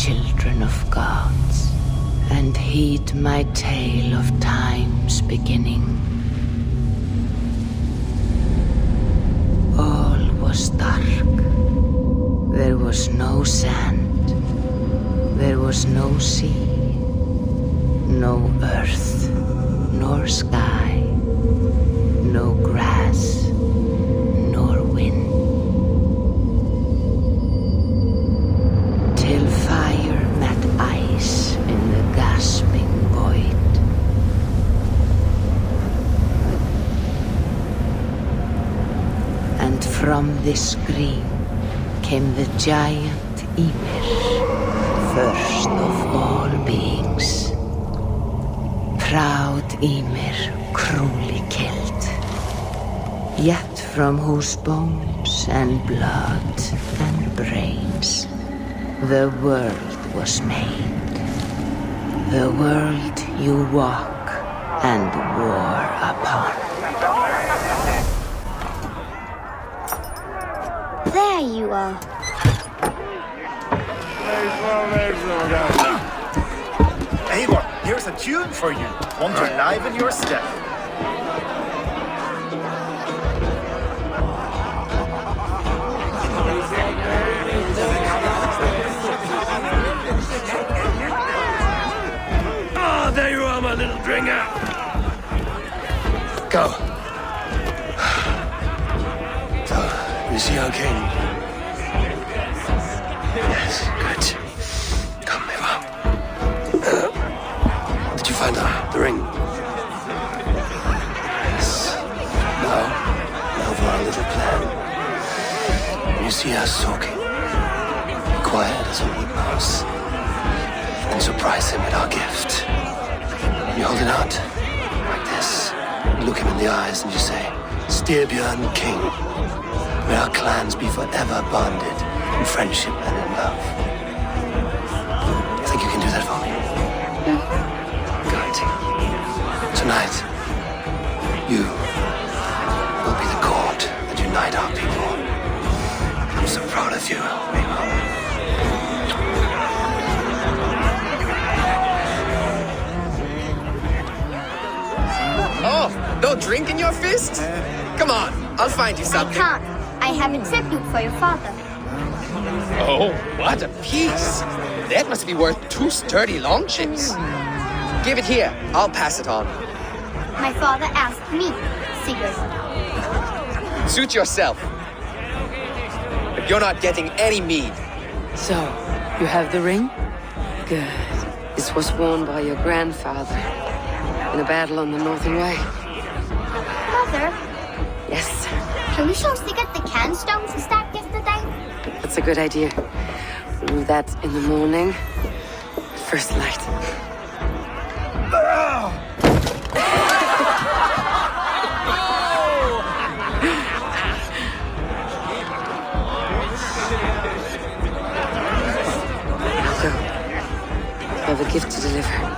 children of gods, and heed my tale of time's beginning. All was dark. There was no sand. There was no sea. No earth, nor sky. No grass, nor wind. Till fire met ice in the gasping void. And from this scream came the giant Ymir, first of all beings. Proud Ymir, cruelly killed, yet from whose bones and blood and brains the world was made. The world you walk and war upon. There you are. Eivor, here's a tune for you. Want to liven your step. Ah, there you are, my little bringer. Go. So, you see our king? Yes, good. Come, Eva. Did you find the ring? Yes. Now for our little plan. When you see us talking, be quiet as a wee mouse, and surprise him with our gift. You hold it out, like this. You look him in the eyes and you say, Styrbjörn King, may our clans be forever bonded in friendship and in love. You think you can do that for me? Good. Tonight, you will be the cord that unite our people. I'm so proud of you, Mabel. Oh, no drink in your fist? Come on, I'll find you I something. can't. I have a tribute for your father. Oh, what a piece. That must be worth 2 sturdy long chips. Give it here. I'll pass it on. My father asked me, Sigurd. Suit yourself. But you're not getting any mead. So, you have the ring? Good. This was worn by your grandfather in a battle on the Northern Way. Mother, Yes, can we show Sigurd the canstones he stacked yesterday? that's a good idea. We'll do that in the morning. First light. So, I have a gift to deliver.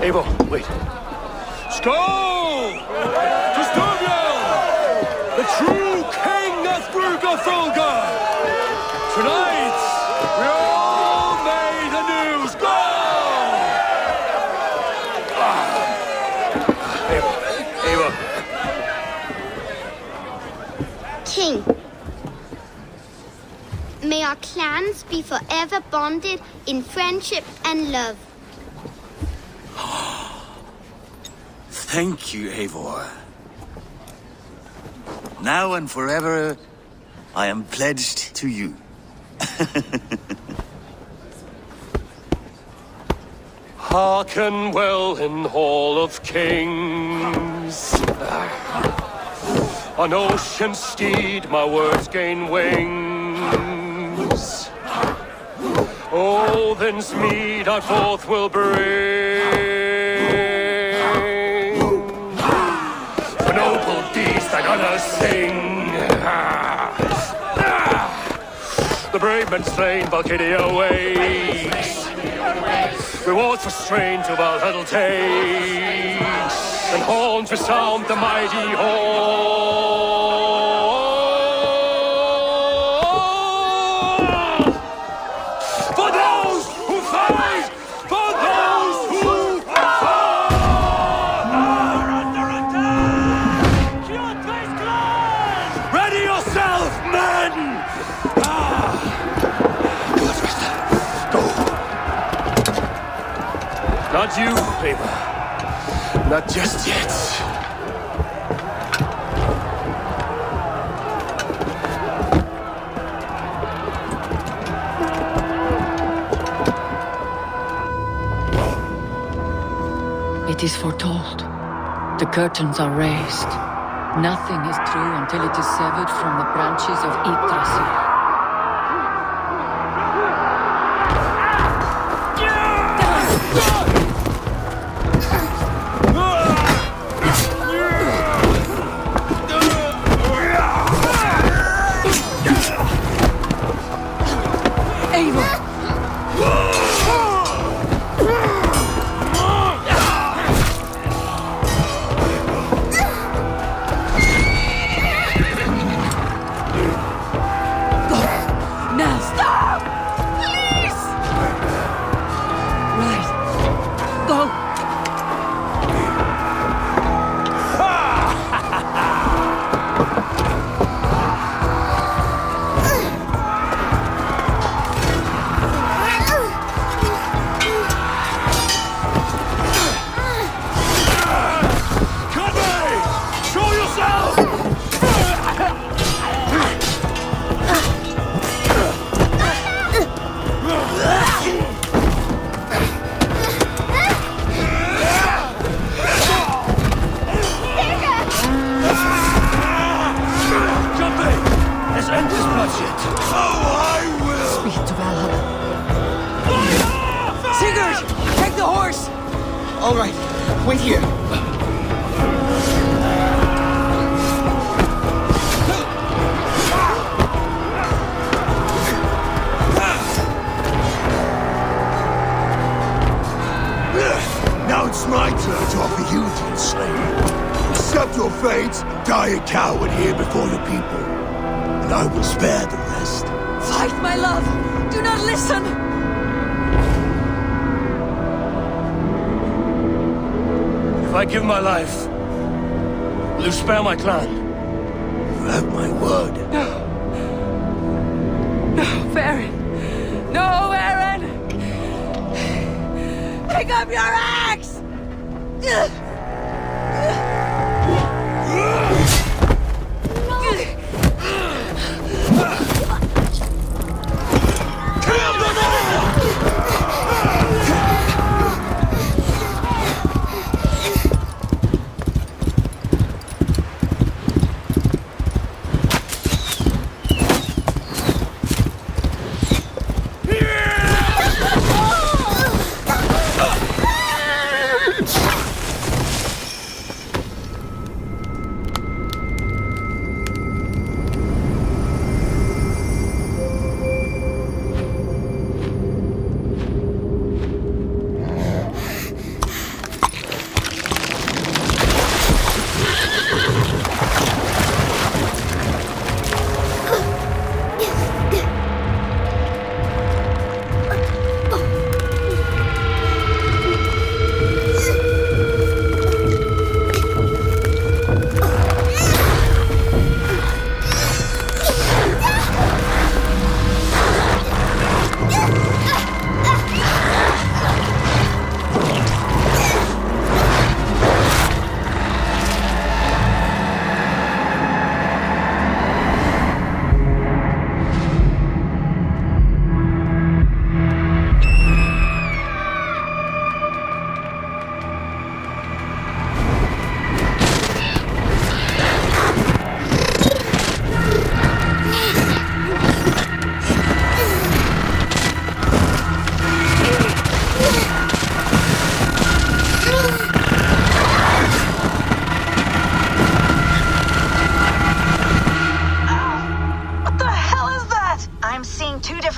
Abel, wait. Skål! To Styrbjörn, the true king of Brugafulga! Tonight, we all made anew. Skål! Abel. King, may our clans be forever bonded in friendship and love. Thank you, Eivor. Now and forever, I am pledged to you. Hearken well in Hall of Kings. On ocean steed, my words gain wings. Odin's mead I forth will bring. For noble deeds that honor sing. The brave men slain, Valkyria waits. Rewards for strain to Valhalla takes, and horns resound the mighty horn. favor. Not just yet. It is foretold. The curtains are raised. Nothing is true until it is severed from the branches of Yggdrasil. All right, wait here. Now it's my turn to offer you to enslave. Accept your fate, die a coward here before your people, and I will spare the rest. Fight, my love! Do not listen! If I give my life, will you spare my clan? You have my word. No. No, Baron! No, Baron! Pick up your axe!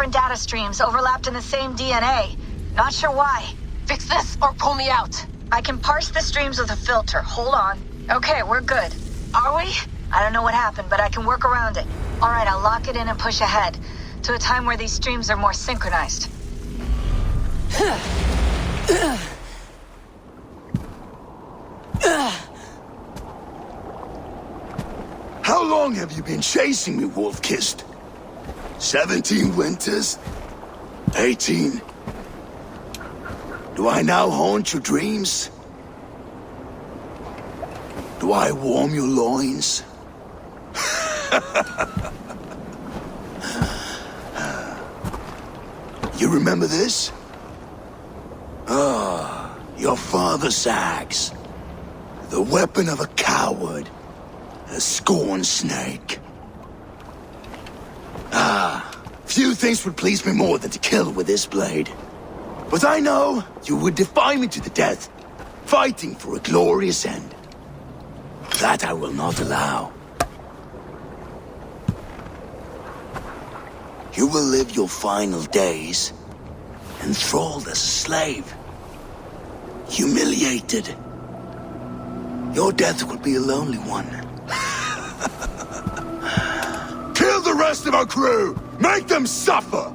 Data streams overlapped in the same DNA. Not sure why. Fix this or pull me out. I can parse the streams with a filter. Hold on. Okay, we're good. Are we? I don't know what happened, but I can work around it. All right, I'll lock it in and push ahead to a time where these streams are more synchronized. How long have you been chasing me, Wolf-Kissed? 17 winters? 18? Do I now haunt your dreams? Do I warm your loins? You remember this? Ah, your father's axe. The weapon of a coward. A scorned snake. Few things would please me more than to kill with this blade. But I know you would defy me to the death, fighting for a glorious end. That I will not allow. You will live your final days enthralled as a slave. Humiliated. Your death will be a lonely one. Kill the rest of our crew! Make them suffer!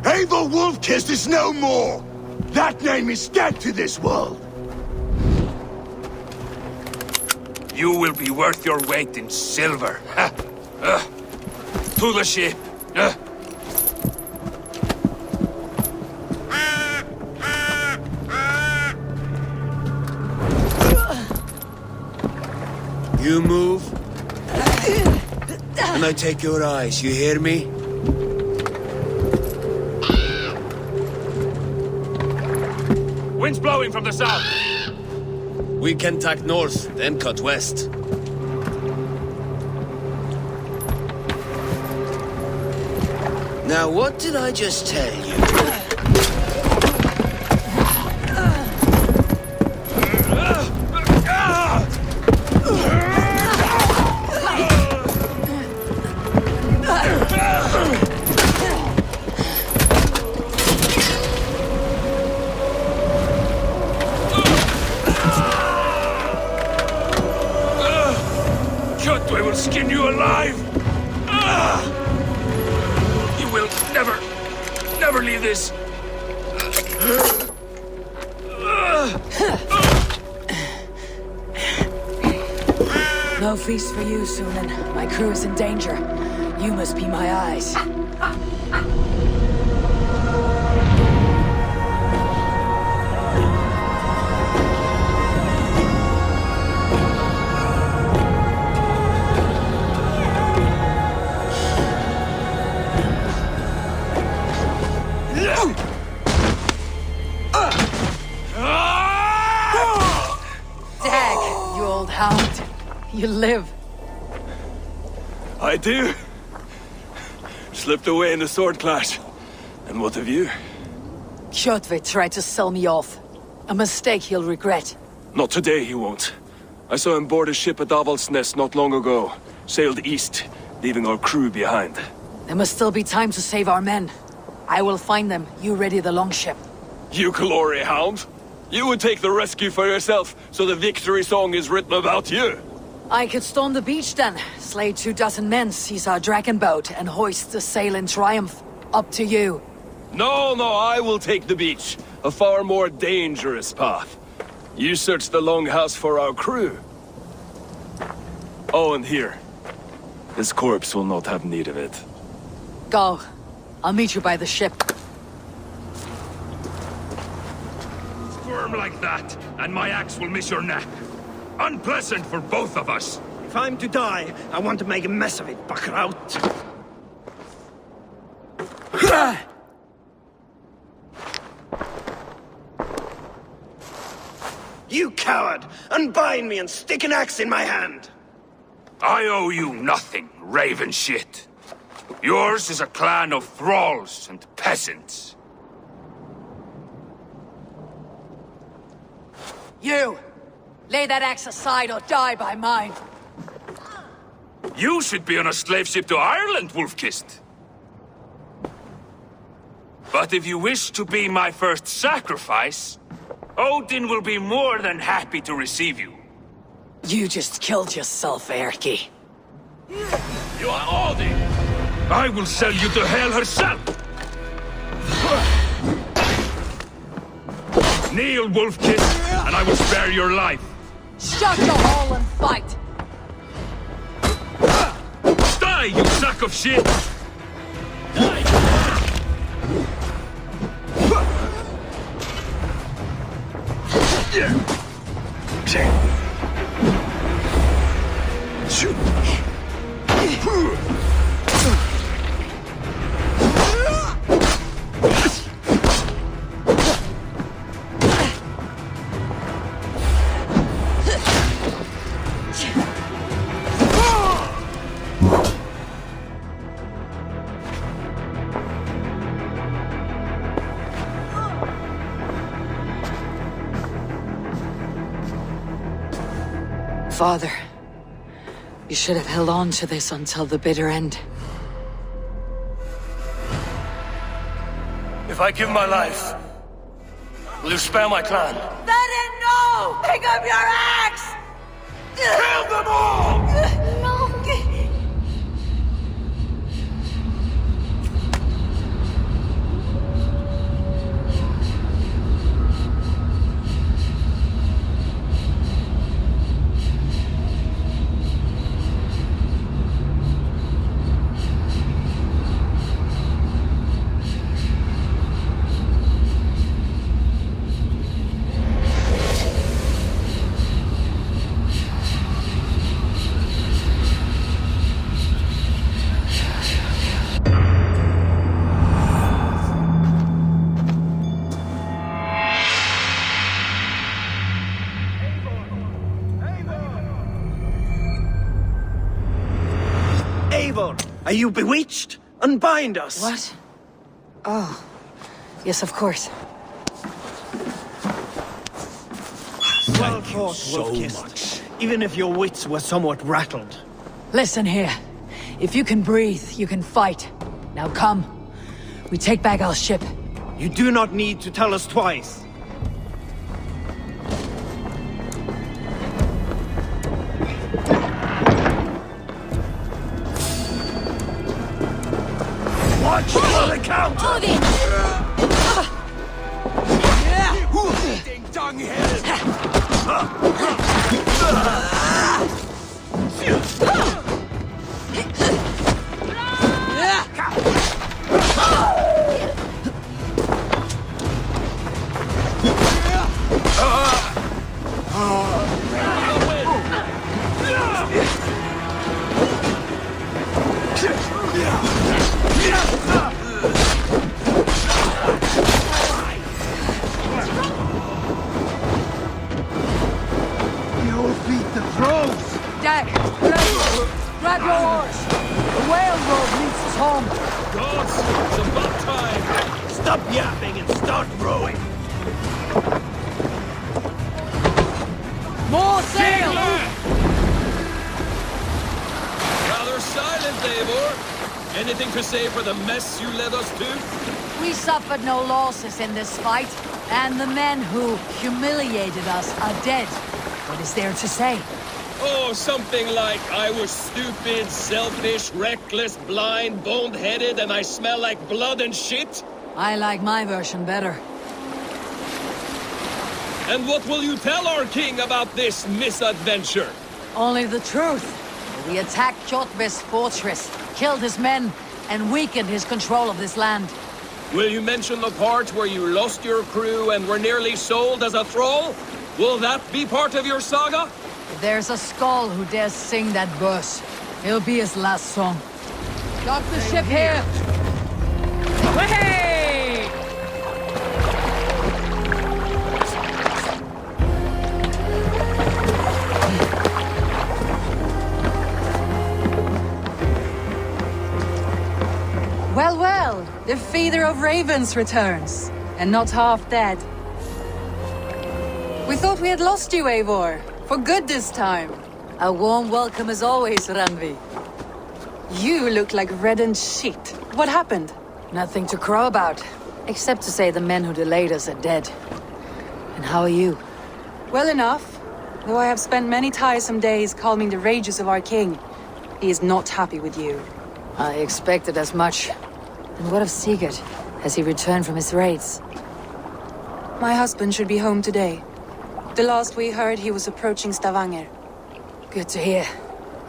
Abel Wolf-Kissed is no more! That name is dead to this world! You will be worth your weight in silver. To the ship. You move, and I take your eyes, you hear me? Wind's blowing from the south. We can tack north, then cut west. Now, what did I just tell you? Kjotve will skin you alive! You will never leave this! No feast for you, Sunan. My crew is in danger. You must be my eyes. Dag, you old hound. You live. I do. Slipped away in the sword clash. And what of you? Kjotve tried to sell me off. A mistake he'll regret. Not today, he won't. I saw him board a ship at Avaldsnes not long ago. Sailed east, leaving our crew behind. There must still be time to save our men. I will find them. You ready the longship. You glory hound! You would take the rescue for yourself, so the victory song is written about you. I could storm the beach then, slay 24 men, seize our dragon boat, and hoist the sail in triumph. Up to you. No, I will take the beach. A far more dangerous path. You search the longhouse for our crew. Oh, and here. This corpse will not have need of it. Go. I'll meet you by the ship. Squirm like that, and my axe will miss your neck. Unpleasant for both of us. If I'm to die, I want to make a mess of it, Bakraut. You coward! Unbind me and stick an axe in my hand! I owe you nothing, raven shit. Yours is a clan of thralls and peasants. You! Lay that axe aside or die by mine. You should be on a slave ship to Ireland, Wolf-Kissed. But if you wish to be my first sacrifice, Odin will be more than happy to receive you. You just killed yourself, Erki. You are Odin! I will sell you to Hel herself! Kneel, Wolf-Kissed, and I will spare your life. Shut the hole and fight! Die, you sack of shit! Die! Father, you should have held on to this until the bitter end. If I give my life, will you spare my clan? Then no! Pick up your axe! Kill them all! No! Are you bewitched? Unbind us! What? Oh. Yes, of course. Well fought, Wolf-Kissed. Even if your wits were somewhat rattled. Listen here. If you can breathe, you can fight. Now come. We take back our ship. You do not need to tell us twice. Watch for the counter! Odin! Eating dunghill! Jack, grab your horse. The whale road leads us home. Gods, it's about time. Stop yapping and start rowing. More sail! Rather silent, Eivor. Anything to say for the mess you led us to? We suffered no losses in this fight, and the men who humiliated us are dead. What is there to say? Oh, something like, I was stupid, selfish, reckless, blind, bone-headed, and I smell like blood and shit? I like my version better. And what will you tell our king about this misadventure? Only the truth. We attacked Kjotve's fortress, killed his men, and weakened his control of this land. Will you mention the part where you lost your crew and were nearly sold as a thrall? Will that be part of your saga? If there's a skull who dares sing that verse, it'll be his last song. Dock the ship here! Hey! Well, well, the feeder of ravens returns, and not half dead. We thought we had lost you, Eivor. For good this time. A warm welcome as always, Randvi. You look like reddened shit. What happened? Nothing to crow about, except to say the men who delayed us are dead. And how are you? Well enough, though I have spent many tiresome days calming the rages of our king. He is not happy with you. I expected as much. And what of Sigurd? Has he returned from his raids? My husband should be home today. The last we heard, he was approaching Stavanger. Good to hear.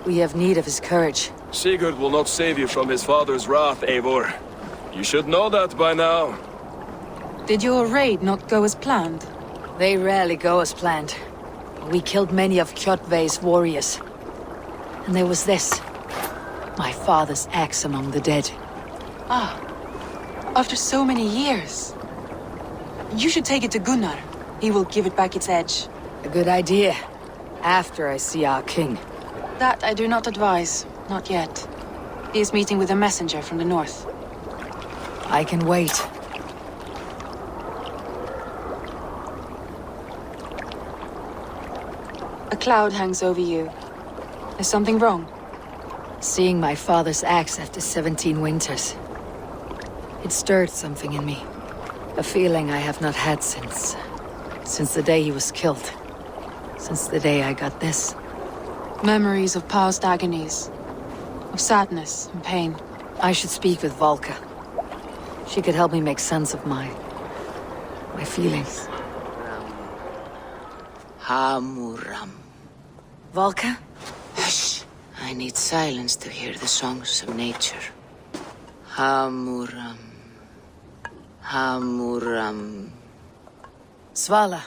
We have need of his courage. Sigurd will not save you from his father's wrath, Eivor. You should know that by now. Did your raid not go as planned? They rarely go as planned. We killed many of Kjotve's warriors. And there was this. My father's axe among the dead. Ah, after so many years. You should take it to Gunnar. He will give it back its edge. A good idea. After I see our king. That I do not advise. Not yet. He is meeting with a messenger from the north. I can wait. A cloud hangs over you. Is something wrong? Seeing my father's axe after 17 winters. It stirred something in me. A feeling I have not had since the day he was killed. Since the day I got this. Memories of past agonies. Of sadness and pain. I should speak with Valka. She could help me make sense of my feelings. Hamuram. Valka? Hush. I need silence to hear the songs of nature. Hamuram. Hamuram. Svala.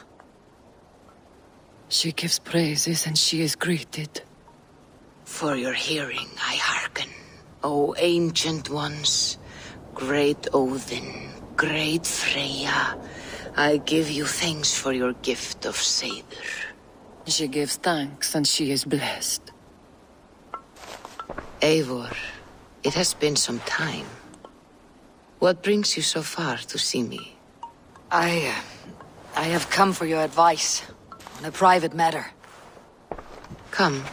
She gives praises and she is greeted. For your hearing I hearken, O ancient ones, great Odin, great Freyja. I give you thanks for your gift of Seder. She gives thanks and she is blessed. Eivor, it has been some time. What brings you so far to see me? I have come for your advice on a private matter. Come.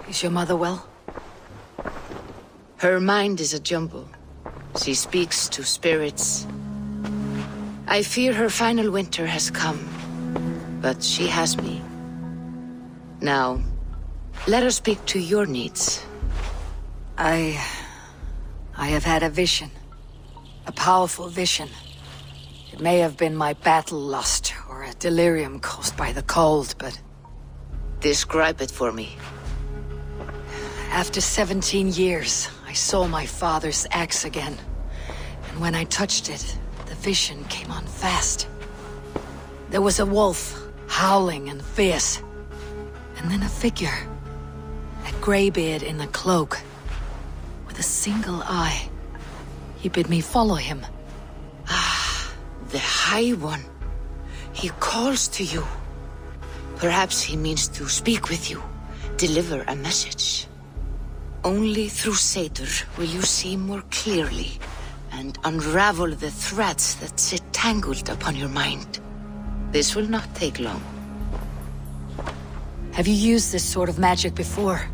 Is your mother well? Her mind is a jumble. She speaks to spirits. I fear her final winter has come, but she has me. Now, let us speak to your needs. I have had a vision. A powerful vision. It may have been my battle lust, or a delirium caused by the cold, but... Describe it for me. After 17 years, I saw my father's axe again. And when I touched it, the vision came on fast. There was a wolf, howling and fierce. And then a figure. A greybeard in a cloak. With a single eye. He bid me follow him. Ah, the High One. He calls to you. Perhaps he means to speak with you. Deliver a message. Only through Seder will you see more clearly and unravel the threads that sit tangled upon your mind. This will not take long. Have you used this sort of magic before?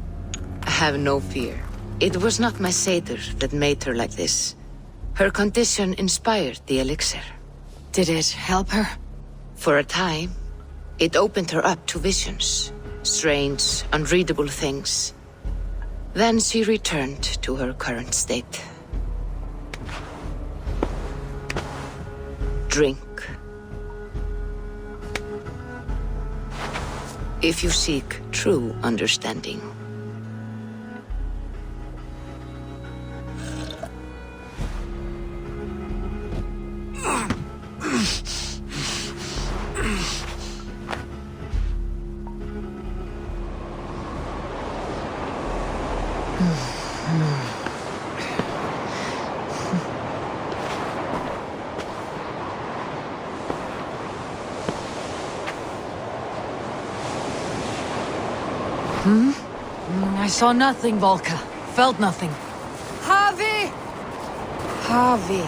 Have no fear. It was not my Seder that made her like this. Her condition inspired the elixir. Did it help her? For a time, it opened her up to visions. Strange, unreadable things. Then she returned to her current state. Drink. If you seek true understanding. I saw nothing, Valka. Felt nothing. Havi! Havi.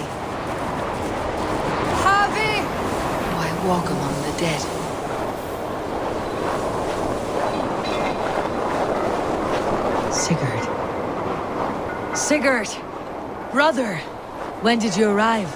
Havi! Oh, I walk among the dead. Sigurd. Sigurd! Brother! When did you arrive?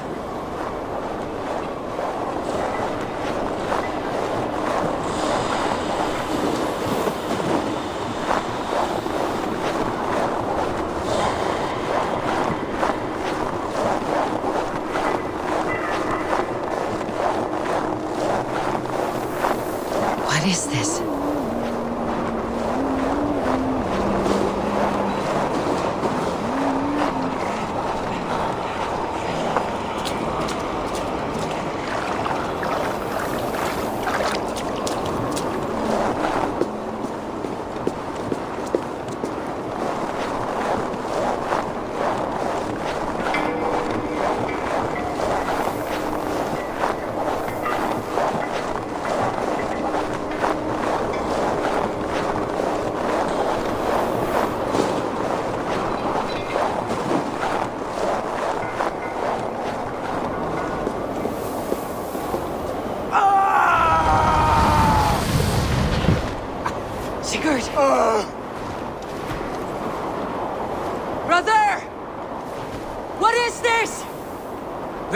What is this?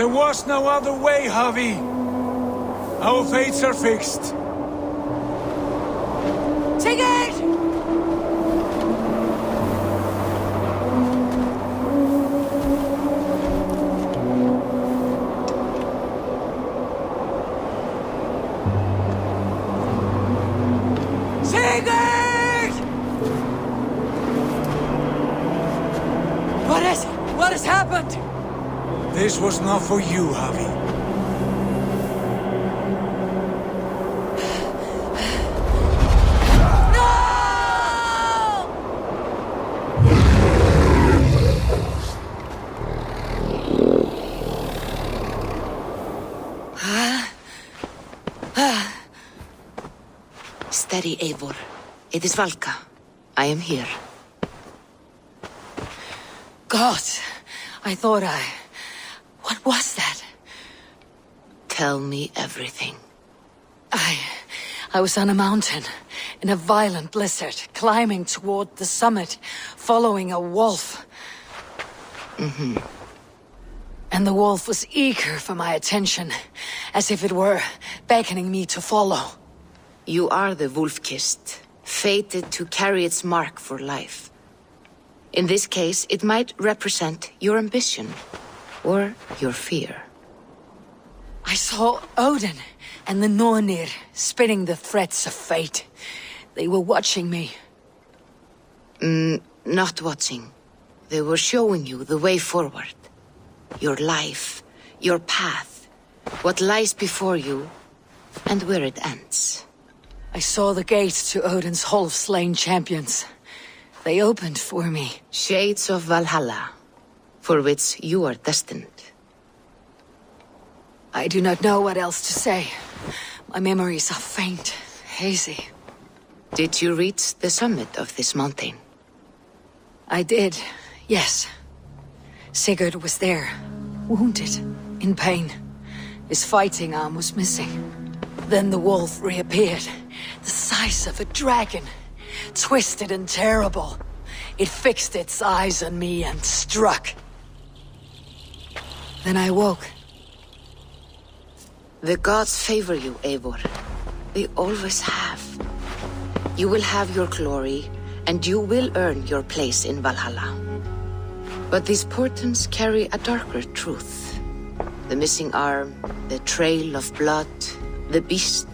There was no other way, Javi. Our fates are fixed. Take it! What has happened? This was not for you, Javi. Steady, Eivor. It is Valka. I am here. God, I thought What was that? Tell me everything. I was on a mountain, in a violent blizzard, climbing toward the summit, following a wolf. Mm-hmm. And the wolf was eager for my attention, as if it were beckoning me to follow. You are the wolf-kissed, fated to carry its mark for life. In this case, it might represent your ambition, or your fear. I saw Odin and the Nornir spitting the threats of fate. They were watching me. Not watching. They were showing you the way forward. Your life, your path, what lies before you, and where it ends. I saw the gates to Odin's Hall of Slain Champions. They opened for me. Shades of Valhalla, for which you are destined. I do not know what else to say. My memories are faint, hazy. Did you reach the summit of this mountain? I did, yes. Sigurd was there, wounded, in pain. His fighting arm was missing. Then the wolf reappeared, the size of a dragon, twisted and terrible. It fixed its eyes on me and struck. Then I woke. The gods favor you, Eivor. They always have. You will have your glory, and you will earn your place in Valhalla. But these portents carry a darker truth. The missing arm, the trail of blood, the beast.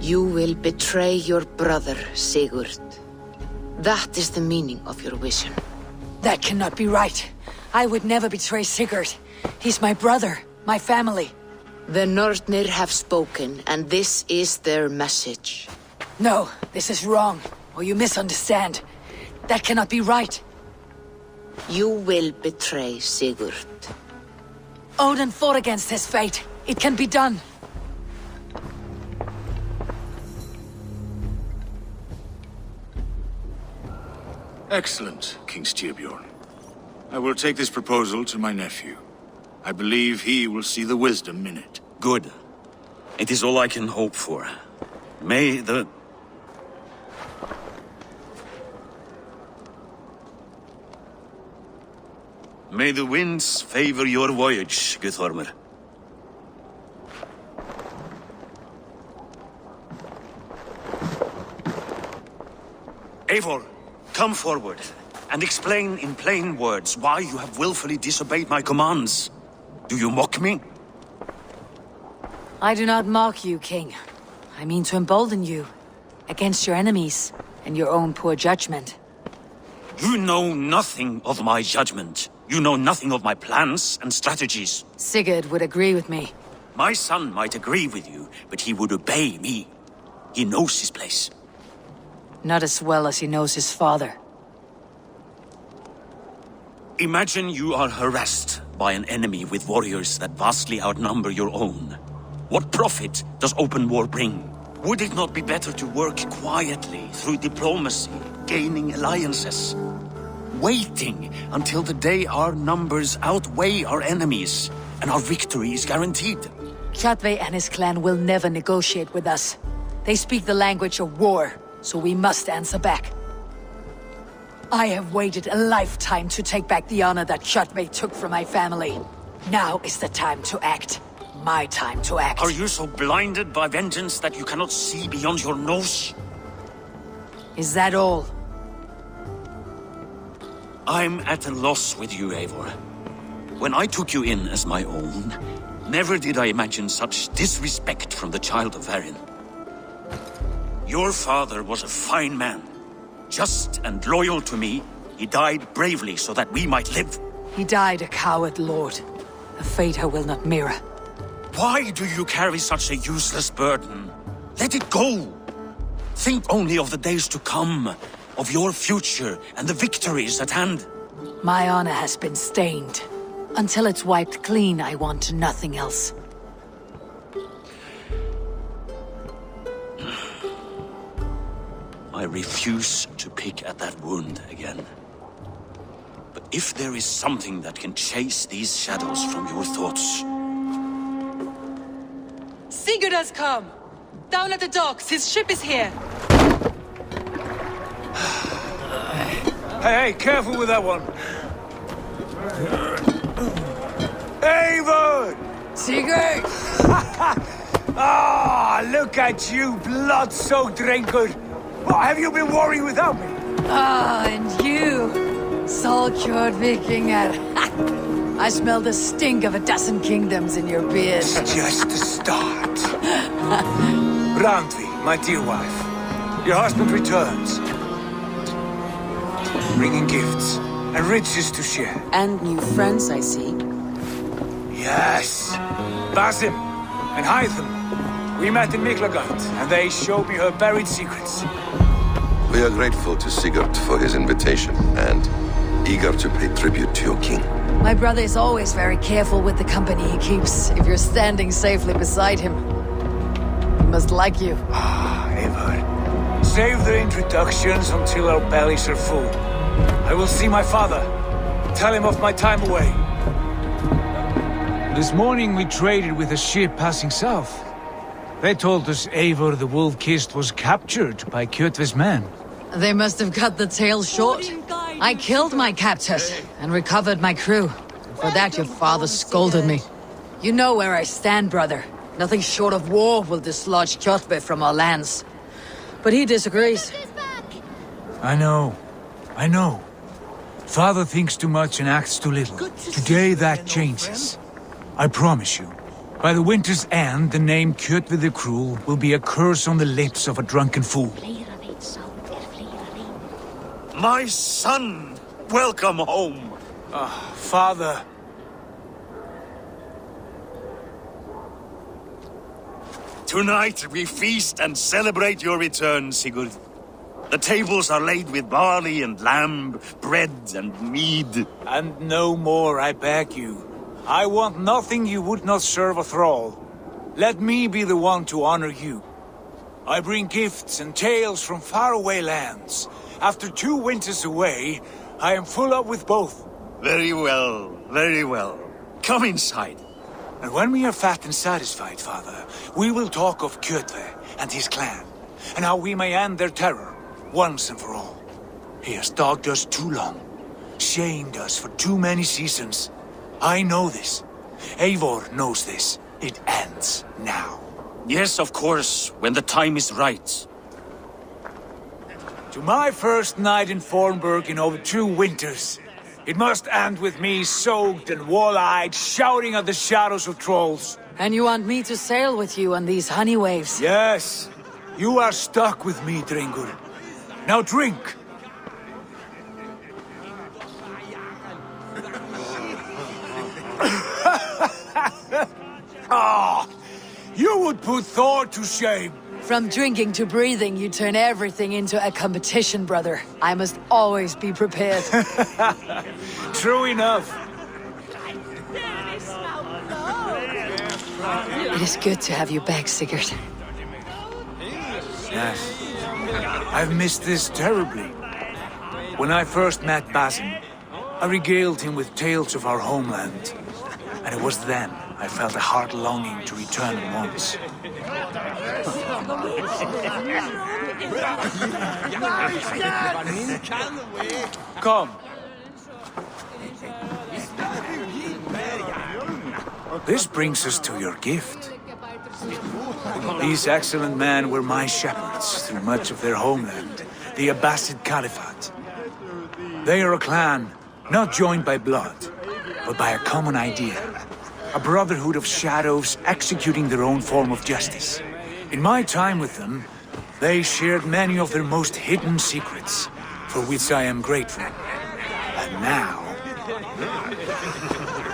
You will betray your brother, Sigurd. That is the meaning of your vision. That cannot be right. I would never betray Sigurd. He's my brother, my family. The Nornir have spoken, and this is their message. No, this is wrong, or you misunderstand. That cannot be right. You will betray Sigurd. Odin fought against his fate. It can be done. Excellent, King Styrbjorn. I will take this proposal to my nephew. I believe he will see the wisdom in it. Good. It is all I can hope for. May the... May the winds favor your voyage, Guthormr. Eivor, come forward and explain in plain words why you have willfully disobeyed my commands. Do you mock me? I do not mock you, King. I mean to embolden you against your enemies and your own poor judgment. You know nothing of my judgment. You know nothing of my plans and strategies. Sigurd would agree with me. My son might agree with you, but he would obey me. He knows his place. Not as well as he knows his father. Imagine you are harassed by an enemy with warriors that vastly outnumber your own. What profit does open war bring? Would it not be better to work quietly through diplomacy, gaining alliances? Waiting until the day our numbers outweigh our enemies and our victory is guaranteed. Kjotve and his clan will never negotiate with us. They speak the language of war, so we must answer back. I have waited a lifetime to take back the honor that Kjotve took from my family. Now is the time to act. My time to act. Are you so blinded by vengeance that you cannot see beyond your nose? Is that all? I'm at a loss with you, Eivor. When I took you in as my own, never did I imagine such disrespect from the child of Varin. Your father was a fine man. Just and loyal to me, he died bravely so that we might live. He died a coward, Lord. A fate I will not mirror. Why do you carry such a useless burden? Let it go! Think only of the days to come, of your future and the victories at hand. My honor has been stained. Until it's wiped clean, I want nothing else. I refuse to pick at that wound again. But if there is something that can chase these shadows from your thoughts... Sigurd has come! Down at the docks, his ship is here! Hey, careful with that one! Eivor! Sigurd! Ah, look at you, blood-soaked Drinkard! What have you been worrying without me? Ah, and you, soul-cured Vikingar. I smell the stink of 12 kingdoms in your beard. It's just the start. Randvi, my dear wife, your husband returns. Bringing gifts and riches to share. And new friends, I see. Yes. Basim and Hytham. We met in Miklagard, and they showed me her buried secrets. We are grateful to Sigurd for his invitation, and eager to pay tribute to your king. My brother is always very careful with the company he keeps, if you're standing safely beside him. He must like you. Ah, Eivor. Save the introductions until our bellies are full. I will see my father. Tell him of my time away. This morning we traded with a ship passing south. They told us Eivor the Wolf-Kissed was captured by Kjotve's men. They must have cut the tail short. I killed my captors and recovered my crew. For that your father scolded me. You know where I stand, brother. Nothing short of war will dislodge Kjotve from our lands. But he disagrees. I know. Father thinks too much and acts too little. Today that changes. I promise you. By the winter's end, the name Kjotve the Cruel will be a curse on the lips of a drunken fool. My son! Welcome home! Father. Tonight we feast and celebrate your return, Sigurd. The tables are laid with barley and lamb, bread and mead. And no more, I beg you. I want nothing you would not serve a thrall. Let me be the one to honor you. I bring gifts and tales from faraway lands. After 2 winters away, I am full up with both. Very well, very well. Come inside. And when we are fat and satisfied, Father, we will talk of Kjotve and his clan, and how we may end their terror, once and for all. He has dogged us too long, shamed us for too many seasons. I know this. Eivor knows this. It ends now. Yes, of course, when the time is right. To my first night in Fornburg in over 2 winters. It must end with me soaked and wall-eyed, shouting at the shadows of trolls. And you want me to sail with you on these honey waves? Yes. You are stuck with me, Dringur. Now drink. Ah, you would put Thor to shame. From drinking to breathing, you turn everything into a competition, brother. I must always be prepared. True enough. It is good to have you back, Sigurd. Yes. I've missed this terribly. When I first met Basim, I regaled him with tales of our homeland. And it was then I felt a heart longing to return at once. Come. This brings us to your gift. These excellent men were my shepherds through much of their homeland, the Abbasid Caliphate. They are a clan, not joined by blood, but by a common idea. A brotherhood of shadows executing their own form of justice. In my time with them, they shared many of their most hidden secrets, for which I am grateful. And now,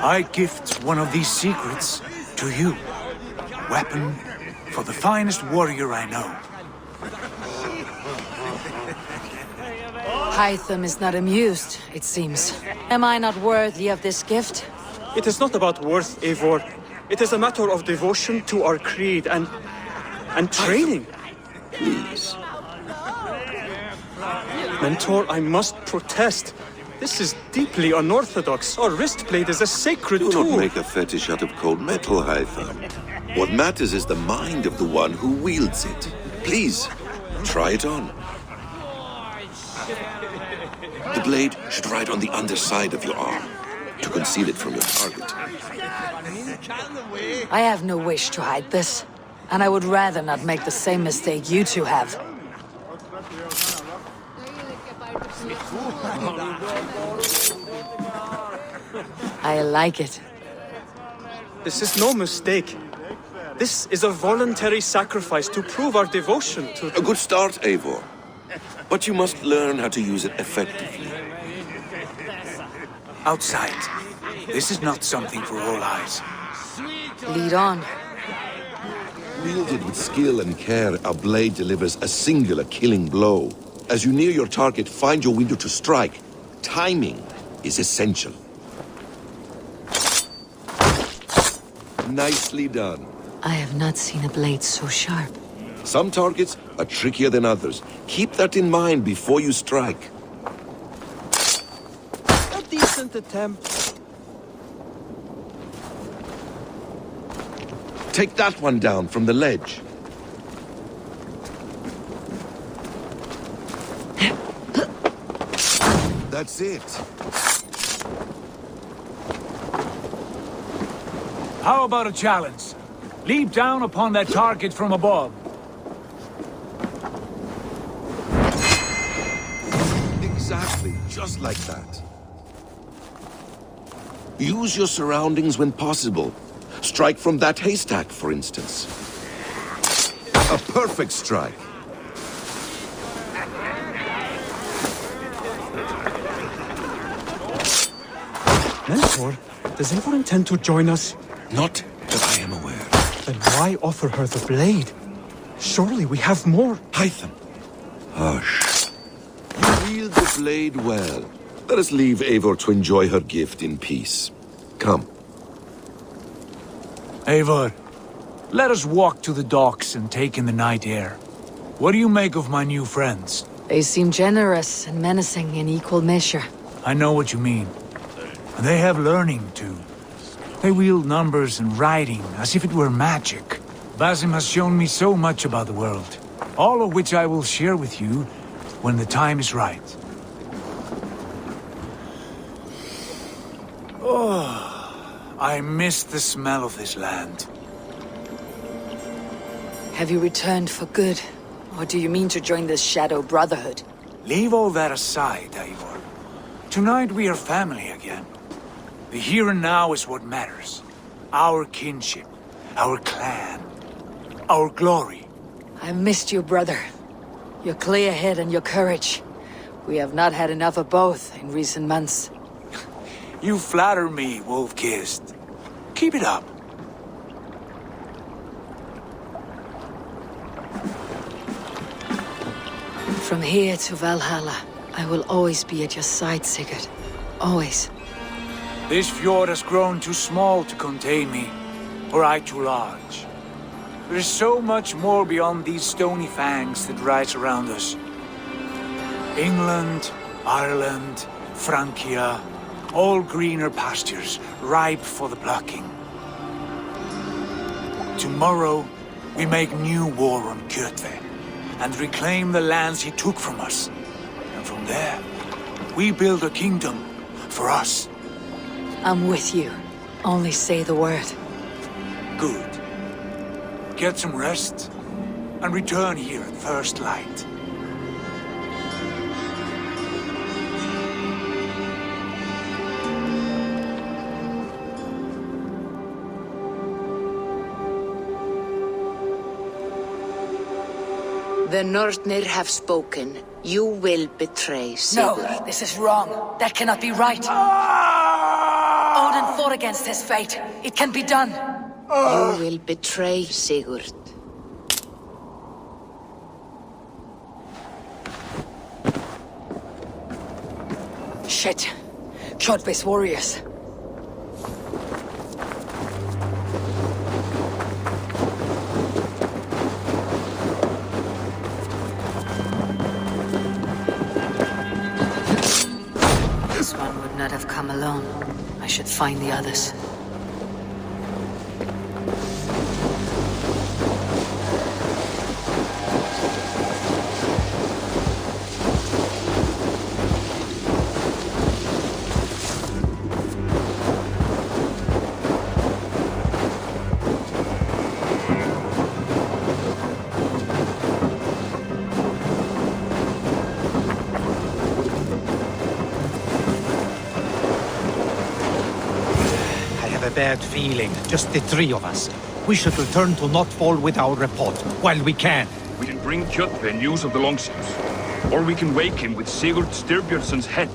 I gift one of these secrets to you. Weapon for the finest warrior I know. Hytham is not amused, it seems. Am I not worthy of this gift? It is not about worth, Eivor. It is a matter of devotion to our creed and training. Please. Mentor, I must protest. This is deeply unorthodox. Our wrist blade is a sacred tool. Do not make a fetish out of cold metal, Hytham. What matters is the mind of the one who wields it. Please, try it on. The blade should ride on the underside of your arm, to conceal it from your target. I have no wish to hide this, and I would rather not make the same mistake you two have. I like it. This is no mistake. This is a voluntary sacrifice to prove our devotion to... A good start, Eivor. But you must learn how to use it effectively. Outside. This is not something for all eyes. Lead on. Wielded with skill and care, our blade delivers a singular killing blow. As you near your target, find your window to strike. Timing is essential. Nicely done. I have not seen a blade so sharp. Some targets are trickier than others. Keep that in mind before you strike. A decent attempt. Take that one down from the ledge. That's it. How about a challenge? Leap down upon that target from above. Exactly, just like that. Use your surroundings when possible. Strike from that haystack, for instance. A perfect strike. Mentor, does Eivor intend to join us? Not that I am aware. Then why offer her the blade? Surely we have more. Hytham. Hush. You wield the blade well. Let us leave Eivor to enjoy her gift in peace. Come. Eivor, let us walk to the docks and take in the night air. What do you make of my new friends? They seem generous and menacing in equal measure. I know what you mean. And they have learning, too. They wield numbers and writing as if it were magic. Basim has shown me so much about the world, all of which I will share with you when the time is right. Oh, I miss the smell of this land. Have you returned for good? Or do you mean to join this Shadow Brotherhood? Leave all that aside, Eivor. Tonight we are family again. The here and now is what matters. Our kinship, our clan, our glory. I've missed you, brother. Your clear head and your courage. We have not had enough of both in recent months. You flatter me, Wolf-Kissed. Keep it up. From here to Valhalla, I will always be at your side, Sigurd. Always. This fjord has grown too small to contain me, or I too large. There is so much more beyond these stony fangs that rise around us. England, Ireland, Francia, all greener pastures, ripe for the plucking. Tomorrow, we make new war on Kjotve, and reclaim the lands he took from us. And from there, we build a kingdom for us. I'm with you. Only say the word. Good. Get some rest, and return here at first light. The Northnir have spoken. You will betray Sigurd. No, this is wrong. That cannot be right. Odin fought against his fate. It can be done. You will betray Sigurd. Shit. Kjotve's warriors. This one would not have come alone. I should find the others. Bad feeling, just the three of us. We should return to Notfall with our report, while we can. We can bring Kjotve news of the longships. Or we can wake him with Sigurd Styrbjörnsson's head.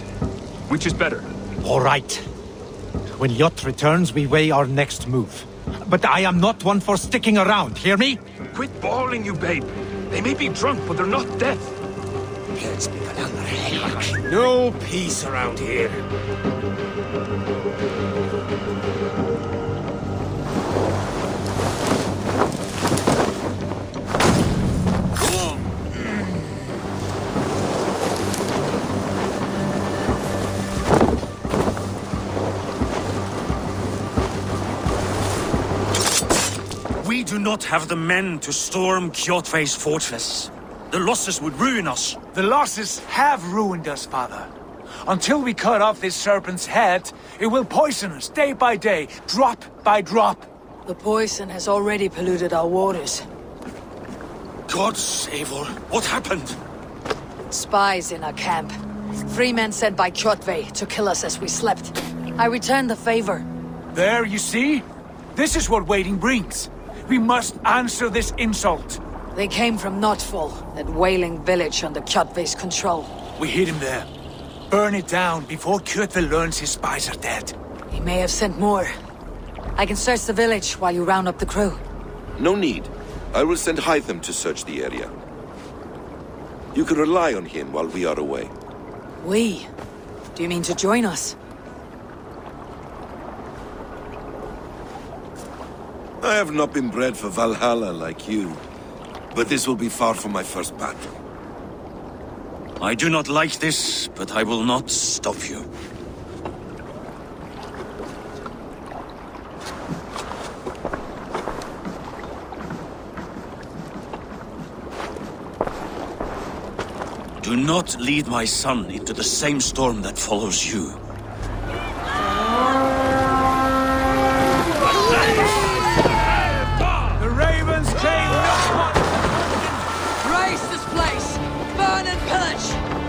Which is better? All right. When Jot returns, we weigh our next move. But I am not one for sticking around, hear me? Quit bawling, you babe. They may be drunk, but they're not dead. No peace around here. We do not have the men to storm Kjotve's fortress. The losses would ruin us. The losses have ruined us, father. Until we cut off this serpent's head, it will poison us day by day, drop by drop. The poison has already polluted our waters. Gods, Eivor, what happened? Spies in our camp. 3 men sent by Kjotve to kill us as we slept. I returned the favor. There, you see? This is what waiting brings. We must answer this insult. They came from Notfall, that whaling village under Kjotve's control. We hid him there. Burn it down before Kjotve learns his spies are dead. He may have sent more. I can search the village while you round up the crew. No need. I will send Hytham to search the area. You can rely on him while we are away. We? Do you mean to join us? I have not been bred for Valhalla like you, but this will be far from my first battle. I do not like this, but I will not stop you. Do not lead my son into the same storm that follows you. The ravens came not. Raise this place! Burn and pillage!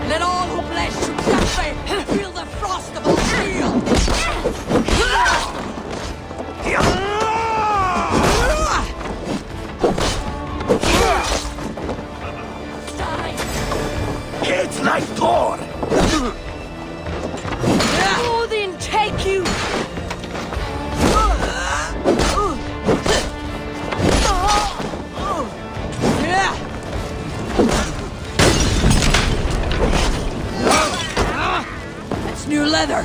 Let all who pledge to Kjotve feel the frost of our steel! It's like Thor! Odin, take you! That's new leather!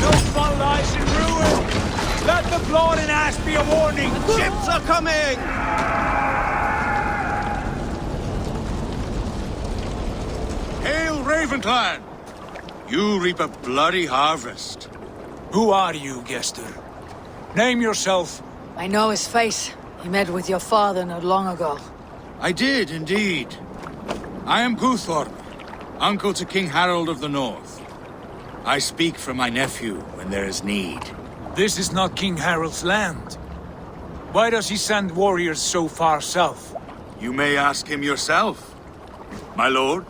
Notfall lies in ruin! Let the blood and ash be a warning! Ships are coming! Hail, Ravenclan! You reap a bloody harvest. Who are you, Gester? Name yourself. I know his face. You met with your father not long ago. I did, indeed. I am Guthorm, uncle to King Harold of the North. I speak for my nephew when there is need. This is not King Harold's land. Why does he send warriors so far south? You may ask him yourself, my lord.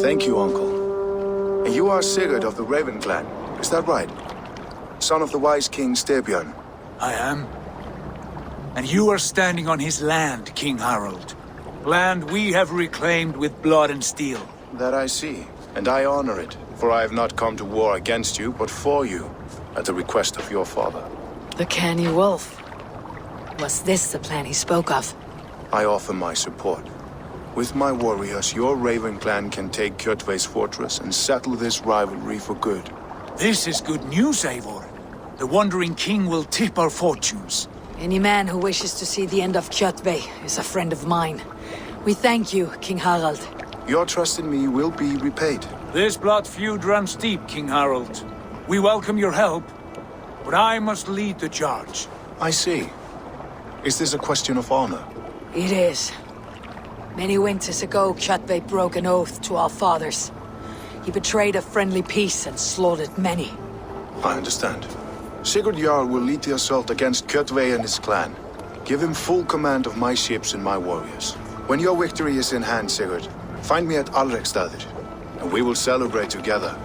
Thank you, uncle. And you are Sigurd of the Raven clan, is that right? Son of the wise King Styrbjörn. I am. And you are standing on his land, King Harold. Land we have reclaimed with blood and steel. That I see, and I honor it, for I have not come to war against you, but for you, at the request of your father. The canny wolf. Was this the plan he spoke of? I offer my support. With my warriors, your Raven clan can take Kjotve's fortress and settle this rivalry for good. This is good news, Eivor. The Wandering King will tip our fortunes. Any man who wishes to see the end of Kjotve is a friend of mine. We thank you, King Harald. Your trust in me will be repaid. This blood feud runs deep, King Harold. We welcome your help, but I must lead the charge. I see. Is this a question of honor? It is. Many winters ago, Kjotve broke an oath to our fathers. He betrayed a friendly peace and slaughtered many. I understand. Sigurd Jarl will lead the assault against Kjotve and his clan. Give him full command of my ships and my warriors. When your victory is in hand, Sigurd, find me at Alrekstadir, and we will celebrate together.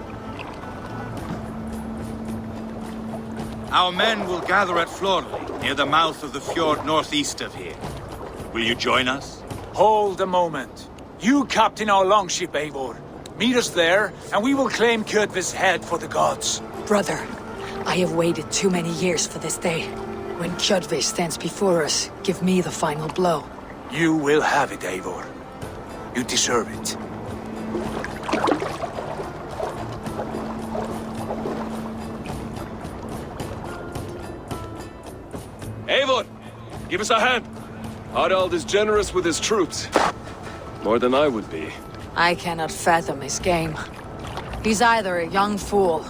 Our men will gather at Florley, near the mouth of the fjord northeast of here. Will you join us? Hold a moment. You captain our longship, Eivor. Meet us there, and we will claim Kjotve's head for the gods. Brother, I have waited too many years for this day. When Kjotve stands before us, give me the final blow. You will have it, Eivor. You deserve it. Eivor, give us a hand. Harald is generous with his troops. More than I would be. I cannot fathom his game. He's either a young fool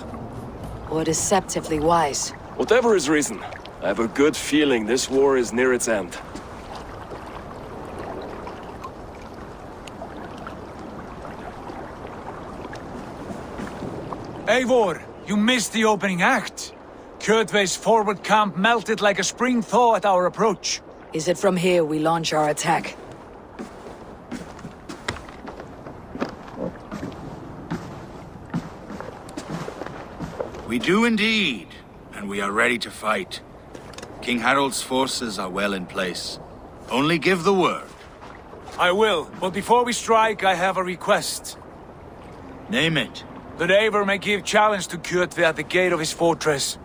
or deceptively wise. Whatever his reason, I have a good feeling this war is near its end. Eivor, you missed the opening act. Kjotve's forward camp melted like a spring thaw at our approach. Is it from here we launch our attack? We do indeed, and we are ready to fight. King Harold's forces are well in place. Only give the word. I will, but before we strike, I have a request. Name it. That Eivor may give challenge to Kjotve at the gate of his fortress.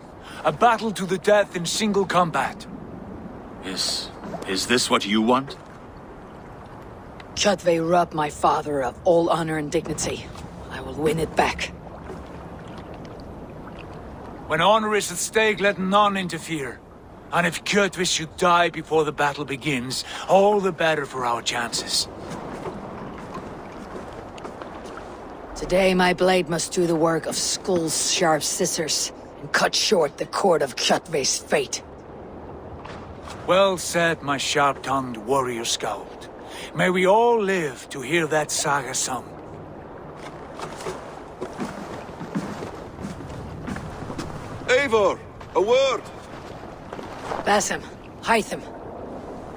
A battle to the death in single combat. Is this what you want? Kjotve robbed my father of all honor and dignity. I will win it back. When honor is at stake, let none interfere. And if Kjotve should die before the battle begins, all the better for our chances. Today my blade must do the work of Skull's sharp scissors, and cut short the cord of Kjotve's fate. Well said, my sharp-tongued warrior scout. May we all live to hear that saga sung. Eivor, a word! Basim, Hytham.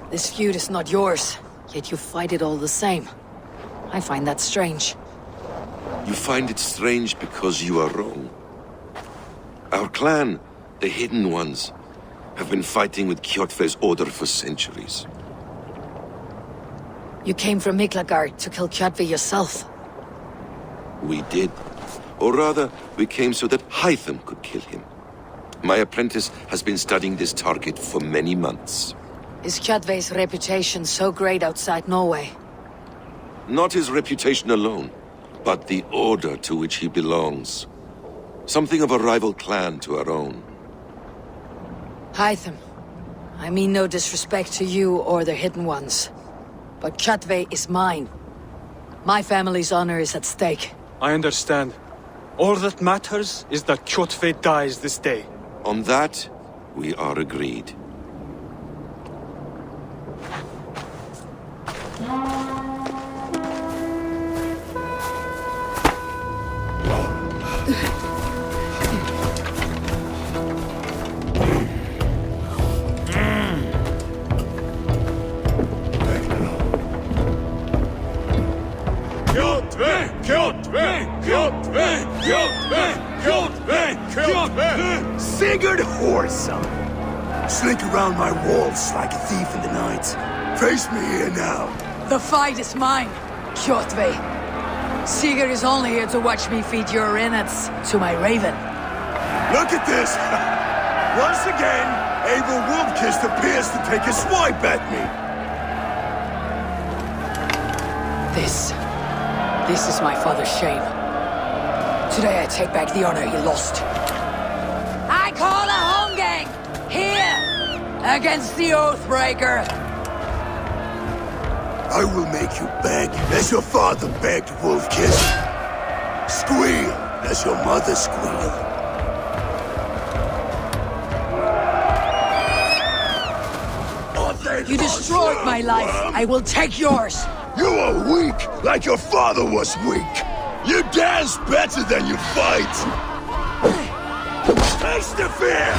This feud is not yours, yet you fight it all the same. I find that strange. You find it strange because you are wrong. Our clan, the Hidden Ones, have been fighting with Kjotve's order for centuries. You came from Miklagard to kill Kjotve yourself. We did. Or rather, we came so that Hytham could kill him. My apprentice has been studying this target for many months. Is Kjotve's reputation so great outside Norway? Not his reputation alone, but the order to which he belongs. Something of a rival clan to our own. Hytham, I mean no disrespect to you or the Hidden Ones, but Kjotve is mine. My family's honor is at stake. I understand. All that matters is that Kjotve dies this day. On that, we are agreed. Sigurd whoreson! Slink around my walls like a thief in the night. Face me here now. The fight is mine, Kjotve. Sigurd is only here to watch me feed your innards to my raven. Look at this! Once again, Eivor Wolf-Kissed appears to take a swipe at me. This is my father's shame. Today I take back the honor he lost. I call a home gang! Here! Against the Oathbreaker! I will make you beg as your father begged, Wolf-Kiss. Squeal as your mother squealed. You destroyed my life. I will take yours. You are weak, like your father was weak. You dance better than you fight. Taste the fear!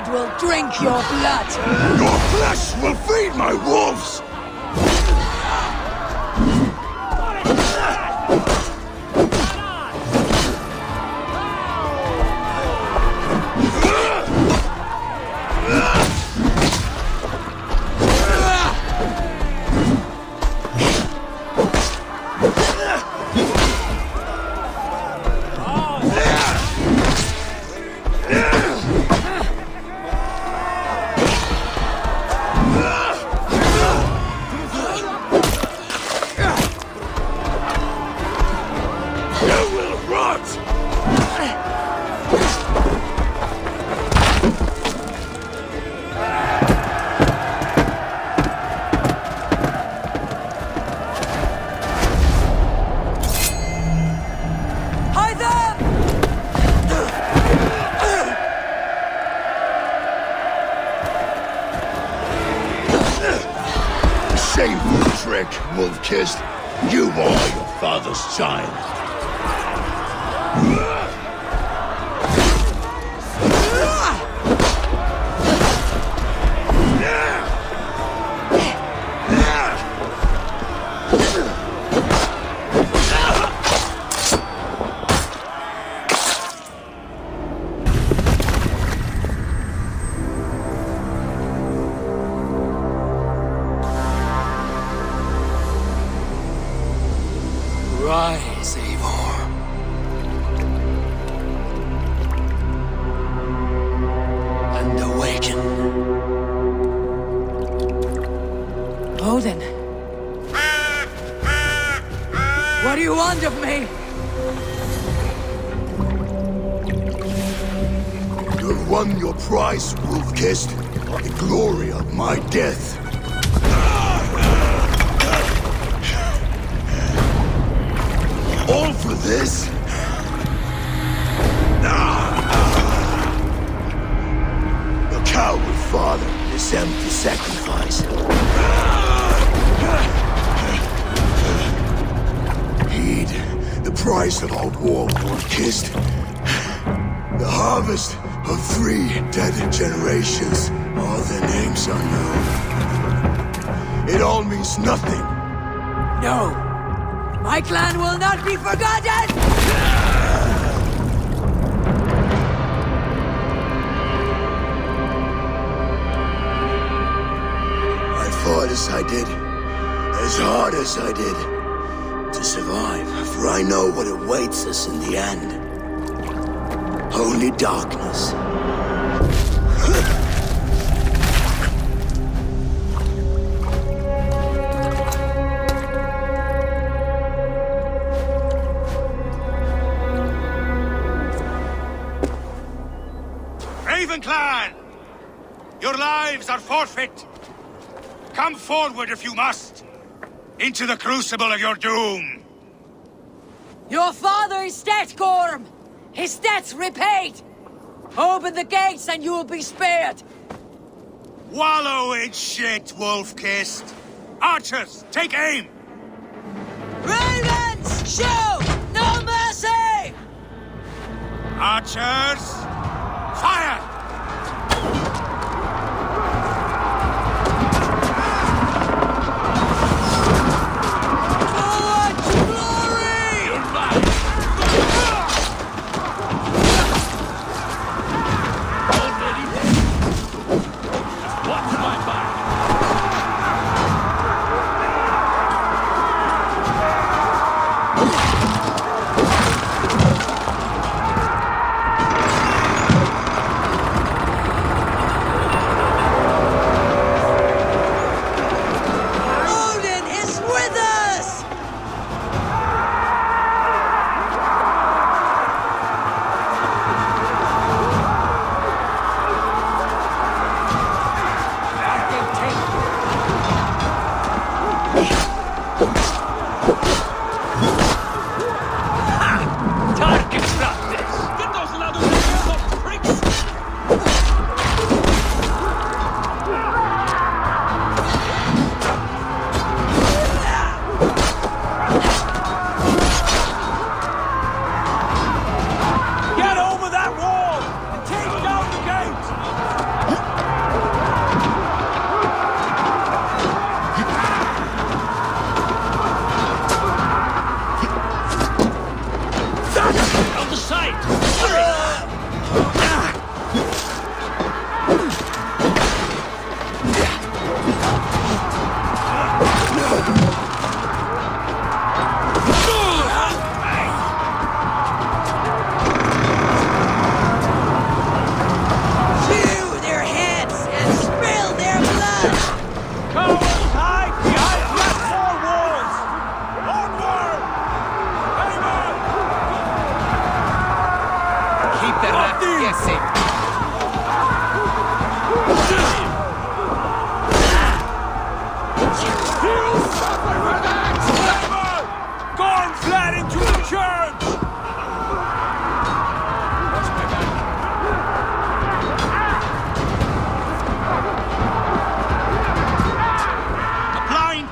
Will drink your blood. Your flesh will feed my wolves! Shameful trick, Wolf-Kissed. You are your father's child. Rise, Eivor. And awaken. Odin. What do you want of me? You've won your prize, Wolf-Kissed. The glory of my death. All for this? Your coward father, this empty sacrifice. Heed the price of our war, Wolf-Kissed. The harvest of 3 dead generations. All their names are known. It all means nothing. No. My clan will not be forgotten! I fought as I did, as hard as I did, to survive, for I know what awaits us in the end. Only darkness. Clan! Your lives are forfeit! Come forward if you must! Into the crucible of your doom! Your father is dead, Gorm! His debt's repaid! Open the gates and you will be spared! Wallow in shit, wolf-kissed! Archers, take aim! Ravens, shoot! No mercy! Archers, fire!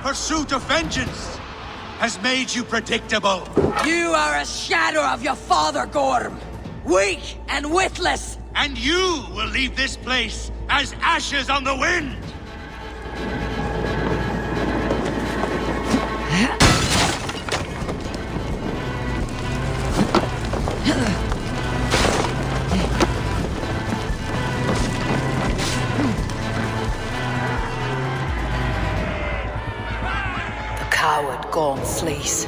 Pursuit of vengeance has made you predictable. You are a shadow of your father, Gorm. Weak and witless. And you will leave this place as ashes on the wind. Coward Gorm flees.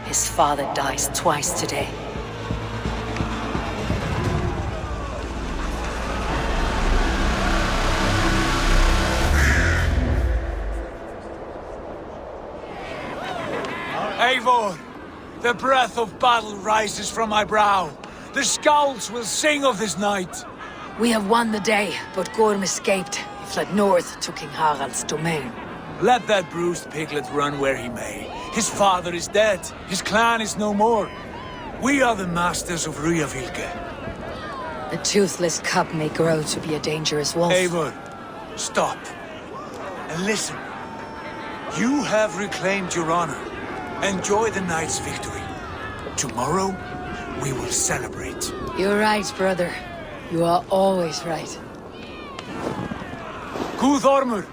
His father dies twice today. Eivor, the breath of battle rises from my brow. The Skalds will sing of this night. We have won the day, but Gorm escaped. He fled north to King Harald's domain. Let that bruised piglet run where he may. His father is dead. His clan is no more. We are the masters of Ryjavilke. The toothless cub may grow to be a dangerous wolf. Eivor, stop. And listen. You have reclaimed your honor. Enjoy the night's victory. Tomorrow, we will celebrate. You're right, brother. You are always right. Guthormur,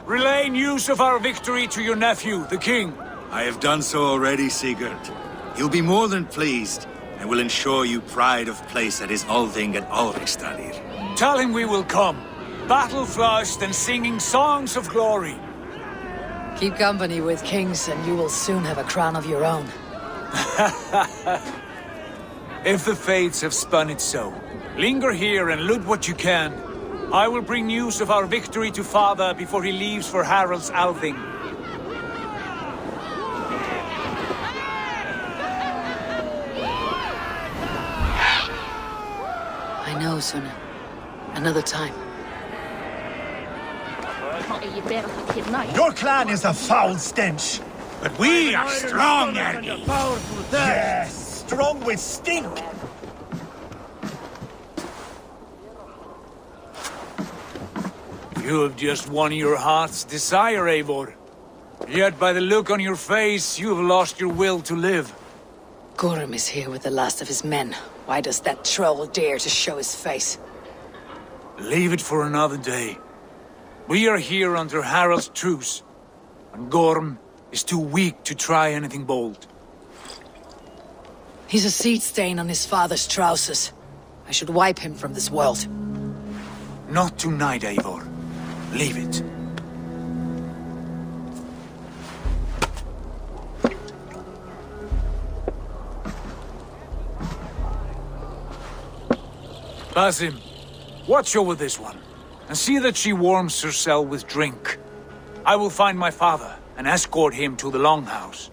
relay news of our victory to your nephew, the king. I have done so already, Sigurd. He'll be more than pleased, and will ensure you pride of place at his Althing at Alrikstadir. Tell him we will come, battle-flushed and singing songs of glory. Keep company with kings, and you will soon have a crown of your own. If the fates have spun it so, linger here and loot what you can. I will bring news of our victory to father before he leaves for Harald's Althing. I know, Suna. Another time. Your clan is a foul stench. But we are strong, Ergi. Yes, strong with stink. You have just won your heart's desire, Eivor. Yet by the look on your face, you have lost your will to live. Gorm is here with the last of his men. Why does that troll dare to show his face? Leave it for another day. We are here under Harald's truce, and Gorm is too weak to try anything bold. He's a seed stain on his father's trousers. I should wipe him from this world. Not tonight, Eivor. Leave it. Basim, watch over this one, and see that she warms herself with drink. I will find my father and escort him to the Longhouse.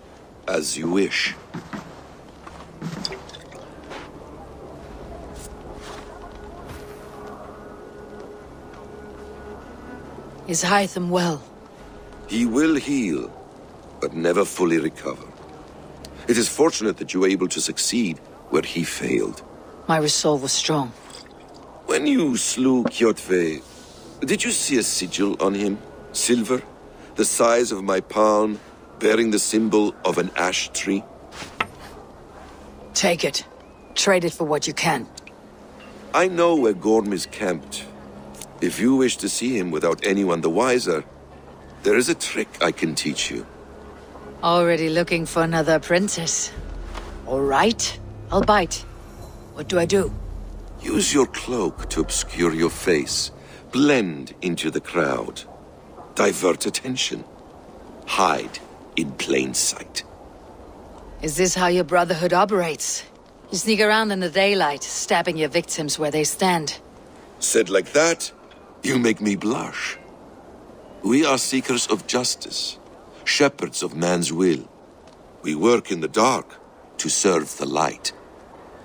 As you wish. Is Hytham well? He will heal, but never fully recover. It is fortunate that you were able to succeed where he failed. My resolve was strong. When you slew Kjotve, did you see a sigil on him? Silver? The size of my palm, bearing the symbol of an ash tree? Take it. Trade it for what you can. I know where Gorm is camped. If you wish to see him without anyone the wiser, there is a trick I can teach you. Already looking for another apprentice. All right, I'll bite. What do I do? Use your cloak to obscure your face. Blend into the crowd. Divert attention. Hide in plain sight. Is this how your brotherhood operates? You sneak around in the daylight, stabbing your victims where they stand. Said like that, you make me blush. We are seekers of justice, shepherds of man's will. We work in the dark to serve the light.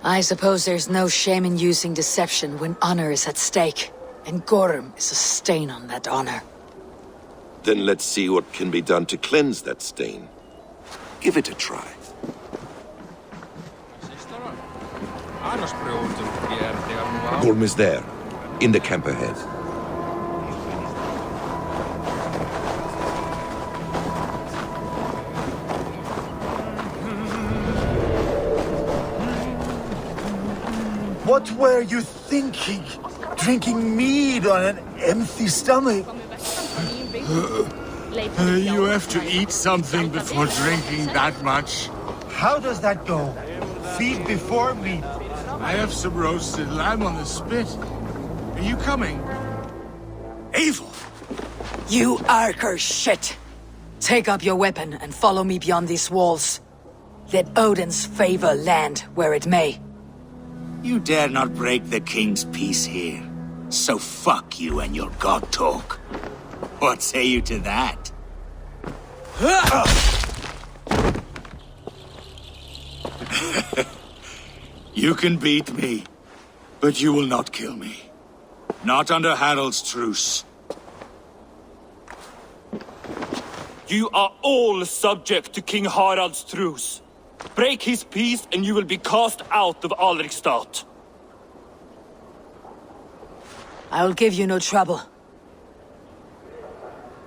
I suppose there's no shame in using deception when honor is at stake, and Gorm is a stain on that honor. Then let's see what can be done to cleanse that stain. Give it a try. Gorm is there, in the camp ahead. What were you thinking? Drinking mead on an empty stomach? You have to eat something before drinking that much. How does that go? Feed before meat. I have some roasted lamb on the spit. Are you coming? Eivor! You Arker shit! Take up your weapon and follow me beyond these walls. Let Odin's favor land where it may. You dare not break the king's peace here. So fuck you and your god talk. What say you to that? You can beat me, but you will not kill me. Not under Harald's truce. You are all subject to King Harald's truce. Break his peace and you will be cast out of Alrikstad. I will give you no trouble.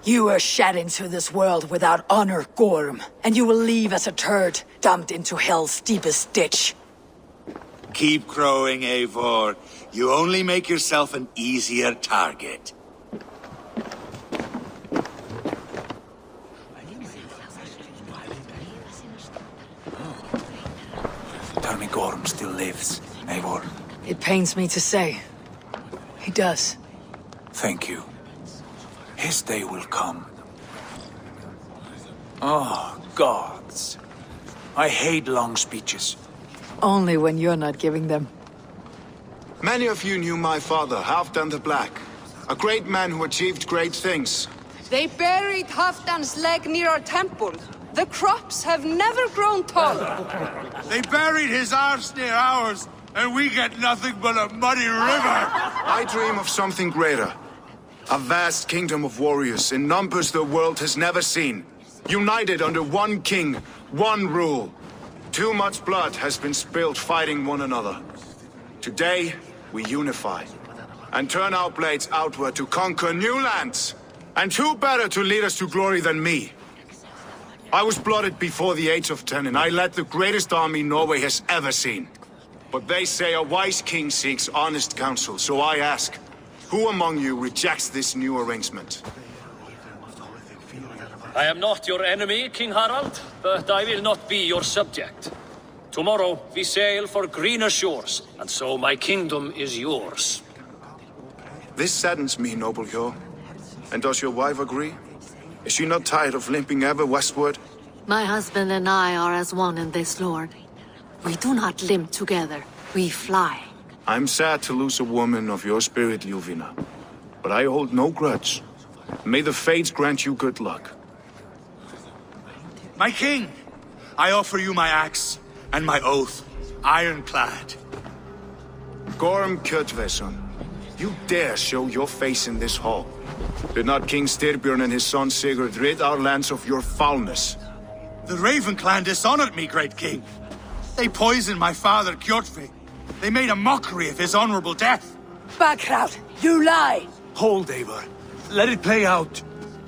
You were shed into this world without honor, Gorm, and you will leave as a turd, dumped into hell's deepest ditch. Keep crowing, Eivor. You only make yourself an easier target. Tell me Gorm still lives, Eivor. It pains me to say. He does. Thank you. His day will come. Oh, gods. I hate long speeches. Only when you're not giving them. Many of you knew my father, Halfdan the Black. A great man who achieved great things. They buried Halfdan's leg near our temple. The crops have never grown taller. They buried his arse near ours, and we get nothing but a muddy river. I dream of something greater. A vast kingdom of warriors in numbers the world has never seen. United under one king, one rule. Too much blood has been spilled fighting one another. Today, we unify. and turn our blades outward to conquer new lands. And who better to lead us to glory than me? I was blooded before the age of 10, and I led the greatest army Norway has ever seen. But they say a wise king seeks honest counsel, so I ask, who among you rejects this new arrangement? I am not your enemy, King Harald, but I will not be your subject. Tomorrow we sail for greener shores, and so my kingdom is yours. This saddens me, noble Hjor. And does your wife agree? Is she not tired of limping ever westward? My husband and I are as one in this, Lord. We do not limp together, we fly. I'm sad to lose a woman of your spirit, Ljuvina. But I hold no grudge. May the fates grant you good luck. My king, I offer you my axe and my oath, ironclad. Gorm Kjotveson, you dare show your face in this hall. Did not King Styrbjörn and his son Sigurd rid our lands of your foulness? The Raven clan dishonored me, great king. They poisoned my father, Kjotve. They made a mockery of his honorable death. Backrout, you lie! Hold, Eivor. Let it play out.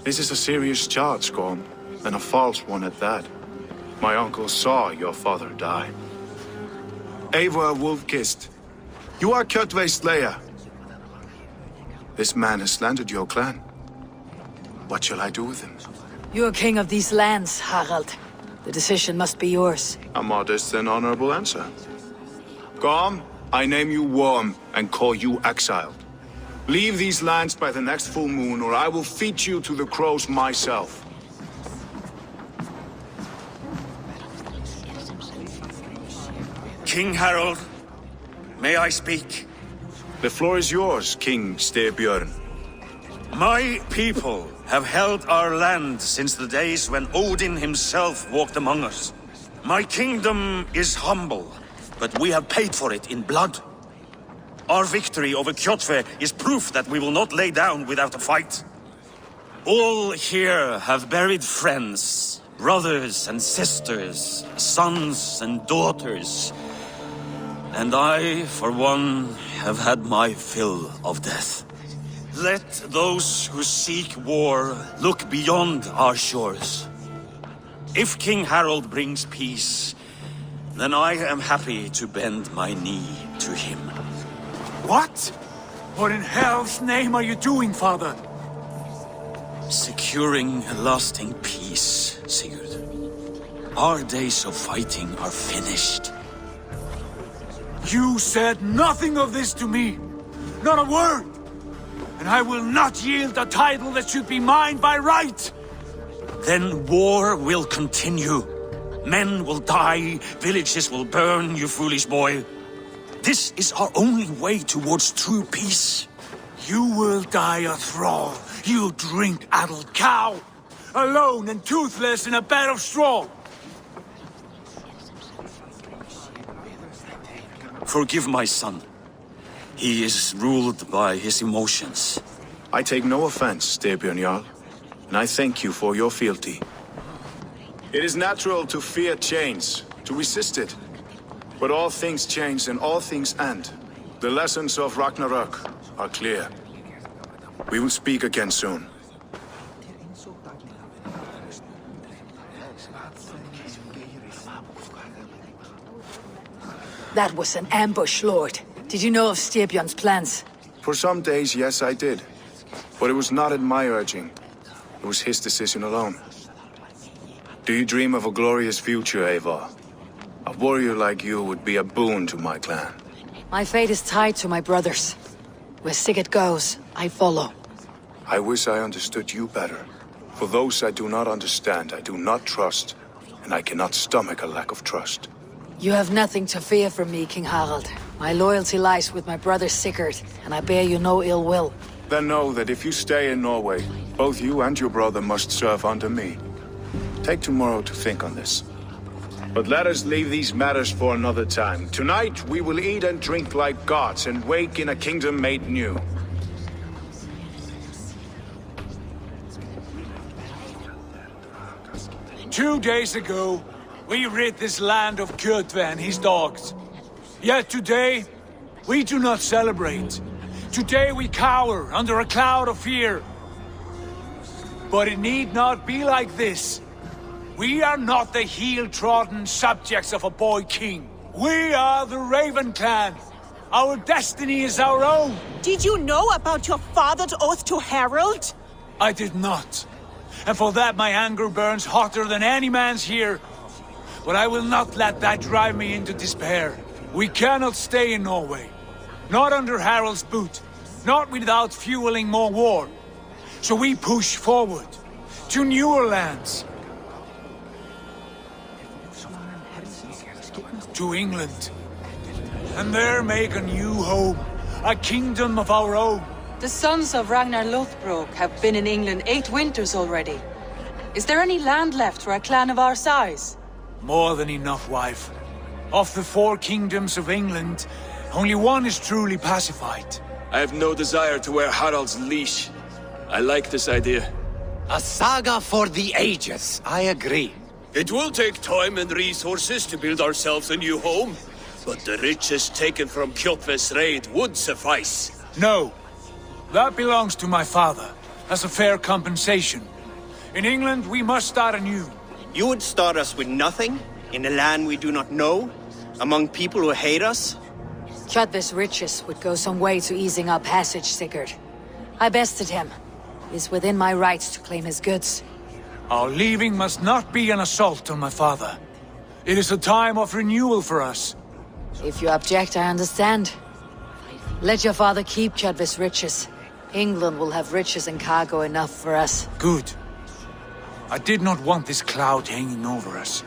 This is a serious charge, Gorm, and a false one at that. My uncle saw your father die. Eivor Wolf-Kissed, you are Kjotve's slayer. This man has slandered your clan. What shall I do with him? You're king of these lands, Harald. The decision must be yours. A modest and honorable answer. Gorm, I name you Worm and call you exiled. Leave these lands by the next full moon, or I will feed you to the crows myself. King Harald, may I speak? The floor is yours, King Styrbjörn. My people have held our land since the days when Odin himself walked among us. My kingdom is humble, but we have paid for it in blood. Our victory over Kjotve is proof that we will not lay down without a fight. All here have buried friends, brothers and sisters, sons and daughters. And I, for one, have had my fill of death. Let those who seek war look beyond our shores. If King Harald brings peace, then I am happy to bend my knee to him. What? What in hell's name are you doing, father? Securing a lasting peace, Sigurd. Our days of fighting are finished. You said nothing of this to me. Not a word. And I will not yield a title that should be mine by right. Then war will continue. Men will die, villages will burn, you foolish boy. This is our only way towards true peace. You will die a thrall. You drink-addled cow. Alone and toothless in a bed of straw. Forgive my son. He is ruled by his emotions. I take no offense, Styrbjörn Jarl, and I thank you for your fealty. It is natural to fear change, to resist it. But all things change and all things end. The lessons of Ragnarök are clear. We will speak again soon. That was an ambush, Lord. Did you know of Styrbjörn's plans? For some days, yes, I did. But it was not at my urging. It was his decision alone. Do you dream of a glorious future, Eivor? A warrior like you would be a boon to my clan. My fate is tied to my brothers. Where Sigurd goes, I follow. I wish I understood you better. For those I do not understand, I do not trust, and I cannot stomach a lack of trust. You have nothing to fear from me, King Harald. My loyalty lies with my brother Sigurd, and I bear you no ill will. Then know that if you stay in Norway, both you and your brother must serve under me. Take tomorrow to think on this. But let us leave these matters for another time. Tonight, we will eat and drink like gods and wake in a kingdom made new. Two days ago, we rid this land of Kjotve and his dogs. Yet today, we do not celebrate. Today we cower under a cloud of fear. But it need not be like this. We are not the heel-trodden subjects of a boy king. We are the Raven clan. Our destiny is our own. Did you know about your father's oath to Harold? I did not. And for that my anger burns hotter than any man's here. But I will not let that drive me into despair. We cannot stay in Norway. Not under Harald's boot. Not without fueling more war. So we push forward. To newer lands. To England. And there make a new home. A kingdom of our own. The sons of Ragnar Lothbrok have been in England 8 winters already. Is there any land left for a clan of our size? More than enough, wife. Of the 4 kingdoms of England, only one is truly pacified. I have no desire to wear Harald's leash. I like this idea. A saga for the ages, I agree. It will take time and resources to build ourselves a new home, but the riches taken from Kjotve's raid would suffice. No. That belongs to my father, as a fair compensation. In England, we must start anew. You would start us with nothing? In a land we do not know? Among people who hate us? Kjotve's riches would go some way to easing our passage, Sigurd. I bested him. It is within my rights to claim his goods. Our leaving must not be an assault on my father. It is a time of renewal for us. If you object, I understand. Let your father keep Kjotve's riches. England will have riches and cargo enough for us. Good. I did not want this cloud hanging over us.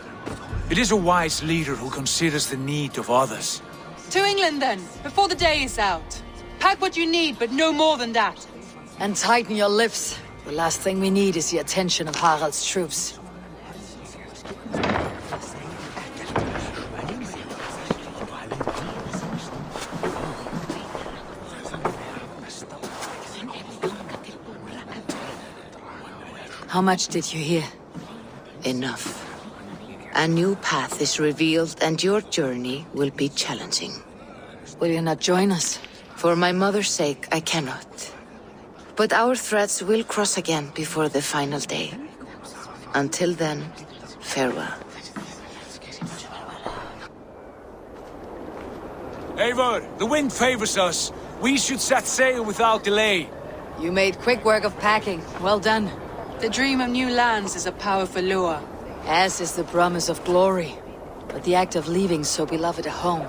It is a wise leader who considers the need of others. To England then, before the day is out. Pack what you need, but no more than that. And tighten your lips. The last thing we need is the attention of Harald's troops. How much did you hear? Enough. A new path is revealed and your journey will be challenging. Will you not join us? For my mother's sake, I cannot. But our threads will cross again before the final day. Until then, farewell. Eivor, the wind favors us. We should set sail without delay. You made quick work of packing. Well done. The dream of new lands is a powerful lure. As is the promise of glory. But the act of leaving so beloved a home,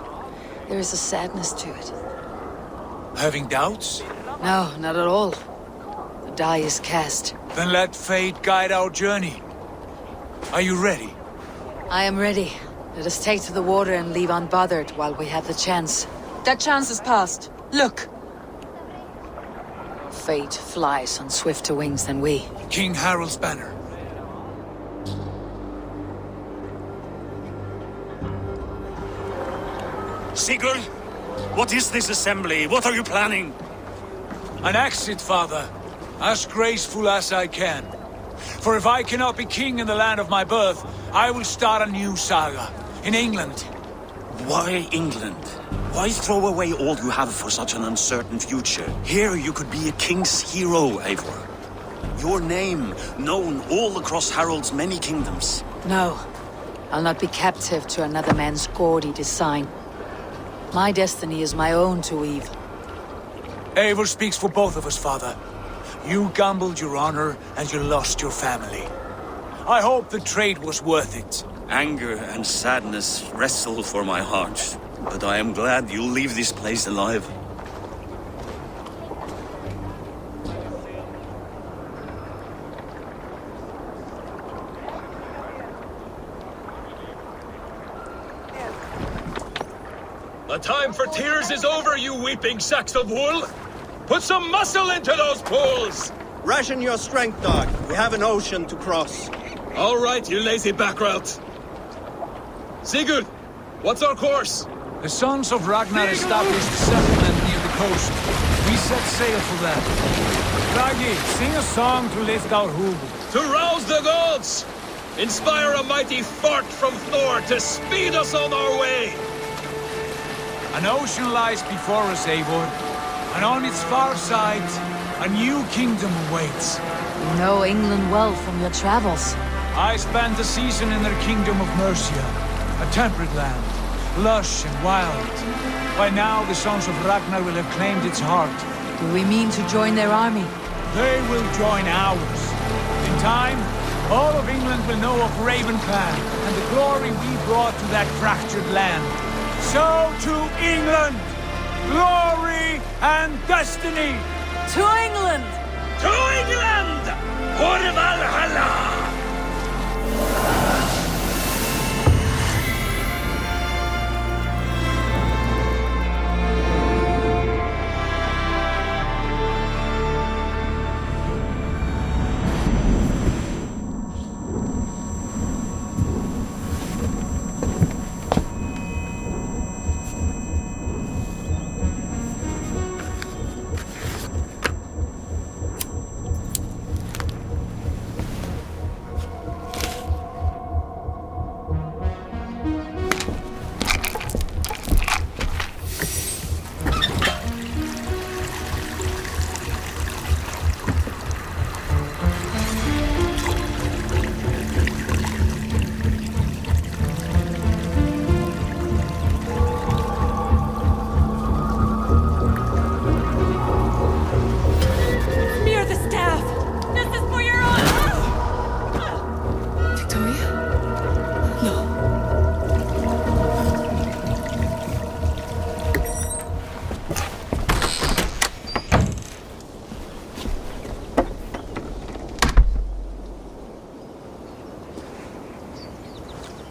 there is a sadness to it. Having doubts? No, not at all. The die is cast. Then let fate guide our journey. Are you ready? I am ready. Let us take to the water and leave unbothered while we have the chance. That chance is past. Look! Fate flies on swifter wings than we. King Harald's banner. Sigurd, what is this assembly? What are you planning? An exit, father. As graceful as I can. For if I cannot be king in the land of my birth, I will start a new saga. In England. Why England? Why throw away all you have for such an uncertain future? Here you could be a king's hero, Eivor. Your name known all across Harald's many kingdoms. No. I'll not be captive to another man's gaudy design. My destiny is my own to weave. Eivor speaks for both of us, father. You gambled your honor, and you lost your family. I hope the trade was worth it. Anger and sadness wrestle for my heart, but I am glad you'll leave this place alive. The time for tears is over, you weeping sacks of wool! Put some muscle into those pools! Ration your strength, dog. We have an ocean to cross. All right, you lazy backrout. Sigurd, what's our course? The sons of Ragnar established a settlement near the coast. We set sail for them. Ragi, sing a song to lift our hoof. To rouse the gods! Inspire a mighty fart from Thor to speed us on our way! An ocean lies before us, Eivor. And on its far side, a new kingdom awaits. You know England well from your travels. I spent a season in their kingdom of Mercia, a temperate land, lush and wild. By now, the sons of Ragnar will have claimed its heart. Do we mean to join their army? They will join ours. In time, all of England will know of Raven Clan and the glory we brought to that fractured land. So to England! Glory and destiny! To England! To England! For Valhalla!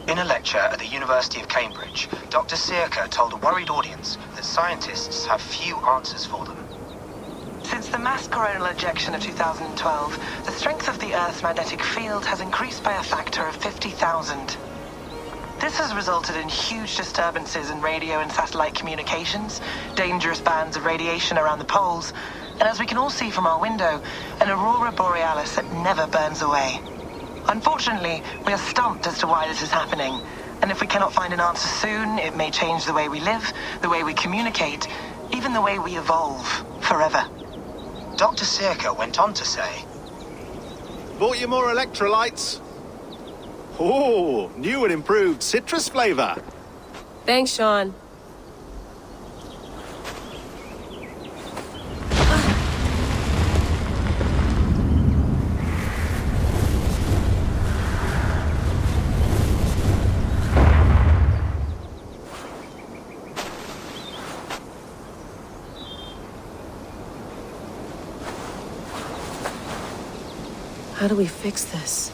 In a lecture at the University of Cambridge, Dr. Sirka told a worried audience that scientists have few answers for them. Since the mass coronal ejection of 2012, the strength of the Earth's magnetic field has increased by a factor of 50,000. This has resulted in huge disturbances in radio and satellite communications, dangerous bands of radiation around the poles, and as we can all see from our window, an aurora borealis that never burns away. Unfortunately, we are stumped as to why this is happening, and if we cannot find an answer soon, it may change the way we live, the way we communicate, even the way we evolve, forever. Dr. Sirka went on to say, Bought you more electrolytes? Oh, new and improved citrus flavor. Thanks, Sean. How do we fix this?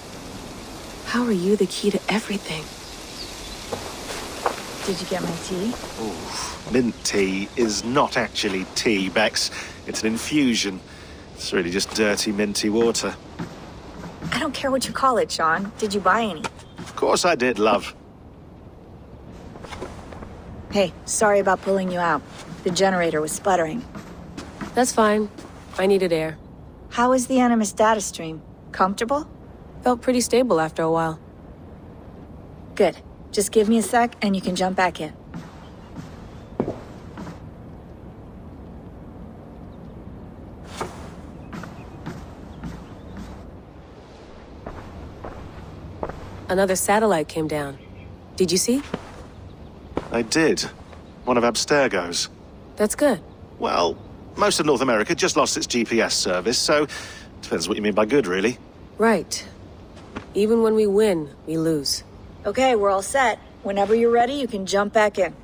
How are you the key to everything? Did you get my tea? Ooh, mint tea is not actually tea, Bex. It's an infusion. It's really just dirty, minty water. I don't care what you call it, Sean. Did you buy any? Of course I did, love. Hey, sorry about pulling you out. The generator was sputtering. That's fine. I needed air. How is the Animus data stream? Comfortable? Felt pretty stable after a while. Good. Just give me a sec and you can jump back in. Another satellite came down. Did you see? I did. One of Abstergo's. That's good. Well, most of North America just lost its GPS service, so depends what you mean by good, really. Right. Even when we win, we lose. Okay, we're all set. Whenever you're ready, you can jump back in.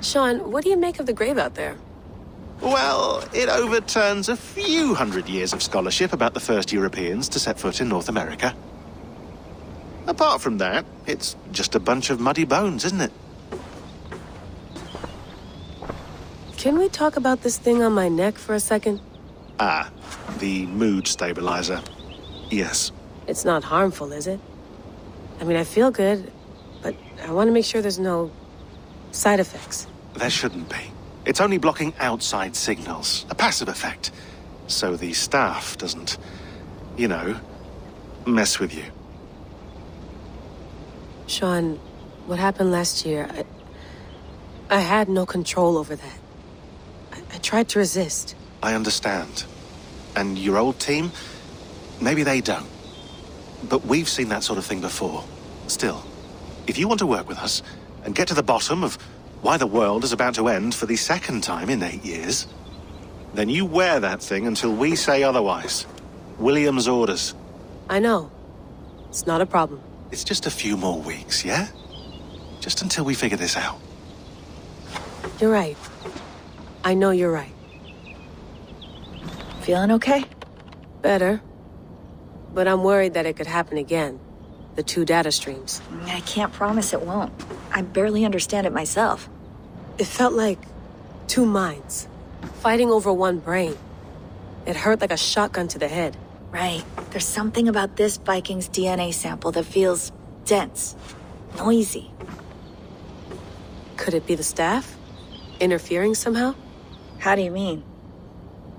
Sean, what do you make of the grave out there? Well, it overturns a few hundred years of scholarship about the first Europeans to set foot in North America. Apart from that, it's just a bunch of muddy bones, isn't it? Can we talk about this thing on my neck for a second? Ah, the mood stabilizer. Yes. It's not harmful, is it? I mean, I feel good, but I want to make sure there's no side effects. There shouldn't be. It's only blocking outside signals, a passive effect. So the staff doesn't, you know, mess with you. Sean, what happened last year, I had no control over that. I tried to resist. I understand. And your old team? Maybe they don't. But we've seen that sort of thing before. Still, if you want to work with us and get to the bottom of why the world is about to end for the second time in 8 years, then you wear that thing until we say otherwise. William's orders. I know. It's not a problem. It's just a few more weeks, yeah? Just until we figure this out. You're right. I know you're right. Feeling okay? Better. But I'm worried that it could happen again. The 2 data streams. I can't promise it won't. I barely understand it myself. It felt like 2 minds, fighting over 1 brain. It hurt like a shotgun to the head. Right. There's something about this Viking's DNA sample that feels dense, noisy. Could it be the staff? Interfering somehow? How do you mean?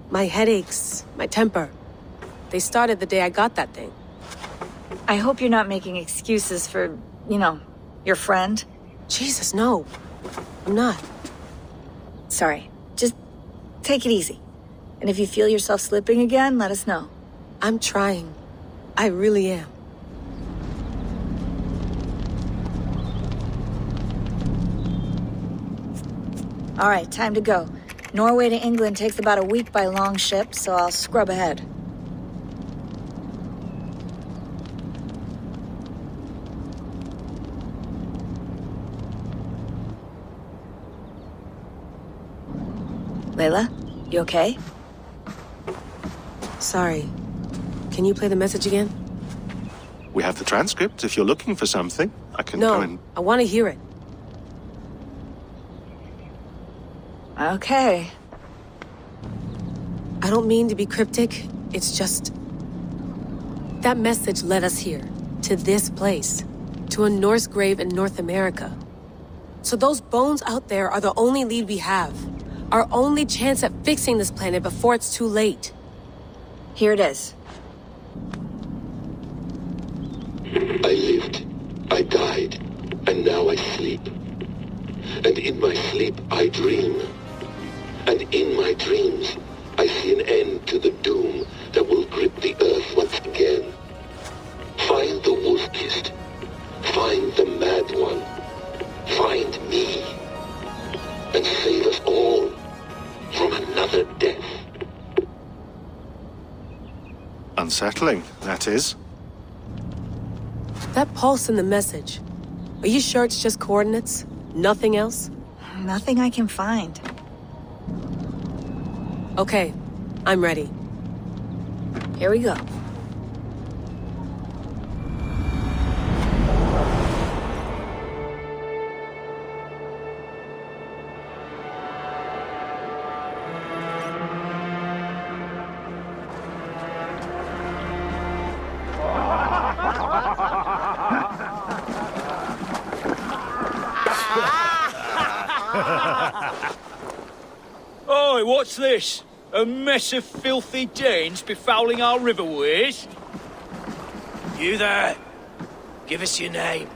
My headaches, my temper. They started the day I got that thing. I hope you're not making excuses for, your friend. Jesus, no. I'm not. Sorry. Just take it easy. And if you feel yourself slipping again, let us know. I'm trying. I really am. All right, time to go. Norway to England takes about a week by long ship, so I'll scrub ahead. Layla, you okay? Sorry. Can you play the message again? We have the transcript. If you're looking for something, I can go and... No, I want to hear it. Okay. I don't mean to be cryptic. It's just... that message led us here. To this place. To a Norse grave in North America. So those bones out there are the only lead we have. Our only chance at fixing this planet before it's too late. Here it is. I lived, I died, and now I sleep. And in my sleep I dream. And in my dreams I see an end to the doom that will grip the earth once again. Find the wolf-kissed. Find the mad one. Find me. And save us all from another death. Unsettling, that is. That pulse in the message. Are you sure it's just coordinates? Nothing else? Nothing I can find. Okay, I'm ready. Here we go. Oi, what's this? A mess of filthy Danes befouling our riverways? You there! Give us your name.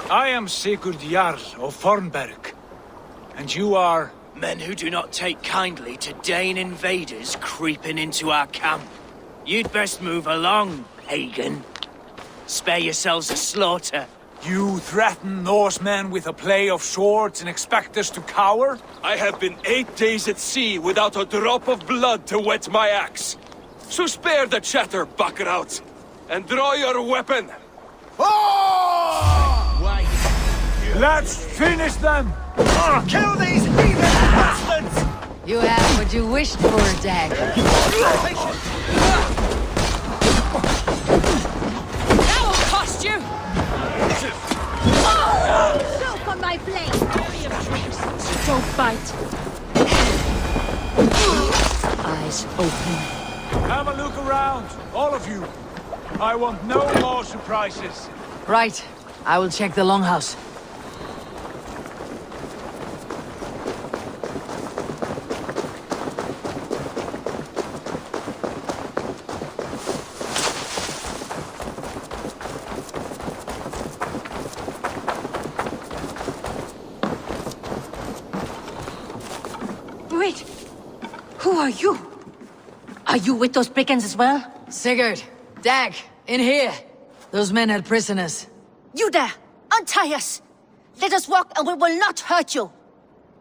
I am Sigurd Jarl of Fornberg. And you are... Men who do not take kindly to Dane invaders creeping into our camp. You'd best move along, pagan. Spare yourselves a slaughter. You threaten Norsemen with a play of swords and expect us to cower? I have been 8 days at sea without a drop of blood to wet my axe. So spare the chatter, buckerout, and draw your weapon. Let's finish them! Kill these heathen bastards! You have what you wished for, dagger. That will cost you! Soak on my blade! Don't bite. Eyes open. Have a look around, all of you. I want no more surprises. Right. I will check the longhouse. Wait! Who are you? Are you with those brigands as well? Sigurd, Dag, in here. Those men had prisoners. You there! Untie us! Let us walk and we will not hurt you!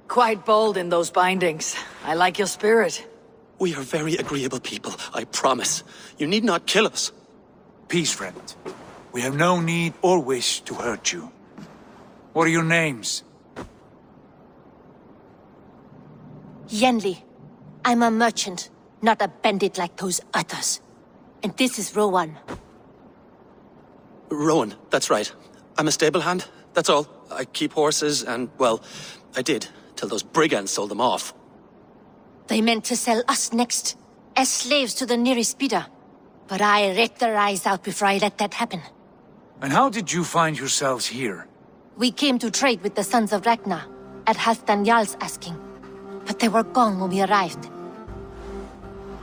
Quite bold in those bindings. I like your spirit. We are very agreeable people, I promise. You need not kill us. Peace, friend. We have no need or wish to hurt you. What are your names? Yenli. I'm a merchant, not a bandit like those others. And this is Rowan. Rowan, that's right. I'm a stable hand, that's all. I keep horses and, well, I did, till those brigands sold them off. They meant to sell us next, as slaves to the nearest speeder. But I ripped their eyes out before I let that happen. And how did you find yourselves here? We came to trade with the Sons of Ragnar, at Halfdan Jarl's asking. But they were gone when we arrived.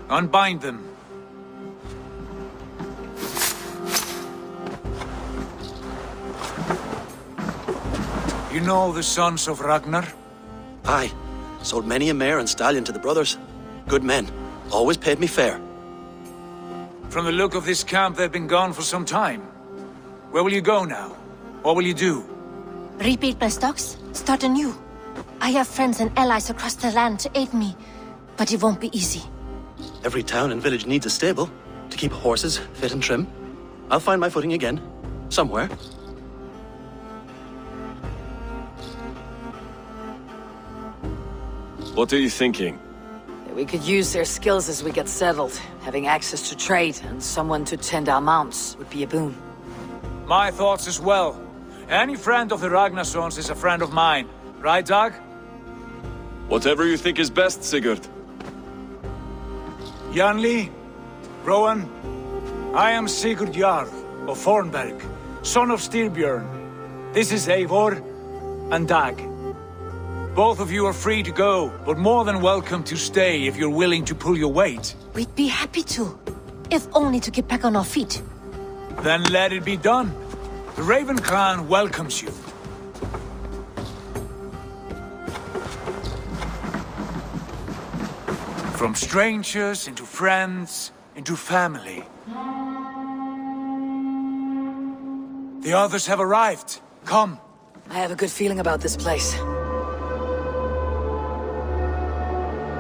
Unbind them. You know the Sons of Ragnar? Aye. Sold many a mare and stallion to the brothers. Good men. Always paid me fair. From the look of this camp, they've been gone for some time. Where will you go now? What will you do? Rebuild my stocks, start anew. I have friends and allies across the land to aid me, but it won't be easy. Every town and village needs a stable to keep horses fit and trim. I'll find my footing again. Somewhere. What are you thinking? We could use their skills as we get settled. Having access to trade and someone to tend our mounts would be a boon. My thoughts as well. Any friend of the Ragnarsons is a friend of mine. Right, Dag? Whatever you think is best, Sigurd. Janli, Rowan, I am Sigurd Jarl of Fornberg, son of Styrbjörn. This is Eivor and Dag. Both of you are free to go, but more than welcome to stay if you're willing to pull your weight. We'd be happy to, if only to get back on our feet. Then let it be done. The Raven Clan welcomes you. From strangers into friends, into family. The others have arrived. Come. I have a good feeling about this place.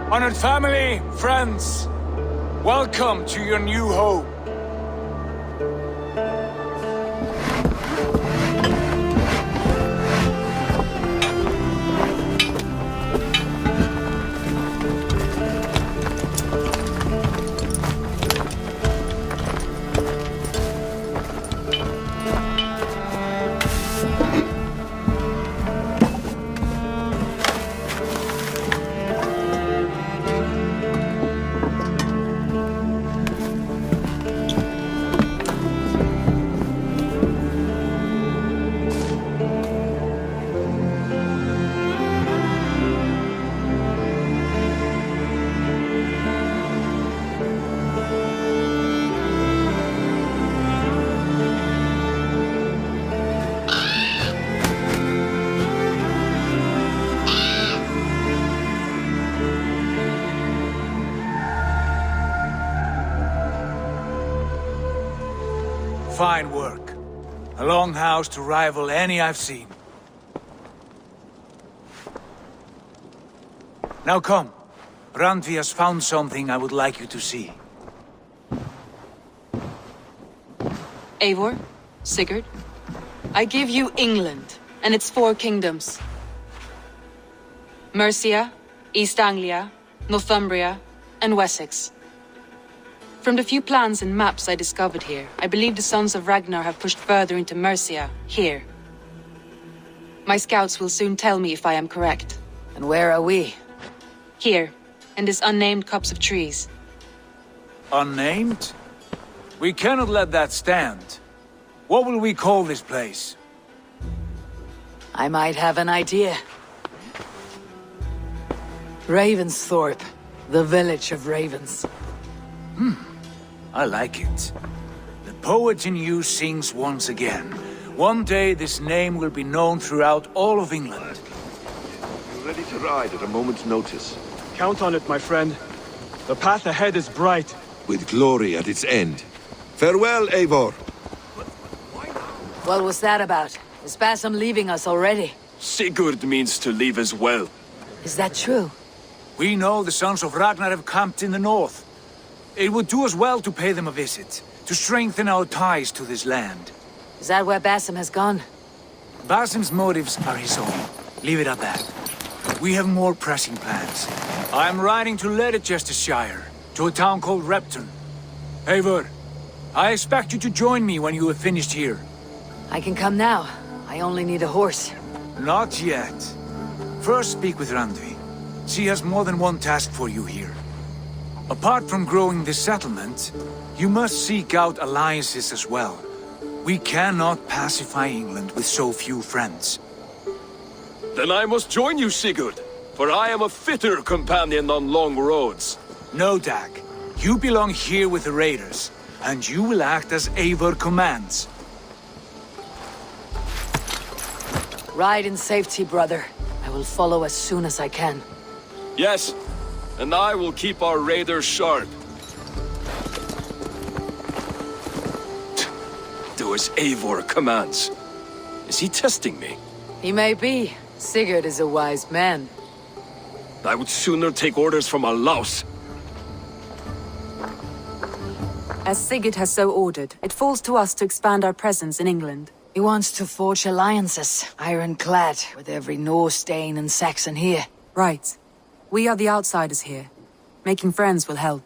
Honored family, friends, welcome to your new home. Fine work. A longhouse to rival any I've seen. Now come. Randvi has found something I would like you to see. Eivor, Sigurd, I give you England and its 4 kingdoms. Mercia, East Anglia, Northumbria, and Wessex. From the few plans and maps I discovered here, I believe the Sons of Ragnar have pushed further into Mercia, here. My scouts will soon tell me if I am correct. And where are we? Here, in this unnamed copse of trees. Unnamed? We cannot let that stand. What will we call this place? I might have an idea. Ravensthorpe, the village of ravens. I like it. The poet in you sings once again. One day this name will be known throughout all of England. You're ready to ride at a moment's notice. Count on it, my friend. The path ahead is bright. With glory at its end. Farewell, Eivor. What was that about? Is Basim leaving us already? Sigurd means to leave as well. Is that true? We know the sons of Ragnar have camped in the north. It would do us well to pay them a visit, to strengthen our ties to this land. Is that where Basim has gone? Basim's motives are his own. Leave it at that. We have more pressing plans. I'm riding to Leicestershire, to a town called Repton. Eivor, I expect you to join me when you have finished here. I can come now. I only need a horse. Not yet. First speak with Randvi. She has more than one task for you here. Apart from growing this settlement, you must seek out alliances as well. We cannot pacify England with so few friends. Then I must join you, Sigurd, for I am a fitter companion on long roads. No, Dag. You belong here with the raiders, and you will act as Eivor commands. Ride in safety, brother. I will follow as soon as I can. Yes, and I will keep our raiders sharp. Do as Eivor commands. Is he testing me? He may be. Sigurd is a wise man. I would sooner take orders from a louse. As Sigurd has so ordered, it falls to us to expand our presence in England. He wants to forge alliances, ironclad, with every Norse, Dane, and Saxon here. Right. We are the outsiders here. Making friends will help.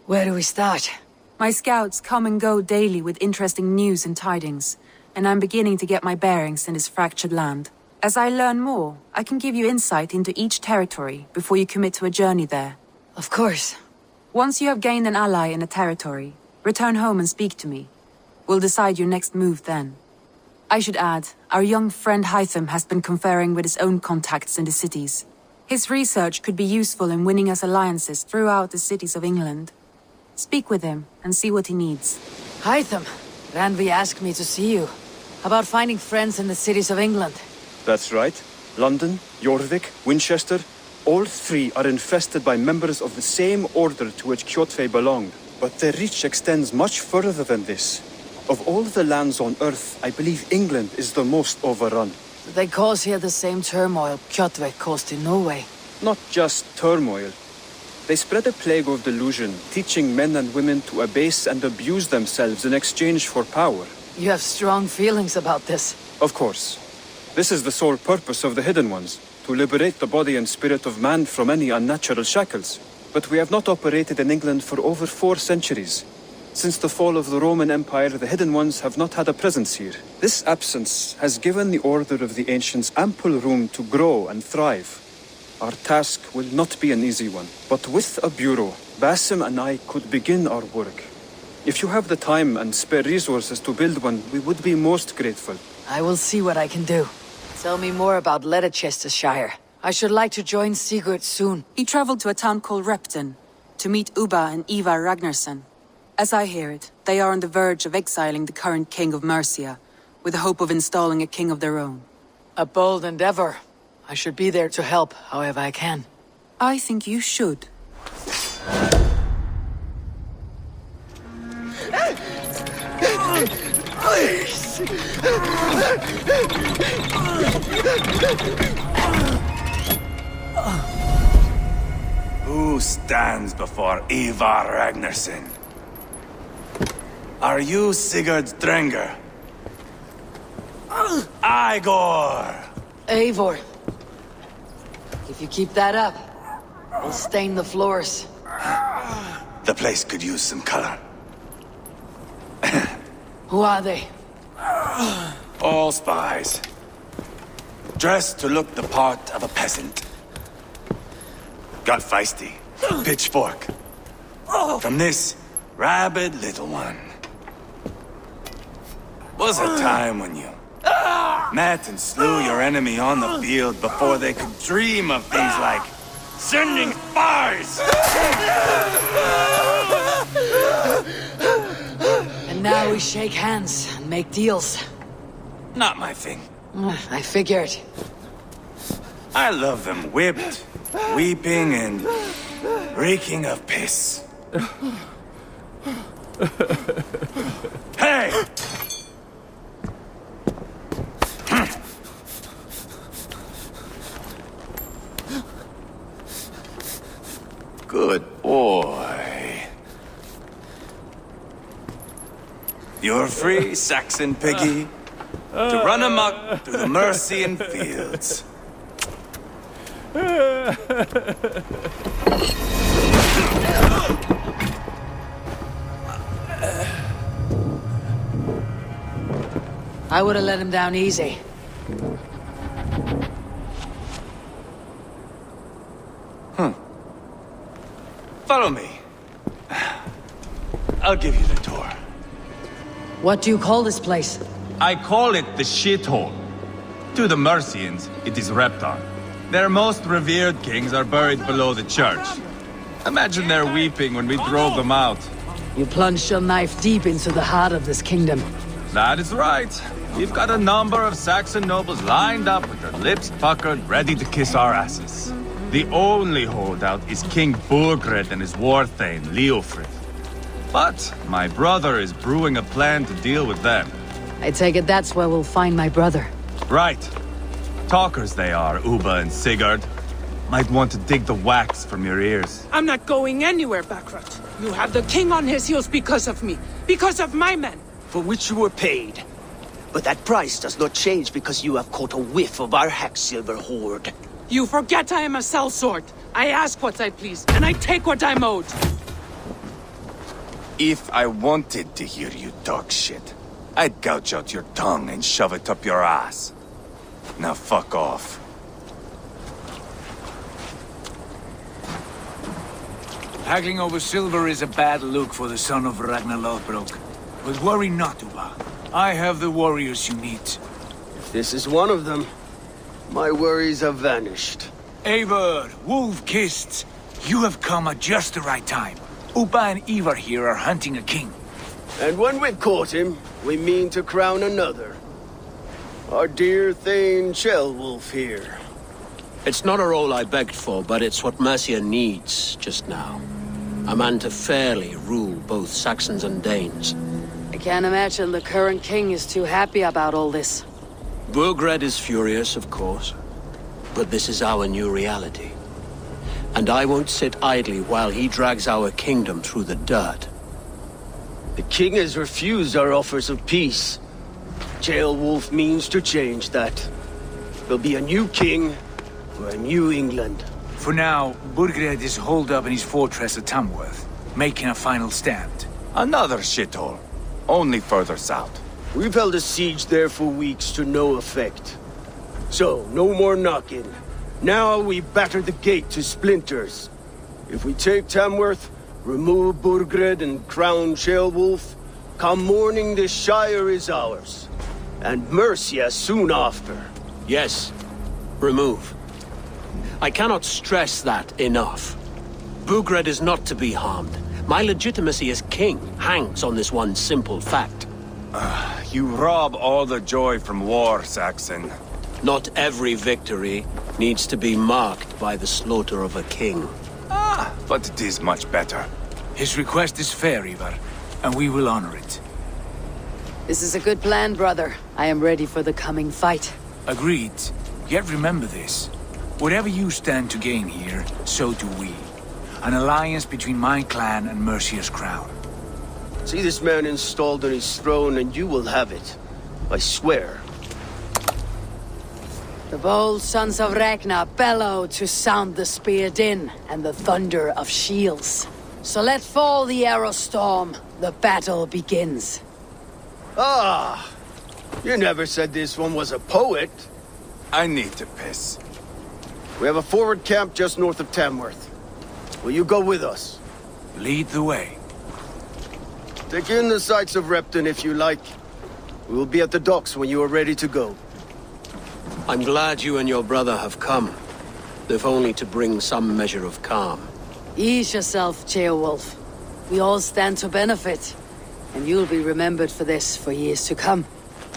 Where do we start? My scouts come and go daily with interesting news and tidings, and I'm beginning to get my bearings in this fractured land. As I learn more, I can give you insight into each territory before you commit to a journey there. Of course. Once you have gained an ally in a territory, return home and speak to me. We'll decide your next move then. I should add, our young friend Hytham has been conferring with his own contacts in the cities. His research could be useful in winning us alliances throughout the cities of England. Speak with him and see what he needs. Hytham, Randvi asked me to see you. About finding friends in the cities of England. That's right. London, Jorvik, Winchester, all three are infested by members of the same order to which Kjotve belonged. But their reach extends much further than this. Of all the lands on Earth, I believe England is the most overrun. They cause here the same turmoil Kjotve caused in Norway. Not just turmoil. They spread a plague of delusion, teaching men and women to abase and abuse themselves in exchange for power. You have strong feelings about this. Of course. This is the sole purpose of the Hidden Ones, to liberate the body and spirit of man from any unnatural shackles. But we have not operated in England for over 4 centuries. Since the fall of the Roman Empire, the Hidden Ones have not had a presence here. This absence has given the Order of the Ancients ample room to grow and thrive. Our task will not be an easy one, but with a bureau, Basim and I could begin our work. If you have the time and spare resources to build one, we would be most grateful. I will see what I can do. Tell me more about Leicestershire. I should like to join Sigurd soon. He traveled to a town called Repton to meet Ubba and Ivar Ragnarsson. As I hear it, they are on the verge of exiling the current king of Mercia, with the hope of installing a king of their own. A bold endeavor. I should be there to help, however I can. I think you should. Please! Who stands before Ivar Ragnarsson? Are you Sigurd Drenger? Igor! Eivor. If you keep that up, we'll stain the floors. The place could use some color. Who are they? All spies. Dressed to look the part of a peasant. Got feisty. Pitchfork. From this rabid little one. Was a time when you met and slew your enemy on the field before they could dream of things like sending spies! And now we shake hands and make deals. Not my thing. I figured. I love them whipped, weeping and reeking of piss. Hey! Good boy. You're free, Saxon piggy, to run amok through the Mercian fields. I would have let him down easy. Follow me. I'll give you the tour. What do you call this place? I call it the shithole. To the Mercians, it is Reptar. Their most revered kings are buried below the church. Imagine their weeping when we drove them out. You plunged your knife deep into the heart of this kingdom. That is right. We've got a number of Saxon nobles lined up with their lips puckered, ready to kiss our asses. The only holdout is King Burgred and his war thane, Leofrid. But my brother is brewing a plan to deal with them. I take it that's where we'll find my brother. Right. Talkers they are, Uba and Sigurd. Might want to dig the wax from your ears. I'm not going anywhere, Backrot. You have the king on his heels because of me. Because of my men. For which you were paid. But that price does not change because you have caught a whiff of our Hacksilver hoard. You forget I am a sellsword. I ask what I please, and I take what I'm owed. If I wanted to hear you talk shit, I'd gouge out your tongue and shove it up your ass. Now fuck off. Haggling over silver is a bad look for the son of Ragnar Lothbrok. But worry not, Uba. I have the warriors you need. If this is one of them, my worries have vanished. Eivor, Wolf-Kissed, you have come at just the right time. Uba and Ivar here are hunting a king. And when we've caught him, we mean to crown another. Our dear Thane Ceolwulf here. It's not a role I begged for, but it's what Mercia needs just now. A man to fairly rule both Saxons and Danes. I can't imagine the current king is too happy about all this. Burgred is furious, of course. But this is our new reality. And I won't sit idly while he drags our kingdom through the dirt. The king has refused our offers of peace. Ceolwulf means to change that. There'll be a new king for a new England. For now, Burgred is holed up in his fortress at Tamworth, making a final stand. Another shithole, only further south. We've held a siege there for weeks to no effect. So, no more knocking. Now we batter the gate to splinters. If we take Tamworth, remove Burgred and crown Ceolwulf, come morning the Shire is ours. And Mercia soon after. Yes, remove. I cannot stress that enough. Burgred is not to be harmed. My legitimacy as king hangs on this one simple fact. You rob all the joy from war, Saxon. Not every victory needs to be marked by the slaughter of a king. But it is much better. His request is fair, Ivar, and we will honor it. This is a good plan, brother. I am ready for the coming fight. Agreed. Yet remember this. Whatever you stand to gain here, so do we. An alliance between my clan and Mercia's crown. See this man installed on his throne and you will have it. I swear. The bold sons of Ragnar bellow to sound the spear din and the thunder of shields. So let fall the arrow storm. The battle begins. Ah! You never said this one was a poet. I need to piss. We have a forward camp just north of Tamworth. Will you go with us? Lead the way. Take in the sights of Repton if you like. We will be at the docks when you are ready to go. I'm glad you and your brother have come, if only to bring some measure of calm. Ease yourself, Ceolwulf. We all stand to benefit, and you'll be remembered for this for years to come.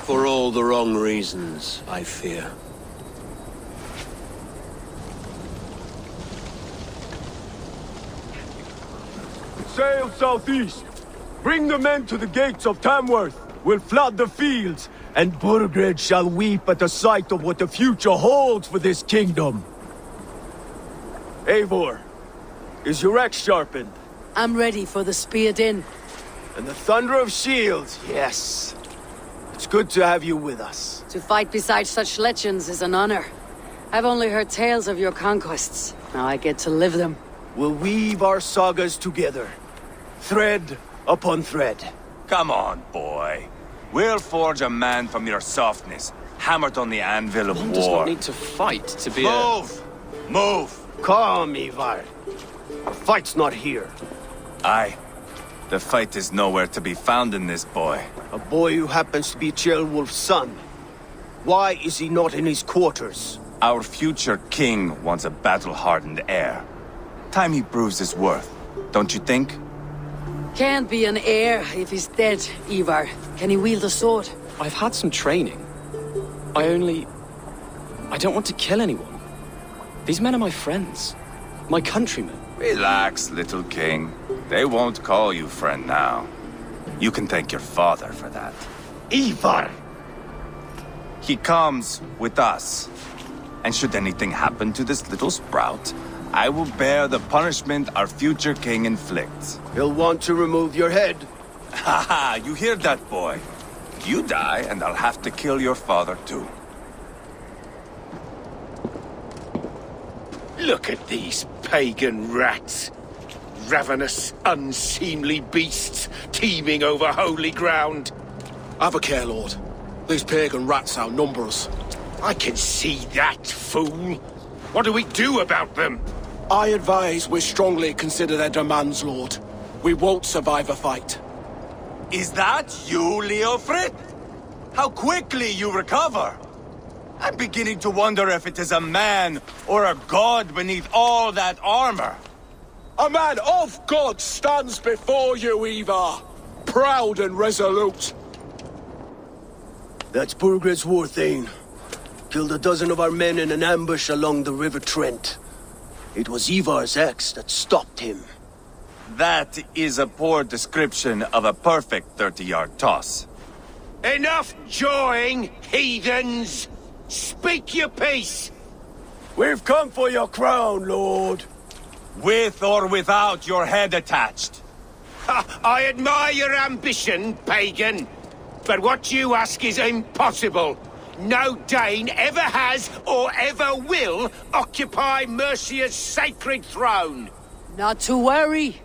For all the wrong reasons, I fear. Sail southeast. Bring the men to the gates of Tamworth. We'll flood the fields, and Burgred shall weep at the sight of what the future holds for this kingdom. Eivor, is your axe sharpened? I'm ready for the spear din. And the thunder of shields, yes. It's good to have you with us. To fight beside such legends is an honor. I've only heard tales of your conquests. Now I get to live them. We'll weave our sagas together. Thread upon thread. Come on, boy. We'll forge a man from your softness, hammered on the anvil of One war. does not need to fight to be Move! Move! Calm, Ivar. The fight's not here. Aye. The fight is nowhere to be found in this boy. A boy who happens to be Ceolwulf's son. Why is he not in his quarters? Our future king wants a battle-hardened heir. Time he proves his worth, don't you think? Can't be an heir if he's dead, Ivar. Can he wield a sword? I've had some training. I don't want to kill anyone. These men are my friends. My countrymen. Relax, little king. They won't call you friend now. You can thank your father for that. Ivar! He comes with us. And should anything happen to this little sprout, I will bear the punishment our future king inflicts. He'll want to remove your head. Haha, you hear that, boy? You die, and I'll have to kill your father, too. Look at these pagan rats. Ravenous, unseemly beasts teeming over holy ground. Have a care, Lord. These pagan rats outnumber us. I can see that, fool. What do we do about them? I advise we strongly consider their demands, Lord. We won't survive a fight. Is that you, Leofrid? How quickly you recover! I'm beginning to wonder if it is a man or a god beneath all that armor. A man of God stands before you, Ivar. Proud and resolute. That's Burgred's war thane. Killed a dozen of our men in an ambush along the River Trent. It was Ivar's axe that stopped him. That is a poor description of a perfect 30-yard toss. Enough jawing, heathens! Speak your piece! We've come for your crown, Lord. With or without your head attached. Ha, I admire your ambition, pagan. But what you ask is impossible. No Dane ever has or ever will occupy Mercia's sacred throne. Not to worry.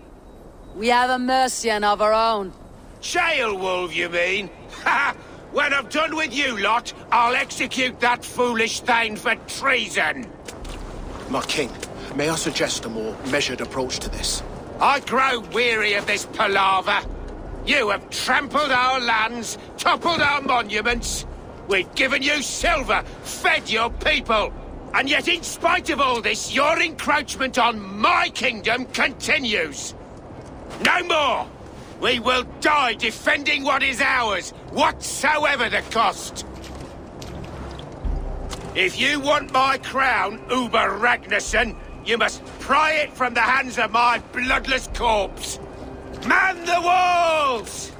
We have a Mercian of our own. Ceolwulf, you mean? Ha! When I'm done with you lot, I'll execute that foolish thing for treason. My king, may I suggest a more measured approach to this? I grow weary of this palaver. You have trampled our lands, toppled our monuments. We've given you silver, fed your people. And yet in spite of all this, your encroachment on my kingdom continues. No more! We will die defending what is ours, whatsoever the cost. If you want my crown, Uber Ragnarsson, you must pry it from the hands of my bloodless corpse. Man the walls!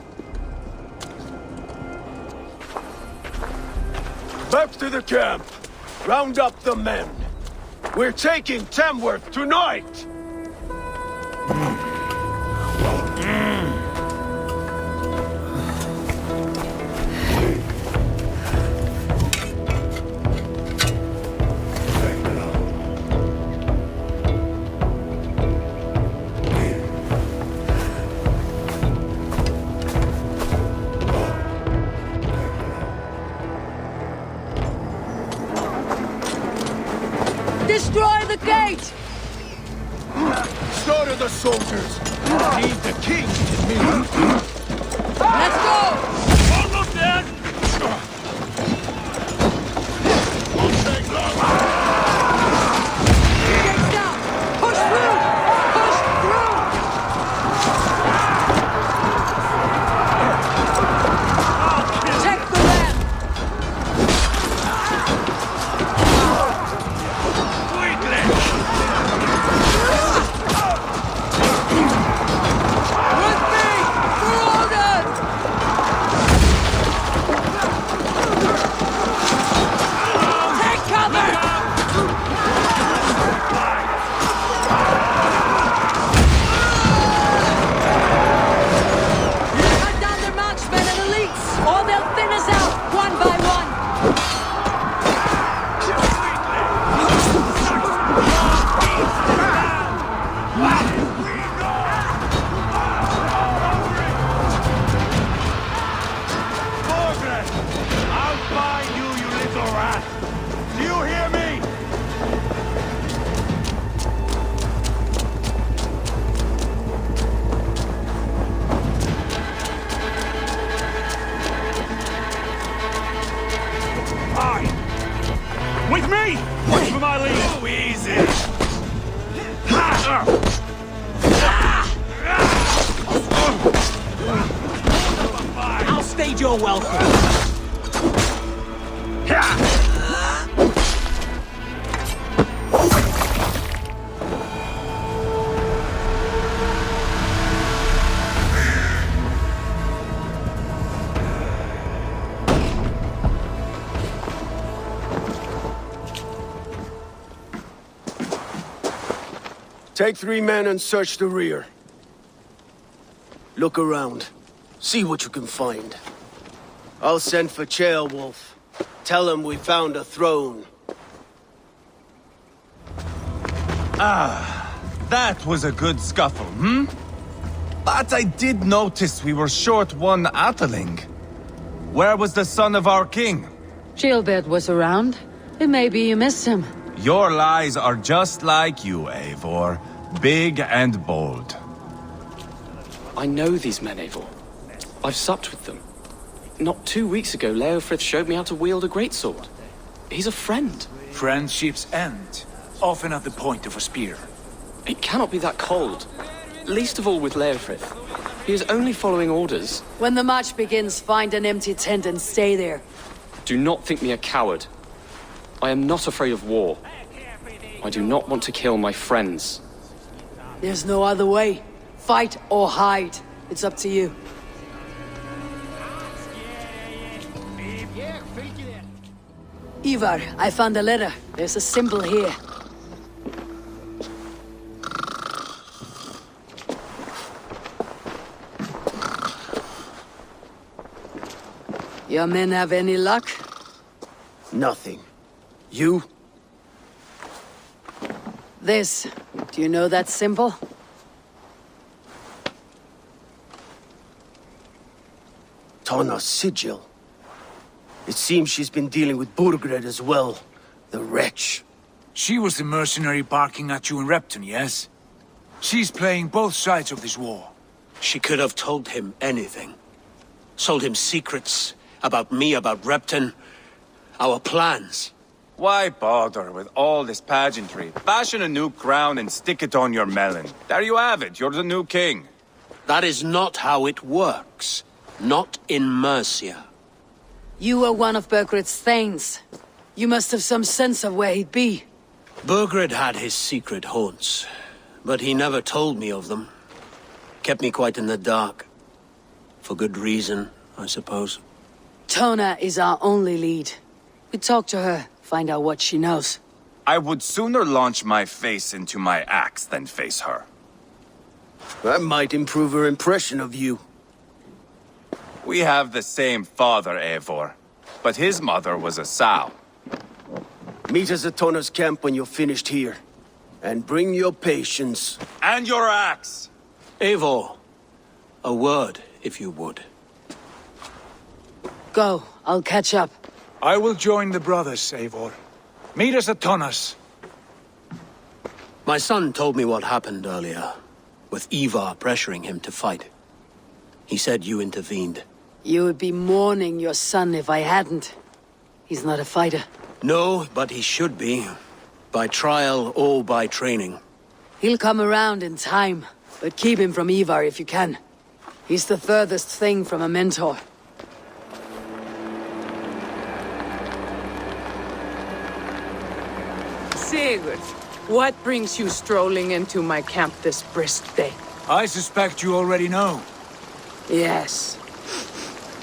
Back to the camp. Round up the men. We're taking Tamworth tonight! Destroy the gate! Slaughter the soldiers! Need the king to me! Let's go! Almost dead! Gates down! Push through! Push through! Check the land! I'll stage your welcome. Take 3 men and search the rear. Look around. See what you can find. I'll send for Ceolwulf. Tell him we found a throne. Ah, that was a good scuffle, hmm? But I did notice we were short one Atheling. Where was the son of our king? Gilbert was around. It may be you missed him. Your lies are just like you, Eivor. Big and bold. I know these men, Eivor. I've supped with them. Not 2 weeks ago, Leofrith showed me how to wield a greatsword. He's a friend. Friendships end, often at the point of a spear. It cannot be that cold. Least of all with Leofrith. He is only following orders. When the march begins, find an empty tent and stay there. Do not think me a coward. I am not afraid of war. I do not want to kill my friends. There's no other way. Fight or hide. It's up to you. Ivar, I found a letter. There's a symbol here. Your men have any luck? Nothing. You? This. Do you know that symbol? Tana's sigil. It seems she's been dealing with Burgred as well. The wretch. She was the mercenary barking at you in Repton, yes? She's playing both sides of this war. She could have told him anything. Sold him secrets about me, about Repton, our plans. Why bother with all this pageantry? Fashion a new crown and stick it on your melon. There you have it, you're the new king. That is not how it works. Not in Mercia. You were one of Burgred's thanes. You must have some sense of where he'd be. Burgred had his secret haunts, but he never told me of them. Kept me quite in the dark. For good reason, I suppose. Tona is our only lead. We talk to her, find out what she knows. I would sooner launch my face into my axe than face her. That might improve her impression of you. We have the same father, Eivor, but his mother was a sow. Meet us at Tona's camp when you're finished here. And bring your patience. And your axe! Eivor, a word, if you would. Go, I'll catch up. I will join the brothers, Eivor. Meet us at Tona's. My son told me what happened earlier, with Ivar pressuring him to fight. He said you intervened. You would be mourning your son if I hadn't. He's not a fighter. No, but he should be. By trial or by training. He'll come around in time, but keep him from Ivar if you can. He's the furthest thing from a mentor. Sigurd, what brings you strolling into my camp this brisk day? I suspect you already know. Yes.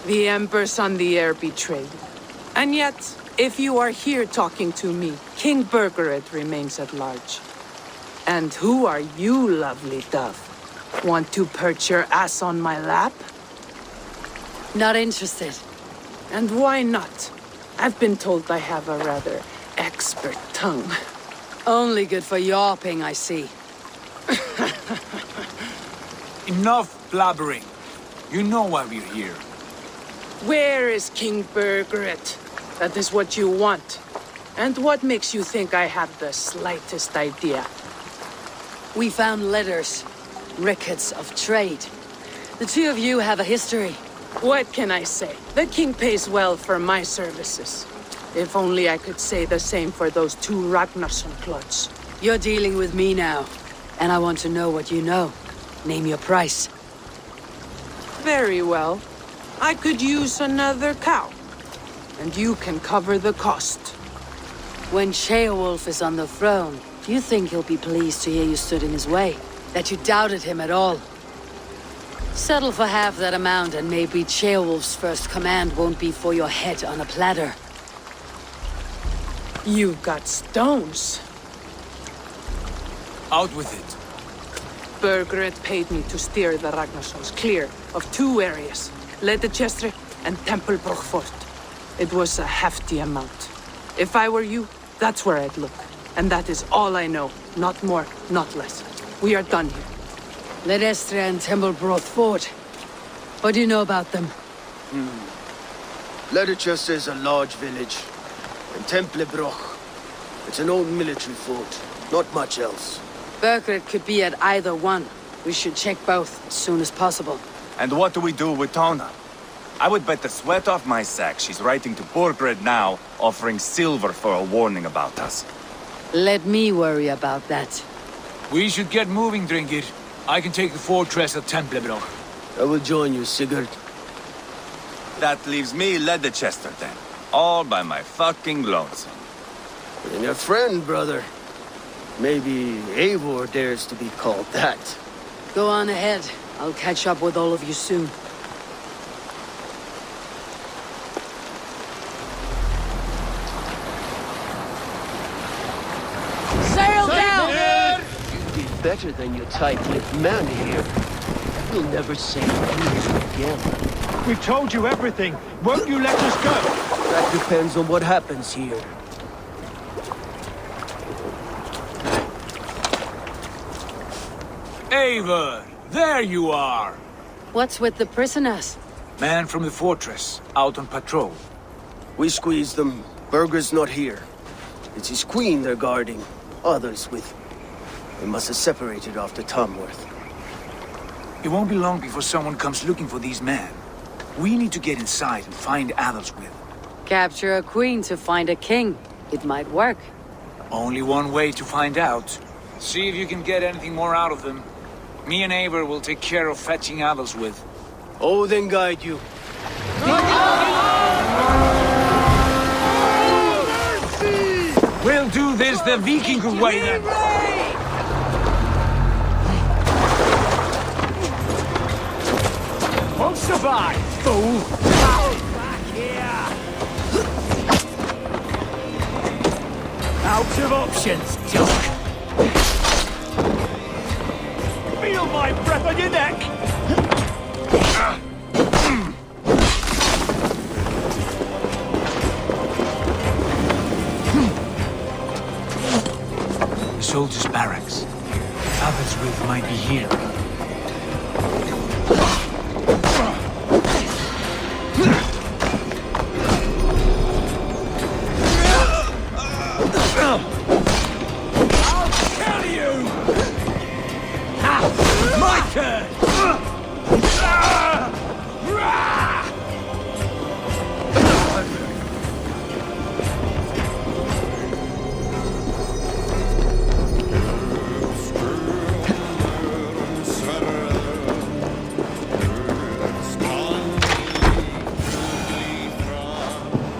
The Embers on the air betrayed. And yet, if you are here talking to me, King Burgred remains at large. And who are you, lovely dove? Want to perch your ass on my lap? Not interested. And why not? I've been told I have a rather expert tongue. Only good for yawping, I see. Enough blabbering. You know why we're here. Where is King Burgred? That is what you want. And what makes you think I have the slightest idea? We found letters, records of trade. The two of you have a history. What can I say? The king pays well for my services. If only I could say the same for those two Ragnarsson clots. You're dealing with me now. And I want to know what you know. Name your price. Very well. I could use another cow. And you can cover the cost. When Ceolwulf is on the throne, do you think he'll be pleased to hear you stood in his way? That you doubted him at all? Settle for half that amount and maybe Ceolwulf's first command won't be for your head on a platter. You've got stones. Out with it. Burgred paid me to steer the Ragnarsons clear of 2 areas, Leicester and Templebrook Fort. It was a hefty amount. If I were you, that's where I'd look. And that is all I know. Not more, not less. We are done here. Leicester and Templebrook Fort. What do you know about them? Leicester is a large village. And Templebrook, it's an old military fort. Not much else. Burgred could be at either one. We should check both as soon as possible. And what do we do with Tona? I would bet the sweat off my sack she's writing to Burgred now, offering silver for a warning about us. Let me worry about that. We should get moving, Drinkit. I can take the fortress of Templebrook. I will join you, Sigurd. That leaves me Leicester then. All by my fucking lonesome. And your friend, brother. Maybe Eivor dares to be called that. Go on ahead. I'll catch up with all of you soon. Sail down! You'd be better than your tight-lipped man here. You'll never say anything again. We've told you everything. Won't you let us go? That depends on what happens here. Eivor, there you are! What's with the prisoners? Man from the fortress, out on patrol. We squeezed them. Burger's not here. It's his queen they're guarding. Others with him. They must have separated after Tamworth. It won't be long before someone comes looking for these men. We need to get inside and find Adalswith. Capture a queen to find a king. It might work. Only one way to find out. See if you can get anything more out of them. Me and Eivor will take care of fetching Adalswith. Odin guide you. We'll do this the Viking way then. Won't survive, fool! Back here! Out of options, Duck! Feel my breath on your neck! The soldiers' barracks. Adalswith might be here.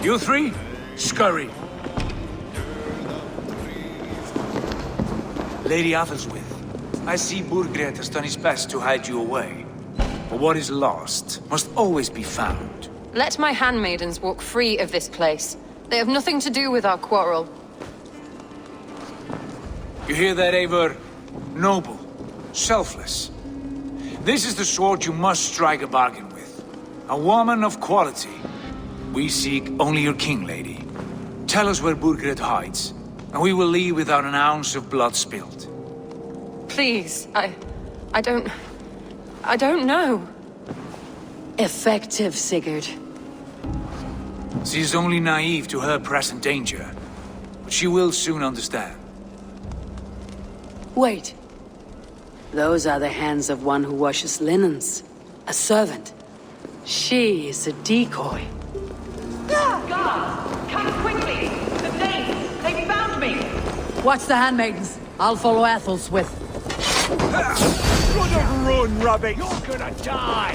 You three, scurry. Lady Adalswith, I see Burgred has done his best to hide you away. But what is lost must always be found. Let my handmaidens walk free of this place. They have nothing to do with our quarrel. You hear that, Eivor? Noble, selfless. This is the sword you must strike a bargain with. A woman of quality. We seek only your king, lady. Tell us where Burgred hides, and we will leave without an ounce of blood spilled. Please, I don't know. Effective, Sigurd. She is only naive to her present danger, but she will soon understand. Wait. Those are the hands of one who washes linens. A servant. She is a decoy. Guards, come quickly! The Danes, they found me! Watch the handmaidens. I'll follow Athel's with. Run, rabbit! You're gonna die!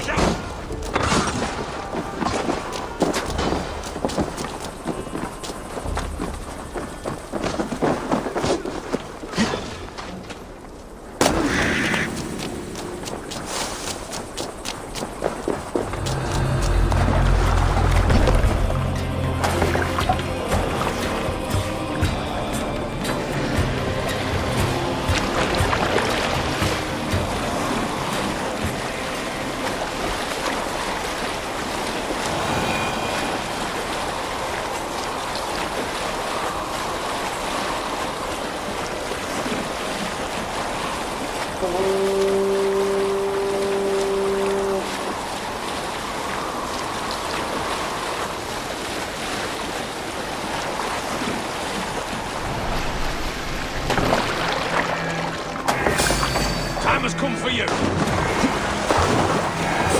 Time has come for you!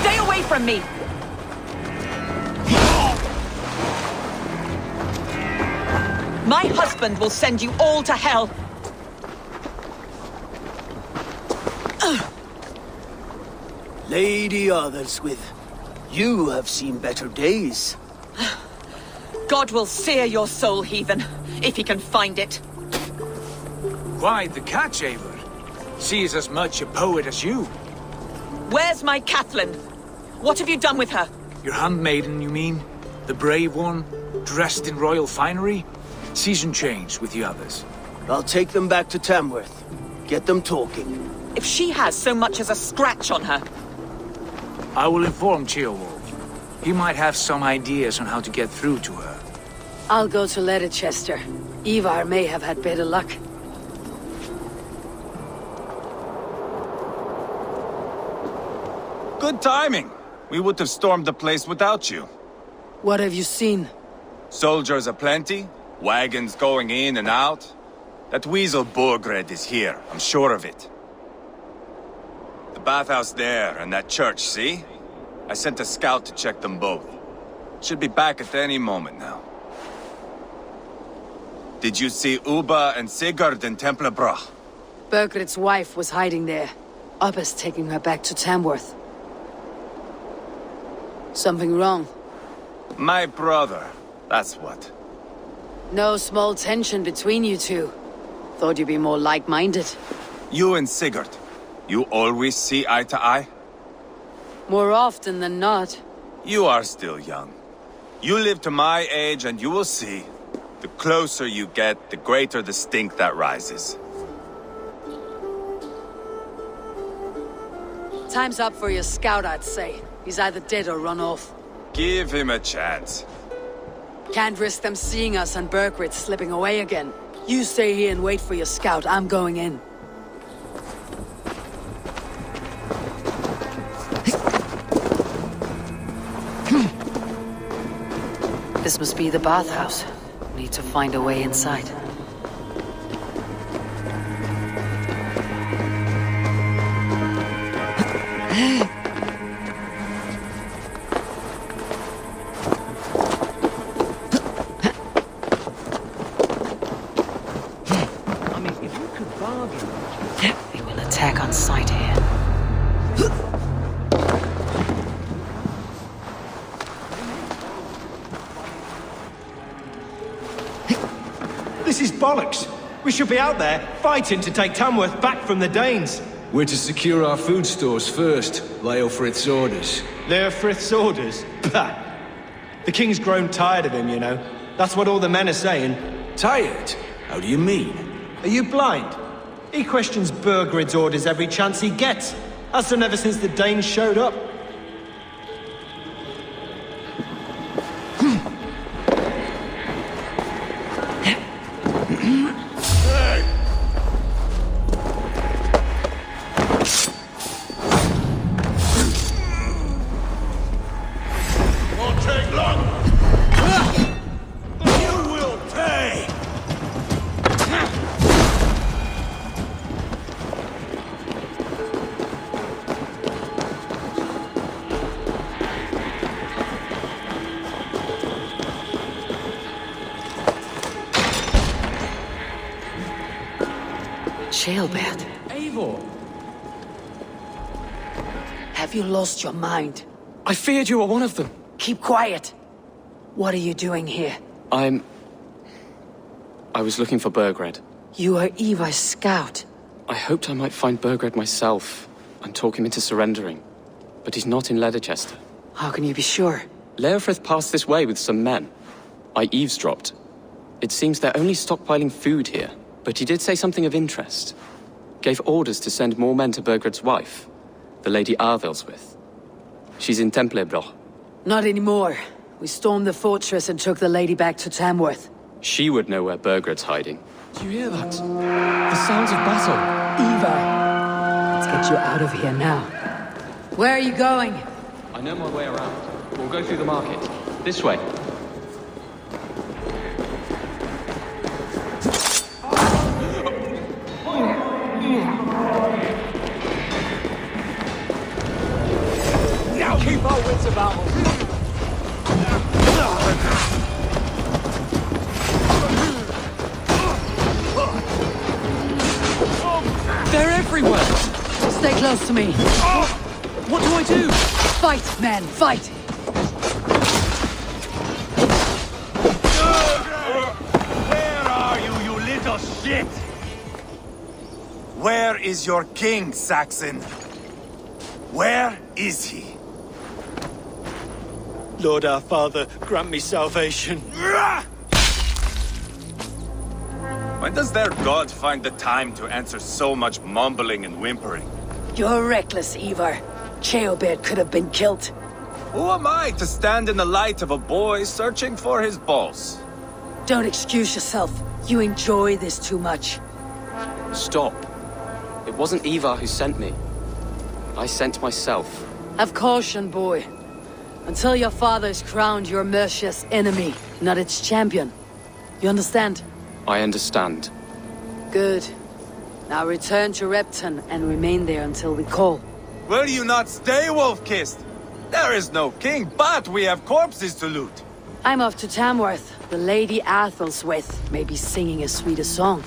Stay away from me! My husband will send you all to hell! Lady Otherswith, you have seen better days. God will sear your soul, heathen, if he can find it. Quite the catch, Eivor. She is as much a poet as you. Where's my Catelyn? What have you done with her? Your handmaiden, you mean? The brave one, dressed in royal finery? Season change with the others. I'll take them back to Tamworth. Get them talking. If she has so much as a scratch on her. I will inform Ceolwulf. He might have some ideas on how to get through to her. I'll go to Leicester. Ivar may have had better luck. Good timing. We would have stormed the place without you. What have you seen? Soldiers aplenty, wagons going in and out. That weasel Borgred is here, I'm sure of it. The bathhouse there and that church, see? I sent a scout to check them both. Should be back at any moment now. Did you see Uba and Sigurd in Templebrach? Bergred's wife was hiding there. Ubba's taking her back to Tamworth. Something wrong? My brother, that's what. No small tension between you two. Thought you'd be more like-minded. You and Sigurd, you always see eye to eye? More often than not. You are still young. You live to my age and you will see. The closer you get, the greater the stink that rises. Time's up for your scout, I'd say. He's either dead or run off. Give him a chance. Can't risk them seeing us and Bergred slipping away again. You stay here and wait for your scout. I'm going in. This must be the bathhouse. Need to find a way inside. They will attack on sight here. This is bollocks. We should be out there, fighting to take Tamworth back from the Danes. We're to secure our food stores first, Leofrith's orders. Leofrith's orders? Bah! The king's grown tired of him, you know. That's what all the men are saying. Tired? How do you mean? Are you blind? He questions Bergred's orders every chance he gets. Has done ever since the Danes showed up. Ceolbert. Eivor, Have you lost your mind? I feared you were one of them. Keep quiet. What are you doing here? I was looking for Burgred. You are Ivar's scout. I hoped I might find Burgred myself and talk him into surrendering. But he's not in Leatherchester. How can you be sure? Leofrith passed this way with some men. I eavesdropped. It seems they're only stockpiling food here, but he did say something of interest. Gave orders to send more men to Burgred's wife, the Lady Arvelswith. She's in Templebroch. Not anymore. We stormed the fortress and took the lady back to Tamworth. She would know where Burgred's hiding. Do you hear that? The sounds of battle. Ivar, let's get you out of here now. Where are you going? I know my way around. We'll go through the market. This way. Now keep our wits about us. They're everywhere! Stay close to me. What do I do? Fight, man, fight! Where are you, you little shit? Where is your king, Saxon? Where is he? Lord our Father, grant me salvation. When does their god find the time to answer so much mumbling and whimpering? You're reckless, Ivar. Ceolbert could have been killed. Who am I to stand in the light of a boy searching for his balls? Don't excuse yourself. You enjoy this too much. Stop. It wasn't Ivar who sent me. I sent myself. Have caution, boy. Until your father is crowned your Mercia's enemy, not its champion. You understand? I understand. Good. Now return to Repton and remain there until we call. Will you not stay, Wolf-Kissed? There is no king, but we have corpses to loot. I'm off to Tamworth. The Lady Arvelswith may be singing a sweeter song.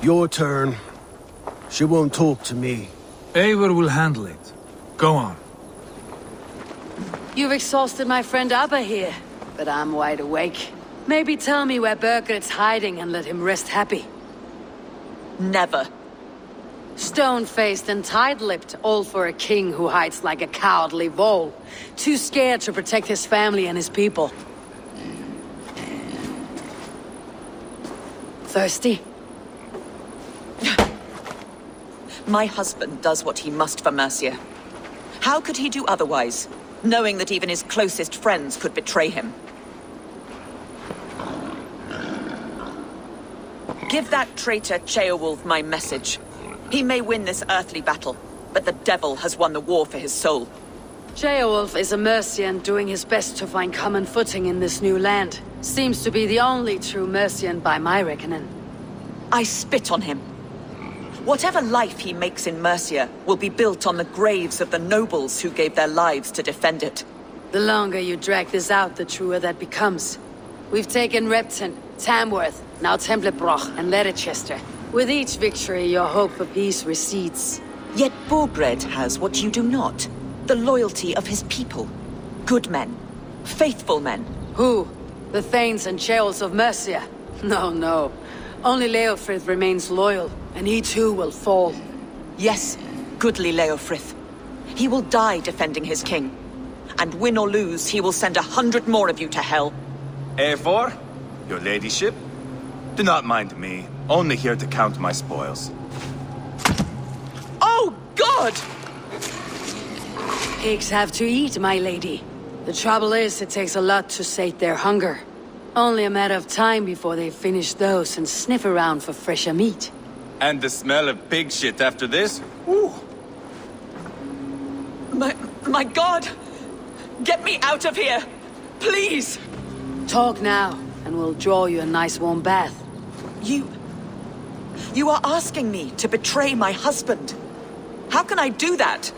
Your turn. She won't talk to me. Eivor will handle it. Go on. You've exhausted my friend Abba here, but I'm wide awake. Maybe tell me where Burgred's hiding and let him rest happy. Never. Stone-faced and tight-lipped, all for a king who hides like a cowardly vole. Too scared to protect his family and his people. Thirsty? My husband does what he must for Mercia. How could he do otherwise, knowing that even his closest friends could betray him? Give that traitor Ceolwulf my message. He may win this earthly battle, but the devil has won the war for his soul. Ceolwulf is a Mercian doing his best to find common footing in this new land. Seems to be the only true Mercian by my reckoning. I spit on him. Whatever life he makes in Mercia will be built on the graves of the nobles who gave their lives to defend it. The longer you drag this out, the truer that becomes. We've taken Repton, Tamworth, now Templebroch and Leatherchester. With each victory, your hope for peace recedes. Yet Burgred has what you do not. The loyalty of his people. Good men. Faithful men. Who? The Thanes and Ceolls of Mercia? No, no. Only Leofrith remains loyal, and he too will fall. Yes, goodly Leofrith. He will die defending his king. And win or lose, he will send 100 more of you to hell. Eivor, your ladyship, do not mind me. Only here to count my spoils. Oh, God! Pigs have to eat, my lady. The trouble is, it takes a lot to sate their hunger. Only a matter of time before they finish those and sniff around for fresher meat. And the smell of pig shit after this? Ooh. My God! Get me out of here! Please! Talk now, and we'll draw you a nice warm bath. You are asking me to betray my husband. How can I do that?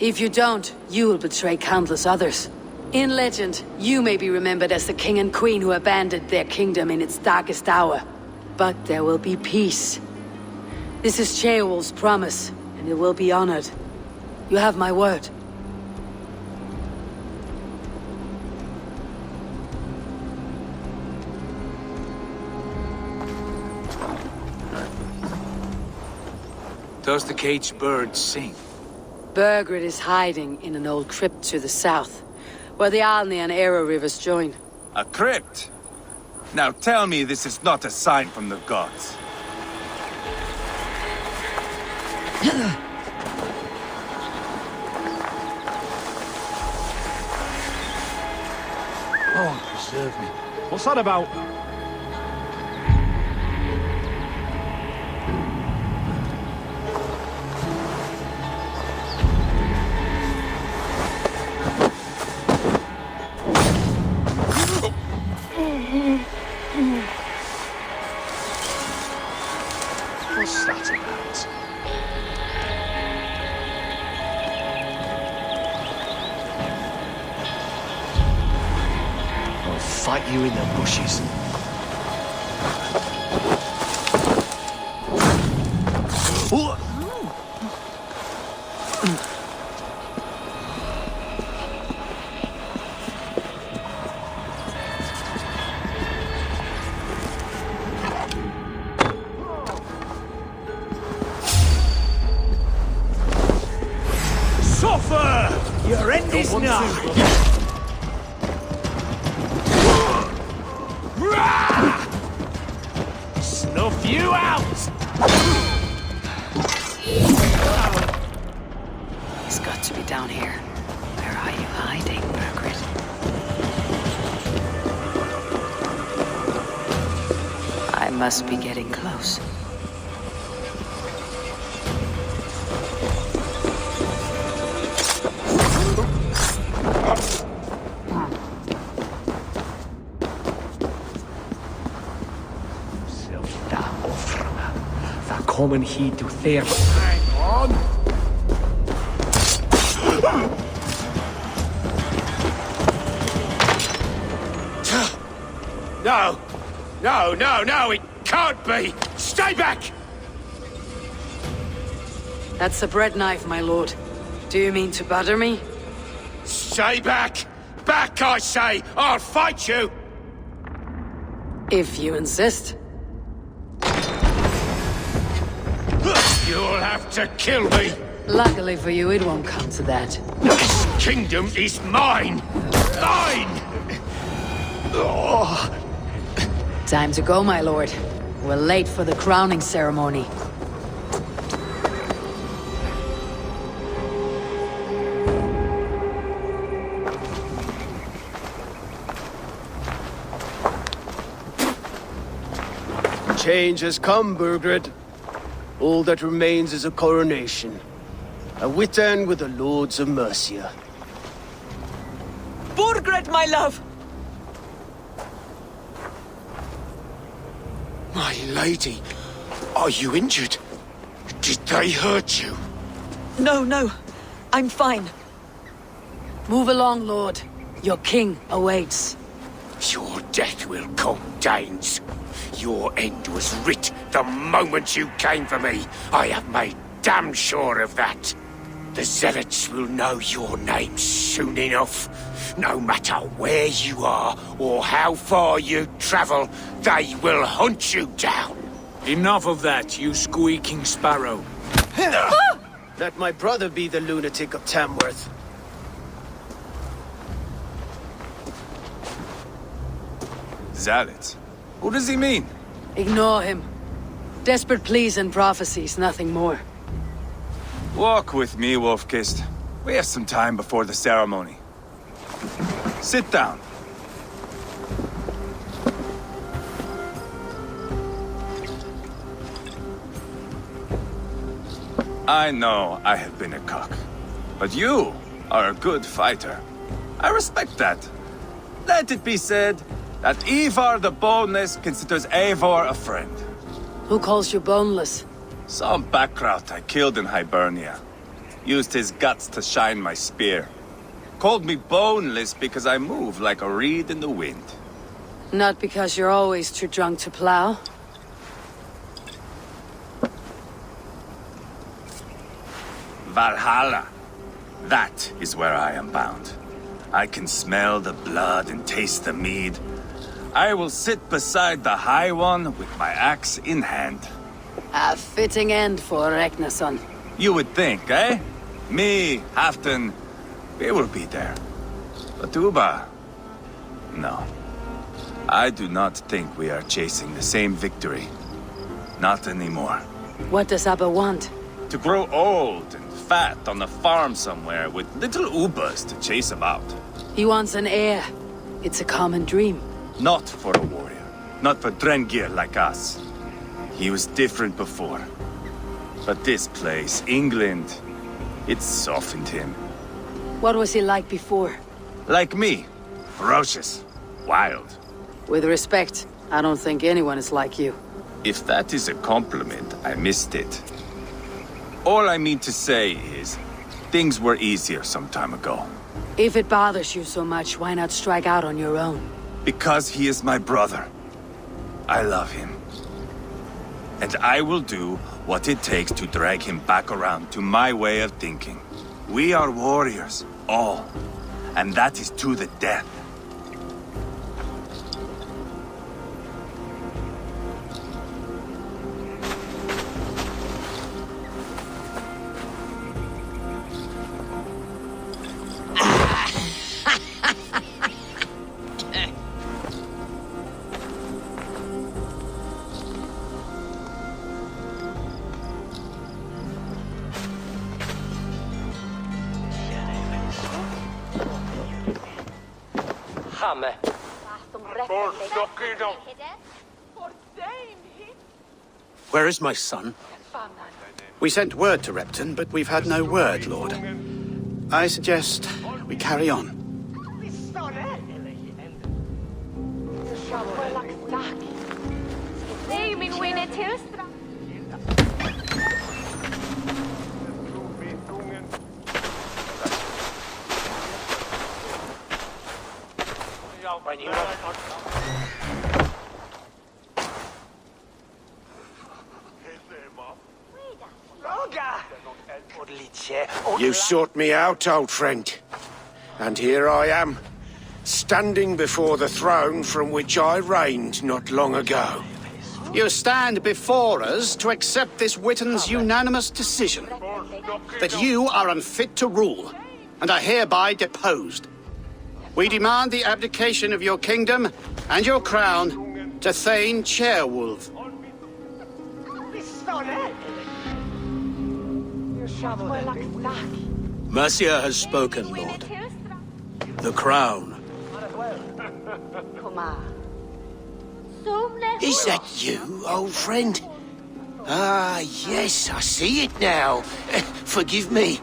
If you don't, you will betray countless others. In legend, you may be remembered as the king and queen who abandoned their kingdom in its darkest hour. But there will be peace. This is Ceolwulf's promise, and it will be honored. You have my word. Does the caged bird sing? Burgred is hiding in an old crypt to the south, where the Alni and Era rivers join. A crypt? Now tell me this is not a sign from the gods. Oh, preserve me. What's that about? What's that about? I'll fight you in the bushes. Suffer! Your end is nigh! Snuff you out! He's got to be down here. Where are you hiding, Burgred? I must be getting close. Kommer hit och ser. Hang on! No! No, no, no, it can't be! Stay back! That's a bread knife, my lord. Do you mean to butter me? Stay back! Back, I say! I'll fight you! If you insist. You'll have to kill me! Luckily for you, it won't come to that. This kingdom is mine! Mine! Oh. Time to go, my lord. We're late for the crowning ceremony. Change has come, Burgred. All that remains is a coronation. A witan with the Lords of Mercia. Burgred, my love! My lady, are you injured? Did they hurt you? No, no. I'm fine. Move along, lord. Your king awaits. Your death will come, Danes. Your end was writ the moment you came for me. I have made damn sure of that. The zealots will know your name soon enough. No matter where you are or how far you travel, they will hunt you down. Enough of that, you squeaking sparrow. Let my brother be the lunatic of Tamworth. Zealots? What does he mean? Ignore him. Desperate pleas and prophecies, nothing more. Walk with me, Wolfkist. We have some time before the ceremony. Sit down. I know I have been a cock, but you are a good fighter. I respect that. Let it be said that Ivar the Boneless considers Eivor a friend. Who calls you boneless? Some backrout I killed in Hibernia. Used his guts to shine my spear. Called me boneless because I move like a reed in the wind. Not because you're always too drunk to plow? Valhalla. That is where I am bound. I can smell the blood and taste the mead. I will sit beside the High One with my axe in hand. A fitting end for Ragnarsson. You would think, eh? Me, Halfdan, we will be there. But Uba... no. I do not think we are chasing the same victory. Not anymore. What does Abba want? To grow old and fat on a farm somewhere with little Ubas to chase about. He wants an heir. It's a common dream. Not for a warrior. Not for Drengir like us. He was different before. But this place, England, it softened him. What was he like before? Like me. Ferocious. Wild. With respect, I don't think anyone is like you. If that is a compliment, I missed it. All I mean to say is, things were easier some time ago. If it bothers you so much, why not strike out on your own? Because he is my brother. I love him. And I will do what it takes to drag him back around to my way of thinking. We are warriors, all. And that is to the death. Where is my son? We sent word to Repton, but we've had no word, Lord. I suggest we carry on. You sought me out, old friend. And here I am, standing before the throne from which I reigned not long ago. You stand before us to accept this Witten's unanimous decision that you are unfit to rule and are hereby deposed. We demand the abdication of your kingdom and your crown to Thane Ceolwulf. Mercia has spoken, Lord. The crown. Is that you, old friend? Ah, yes, I see it now. Forgive me.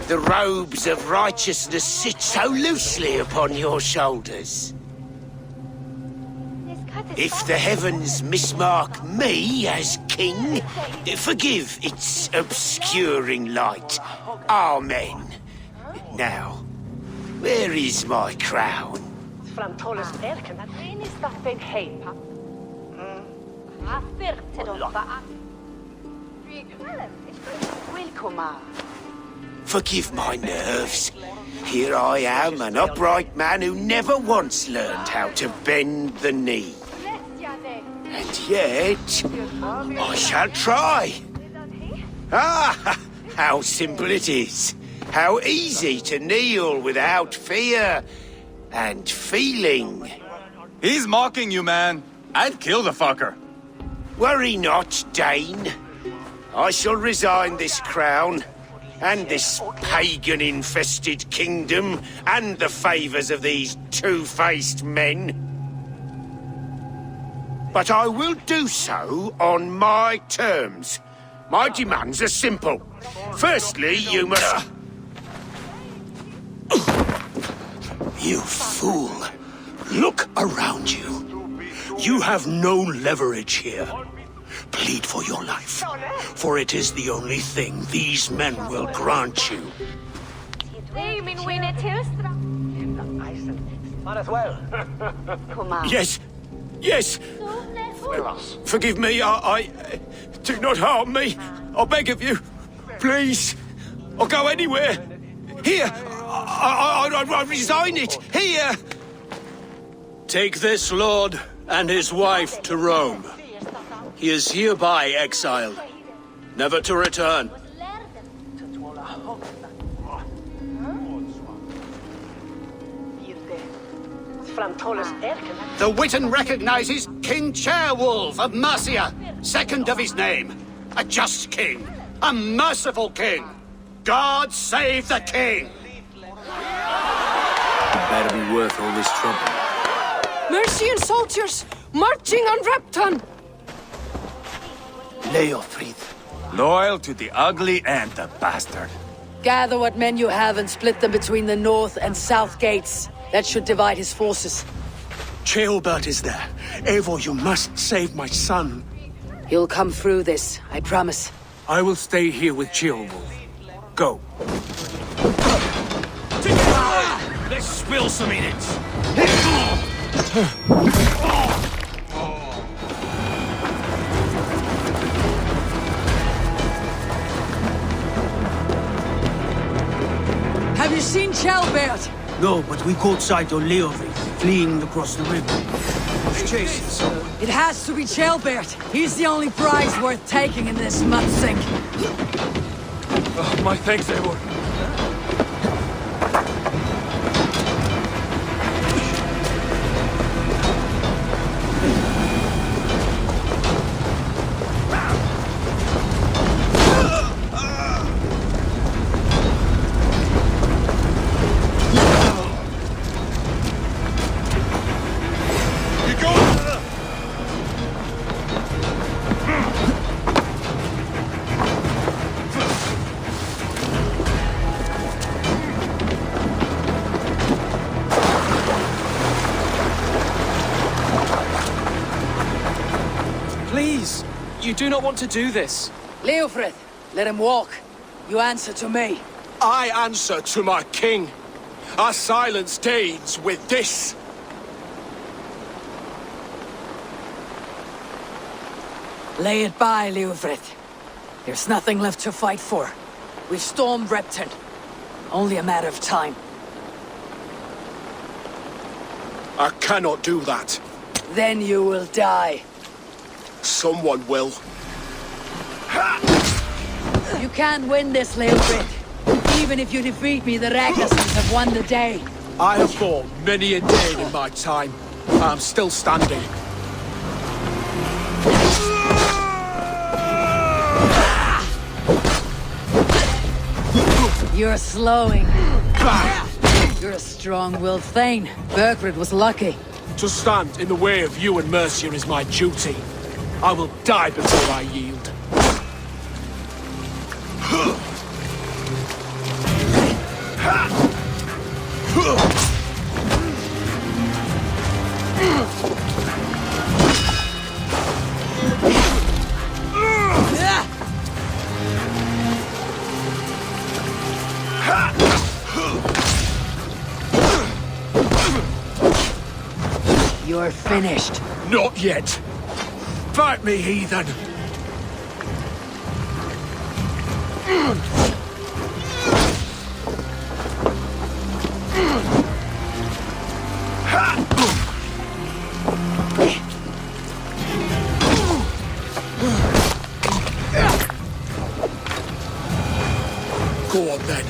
The robes of righteousness sit so loosely upon your shoulders. If the heavens mismark me as king, forgive its obscuring light. Amen. Now, where is my crown? Forgive my nerves. Here I am, an upright man who never once learned how to bend the knee. And yet, I shall try. Ah, how simple it is. How easy to kneel without fear and feeling. He's mocking you, man. I'd kill the fucker. Worry not, Dane. I shall resign this crown, and this pagan-infested kingdom, and the favors of these two-faced men. But I will do so on my terms. My demands are simple. Firstly, you must... You fool. Look around you. You have no leverage here. Plead for your life, for it is the only thing these men will grant you. Yes, yes. Forgive me, I... Do not harm me. I beg of you. Please. or go anywhere. Here, I resign it. Here. Take this lord and his wife to Rome. He is hereby exiled, never to return. The Witan recognizes King Ceolwulf of Mercia, second of his name. A just king, a merciful king. God save the king! Better be worth all this trouble. Mercian soldiers, marching on Repton! Leofrid. Loyal to the ugly and the bastard. Gather what men you have and split them between the north and south gates. That should divide his forces. Ceolbert is there. Eivor, you must save my son. He'll come through this, I promise. I will stay here with Ceolwulf. Go. Let's spill some in it. Have you seen Ceolbert? No, but we caught sight of Leofrid fleeing across the river. Who's chasing, sir? It has to be Ceolbert. He's the only prize worth taking in this mud sink. Oh, my thanks, Eivor. Please, you do not want to do this. Leofrid, let him walk. You answer to me. I answer to my king. I silence Danes with this. Lay it by, Leofrid. There's nothing left to fight for. We've stormed Repton. Only a matter of time. I cannot do that. Then you will die. Someone will. You can't win this, Leofrid. Even if you defeat me, the Ragnarsons have won the day. I have fought many a Dane in my time. I'm still standing. You're slowing. You're a strong-willed Thane. Burgred was lucky. To stand in the way of you and Mercia is my duty. I will die before I yield. You're finished. Not yet. Fight me, heathen! Go on then.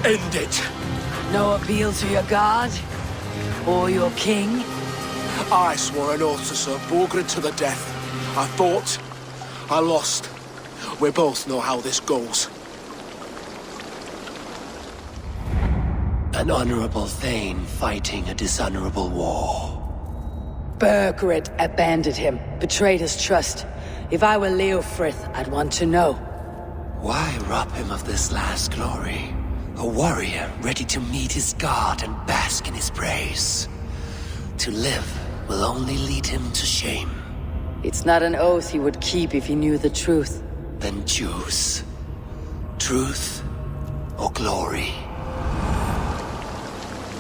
End it. No appeal to your god? Or your king? I swore an oath to serve Borgred to the death. I fought. I lost. We both know how this goes. An honorable Thane fighting a dishonorable war. Burgred abandoned him, betrayed his trust. If I were Leofrith, I'd want to know. Why rob him of this last glory? A warrior ready to meet his god and bask in his praise. To live will only lead him to shame. It's not an oath he would keep if he knew the truth. Then choose. Truth or glory.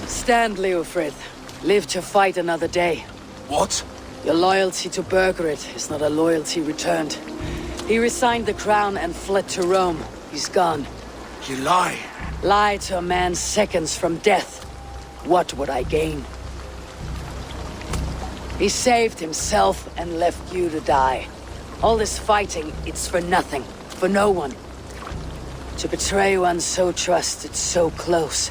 Stand, Leofrith. Live to fight another day. What? Your loyalty to Burgred is not a loyalty returned. He resigned the crown and fled to Rome. He's gone. You lie. Lie to a man seconds from death. What would I gain? He saved himself and left you to die. All this fighting, it's for nothing. For no one. To betray one so trusted, so close.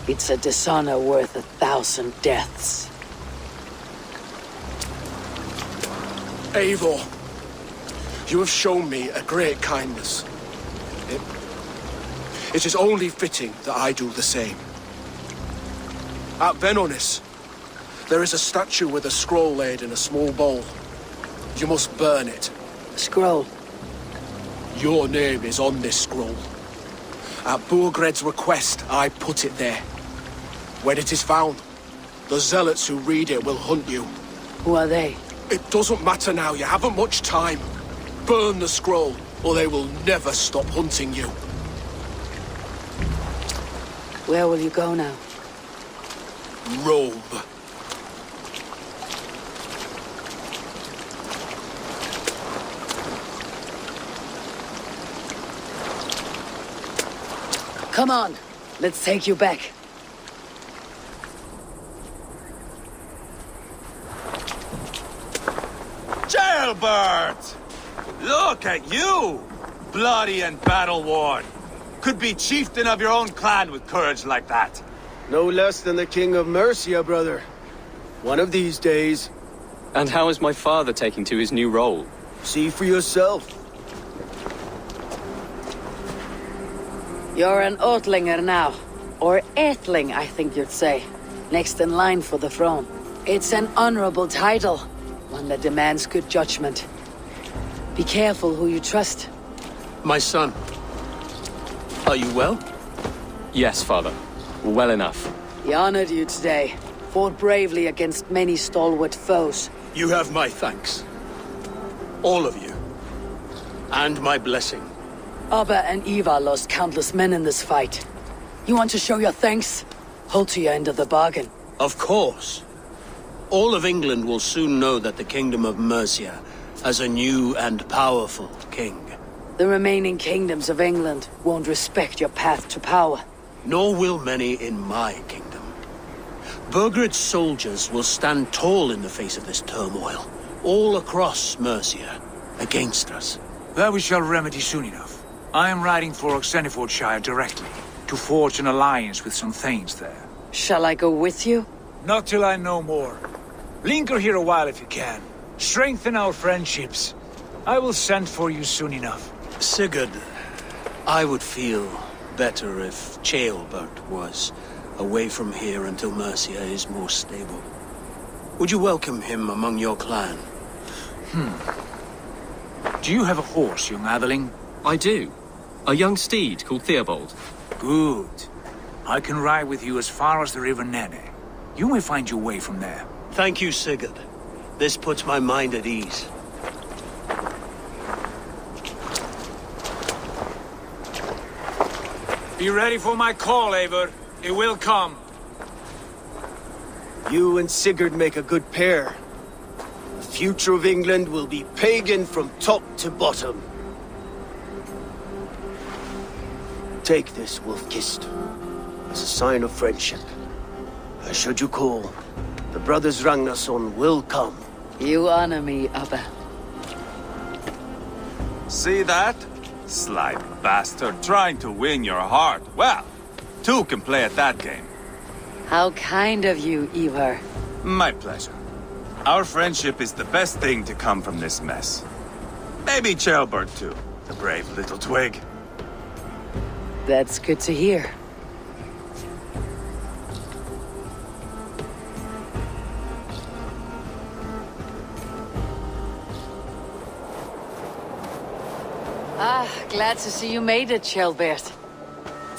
It's a dishonor worth 1,000 deaths. Eivor, you have shown me a great kindness. It is only fitting that I do the same. At Venonis, there is a statue with a scroll laid in a small bowl. You must burn it. Scroll? Your name is on this scroll. At Burgred's request, I put it there. When it is found, the zealots who read it will hunt you. Who are they? It doesn't matter now, you haven't much time. Burn the scroll, or they will never stop hunting you. Where will you go now? Rome. Come on, let's take you back. Jailbird! Look at you! Bloody and battle-worn. Could be chieftain of your own clan with courage like that. No less than the King of Mercia, brother. One of these days. And how is my father taking to his new role? See for yourself. You're an Oatlinger now. Or Aethling, I think you'd say. Next in line for the throne. It's an honorable title. One that demands good judgment. Be careful who you trust. My son. Are you well? Yes, father. Well enough. He honored you today. Fought bravely against many stalwart foes. You have my thanks. All of you. And my blessing. Abba and Eva lost countless men in this fight. You want to show your thanks? Hold to your end of the bargain. Of course. All of England will soon know that the Kingdom of Mercia has a new and powerful king. The remaining kingdoms of England won't respect your path to power. Nor will many in my kingdom. Burgred's soldiers will stand tall in the face of this turmoil, all across Mercia, against us. That we shall remedy soon enough. I am riding for Oxenfordshire directly, to forge an alliance with some thanes there. Shall I go with you? Not till I know more. Linger here a while if you can. Strengthen our friendships. I will send for you soon enough. Sigurd, I would feel better if Ceolbert was away from here until Mercia is more stable. Would you welcome him among your clan? Do you have a horse, young Atheling? I do. A young steed called Theobald. Good. I can ride with you as far as the River Nene. You may find your way from there. Thank you, Sigurd. This puts my mind at ease. Be ready for my call, Eivor. It will come. You and Sigurd make a good pair. The future of England will be pagan from top to bottom. Take this, Wolf-Kissed, as a sign of friendship. Should you call, the brothers Ragnarsson will come. You honor me, Abba. See that? Sly bastard trying to win your heart. Well, two can play at that game. How kind of you, Ivar. My pleasure. Our friendship is the best thing to come from this mess. Maybe Ceolbert too, the brave little twig. That's good to hear. Glad to see you made it, Ceolbert.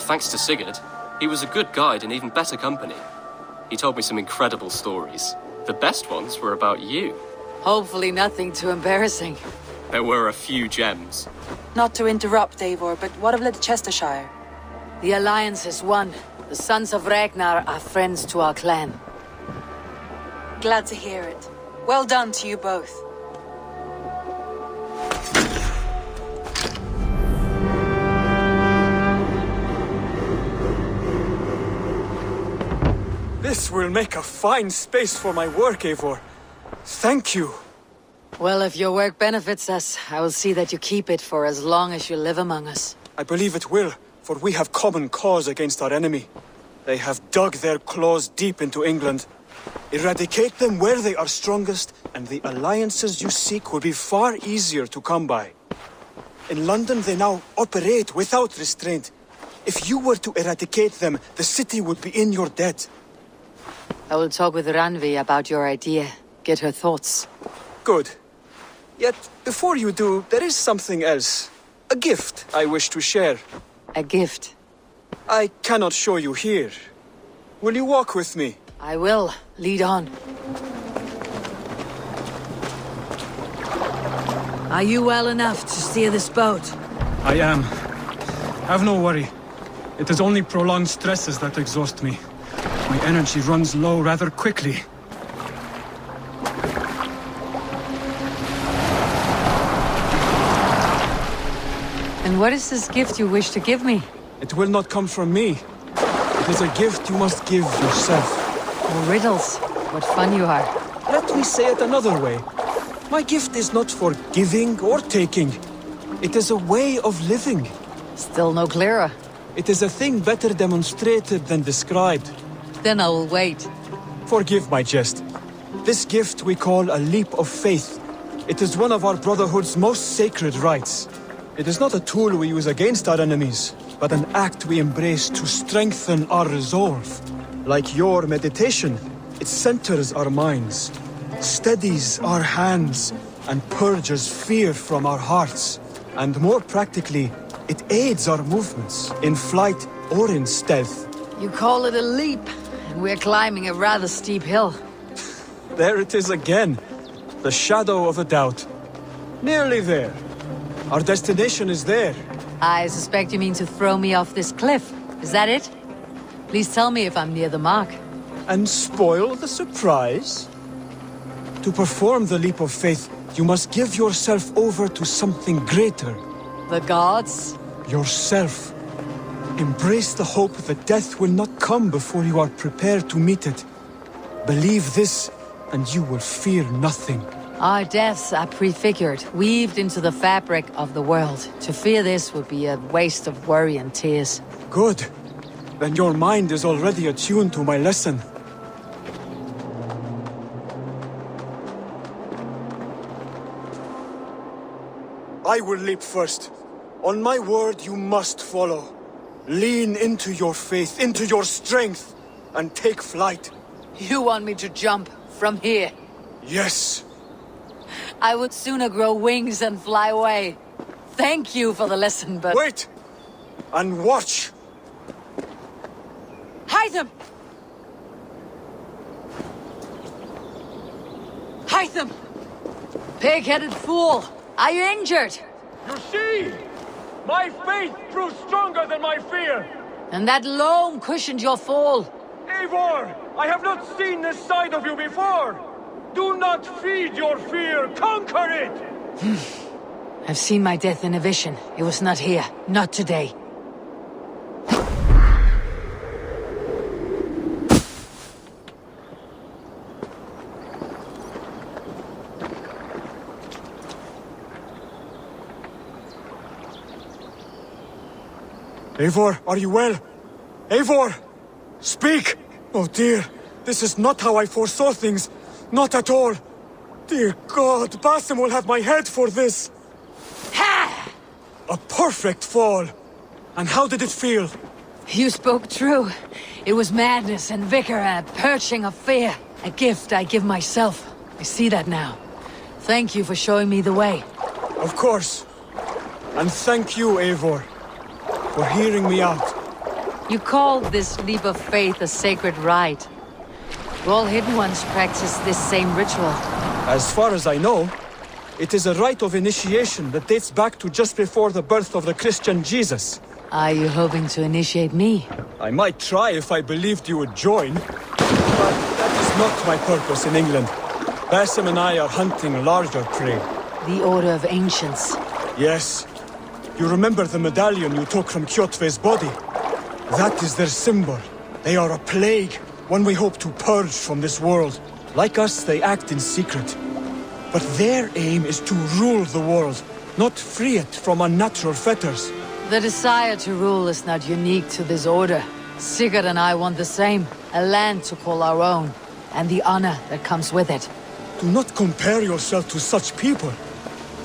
Thanks to Sigurd. He was a good guide and even better company. He told me some incredible stories. The best ones were about you. Hopefully nothing too embarrassing. There were a few gems. Not to interrupt, Eivor, but what of Leicestershire? The Alliance is won. The sons of Ragnar are friends to our clan. Glad to hear it. Well done to you both. This will make a fine space for my work, Eivor. Thank you. Well, if your work benefits us, I will see that you keep it for as long as you live among us. I believe it will, for we have common cause against our enemy. They have dug their claws deep into England. Eradicate them where they are strongest, and the alliances you seek will be far easier to come by. In London, they now operate without restraint. If you were to eradicate them, the city would be in your debt. I will talk with Randvi about your idea. Get her thoughts. Good. Yet, before you do, there is something else. A gift I wish to share. A gift? I cannot show you here. Will you walk with me? I will. Lead on. Are you well enough to steer this boat? I am. Have no worry. It is only prolonged stresses that exhaust me. My energy runs low rather quickly. And what is this gift you wish to give me? It will not come from me. It is a gift you must give yourself. Oh, riddles. What fun you are. Let me say it another way. My gift is not for giving or taking. It is a way of living. Still no clearer. It is a thing better demonstrated than described. Then I will wait. Forgive my jest. This gift we call a leap of faith. It is one of our Brotherhood's most sacred rites. It is not a tool we use against our enemies, but an act we embrace to strengthen our resolve. Like your meditation, it centers our minds, steadies our hands, and purges fear from our hearts. And more practically, it aids our movements, in flight or in stealth. You call it a leap, and we're climbing a rather steep hill. There it is again. The shadow of a doubt. Nearly there. Our destination is there. I suspect you mean to throw me off this cliff. Is that it? Please tell me if I'm near the mark. And spoil the surprise? To perform the leap of faith, you must give yourself over to something greater. The gods? Yourself. Embrace the hope that death will not come before you are prepared to meet it. Believe this, and you will fear nothing. Our deaths are prefigured, weaved into the fabric of the world. To fear this would be a waste of worry and tears. Good. Then your mind is already attuned to my lesson. I will leap first. On my word, you must follow. Lean into your faith, into your strength, and take flight. You want me to jump from here? Yes. I would sooner grow wings and fly away. Thank you for the lesson, but... Wait! And watch! Hytham! Hytham! Pig-headed fool! Are you injured? You see? My faith proved stronger than my fear! And that loam cushioned your fall. Eivor! I have not seen this side of you before! Do not feed your fear, conquer it! I've seen my death in a vision. It was not here. Not today. Eivor, are you well? Eivor! Speak! Oh dear, this is not how I foresaw things. Not at all. Dear God, Basim will have my head for this. Ha! A perfect fall. And how did it feel? You spoke true. It was madness and vigor and a purging of fear. A gift I give myself. I see that now. Thank you for showing me the way. Of course. And thank you, Eivor, for hearing me out. You called this leap of faith a sacred rite. All Hidden Ones practice this same ritual. As far as I know, it is a rite of initiation that dates back to just before the birth of the Christian Jesus. Are you hoping to initiate me? I might try if I believed you would join. But that is not my purpose in England. Basim and I are hunting larger prey. The Order of Ancients. Yes. You remember the medallion you took from Kjotve's body? That is their symbol. They are a plague, one we hope to purge from this world. Like us, they act in secret. But their aim is to rule the world, not free it from unnatural fetters. The desire to rule is not unique to this order. Sigurd and I want the same. A land to call our own, and the honor that comes with it. Do not compare yourself to such people.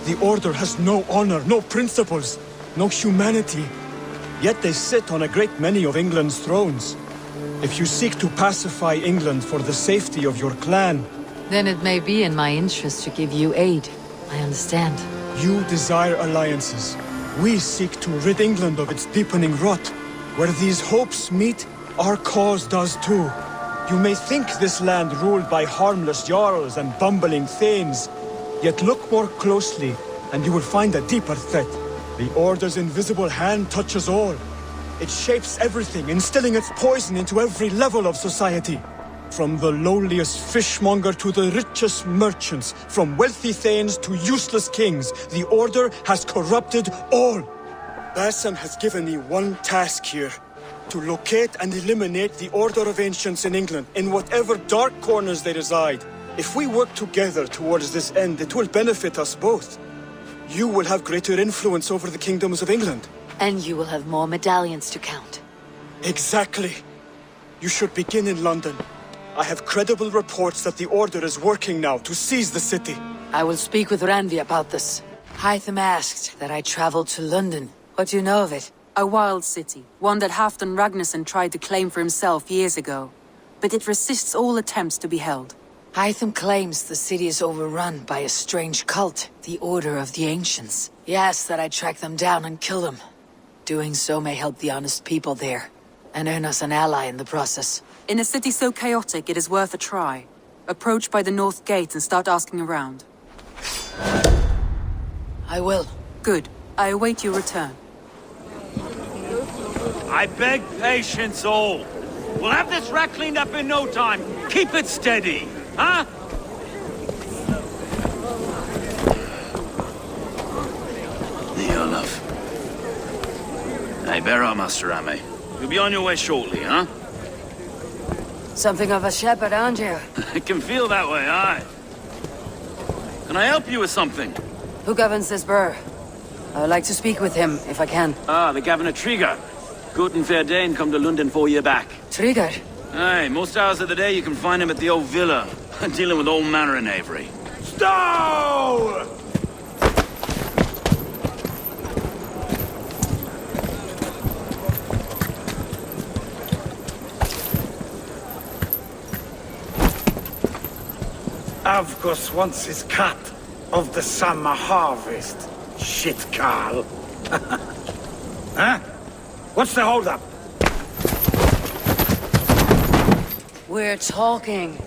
The Order has no honor, no principles, no humanity. Yet they sit on a great many of England's thrones. If you seek to pacify England for the safety of your clan... Then it may be in my interest to give you aid. I understand. You desire alliances. We seek to rid England of its deepening rot. Where these hopes meet, our cause does too. You may think this land ruled by harmless jarls and bumbling thanes. Yet look more closely, and you will find a deeper threat. The Order's invisible hand touches all. It shapes everything, instilling its poison into every level of society. From the lowliest fishmonger to the richest merchants, from wealthy thanes to useless kings, the Order has corrupted all. Bassam has given me one task here. To locate and eliminate the Order of Ancients in England, in whatever dark corners they reside. If we work together towards this end, it will benefit us both. You will have greater influence over the kingdoms of England. And you will have more medallions to count. Exactly. You should begin in London. I have credible reports that the Order is working now to seize the city. I will speak with Randi about this. Hytham asked that I travel to London. What do you know of it? A wild city, one that Halfdan Ragnarsson tried to claim for himself years ago. But it resists all attempts to be held. Hytham claims the city is overrun by a strange cult, the Order of the Ancients. He asks that I track them down and kill them. Doing so may help the honest people there, and earn us an ally in the process. In a city so chaotic, it is worth a try. Approach by the North Gate and start asking around. I will. Good. I await your return. I beg patience, all. We'll have this rat cleaned up in no time. Keep it steady, huh? Here, love. Hey, bear up, Master Ame. You'll be on your way shortly, huh? Something of a shepherd, aren't you? It can feel that way, aye. Can I help you with something? Who governs this burr? I would like to speak with him, if I can. Ah, the Governor Trigger. Good and fair Dane come to London 4 year back. Trigger? Aye, most hours of the day you can find him at the old villa, dealing with all manner of knavery. Stow! Avgus wants his cut of the summer harvest. Shit, Carl. Huh? What's the holdup? We're talking.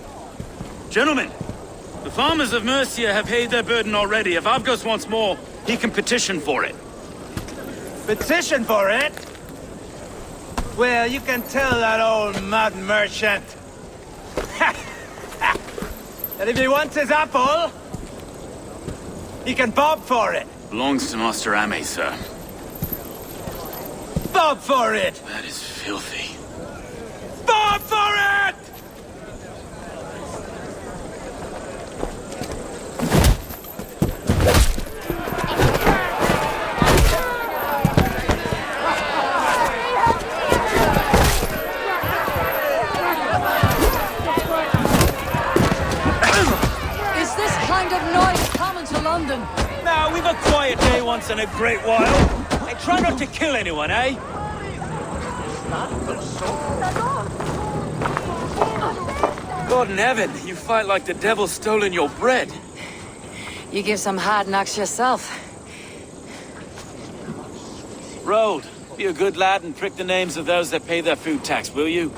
Gentlemen, the farmers of Mercia have paid their burden already. If Avgus wants more, he can petition for it. Petition for it? Well, you can tell that old mud merchant that if he wants his apple, he can bob for it. Belongs to Master Ame, sir. Bob for it! That is filthy. Bob for it! Is this kind of noise common to London? Now, we've a quiet day once in a great while. And try not to kill anyone, eh? God in heaven, you fight like the devil's stolen your bread. You give some hard knocks yourself. Rold, be a good lad and prick the names of those that pay their food tax, will you?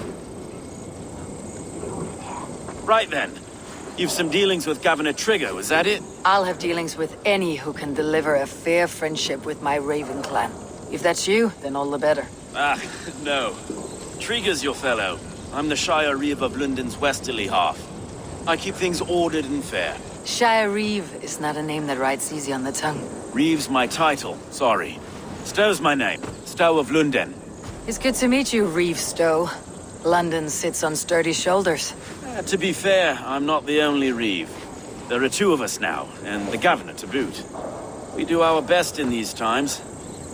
Right then. You've some dealings with Governor Trigger, was that it? I'll have dealings with any who can deliver a fair friendship with my Raven clan. If that's you, then all the better. Ah, no. Trigger's your fellow. I'm the Shire Reeve of London's westerly half. I keep things ordered and fair. Shire Reeve is not a name that rides easy on the tongue. Reeve's my title, sorry. Stow's my name. Stow of London. It's good to meet you, Reeve Stowe. London sits on sturdy shoulders. To be fair, I'm not the only Reeve. There are two of us now, and the governor to boot. We do our best in these times,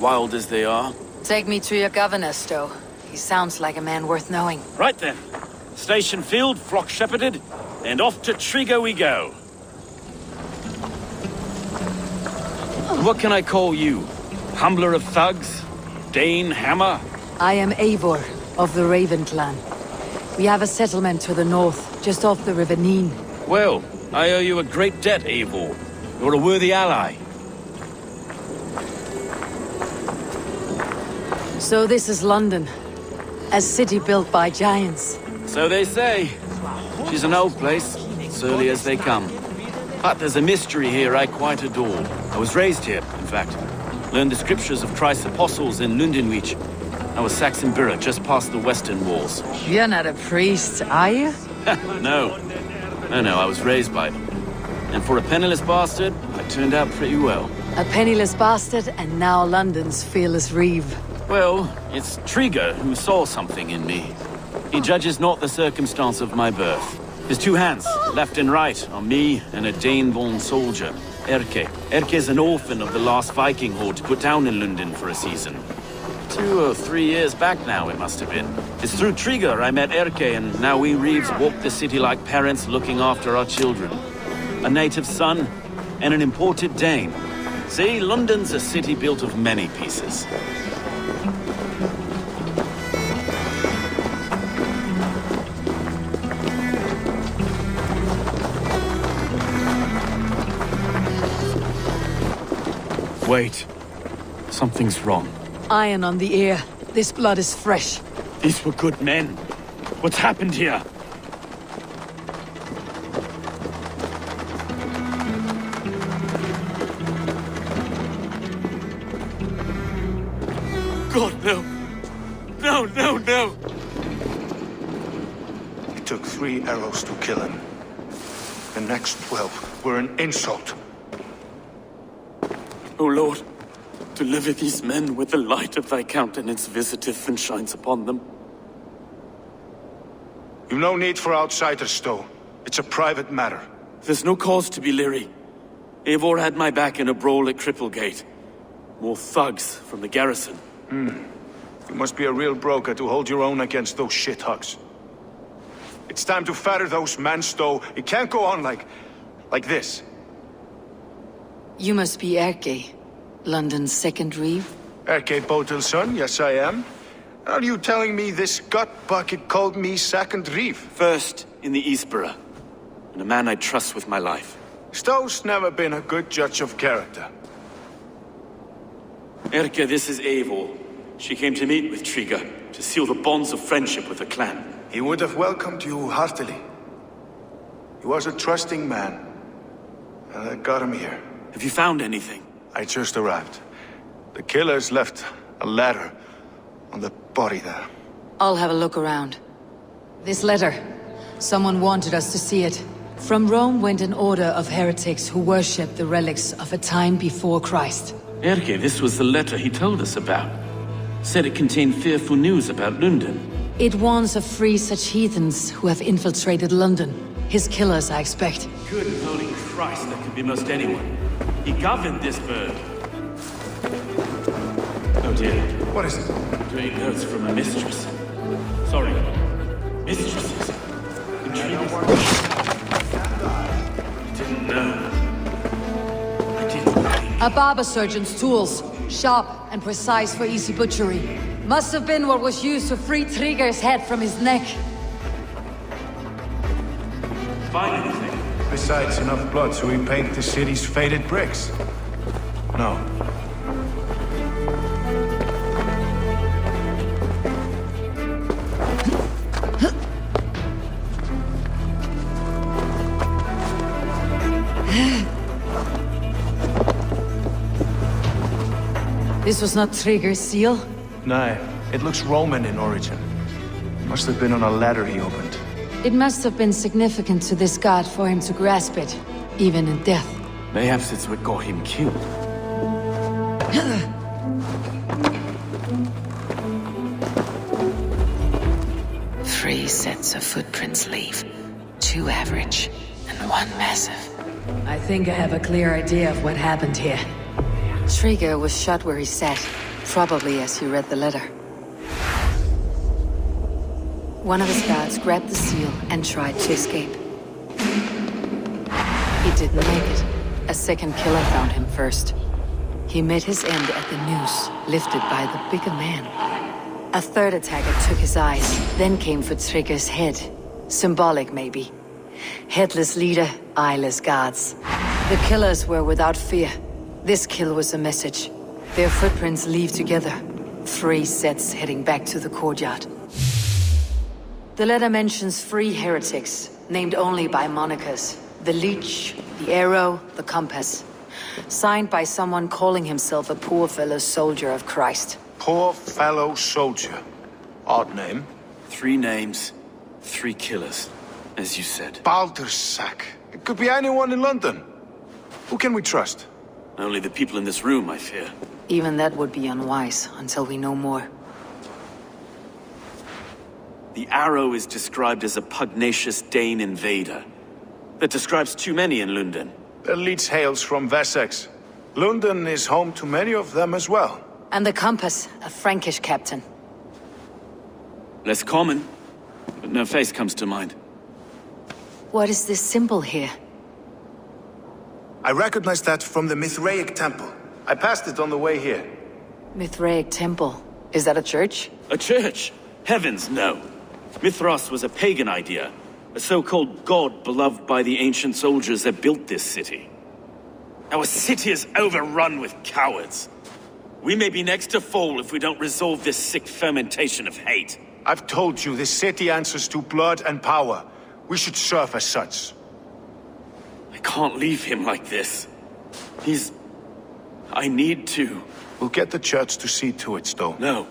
wild as they are. Take me to your governor, Stowe. He sounds like a man worth knowing. Right then. Station filled, flock shepherded, and off to Trigo we go. What can I call you? Humbler of thugs? Dane Hammer? I am Eivor, of the Raven clan. We have a settlement to the north, just off the River Neen. Well, I owe you a great debt, Eivor. You're a worthy ally. So this is London. A city built by giants. So they say. She's an old place, surly as they come. But there's a mystery here I quite adore. I was raised here, in fact. Learned the scriptures of Christ's apostles in Lundenwich. I was Saxon Borough, just past the western walls. You're not a priest, are you? No. No, I was raised by them. And for a penniless bastard, I turned out pretty well. A penniless bastard, and now London's fearless Reeve. Well, it's Trigo who saw something in me. He judges not the circumstance of my birth. His two hands, left and right, are me and a Dane-born soldier, Erke. Erke's an orphan of the last Viking horde put down in London for a season. 2 or 3 years back now, it must have been. It's through Trigo I met Erke, and now we Reeves walk the city like parents looking after our children. A native son and an imported Dane. See, London's a city built of many pieces. Wait. Something's wrong. Iron on the ear. This blood is fresh. These were good men. What's happened here? God, no. No. It took 3 arrows to kill him. The next 12 were an insult. O Lord, deliver these men with the light of thy countenance visiteth and shines upon them. You've no need for outsiders, Stowe. It's a private matter. There's no cause to be leery. Eivor had my back in a brawl at Cripplegate. More thugs from the garrison. You must be a real broker to hold your own against those shithugs. It's time to fetter those men, Stowe. It can't go on like this. You must be Erke, London's second Reeve. Erke Botil's son, yes I am. Are you telling me this gut bucket called me second Reeve? First in the Eastborough, and a man I trust with my life. Stowe's never been a good judge of character. Erke, this is Eivor. She came to meet with Trigo, to seal the bonds of friendship with the clan. He would have welcomed you heartily. He was a trusting man, and I got him here. Have you found anything? I just arrived. The killers left a letter on the body there. I'll have a look around. This letter. Someone wanted us to see it. From Rome went an order of heretics who worshipped the relics of a time before Christ. Erke, this was the letter he told us about. Said it contained fearful news about London. It warns of free such heathens who have infiltrated London. His killers, I expect. Good holy Christ, that could be most anyone. He governed this bird. Oh dear. What is it? Doing notes from a mistress. Sorry. Mistresses. I didn't know. A barber surgeon's tools. Sharp and precise for easy butchery. Must have been what was used to free Trigo's head from his neck. Find anything? Besides enough blood to repaint the city's faded bricks. No. This was not Trigo's seal? No, it looks Roman in origin. Must have been on a ladder he opened. It must have been significant to this god for him to grasp it, even in death. Perhaps it's what got him killed. 3 sets of footprints leave. 2 average, and 1 massive. I think I have a clear idea of what happened here. Trigger was shot where he sat, probably as he read the letter. One of his guards grabbed the seal and tried to escape. He didn't make it. A second killer found him first. He met his end at the noose, lifted by the bigger man. A third attacker took his eyes, then came for Trigger's head. Symbolic, maybe. Headless leader, eyeless guards. The killers were without fear. This kill was a message. Their footprints leave together. 3 sets heading back to the courtyard. The letter mentions 3 heretics, named only by monikers. The Leech, the Arrow, the Compass. Signed by someone calling himself a poor fellow soldier of Christ. Poor fellow soldier. Odd name. 3 names, 3 killers, as you said. Baldersack. It could be anyone in London. Who can we trust? Only the people in this room, I fear. Even that would be unwise, until we know more. The Arrow is described as a pugnacious Dane invader. That describes too many in London. The Leech hails from Wessex. London is home to many of them as well. And the Compass, a Frankish captain. Less common, but no face comes to mind. What is this symbol here? I recognize that from the Mithraic temple. I passed it on the way here. Mithraic temple. Is that a church? A church? Heavens, no. Mithras was a pagan idea. A so-called god beloved by the ancient soldiers that built this city. Our city is overrun with cowards. We may be next to fall if we don't resolve this sick fermentation of hate. I've told you, this city answers to blood and power. We should serve as such. I can't leave him like this. I need to. We'll get the church to see to it, Stowe. No.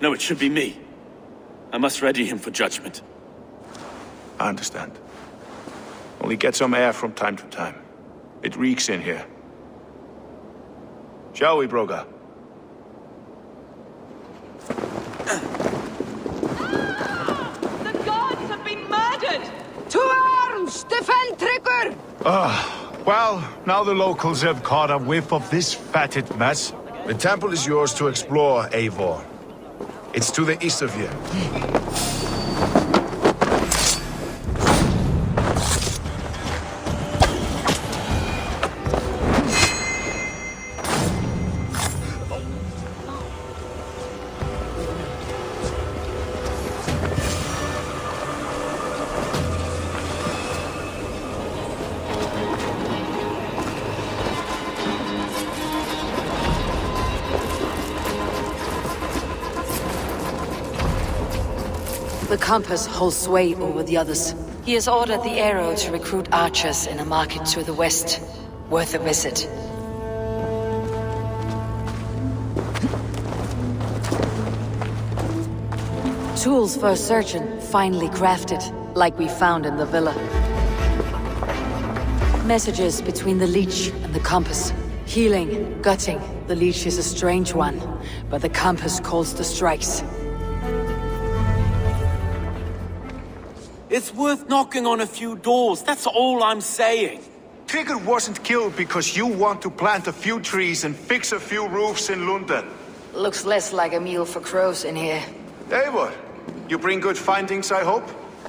No, it should be me. I must ready him for judgment. I understand. Only get some air from time to time. It reeks in here. Shall we, Broga? The gods have been murdered! To arms! Defend Trigger! Well, now the locals have caught a whiff of this fatted mess. The temple is yours to explore, Eivor. It's to the east of here. The Compass holds sway over the others. He has ordered the Arrow to recruit archers in a market to the west. Worth a visit. Tools for a surgeon, finely crafted, like we found in the villa. Messages between the Leech and the Compass. Healing, gutting. The Leech is a strange one, but the Compass calls the strikes. It's worth knocking on a few doors, that's all I'm saying. Trigger wasn't killed because you want to plant a few trees and fix a few roofs in London. Looks less like a meal for crows in here. Eivor, you bring good findings, I hope?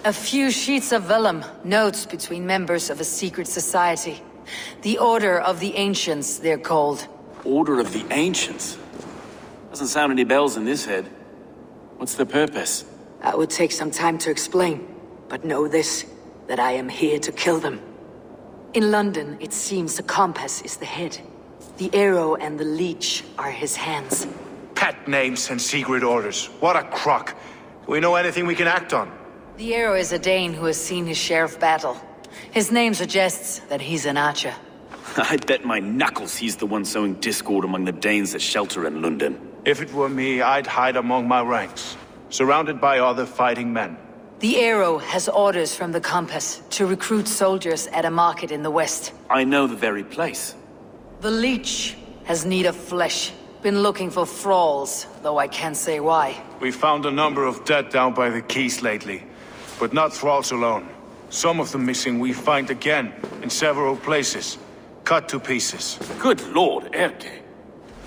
A few sheets of vellum, notes between members of a secret society. The Order of the Ancients, they're called. Order of the Ancients? Doesn't sound any bells in this head. What's the purpose? That would take some time to explain. But know this, that I am here to kill them. In London, it seems the Compass is the head. The Arrow and the Leech are his hands. Pet names and secret orders. What a crock. Do we know anything we can act on? The Arrow is a Dane who has seen his share of battle. His name suggests that he's an archer. I bet my knuckles he's the one sowing discord among the Danes that shelter in London. If it were me, I'd hide among my ranks, surrounded by other fighting men. The Arrow has orders from the Compass to recruit soldiers at a market in the west. I know the very place. The Leech has need of flesh. Been looking for thralls, though I can't say why. We found a number of dead down by the quays lately, but not thralls alone. Some of the missing we find again, in several places, cut to pieces. Good lord, Erke.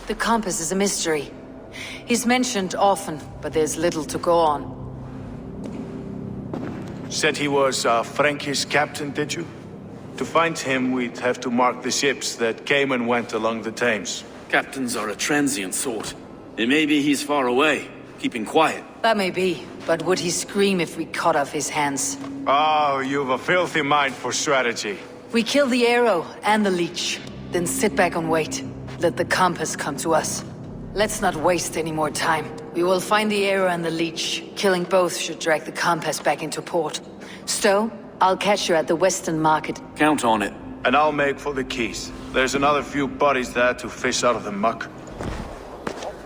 The compass is a mystery. He's mentioned often, but there's little to go on. Said he was a Frankish captain, did you? To find him, we'd have to mark the ships that came and went along the Thames. Captains are a transient sort. It may be he's far away, keeping quiet. That may be, but would he scream if we cut off his hands? Oh, you've a filthy mind for strategy. We kill the arrow and the leech, then sit back and wait. Let the compass come to us. Let's not waste any more time. We will find the arrow and the leech. Killing both should drag the compass back into port. Stowe, I'll catch you at the Western Market. Count on it. And I'll make for the quays. There's another few bodies there to fish out of the muck.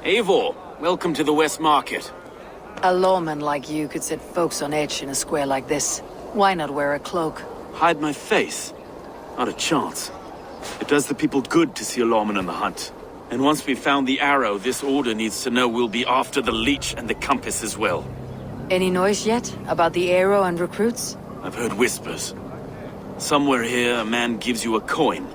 Eivor, welcome to the West Market. A lawman like you could set folks on edge in a square like this. Why not wear a cloak? Hide my face? Not a chance. It does the people good to see a lawman on the hunt. And once we've found the arrow, this order needs to know we'll be after the leech and the compass as well. Any noise yet about the arrow and recruits? I've heard whispers. Somewhere here, a man gives you a coin,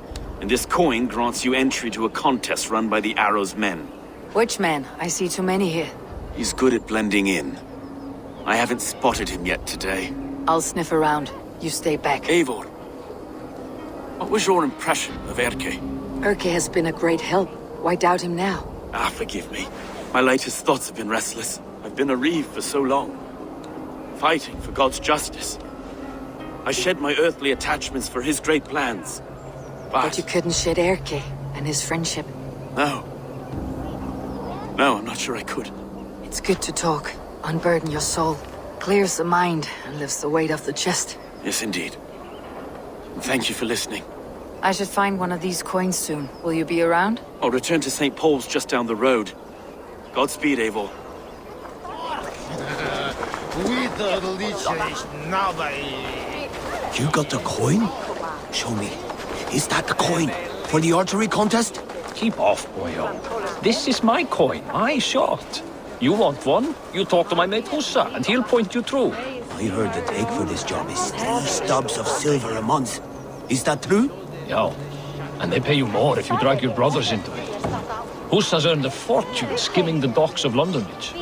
and this coin grants you entry to a contest run by the Arrow's men. Which man? I see too many here. He's good at blending in. I haven't spotted him yet today. I'll sniff around. You stay back. Eivor, what was your impression of Erke? Erke has been a great help. Why doubt him now? Forgive me. My latest thoughts have been restless. I've been a reeve for so long, fighting for God's justice. I shed my earthly attachments for his great plans. But you couldn't shed Erke and his friendship. No. No, I'm not sure I could. It's good to talk. Unburden your soul. Clears the mind and lifts the weight off the chest. Yes, indeed. Thank you for listening. I should find one of these coins soon. Will you be around? I'll return to St. Paul's just down the road. Godspeed, Eivor. You got the coin? Show me. Is that the coin? For the archery contest? Keep off, boyo. This is my coin, my shot. You want one? You talk to my mate Hussa, and he'll point you through. I heard the take for this job is 3 stubs of silver a month. Is that true? Yeah. And they pay you more if you drag your brothers into it. Hussa's earned a fortune skimming the docks of London Beach.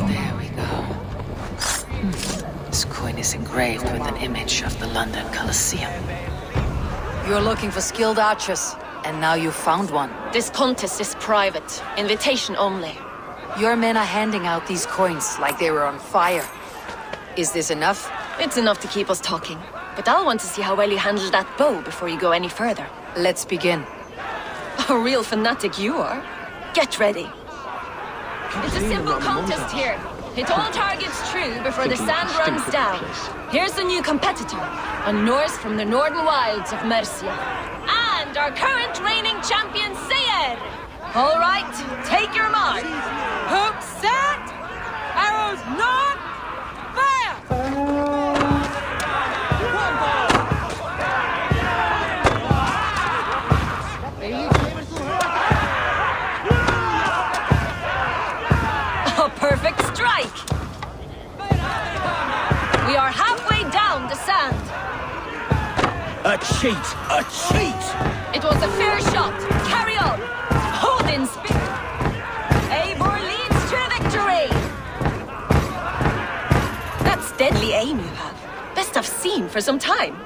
There we go. This coin is engraved with an image of the London Colosseum. You're looking for skilled archers, and now you've found one. This contest is private. Invitation only. Your men are handing out these coins like they were on fire. Is this enough? It's enough to keep us talking. But I'll want to see how well you handle that bow before you go any further. Let's begin. A real fanatic you are. Get ready. It's a simple contest here. Hit all targets true before the sand runs down. Here's the new competitor, a Norse from the northern wilds of Mercia. And our current reigning champion, Sayer. All right, take your mark. Hook set! Arrows not! Fire! A perfect strike! We are halfway down the sand. A cheat! A cheat! It was a fair shot. Carry on. Hold in spirit. Eivor leads to victory. That's deadly aim you have. Best I've seen for some time.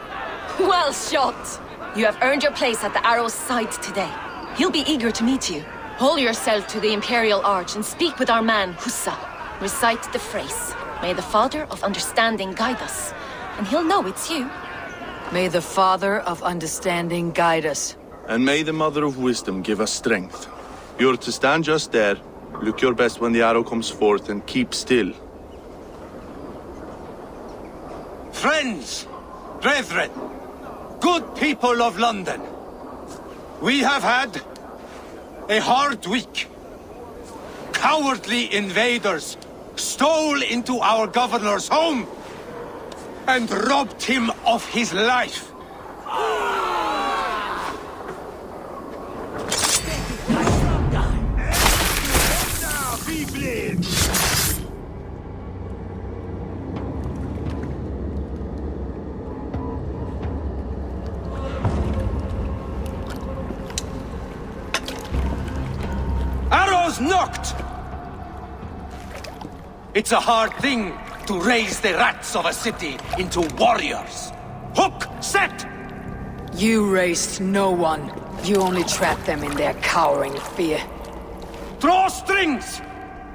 Well shot. You have earned your place at the Arrow's side today. He'll be eager to meet you. Hold yourself to the Imperial Arch and speak with our man, Hussa. Recite the phrase. May the Father of Understanding guide us. And he'll know it's you. May the Father of Understanding guide us. And may the Mother of Wisdom give us strength. You're to stand just there, look your best when the arrow comes forth, and keep still. Friends, brethren, good people of London, we have had a hard week. Cowardly invaders stole into our governor's home and robbed him of his life. Arrows knocked! It's a hard thing to raise the rats of a city into warriors. Hook, set! You raised no one. You only trapped them in their cowering fear. Draw strings!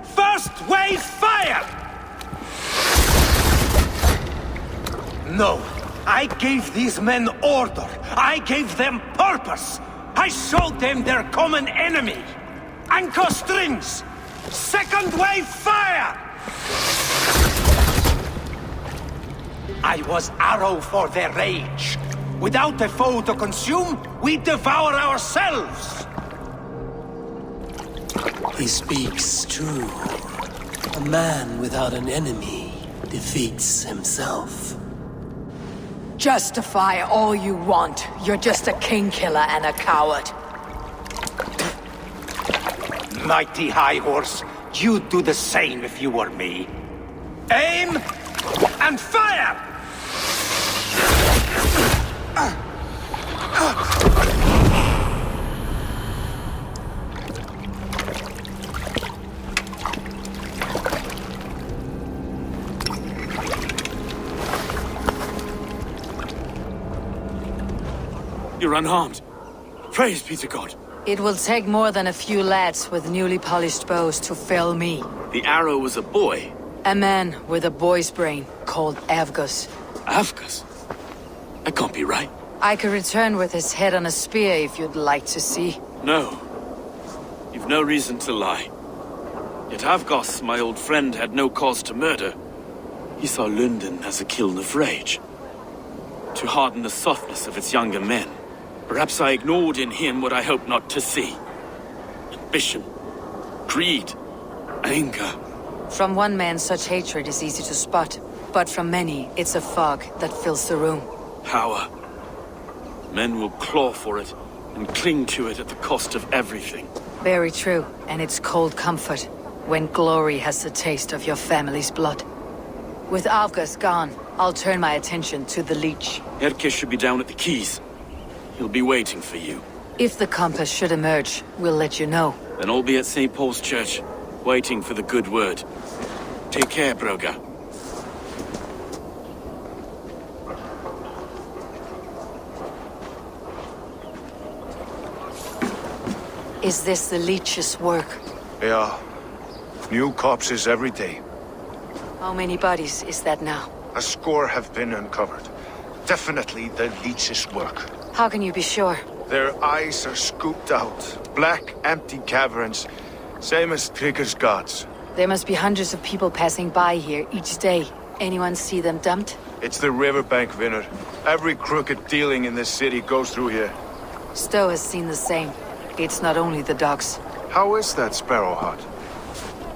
First wave fire! No, I gave these men order. I gave them purpose. I showed them their common enemy. Anchor strings! Second wave fire! I was arrow for their rage. Without a foe to consume, we devour ourselves! He speaks true. A man without an enemy defeats himself. Justify all you want. You're just a king killer and a coward. Mighty High Horse, you'd do the same if you were me. Aim and fire! You're unharmed. Praise be to God. It will take more than a few lads with newly polished bows to fell me. The arrow was a boy. A man with a boy's brain, called Avgus. Avgus? That can't be right. I could return with his head on a spear if you'd like to see. No. You've no reason to lie. Yet Avgos, my old friend, had no cause to murder. He saw London as a kiln of rage. To harden the softness of its younger men. Perhaps I ignored in him what I hoped not to see. Ambition, greed, anger. From one man, such hatred is easy to spot. But from many, it's a fog that fills the room. Power. Men will claw for it, and cling to it at the cost of everything. Very true, and it's cold comfort, when glory has the taste of your family's blood. With Avgus gone, I'll turn my attention to the Leech. Erke should be down at the quays. He'll be waiting for you. If the compass should emerge, we'll let you know. Then I'll be at St. Paul's Church, waiting for the good word. Take care, Broga. Is this the Leech's work? Yeah. New corpses every day. How many bodies is that now? A score have been uncovered. Definitely the Leech's work. How can you be sure? Their eyes are scooped out. Black, empty caverns. Same as Trigger's gods. There must be hundreds of people passing by here each day. Anyone see them dumped? It's the riverbank, Vinner. Every crooked dealing in this city goes through here. Stowe has seen the same. It's not only the dogs. How is that Sparrow hut?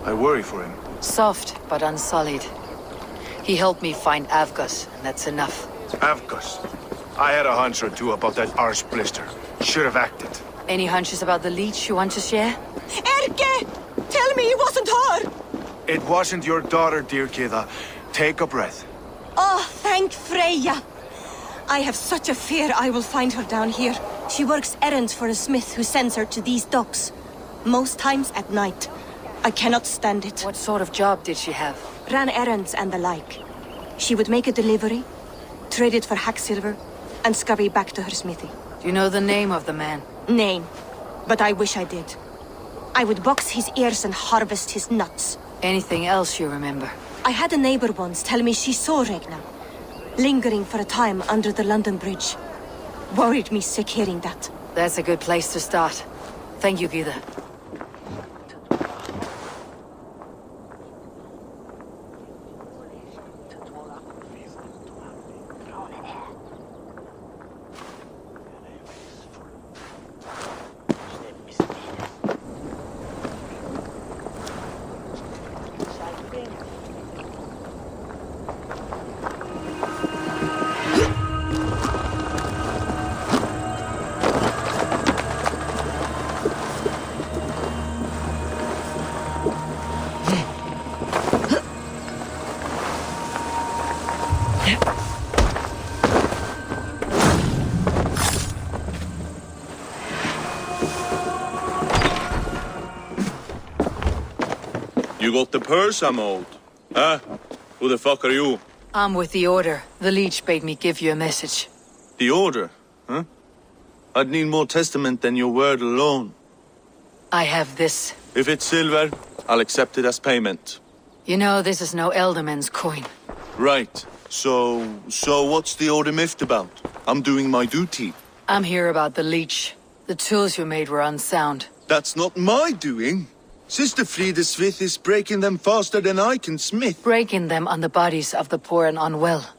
I worry for him. Soft, but unsullied. He helped me find Avgus, and that's enough. Avgus. I had a hunch or two about that arse blister. Should have acted. Any hunches about the Leech you want to share? Erke! Tell me it wasn't her! It wasn't your daughter, dear Kida. Take a breath. Oh, thank Freya. I have such a fear I will find her down here. She works errands for a smith who sends her to these docks. Most times at night. I cannot stand it. What sort of job did she have? Ran errands and the like. She would make a delivery, trade it for hack silver, and scurry back to her smithy. Do you know the name of the man? Name. But I wish I did. I would box his ears and harvest his nuts. Anything else you remember? I had a neighbor once tell me she saw Regna, lingering for a time under the London Bridge. Worried me sick hearing that. That's a good place to start. Thank you, Gida. You got the purse I'm owed. Huh? Who the fuck are you? I'm with the Order. The Leech bade me give you a message. The Order? Huh? I'd need more testament than your word alone. I have this. If it's silver, I'll accept it as payment. You know, this is no Elderman's coin. Right. So what's the Order miffed about? I'm doing my duty. I'm here about the Leech. The tools you made were unsound. That's not my doing. Sister Frida Smith is breaking them faster than I can smith. Breaking them on the bodies of the poor and unwell.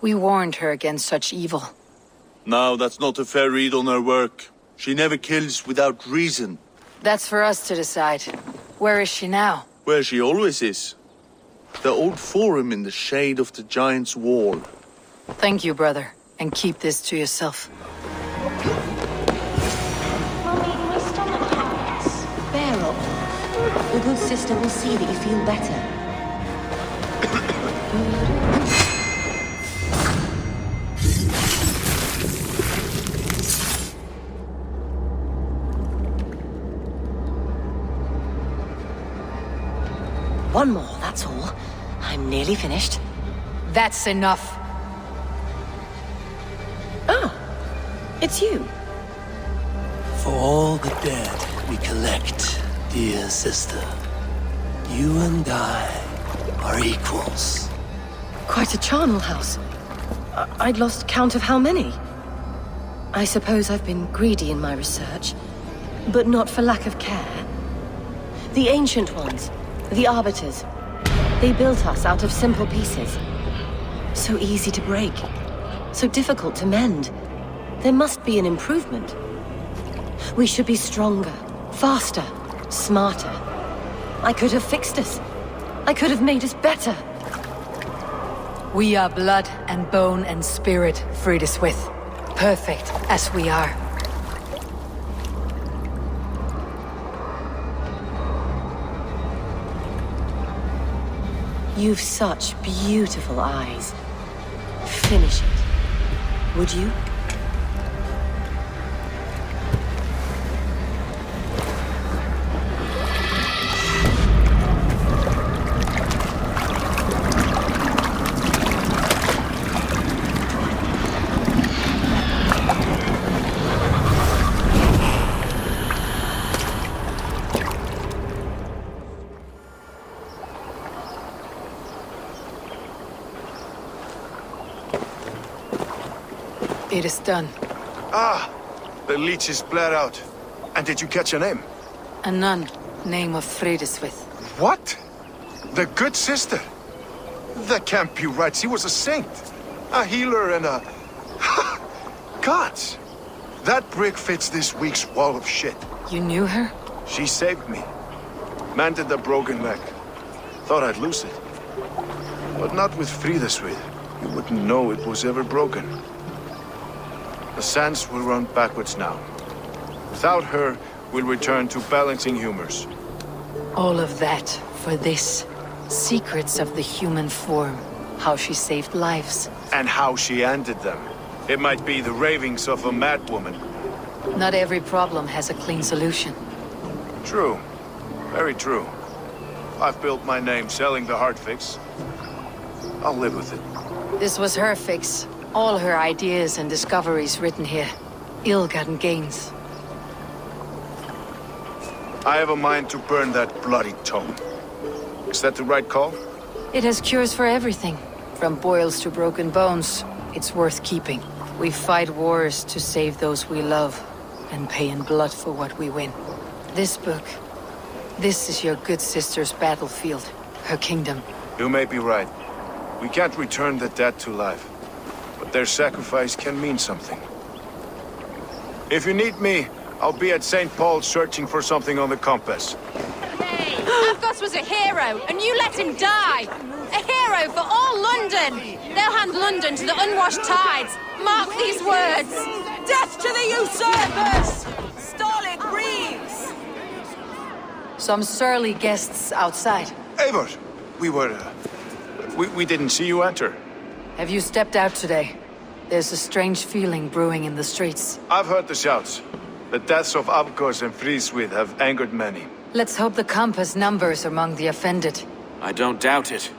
We warned her against such evil. No, that's not a fair read on her work. She never kills without reason. That's for us to decide. Where is she now? Where she always is. The old forum in the shade of the Giant's Wall. Thank you, brother. And keep this to yourself. Mummy, my stomach hurts. Bear up. The good sister will see that you feel better. One more, that's all. I'm nearly finished. That's enough. Oh, it's you. For all the dead we collect, dear sister, you and I are equals. Quite a charnel house. I'd lost count of how many. I suppose I've been greedy in my research, but not for lack of care. The ancient ones, the Arbiters, they built us out of simple pieces. So easy to break, so difficult to mend. There must be an improvement. We should be stronger, faster, smarter. I could have fixed us. I could have made us better. We are blood and bone and spirit, Frida Smith. Perfect as we are. You've such beautiful eyes. Finish it, would you? It is done. Ah! The leech is bled out. And did you catch a name? A nun, name of Frida Smith. What? The good sister? That can't be right. She was a saint. A healer and a... Gods! That brick fits this week's wall of shit. You knew her? She saved me. Mended the broken leg. Thought I'd lose it. But not with Frida Smith. You wouldn't know it was ever broken. The sands will run backwards now. Without her, we'll return to balancing humors. All of that for this. Secrets of the human form. How she saved lives. And how she ended them. It might be the ravings of a madwoman. Not every problem has a clean solution. True. Very true. I've built my name selling the heart fix. I'll live with it. This was her fix. All her ideas and discoveries written here. Ill-gotten gains. I have a mind to burn that bloody tome. Is that the right call? It has cures for everything. From boils to broken bones. It's worth keeping. We fight wars to save those we love. And pay in blood for what we win. This book. This is your good sister's battlefield. Her kingdom. You may be right. We can't return the dead to life. But their sacrifice can mean something. If you need me, I'll be at St. Paul's searching for something on the compass. Hey, Avgos was a hero, and you let him die! A hero for all London! They'll hand London to the unwashed tides. Mark these words! Death to the usurpers! Starlit grieves! Some surly guests outside. Eivor, we didn't see you enter. Have you stepped out today? There's a strange feeling brewing in the streets. I've heard the shouts. The deaths of Avgos and Friswith have angered many. Let's hope the compass numbers among the offended. I don't doubt it.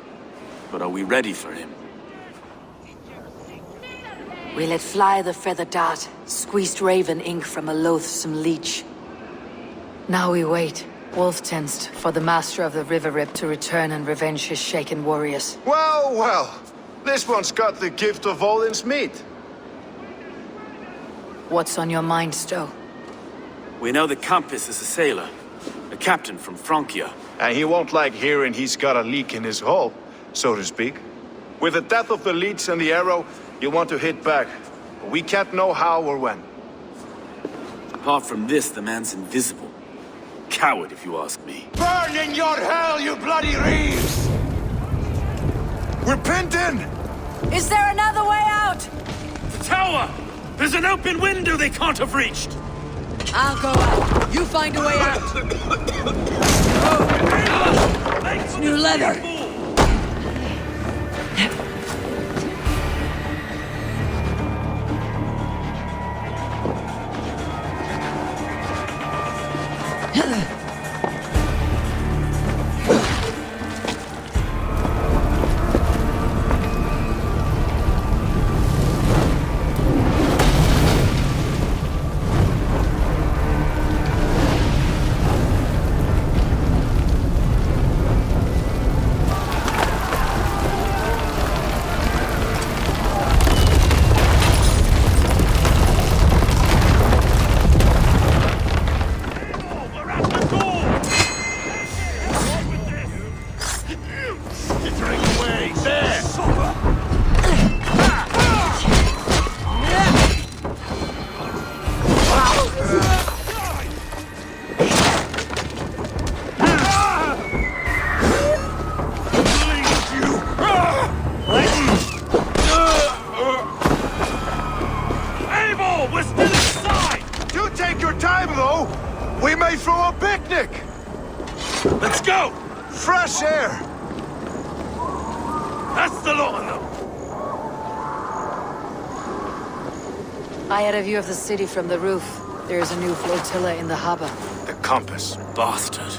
But are we ready for him? We let fly the feather dart, squeezed raven ink from a loathsome leech. Now we wait, wolf-tensed, for the master of the River Rip to return and revenge his shaken warriors. Well, well. This one's got the gift of Odin's meat. What's on your mind, Stowe? We know that Campus is a sailor. A captain from Francia. And he won't like hearing he's got a leak in his hull, so to speak. With the death of the leech and the arrow, you'll want to hit back. But we can't know how or when. Apart from this, the man's invisible. Coward, if you ask me. Burn in your hell, you bloody reeves! We're pinned in! Is there another way out? The tower! There's an open window they can't have reached! I'll go out. You find a way out. It's new leather. Fresh air! That's the lot of them! I had a view of the city from the roof. There is a new flotilla in the harbor. The compass. Bastard.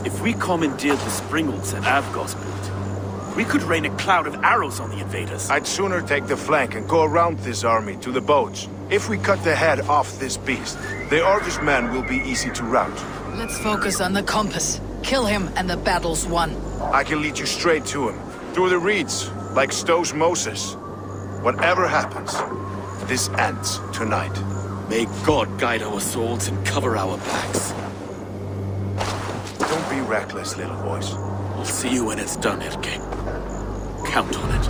If we commandeered the Springolds at Avgosport, we could rain a cloud of arrows on the invaders. I'd sooner take the flank and go around this army to the boats. If we cut the head off this beast, the Argus men will be easy to rout. Let's focus on the compass. Kill him and the battle's won. I can lead you straight to him. Through the reeds, like Stowe's Moses. Whatever happens, this ends tonight. May God guide our swords and cover our backs. Don't be reckless, little voice. I'll see you when it's done, Erke. Count on it.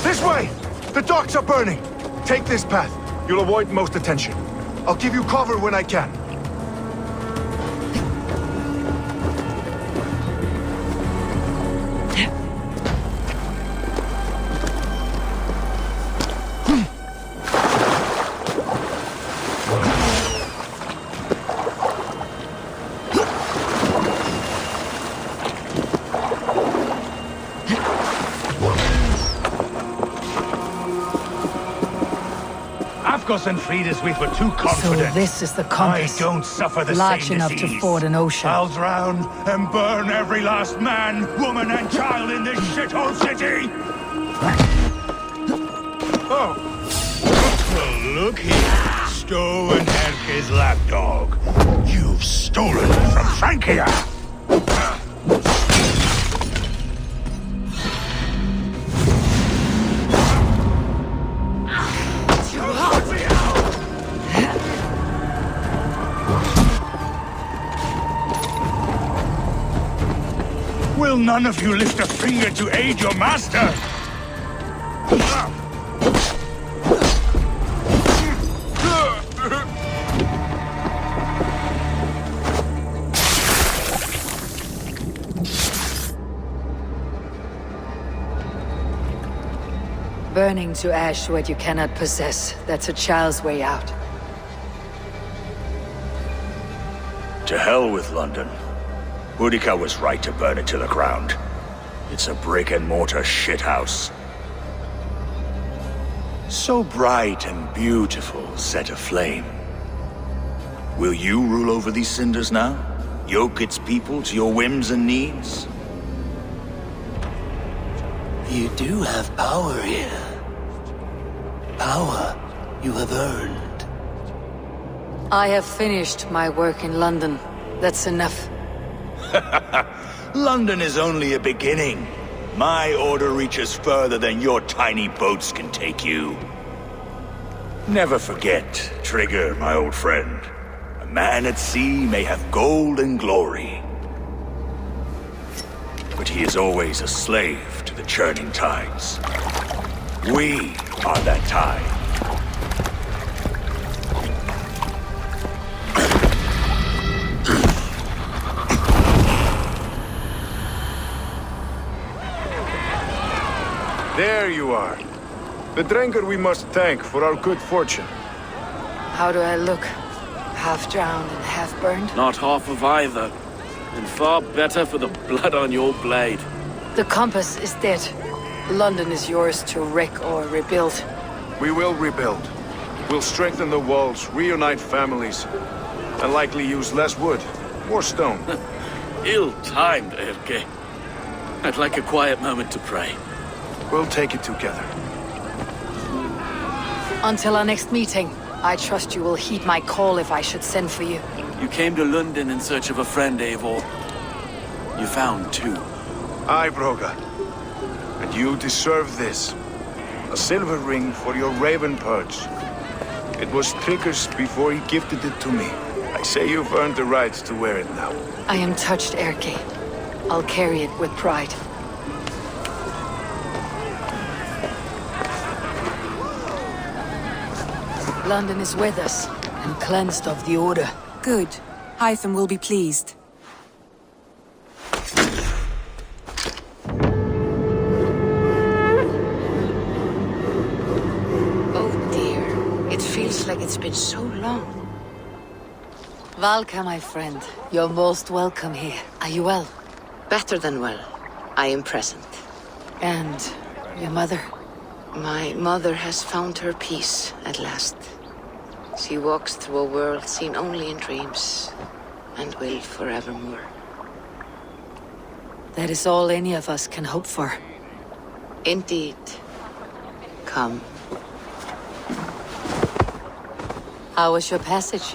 This way! The docks are burning! Take this path. You'll avoid most attention. I'll give you cover when I can. Avgos and Frideswyth were too confident. So this is the compass. I don't suffer the large same enough disease. to ford an ocean. I'll drown and burn every last man, woman, and child in this shithole city! Oh. Well, look here, Stowe and Erke's lapdog. You've stolen it from Francia! Will none of you lift a finger to aid your master? Burning to ash what you cannot possess. That's a child's way out. To hell with London. Boudica was right to burn it to the ground. It's a brick-and-mortar shithouse. So bright and beautiful, set aflame. Will you rule over these cinders now? Yoke its people to your whims and needs? You do have power here. Power you have earned. I have finished my work in London. That's enough. London is only a beginning. My order reaches further than your tiny boats can take you. Never forget, Trigger, my old friend. A man at sea may have gold and glory, but he is always a slave to the churning tides. We are that tide. There you are. The drinker we must thank for our good fortune. How do I look? Half drowned and half burned? Not half of either. And far better for the blood on your blade. The compass is dead. London is yours to wreck or rebuild. We will rebuild. We'll strengthen the walls, reunite families, and likely use less wood, more stone. Ill-timed, Erke. I'd like a quiet moment to pray. We'll take it together. Until our next meeting, I trust you will heed my call if I should send for you. You came to London in search of a friend, Eivor. You found two. Aye, Broga. And you deserve this. A silver ring for your raven perch. It was Trigger's before he gifted it to me. I say you've earned the right to wear it now. I am touched, Erke. I'll carry it with pride. London is with us, and cleansed of the Order. Good. Hytham will be pleased. Oh dear, it feels like it's been so long. Valka, my friend, you're most welcome here. Are you well? Better than well. I am present. And your mother? My mother has found her peace at last. She walks through a world seen only in dreams, and will forevermore. That is all any of us can hope for. Indeed. Come. How was your passage?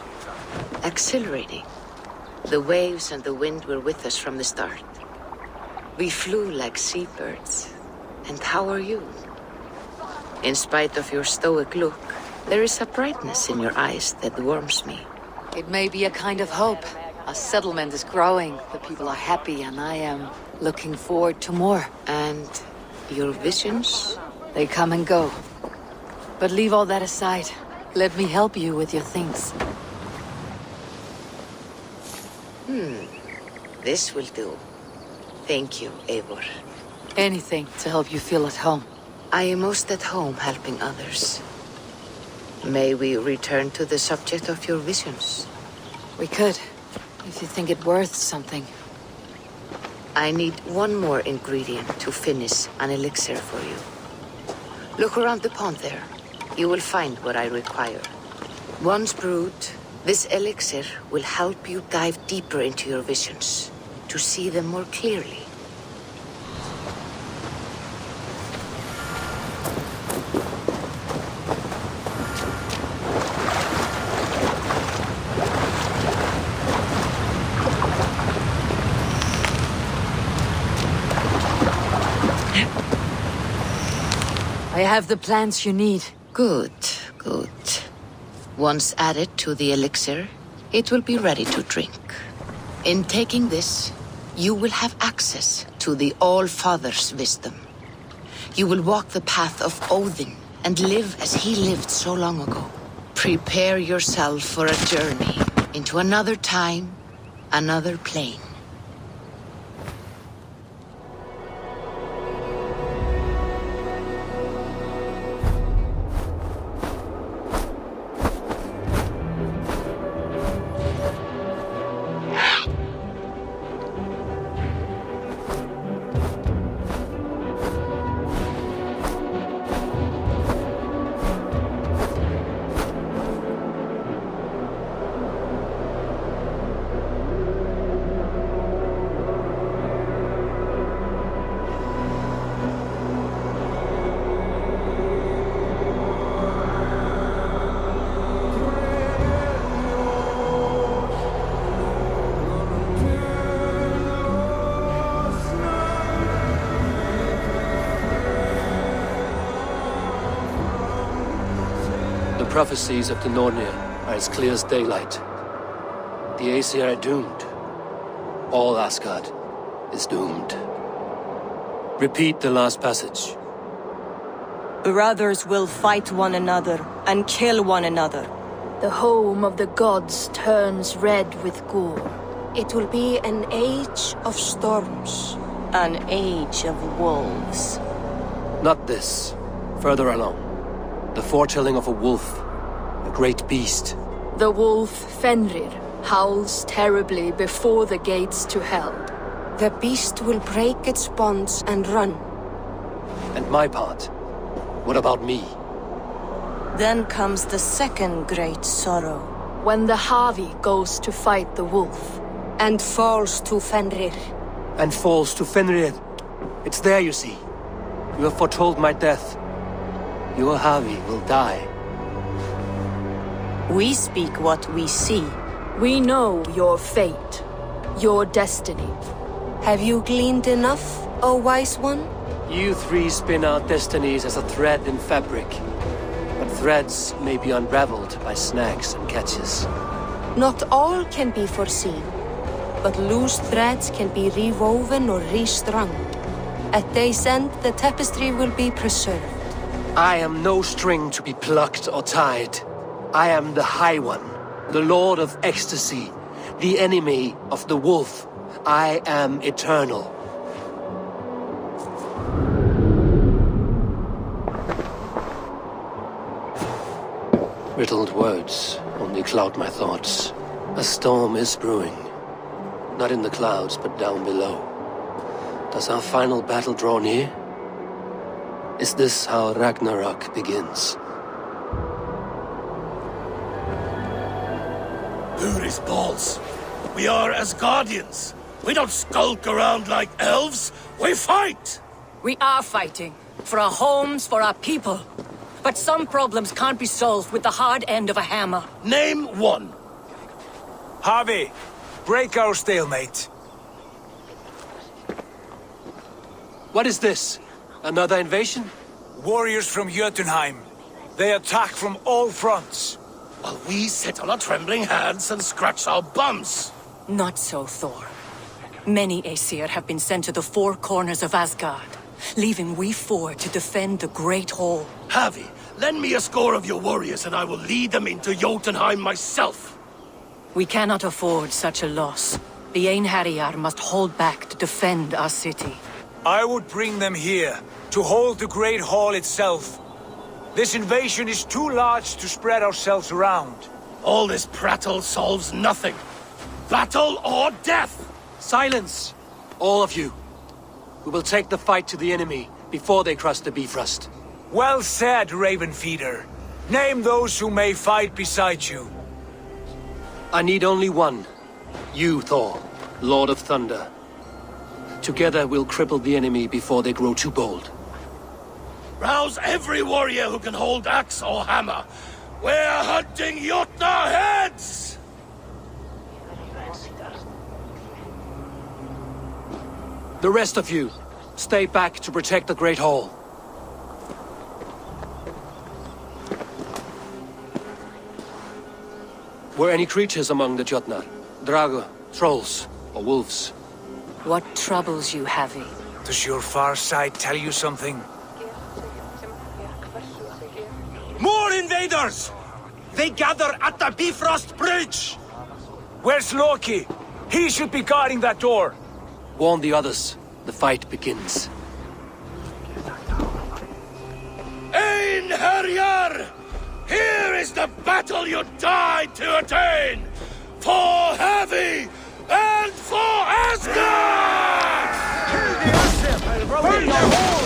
Exhilarating. The waves and the wind were with us from the start. We flew like seabirds. And how are you? In spite of your stoic look, there is a brightness in your eyes that warms me. It may be a kind of hope. A settlement is growing, the people are happy, and I am looking forward to more. And your visions? They come and go. But leave all that aside. Let me help you with your things. This will do. Thank you, Eivor. Anything to help you feel at home. I am most at home helping others. May we return to the subject of your visions? We could, if you think it worth something. I need one more ingredient to finish an elixir for you. Look around the pond there. You will find what I require. Once brewed, this elixir will help you dive deeper into your visions, to see them more clearly. I have the plants you need. Good, good. Once added to the elixir, it will be ready to drink. In taking this, you will have access to the All-Father's wisdom. You will walk the path of Odin and live as he lived so long ago. Prepare yourself for a journey into another time, another plane. prophecies of the Nornir are as clear as daylight. The Aesir are doomed. All Asgard is doomed. Repeat the last passage. Brothers will fight one another and kill one another. The home of the gods turns red with gore. It will be an age of storms. An age of wolves. Not this. Further along. The foretelling of a wolf. A great beast. The wolf Fenrir howls terribly before the gates to hell. The beast will break its bonds and run. And my part? What about me? Then comes the second great sorrow. When the Havi goes to fight the wolf. And falls to Fenrir. And falls to Fenrir. It's there, you see. You have foretold my death. Your Havi will die. We speak what we see. We know your fate. Your destiny. Have you gleaned enough, O wise one? You three spin our destinies as a thread in fabric. But threads may be unraveled by snags and catches. Not all can be foreseen. But loose threads can be rewoven or restrung. At day's end, the tapestry will be preserved. I am no string to be plucked or tied. I am the High One, the Lord of Ecstasy, the enemy of the wolf. I am eternal. Riddled words only cloud my thoughts. A storm is brewing. Not in the clouds, but down below. Does our final battle draw near? Is this how Ragnarok begins? Uri's balls. We are Asgardians. We don't skulk around like elves. We fight! We are fighting. For our homes, for our people. But some problems can't be solved with the hard end of a hammer. Name one. Havi, break our stalemate. What is this? Another invasion? Warriors from Jotunheim. They attack from all fronts. While we sit on our trembling hands and scratch our bums. Not so, Thor. Many Aesir have been sent to the four corners of Asgard, leaving we four to defend the Great Hall. Havi, lend me a score of your warriors and I will lead them into Jotunheim myself. We cannot afford such a loss. The Einherjar must hold back to defend our city. I would bring them here, to hold the Great Hall itself. This invasion is too large to spread ourselves around. All this prattle solves nothing. Battle or death! Silence! All of you. We will take the fight to the enemy before they cross the Bifrost. Well said, Ravenfeeder. Name those who may fight beside you. I need only one. You, Thor, Lord of Thunder. Together we'll cripple the enemy before they grow too bold. Rouse every warrior who can hold axe or hammer. We're hunting Jotnar heads! The rest of you, stay back to protect the Great Hall. Were any creatures among the Jotnar? Drago, trolls, or wolves? What troubles you, Havi? Does your far side tell you something? More invaders! They gather at the Bifrost Bridge! Where's Loki? He should be guarding that door. Warn the others. The fight begins. Einherjar! Here is the battle you died to attain! For Havi and for Asgard! Kill the Asir! Burn their halls!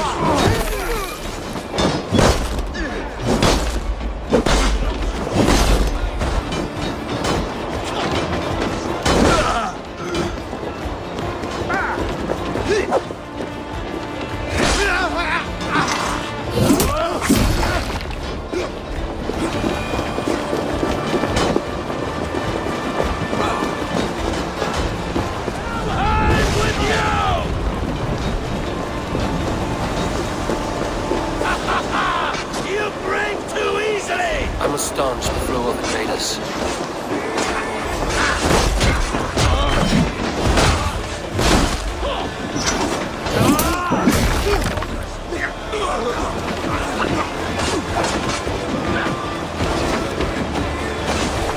must staunch the flow of invaders.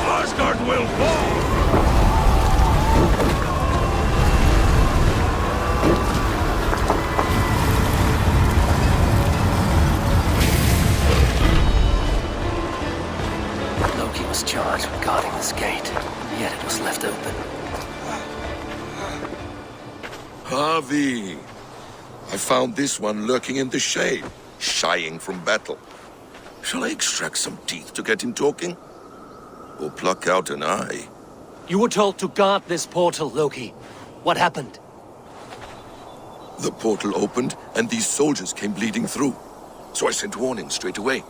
Asgard will fall! Loki was charged with guarding this gate, yet it was left open. Harvey! I found this one lurking in the shade, shying from battle. Shall I extract some teeth to get him talking? Or pluck out an eye? You were told to guard this portal, Loki. What happened? The portal opened, and these soldiers came bleeding through. So I sent warning straight away.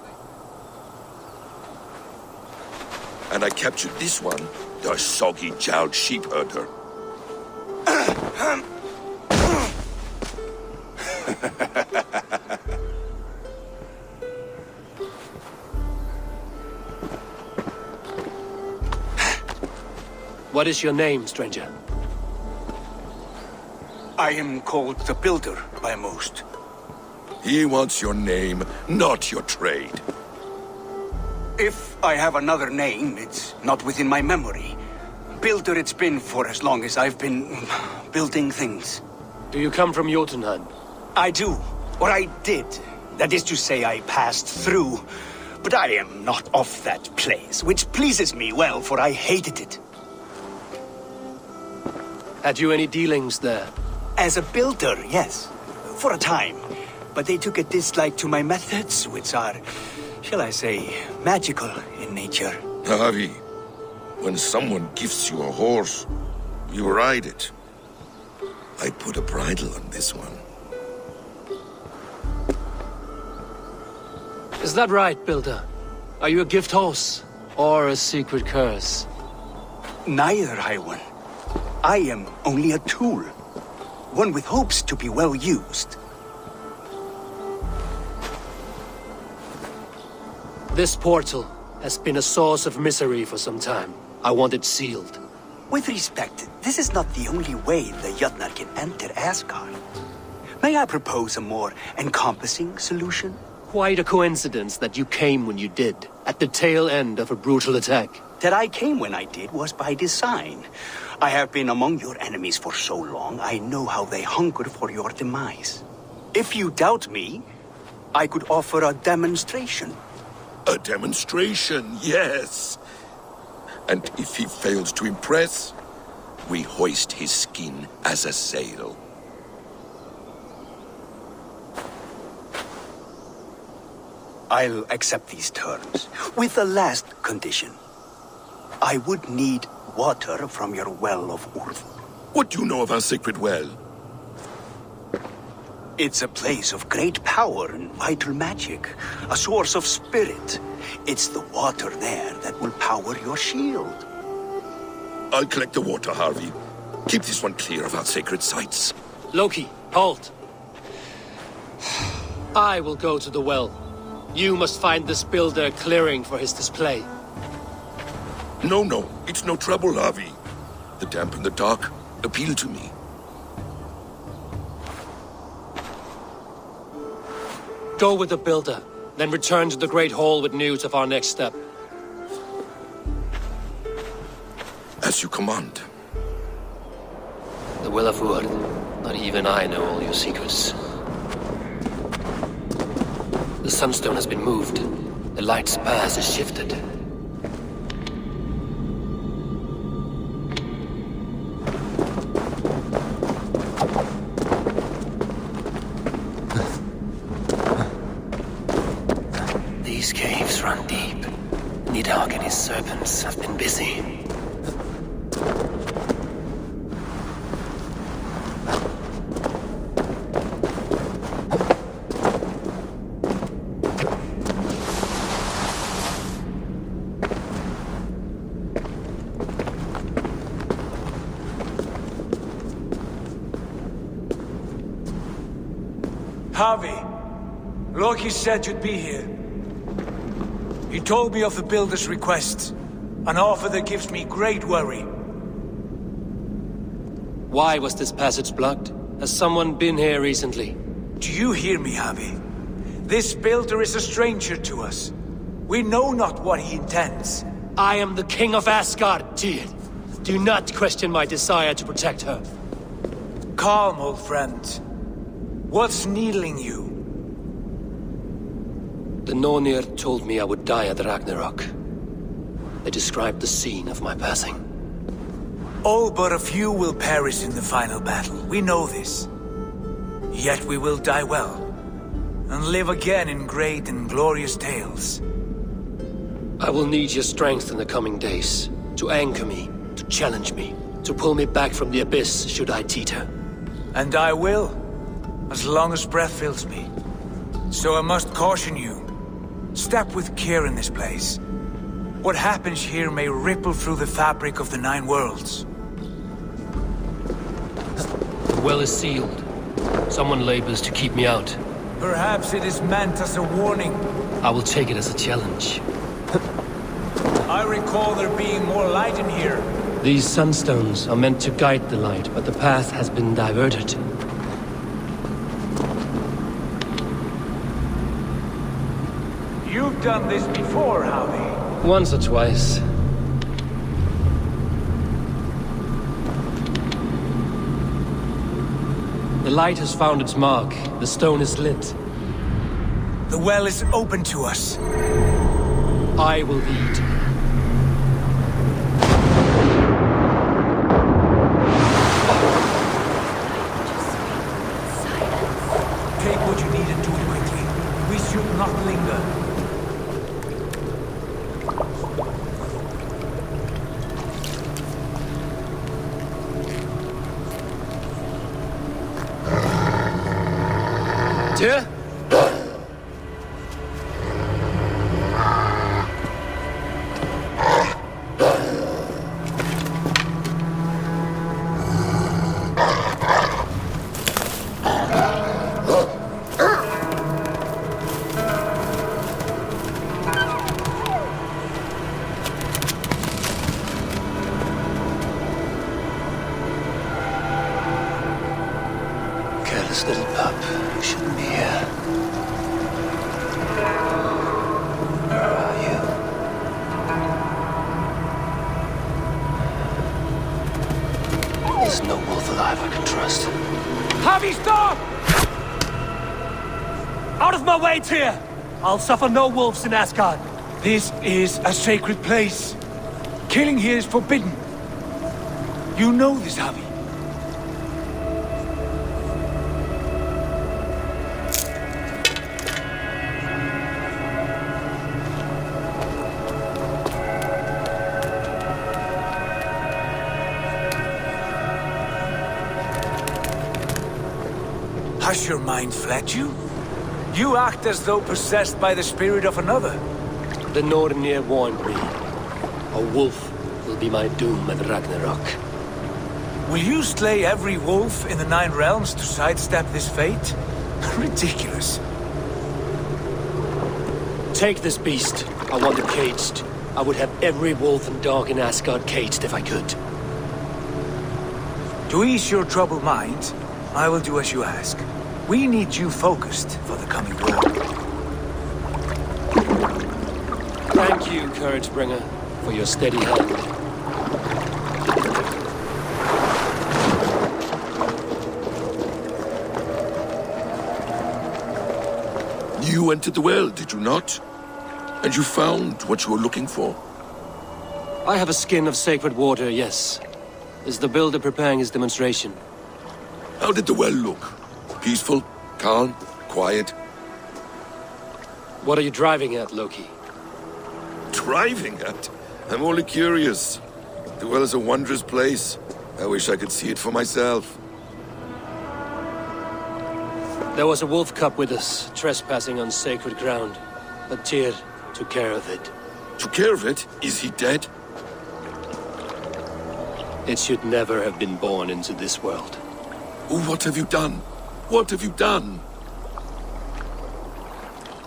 And I captured this one, the soggy-jowled sheep herder. What is your name, stranger? I am called the Builder by most. He wants your name, not your trade. If I have another name, it's not within my memory. Builder it's been for as long as I've been building things. Do you come from Jotunheim? I do. Or I did. That is to say, I passed through. But I am not of that place, which pleases me well, for I hated it. Had you any dealings there? As a builder, yes. For a time. But they took a dislike to my methods, which are, shall I say, magical in nature. Harvey, when someone gifts you a horse, you ride it. I put a bridle on this one. Is that right, Builder? Are you a gift horse? Or a secret curse? Neither, High One. I am only a tool. One with hopes to be well used. This portal has been a source of misery for some time. I want it sealed. With respect, this is not the only way the Jötnar can enter Asgard. May I propose a more encompassing solution? Quite a coincidence that you came when you did, at the tail end of a brutal attack. That I came when I did was by design. I have been among your enemies for so long, I know how they hunger for your demise. If you doubt me, I could offer a demonstration. A demonstration, yes. And if he fails to impress, we hoist his skin as a sail. I'll accept these terms, with the last condition. I would need water from your well of Urth. What do you know of our sacred well? It's a place of great power and vital magic, a source of spirit. It's the water there that will power your shield. I'll collect the water, Harvey. Keep this one clear of our sacred sites. Loki, halt! I will go to the well. You must find this builder clearing for his display. No, it's no trouble, Harvey. The damp and the dark appeal to me. Go with the builder, then return to the Great Hall with news of our next step. As you command. The Will of Urd. Not even I know all your secrets. The Sunstone has been moved. The light's path is shifted. These caves run deep. Nidhogg and his serpents have been busy. Harvey, Loki said you'd be here. He told me of the Builder's request. An offer that gives me great worry. Why was this passage blocked? Has someone been here recently? Do you hear me, Javi? This Builder is a stranger to us. We know not what he intends. I am the King of Asgard, Tyr. Do not question my desire to protect her. Calm, old friend. What's needling you? The Nornir told me I would die at Ragnarok. They described the scene of my passing. All but a few will perish in the final battle. We know this. Yet we will die well, and live again in great and glorious tales. I will need your strength in the coming days, to anchor me, to challenge me, to pull me back from the abyss should I teeter. And I will, as long as breath fills me. So I must caution you. Step with care in this place. What happens here may ripple through the fabric of the Nine Worlds. The well is sealed. Someone labors to keep me out. Perhaps it is meant as a warning. I will take it as a challenge. I recall there being more light in here. These sunstones are meant to guide the light, but the path has been diverted. You've done this before, Javi. Once or twice. The light has found its mark. The stone is lit. The well is open to us. I will lead. Take what you need and do it quickly. We should not linger. Tyr? Careless little pup. You shouldn't be here. Where are you? There's no wolf alive I can trust. Javi, stop! Out of my way, Tyr! I'll suffer no wolves in Asgard. This is a sacred place. Killing here is forbidden. You know this, Javi. Has your mind fled you? You act as though possessed by the spirit of another. The Nornir warned me. A wolf will be my doom at Ragnarok. Will you slay every wolf in the Nine Realms to sidestep this fate? Ridiculous. Take this beast. I want it caged. I would have every wolf and dog in Asgard caged if I could. To ease your troubled mind, I will do as you ask. We need you focused for the coming war. Thank you, Couragebringer, for your steady hand. You entered the well, did you not? And you found what you were looking for? I have a skin of sacred water, yes. Is the Builder preparing his demonstration? How did the well look? Peaceful? Calm? Quiet? What are you driving at, Loki? Driving at? I'm only curious. The well is a wondrous place. I wish I could see it for myself. There was a wolf cub with us, trespassing on sacred ground. But Tyr took care of it. Took care of it? Is he dead? It should never have been born into this world. Oh, what have you done? What have you done?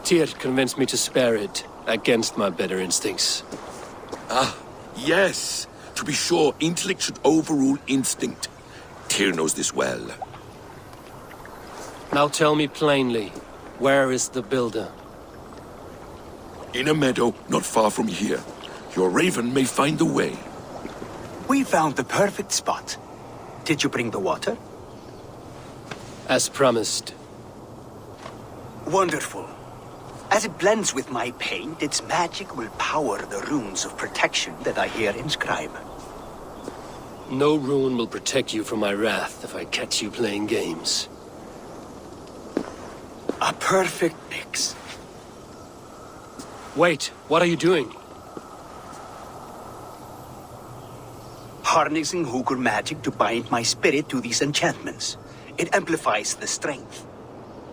Tyr convinced me to spare it. Against my better instincts. Ah, yes. To be sure, intellect should overrule instinct. Tyr knows this well. Now tell me plainly, where is the builder? In a meadow not far from here. Your raven may find the way. We found the perfect spot. Did you bring the water? As promised. Wonderful. As it blends with my paint, its magic will power the runes of protection that I here inscribe. No rune will protect you from my wrath if I catch you playing games. A perfect mix. Wait, what are you doing? Harnessing Hugr magic to bind my spirit to these enchantments. It amplifies the strength.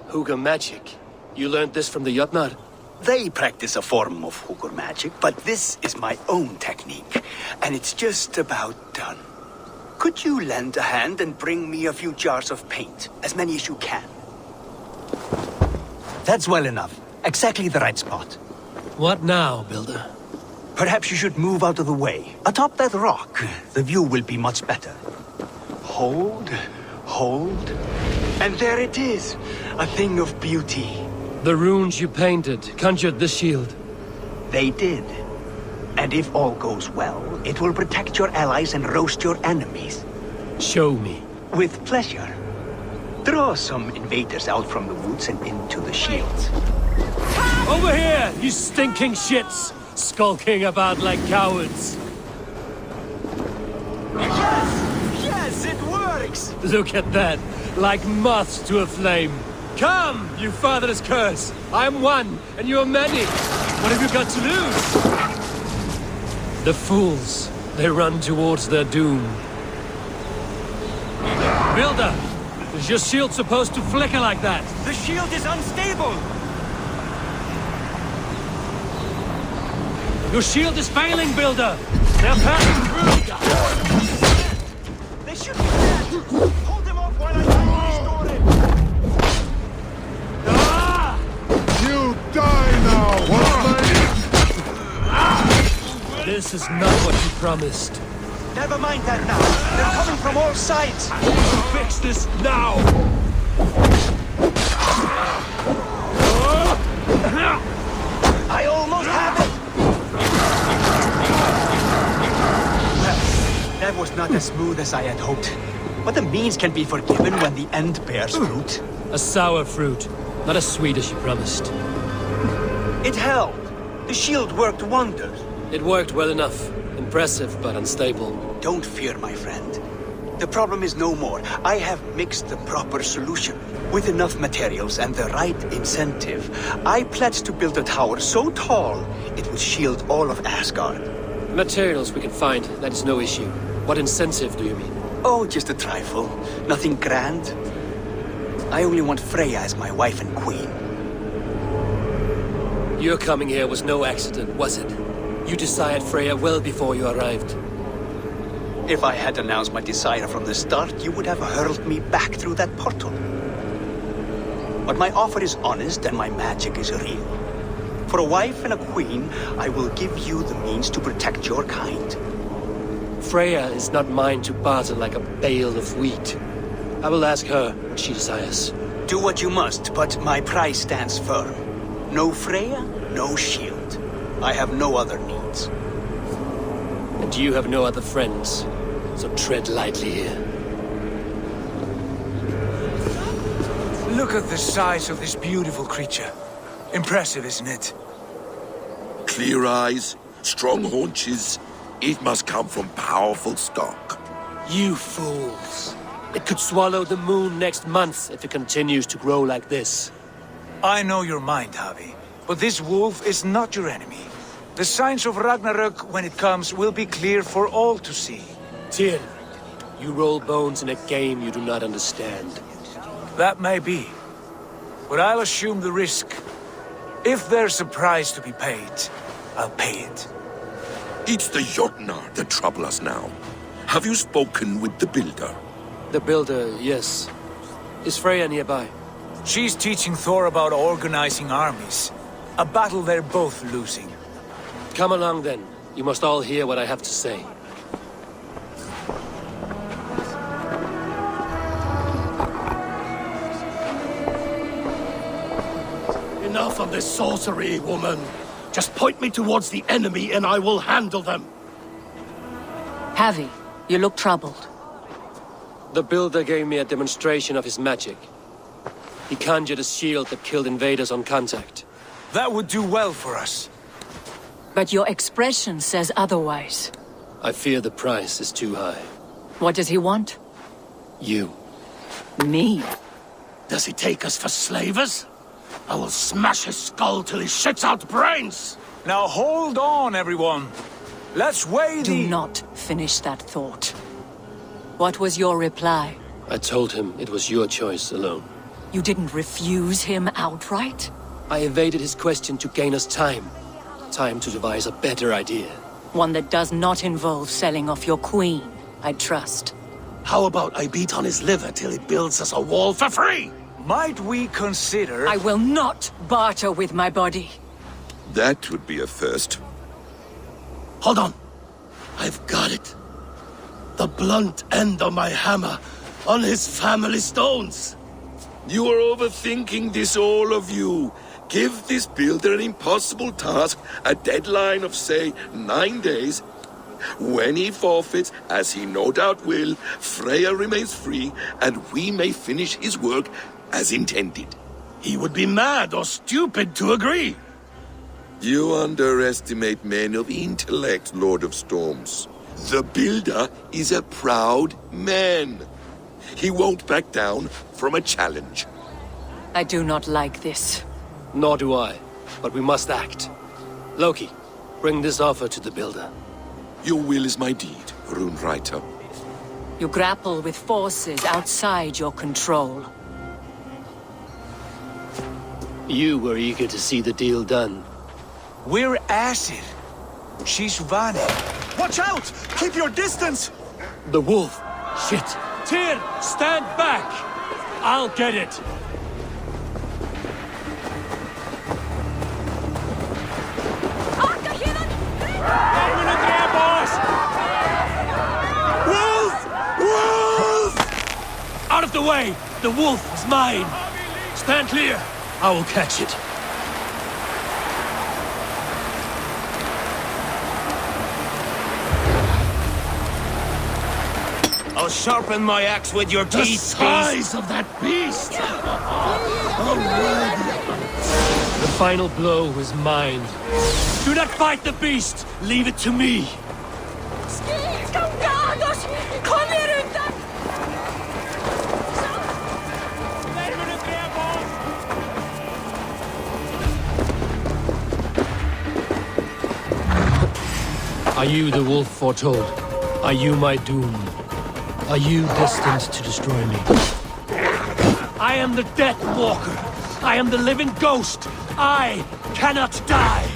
Hugr magic? You learned this from the Jotnar? They practice a form of Hugr magic, but this is my own technique, and it's just about done. Could you lend a hand and bring me a few jars of paint? As many as you can. That's well enough. Exactly the right spot. What now, Builder? Perhaps you should move out of the way. Atop that rock, the view will be much better. Hold, hold, and there it is. A thing of beauty. The runes you painted conjured the shield. They did. And if all goes well, it will protect your allies and roast your enemies. Show me. With pleasure. Draw some invaders out from the woods and into the shields. Over here, you stinking shits! Skulking about like cowards. Yes, it works! Look at that, like moths to a flame. Come, you fatherless curse! I am one, and you are many. What have you got to lose? The fools, they run towards their doom. Builder, is your shield supposed to flicker like that? The shield is unstable! Your shield is failing, Builder! They're passing through! They should be dead! Hold them off while I try to restore it! Ah! You die now, This is not what you promised. Never mind that now. They're coming from all sides. Fix this now! I almost have it! Well, that was not as smooth as I had hoped. But the means can be forgiven when the end bears fruit. A sour fruit, not as sweet as you promised. It held. The shield worked wonders. It worked well enough. Impressive, but unstable. Don't fear, my friend. The problem is no more. I have mixed the proper solution. With enough materials and the right incentive, I pledge to build a tower so tall it will shield all of Asgard. Materials we can find, that is no issue. What incentive do you mean? Oh, just a trifle. Nothing grand. I only want Freya as my wife and queen. Your coming here was no accident, was it? You desired Freya well before you arrived. If I had announced my desire from the start, you would have hurled me back through that portal. But my offer is honest and my magic is real. For a wife and a queen, I will give you the means to protect your kind. Freya is not mine to barter like a bale of wheat. I will ask her what she desires. Do what you must, but my price stands firm. No Freya, no shield. I have no other needs. And you have no other friends, so tread lightly here. Look at the size of this beautiful creature. Impressive, isn't it? Clear eyes, strong haunches. It must come from powerful stock. You fools. It could swallow the moon next month if it continues to grow like this. I know your mind, Javi, but this wolf is not your enemy. The signs of Ragnarök, when it comes, will be clear for all to see. Tyr, you roll bones in a game you do not understand. That may be, but I'll assume the risk. If there's a price to be paid, I'll pay it. It's the Jotnar that trouble us now. Have you spoken with the Builder? The Builder, yes. Is Freya nearby? She's teaching Thor about organizing armies. A battle they're both losing. Come along then. You must all hear what I have to say. Enough of this sorcery, woman. Just point me towards the enemy and I will handle them. Havi, you look troubled. The Builder gave me a demonstration of his magic. He conjured a shield that killed invaders on contact. That would do well for us. But your expression says otherwise. I fear the price is too high. What does he want? You. Me? Does he take us for slavers? I will smash his skull till he shits out brains! Now hold on, everyone. Let's weigh the... Do not finish that thought. What was your reply? I told him it was your choice alone. You didn't refuse him outright? I evaded his question to gain us time. Time to devise a better idea. One that does not involve selling off your queen, I trust. How about I beat on his liver till he builds us a wall for free? Might we consider... I will not barter with my body. That would be a first. Hold on. I've got it. The blunt end of my hammer on his family stones. You are overthinking this, all of you. Give this builder an impossible task, a deadline of, say, 9 days. When he forfeits, as he no doubt will, Freya remains free, and we may finish his work as intended. He would be mad or stupid to agree. You underestimate men of intellect, Lord of Storms. The Builder is a proud man. He won't back down from a challenge. I do not like this. Nor do I, but we must act. Loki, bring this offer to the Builder. Your will is my deed, Runewriter. You grapple with forces outside your control. You were eager to see the deal done. We're Acid. She's Vani. Watch out! Keep your distance! The wolf! Shit! Tyr, stand back! I'll get it! Wolf! Wolf! Out of the way! The wolf is mine! Stand clear! I will catch it. I'll sharpen my axe with your The teeth, size of that beast! The final blow was mine. Do not fight the beast! Leave it to me! Are you the wolf foretold? Are you my doom? Are you destined to destroy me? I am the Death Walker. I am the living ghost. I cannot die.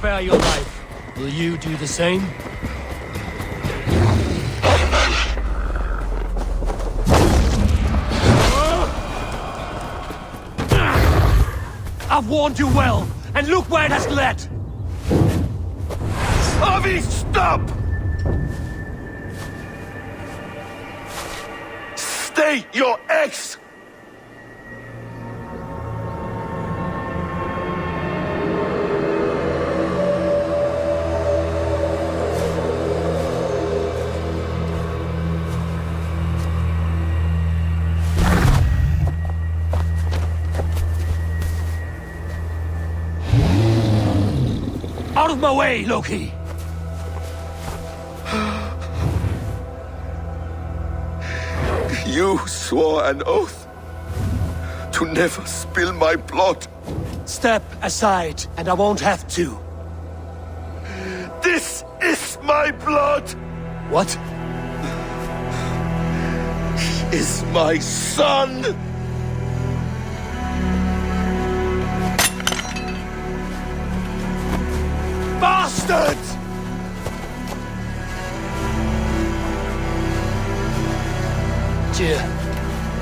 Spare your life. Will you do the same? I've warned you well, and look where it has led! Avi, stop! Stay your ex! them away, Loki! You swore an oath to never spill my blood. Step aside, and I won't have to. This is my blood! What? He is my son! Bastards! Tyr,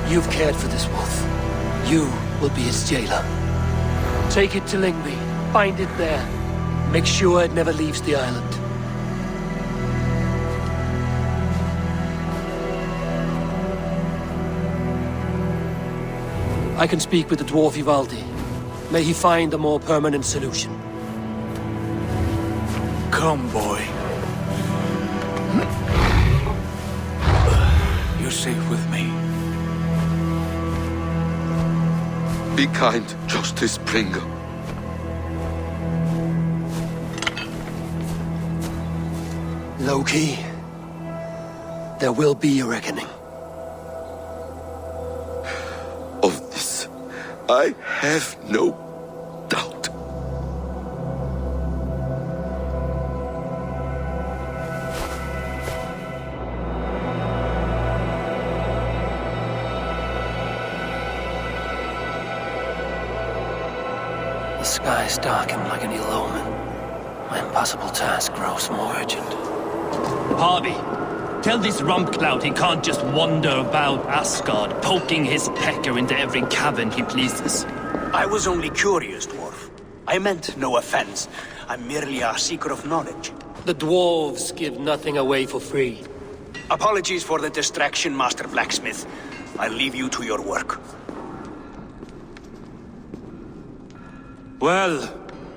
you've cared for this wolf. You will be its jailer. Take it to Lyngby. Find it there. Make sure it never leaves the island. I can speak with the dwarf Ivaldi. May he find a more permanent solution. Come, boy. You're safe with me. Be kind, Justice Bringer. Loki, there will be a reckoning. Of this, I have no doubt. The skies darken like an ill omen. My impossible task grows more urgent. Harvey, tell this rump clout he can't just wander about Asgard, poking his pecker into every cavern he pleases. I was only curious, dwarf. I meant no offense. I'm merely a seeker of knowledge. The dwarves give nothing away for free. Apologies for the distraction, Master Blacksmith. I'll leave you to your work. Well,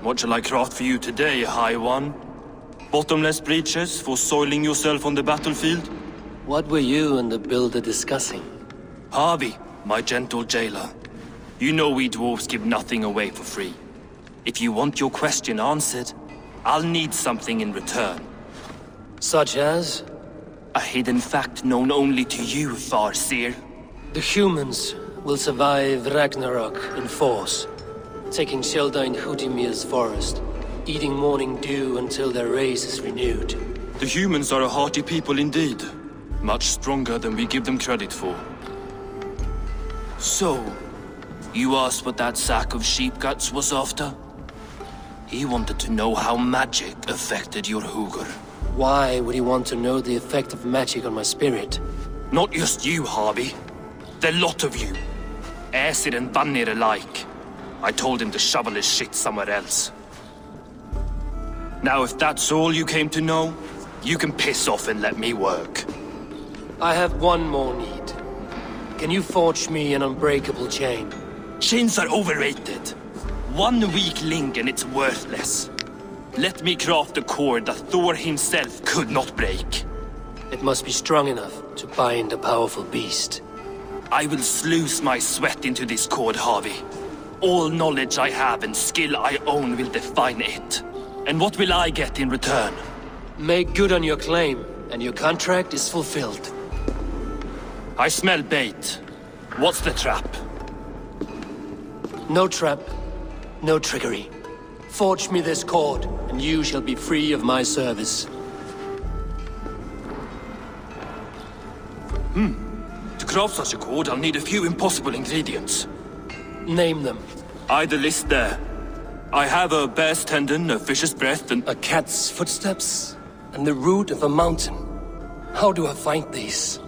what shall I craft for you today, High One? Bottomless breeches for soiling yourself on the battlefield? What were you and the builder discussing? Harvey, my gentle jailer. You know we dwarves give nothing away for free. If you want your question answered, I'll need something in return. Such as? A hidden fact known only to you, Farseer. The humans will survive Ragnarok in force, taking shelter in Hutimir's forest, eating morning dew until their race is renewed. The humans are a hearty people indeed. Much stronger than we give them credit for. So, you asked what that sack of sheep guts was after? He wanted to know how magic affected your Hugr. Why would he want to know the effect of magic on my spirit? Not just you, Harvey. The lot of you. Aesir and Vanir alike. I told him to shovel his shit somewhere else. Now, if that's all you came to know, you can piss off and let me work. I have one more need. Can you forge me an unbreakable chain? Chains are overrated. 1 weak link and it's worthless. Let me craft a cord that Thor himself could not break. It must be strong enough to bind a powerful beast. I will sluice my sweat into this cord, Harvey. All knowledge I have and skill I own will define it. And what will I get in return? Make good on your claim, and your contract is fulfilled. I smell bait. What's the trap? No trap, no trickery. Forge me this cord, and you shall be free of my service. To craft such a cord, I'll need a few impossible ingredients. Name them. The list there. I have a bear's tendon, a fish's breath, and... A cat's footsteps, and the root of a mountain. How do I find these?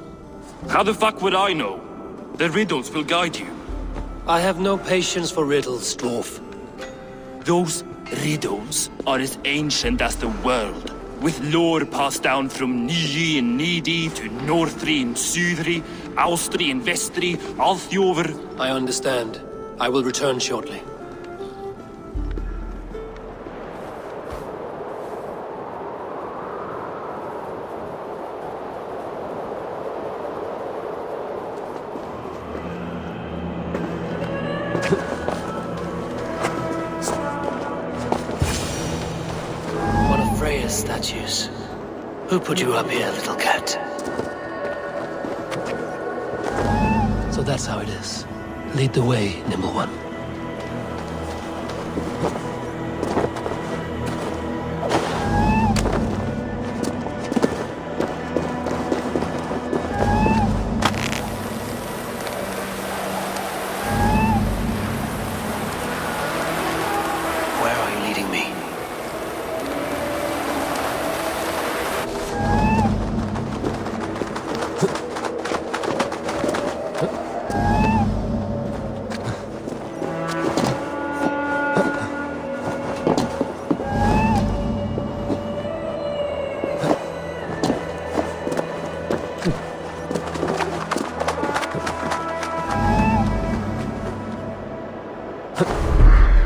How the fuck would I know? The riddles will guide you. I have no patience for riddles, dwarf. Those riddles are as ancient as the world, with lore passed down from Niji and Nidi to Northri and Sudri, Austri and Vestri, Althjover. I understand. I will return shortly. Who put you up here, little cat? So that's how it is. Lead the way, Nimble One. Where are you leading me?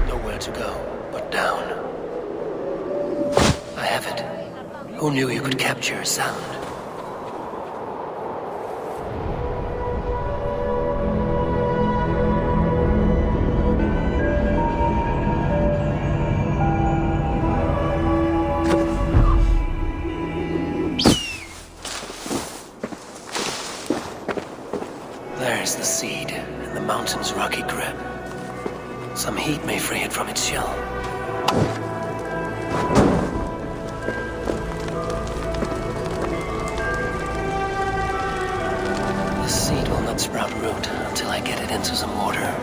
Nowhere to go but down. I have it. Who knew you could capture a sound? There's the seed in the mountain's rocky grip. Some heat may free it from its shell. The seed will not sprout root until I get it into some water.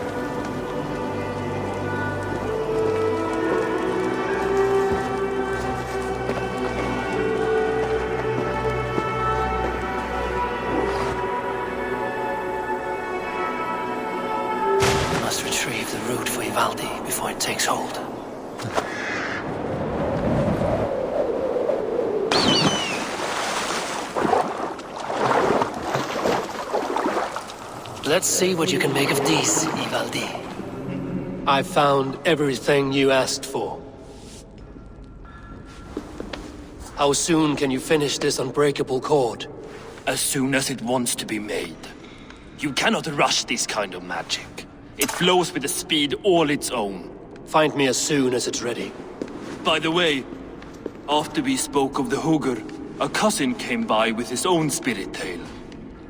I must retrieve the root for Ivaldi before it takes hold. Let's see what you can make of these, Ivaldi. I found everything you asked for. How soon can you finish this unbreakable cord? As soon as it wants to be made. You cannot rush this kind of magic. It flows with a speed all its own. Find me as soon as it's ready. By the way, after we spoke of the Hugr, a cousin came by with his own spirit tale.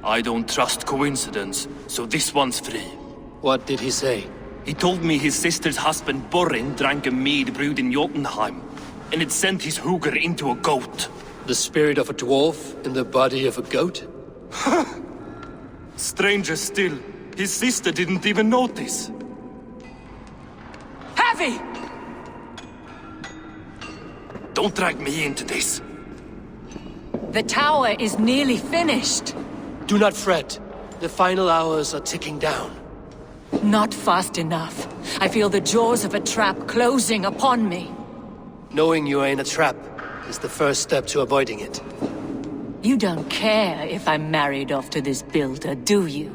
I don't trust coincidence, so this one's free. What did he say? He told me his sister's husband Borin drank a mead brewed in Jotunheim, and it sent his Hugr into a goat. The spirit of a dwarf in the body of a goat? Stranger still, his sister didn't even notice. Heavy! Don't drag me into this. The tower is nearly finished. Do not fret. The final hours are ticking down. Not fast enough. I feel the jaws of a trap closing upon me. Knowing you are in a trap is the first step to avoiding it. You don't care if I'm married off to this builder, do you?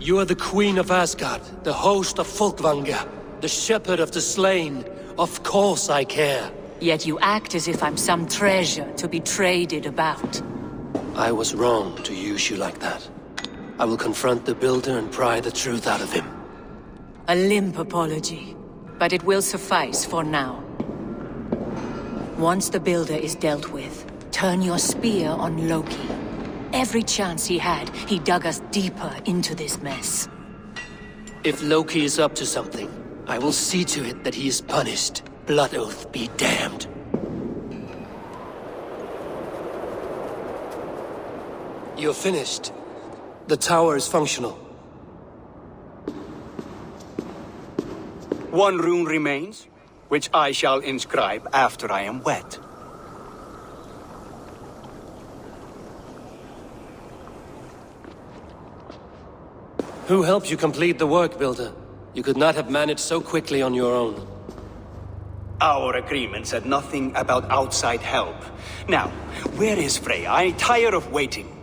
You are the queen of Asgard, the host of Folkvanga, the shepherd of the slain. Of course I care. Yet you act as if I'm some treasure to be traded about. I was wrong to use you like that. I will confront the builder and pry the truth out of him. A limp apology, but it will suffice for now. Once the builder is dealt with, turn your spear on Loki. Every chance he had, he dug us deeper into this mess. If Loki is up to something, I will see to it that he is punished. Blood Oath be damned. You're finished. The tower is functional. One rune remains, which I shall inscribe after I am wed. Who helped you complete the work, Builder? You could not have managed so quickly on your own. Our agreement said nothing about outside help. Now, where is Freya? I tire of waiting.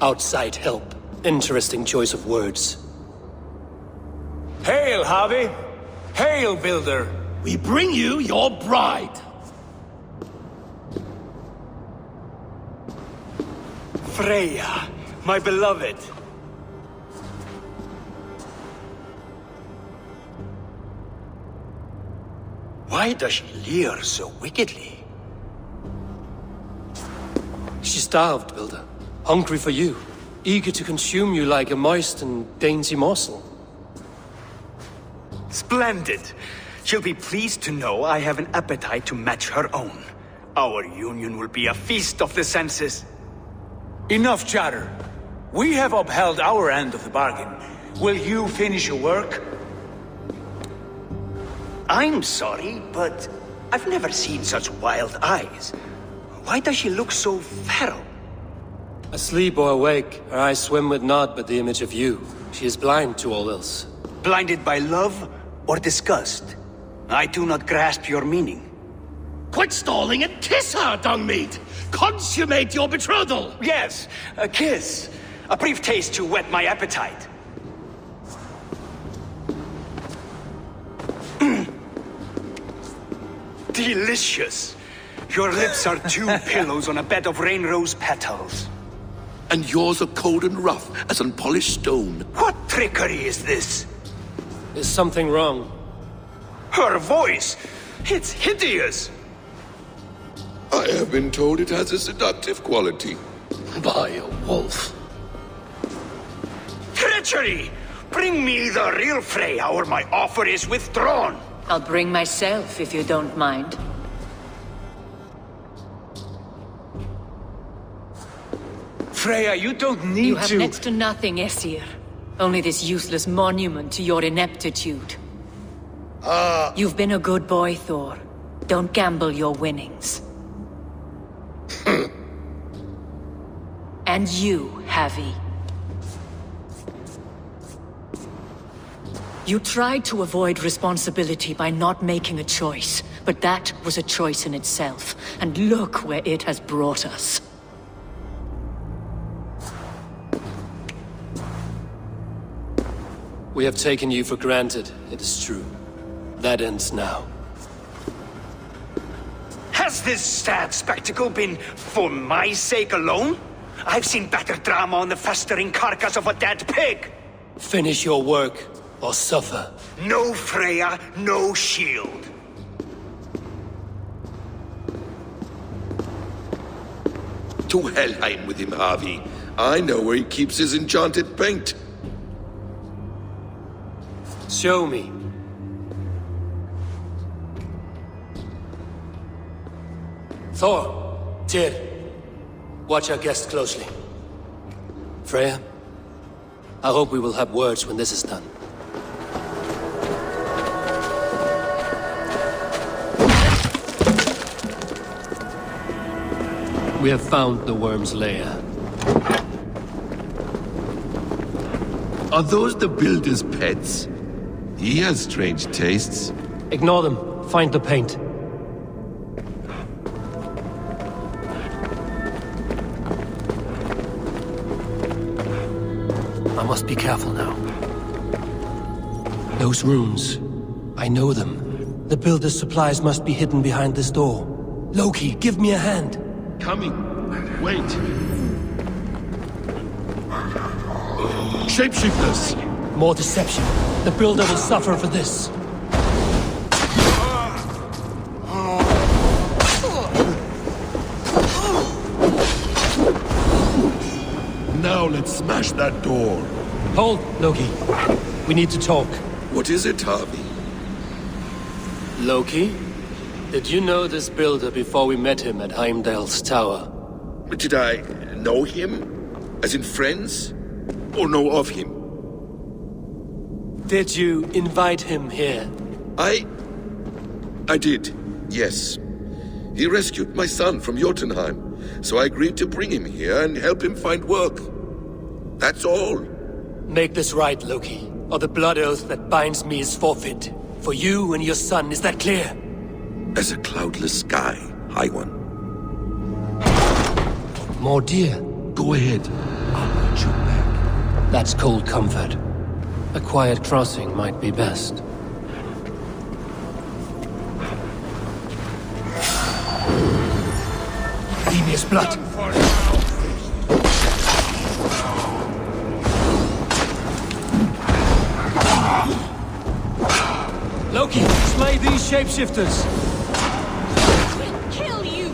Outside help. Interesting choice of words. Hail, Harvey! Hail, Builder! We bring you your bride! Freya, my beloved. Why does she leer so wickedly? She's starved, Builder. Hungry for you. Eager to consume you like a moist and dainty morsel. Splendid. She'll be pleased to know I have an appetite to match her own. Our union will be a feast of the senses. Enough chatter. We have upheld our end of the bargain. Will you finish your work? I'm sorry, but I've never seen such wild eyes. Why does she look so feral? Asleep or awake, her eyes swim with naught but the image of you. She is blind to all else. Blinded by love or disgust? I do not grasp your meaning. Quit stalling and kiss her, Dungmeat! Consummate your betrothal! Yes, a kiss. A brief taste to whet my appetite. Delicious. Your lips are two pillows on a bed of rain rose petals. And yours are cold and rough as unpolished stone. What trickery is this? Is something wrong? Her voice! It's hideous! I have been told it has a seductive quality. By a wolf. Treachery! Bring me the real Freya or my offer is withdrawn! I'll bring myself if you don't mind. Freya, you don't need You have next to nothing, Aesir. Only this useless monument to your ineptitude. You've been a good boy, Thor. Don't gamble your winnings. And you, Havi. You tried to avoid responsibility by not making a choice, but that was a choice in itself, and look where it has brought us. We have taken you for granted, it is true. That ends now. Has this sad spectacle been for my sake alone? I've seen better drama on the festering carcass of a dead pig! Finish your work, or suffer. No Freya, no shield. To Helheim with him, Harvey. I know where he keeps his enchanted paint. Show me. Thor, Tyr, watch our guest closely. Freya, I hope we will have words when this is done. We have found the worm's lair. Are those the builder's pets? He has strange tastes. Ignore them. Find the paint. I must be careful now. Those runes. I know them. The builder's supplies must be hidden behind this door. Loki, give me a hand. Coming. Wait. Shapeshifters! More deception. The builder will suffer for this. Now let's smash that door. Hold, Loki. We need to talk. What is it, Harvey? Loki? Did you know this builder before we met him at Heimdall's tower? Did I know him? As in friends? Or know of him? Did you invite him here? I did, yes. He rescued my son from Jotunheim, so I agreed to bring him here and help him find work. That's all. Make this right, Loki, or the blood oath that binds me is forfeit. For you and your son, is that clear? As a cloudless sky, High One. More dear. Go ahead. I'll watch your back. That's cold comfort. A quiet crossing might be best. Devious blood. Loki, slay these shapeshifters. We'll kill you!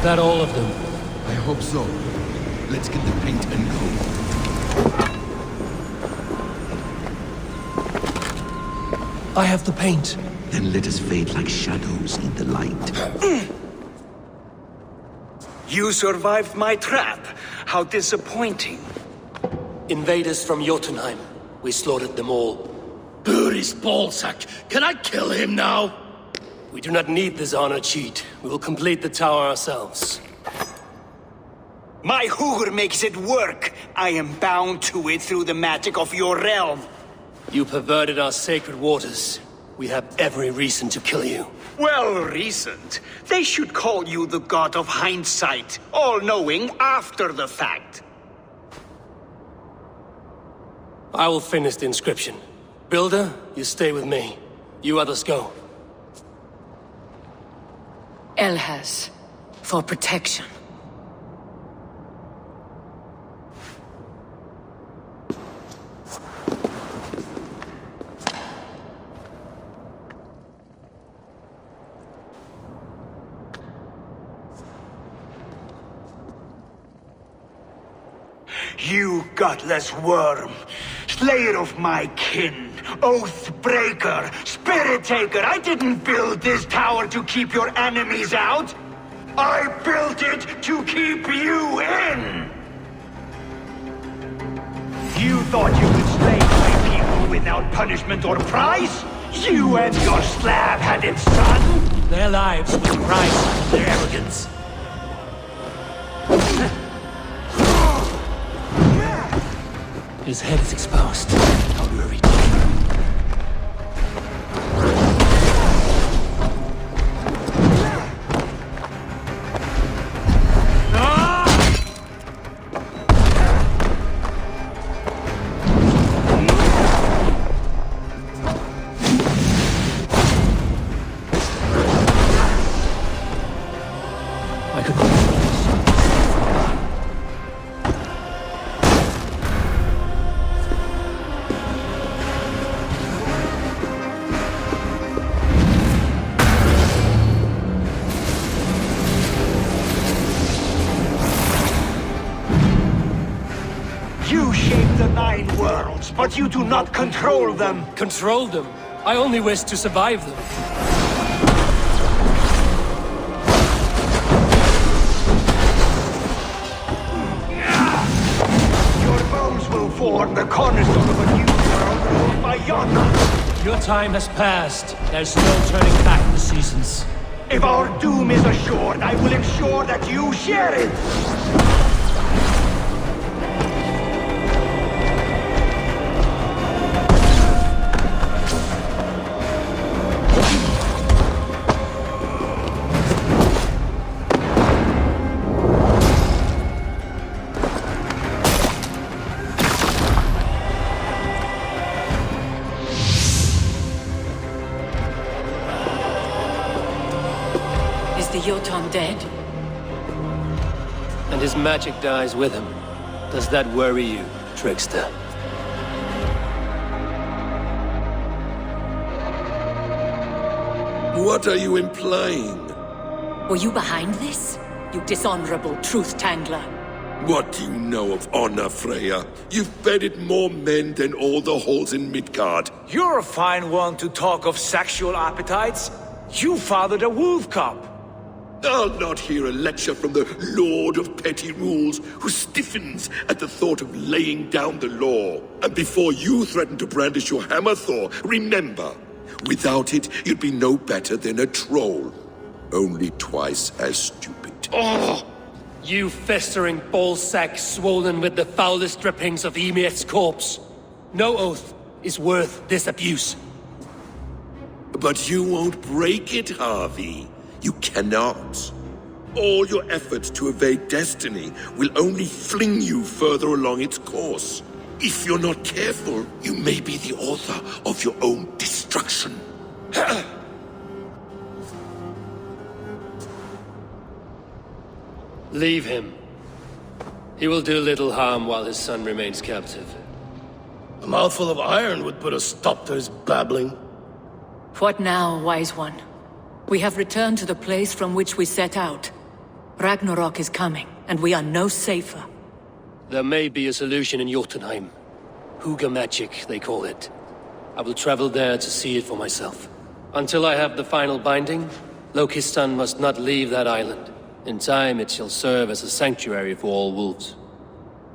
that all of them? I hope so. Let's get the paint and go. I have the paint. Then let us fade like shadows in the light. You survived my trap. How disappointing. Invaders from Jotunheim. We slaughtered them all. Buris ballsack! Can I kill him now? We do not need this honor cheat. We will complete the tower ourselves. My Hugur makes it work. I am bound to it through the magic of your realm. You perverted our sacred waters. We have every reason to kill you. Well reasoned. They should call you the god of hindsight, all-knowing after the fact. I will finish the inscription. Builder, you stay with me. You others go. Elhas, for protection. You gutless worm, slayer of my kin, oath breaker, spirit taker, I didn't build this tower to keep your enemies out. I built it to keep you in. You thought you could slay my people without punishment or prize? You and your slab-headed son? Their lives will price for their arrogance. His head is exposed. How do I reach him? I could not. You shape the 9 worlds, but you do not control them. Control them? I only wish to survive them. Your bones will form the cornerstone of a new world ruled by Jotun. Your time has passed. There's no turning back the seasons. If our doom is assured, I will ensure that you share it. Is the Jotun dead? And his magic dies with him. Does that worry you, trickster? What are you implying? Were you behind this? You dishonorable truth-tangler. What do you know of honor, Freya? You've bedded more men than all the halls in Midgard. You're a fine one to talk of sexual appetites. You fathered a wolf cub. I'll not hear a lecture from the Lord of Petty Rules, who stiffens at the thought of laying down the law. And before you threaten to brandish your hammer, Thor, remember, without it, you'd be no better than a troll. Only twice as stupid. Oh! You festering ballsack swollen with the foulest drippings of Ymir's corpse. No oath is worth this abuse. But you won't break it, Harvey. You cannot. All your efforts to evade destiny will only fling you further along its course. If you're not careful, you may be the author of your own destruction. Leave him. He will do little harm while his son remains captive. A mouthful of iron would put a stop to his babbling. What now, wise one? We have returned to the place from which we set out. Ragnarok is coming, and we are no safer. There may be a solution in Jotunheim. Huga magic, they call it. I will travel there to see it for myself. Until I have the final binding, Loki's son must not leave that island. In time, it shall serve as a sanctuary for all wolves.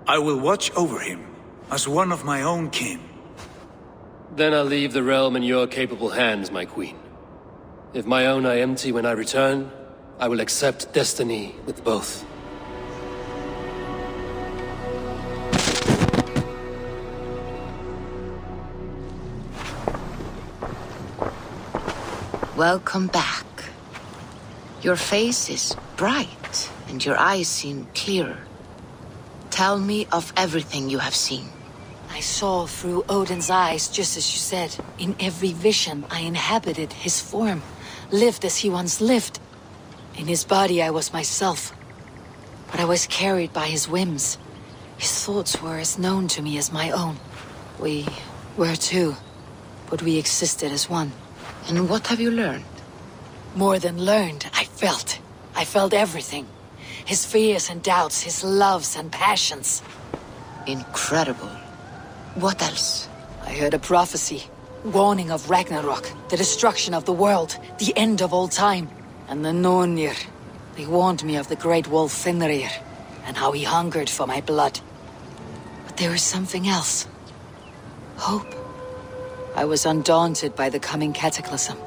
I will watch over him, as one of my own kin. Then I'll leave the realm in your capable hands, my queen. If my own are empty when I return, I will accept destiny with both. Welcome back. Your face is bright, and your eyes seem clearer. Tell me of everything you have seen. I saw through Odin's eyes, just as you said. In every vision, I inhabited his form, lived as he once lived. In his body, I was myself. But I was carried by his whims. His thoughts were as known to me as my own. We were two, but we existed as one. And what have you learned? More than learned, I felt. I felt everything. His fears and doubts, his loves and passions. Incredible. What else? I heard a prophecy, warning of Ragnarok, the destruction of the world, the end of all time. And the Nornir, they warned me of the great wolf Fenrir, and how he hungered for my blood. But there was something else. Hope. I was undaunted by the coming cataclysm.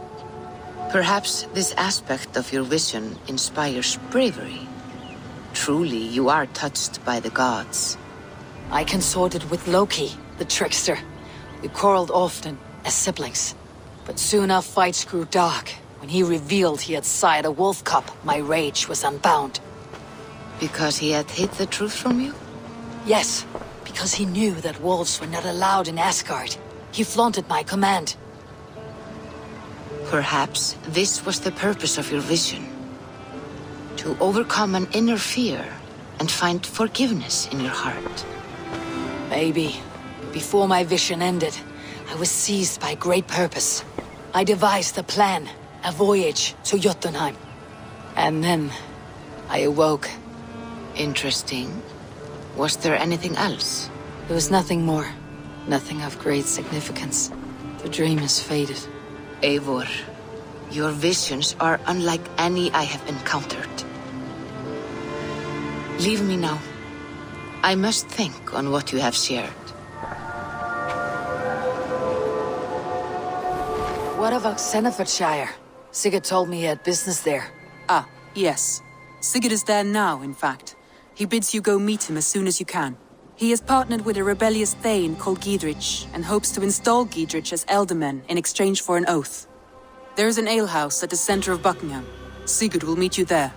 Perhaps this aspect of your vision inspires bravery. Truly, you are touched by the gods. I consorted with Loki, the trickster. We quarreled often, as siblings. But soon our fights grew dark. When he revealed he had sired a wolf cub, my rage was unbound. Because he had hid the truth from you? Yes, because he knew that wolves were not allowed in Asgard. He flaunted my command. Perhaps this was the purpose of your vision. To overcome an inner fear and find forgiveness in your heart. Maybe. Before my vision ended, I was seized by great purpose. I devised a plan, a voyage to Jotunheim. And then, I awoke. Interesting. Was there anything else? There was nothing more. Nothing of great significance. The dream has faded. Eivor, your visions are unlike any I have encountered. Leave me now. I must think on what you have shared. What about Senefordshire? Sigurd told me he had business there. Ah, yes. Sigurd is there now, in fact. He bids you go meet him as soon as you can. He has partnered with a rebellious Thane called Giedrich, and hopes to install Giedrich as Elderman in exchange for an oath. There is an alehouse at the center of Buckingham. Sigurd will meet you there.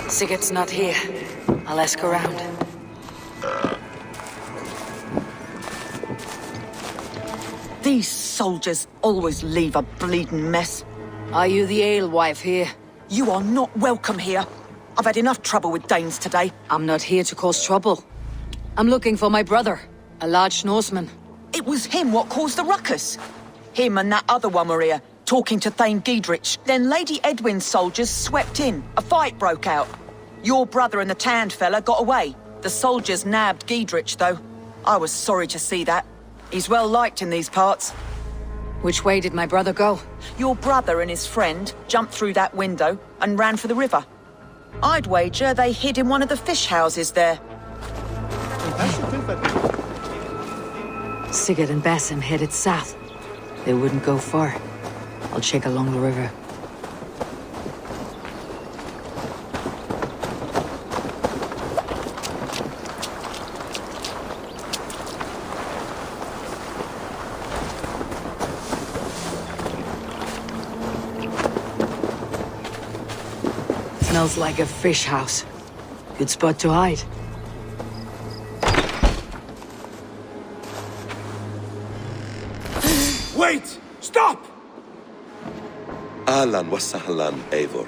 Sigurd's not here. I'll ask around. These soldiers always leave a bleeding mess. Are you the alewife here? You are not welcome here. I've had enough trouble with Danes today. I'm not here to cause trouble. I'm looking for my brother, a large Norseman. It was him what caused the ruckus. Him and that other one were here, talking to Thane Giedrich. Then Lady Edwin's soldiers swept in. A fight broke out. Your brother and the tanned fella got away. The soldiers nabbed Giedrich, though. I was sorry to see that. He's well liked in these parts. Which way did my brother go? Your brother and his friend jumped through that window and ran for the river. I'd wager they hid in one of the fish houses there. Sigurd and Basim headed south. They wouldn't go far. I'll check along the river. Smells like a fish house. Good spot to hide. Wait! Stop! Ahlan wa sahlan, Eivor.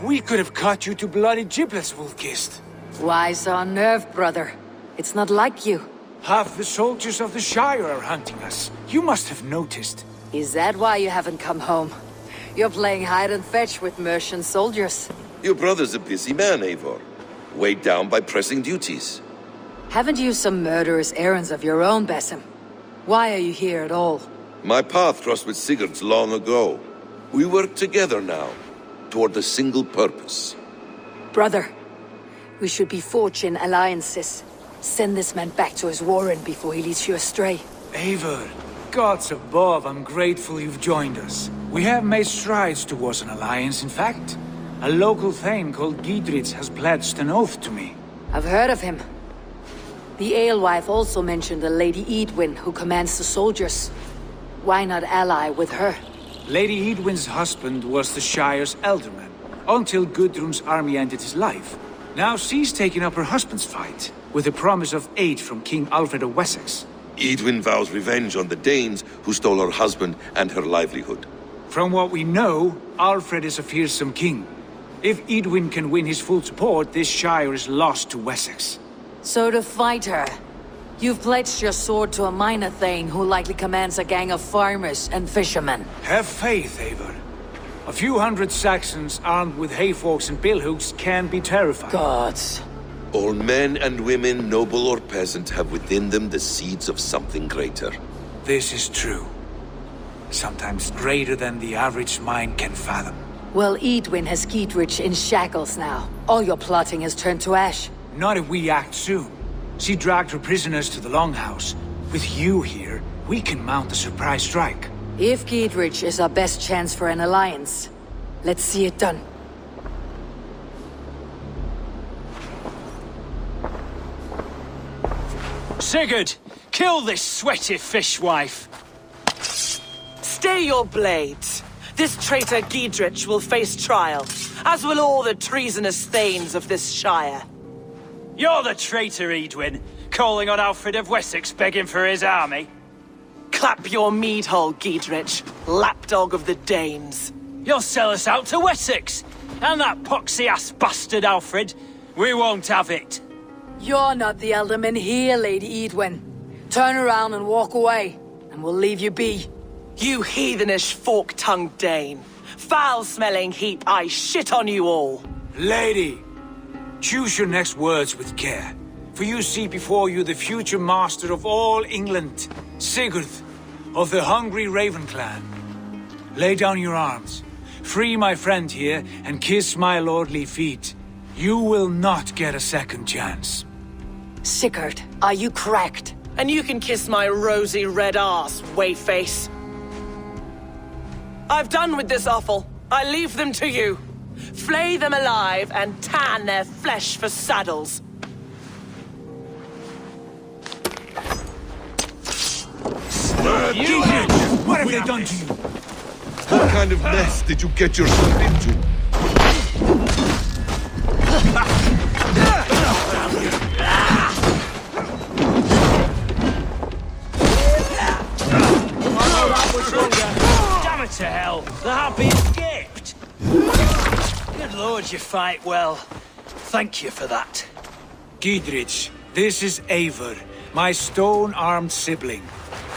We could have cut you to bloody giblets, Wolf-Kissed. Why so unnerved, brother? It's not like you. Half the soldiers of the Shire are hunting us. You must have noticed. Is that why you haven't come home? You're playing hide and fetch with Mercian soldiers. Your brother's a busy man, Eivor. Weighed down by pressing duties. Haven't you some murderous errands of your own, Basim? Why are you here at all? My path crossed with Sigurd's long ago. We work together now, toward a single purpose. Brother, we should be forged in alliances. Send this man back to his warren before he leads you astray. Eivor, gods above, I'm grateful you've joined us. We have made strides towards an alliance, in fact. A local thane called Gidrich has pledged an oath to me. I've heard of him. The alewife also mentioned a Lady Edwin who commands the soldiers. Why not ally with her? Lady Edwin's husband was the Shire's elderman, until Gudrun's army ended his life. Now she's taking up her husband's fight, with a promise of aid from King Alfred of Wessex. Edwin vows revenge on the Danes who stole her husband and her livelihood. From what we know, Alfred is a fearsome king. If Edwin can win his full support, this Shire is lost to Wessex. So to fight her, you've pledged your sword to a minor thane who likely commands a gang of farmers and fishermen. Have faith, Eivor. A few hundred Saxons armed with hayforks and billhooks can be terrifying. Gods. All men and women, noble or peasant, have within them the seeds of something greater. This is true. Sometimes greater than the average mind can fathom. Well, Edwin has Gidrich in shackles now. All your plotting has turned to ash. Not if we act soon. She dragged her prisoners to the Longhouse. With you here, we can mount a surprise strike. If Gidrich is our best chance for an alliance, let's see it done. Sigurd, kill this sweaty fishwife. Stay your blades. This traitor Gidrich will face trial, as will all the treasonous thanes of this shire. You're the traitor, Edwin, calling on Alfred of Wessex begging for his army. Clap your mead hole, Gidrich, lapdog of the Danes. You'll sell us out to Wessex, and that poxy-ass bastard Alfred. We won't have it. You're not the alderman here, Lady Edwin. Turn around and walk away, and we'll leave you be. You heathenish fork-tongued Dane. Foul-smelling heap, I shit on you all. Lady, choose your next words with care. For you see before you the future master of all England, Sigurd, of the hungry Raven clan. Lay down your arms. Free my friend here, and kiss my lordly feet. You will not get a second chance. Sigurd, are you cracked? And you can kiss my rosy red ass, wayface. I've done with this offal. I leave them to you. Flay them alive and tan their flesh for saddles. What have they done to you? What kind of mess did you get yourself into? Damn it to hell! The harpy escaped! Good lord, you fight well. Thank you for that. Gidrich, this is Eivor, my stone-armed sibling.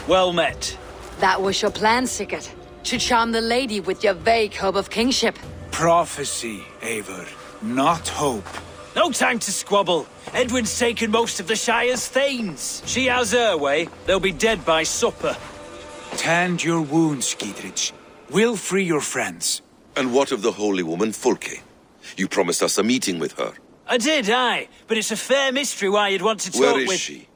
Well met. That was your plan, Sigurd. To charm the lady with your vague hope of kingship. Prophecy, Eivor, not hope. No time to squabble. Edwin's taken most of the Shire's thanes. She has her way. They'll be dead by supper. Tend your wounds, Gidrich. We'll free your friends. And what of the holy woman Fulke? You promised us a meeting with her. I did, aye. But it's a fair mystery why you'd want to talk with... Where is she?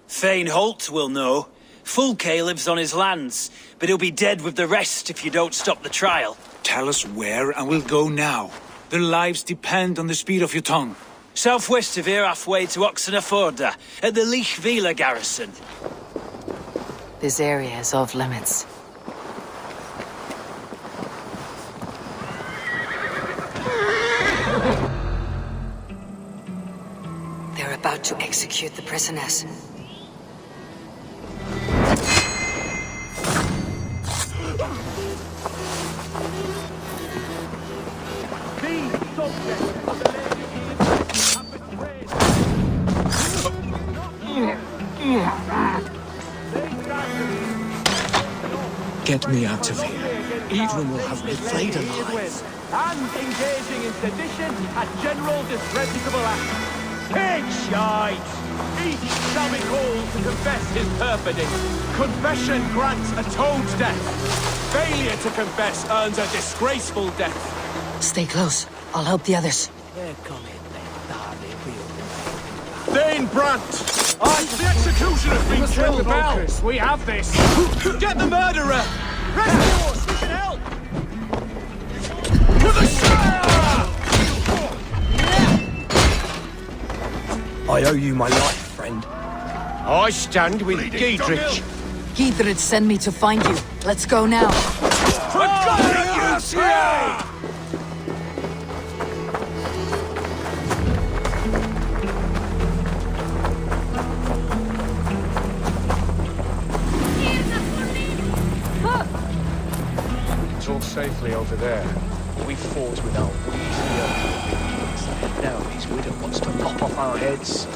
Thane Holt will know. Fulke lives on his lands, but he'll be dead with the rest if you don't stop the trial. Tell us where, and we'll go now. Their lives depend on the speed of your tongue. Southwest of here, halfway to Oxenaforda, at the Lichvila garrison. This area is off limits. They're about to execute the prisoners. Get me out of here. Edwin will have me flayed alive. And engaging in sedition and general disreputable acts. Pig shite! Each shall be called to confess his perfidy. Confession grants atoned death. Failure to confess earns a disgraceful death. Stay close. I'll help the others. Thane Brandt! The executioner's been killed, Marcus. We have this. Get the murderer! Rescue us! We can help! To the Shire! I owe you my life, friend. I stand with Giedrich. Giedrich sent me to find you. Let's go now. For God, yeah! It's all safely over there. We fought without weeds. Now his widow wants to lop off our heads.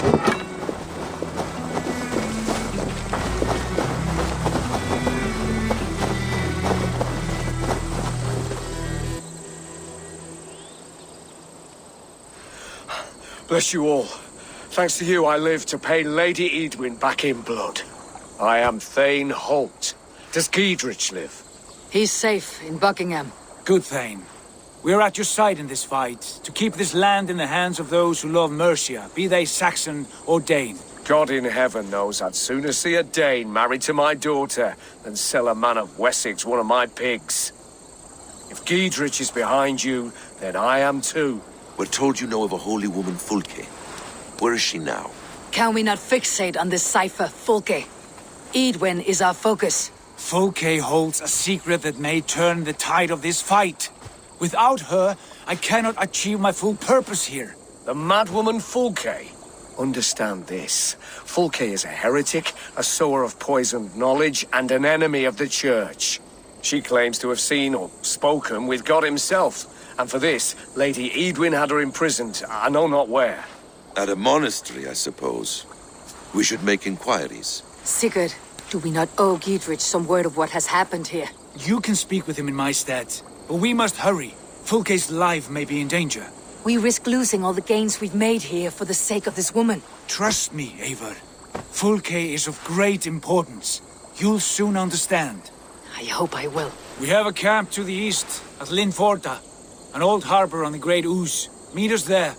Bless you all. Thanks to you, I live to pay Lady Edwin back in blood. I am Thane Holt. Does Giedrich live? He's safe in Buckingham. Good, Thane. We're at your side in this fight, to keep this land in the hands of those who love Mercia, be they Saxon or Dane. God in heaven knows I'd sooner see a Dane married to my daughter than sell a man of Wessex one of my pigs. If Giedrich is behind you, then I am too. We're told you know of a holy woman, Fulke. Where is she now? Can we not fixate on this cipher, Fulke? Edwin is our focus. Fulke holds a secret that may turn the tide of this fight. Without her, I cannot achieve my full purpose here. The madwoman Fulke? Understand this. Fulke is a heretic, a sower of poisoned knowledge, and an enemy of the Church. She claims to have seen or spoken with God himself. And for this, Lady Edwin had her imprisoned, I know not where. At a monastery, I suppose. We should make inquiries. Sigurd, do we not owe Giedrich some word of what has happened here? You can speak with him in my stead, but we must hurry. Fulke's life may be in danger. We risk losing all the gains we've made here for the sake of this woman. Trust me, Eivor. Fulke is of great importance. You'll soon understand. I hope I will. We have a camp to the east, at Linforda. An old harbor on the Great Ouse. Meet us there.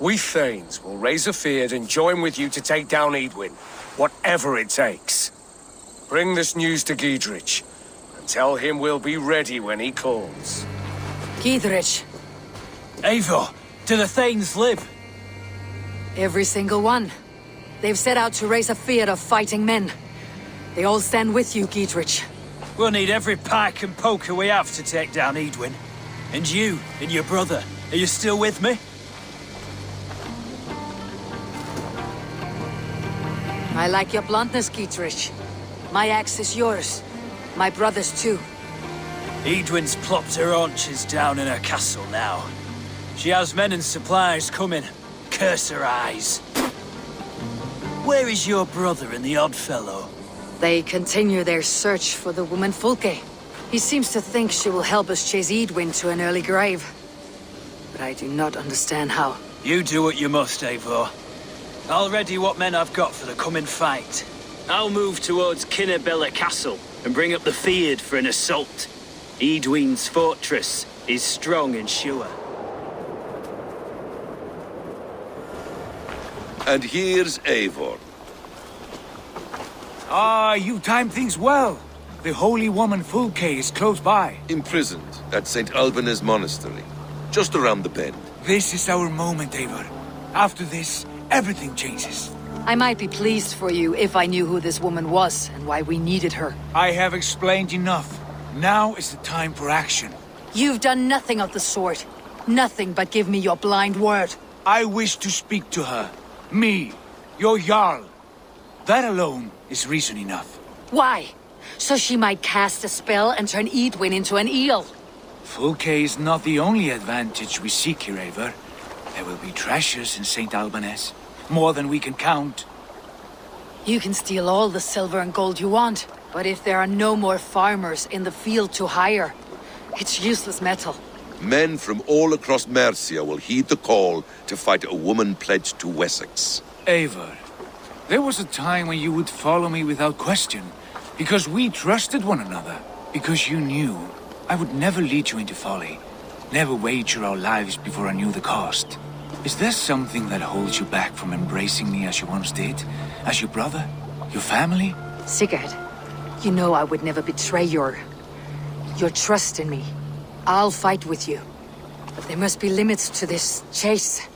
We Thanes will raise a feard and join with you to take down Edwin, whatever it takes. Bring this news to Giedrich, and tell him we'll be ready when he calls. Giedrich. Eivor, do the Thanes live? Every single one. They've set out to raise a fear of fighting men. They all stand with you, Giedrich. We'll need every pike and poker we have to take down Edwin. And you, and your brother, are you still with me? I like your bluntness, Giedrich. My axe is yours. My brother's too. Edwin's plopped her haunches down in her castle now. She has men and supplies coming. Curse her eyes. Where is your brother and the odd fellow? They continue their search for the woman Fulke. He seems to think she will help us chase Edwin to an early grave. But I do not understand how. You do what you must, Eivor. I'll ready what men I've got for the coming fight. I'll move towards Kinnabella Castle and bring up the feared for an assault. Edwin's fortress is strong and sure. And here's Eivor. Ah, you timed things well. The holy woman Fulke is close by. Imprisoned at St. Alban's Monastery, just around the bend. This is our moment, Eivor. After this, everything changes. I might be pleased for you if I knew who this woman was and why we needed her. I have explained enough. Now is the time for action. You've done nothing of the sort. Nothing but give me your blind word. I wish to speak to her. Me, your Jarl. That alone is reason enough. Why? So she might cast a spell and turn Edwin into an eel. Fulke is not the only advantage we seek here, Eivor. There will be treasures in St. Alban's. More than we can count. You can steal all the silver and gold you want, but if there are no more farmers in the field to hire, it's useless metal. Men from all across Mercia will heed the call to fight a woman pledged to Wessex. Eivor, there was a time when you would follow me without question, because we trusted one another, because you knew I would never lead you into folly, never wager our lives before I knew the cost. Is there something that holds you back from embracing me as you once did? As your brother? Your family? Sigurd, you know I would never betray your trust in me. I'll fight with you. But there must be limits to this chase.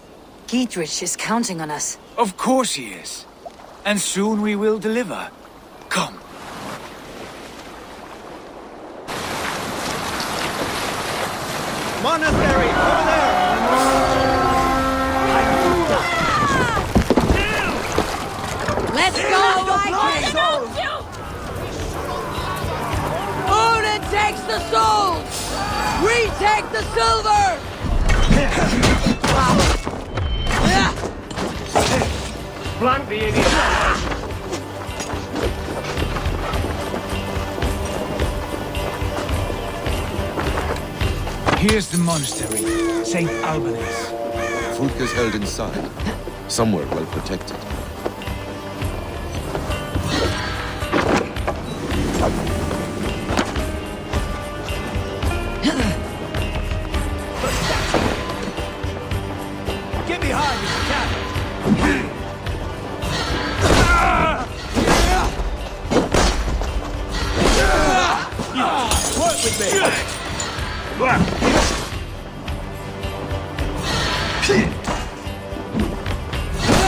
Giedrich is counting on us. Of course he is. And soon we will deliver. Come. Monastery, over there! Let's go, Vikings! Odin takes the souls! We take the silver! Flank the idiot! Here's the monastery, St. Albanus. Fulk is held inside, somewhere well protected. Get behind me, Captain! Work with me!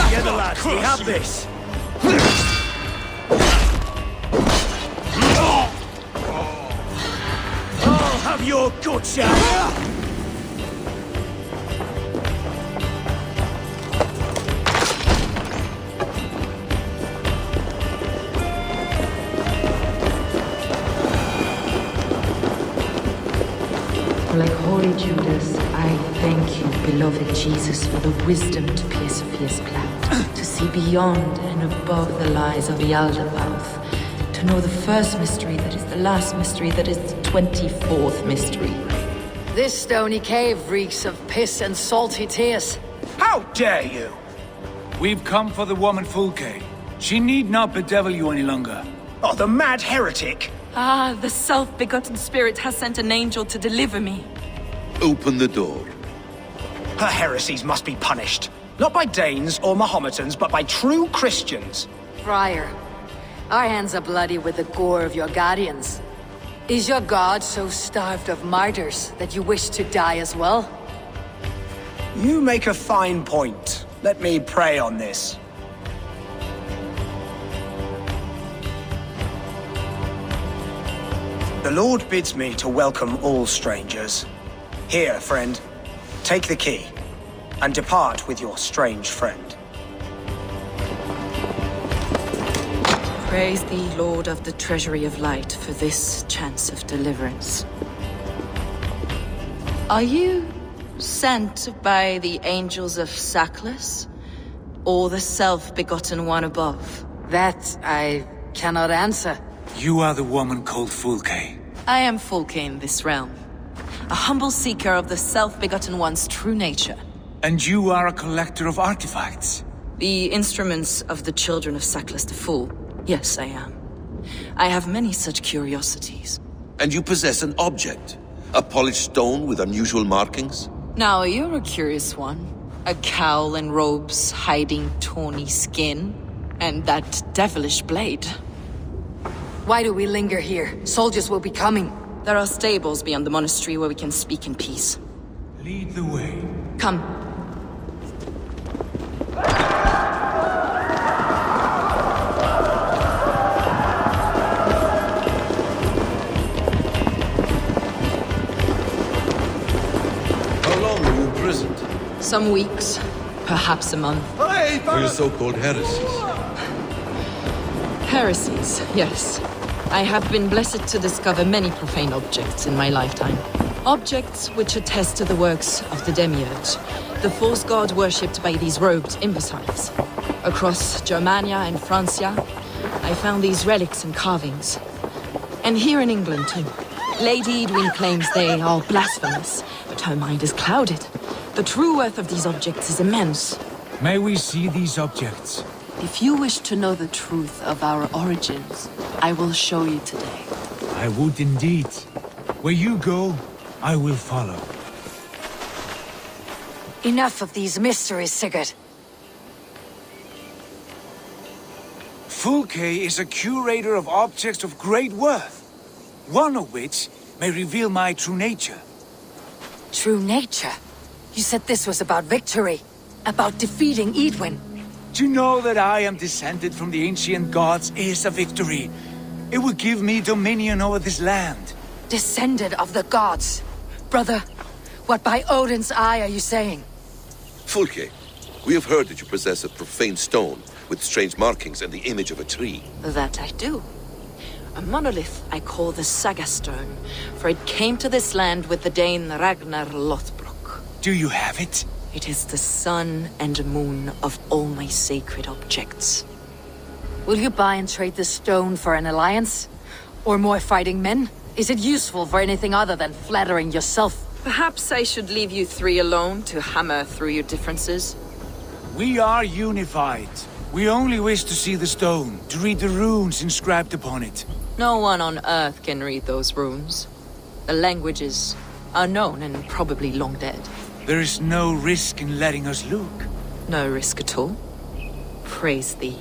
Together, lads, we have this! I'll have your good shot! Like Holy Judas, I thank you, beloved Jesus, for the wisdom to pierce fierce cloud, to see beyond and above the lies of the Aldermouth, to know the first mystery that is the last mystery that is the 24th mystery. This stony cave reeks of piss and salty tears. How dare you! We've come for the woman Fulke. She need not bedevil you any longer. Oh, the mad heretic! Ah, the self-begotten spirit has sent an angel to deliver me. Open the door. Her heresies must be punished. Not by Danes or Mahometans, but by true Christians. Friar, our hands are bloody with the gore of your guardians. Is your god so starved of martyrs that you wish to die as well? You make a fine point. Let me pray on this. The Lord bids me to welcome all strangers. Here, friend, take the key, and depart with your strange friend. Praise thee, Lord of the Treasury of Light, for this chance of deliverance. Are you sent by the angels of Sackless, or the self-begotten one above? That I cannot answer. You are the woman called Fulke. I am Fulke in this realm, a humble seeker of the self-begotten one's true nature. And you are a collector of artifacts? The instruments of the children of Sackless the Fool. Yes, I am. I have many such curiosities. And you possess an object? A polished stone with unusual markings? Now, you're a curious one. A cowl and robes hiding tawny skin, and that devilish blade. Why do we linger here? Soldiers will be coming. There are stables beyond the monastery where we can speak in peace. Lead the way. Come. How long were you imprisoned? Some weeks, perhaps a month. For your so-called heresies. Heresies, yes. I have been blessed to discover many profane objects in my lifetime. Objects which attest to the works of the Demiurge, the false god worshipped by these robed imbeciles. Across Germania and Francia, I found these relics and carvings. And here in England, too. Lady Edwin claims they are blasphemous, but her mind is clouded. The true worth of these objects is immense. May we see these objects? If you wish to know the truth of our origins, I will show you today. I would indeed. Where you go, I will follow. Enough of these mysteries, Sigurd. Fulke is a curator of objects of great worth, one of which may reveal my true nature. True nature? You said this was about victory, about defeating Edwin. To know that I am descended from the ancient gods is a victory. It will give me dominion over this land. Descended of the gods. Brother, what by Odin's eye are you saying? Fulke, we have heard that you possess a profane stone with strange markings and the image of a tree. That I do. A monolith I call the Saga Stone, for it came to this land with the Dane Ragnar Lothbrok. Do you have it? It is the sun and moon of all my sacred objects. Will you buy and trade the stone for an alliance? Or more fighting men? Is it useful for anything other than flattering yourself? Perhaps I should leave you three alone to hammer through your differences. We are unified. We only wish to see the stone, to read the runes inscribed upon it. No one on Earth can read those runes. The languages are known and probably long dead. There is no risk in letting us look. No risk at all. Praise thee,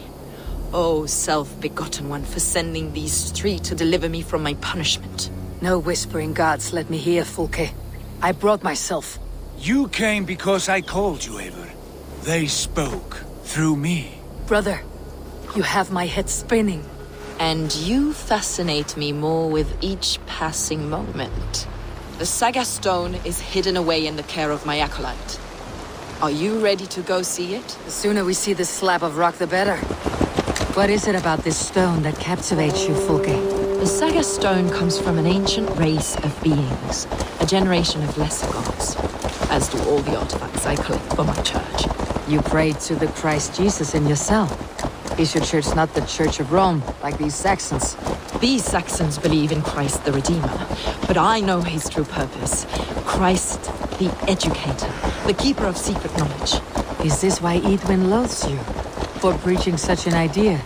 O self-begotten one, for sending these three to deliver me from my punishment. No whispering gods let me hear, Fulke. I brought myself. You came because I called you, Eivor. They spoke through me. Brother, you have my head spinning. And you fascinate me more with each passing moment. The Saga Stone is hidden away in the care of my acolyte. Are you ready to go see it? The sooner we see this slab of rock, the better. What is it about this stone that captivates you, Fulke? The Saga Stone comes from an ancient race of beings, a generation of lesser gods, as do all the artifacts I collect for my church. You prayed to the Christ Jesus in your cell. Is your church not the Church of Rome, like these Saxons? These Saxons believe in Christ the Redeemer, but I know his true purpose. Christ the Educator, the keeper of secret knowledge. Is this why Edwin loathes you? For preaching such an idea?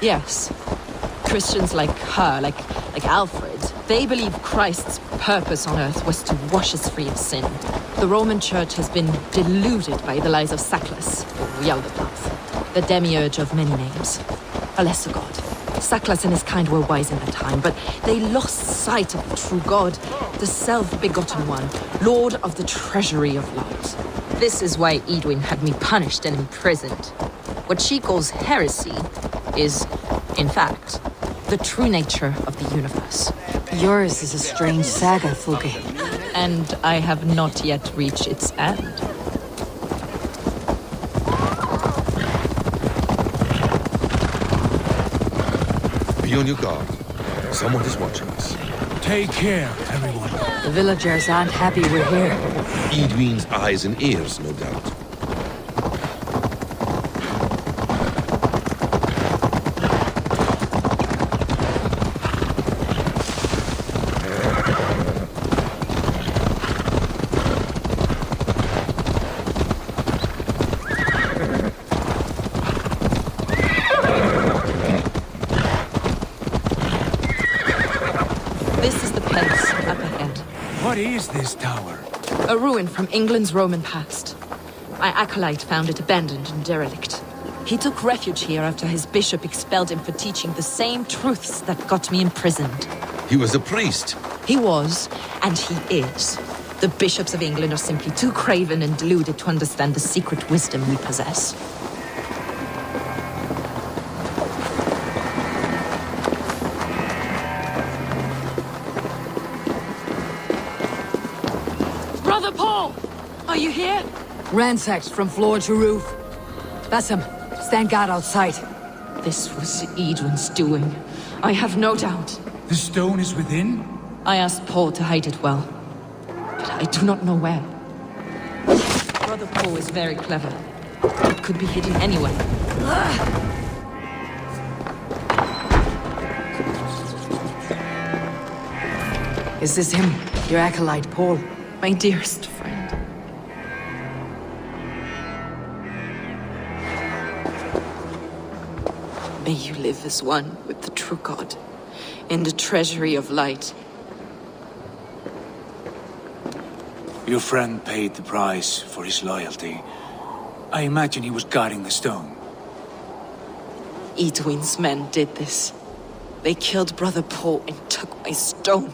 Yes. Christians like her, like Alfred, they believe Christ's purpose on earth was to wash us free of sin. The Roman Church has been deluded by the lies of Saklas, or Yaldabaoth, the demiurge of many names, a lesser god. Saklas and his kind were wise in their time, but they lost sight of the true God, the self-begotten one, Lord of the treasury of light. This is why Edwin had me punished and imprisoned. What she calls heresy is, in fact, the true nature of the universe. Yours is a strange saga, Fulke. And I have not yet reached its end. Be on your guard. Someone is watching us. Take care, everyone. The villagers aren't happy we're here. Edwin's eyes and ears, no doubt. What is this tower? A ruin from England's Roman past. My acolyte found it abandoned and derelict. He took refuge here after his bishop expelled him for teaching the same truths that got me imprisoned. He was a priest. He was, and he is. The bishops of England are simply too craven and deluded to understand the secret wisdom we possess. Brother Paul! Are you here? Ransacked from floor to roof. Bassam, stand guard outside. This was Edwin's doing. I have no doubt. The stone is within? I asked Paul to hide it well, but I do not know where. Brother Paul is very clever. It could be hidden anywhere. Is this him? Your acolyte, Paul? My dearest friend. May you live as one with the true God, in the treasury of light. Your friend paid the price for his loyalty. I imagine he was guarding the stone. Edwin's men did this. They killed Brother Paul and took my stone.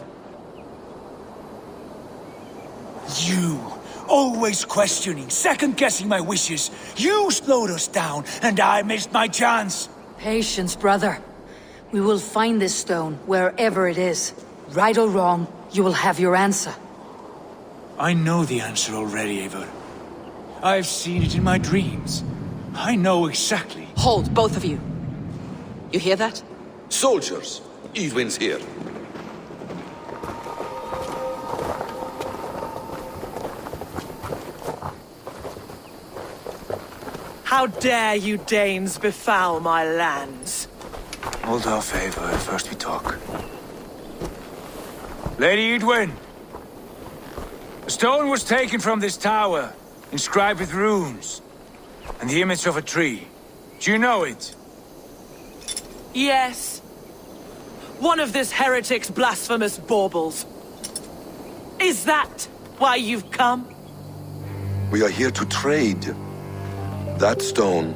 You, always questioning, second-guessing my wishes. You slowed us down, and I missed my chance. Patience, brother. We will find this stone, wherever it is. Right or wrong, you will have your answer. I know the answer already, Eivor. I've seen it in my dreams. I know exactly. Hold, both of you. You hear that? Soldiers, Edwin's here. How dare you Danes befoul my lands? Hold off, Eivor. First we talk. Lady Edwin! A stone was taken from this tower, inscribed with runes, and the image of a tree. Do you know it? Yes. One of this heretic's blasphemous baubles. Is that why you've come? We are here to trade that stone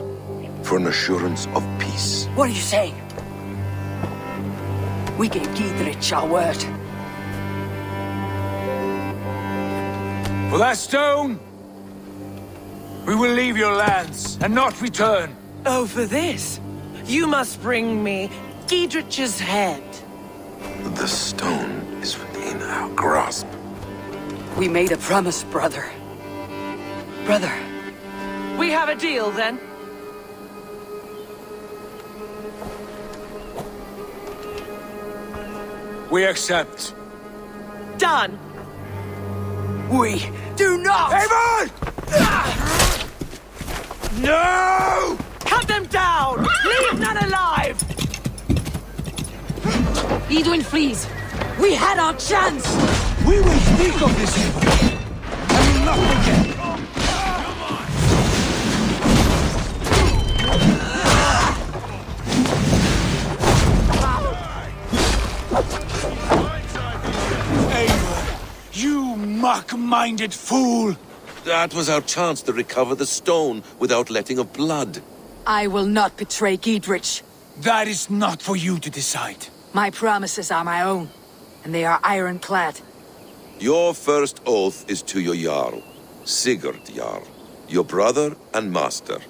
for an assurance of peace. What do you say? We gave Giedrich our word. For that stone, we will leave your lands and not return. Oh, for this? You must bring me Giedrich's head. The stone is within our grasp. We made a promise, brother. Brother. We have a deal, then? We accept. Done. We do not! Eivor! No! Cut them down! Leave none alive! Edwin flees. We had our chance! We will speak of this, Eivor. I will not forget. You mock-minded fool! That was our chance to recover the stone without letting of blood. I will not betray Giedrich. That is not for you to decide. My promises are my own, and they are ironclad. Your first oath is to your Jarl, Sigurd Jarl, your brother and master.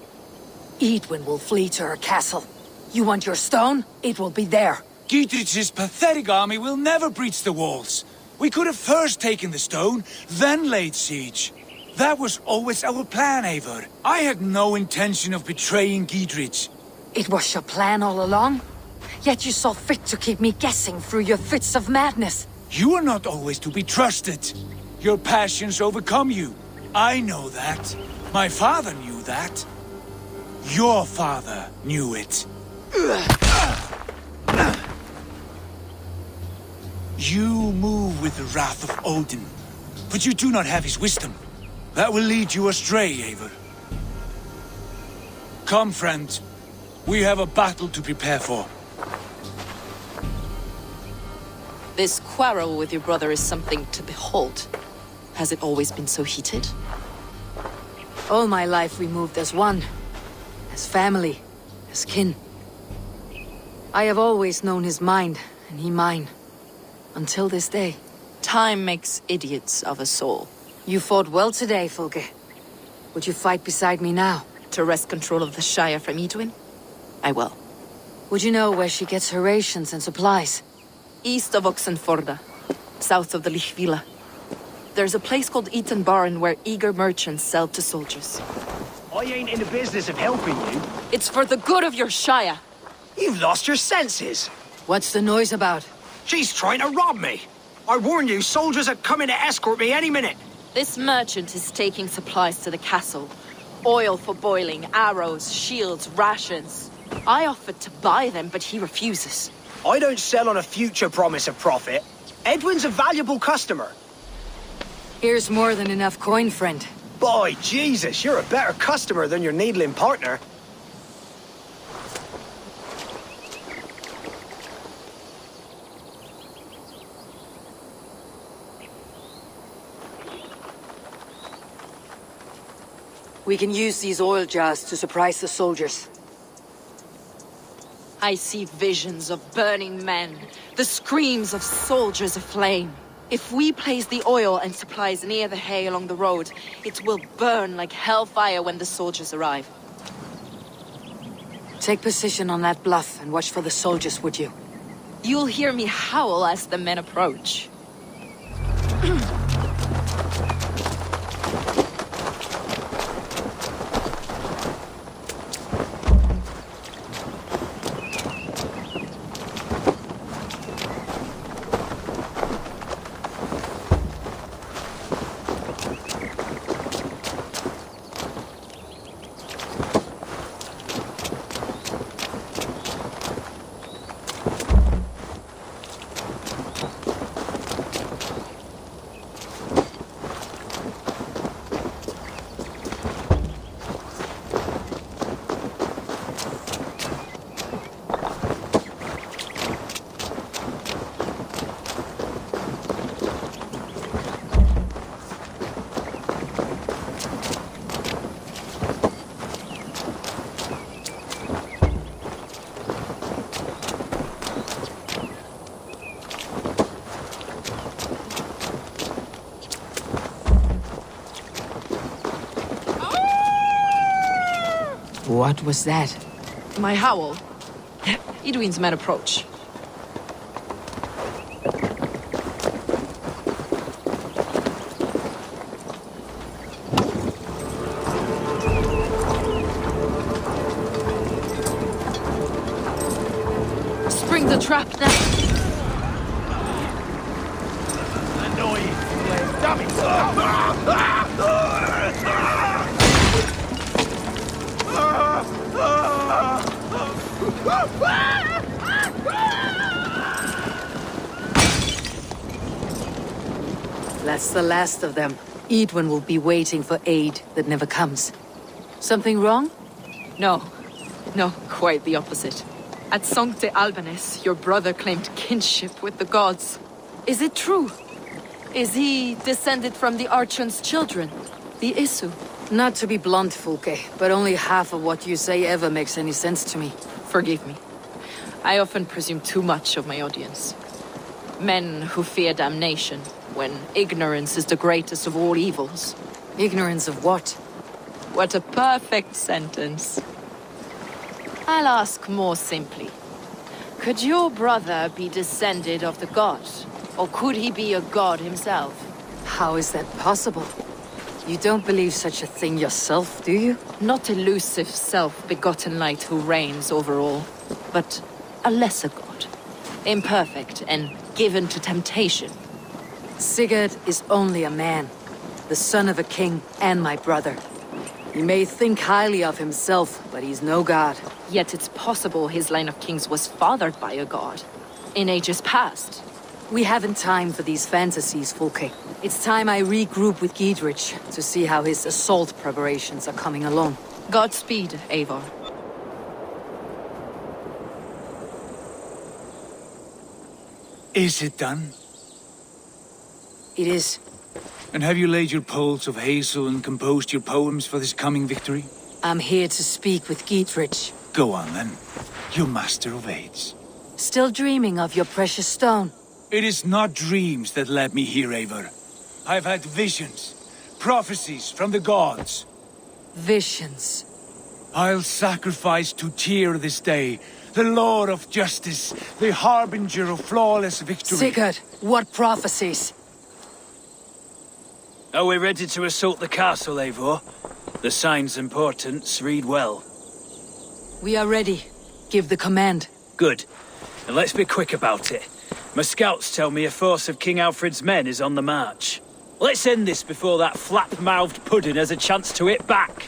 Edwin will flee to her castle. You want your stone? It will be there. Giedrich's pathetic army will never breach the walls. We could have first taken the stone, then laid siege. That was always our plan, Eivor. I had no intention of betraying Giedrich. It was your plan all along? Yet you saw fit to keep me guessing through your fits of madness. You are not always to be trusted. Your passions overcome you. I know that. My father knew that. Your father knew it. You move with the wrath of Odin, but you do not have his wisdom. That will lead you astray, Eivor. Come, friend. We have a battle to prepare for. This quarrel with your brother is something to behold. Has it always been so heated? All my life we moved as one. As family. As kin. I have always known his mind, and he mine. Until this day. Time makes idiots of us all. You fought well today, Fulke. Would you fight beside me now? To wrest control of the Shire from Edwin? I will. Would you know where she gets her rations and supplies? East of Oxenforda, south of the Lichvila. There's a place called Eaton Barn where eager merchants sell to soldiers. I ain't in the business of helping you. It's for the good of your Shire. You've lost your senses. What's the noise about? She's trying to rob me. I warned you, soldiers are coming to escort me any minute. This merchant is taking supplies to the castle. Oil for boiling, arrows, shields, rations. I offered to buy them, but he refuses. I don't sell on a future promise of profit. Edwin's a valuable customer. Here's more than enough coin, friend. Boy, Jesus, you're a better customer than your needling partner. We can use these oil jars to surprise the soldiers. I see visions of burning men, the screams of soldiers aflame. If we place the oil and supplies near the hay along the road, it will burn like hellfire when the soldiers arrive. Take position on that bluff and watch for the soldiers, would you? You'll hear me howl as the men approach. What was that? My howl. Edwin's men approach. Spring the trap now. Annoying dummy. That's the last of them. Edwin will be waiting for aid that never comes. Something wrong? No, quite the opposite. At Sancte Albanus, your brother claimed kinship with the gods. Is it true? Is he descended from the Archon's children, the Isu? Not to be blunt, Fulke, but only half of what you say ever makes any sense to me. Forgive me. I often presume too much of my audience. Men who fear damnation, when ignorance is the greatest of all evils. Ignorance of what? What a perfect sentence. I'll ask more simply. Could your brother be descended of the gods? Or could he be a god himself? How is that possible? You don't believe such a thing yourself, do you? Not elusive self-begotten light who reigns over all, but a lesser god. Imperfect and given to temptation. Sigurd is only a man, the son of a king and my brother. He may think highly of himself, but he's no god. Yet it's possible his line of kings was fathered by a god. In ages past. We haven't time for these fantasies, Fulke. It's time I regroup with Giedrich to see how his assault preparations are coming along. Godspeed, Eivor. Is it done? It is. And have you laid your poles of hazel and composed your poems for this coming victory? I'm here to speak with Giedrich. Go on then, you master of aids. Still dreaming of your precious stone? It is not dreams that led me here, Eivor. I've had visions, prophecies from the gods. Visions. I'll sacrifice to Tyr this day, the Lord of Justice, the harbinger of flawless victory. Sigurd, what prophecies? Are we ready to assault the castle, Eivor? The sign's importance read well. We are ready. Give the command. Good. And let's be quick about it. My scouts tell me a force of King Alfred's men is on the march. Let's end this before that flap-mouthed pudding has a chance to hit back.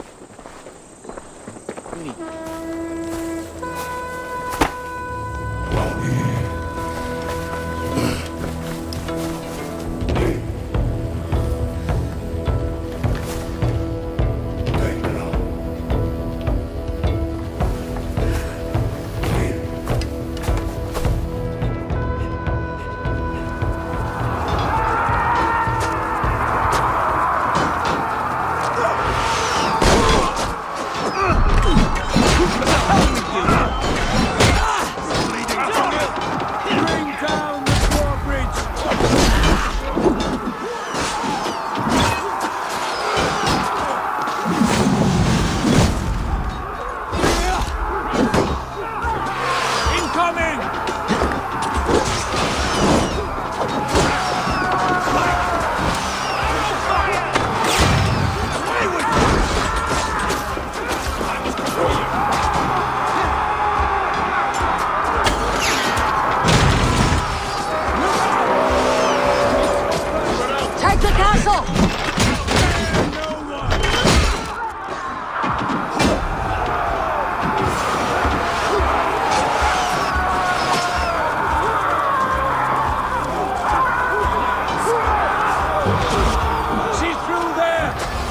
She's through there!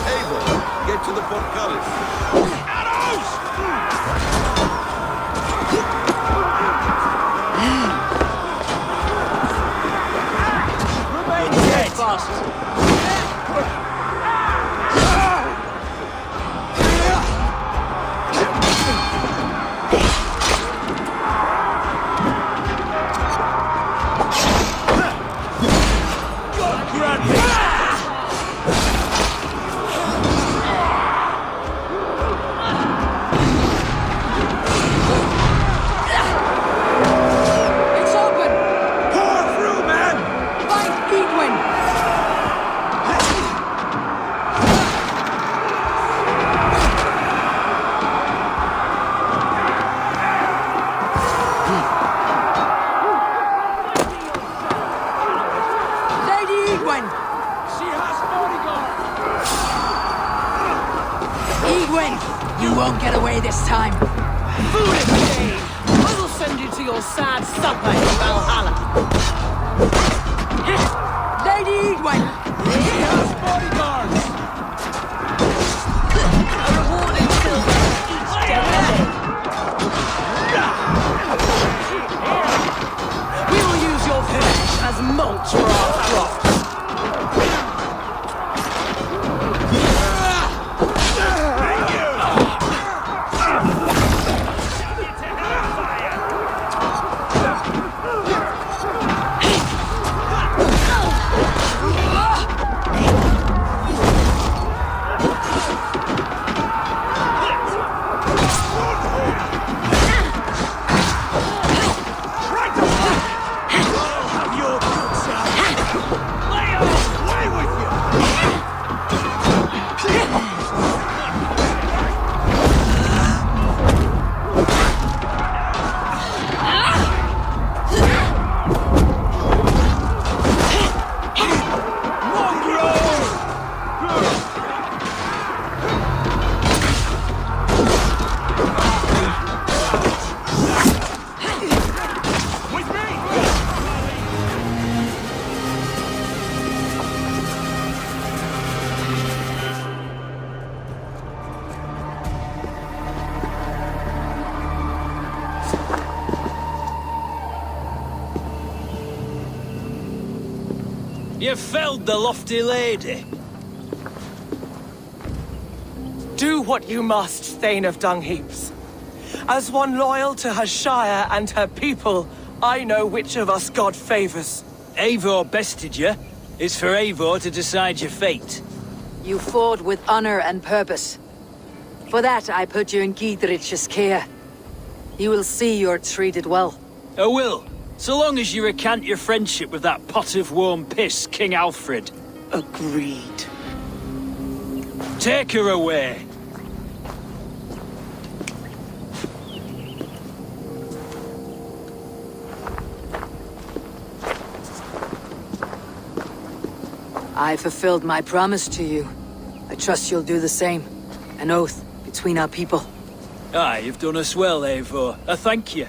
Eivor, get to the portcullis. Remain steadfast! God grant me! It's open! Pour through, man! Find Edwin! Lady Edwin! She has bodyguard! Edwin! You won't get away this time. Foolish Dane! I will send you to your sad supper in Valhalla. Lady Edwin! She has bodyguards! A reward in silver each day. We will use your flesh as mulch for our crops. You felled the lofty lady. Do what you must, Thane of Dungheaps. As one loyal to her shire and her people, I know which of us God favors. Eivor bested you. It's for Eivor to decide your fate. You fought with honor and purpose. For that, I put you in Giedrich's care. You will see you're treated well. I will, so long as you recant your friendship with that pot of warm piss, King Alfred. Agreed. Take her away. I fulfilled my promise to you. I trust you'll do the same. An oath between our people. Aye, you've done us well, Eivor. I thank you.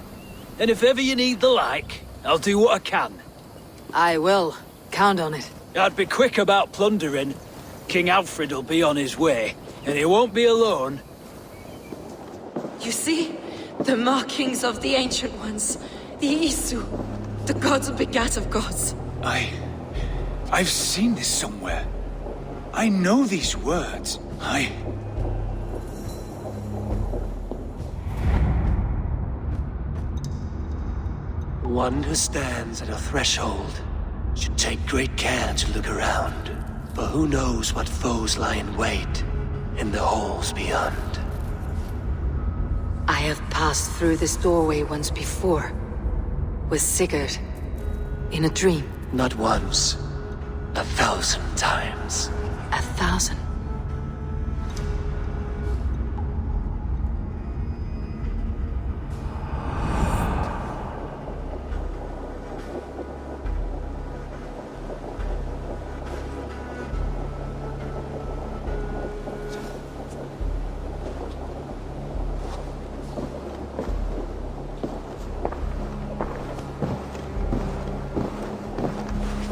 And if ever you need the like, I'll do what I can. I will. Count on it. I'd be quick about plundering. King Alfred will be on his way, and he won't be alone. You see? The markings of the Ancient Ones. The Isu. The gods begat of gods. I've seen this somewhere. I know these words. One who stands at a threshold should take great care to look around, for who knows what foes lie in wait in the halls beyond. I have passed through this doorway once before. With Sigurd. In a dream. Not once, 1,000 times. 1,000?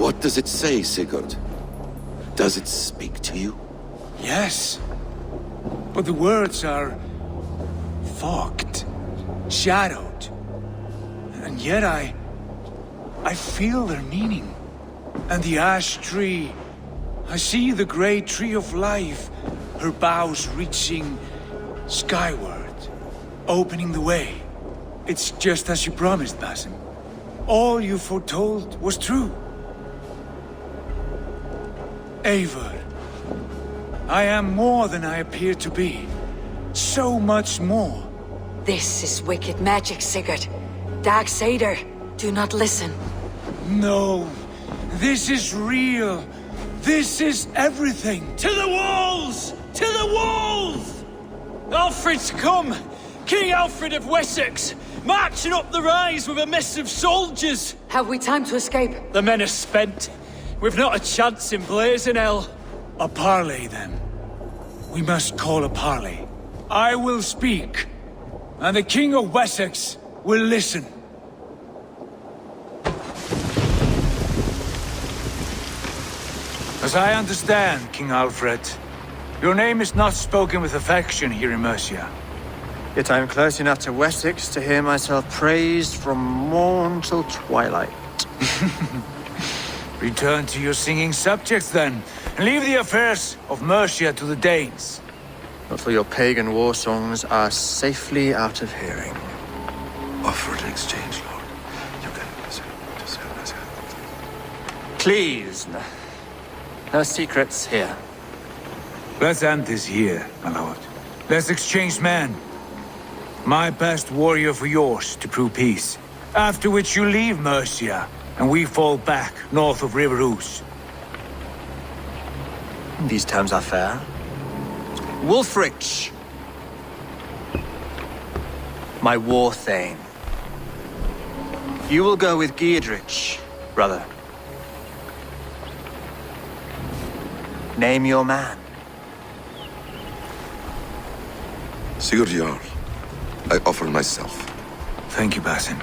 What does it say, Sigurd? Does it speak to you? Yes. But the words are fogged, shadowed. And yet I feel their meaning. And the ash tree, I see the great tree of life, her boughs reaching skyward, opening the way. It's just as you promised, Basim. All you foretold was true. Eivor, I am more than I appear to be. So much more. This is wicked magic, Sigurd. Darksader, do not listen. No, this is real. This is everything. To the walls! To the walls! Alfred's come! King Alfred of Wessex! Marching up the rise with a mess of soldiers! Have we time to escape? The men are spent. We've not a chance in blazing hell. A parley, then. We must call a parley. I will speak, and the King of Wessex will listen. As I understand, King Alfred, your name is not spoken with affection here in Mercia. Yet I am close enough to Wessex to hear myself praised from morn till twilight. Return to your singing subjects, then, and leave the affairs of Mercia to the Danes. But for your pagan war songs are safely out of hearing. Offer to exchange, Lord. You can... Please, no secrets here. Let's end this here, my lord. Let's exchange men. My best warrior for yours to prove peace. After which you leave Mercia, and we fall back north of River Ouse. These terms are fair. Wulfrich, my war thane. You will go with Giedrich, brother. Name your man. Sigurd Jarl, I offer myself. Thank you, Basim.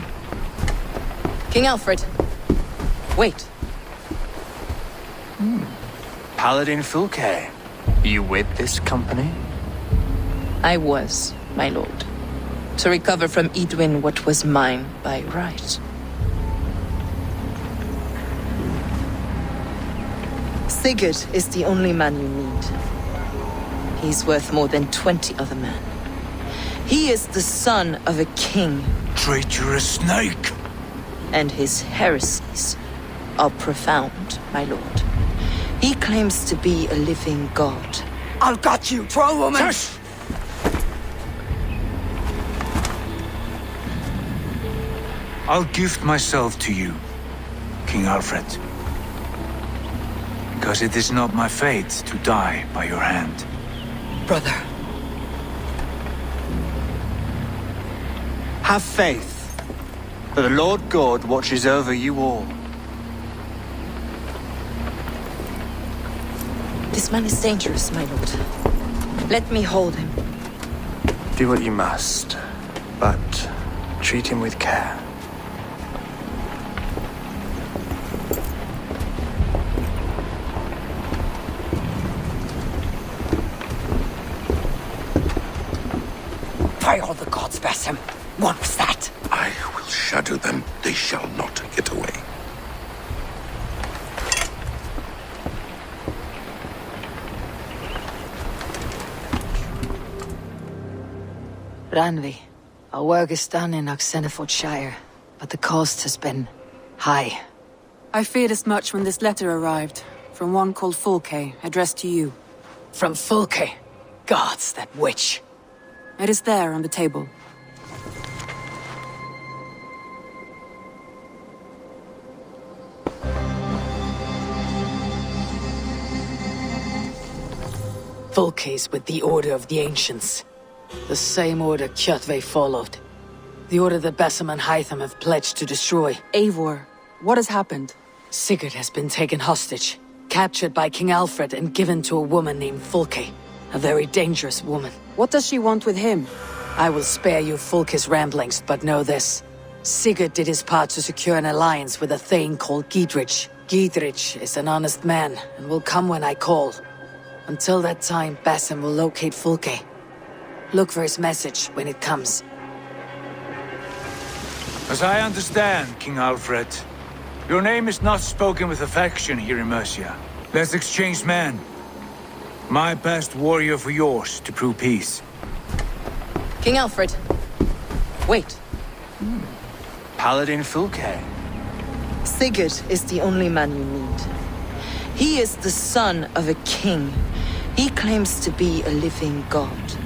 King Alfred. Wait. Paladin Fulke, you with this company? I was, my lord. To recover from Edwin what was mine by right. Sigurd is the only man you need. He's worth more than 20 other men. He is the son of a king. Traitorous snake! And his heresies are profound, my lord. He claims to be a living god. I'll got you, troll woman! Tush! I'll gift myself to you, King Alfred. Because it is not my fate to die by your hand. Brother. Have faith, for the Lord God watches over you all. This man is dangerous, my lord. Let me hold him. Do what you must, but treat him with care. By all the gods, Basim. What was that? I will shadow them. They shall not get away. Ranvi, our work is done in Oxenfordshire, but the cost has been high. I feared as much when this letter arrived, from one called Fulke, addressed to you. From Fulke? Gods, that witch. It is there on the table. Fulke's with the Order of the Ancients. The same order Kjotve followed. The order that Basim and Hytham have pledged to destroy. Eivor, what has happened? Sigurd has been taken hostage, captured by King Alfred and given to a woman named Fulke. A very dangerous woman. What does she want with him? I will spare you Fulke's ramblings, but know this. Sigurd did his part to secure an alliance with a thane called Giedrich, Giedrich is an honest man and will come when I call. Until that time, Basim will locate Fulke. Look for his message when it comes. As I understand, King Alfred, your name is not spoken with affection here in Mercia. Let's exchange men. My best warrior for yours to prove peace. King Alfred. Wait. Paladin Fulke. Sigurd is the only man you need. He is the son of a king. He claims to be a living god.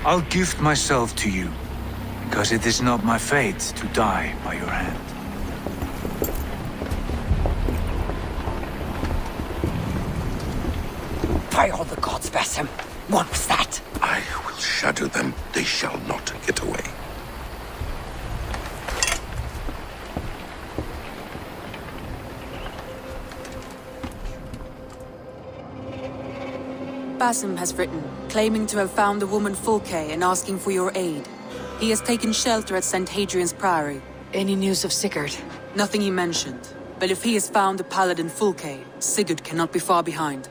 I'll gift myself to you, because it is not my fate to die by your hand. By all the gods, Basim. What was that? I will shatter them. They shall not get away. Basim has written, claiming to have found the woman Fulke and asking for your aid. He has taken shelter at St. Hadrian's Priory. Any news of Sigurd? Nothing he mentioned. But if he has found the paladin Fulke, Sigurd cannot be far behind.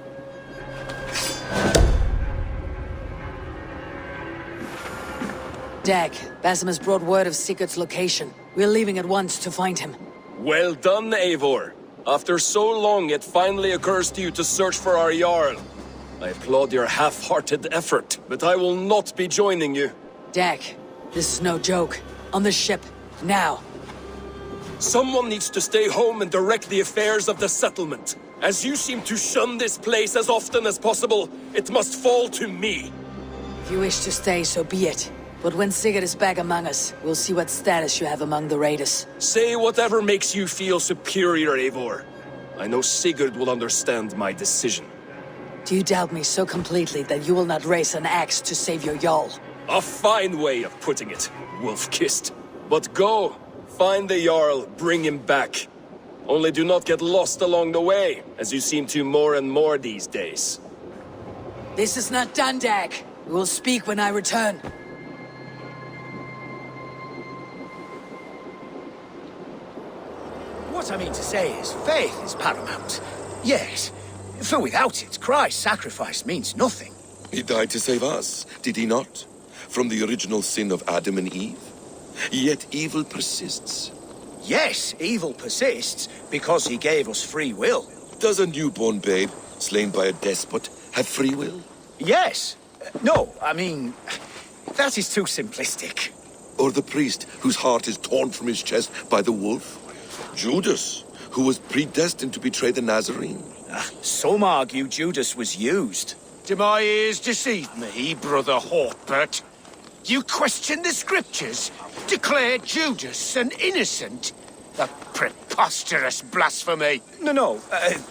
Dag, Basim has brought word of Sigurd's location. We're leaving at once to find him. Well done, Eivor. After so long, it finally occurs to you to search for our Jarl. I applaud your half-hearted effort, but I will not be joining you. Dag, this is no joke. On the ship, now. Someone needs to stay home and direct the affairs of the settlement. As you seem to shun this place as often as possible, it must fall to me. If you wish to stay, so be it. But when Sigurd is back among us, we'll see what status you have among the raiders. Say whatever makes you feel superior, Eivor. I know Sigurd will understand my decision. Do you doubt me so completely that you will not raise an axe to save your Jarl? A fine way of putting it, wolf-kissed. But go, find the Jarl, bring him back. Only do not get lost along the way, as you seem to more and more these days. This is not done, Dag. We will speak when I return. What I mean to say is, faith is paramount. Yes, for without it, Christ's sacrifice means nothing. He died to save us, did he not? From the original sin of Adam and Eve? Yet evil persists. Yes, evil persists because he gave us free will. Does a newborn babe, slain by a despot, have free will? Yes. No, I mean, that is too simplistic. Or the priest whose heart is torn from his chest by the wolf? Judas, who was predestined to betray the Nazarene? Some argue Judas was used. Do my ears deceive me, Brother Hawkbert? You question the scriptures? Declare Judas an innocent? A preposterous blasphemy! No,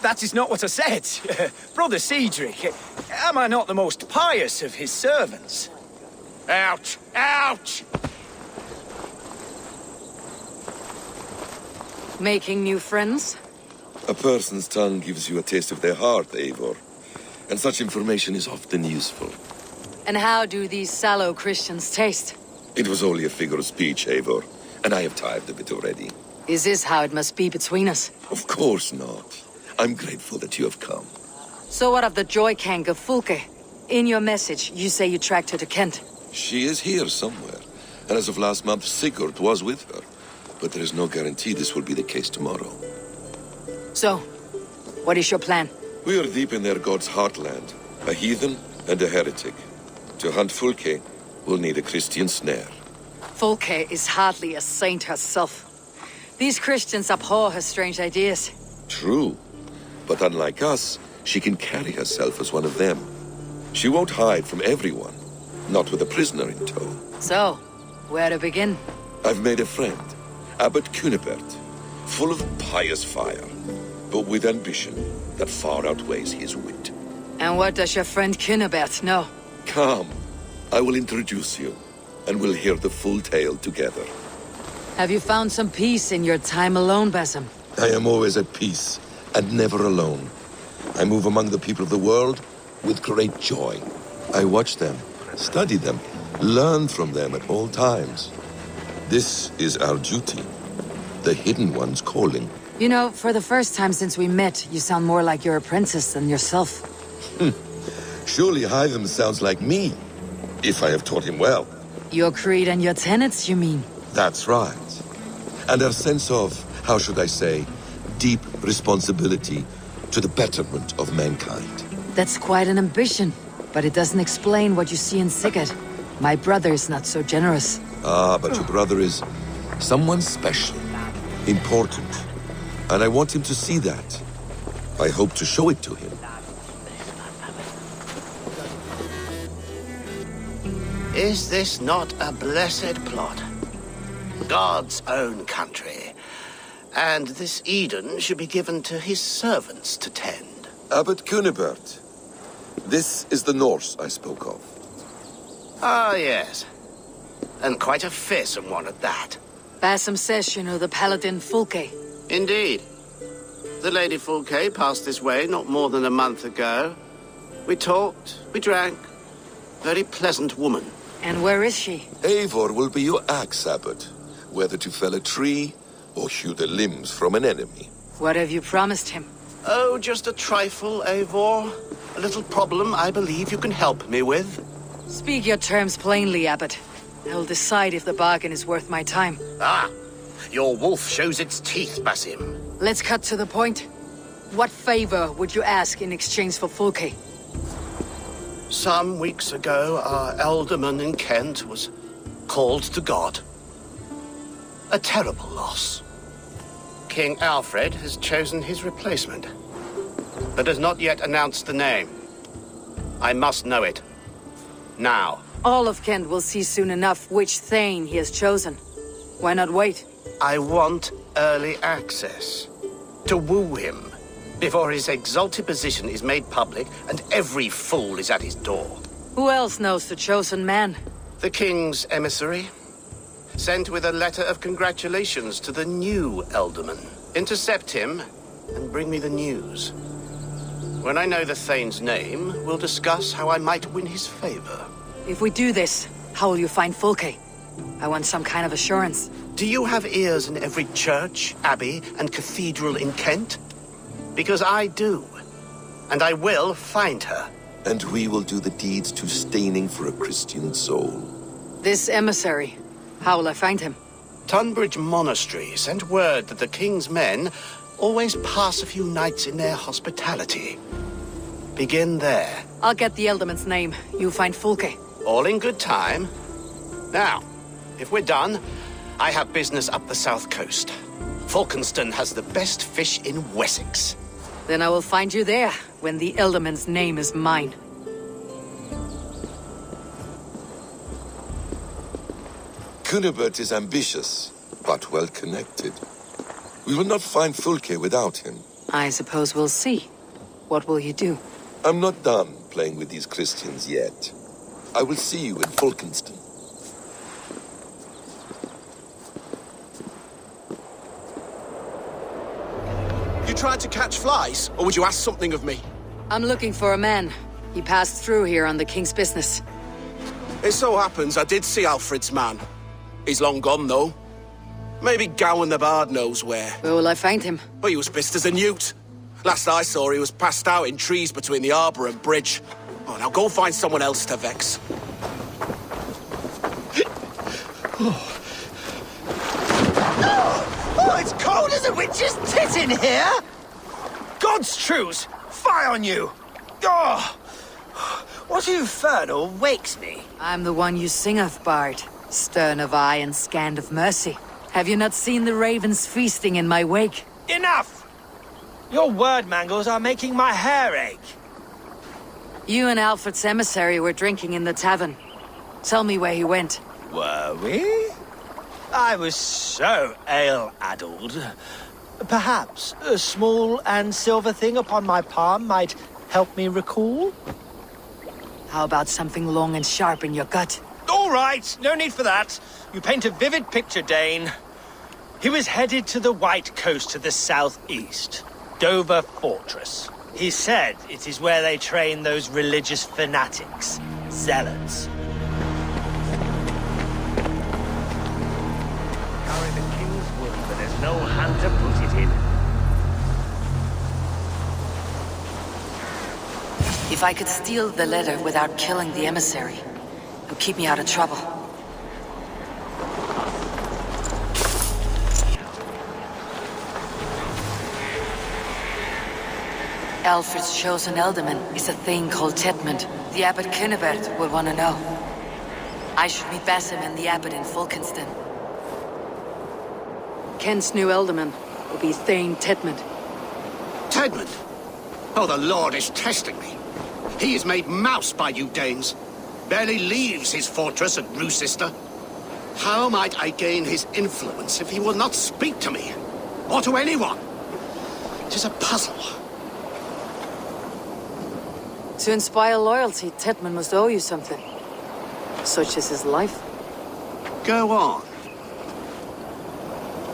that is not what I said. Brother Cedric, am I not the most pious of his servants? Out! Out! Making new friends? A person's tongue gives you a taste of their heart, Eivor. And such information is often useful. And how do these sallow Christians taste? It was only a figure of speech, Eivor. And I have tired of it already. Is this how it must be between us? Of course not. I'm grateful that you have come. So what of the Joy-Kank of Fulke? In your message, you say you tracked her to Kent. She is here somewhere. And as of last month, Sigurd was with her. But there is no guarantee this will be the case tomorrow. So, what is your plan? We are deep in their god's heartland. A heathen and a heretic. To hunt Fulke, we'll need a Christian snare. Fulke is hardly a saint herself. These Christians abhor her strange ideas. True. But unlike us, she can carry herself as one of them. She won't hide from everyone. Not with a prisoner in tow. So, where to begin? I've made a friend. Abbot Cunibert. Full of pious fire. But with ambition that far outweighs his wit. And what does your friend Cunibert know? Come. I will introduce you. And we'll hear the full tale together. Have you found some peace in your time alone, Basim? I am always at peace, and never alone. I move among the people of the world with great joy. I watch them, study them, learn from them at all times. This is our duty, the Hidden One's calling. You know, for the first time since we met, you sound more like you're a princess than yourself. Surely Hytham sounds like me, if I have taught him well. Your creed and your tenets, you mean? That's right. And our sense of, how should I say, deep responsibility to the betterment of mankind. That's quite an ambition, but it doesn't explain what you see in Sigurd. My brother is not so generous. Ah, but your brother is someone special, important, and I want him to see that. I hope to show it to him. Is this not a blessed plot? God's own country. And this Eden should be given to his servants to tend. Abbot Cunibert, this is the Norse I spoke of. Ah, yes. And quite a fearsome one at that. Bassam says you know the paladin Fulke. Indeed. The Lady Fulke passed this way not more than a month ago. We talked, we drank. Very pleasant woman. And where is she? Eivor will be your axe, Abbot. Whether to fell a tree or hew the limbs from an enemy. What have you promised him? Oh, just a trifle, Eivor. A little problem I believe you can help me with. Speak your terms plainly, Abbot. I'll decide if the bargain is worth my time. Ah, your wolf shows its teeth, Basim. Let's cut to the point. What favor would you ask in exchange for Fulke? Some weeks ago, our alderman in Kent was called to God. A terrible loss. King Alfred has chosen his replacement, but has not yet announced the name. I must know it. Now. All of Kent will see soon enough which Thane he has chosen. Why not wait? I want early access. To woo him, before his exalted position is made public and every fool is at his door. Who else knows the chosen man? The king's emissary. Sent with a letter of congratulations to the new Elderman. Intercept him and bring me the news. When I know the Thane's name, we'll discuss how I might win his favor. If we do this, how will you find Fulke? I want some kind of assurance. Do you have ears in every church, abbey, and cathedral in Kent? Because I do. And I will find her. And we will do the deeds to staining for a Christian soul. This emissary, how will I find him? Tunbridge Monastery sent word that the king's men always pass a few nights in their hospitality. Begin there. I'll get the Elderman's name. You find Fulke. All in good time. Now, if we're done, I have business up the south coast. Falkenston has the best fish in Wessex. Then I will find you there, when the Elderman's name is mine. Cunibert is ambitious, but well connected. We will not find Fulke without him. I suppose we'll see. What will you do? I'm not done playing with these Christians yet. I will see you in Falkenston. You tried to catch flies, or would you ask something of me? I'm looking for a man. He passed through here on the king's business. It so happens I did see Alfred's man. He's long gone, though. Maybe Gowan the Bard knows where. Where will I find him? Well, he was pissed as a newt. Last I saw, he was passed out in trees between the harbour and bridge. Oh, now go find someone else to vex. Oh, it's cold as a witch's tit in here! God's truce! Fie on you! Oh, what infernal wakes me? I'm the one you sing of, Bard. Stern of eye and scanned of mercy. Have you not seen the ravens feasting in my wake? Enough! Your word mangles are making my hair ache. You and Alfred's emissary were drinking in the tavern. Tell me where he went. Were we? I was so ale-addled. Perhaps a small and silver thing upon my palm might help me recall? How about something long and sharp in your gut? All right, no need for that. You paint a vivid picture, Dane. He was headed to the White Coast to the southeast, Dover Fortress. He said it is where they train those religious fanatics, zealots. Carry the king's wood, but there's no hand to put it in. If I could steal the letter without killing the emissary, it would keep me out of trouble. Alfred's chosen ealdorman is a thing called Tedmund. The abbot Kynnebert will want to know. I should meet Basim and the abbot in Fulkenston. Kent's new ealdorman will be Thane Tedmund. Tedmund? Oh, the Lord is testing me. He is made mouse by you Danes. Barely leaves his fortress at Roosister. How might I gain his influence if he will not speak to me? Or to anyone? It is a puzzle. To inspire loyalty, Tedmund must owe you something. Such as his life. Go on.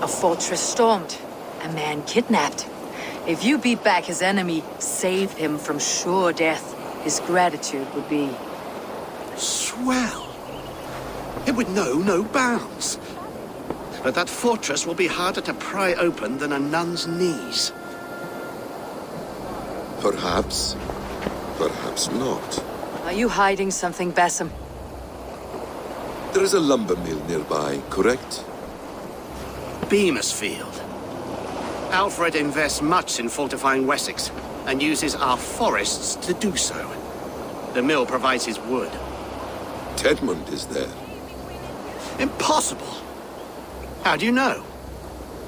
A fortress stormed. A man kidnapped. If you beat back his enemy, saved him from sure death, his gratitude would be... swell. It would know no bounds. But that fortress will be harder to pry open than a nun's knees. Perhaps. Perhaps not. Are you hiding something, Basim? There is a lumber mill nearby, correct? Beamisfield. Alfred invests much in fortifying Wessex, and uses our forests to do so. The mill provides his wood. Tedmund is there. Impossible! How do you know?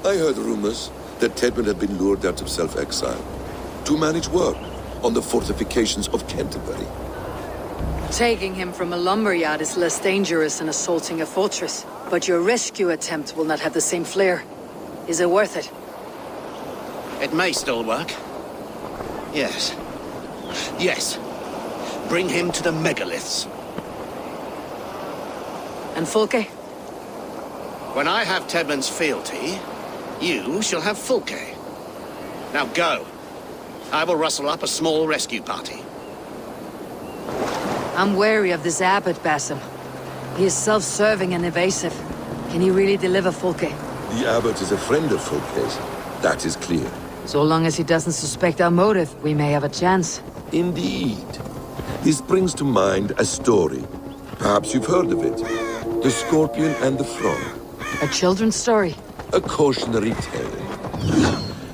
I heard rumors that Tedmund had been lured out of self-exile to manage work on the fortifications of Canterbury. Taking him from a lumberyard is less dangerous than assaulting a fortress. But your rescue attempt will not have the same flair. Is it worth it? It may still work. Yes. Yes. Bring him to the megaliths. And Fulke? When I have Tedmund's fealty, you shall have Fulke. Now go. I will rustle up a small rescue party. I'm wary of this abbot, Basim. He is self-serving and evasive. Can he really deliver Fulke? The abbot is a friend of Fulke's. That is clear. So long as he doesn't suspect our motive, we may have a chance. Indeed. This brings to mind a story. Perhaps you've heard of it. The Scorpion and the Frog. A children's story? A cautionary tale.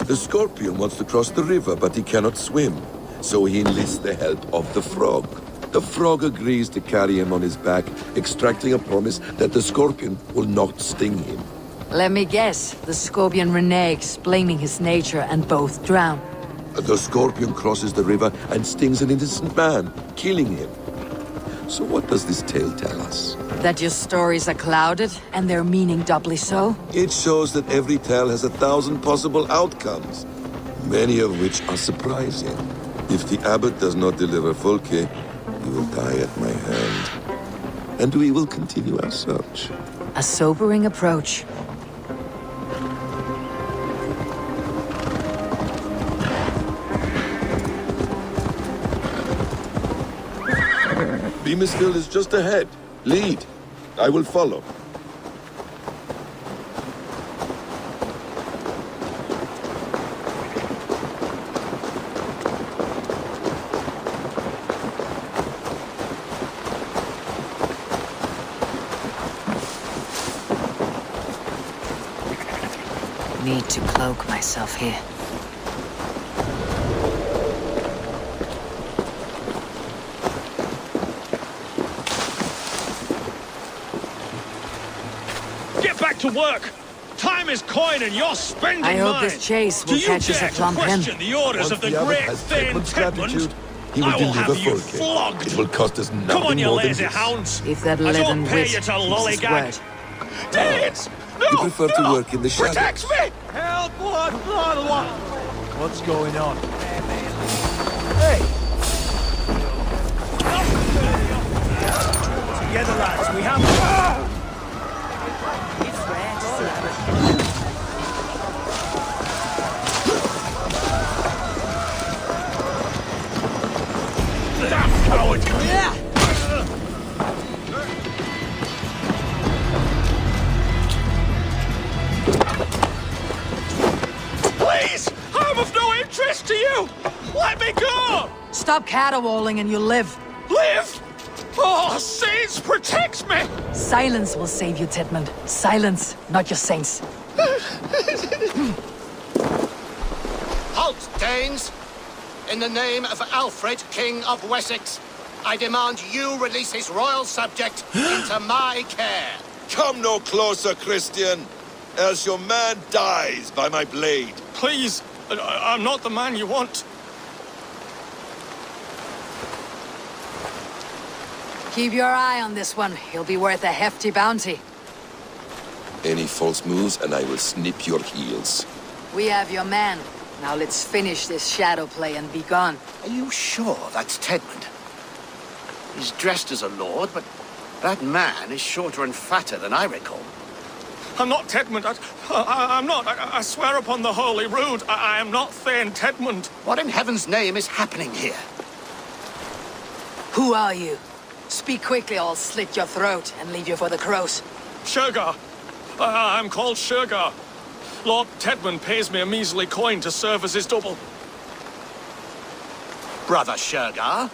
The Scorpion wants to cross the river, but he cannot swim. So he enlists the help of the Frog. The Frog agrees to carry him on his back, extracting a promise that the Scorpion will not sting him. Let me guess. The Scorpion reneges, blaming his nature, and both drown. The Scorpion crosses the river and stings an innocent man, killing him. So what does this tale tell us? That your stories are clouded, and their meaning doubly so? It shows that every tale has 1,000 possible outcomes, many of which are surprising. If the abbot does not deliver Fulke, he will die at my hand. And we will continue our search. A sobering approach. Beamisfield is just ahead. Lead. I will follow. Need to cloak myself here. Get back to work! Time is coin and you're spending I hope mine. this chase will Do you catch us dare a plump to hen? question the orders of the Once great abbot has Thane Tedmund's Tedmund? gratitude, he will I will deliver have you Fulke. flogged. It will cost us nothing Come on, you more than lazy this. hounds! If that I leaden don't pay wit you to keeps his lollygag. word. Danes! No! You prefer to no! work in the shadows. Protect me! Help! Blood! What's going on? Hey! Together, lads, we have... Coward! Yeah! Please! I'm of no interest to you! Let me go! Stop caterwauling and you'll live. Live? Oh, saints, protect me! Silence will save you, Tedmund. Silence, not your saints. Halt, Danes! In the name of Alfred, King of Wessex, I demand you release his royal subject into my care. Come no closer, Christian, else your man dies by my blade. Please, I'm not the man you want. Keep your eye on this one. He'll be worth a hefty bounty. Any false moves and I will snip your heels. We have your man. Now let's finish this shadow play and be gone. Are you sure that's Tedmund? He's dressed as a lord, but that man is shorter and fatter than I recall. I'm not Tedmund. I'm not. I swear upon the Holy Rood, I am not Thane Tedmund. What in heaven's name is happening here? Who are you? Speak quickly, or I'll slit your throat and leave you for the crows. Shergar. I'm called Shergar. Lord Tedmund pays me a measly coin to serve as his double. Brother Shergar,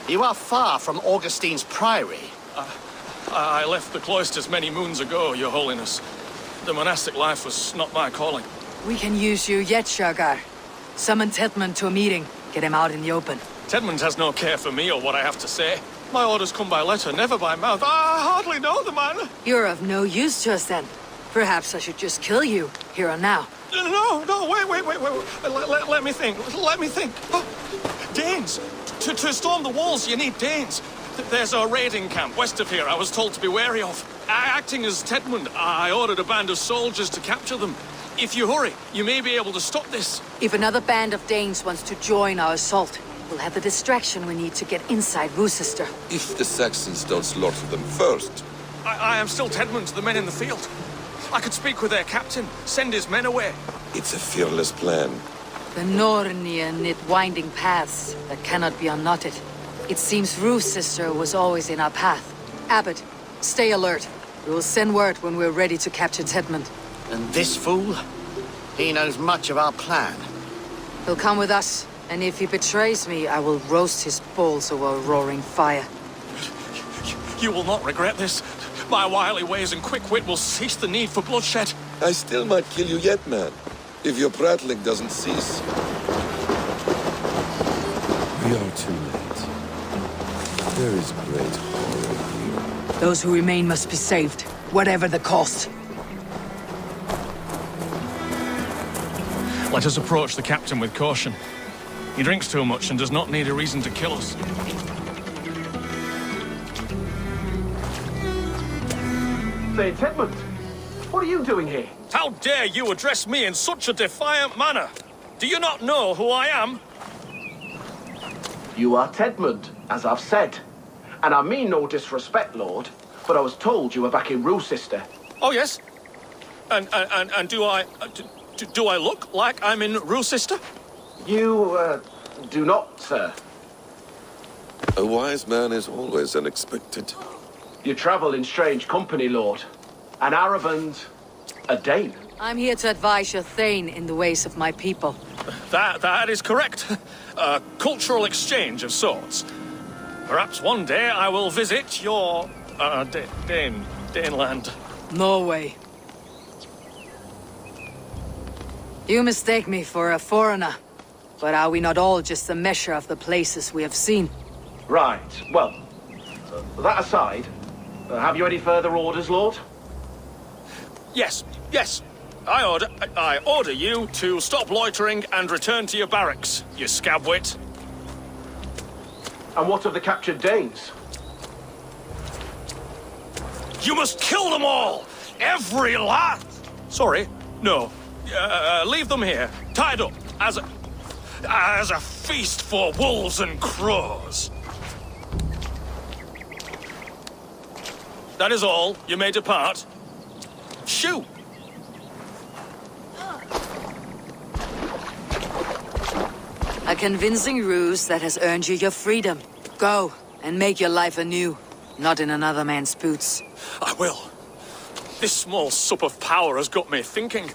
you are far from Augustine's priory. I left the cloisters many moons ago, Your Holiness. The monastic life was not my calling. We can use you yet, Shergar. Summon Tedmund to a meeting. Get him out in the open. Tedmund has no care for me or what I have to say. My orders come by letter, never by mouth. I hardly know the man. You're of no use to us then. Perhaps I should just kill you, here and now. No, wait. Let me think. Oh, Danes! To storm the walls, you need Danes. There's a raiding camp west of here I was told to be wary of. Acting as Tedmund, I ordered a band of soldiers to capture them. If you hurry, you may be able to stop this. If another band of Danes wants to join our assault, we'll have the distraction we need to get inside Rochester. If the Saxons don't slaughter them first. I am still Tedmund to the men in the field. I could speak with their captain, send his men away. It's a fearless plan. The Nornia knit winding paths that cannot be unknotted. It seems Rochester was always in our path. Abbot, stay alert. We will send word when we're ready to capture Tedmund. And this fool? He knows much of our plan. He'll come with us, and if he betrays me, I will roast his balls over a roaring fire. You will not regret this. My wily ways and quick wit will cease the need for bloodshed. I still might kill you yet, man. If your prattling doesn't cease. We are too late. There is great horror here. Those who remain must be saved, whatever the cost. Let us approach the captain with caution. He drinks too much and does not need a reason to kill us. Say, Tedmund, what are you doing here? How dare you address me in such a defiant manner? Do you not know who I am? You are Tedmund, as I've said. And I mean no disrespect, Lord, but I was told you were back in Rochester. Oh, yes? And do I... do I look like I'm in Rochester? You, do not, sir. A wise man is always unexpected. You travel in strange company, Lord. An Arab and a Dane. I'm here to advise your Thane in the ways of my people. That is correct. A cultural exchange of sorts. Perhaps one day I will visit your... Daneland. Norway. You mistake me for a foreigner. But are we not all just a measure of the places we have seen? Right. Well, that aside, have you any further orders, Lord? Yes. I order you to stop loitering and return to your barracks, you scabwit. And what of the captured Danes? You must kill them all! Every last! Sorry, no. Leave them here, tied up, as a feast for wolves and crows. That is all. You may depart. Shoo! A convincing ruse that has earned you your freedom. Go, and make your life anew, not in another man's boots. I will. This small sup of power has got me thinking.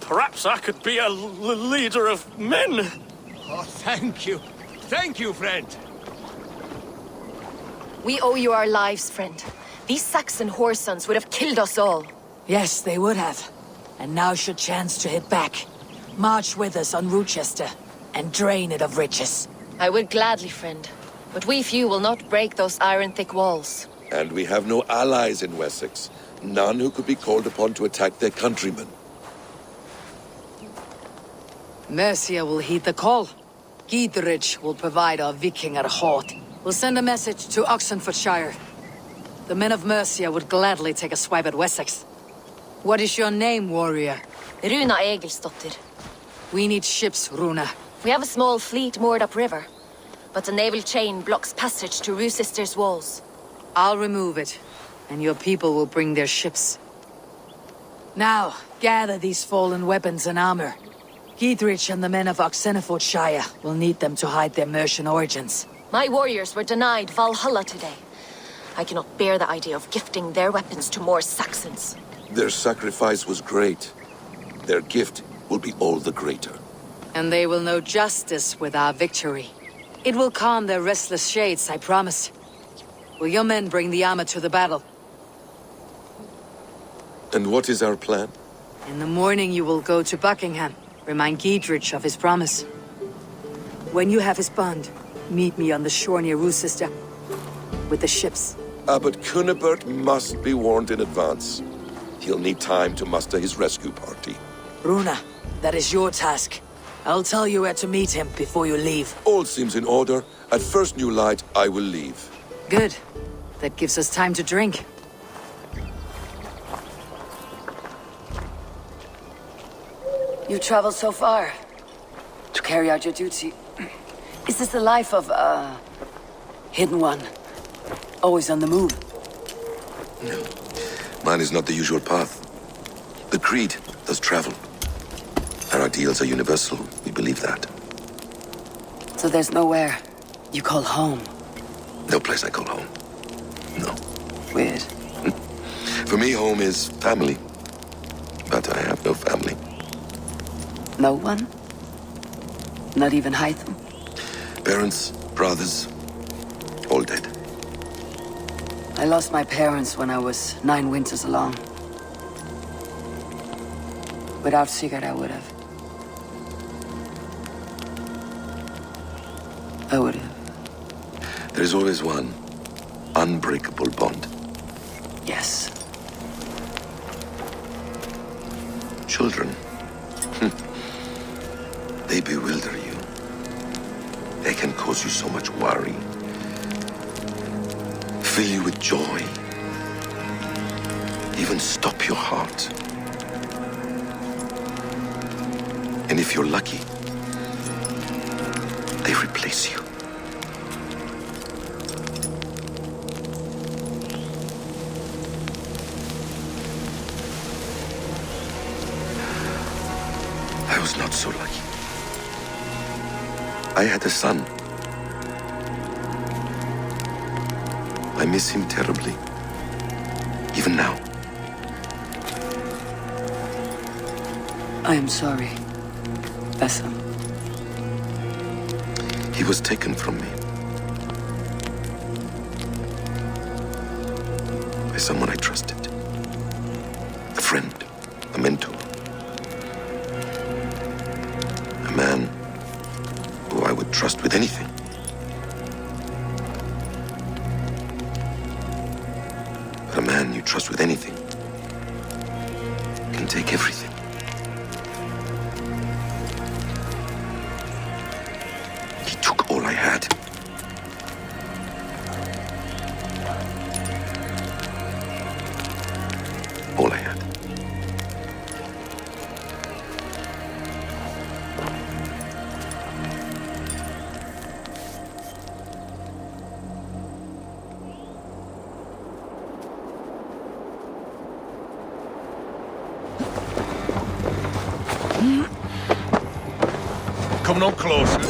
Perhaps I could be a leader of men. Oh, thank you. Thank you, friend. We owe you our lives, friend. These Saxon whoresons would have killed us all. Yes, they would have. And now's your chance to hit back. March with us on Rochester, and drain it of riches. I would gladly, friend. But we few will not break those iron-thick walls. And we have no allies in Wessex. None who could be called upon to attack their countrymen. Mercia will heed the call. Gidrich will provide our Vikingar halt. We'll send a message to Oxenfordshire. The men of Mercia would gladly take a swipe at Wessex. What is your name, warrior? Runa Egilsdotter. We need ships, Runa. We have a small fleet moored upriver, but the naval chain blocks passage to Rochester's walls. I'll remove it, and your people will bring their ships. Now, gather these fallen weapons and armor. Gidrich and the men of Oxenfordshire will need them to hide their Mercian origins. My warriors were denied Valhalla today. I cannot bear the idea of gifting their weapons to more Saxons. Their sacrifice was great. Their gift will be all the greater. And they will know justice with our victory. It will calm their restless shades, I promise. Will your men bring the armor to the battle? And what is our plan? In the morning you will go to Buckingham. Remind Gidrich of his promise. When you have his bond, meet me on the shore near Rochester with the ships. But Cunibert must be warned in advance. He'll need time to muster his rescue party. Runa, that is your task. I'll tell you where to meet him before you leave. All seems in order. At first new light, I will leave. Good. That gives us time to drink. You traveled so far to carry out your duty. Is this the life of a hidden one? Always on the move? No. Mine is not the usual path. The Creed does travel. Our ideals are universal. We believe that. So there's nowhere you call home? No place I call home. No. Weird. For me, home is family. But I have no family. No one? Not even Hytham? Parents, brothers, all dead. I lost my parents when I was 9 winters along. Without Sigurd, I would have. I would have. There is always one unbreakable bond. Yes. Children. They bewilder you. They can cause you so much worry. Fill you with joy. Even stop your heart. And if you're lucky, they replace you. I was not so lucky. I had a son. I miss him terribly. Even now. I am sorry, Bessa. He was taken from me. By someone I trusted. A friend, a mentor. A man who I would trust with anything. But a man you trust with anything can take everything. He took all I had. All I had. Come no closer.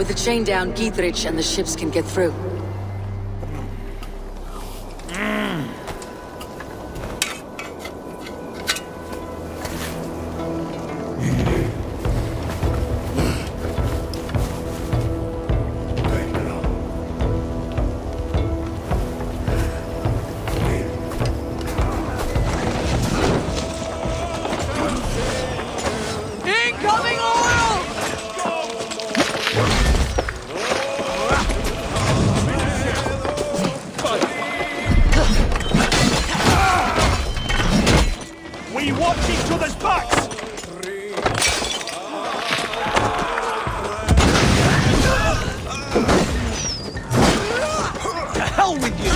With the chain down, Giedrich and the ships can get through. Incoming oil! We watch each other's backs! To hell with you!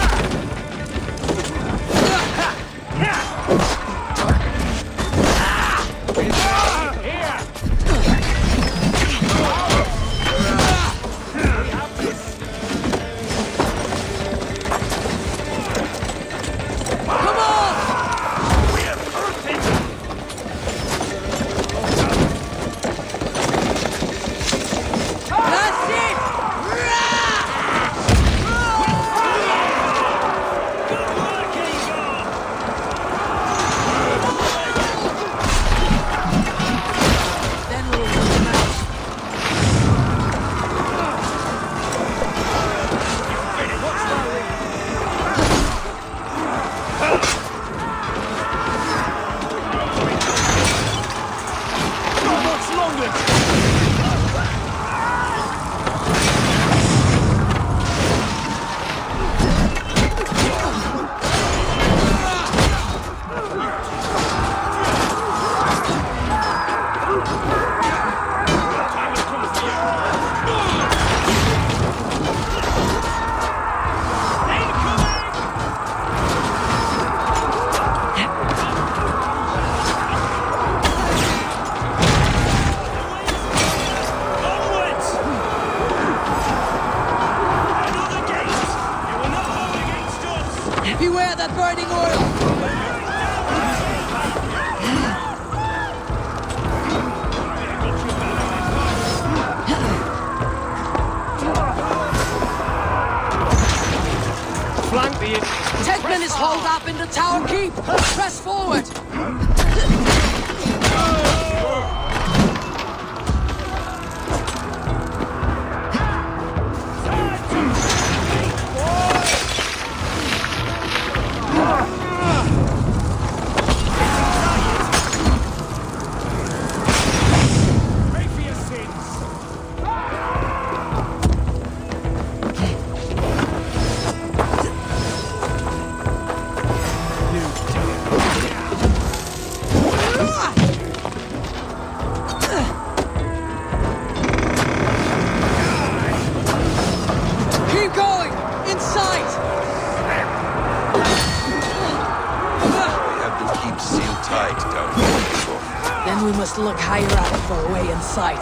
Beware that burning oil! Flank the... Tegman is hauled up in the tower keep! Press forward! Keep going! In sight! We have to keep sealed tight down here. Then we must look higher up for a way in sight.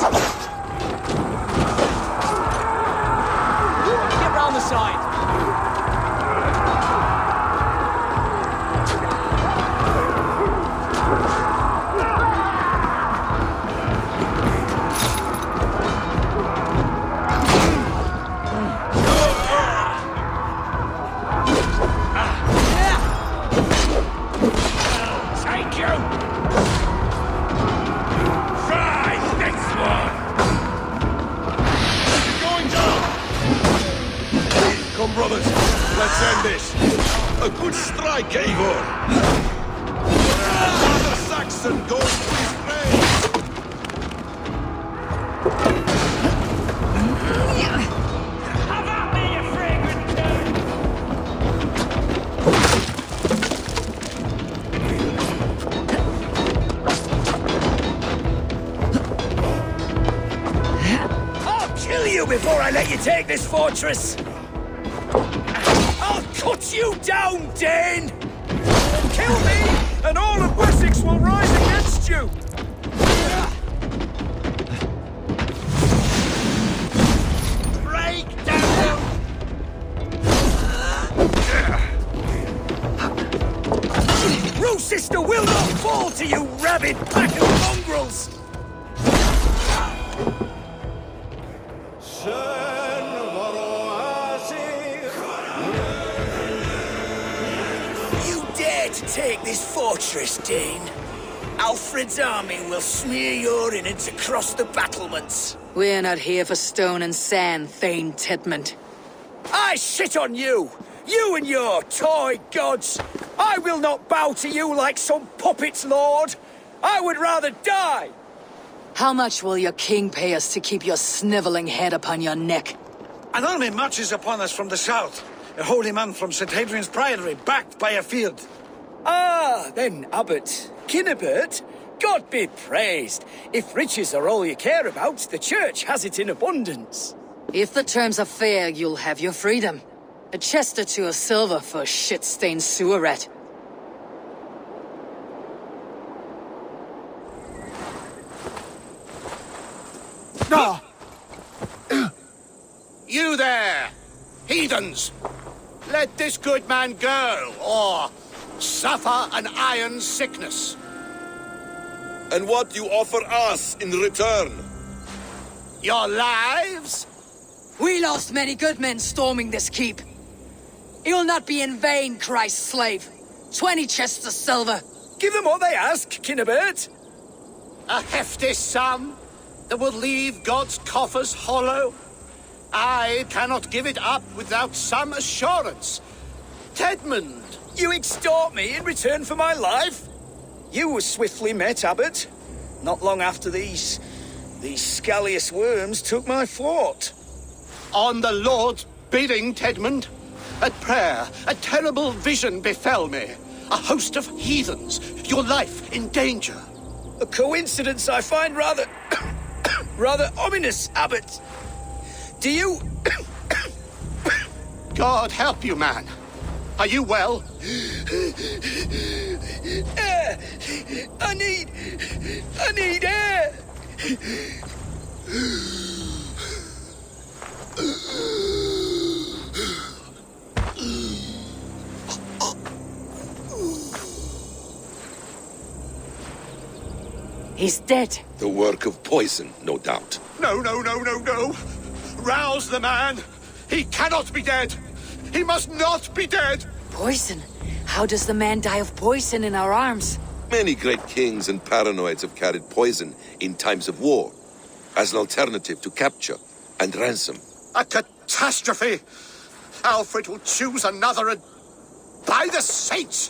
Get round the side! Thank you! Try next one! Going down! Come, brothers, let's end this. A good strike, Eivor. Another Saxon goes to his grave. Have at me, you fragrant turd! I'll kill you before I let you take this fortress! I'll cut you down, Dane! Kill me, and all of Wessex will rise against you! Break down! Rue sister will not fall to you, rabid pack of mongrels! You dare to take this fortress, Dane? Alfred's army will smear your innards across the battlements. We're not here for stone and sand, Thane Tedmund. I shit on you! You and your toy gods! I will not bow to you like some puppet's lord! I would rather die! How much will your king pay us to keep your sniveling head upon your neck? An army marches upon us from the south. A holy man from St. Hadrian's Priory, backed by a field. Ah, then, Abbot. Kinnebert, God be praised. If riches are all you care about, the church has it in abundance. If the terms are fair, you'll have your freedom. A chest or two of silver for a shit-stained sewer rat. No! You there! Heathens! Let this good man go, or suffer an iron sickness. And what you offer us in return? Your lives? We lost many good men storming this keep. It will not be in vain, Christ's slave. 20 chests of silver. Give them what they ask, Kinnebert. A hefty sum that will leave God's coffers hollow. I cannot give it up without some assurance. Tedmund! You extort me in return for my life? You were swiftly met, Abbot. Not long after these scallious worms took my fort. On the Lord's bidding, Tedmund. At prayer, a terrible vision befell me. A host of heathens, your life in danger. A coincidence I find rather... rather ominous, Abbot. Do you... God help you, man. Are you well? Air! I need air! He's dead. The work of poison, no doubt. No. Rouse the man. He cannot be dead. He must not be dead. Poison? How does the man die of poison in our arms? Many great kings and paranoids have carried poison in times of war, as an alternative to capture and ransom. A catastrophe! Alfred will choose another and... By the saints!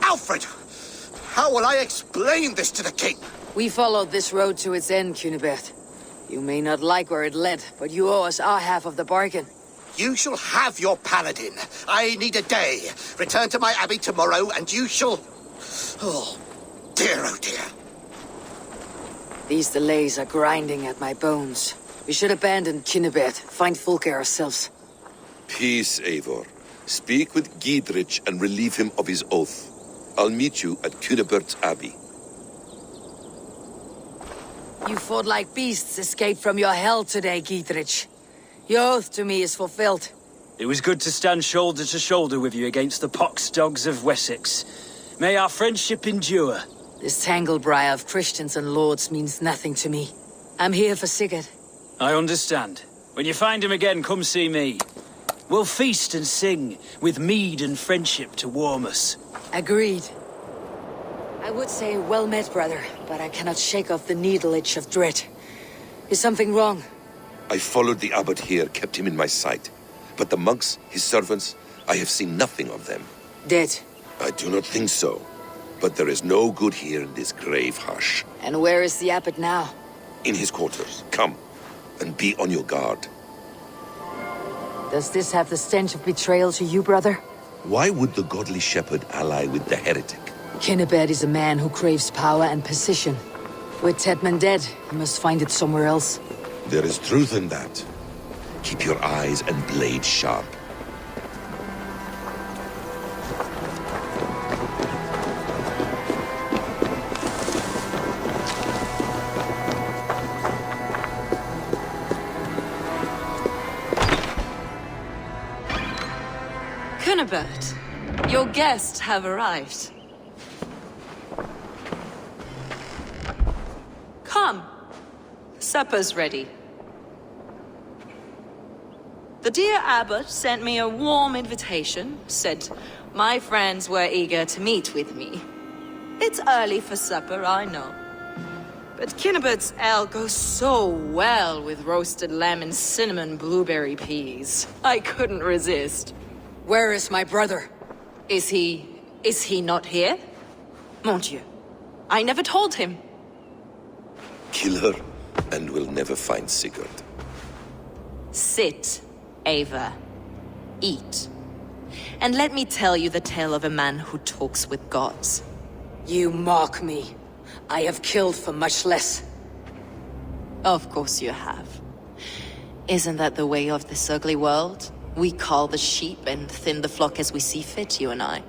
Alfred! How will I explain this to the king? We followed this road to its end, Cunibert. You may not like where it led, but you owe us our half of the bargain. You shall have your paladin. I need a day. Return to my abbey tomorrow, and you shall... Oh dear. These delays are grinding at my bones. We should abandon Cunibert, find Fulke ourselves. Peace, Eivor. Speak with Giedrich and relieve him of his oath. I'll meet you at Cunebert's Abbey. You fought like beasts escaped from your hell today, Giedrich. Your oath to me is fulfilled. It was good to stand shoulder to shoulder with you against the pox dogs of Wessex. May our friendship endure. This tanglebriar of Christians and lords means nothing to me. I'm here for Sigurd. I understand. When you find him again, come see me. We'll feast and sing, with mead and friendship to warm us. Agreed. I would say well met, brother, but I cannot shake off the needle itch of dread. Is something wrong? I followed the abbot here, kept him in my sight. But the monks, his servants, I have seen nothing of them. Dead? I do not think so. But there is no good here in this grave hush. And where is the abbot now? In his quarters. Come, and be on your guard. Does this have the stench of betrayal to you, brother? Why would the godly shepherd ally with the heretic? Kinnebert is a man who craves power and position. With Tedmund dead, he must find it somewhere else. There is truth in that. Keep your eyes and blade sharp. Cunibert, your guests have arrived. Come. Supper's ready. The dear abbot sent me a warm invitation, said my friends were eager to meet with me. It's early for supper, I know. But Kinnibert's ale goes so well with roasted lamb and cinnamon blueberry peas. I couldn't resist. Where is my brother? Is he not here? Mon Dieu. I never told him. Kill her, and we'll never find Sigurd. Sit, Ava. Eat. And let me tell you the tale of a man who talks with gods. You mock me. I have killed for much less. Of course you have. Isn't that the way of this ugly world? We cull the sheep and thin the flock as we see fit, you and I.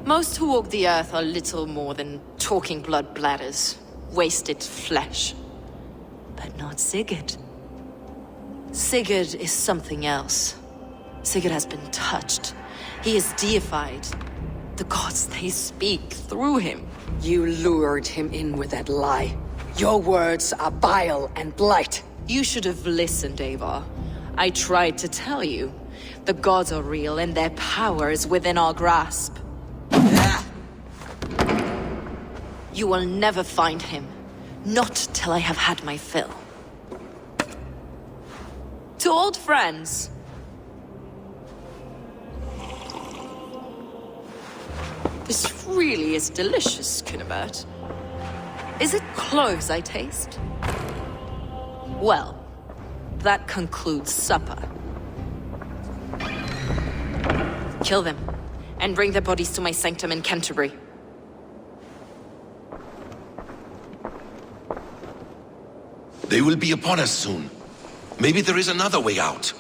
Most who walk the earth are little more than talking blood bladders, wasted flesh. But not Sigurd. Sigurd is something else. Sigurd has been touched. He is deified. The gods, they speak through him. You lured him in with that lie. Your words are bile and blight. You should have listened, Ava. I tried to tell you. The gods are real and their power is within our grasp. You will never find him. Not till I have had my fill. To old friends. This really is delicious, Kinnebert. Is it cloves I taste? Well, that concludes supper. Kill them, and bring their bodies to my sanctum in Canterbury. They will be upon us soon. Maybe there is another way out.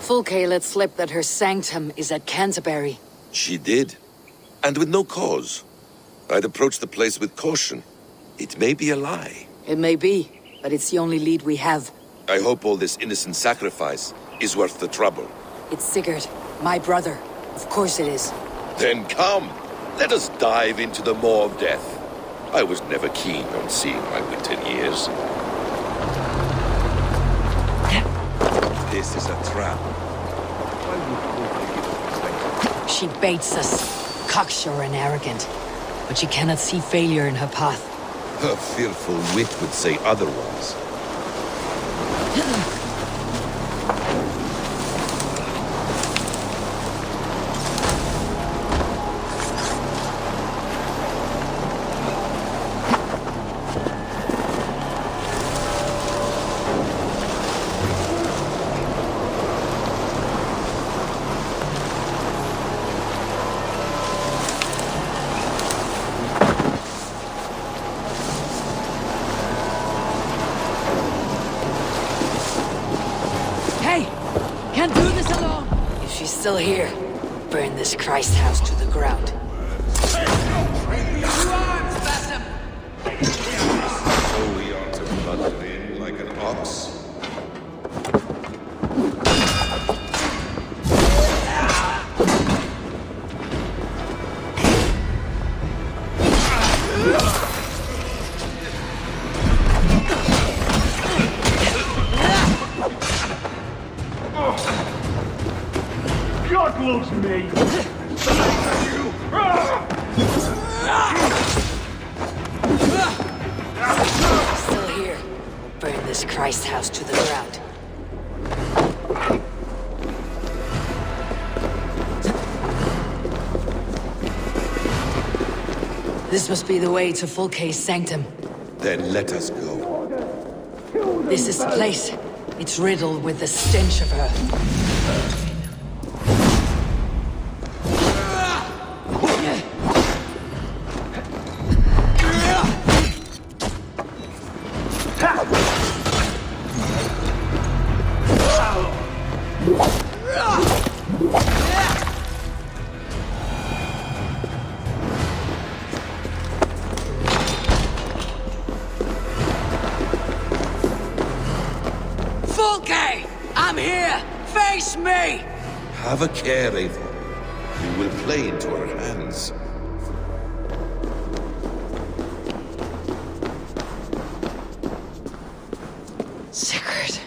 Fulke let slip that her sanctum is at Canterbury. She did. And with no cause. I'd approach the place with caution. It may be a lie. It may be, but it's the only lead we have. I hope all this innocent sacrifice is worth the trouble. It's Sigurd, my brother. Of course it is. Then come! Let us dive into the maw of death. I was never keen on seeing my winter years. This is a trap. She baits us, cocksure and arrogant. But she cannot see failure in her path. Her fearful wit would say otherwise. Still here. Burn this Christ house to the ground. So we are to plunder in like an ox? God loves me! Still here. Burn this Christ house to the ground. This must be the way to Fulke's sanctum. Then let us go. This is the place. It's riddled with the stench of her. I'm here! Face me! Have a care, Eivor. You will play into our hands. Sigurd.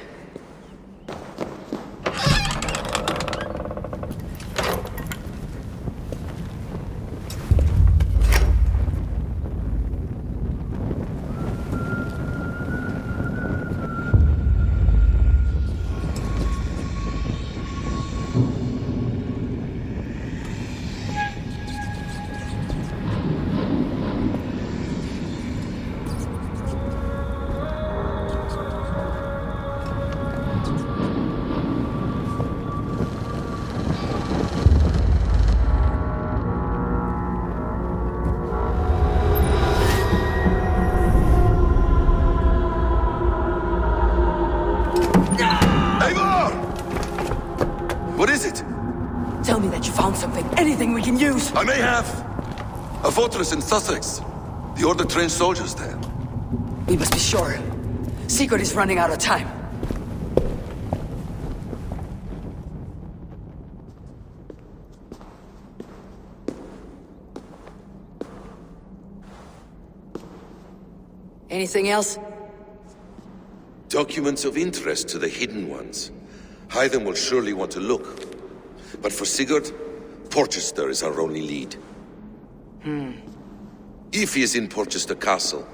What is it? Tell me that you found something. Anything we can use. I may have. A fortress in Sussex. The Order trained soldiers there. We must be sure. Sigurd is running out of time. Anything else? Documents of interest to the Hidden Ones. Hytham will surely want to look. But for Sigurd, Porchester is our only lead. If he is in Porchester Castle,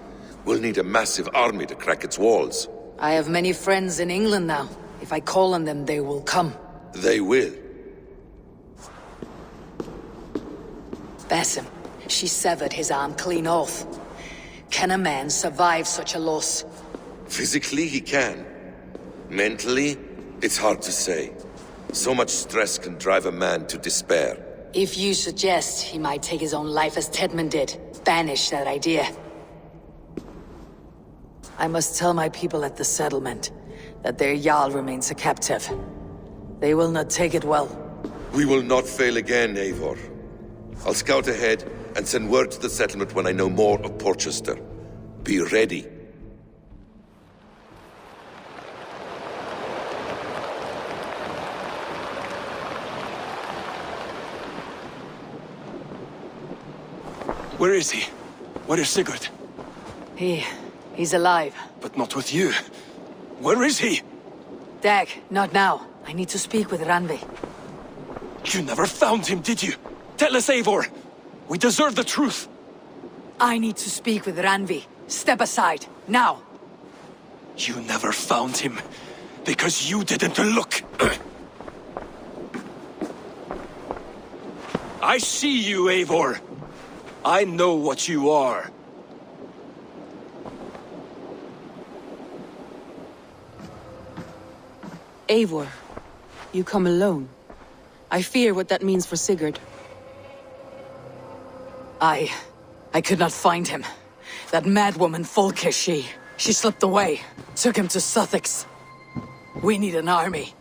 we'll need a massive army to crack its walls. I have many friends in England now. If I call on them, they will come. They will. Basim, she severed his arm clean off. Can a man survive such a loss? Physically, he can. Mentally, it's hard to say. So much stress can drive a man to despair. If you suggest he might take his own life as Tedman did, banish that idea. I must tell my people at the settlement that their Jarl remains a captive. They will not take it well. We will not fail again, Eivor. I'll scout ahead and send word to the settlement when I know more of Porchester. Be ready. Where is he? Where is Sigurd? He's alive. But not with you. Where is he? Dag, not now. I need to speak with Randvi. You never found him, did you? Tell us, Eivor. We deserve the truth. I need to speak with Randvi. Step aside, now. You never found him, because you didn't look. I see you, Eivor. I know what you are. Eivor, you come alone. I fear what that means for Sigurd. I could not find him. That madwoman Folke, she slipped away. Took him to Sussex. We need an army.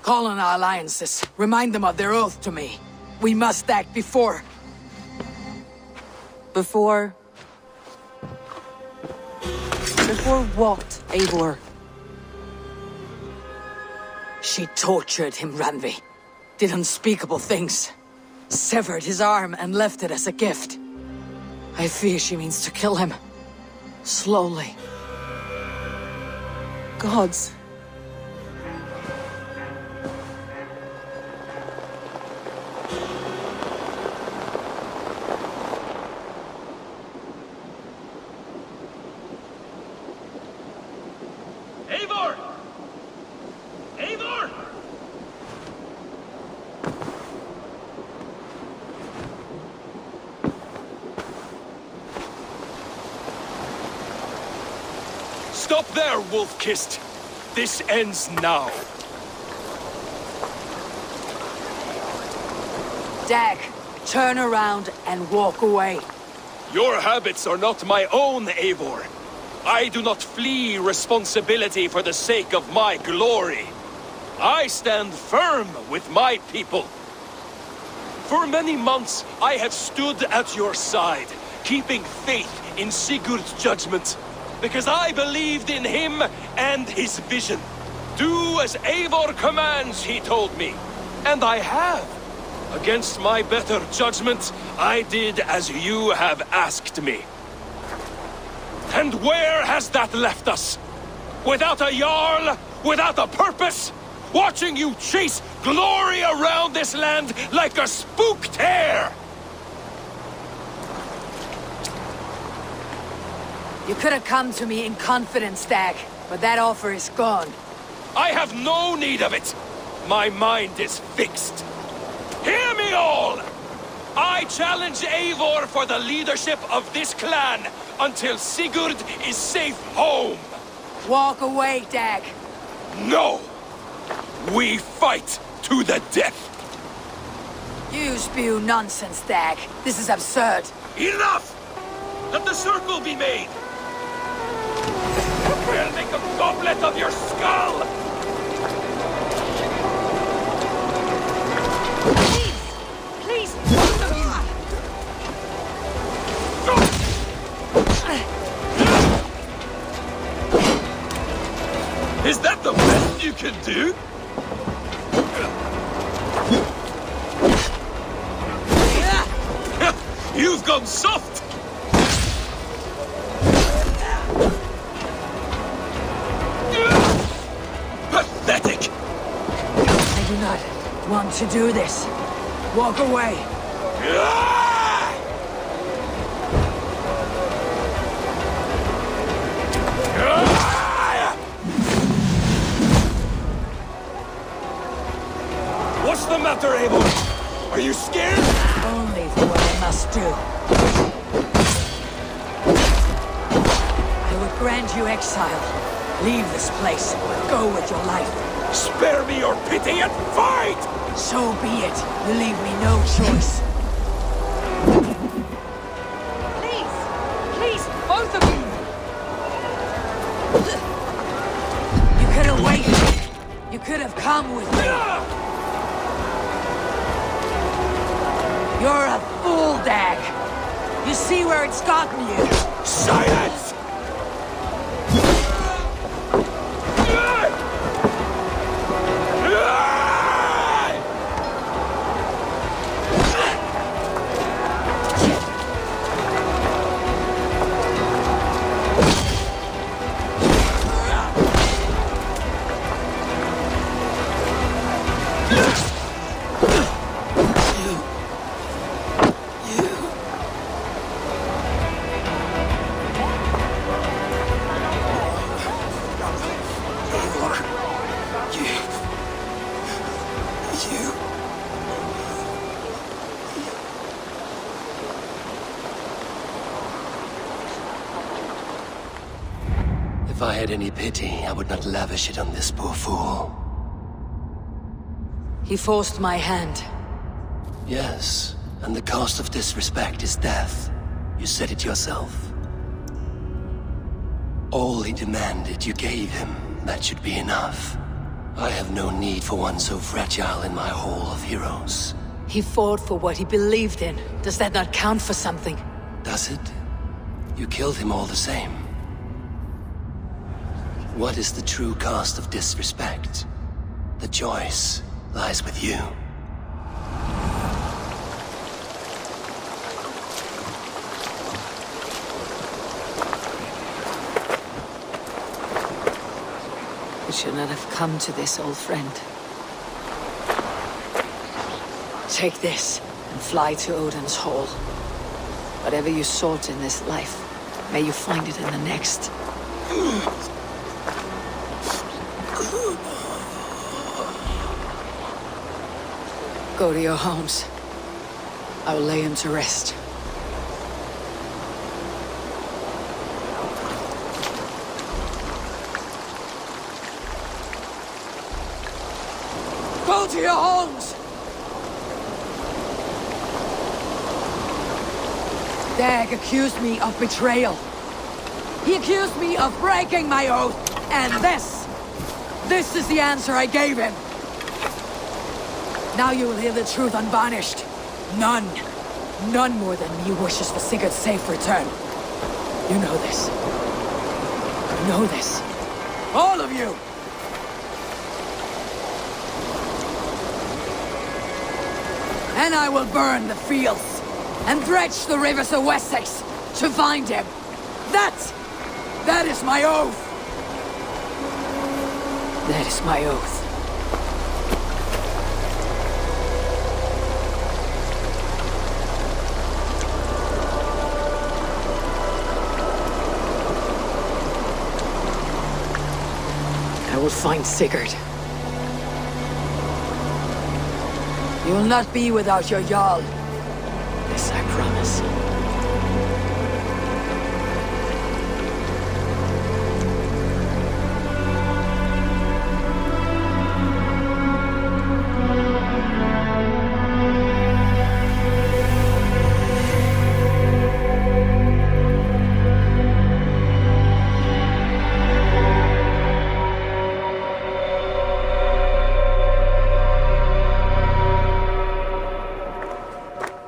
Call on our alliances. Remind them of their oath to me. We must act before... Before what, Eivor? She tortured him, Randvi. Did unspeakable things. Severed his arm and left it as a gift. I fear she means to kill him. Slowly. Gods. Eivor! Eivor! Stop there, Wolf-Kissed! This ends now. Dag, turn around and walk away. Your habits are not my own, Eivor. I do not flee responsibility for the sake of my glory. I stand firm with my people. For many months, I have stood at your side, keeping faith in Sigurd's judgment, because I believed in him and his vision. Do as Eivor commands, he told me. And I have. Against my better judgment, I did as you have asked me. And where has that left us? Without a Jarl? Without a purpose? Watching you chase glory around this land like a spooked hare! You could have come to me in confidence, Dag, but that offer is gone. I have no need of it! My mind is fixed. Hear me all! I challenge Eivor for the leadership of this clan until Sigurd is safe home! Walk away, Dag. No! We fight to the death! You spew nonsense, Dag. This is absurd. Enough! Let the circle be made! I'll make a goblet of your skull! Please, both of you! Is that the best you can do? You've gone soft! Pathetic! I do not want to do this. Walk away. What's the matter, Eivor? Are you scared? Only for what I must do. I would grant you exile. Leave this place, but go with your life. Spare me your pity and fight! So be it. You leave me no choice. Please, both of you! You could have waited. You could have come with me. You're a fool, Dag. You see where it's gotten you. Silence! If I had any pity, I would not lavish it on this poor fool. He forced my hand. Yes, and the cost of disrespect is death. You said it yourself. All he demanded, you gave him. That should be enough. I have no need for one so fragile in my hall of heroes. He fought for what he believed in. Does that not count for something? Does it? You killed him all the same. What is the true cost of disrespect? The choice lies with you. We should not have come to this, old friend. Take this and fly to Odin's Hall. Whatever you sought in this life, may you find it in the next. Go to your homes. I will lay him to rest. Go to your homes! Dag accused me of betrayal. He accused me of breaking my oath, and this is the answer I gave him. Now you will hear the truth unvarnished. None more than me wishes for Sigurd's safe return. You know this. You know this. All of you! and I will burn the fields, and dredge the rivers of Wessex to find him. That is my oath. That is my oath. I will find Sigurd. You will not be without your Jarl. This I promise.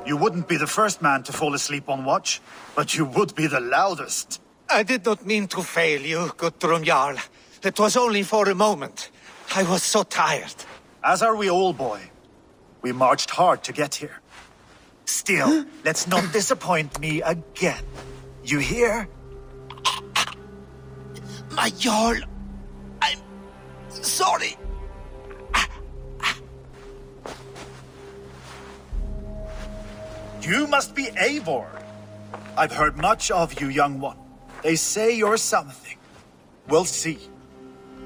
You wouldn't be the first man to fall asleep on watch, but you would be the loudest. I did not mean to fail you, Guthrum Jarl. It was only for a moment. I was so tired. As are we all, boy. We marched hard to get here. Still, let's not disappoint me again. You hear? My Jarl, I'm sorry. You must be Eivor. I've heard much of you, young one. They say you're something. We'll see.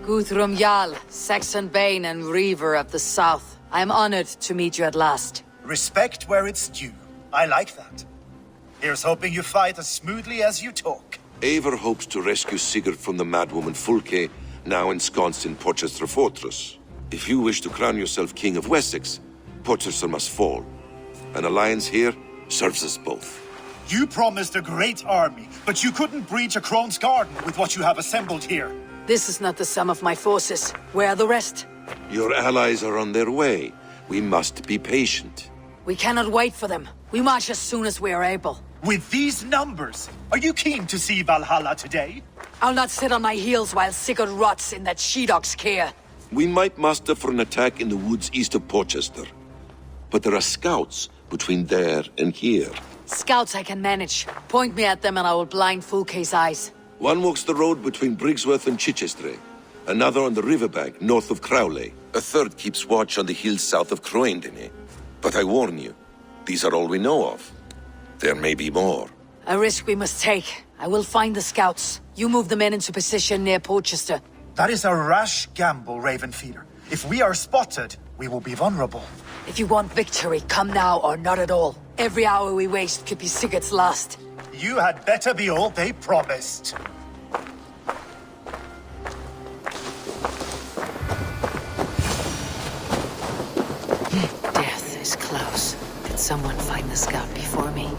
Guthrum Jarl, Saxon Bane and Reaver of the South. I am honored to meet you at last. Respect where it's due. I like that. Here's hoping you fight as smoothly as you talk. Eivor hopes to rescue Sigurd from the madwoman Fulke, now ensconced in Porchester Fortress. If you wish to crown yourself King of Wessex, Porchester must fall. An alliance here serves us both. You promised a great army, but you couldn't breach a Krone's garden with what you have assembled here. This is not the sum of my forces. Where are the rest? Your allies are on their way. We must be patient. We cannot wait for them. We march as soon as we are able. With these numbers, are you keen to see Valhalla today? I'll not sit on my heels while Sigurd rots in that she-dog's care. We might muster for an attack in the woods east of Porchester. But there are scouts between there and here. Scouts I can manage. Point me at them and I will blind Fulke's eyes. One walks the road between Briggsworth and Chichester. Another on the riverbank north of Crowley. A third keeps watch on the hills south of Croendene. But I warn you, these are all we know of. There may be more. A risk we must take. I will find the scouts. You move the men into position near Porchester. That is a rash gamble, Ravenfeeder. If we are spotted, we will be vulnerable. If you want victory, come now or not at all. Every hour we waste could be Sigurd's last. You had better be all they promised. Death is close. Did someone find the scout before me?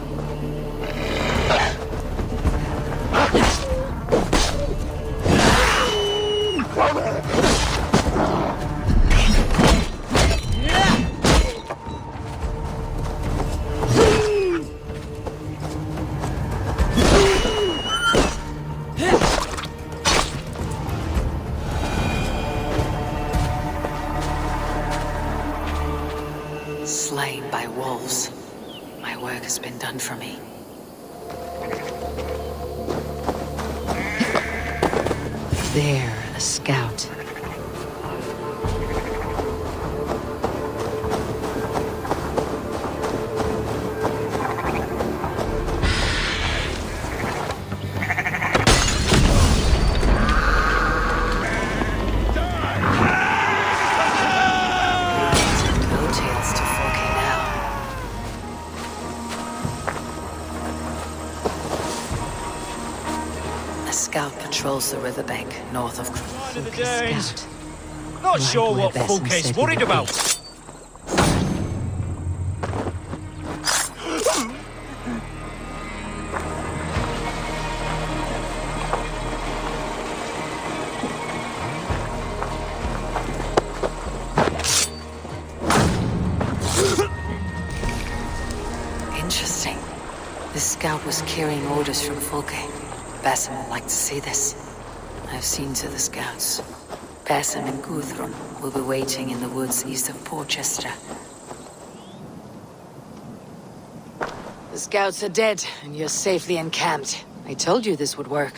Slain by wolves. My work has been done for me. There, a scout. Patrols the riverbank north of Scout. Not sure what Fulke's worried about. Interesting. This scout was carrying orders from Fulke. Basim will like to see this. I've seen to the scouts. Basim and Guthrum will be waiting in the woods east of Porchester. The scouts are dead, and you're safely encamped. I told you this would work.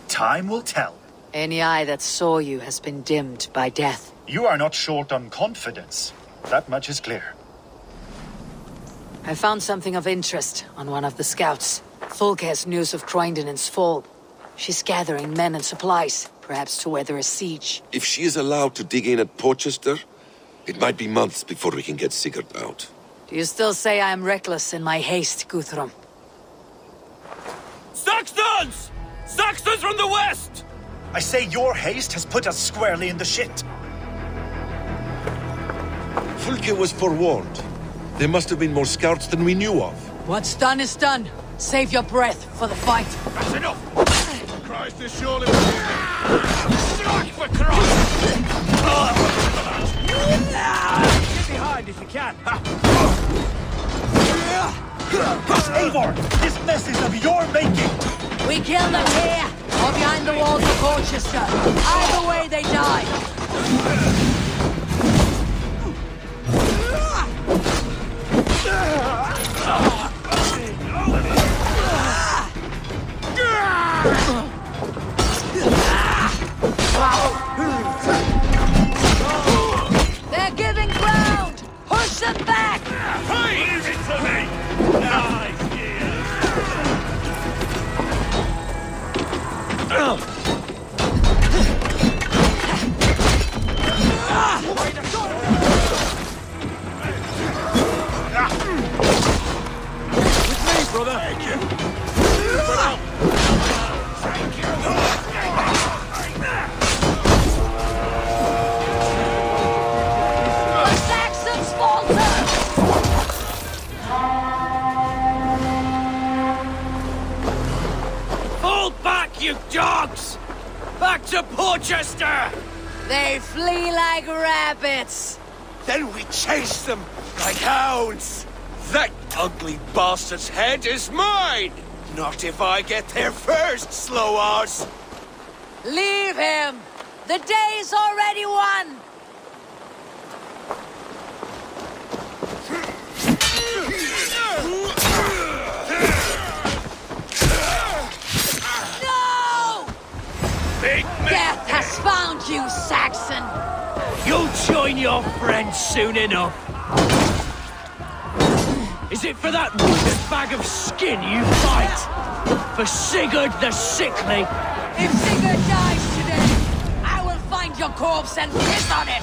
Time will tell. Any eye that saw you has been dimmed by death. You are not short on confidence. That much is clear. I found something of interest on one of the scouts. Fulke has news of Croydon's fall. She's gathering men and supplies, perhaps to weather a siege. If she is allowed to dig in at Porchester, it might be months before we can get Sigurd out. Do you still say I am reckless in my haste, Guthrum? Saxons! Saxons from the west! I say your haste has put us squarely in the shit. Fulke was forewarned. There must have been more scouts than we knew of. What's done is done. Save your breath for the fight. That's enough! Christ is surely... Strike for Christ! Get behind if you can. Eivor, this mess is of your making! We kill them here, or behind the walls of Porchester. Either way, they die. They're giving ground! Push them back! Hey, leave it to me! Nice, With me, brother! Thank you! You dogs! Back to Porchester! They flee like rabbits. Then we chase them like hounds. That ugly bastard's head is mine! Not if I get there first, slow arse! Leave him! The day's already won! Death has found you, Saxon! You'll join your friends soon enough! Is it for that wounded bag of skin you fight? For Sigurd the Sickly? If Sigurd dies today, I will find your corpse and piss on it!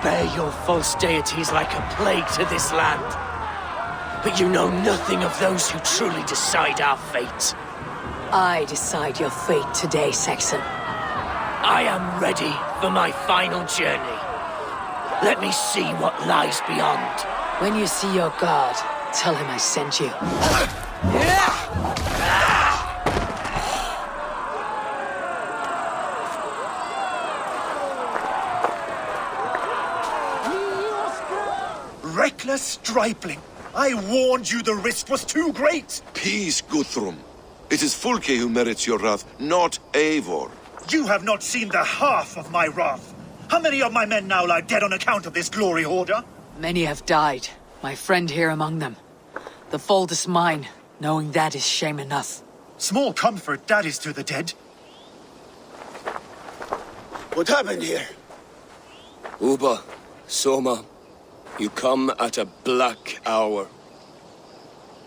Bear your false deities like a plague to this land. But you know nothing of those who truly decide our fate. I decide your fate today, Saxon. I am ready for my final journey. Let me see what lies beyond. When you see your god, tell him I sent you. Reckless stripling! I warned you the risk was too great! Peace, Guthrum. It is Fulke who merits your wrath, not Eivor. You have not seen the half of my wrath. How many of my men now lie dead on account of this glory hoarder? Many have died, my friend here among them. The fault is mine, knowing that is shame enough. Small comfort that is to the dead. What happened here? Uba, Soma, you come at a black hour.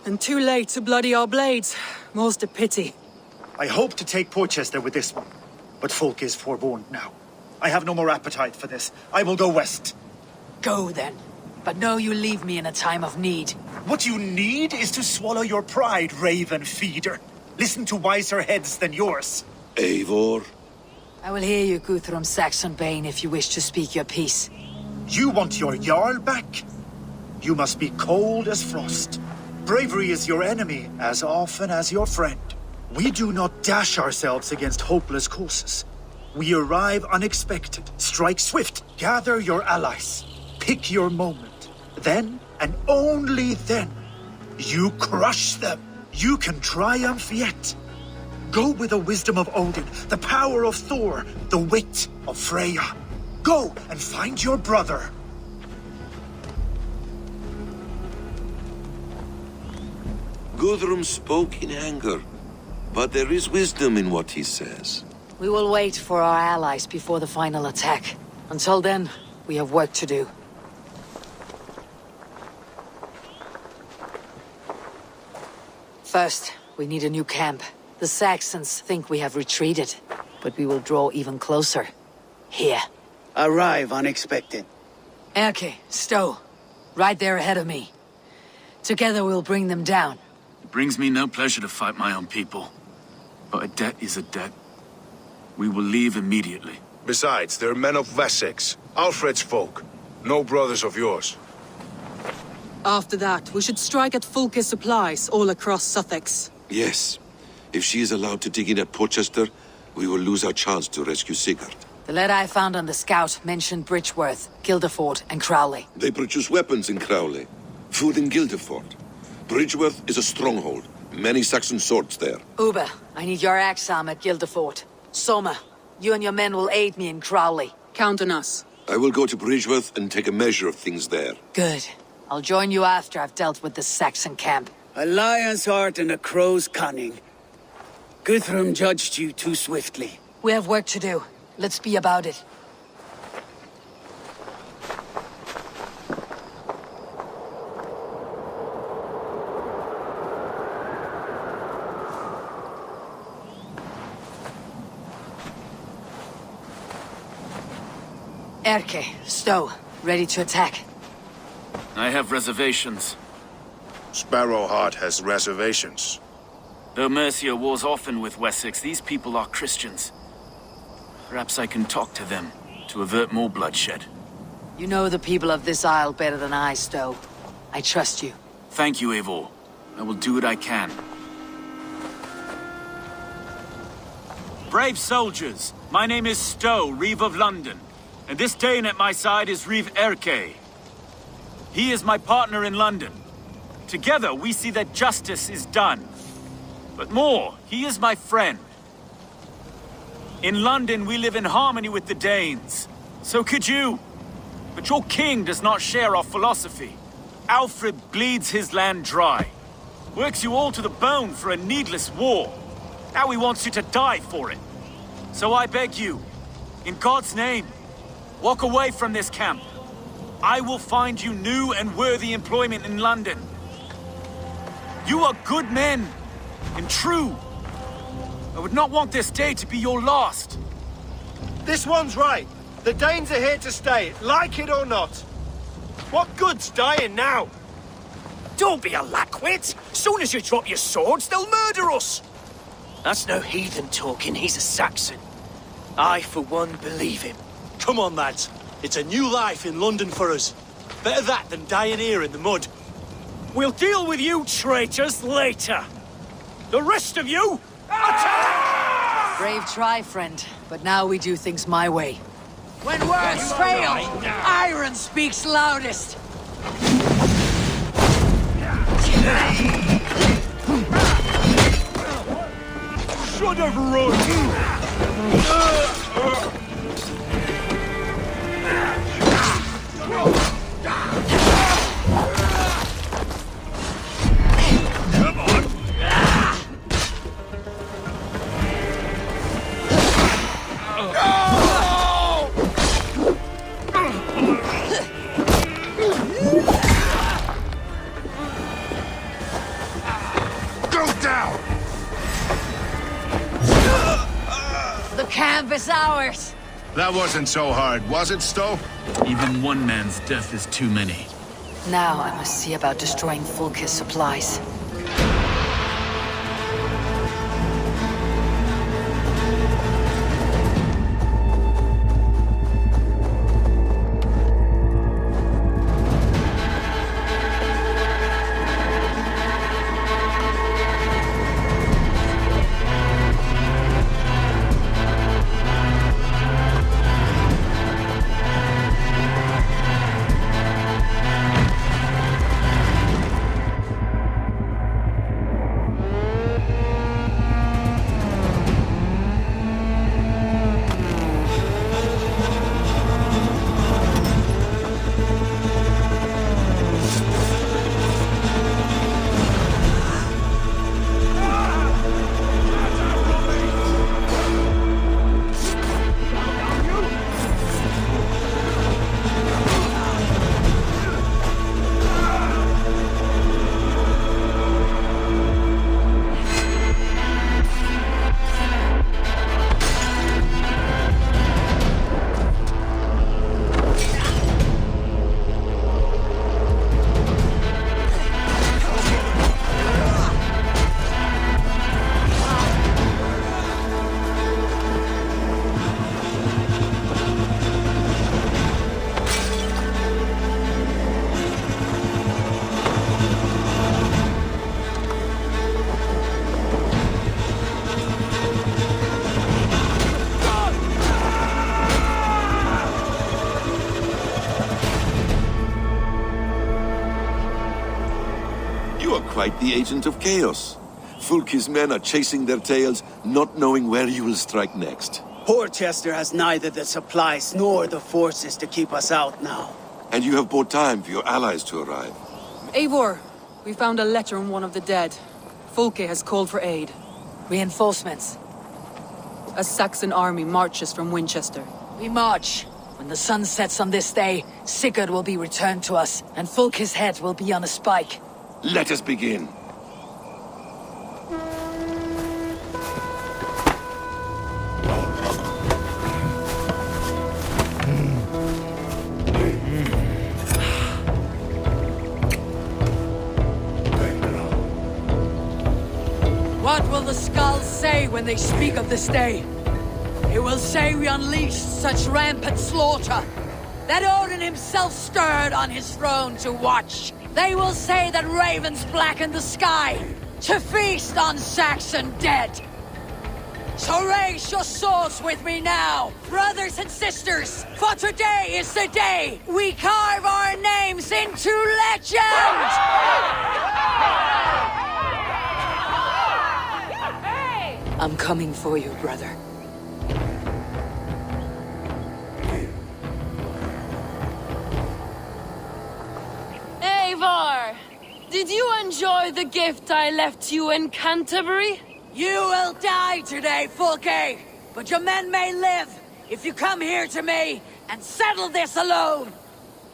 And too late to bloody our blades. Most a pity. I hope to take Porchester with this one, but Fulke is forewarned now. I have no more appetite for this. I will go west. Go then, but know you leave me in a time of need. What you need is to swallow your pride, raven feeder. Listen to wiser heads than yours. Eivor? I will hear you, Guthrum Saxon-Bane, if you wish to speak your piece. You want your Jarl back? You must be cold as frost. Bravery is your enemy as often as your friend. We do not dash ourselves against hopeless courses. We arrive unexpected, strike swift, gather your allies, pick your moment. Then, and only then, you crush them. You can triumph yet. Go with the wisdom of Odin, the power of Thor, the wit of Freya. Go and find your brother. Guthrum spoke in anger, but there is wisdom in what he says. We will wait for our allies before the final attack. Until then, we have work to do. First, we need a new camp. The Saxons think we have retreated, but we will draw even closer. Here. Arrive unexpected. Erke, Stowe. Right there ahead of me. Together we'll bring them down. It brings me no pleasure to fight my own people. But a debt is a debt. We will leave immediately. Besides, they're men of Wessex, Alfred's folk. No brothers of yours. After that, we should strike at Fulke's supplies all across Sussex. Yes. If she is allowed to dig in at Portchester, we will lose our chance to rescue Sigurd. The letter I found on the scout mentioned Bridgeworth, Guildeford, and Crowley. They produce weapons in Crowley, food in Guildeford. Bridgeworth is a stronghold. Many Saxon swords there. Uber, I need your axe arm at Guildeford. Soma, you and your men will aid me in Crowley. Count on us. I will go to Bridgeworth and take a measure of things there. Good. I'll join you after I've dealt with the Saxon camp. A lion's heart and a crow's cunning. Guthrum judged you too swiftly. We have work to do. Let's be about it. Erke, Stowe, ready to attack. I have reservations. Sparrowheart has reservations. Though Mercia wars often with Wessex, these people are Christians. Perhaps I can talk to them, to avert more bloodshed. You know the people of this isle better than I, Stowe. I trust you. Thank you, Eivor. I will do what I can. Brave soldiers, my name is Stowe, Reeve of London. And this Dane at my side is Reeve Erke. He is my partner in London. Together, we see that justice is done. But more, he is my friend. In London, we live in harmony with the Danes. So could you. But your king does not share our philosophy. Alfred bleeds his land dry. Works you all to the bone for a needless war. Now he wants you to die for it. So I beg you, in God's name, walk away from this camp. I will find you new and worthy employment in London. You are good men, and true. I would not want this day to be your last. This one's right. The Danes are here to stay, like it or not. What good's dying now? Don't be a lackwit. Soon as you drop your swords, they'll murder us. That's no heathen talking, he's a Saxon. I, for one, believe him. Come on, lads. It's a new life in London for us. Better that than dying here in the mud. We'll deal with you traitors later. The rest of you, attack! Brave try, friend. But now we do things my way. When words fail, iron speaks loudest. Should have run! The camp is ours. That wasn't so hard, was it, Stowe? Even one man's death is too many. Now I must see about destroying Fulke's supplies. quite the agent of chaos. Fulke's men are chasing their tails, not knowing where you will strike next. Porchester has neither the supplies nor the forces to keep us out now. And you have bought time for your allies to arrive. Eivor, we found a letter on one of the dead. Fulke has called for aid. Reinforcements. A Saxon army marches from Winchester. We march. When the sun sets on this day, Sigurd will be returned to us, and Fulke's head will be on a spike. Let us begin. What will the skulls say when they speak of this day? It will say we unleashed such rampant slaughter that Odin himself stirred on his throne to watch. They will say that ravens blackened the sky to feast on Saxon dead. So raise your swords with me now, brothers and sisters, for today is the day we carve our names into legend! I'm coming for you, brother. Eivor! Did you enjoy the gift I left you in Canterbury? You will die today, Fulke! But your men may live if you come here to me and settle this alone!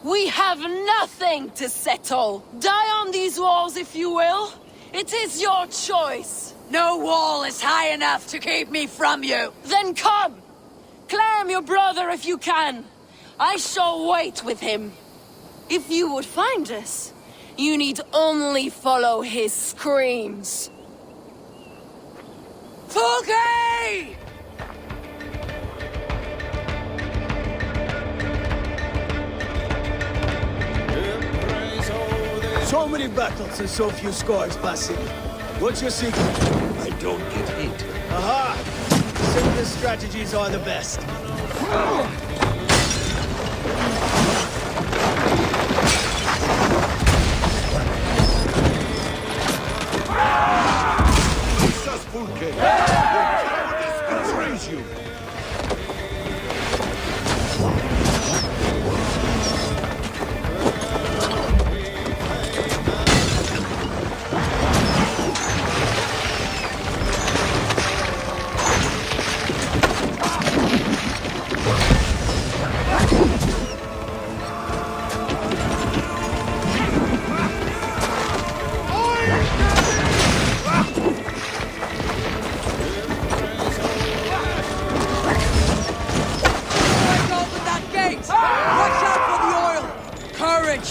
We have nothing to settle. Die on these walls if you will. It is your choice. No wall is high enough to keep me from you! Then come! Claim your brother if you can. I shall wait with him. If you would find us, you need only follow his screams. Fulke! So many battles and so few scores, Basil. What's your secret? I don't get hit. Aha! Simplest strategies are the best. Jesus, Fulke! Your cowardice betrays you!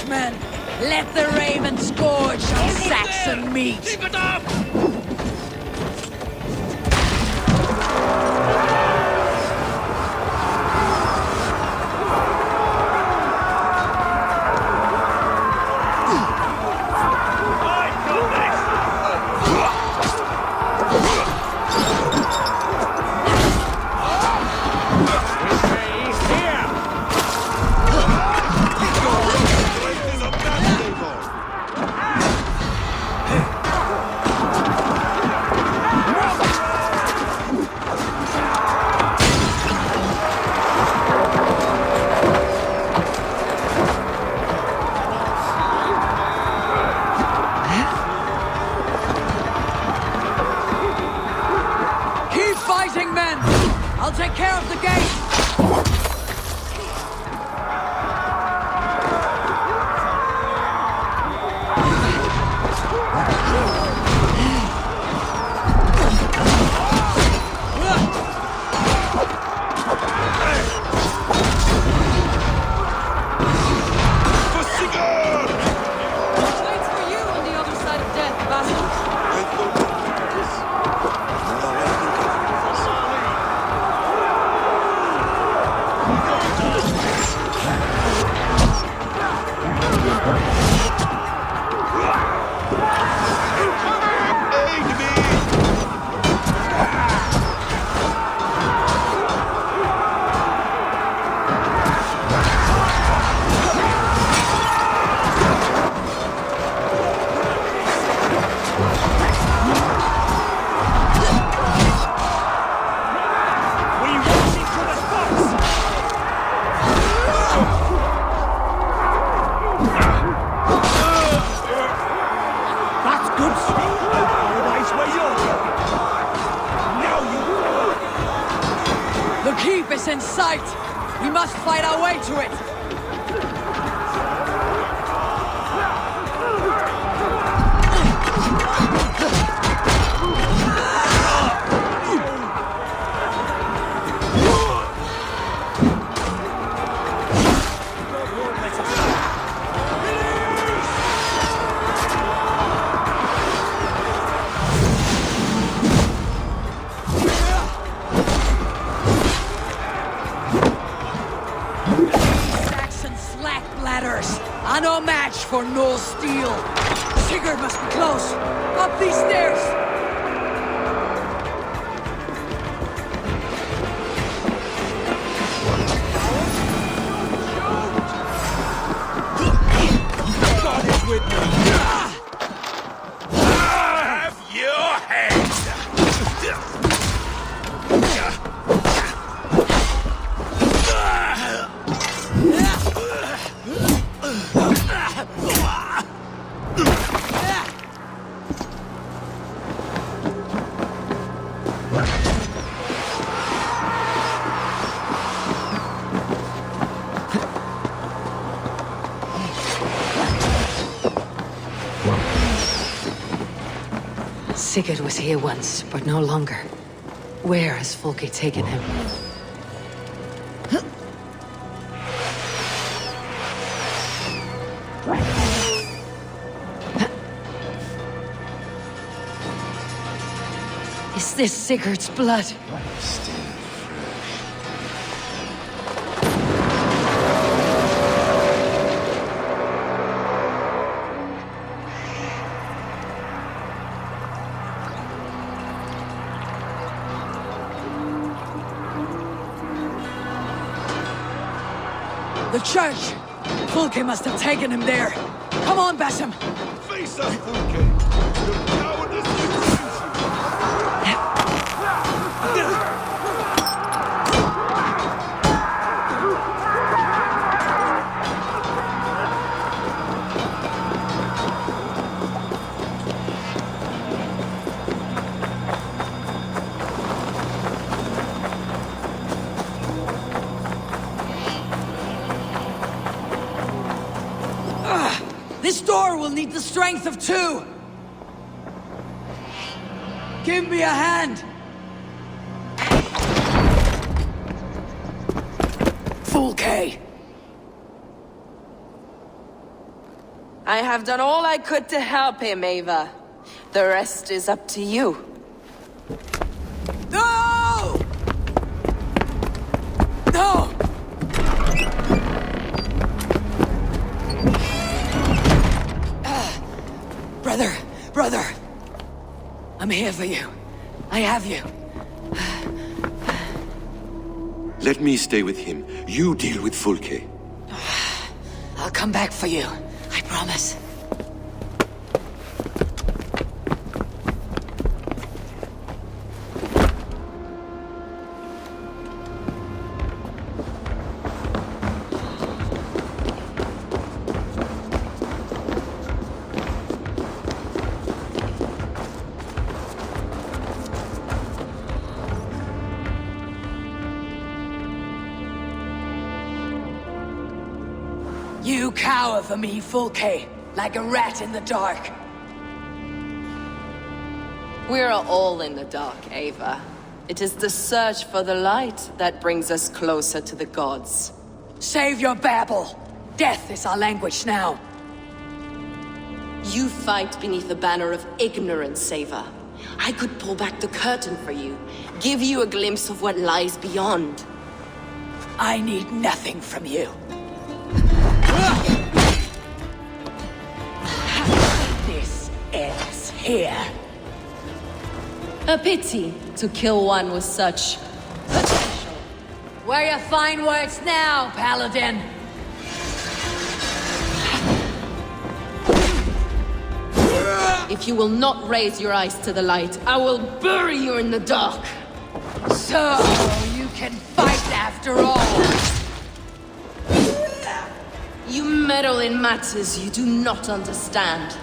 Men, let the ravens gorge on Saxon meat! Keep it up! is in sight! We must fight our way to it! Are no match for Norse steel. Sigurd must be close. Up these stairs. God is with me. Have your head. Sigurd was here once, but no longer. Where has Folke taken him? Is this Sigurd's blood? The church! Fulke must have taken him there. Come on, Basim! Face up, Fulke! Your cowardice betrays This door will need the strength of two! Give me a hand! Fulke! I have done all I could to help him, Ava. The rest is up to you. No! No! Brother! I'm here for you. I have you. Let me stay with him. You deal with Fulke. I'll come back for you. I promise. You cower for me, Fulke, like a rat in the dark. We're all in the dark, Ava. It is the search for the light that brings us closer to the gods. Save your babble! Death is our language now. You fight beneath the banner of ignorance, Ava. I could pull back the curtain for you, give you a glimpse of what lies beyond. I need nothing from you. This ends here. A pity to kill one with such potential. Where your fine words now, Paladin? If you will not raise your eyes to the light, I will bury you in the dark. So, you can fight after all. You meddle in matters you do not understand.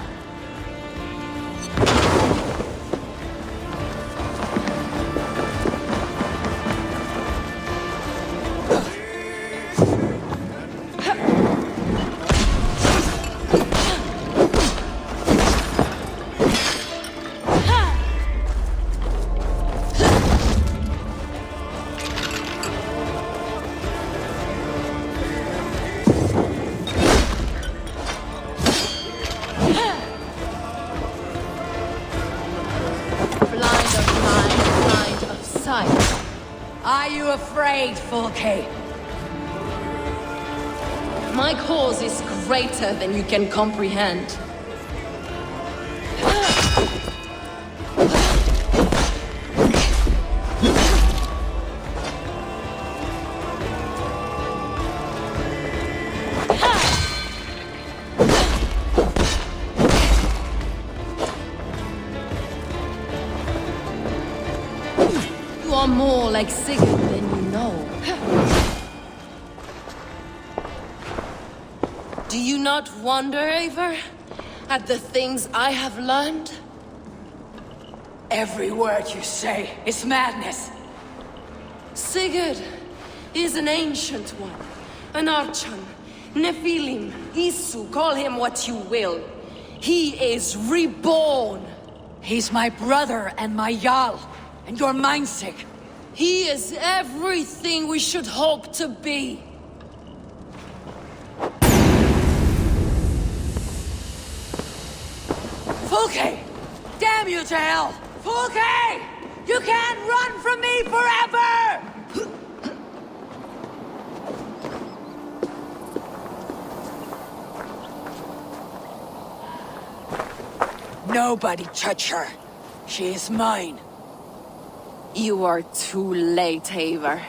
betrayed, Fulke. My cause is greater than you can comprehend. You are more like Sigurd than you know. Do you not wonder, Eivor, at the things I have learned? Every word you say is madness. Sigurd is an ancient one, an Archon, Nephilim, Isu, call him what you will. He is reborn. He's my brother and my Jarl, and you're mindsick. He is everything we should hope to be. Fulke! Damn you to hell! Fulke! You can't run from me forever! Nobody touch her. She is mine. You are too late, Eivor.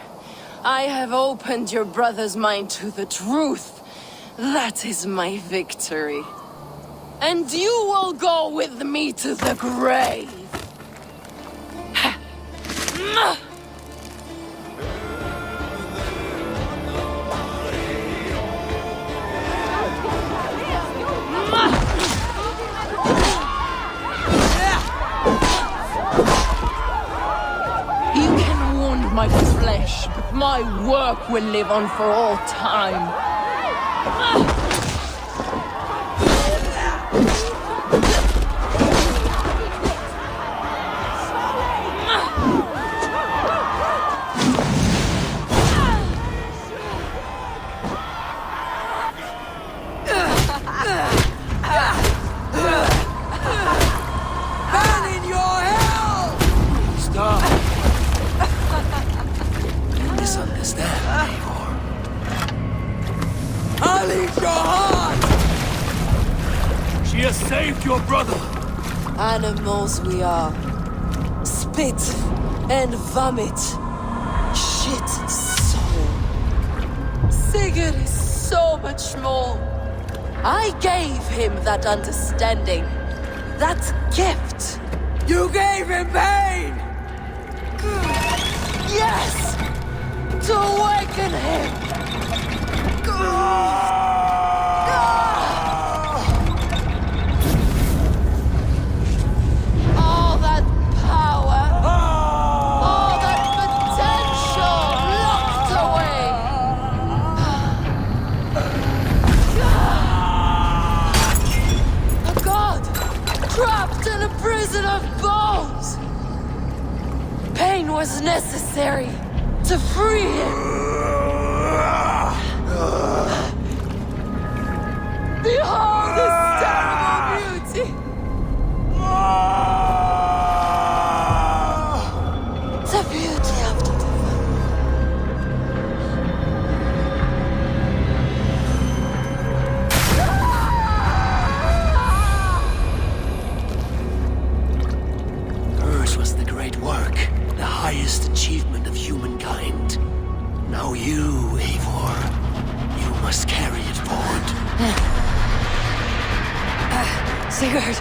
I have opened your brother's mind to the truth. That is my victory. And you will go with me to the grave. You can wound my flesh, but my work will live on for all time. She has saved your brother! Animals we are. Spit and vomit. Shit and soul. Sigurd is so much more. I gave him that understanding. That gift. You gave him pain! Yes! To awaken him! All that power, all that potential locked away. A god trapped in a prison of bones. Pain was necessary to free him. Behold this terrible beauty! The beauty of the Hers was the great work, the highest achievement of humankind. Now you, Eivor, you must carry it forward. Sigurd!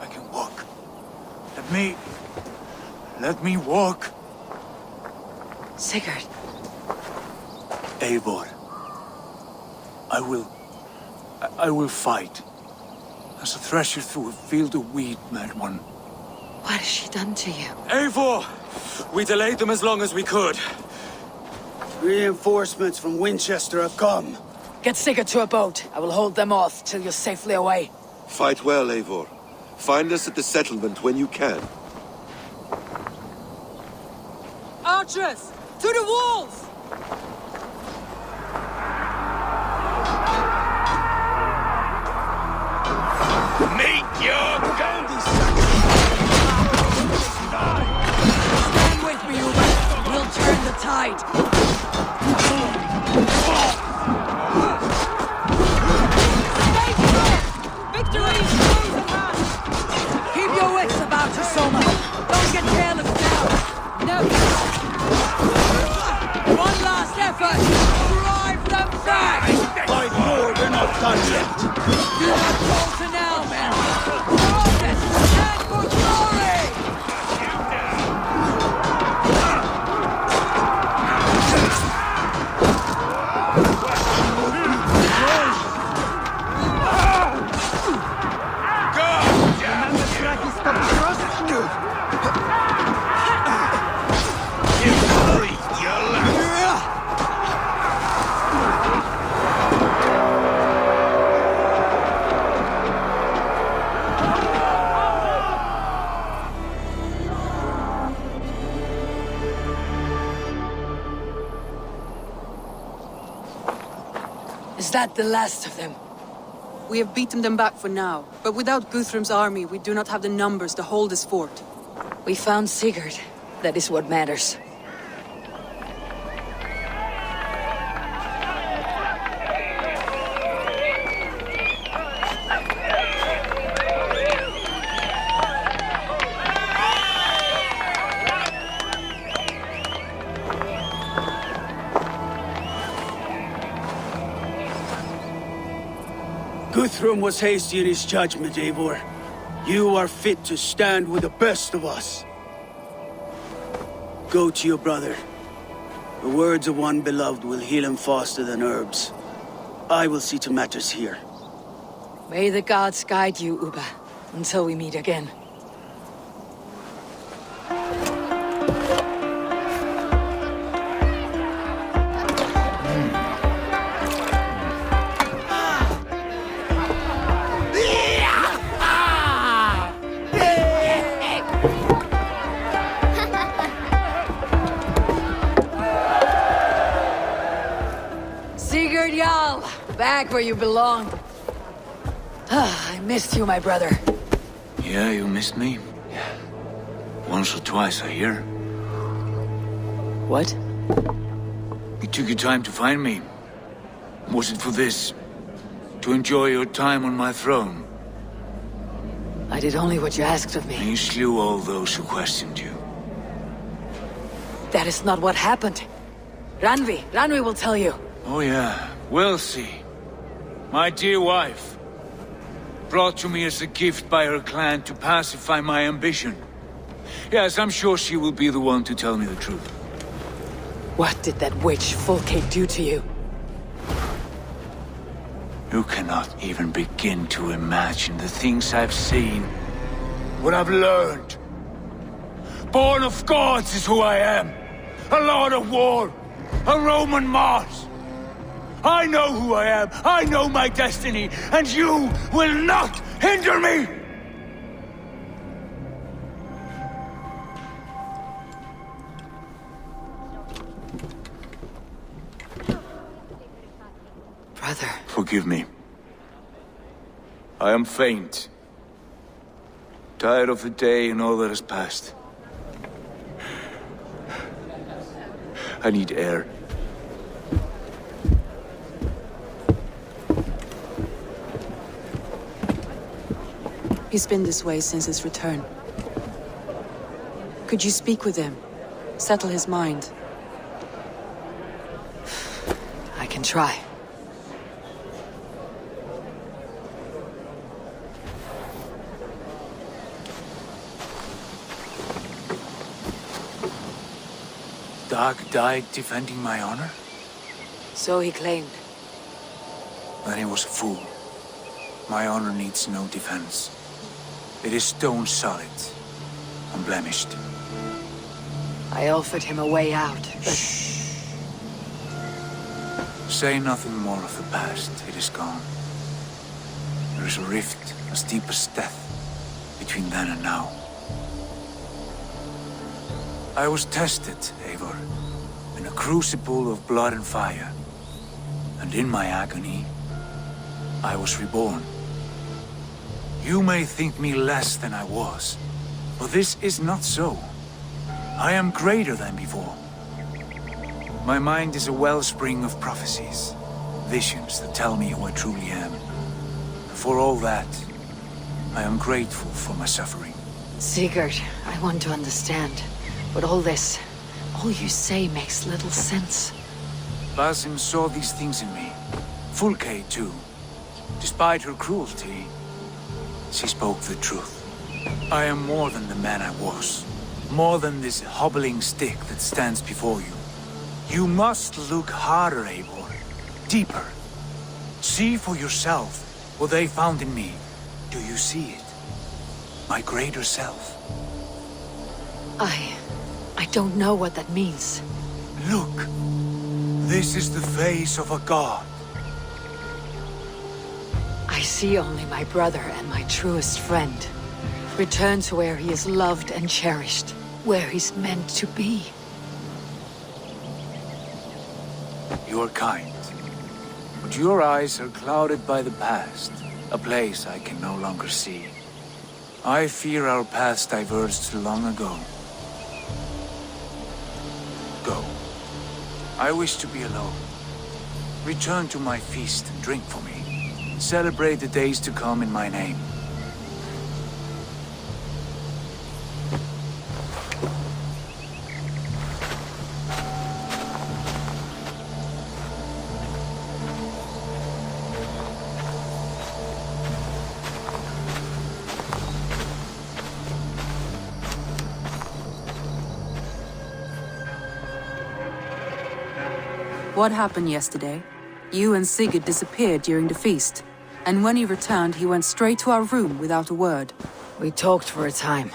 I can walk. Let me walk. Sigurd. Eivor. I will fight. As a thresher through a field of wheat, mad one. What has she done to you? Eivor! We delayed them as long as we could. Reinforcements from Winchester have come. Get Sigurd to a boat. I will hold them off till you're safely away. Fight well, Eivor. Find us at the settlement when you can. Archers! To the walls! Is that the last of them? We have beaten them back for now, but without Guthrum's army, we do not have the numbers to hold this fort. We found Sigurd. That is what matters. Guthrum was hasty in his judgment, Eivor. You are fit to stand with the best of us. Go to your brother. The words of one beloved will heal him faster than herbs. I will see to matters here. May the gods guide you, Uba, until we meet again. Sigurd Jarl, back where you belong. I missed you, my brother. Yeah, you missed me. Once or twice, I hear. What? You took your time to find me. Was it for this? To enjoy your time on my throne? I did only what you asked of me. And you slew all those who questioned you. That is not what happened. Ranvi will tell you. Oh yeah, we'll see. My dear wife, brought to me as a gift by her clan to pacify my ambition. Yes, I'm sure she will be the one to tell me the truth. What did that witch Fulke do to you? You cannot even begin to imagine the things I've seen. What I've learned. Born of gods is who I am. A lord of war. A Roman Mars. I know who I am. I know my destiny. And you will not hinder me! Brother. Forgive me. I am faint. Tired of the day and all that has passed. I need air. He's been this way since his return. Could you speak with him? Settle his mind? I can try. Dag died defending my honor? So he claimed. Then he was a fool. My honor needs no defense. It is stone solid, unblemished. I offered him a way out, but... Say nothing more of the past. It is gone. There is a rift as deep as death between then and now. I was tested, Eivor, in a crucible of blood and fire. And in my agony, I was reborn. You may think me less than I was, but this is not so. I am greater than before. My mind is a wellspring of prophecies, visions that tell me who I truly am. And for all that, I am grateful for my suffering. Sigurd, I want to understand. But all this, all you say makes little sense. Basim saw these things in me. Fulke, too. Despite her cruelty, she spoke the truth. I am more than the man I was. More than this hobbling stick that stands before you. You must look harder, Eivor. Deeper. See for yourself what they found in me. Do you see it? My greater self. I don't know what that means. Look. This is the face of a god. I see only my brother and my truest friend. Return to where he is loved and cherished. Where he's meant to be. You are kind. But But your eyes are clouded by the past, a place I can no longer see. I fear our paths diverged long ago. Go. I wish to be alone. Return to my feast and drink for me. Celebrate the days to come in my name. What happened yesterday? You and Sigurd disappeared during the feast. And when he returned, he went straight to our room without a word. We talked for a time.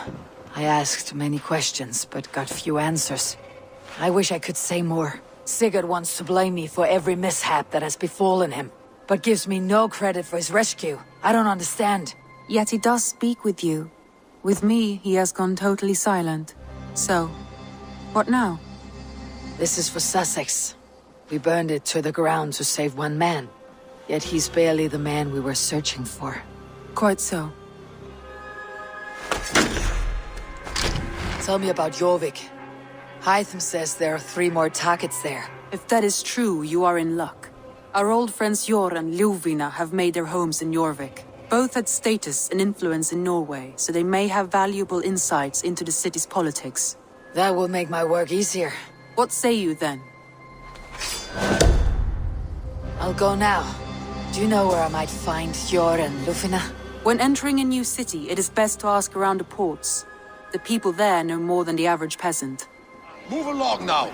I asked many questions, but got few answers. I wish I could say more. Sigurd wants to blame me for every mishap that has befallen him, but gives me no credit for his rescue. I don't understand. Yet he does speak with you. With me, he has gone totally silent. So, what now? This is for Sussex. We burned it to the ground to save one man. Yet he's barely the man we were searching for. Quite so. Tell me about Jorvik. Hytham says there are 3 more targets there. If that is true, you are in luck. Our old friends Jor and Ljuvina have made their homes in Jorvik. Both had status and influence in Norway, so they may have valuable insights into the city's politics. That will make my work easier. What say you then? I'll go now. Do you know where I might find Jor and Ljuvina? When entering a new city, it is best to ask around the ports. The people there know more than the average peasant. Move along now.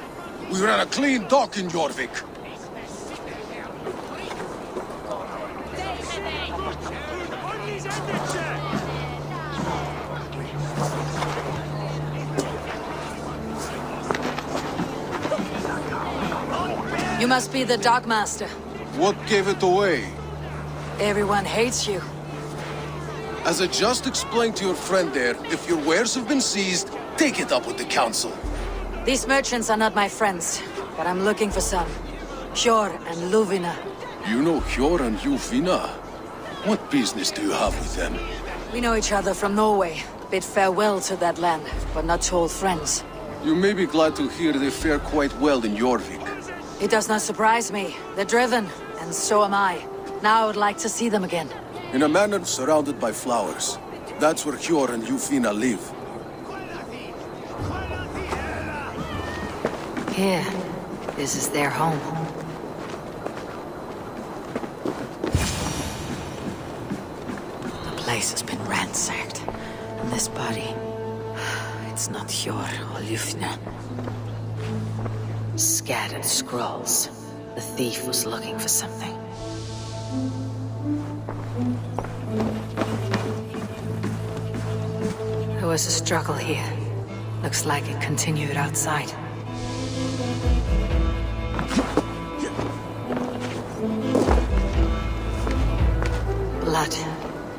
We ran a clean dock in Jorvik. You must be the Dockmaster. What gave it away? Everyone hates you. As I just explained to your friend there, if your wares have been seized, take it up with the council. These merchants are not my friends, but I'm looking for some. Jor and Ljuvina. You know Jor and Ljuvina? What business do you have with them? We know each other from Norway. Bid farewell to that land, but not to old friends. You may be glad to hear they fare quite well in Jorvik. It does not surprise me. They're driven, and so am I. Now I would like to see them again. In a manor surrounded by flowers. That's where Jor and Ljuvina live. Here. This is their home. The place has been ransacked. And this body... It's not Jor or Ljuvina. Scattered scrolls. The thief was looking for something. There was a struggle here. Looks like it continued outside. Blood,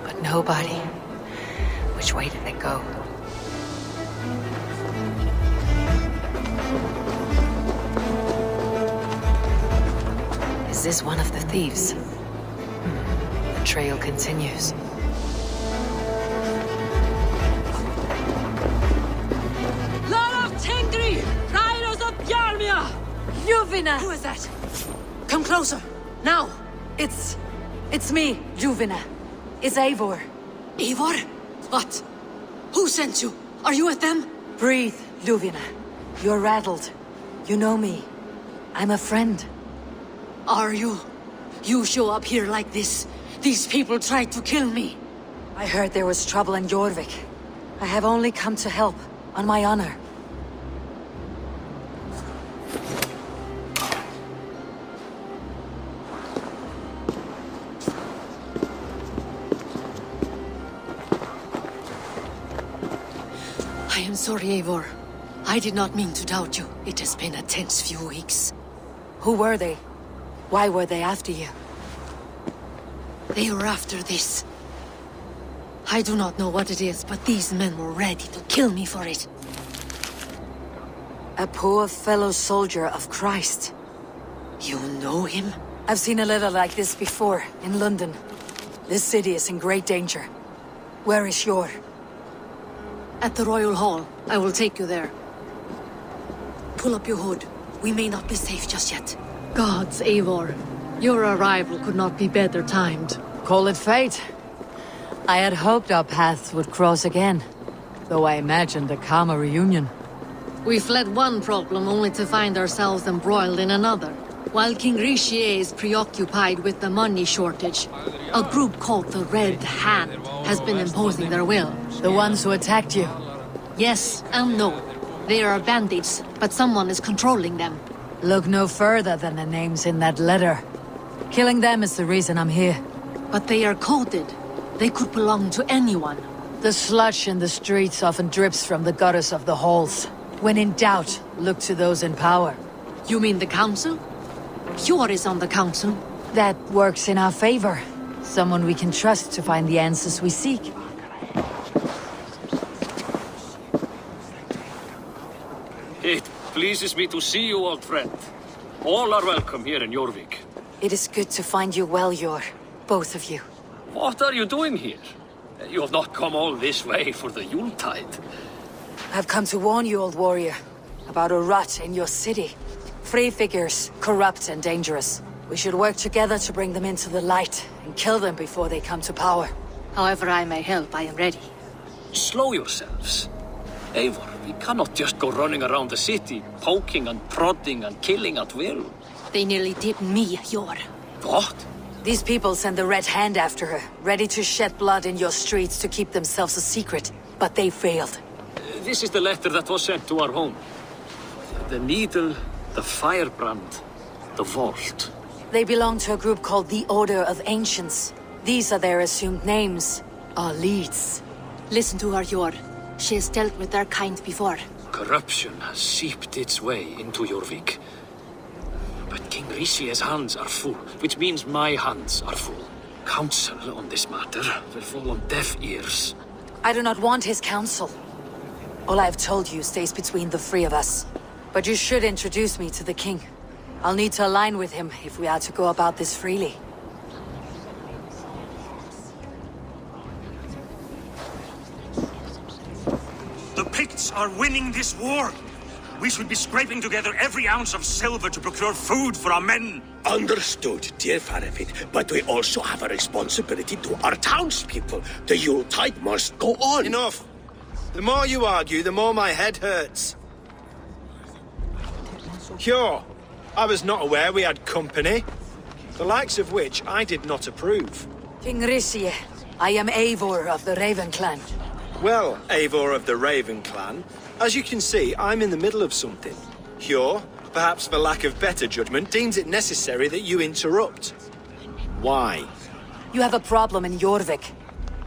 but no body. Which way did it go? Is this one of the thieves? The trail continues. Lord of Tengri! Riders of Bjarmia! Ljuvina! Who is that? Come closer, now! It's me, Ljuvina. It's Eivor. Eivor? What? Who sent you? Are you with them? Breathe, Ljuvina. You're rattled. You know me. I'm a friend. Are you? You show up here like this. These people tried to kill me. I heard there was trouble in Jorvik. I have only come to help, on my honor. I am sorry, Eivor. I did not mean to doubt you. It has been a tense few weeks. Who were they? Why were they after you? They were after this. I do not know what it is, but these men were ready to kill me for it. A poor fellow soldier of Christ. You know him? I've seen a letter like this before, in London. This city is in great danger. Where is Yor? At the Royal Hall. I will take you there. Pull up your hood. We may not be safe just yet. Gods, Eivor. Your arrival could not be better timed. Call it fate. I had hoped our paths would cross again, though I imagined a calmer reunion. We fled one problem only to find ourselves embroiled in another. While King Richier is preoccupied with the money shortage, a group called the Red Hand has been imposing their will. The ones who attacked you? Yes and no. They are bandits, but someone is controlling them. Look no further than the names in that letter. Killing them is the reason I'm here. But they are coded. They could belong to anyone. The sludge in the streets often drips from the gutters of the halls. When in doubt, look to those in power. You mean the council? Yor is on the council. That works in our favor. Someone we can trust to find the answers we seek. It pleases me to see you, old friend. All are welcome here in Jorvik. It is good to find you well, Yor. Both of you. What are you doing here? You have not come all this way for the Yuletide. I've come to warn you, old warrior, about a rot in your city. Free figures, corrupt and dangerous. We should work together to bring them into the light and kill them before they come to power. However I may help, I am ready. Slow yourselves. Eivor, we cannot just go running around the city, poking and prodding and killing at will. They nearly did me, Yor. What? These people send the Red Hand after her, ready to shed blood in your streets to keep themselves a secret. But they failed. This is the letter that was sent to our home. The needle, the firebrand, the vault. They belong to a group called the Order of Ancients. These are their assumed names, our leads. Listen to her, Yor. She has dealt with their kind before. Corruption has seeped its way into Jorvik. But King Richier's hands are full, which means my hands are full. Counsel on this matter will fall on deaf ears. I do not want his counsel. All I have told you stays between the three of us. But you should introduce me to the king. I'll need to align with him if we are to go about this freely. The Picts are winning this war. We should be scraping together every ounce of silver to procure food for our men. Understood, dear Faravit, but we also have a responsibility to our townspeople. The Yuletide must go on. Enough! The more you argue, the more my head hurts. Sure, I was not aware we had company, the likes of which I did not approve. King Richier, I am Eivor of the Raven Clan. Well, Eivor of the Raven Clan, as you can see, I'm in the middle of something. Hjor, perhaps for lack of better judgment, deems it necessary that you interrupt. Why? You have a problem in Jorvik.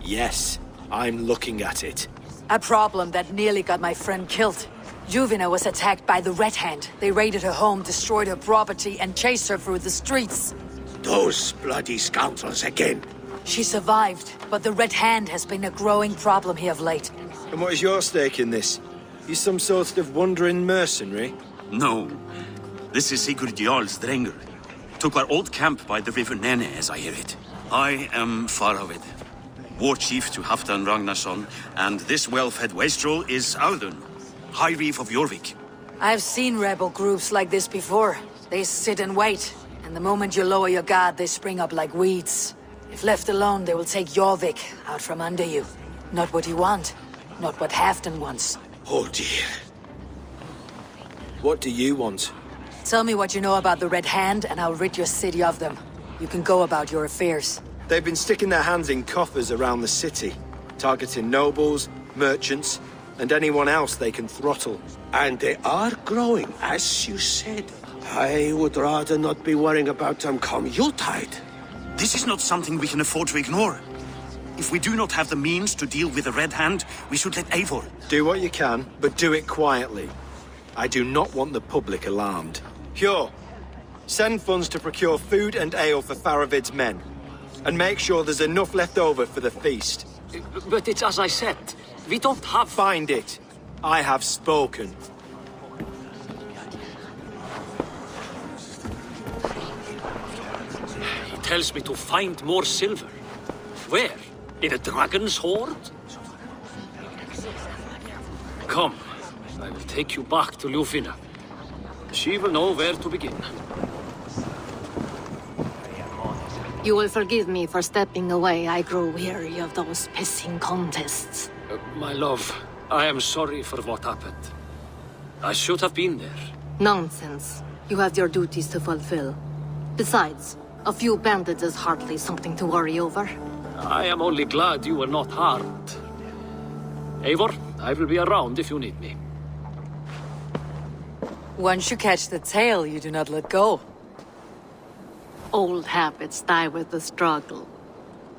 Yes, I'm looking at it. A problem that nearly got my friend killed. Juvina was attacked by the Red Hand. They raided her home, destroyed her property, and chased her through the streets. Those bloody scoundrels again. She survived, but the Red Hand has been a growing problem here of late. And what is your stake in this? You some sort of wandering mercenary? No. This is Sigurd Jarl's Drenger. Took our old camp by the river Nene, as I hear it. I am Faravid, war chief to Halfdan Ragnarsson, and this well-fed wastrel is Audun, High Reef of Jorvik. I've seen rebel groups like this before. They sit and wait, and the moment you lower your guard, they spring up like weeds. If left alone, they will take Jorvik out from under you. Not what you want, not what Halfdan wants. Oh dear. What do you want? Tell me what you know about the Red Hand, and I'll rid your city of them. You can go about your affairs. They've been sticking their hands in coffers around the city, targeting nobles, merchants, and anyone else they can throttle. And they are growing, as you said. I would rather not be worrying about them come Yuletide. This is not something we can afford to ignore. If we do not have the means to deal with the Red Hand, we should let Eivor. Do what you can, but do it quietly. I do not want the public alarmed. Hjor, send funds to procure food and ale for Faravid's men. And make sure there's enough left over for the feast. But it's as I said, we don't have... Find it. I have spoken. tells me to find more silver. Where? In a dragon's hoard? Come, I will take you back to Ljufina. She will know where to begin. You will forgive me for stepping away. I grow weary of those pissing contests. My love, I am sorry for what happened. I should have been there. Nonsense. You have your duties to fulfill. Besides, a few bandits is hardly something to worry over. I am only glad you were not harmed. Eivor, I will be around if you need me. Once you catch the tail, you do not let go. Old habits die with the struggle.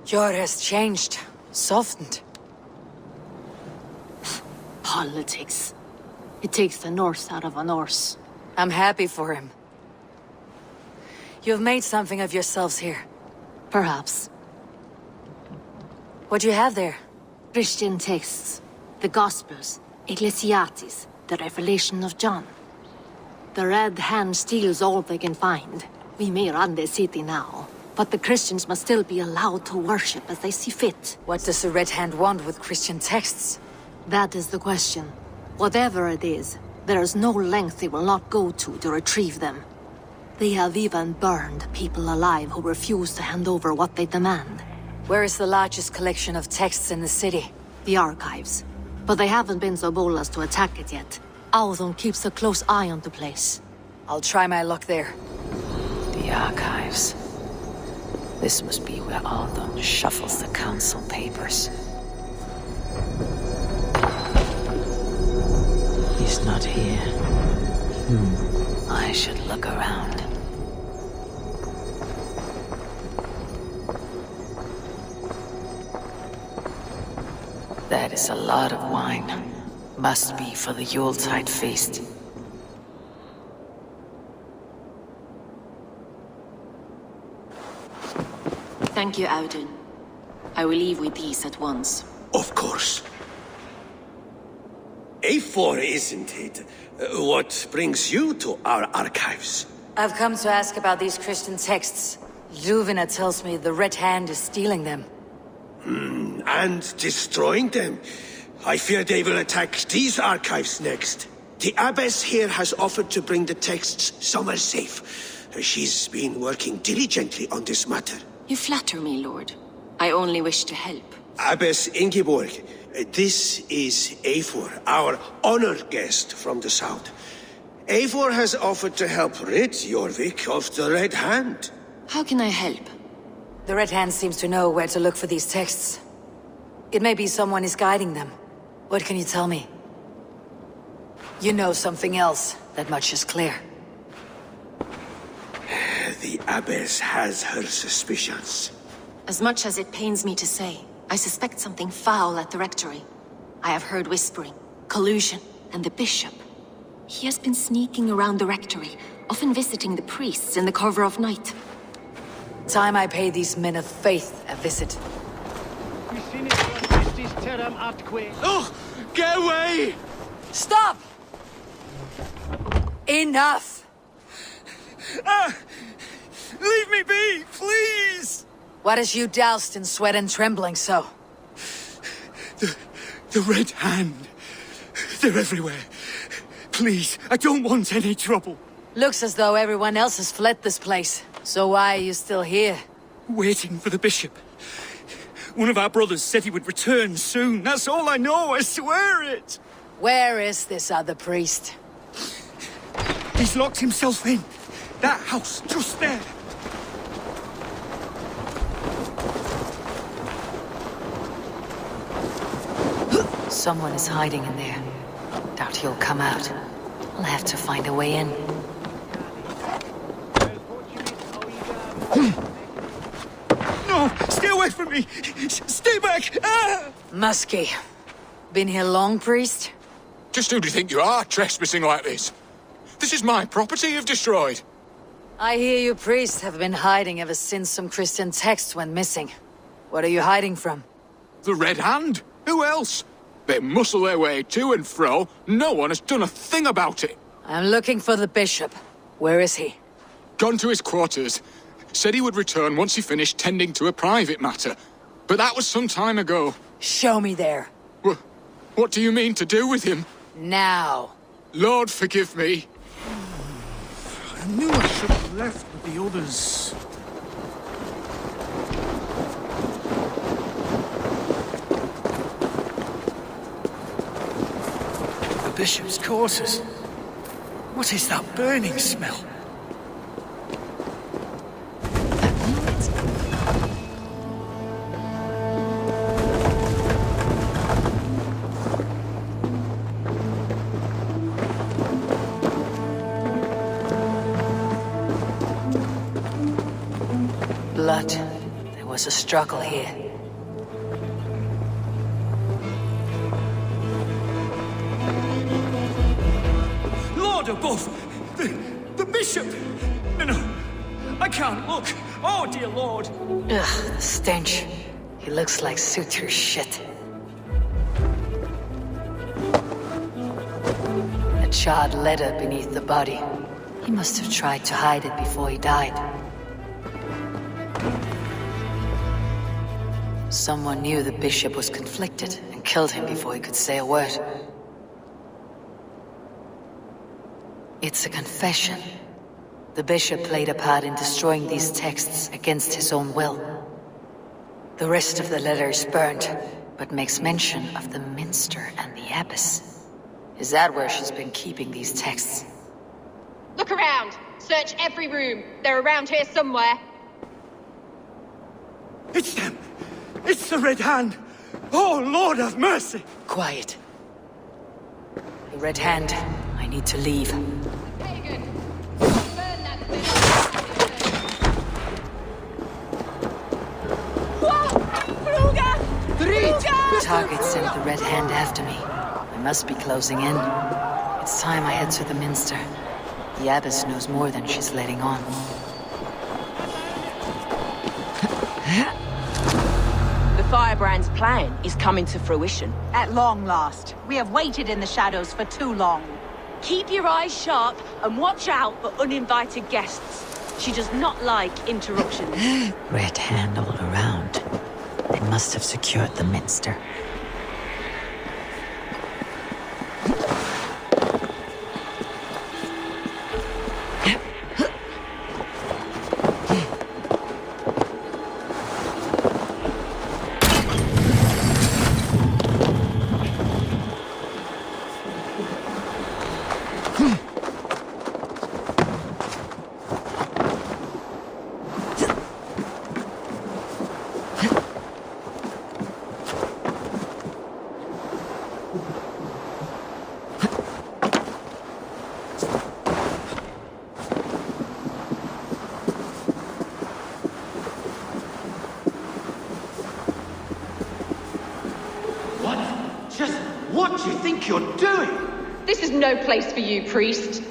Jor has changed, softened. Politics. It takes the Norse out of a Norse. I'm happy for him. You've made something of yourselves here. Perhaps. What do you have there? Christian texts. The Gospels. Ecclesiastes. The Revelation of John. The Red Hand steals all they can find. We may run the city now, but the Christians must still be allowed to worship as they see fit. What does the Red Hand want with Christian texts? That is the question. Whatever it is, there is no length they will not go to retrieve them. They have even burned people alive who refuse to hand over what they demand. Where is the largest collection of texts in the city? The archives. But they haven't been so bold as to attack it yet. Audun keeps a close eye on the place. I'll try my luck there. The archives. This must be where Audun shuffles the council papers. He's not here. I should look around. That is a lot of wine. Must be for the Yuletide feast. Thank you, Audun. I will leave with these at once. Of course. Eivor, isn't it? What brings you to our archives? I've come to ask about these Christian texts. Ljuvina tells me the Red Hand is stealing them. And destroying them. I fear they will attack these archives next. The abbess here has offered to bring the texts somewhere safe. She's been working diligently on this matter. You flatter me, Lord. I only wish to help. Abbess Ingeborg, this is Eivor, our honored guest from the south. Eivor has offered to help rid Jorvik of the Red Hand. How can I help? The Red Hand seems to know where to look for these texts. It may be someone is guiding them. What can you tell me? You know something else. That much is clear. The abbess has her suspicions. As much as it pains me to say, I suspect something foul at the rectory. I have heard whispering, collusion, and the bishop. He has been sneaking around the rectory, often visiting the priests in the cover of night. Time I pay these men of faith a visit. Oh, get away! Stop! Enough! Leave me be, please! What has you doused in sweat and trembling so? The Red Hand. They're everywhere. Please, I don't want any trouble. Looks as though everyone else has fled this place. So why are you still here? Waiting for the bishop. One of our brothers said he would return soon. That's all I know, I swear it. Where is this other priest? He's locked himself in. That house, just there. Someone is hiding in there. Doubt he'll come out. I'll have to find a way in. No! Stay away from me! Stay back! Ah! Muskie. Been here long, priest? Just who do you think you are, trespassing like this? This is my property you've destroyed. I hear you priests have been hiding ever since some Christian texts went missing. What are you hiding from? The Red Hand? Who else? They muscle their way to and fro. No one has done a thing about it. I'm looking for the bishop. Where is he? Gone to his quarters. Said he would return once he finished tending to a private matter. But that was some time ago. Show me there. What do you mean to do with him? Now. Lord, forgive me. I knew I should have left with the others. The bishop's quarters. What is that burning smell? Blood. There was a struggle here. Lord above! The bishop! No, I can't look. Oh, dear Lord! Ugh, the stench. He looks like suture shit. A charred letter beneath the body. He must have tried to hide it before he died. Someone knew the bishop was conflicted and killed him before he could say a word. It's a confession. The bishop played a part in destroying these texts against his own will. The rest of the letter is burned, but makes mention of the minster and the abbess. Is that where she's been keeping these texts? Look around! Search every room! They're around here somewhere! It's them! It's the Red Hand! Oh, Lord have mercy! Quiet. The Red Hand. I need to leave. Target sent the Red Hand after me. I must be closing in. It's time I head to the Minster. The Abbess knows more than she's letting on. The Firebrand's plan is coming to fruition. At long last. We have waited in the shadows for too long. Keep your eyes sharp and watch out for uninvited guests. She does not like interruptions. Red Hand all around. They must have secured the Minster. What do you think you're doing? This is no place for you, priest.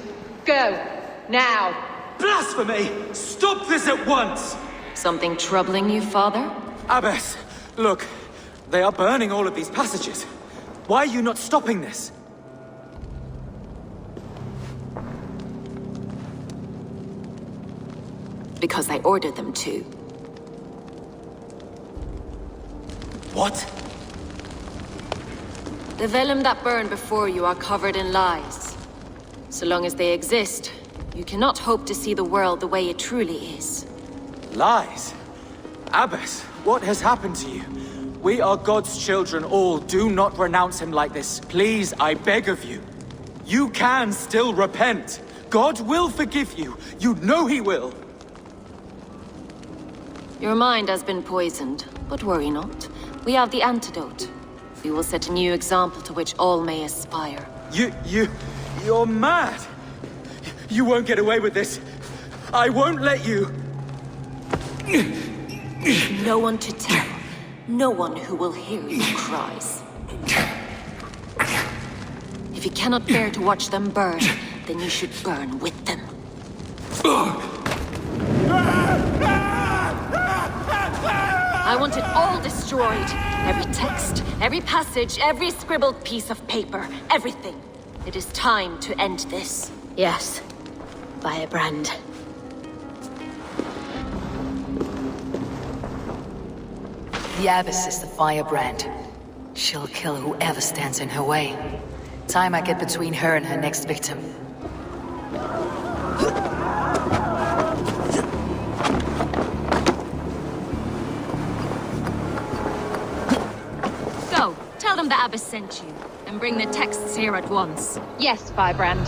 Go. Now. Blasphemy! Stop this at once! Something troubling you, Father? Abbess, look. They are burning all of these passages. Why are you not stopping this? Because I ordered them to. What? The vellum that burn before you are covered in lies. So long as they exist, you cannot hope to see the world the way it truly is. Lies? Abbess, what has happened to you? We are God's children all. Do not renounce him like this. Please, I beg of you. You can still repent. God will forgive you. You know he will. Your mind has been poisoned, but worry not. We have the antidote. We will set a new example to which all may aspire. You're mad! You won't get away with this. I won't let you. No one to tell. No one who will hear your cries. If you cannot bear to watch them burn, then you should burn with them. I want it all destroyed. Every text, every passage, every scribbled piece of paper, everything. It is time to end this. Yes. Firebrand. The Abbess is the firebrand. She'll kill whoever stands in her way. Time I get between her and her next victim. Go, tell them the Abbess sent you, and bring the texts here at once. Yes, Firebrand.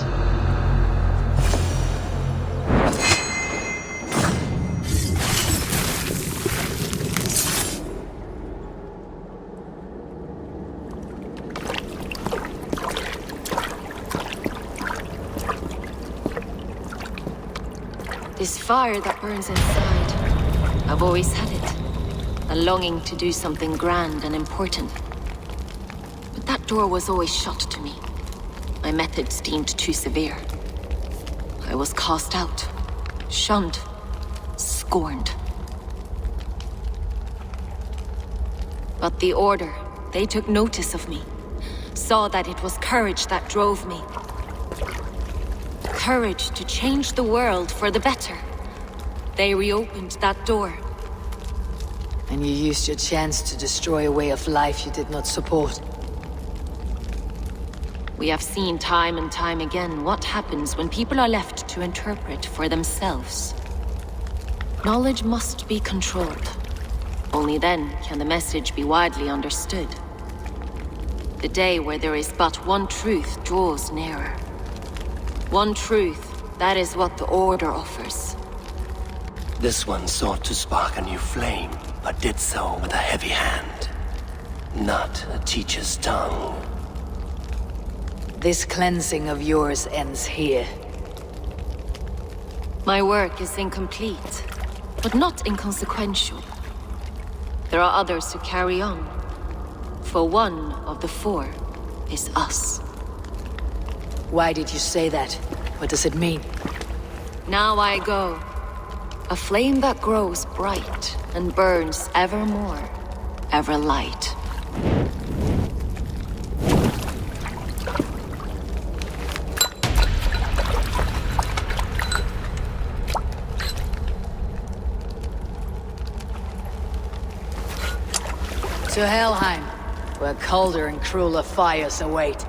This fire that burns inside, I've always had it. A longing to do something grand and important. But that door was always shut to me. My methods deemed too severe. I was cast out, shunned, scorned. But the Order, they took notice of me. Saw that it was courage that drove me. Courage to change the world for the better. They reopened that door. And you used your chance to destroy a way of life you did not support. We have seen time and time again what happens when people are left to interpret for themselves. Knowledge must be controlled. Only then can the message be widely understood. The day where there is but one truth draws nearer. One truth, that is what the Order offers. This one sought to spark a new flame, but did so with a heavy hand. Not a teacher's tongue. This cleansing of yours ends here. My work is incomplete, but not inconsequential. There are others who carry on. For one of the four is us. Why did you say that? What does it mean? Now I go. A flame that grows bright and burns ever more, ever light. To Helheim, where colder and crueler fires await.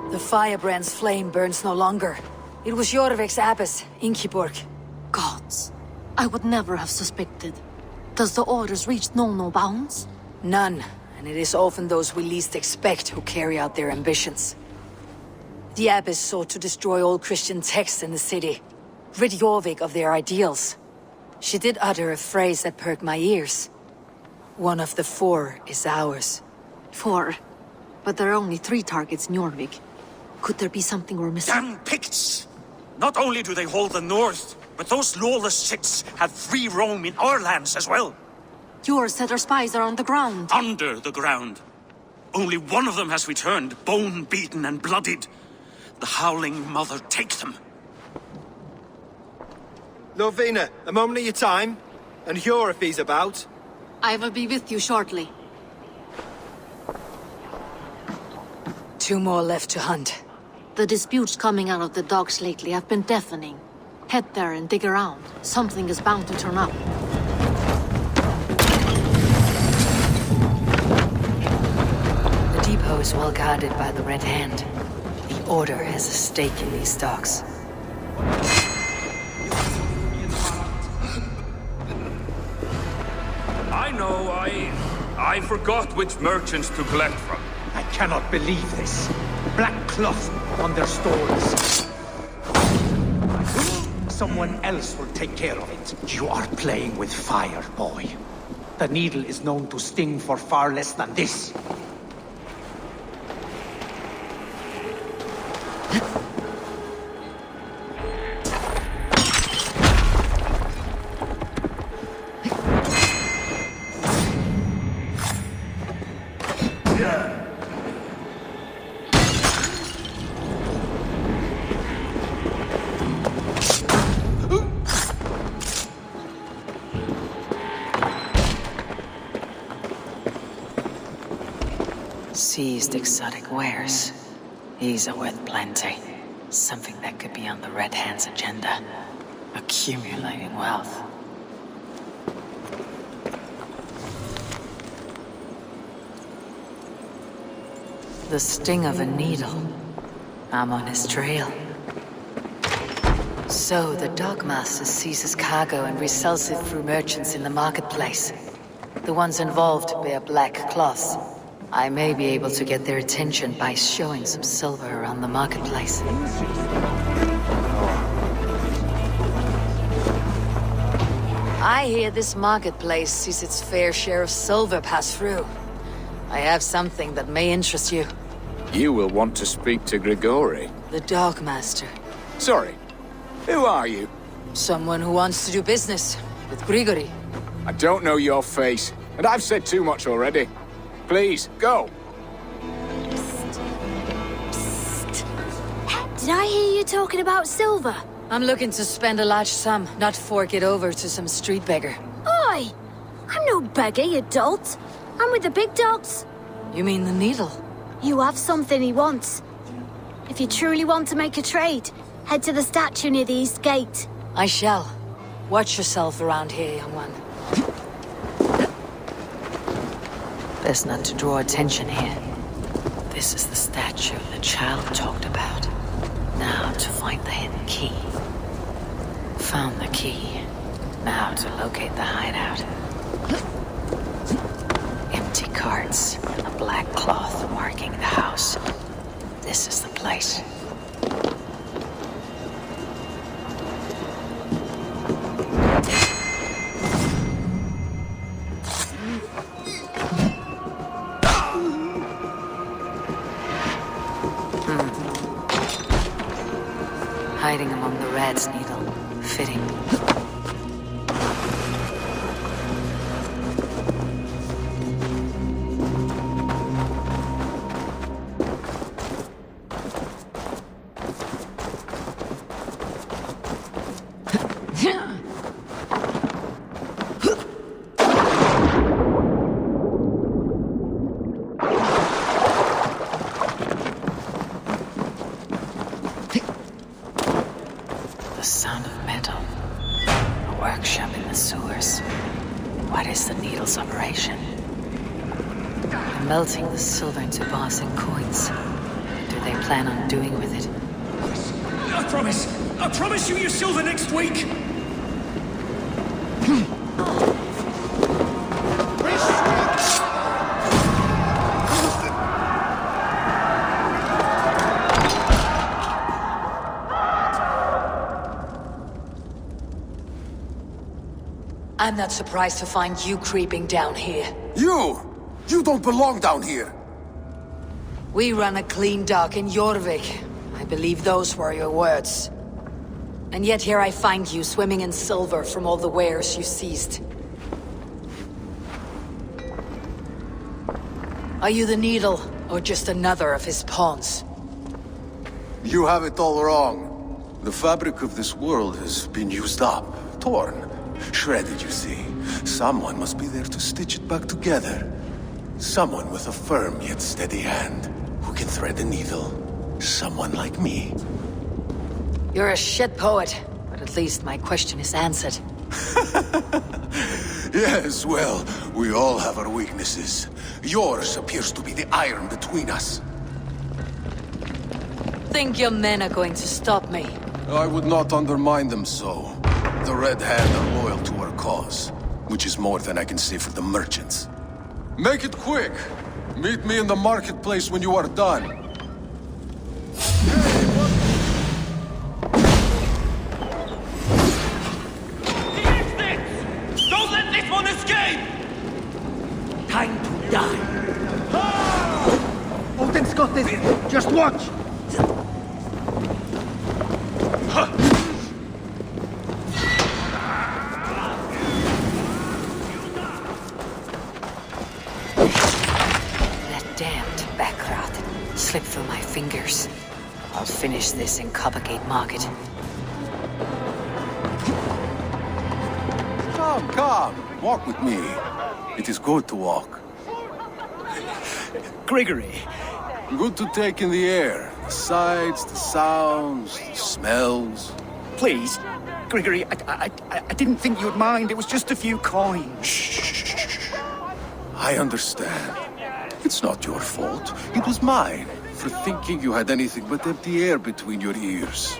The firebrand's flame burns no longer. It was Jorvik's abbess, Ingeborg. Gods, I would never have suspected. Does the Order's reach know no bounds? None, and it is often those we least expect who carry out their ambitions. The abbess sought to destroy all Christian texts in the city, rid Jorvik of their ideals. She did utter a phrase that perked my ears. One of the four is ours. 4? But there are only 3 targets in Jorvik. Could there be something we're missing? Damn Picts! Not only do they hold the north, but those lawless Siths have free roam in our lands as well. Yours said our spies are on the ground. Under the ground. Only one of them has returned, bone-beaten and bloodied. The Howling Mother take them. Lovina, a moment of your time. And Hjor if he's about. I will be with you shortly. 2 more left to hunt. The disputes coming out of the docks lately have been deafening. Head there and dig around. Something is bound to turn up. The depot is well guarded by the Red Hand. The Order has a stake in these docks. I know, I forgot which merchants to collect from. I cannot believe this. Black cloth on their stores. Someone else will take care of it. You are playing with fire, boy. The needle is known to sting for far less than this. seized exotic wares. These are worth plenty. Something that could be on the Red Hand's agenda. Accumulating wealth. The sting of a needle. I'm on his trail. So, the Dockmaster seizes cargo and resells it through merchants in the marketplace. The ones involved wear black cloths. I may be able to get their attention by showing some silver around the marketplace. I hear this marketplace sees its fair share of silver pass through. I have something that may interest you. You will want to speak to Grigori. The Dockmaster. Sorry, who are you? Someone who wants to do business with Grigori. I don't know your face, and I've said too much already. Please, go. Did I hear you talking about silver? I'm looking to spend a large sum, not fork it over to some street beggar. Oi! I'm no beggar, you dolt. I'm with the big dogs. You mean the needle? You have something he wants. If you truly want to make a trade, head to the statue near the east gate. I shall. Watch yourself around here, young one. Best not to draw attention here. This is the statue the child talked about. Now to find the hidden key. Found the key. Now to locate the hideout. Empty carts and a black cloth marking the house. This is the place. Hiding among the rat's needle. Fitting. The sound of metal. A workshop in the sewers. What is the needle's operation? They're melting the silver into bars and coins. What do they plan on doing with it? I promise you your silver next week! I'm not surprised to find you creeping down here. You! You don't belong down here! We run a clean dock in Jorvik. I believe those were your words. And yet here I find you swimming in silver from all the wares you seized. Are you the Needle, or just another of his pawns? You have it all wrong. The fabric of this world has been used up, torn, shredded, you see. Someone must be there to stitch it back together. Someone with a firm yet steady hand, who can thread a needle. Someone like me. You're a shit poet, but at least my question is answered. Yes, well, we all have our weaknesses. Yours appears to be the iron between us. Think your men are going to stop me? I would not undermine them so. The Red Hand are loyal to our cause, which is more than I can say for the merchants. Make it quick! Meet me in the marketplace when you are done. Don't let this one escape! Time to die. Odin's got this. Just watch. That damned backrot slipped through my fingers. I'll finish this in Coppergate Market. Come, walk with me. It is good to walk. Grigory. Good to take in the air. The sights, the sounds, the smells. Please, Grigory, I didn't think you'd mind. It was just a few coins. Shh. I understand. It's not your fault. It was mine, for thinking you had anything but empty air between your ears.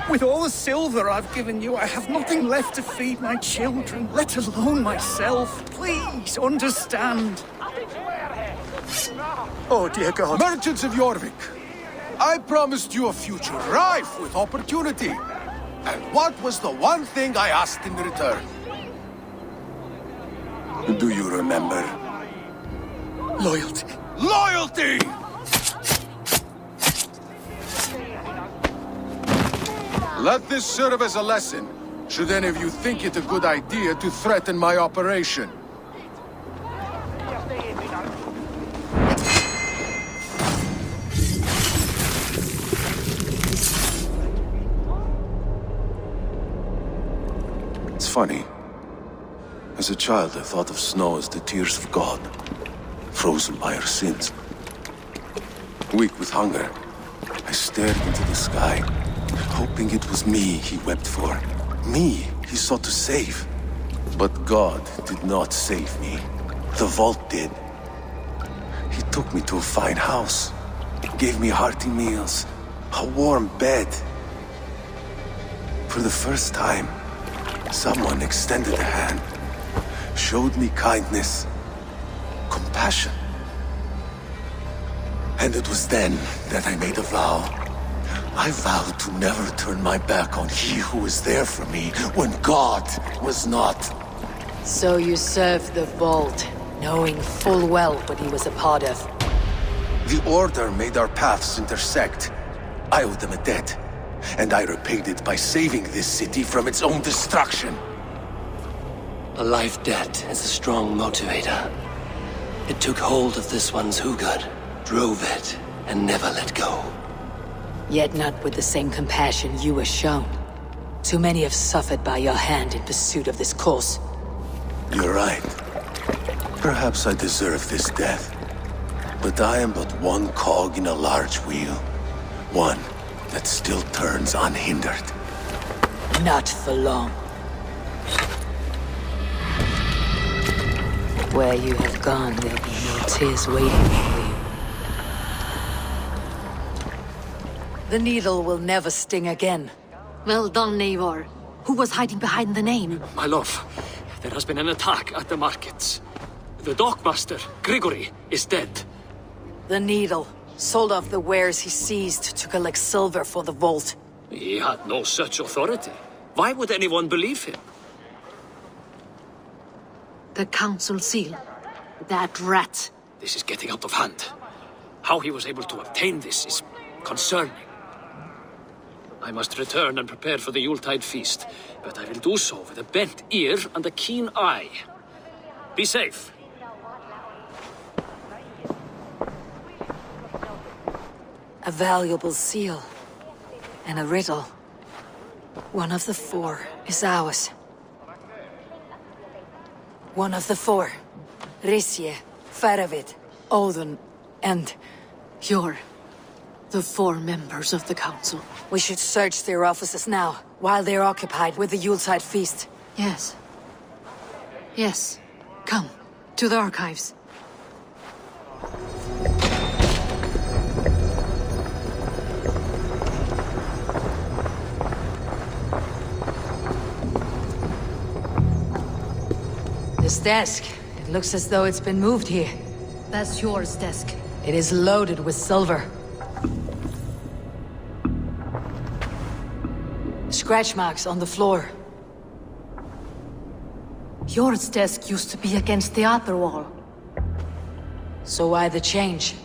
With all the silver I've given you, I have nothing left to feed my children, let alone myself. Please, understand. Oh, dear God. Merchants of Jorvik, I promised you a future rife with opportunity. And what was the one thing I asked in return? Do you remember? Loyalty. Loyalty! Let this serve as a lesson, should any of you think it a good idea to threaten my operation. It's funny. As a child, I thought of snow as the tears of God, frozen by our sins. Weak with hunger, I stared into the sky, hoping it was me he wept for. Me he sought to save. But God did not save me. The vault did. He took me to a fine house, gave me hearty meals, a warm bed. For the first time, someone extended a hand, showed me kindness, compassion. And it was then that I made a vow. I vowed to never turn my back on he who was there for me when God was not. So you served the Vault, knowing full well what he was a part of. The Order made our paths intersect. I owed them a debt, and I repaid it by saving this city from its own destruction. A life debt is a strong motivator. It took hold of this one's Hugad, drove it, and never let go. Yet not with the same compassion you were shown. Too many have suffered by your hand in pursuit of this cause. You're right. Perhaps I deserve this death. But I am but one cog in a large wheel. One that still turns unhindered. Not for long. Where you have gone, there'll be no tears waiting for you. The needle will never sting again. Well done, Eivor. Who was hiding behind the name? My love, there has been an attack at the markets. The dockmaster, Grigory, is dead. The needle sold off the wares he seized to collect silver for the vault. He had no such authority. Why would anyone believe him? The council seal. That rat. This is getting out of hand. How he was able to obtain this is concerning. I must return and prepare for the Yuletide feast, but I will do so with a bent ear and a keen eye. Be safe. A valuable seal. And a riddle. One of the four is ours. One of the four. Risje, Faravid, Odin, and... You're the four members of the council. We should search their offices now, while they're occupied with the Yuletide feast. Yes. Yes. Come, to the archives. This desk, it looks as though it's been moved here. That's yours, desk. It is loaded with silver. Scratch marks on the floor. Yours desk used to be against the other wall. So why the change?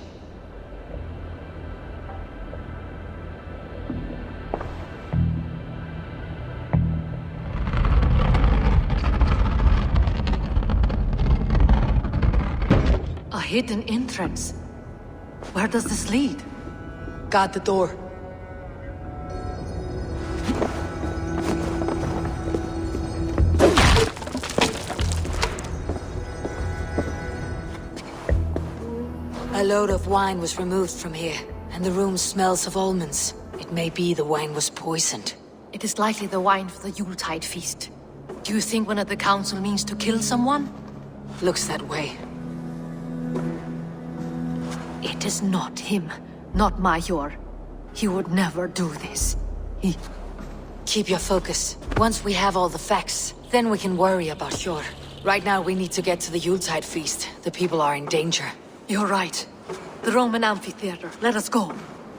A hidden entrance. Where does this lead? Guard the door. A load of wine was removed from here, and the room smells of almonds. It may be the wine was poisoned. It is likely the wine for the Yuletide feast. Do you think one of the council means to kill someone? Looks that way. It is not him, not Major. He would never do this. Keep your focus. Once we have all the facts, then we can worry about Hjor. Right now we need to get to the Yuletide feast. The people are in danger. You're right. The Roman amphitheater. Let us go.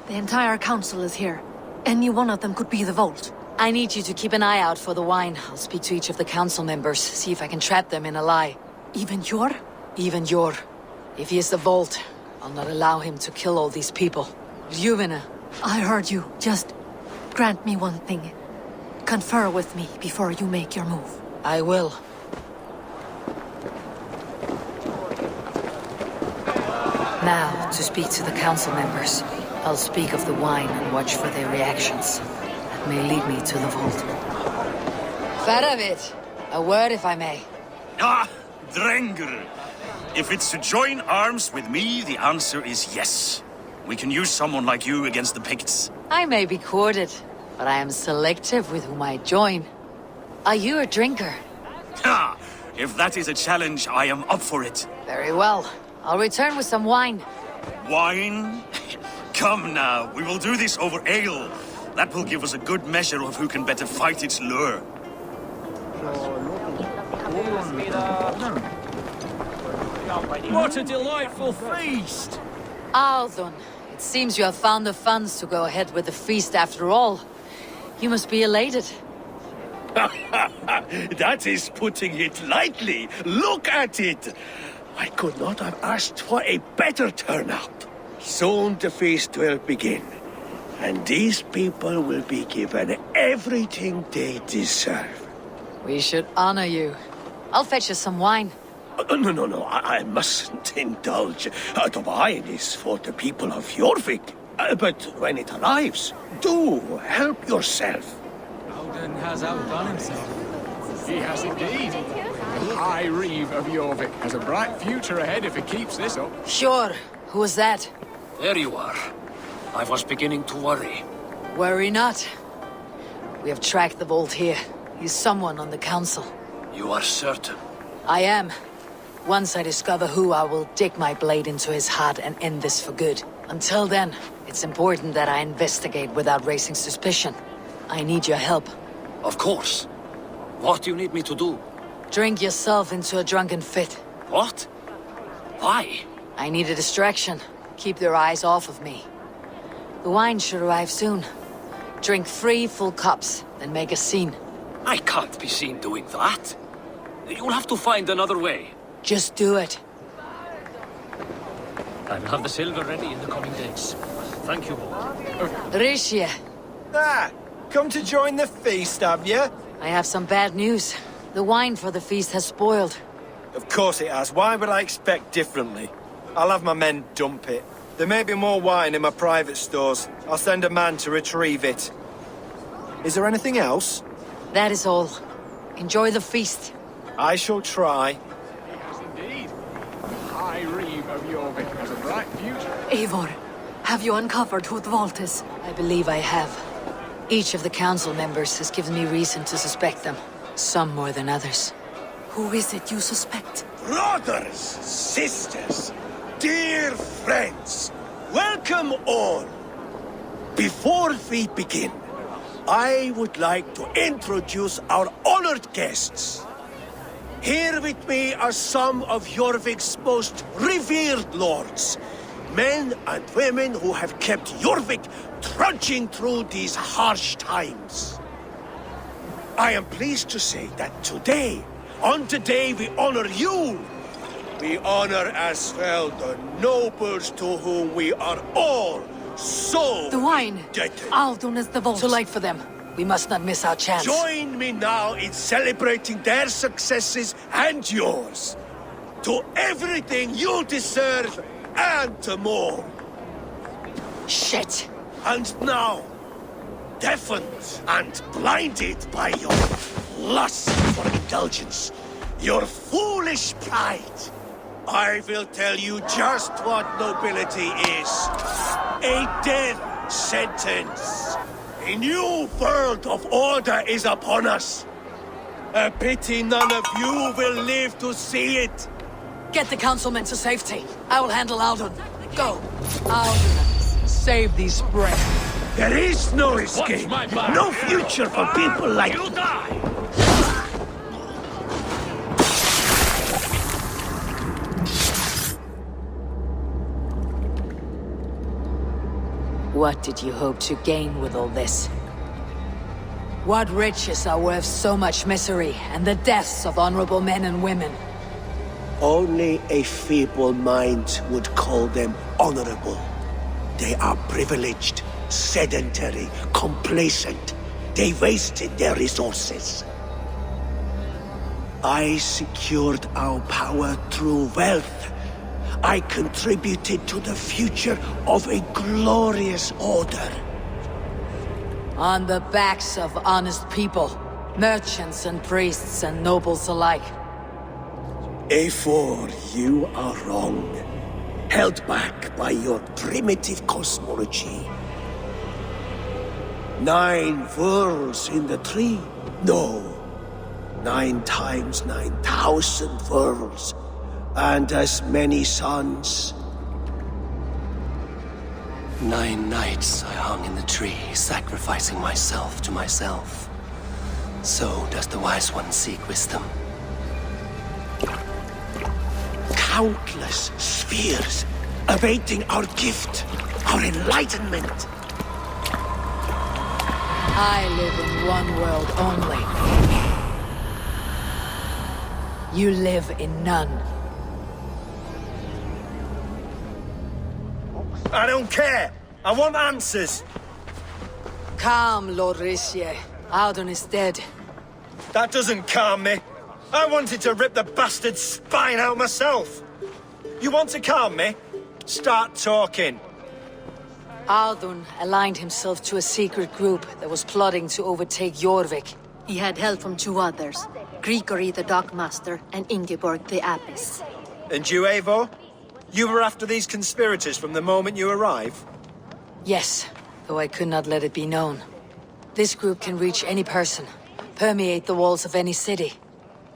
The entire council is here. Any one of them could be the vault. I need you to keep an eye out for the wine. I'll speak to each of the council members, see if I can trap them in a lie. Even Hjor? Even Hjor. If he is the vault, I'll not allow him to kill all these people. Ljuvina. I heard you. Just grant me one thing. Confer with me before you make your move. I will. Now, to speak to the council members. I'll speak of the wine and watch for their reactions. That may lead me to the vault. Faravit, a word if I may. Ah, Drengr. If it's to join arms with me, the answer is yes. We can use someone like you against the Picts. I may be courted, but I am selective with whom I join. Are you a drinker? Ha! If that is a challenge, I am up for it. Very well. I'll return with some wine. Wine? Come now, we will do this over ale. That will give us a good measure of who can better fight its lure. What a delightful feast! Althun, it seems you have found the funds to go ahead with the feast after all. You must be elated. That is putting it lightly. Look at it! I could not have asked for a better turnout. Soon the feast will begin, and these people will be given everything they deserve. We should honor you. I'll fetch us some wine. No, I mustn't indulge. The wine is for the people of Jorvik. But when it arrives, do help yourself. Alden has outdone himself. He has indeed. The High Reeve of Jorvik has a bright future ahead if he keeps this up. Sure. Who was that? There you are. I was beginning to worry. Worry not. We have tracked the vault here. He's someone on the council. You are certain? I am. Once I discover who, I will dig my blade into his heart and end this for good. Until then, it's important that I investigate without raising suspicion. I need your help. Of course. What do you need me to do? Drink yourself into a drunken fit. What? Why? I need a distraction. Keep their eyes off of me. The wine should arrive soon. Drink 3 full cups, then make a scene. I can't be seen doing that. You'll have to find another way. Just do it. I will have the silver ready in the coming days. Thank you all. Rishia. Ah, come to join the feast, have you? I have some bad news. The wine for the feast has spoiled. Of course it has. Why would I expect differently? I'll have my men dump it. There may be more wine in my private stores. I'll send a man to retrieve it. Is there anything else? That is all. Enjoy the feast. I shall try. Yes, indeed. The High Reeve of Jorvik has a bright future. Eivor, have you uncovered who the vault is? I believe I have. Each of the council members has given me reason to suspect them. Some more than others. Who is it you suspect? Brothers, sisters, dear friends, welcome all. Before we begin, I would like to introduce our honored guests. Here with me are some of Jorvik's most revered lords. Men and women who have kept Jorvik trudging through these harsh times. I am pleased to say that today, on the day we honor you, we honor as well the nobles to whom we are all so The wine! indebted. Aldun is the vault. Too late for them. We must not miss our chance. Join me now in celebrating their successes and yours. To everything you deserve and more. Shit! And now, deafened and blinded by your lust for indulgence, your foolish pride, I will tell you just what nobility is. A death sentence. A new world of order is upon us. A pity none of you will live to see it. Get the councilmen to safety. I will handle Aldun. Go. Aldun, save these brave. There is no escape. No future for people like you. What did you hope to gain with all this? What riches are worth so much misery and the deaths of honorable men and women? Only a feeble mind would call them honorable. They are privileged, sedentary, complacent. They wasted their resources. I secured our power through wealth. I contributed to the future of a glorious order. On the backs of honest people, merchants and priests and nobles alike. Eivor, you are wrong. Held back by your primitive cosmology. 9 worlds in the tree? No. 9 times 9,000 worlds. And as many suns. 9 nights I hung in the tree, sacrificing myself to myself. So does the Wise One seek wisdom. Countless spheres, awaiting our gift, our enlightenment. I live in one world only. You live in none. I don't care! I want answers! Calm, Lord Rishi. Aldun is dead. That doesn't calm me. I wanted to rip the bastard's spine out myself. You want to calm me? Start talking. Aldun aligned himself to a secret group that was plotting to overtake Jorvik. He had help from 2 others, Grigory the Dockmaster and Ingeborg the Abbess. And you, Eivor? You were after these conspirators from the moment you arrived? Yes, though I could not let it be known. This group can reach any person, permeate the walls of any city.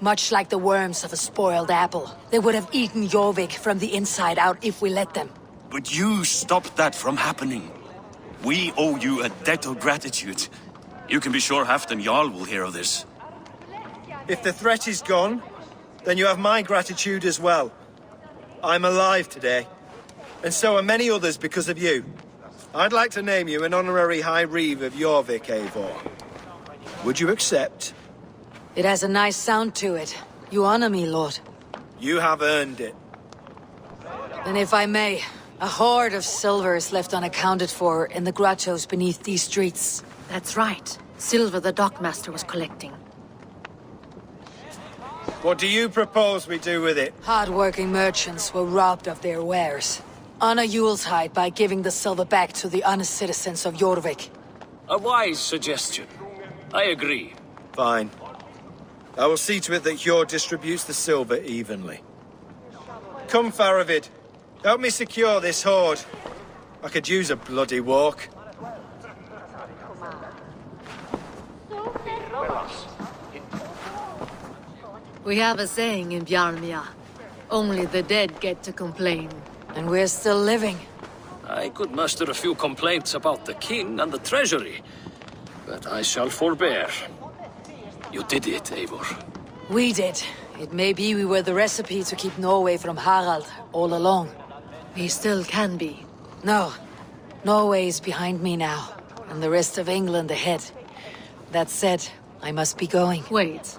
Much like the worms of a spoiled apple, they would have eaten Jorvik from the inside out if we let them. But you stopped that from happening. We owe you a debt of gratitude. You can be sure Halfdan Jarl will hear of this. If the threat is gone, then you have my gratitude as well. I'm alive today, and so are many others because of you. I'd like to name you an honorary High Reeve of Jorvik, Eivor. Would you accept? It has a nice sound to it. You honor me, Lord. You have earned it. Then if I may, a hoard of silver is left unaccounted for in the grottos beneath these streets. That's right. Silver the Dockmaster was collecting. What do you propose we do with it? Hard-working merchants were robbed of their wares. Honor Yuletide by giving the silver back to the honest citizens of Jorvik. A wise suggestion. I agree. Fine. I will see to it that Hjord distributes the silver evenly. Come, Faravid. Help me secure this hoard. I could use a bloody walk. We have a saying in Bjarmia. Only the dead get to complain. And we're still living. I could muster a few complaints about the king and the treasury, but I shall forbear. You did it, Eivor. We did. It may be we were the recipe to keep Norway from Harald all along. We still can be. No. Norway is behind me now, and the rest of England ahead. That said, I must be going. Wait.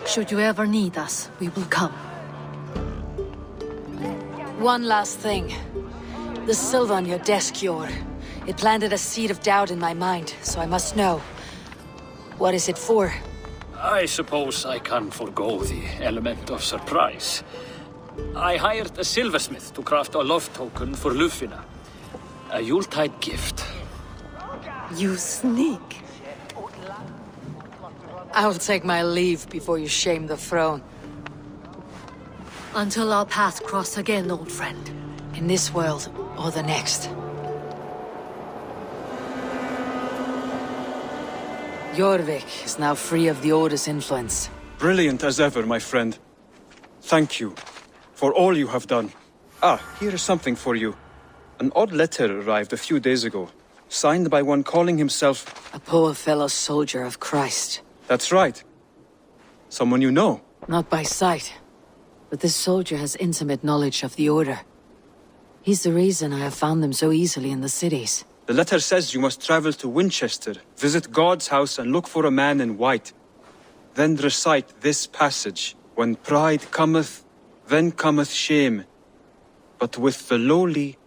Should you ever need us, we will come. One last thing. The silver on your desk, Hjord. It planted a seed of doubt in my mind, so I must know. What is it for? I suppose I can forgo the element of surprise. I hired a silversmith to craft a love token for Lufina. A Yuletide gift. You sneak. I'll take my leave before you shame the throne. Until our paths cross again, old friend. In this world or the next. Jorvik is now free of the Order's influence. Brilliant as ever, my friend. Thank you for all you have done. Ah, here is something for you. An odd letter arrived a few days ago, signed by one calling himself... A poor fellow soldier of Christ. That's right. Someone you know. Not by sight, but this soldier has intimate knowledge of the Order. He's the reason I have found them so easily in the cities. The letter says you must travel to Winchester, visit God's house and look for a man in white. Then recite this passage. When pride cometh, then cometh shame. But with the lowly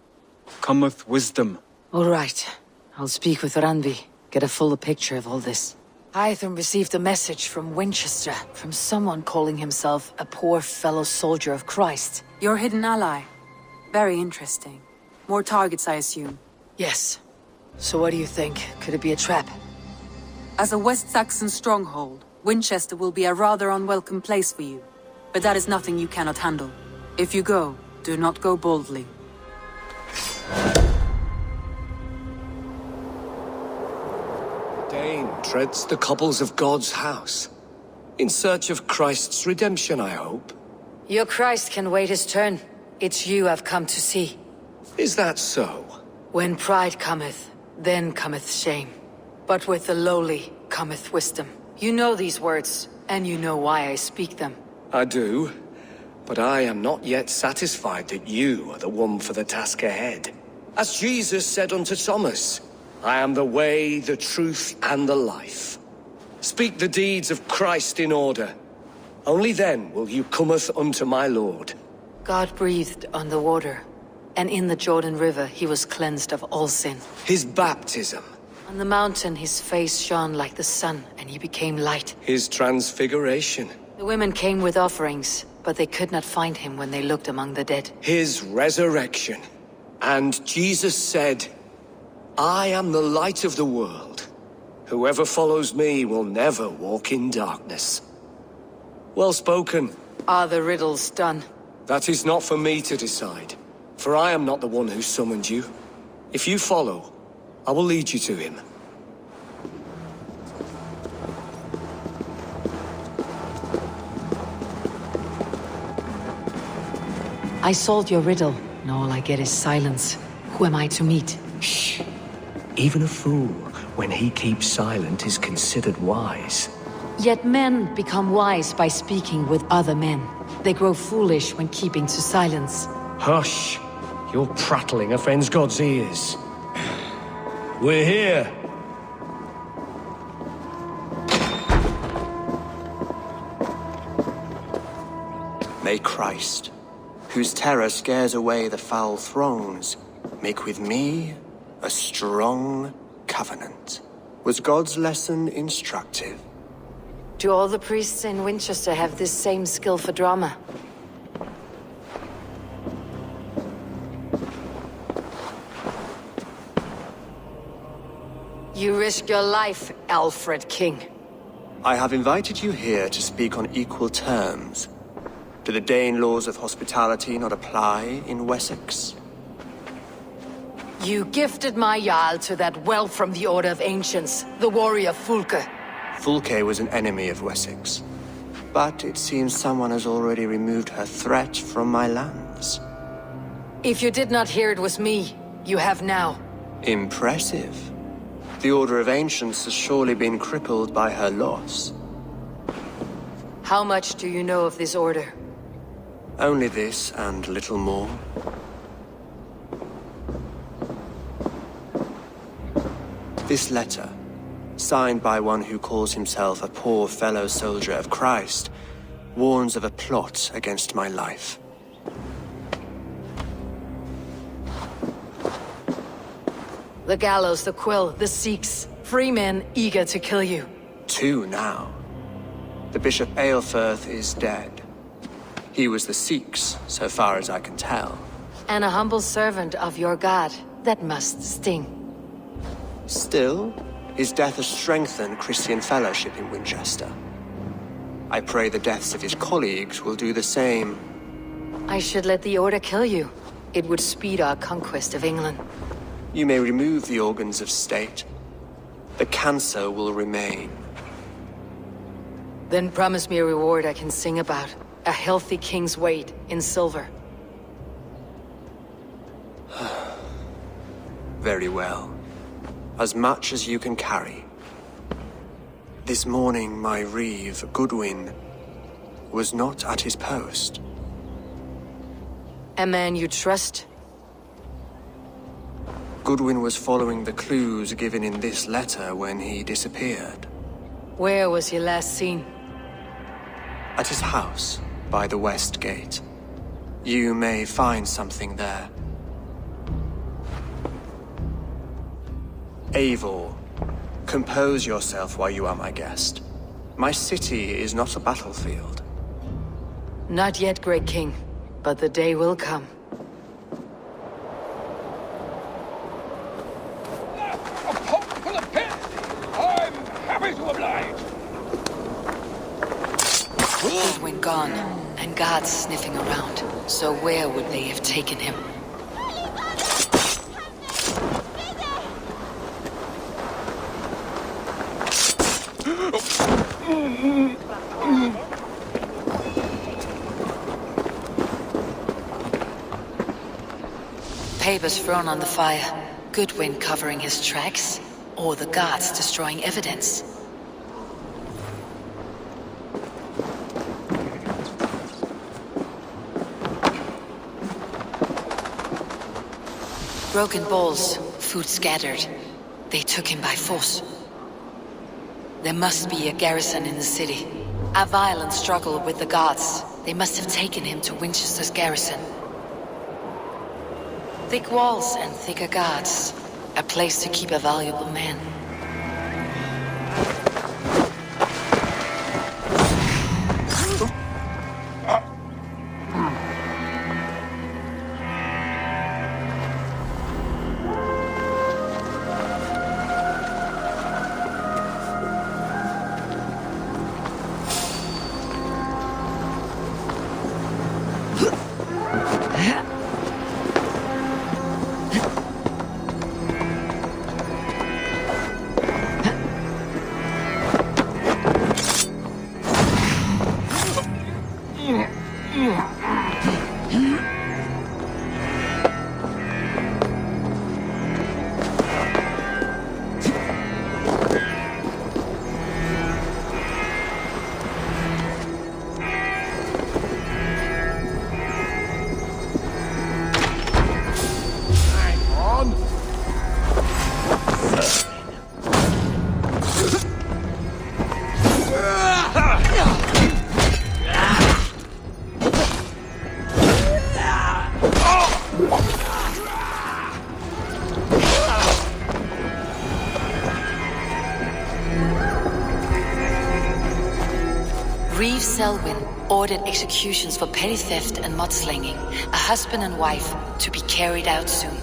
cometh wisdom. All right. I'll speak with Randvi, get a fuller picture of all this. Hytham received a message from Winchester, from someone calling himself a poor fellow soldier of Christ. Your hidden ally. Very interesting. More targets, I assume. Yes. So what do you think? Could it be a trap? As a West Saxon stronghold, Winchester will be a rather unwelcome place for you. But that is nothing you cannot handle. If you go, do not go boldly. Dane treads the cobbles of God's house. In search of Christ's redemption, I hope. Your Christ can wait his turn. It's you I've come to see. Is that so? When pride cometh, then cometh shame. But with the lowly cometh wisdom. You know these words, and you know why I speak them. I do, but I am not yet satisfied that you are the one for the task ahead. As Jesus said unto Thomas, I am the way, the truth, and the life. Speak the deeds of Christ in order. Only then will you cometh unto my Lord. God breathed on the water, and in the Jordan River he was cleansed of all sin. His baptism. On the mountain his face shone like the sun, and he became light. His transfiguration. The women came with offerings, but they could not find him when they looked among the dead. His resurrection. And Jesus said, I am the light of the world. Whoever follows me will never walk in darkness. Well spoken. Are the riddles done? That is not for me to decide, for I am not the one who summoned you. If you follow, I will lead you to him. I solved your riddle, and all I get is silence. Who am I to meet? Shh. Even a fool, when he keeps silent, is considered wise. Yet men become wise by speaking with other men. They grow foolish when keeping to silence. Hush! Your prattling offends God's ears. We're here. May Christ, whose terror scares away the foul thrones, make with me a strong covenant. Was God's lesson instructive? Do all the priests in Winchester have this same skill for drama? You risk your life, Alfred King. I have invited you here to speak on equal terms. Do the Dane laws of hospitality not apply in Wessex? You gifted my Jarl to that whelp from the Order of Ancients, the warrior Fulke. Fulke was an enemy of Wessex. But it seems someone has already removed her threat from my lands. If you did not hear it was me, you have now. Impressive. The Order of Ancients has surely been crippled by her loss. How much do you know of this order? Only this and little more. This letter, signed by one who calls himself a poor fellow soldier of Christ, warns of a plot against my life. The gallows, the quill, the Sikhs, free men eager to kill you. 2 now. The Bishop Aelfirth is dead. He was the Sikhs, so far as I can tell. And a humble servant of your god. That must sting. Still, his death has strengthened Christian fellowship in Winchester. I pray the deaths of his colleagues will do the same. I should let the Order kill you. It would speed our conquest of England. You may remove the organs of state. The cancer will remain. Then promise me a reward I can sing about. A healthy king's weight in silver. Very well. As much as you can carry. This morning, my reeve, Goodwin, was not at his post. A man you trust? Goodwin was following the clues given in this letter when he disappeared. Where was he last seen? At his house, by the west gate. You may find something there. Eivor, compose yourself while you are my guest. My city is not a battlefield. Not yet, Great King, but the day will come. A pump for the pit! I'm happy to oblige! Goodwin gone, and guards sniffing around. So where would they have taken him? Papers thrown on the fire. Goodwin covering his tracks, or the guards destroying evidence. Broken bowls, food scattered. They took him by force. There must be a garrison in the city. A violent struggle with the guards. They must have taken him to Winchester's garrison. Thick walls and thicker guards. A place to keep a valuable man. Reeve Selwyn ordered executions for petty theft and mudslinging, a husband and wife to be carried out soon.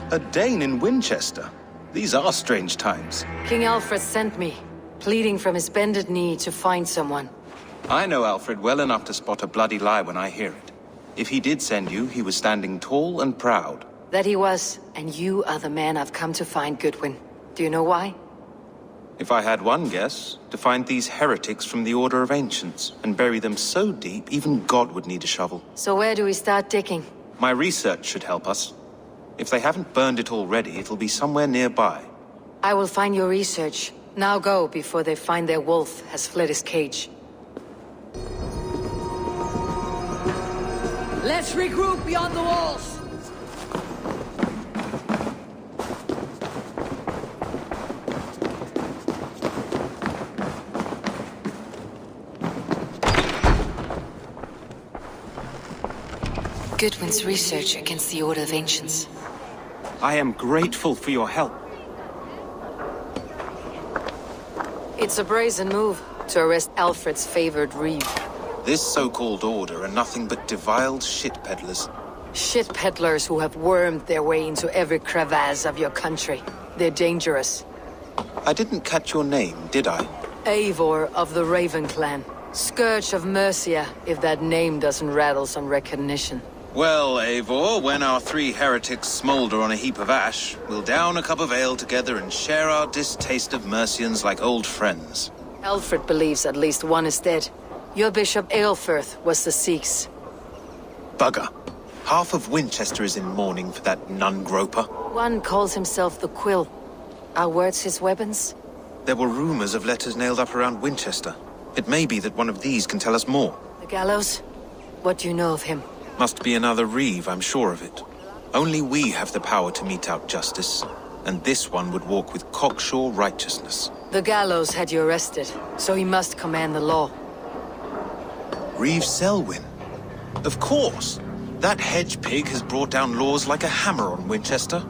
A Dane in Winchester? These are strange times. King Alfred sent me, pleading from his bended knee to find someone. I know Alfred well enough to spot a bloody lie when I hear it. If he did send you, he was standing tall and proud. That he was, and you are the man I've come to find, Goodwin. Do you know why? If I had one guess, to find these heretics from the Order of Ancients, and bury them so deep, even God would need a shovel. So where do we start digging? My research should help us. If they haven't burned it already, it'll be somewhere nearby. I will find your research. Now go, before they find their wolf has fled his cage. Let's regroup beyond the walls. Goodwin's research against the Order of Ancients. I am grateful for your help. It's a brazen move to arrest Alfred's favored reeve. This so-called order are nothing but deviled shit peddlers. Shit peddlers who have wormed their way into every crevasse of your country. They're dangerous. I didn't catch your name, did I? Eivor of the Raven Clan. Scourge of Mercia, if that name doesn't rattle some recognition. Well, Eivor, when our three heretics smolder on a heap of ash, we'll down a cup of ale together and share our distaste of Mercians like old friends. Alfred believes at least one is dead. Your Bishop Aelfirth was the Sikhs. Bugger. Half of Winchester is in mourning for that nun-groper. One calls himself the Quill. Are words his weapons? There were rumors of letters nailed up around Winchester. It may be that one of these can tell us more. The gallows? What do you know of him? Must be another reeve, I'm sure of it. Only we have the power to mete out justice, and this one would walk with cocksure righteousness. The gallows had you arrested, so he must command the law. Reeve Selwyn? Of course! That hedge pig has brought down laws like a hammer on Winchester,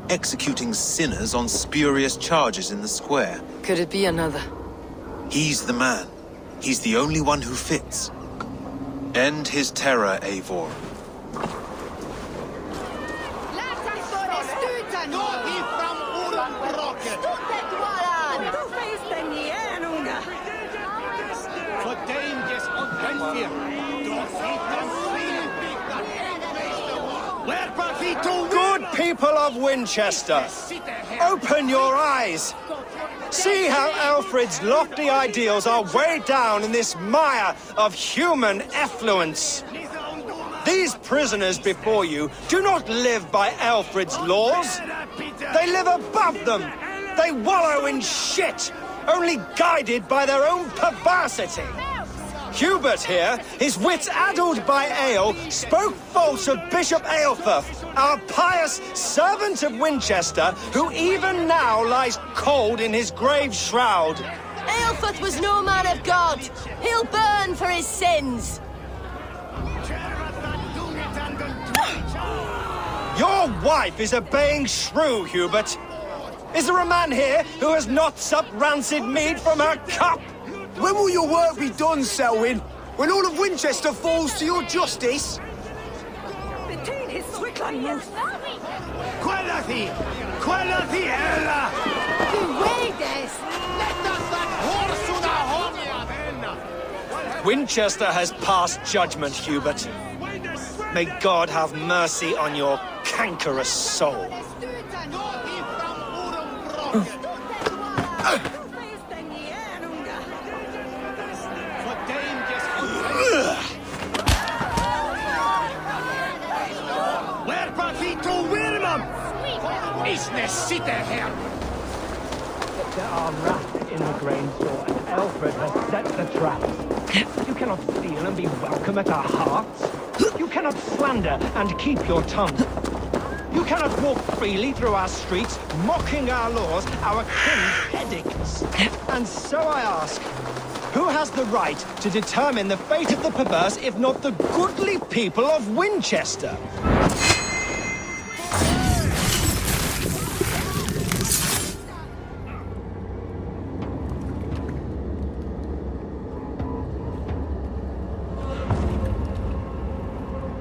executing sinners on spurious charges in the square. Could it be another? He's the man. He's the only one who fits. End his terror, Eivor. Good people of Winchester, open your eyes. See how Alfred's lofty ideals are weighed down in this mire of human effluence. These prisoners before you do not live by Alfred's laws. They live above them. They wallow in shit, only guided by their own perversity. Hubert here, his wits addled by ale, spoke false of Bishop Aelfirth, our pious servant of Winchester, who even now lies cold in his grave shroud. Aelfirth was no man of God. He'll burn for his sins. Your wife is obeying shrew, Hubert. Is there a man here who has not supped rancid mead from her cup? When will your work be done, Selwyn? When all of Winchester falls to your justice? Winchester has passed judgment, Hubert. May God have mercy on your cankerous soul. There are rats in the grain store, and Alfred has set the trap. You cannot steal and be welcome at our hearts. You cannot slander and keep your tongue. You cannot walk freely through our streets, mocking our laws, our king's edicts. And so I ask, who has the right to determine the fate of the perverse, if not the goodly people of Winchester?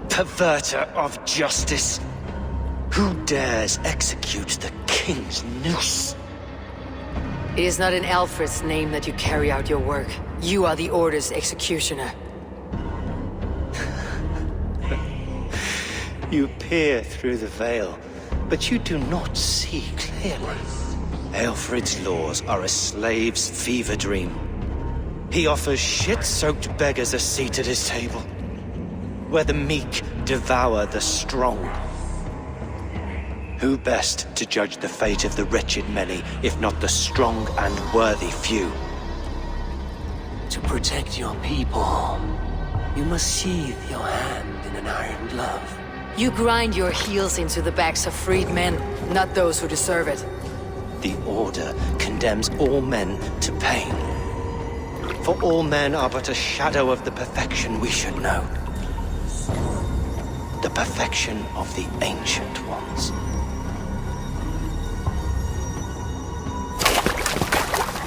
Perverter of justice. Who dares execute the king's noose? It is not in Alfred's name that you carry out your work. You are the Order's executioner. You peer through the veil, but you do not see clearly. Aelfred's laws are a slave's fever dream. He offers shit-soaked beggars a seat at his table, where the meek devour the strong. Who best to judge the fate of the wretched many, if not the strong and worthy few? To protect your people, you must sheathe your hand in an iron glove. You grind your heels into the backs of freed men, not those who deserve it. The Order condemns all men to pain. For all men are but a shadow of the perfection we should know. the perfection of the Ancient Ones.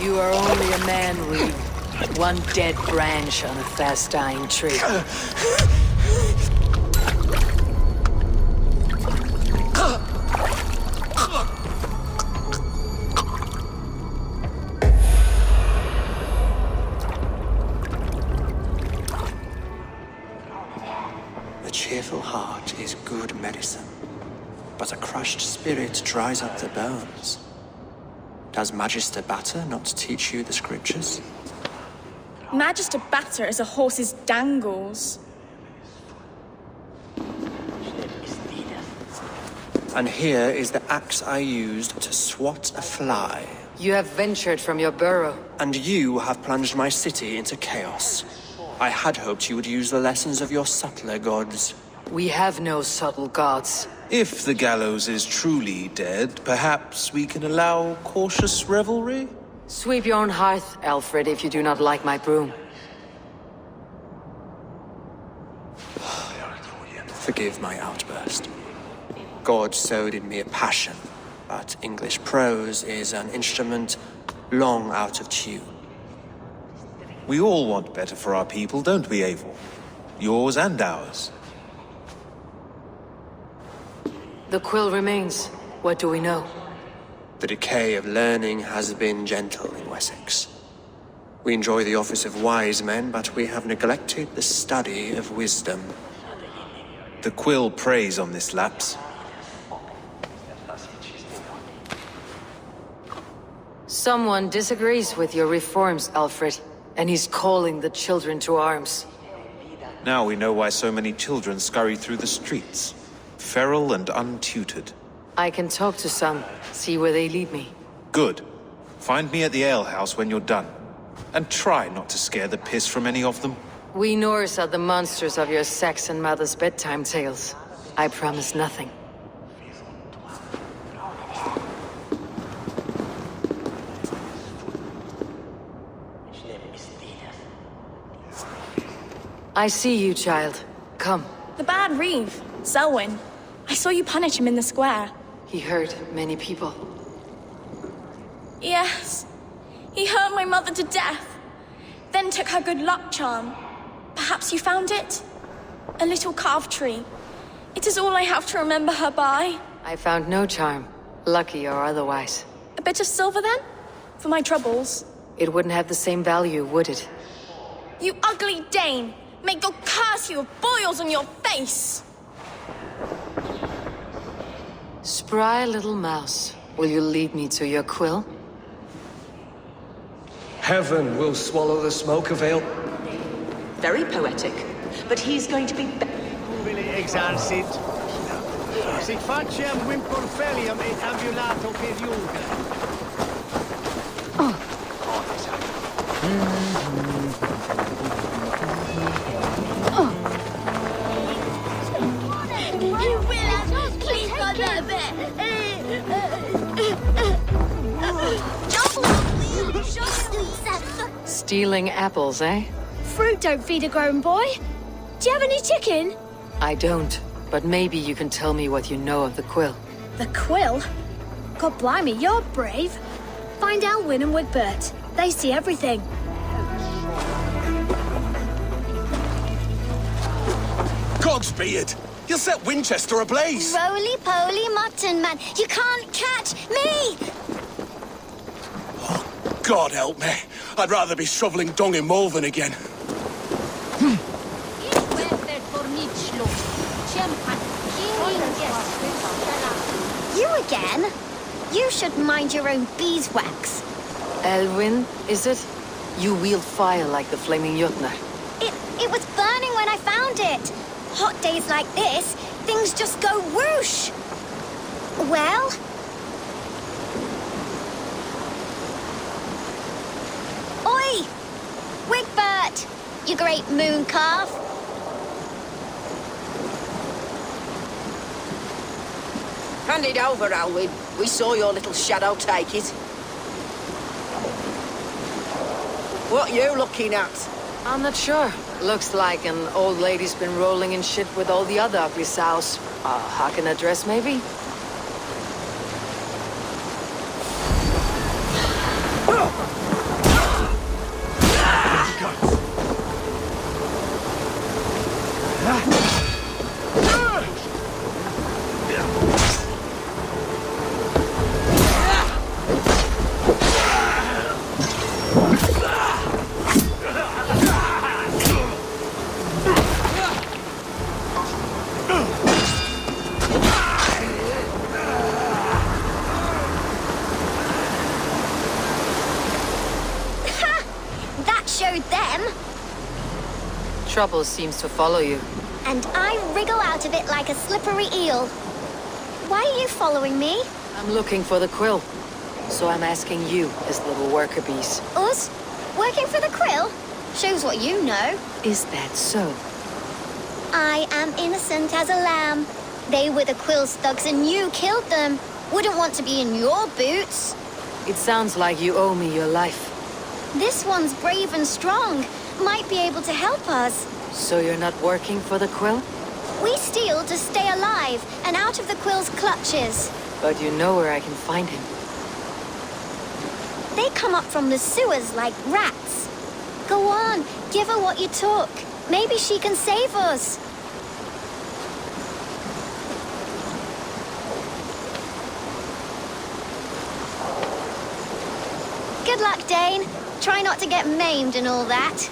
You are only a man, Reed. One dead branch on a fast-dying tree. A cheerful heart is good medicine, but a crushed spirit dries up the bones. Does Magister Batter not teach you the scriptures? Magister Batter is a horse's dangles. And here is the axe I used to swat a fly. You have ventured from your burrow. And you have plunged my city into chaos. I had hoped you would use the lessons of your subtler gods. We have no subtle gods. If the gallows is truly dead, perhaps we can allow cautious revelry? Sweep your own hearth, Alfred, if you do not like my broom. Forgive my outburst. God sowed in me a passion, but English prose is an instrument long out of tune. We all want better for our people, don't we, Eivor? Yours and ours. The quill remains. What do we know? The decay of learning has been gentle in Wessex. We enjoy the office of wise men, but we have neglected the study of wisdom. The quill preys on this lapse. Someone disagrees with your reforms, Alfred, and he's calling the children to arms. Now we know why so many children scurry through the streets, feral and untutored. I can talk to some, see where they lead me. Good. Find me at the alehouse when you're done. And try not to scare the piss from any of them. We Norse are the monsters of your Saxon mother's bedtime tales. I promise nothing. I see you, child. Come. The bad Reeve, Selwyn. I saw you punish him in the square. He hurt many people. Yes. He hurt my mother to death. Then took her good luck charm. Perhaps you found it? A little carved tree. It is all I have to remember her by. I found no charm, lucky or otherwise. A bit of silver then? For my troubles. It wouldn't have the same value, would it? You ugly Dane! May God curse you with boils on your face! Spry little mouse, will you lead me to your quill? Heaven will swallow the smoke of ale. Very poetic, but he's going to be... Exarcit. Sic faciem wimpor felium et ambulato per Stealing apples, eh? Fruit don't feed a grown boy. Do you have any chicken? I don't, but maybe you can tell me what you know of the quill. The quill? God blimey, you're brave. Find Elwyn and Wigbert. They see everything. Cogsbeard! You'll set Winchester ablaze! Roly-poly mutton man, you can't catch me! God help me. I'd rather be shoveling dung in Malvern again. You again? You should mind your own beeswax. Elwyn, is it? You wield fire like the flaming Jotnar. It was burning when I found it. Hot days like this, things just go whoosh. Well? Oi! Wigbert! You great moon calf! Hand it over, Alwyn. We saw your little shadow take it. What you looking at? I'm not sure. Looks like an old lady's been rolling in shit with all the other ugly sows. Hawking a dress, maybe? Trouble seems to follow you. And I wriggle out of it like a slippery eel. Why are you following me? I'm looking for the quill. So I'm asking you, his little worker bees. Us? Working for the quill? Shows what you know. Is that so? I am innocent as a lamb. They were the quill's thugs and you killed them. Wouldn't want to be in your boots. It sounds like you owe me your life. This one's brave and strong. Might be able to help us. So you're not working for the quill? We steal to stay alive and out of the quill's clutches. But you know where I can find him. They come up from the sewers like rats. Go on, give her what you took. Maybe she can save us. Good luck, Dane. Try not to get maimed and all that.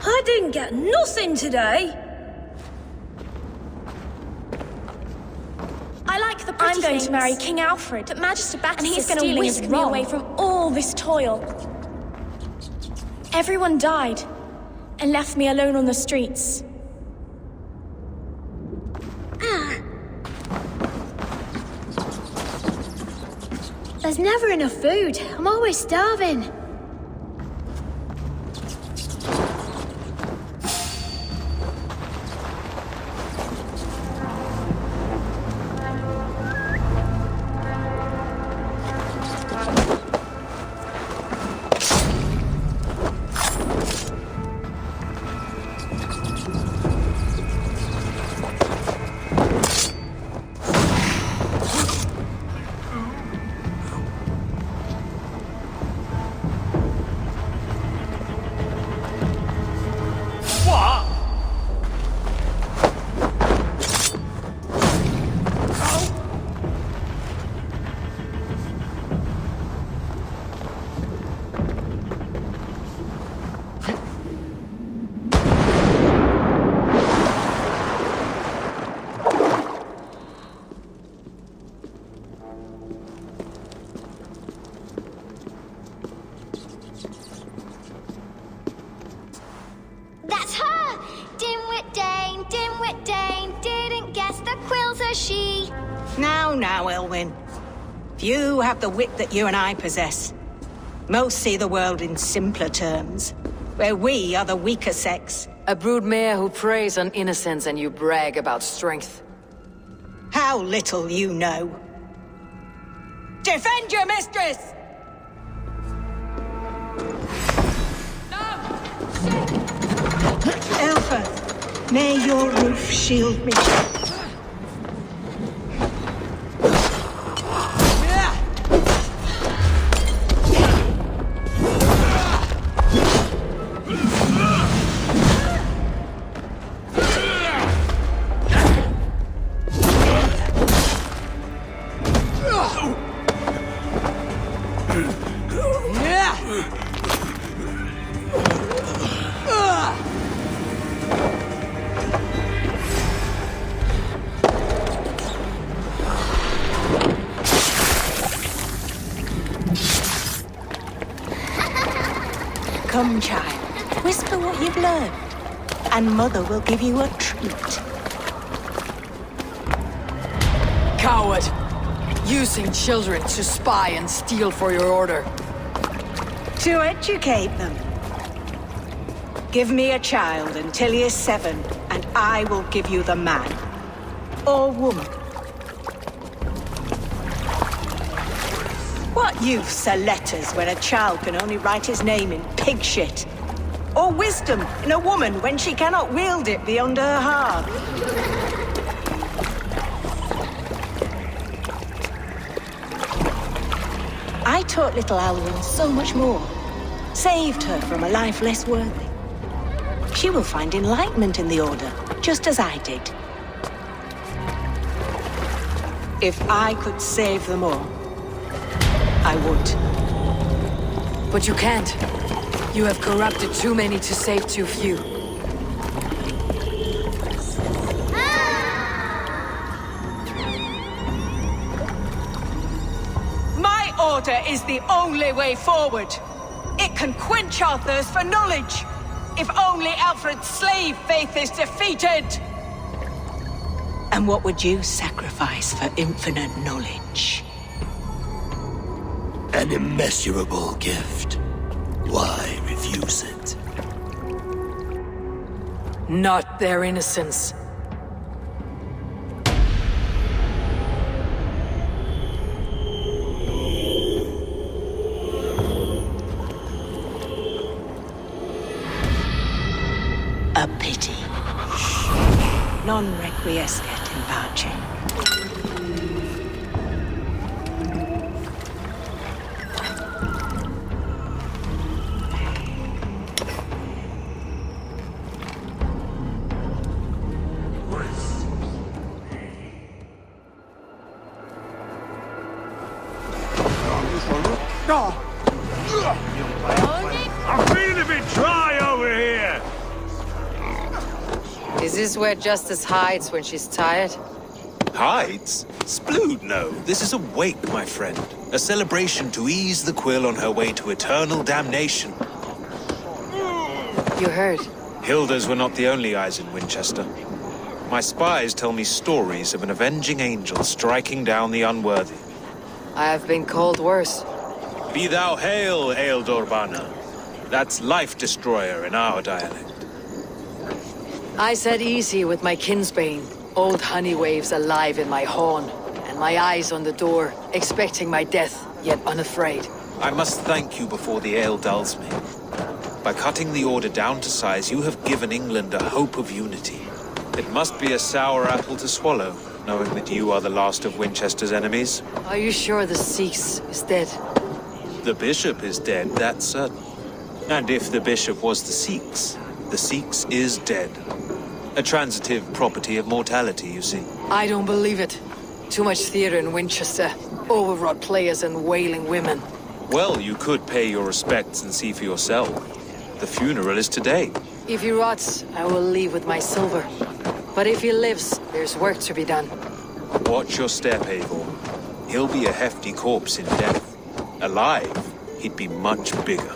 I didn't get nothing today. I like the pretty I'm going to marry King Alfred, but Magister Bacchus and he's going to whisk me away from all this toil. Everyone died and left me alone on the streets. There's never enough food. I'm always starving. Now, Elwyn. Few have the wit that you and I possess. Most see the world in simpler terms, where we are the weaker sex. A broodmare who preys on innocence and you brag about strength. How little you know. Defend your mistress! Elfa, may your roof shield me. Come, child. Whisper what you've learned, and Mother will give you a treat. Coward! Using children to spy and steal for your order. To educate them. Give me a child until he is 7, and I will give you the man. Or woman. What use are letters when a child can only write his name in pig shit? Or wisdom in a woman when she cannot wield it beyond her heart? I taught little Alwyn so much more. Saved her from a life less worthy. She will find enlightenment in the Order, just as I did. If I could save them all, I would. But you can't. You have corrupted too many to save too few. My order is the only way forward. It can quench our thirst for knowledge. If only Alfred's slave faith is defeated. And what would you sacrifice for infinite knowledge? An immeasurable gift. Why refuse it? Not their innocence. A pity. Non requiescat in pace. I'm feeling a bit dry over here. Is this where Justice hides when she's tired? Hides? Splood, no. This is a wake, my friend. A celebration to ease the quill on her way to eternal damnation. You heard. Hilda's were not the only eyes in Winchester. My spies tell me stories of an avenging angel striking down the unworthy. I have been called worse. Be thou hail, Ealdor. That's Life Destroyer in our dialect. I sat easy with my kinsbane, old honey waves alive in my horn, and my eyes on the door, expecting my death, yet unafraid. I must thank you before the ale dulls me. By cutting the Order down to size, you have given England a hope of unity. It must be a sour apple to swallow, knowing that you are the last of Winchester's enemies. Are you sure the Sikhs is dead? The bishop is dead, that's certain. And if the bishop was the Sikhs is dead. A transitive property of mortality, you see. I don't believe it. Too much theater in Winchester. Overwrought players and wailing women. Well, you could pay your respects and see for yourself. The funeral is today. If he rots, I will leave with my silver. But if he lives, there's work to be done. Watch your step, Eivor. He'll be a hefty corpse in death. Alive, he'd be much bigger.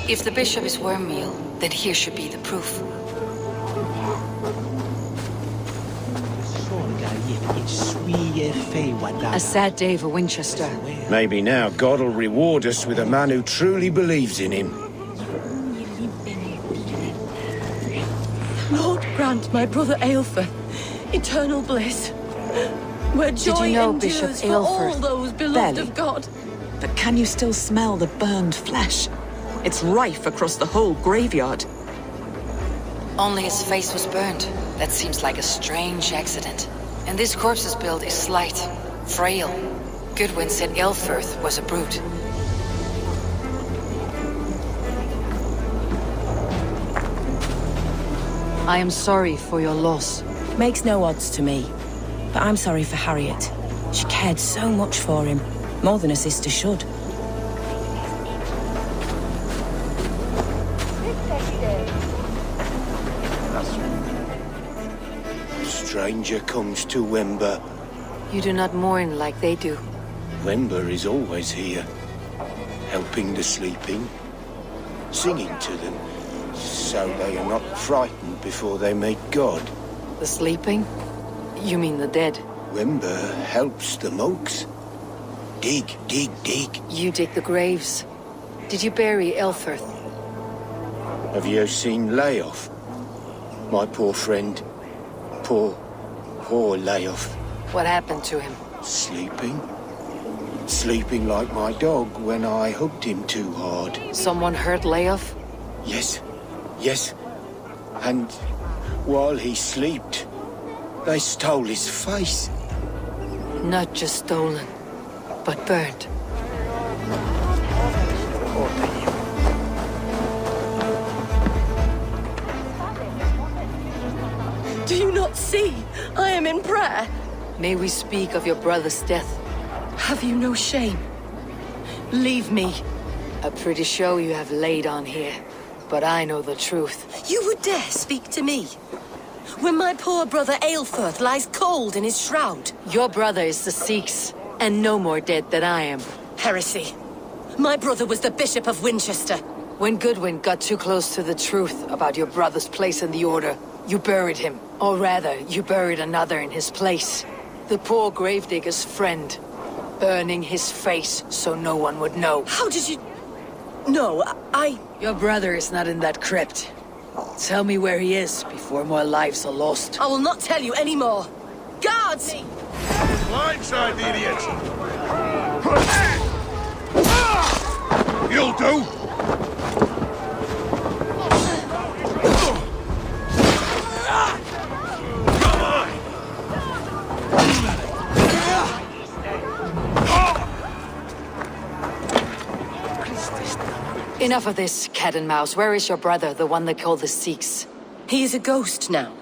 If the bishop is wormmeal, then here should be the proof. A sad day for Winchester. Maybe now God will reward us with a man who truly believes in him. Lord grant my brother Aelfir eternal bliss, where joy Did you know endures Bishop for all Aelfir? those beloved Barely. of God. But can you still smell the burned flesh? It's rife across the whole graveyard. Only his face was burned. That seems like a strange accident. And this corpse's build is slight, frail. Goodwin said Aelfir was a brute. I am sorry for your loss. Makes no odds to me. But I'm sorry for Harriet. She cared so much for him. More than a sister should. Stranger comes to Wember. You do not mourn like they do. Wember is always here, helping the sleeping, singing to them, so they are not frightened before they meet God. The sleeping? You mean the dead? Wimber helps the monks. Dig, dig, dig. You dig the graves. Did you bury Elfirth? Have you seen Layoff? My poor friend. Poor Layoff. What happened to him? Sleeping. Sleeping like my dog when I hugged him too hard. Someone hurt Layoff? Yes. And while he slept, they stole his face. Not just stolen, but burnt. Do you not see? I am in prayer. May we speak of your brother's death? Have you no shame? Leave me. A pretty show you have laid on here, but I know the truth. You would dare speak to me? When my poor brother Aelfirth lies cold in his shroud. Your brother is the Sikhs, and no more dead than I am. Heresy. My brother was the Bishop of Winchester. When Goodwin got too close to the truth about your brother's place in the Order, you buried him. Or rather, you buried another in his place. The poor gravedigger's friend. Burning his face so no one would know. How did you... No, Your brother is not in that crypt. Tell me where he is before more lives are lost. I will not tell you anymore. Guards! Blindside the idiot! You'll do! Enough of this, cat and mouse. Where is your brother, the one they call the Sikhs? He is a ghost now.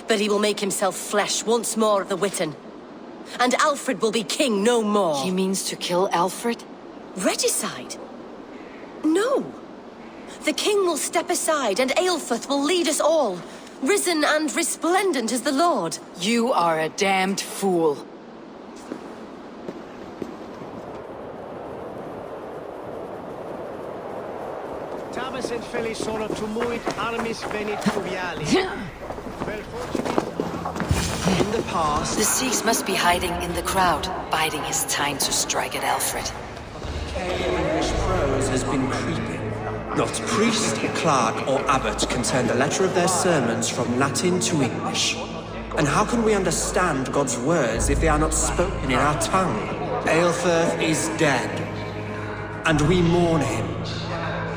But he will make himself flesh once more at the Witten. And Alfred will be king no more. He means to kill Alfred? Regicide? No. The king will step aside and Aelfirth will lead us all. Risen and resplendent as the Lord. You are a damned fool. In the past... The Sikhs must be hiding in the crowd, biding his time to strike at Alfred. English prose has been creeping. Not priest, clerk, or abbot can turn the letter of their sermons from Latin to English. And how can we understand God's words if they are not spoken in our tongue? Aelfirth is dead, and we mourn him.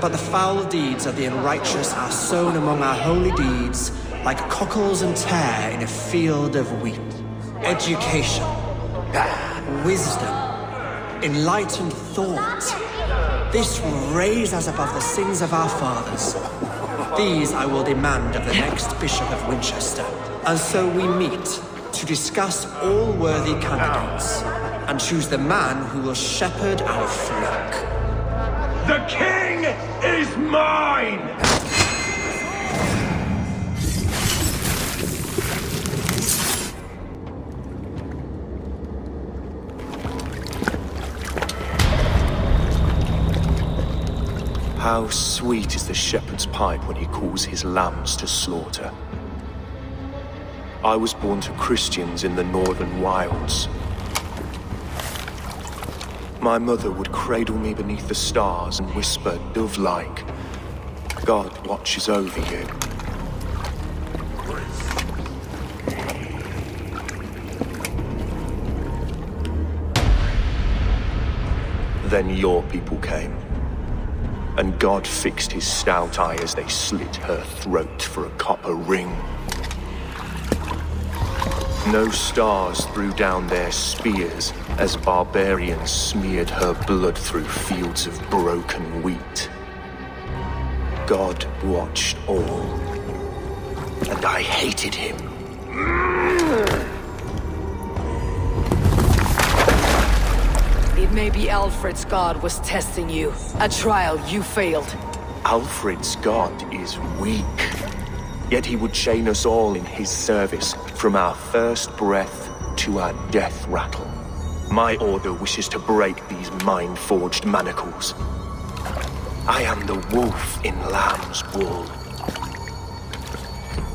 But the foul deeds of the unrighteous are sown among our holy deeds like cockles and tare in a field of wheat. Education, wisdom, enlightened thought. This will raise us above the sins of our fathers. These I will demand of the next Bishop of Winchester. And so we meet to discuss all worthy candidates and choose the man who will shepherd our flock. The king is mine! How sweet is the shepherd's pipe when he calls his lambs to slaughter. I was born to Christians in the northern wilds. My mother would cradle me beneath the stars and whisper, dove-like, God watches over you. Then your people came, and God fixed his stout eye as they slit her throat for a copper ring. No stars threw down their spears as barbarians smeared her blood through fields of broken wheat. God watched all, and I hated him. It may be Alfred's god was testing you. A trial you failed. Alfred's god is weak. Yet he would chain us all in his service, from our first breath to our death rattle. My order wishes to break these mind-forged manacles. I am the wolf in lamb's wool.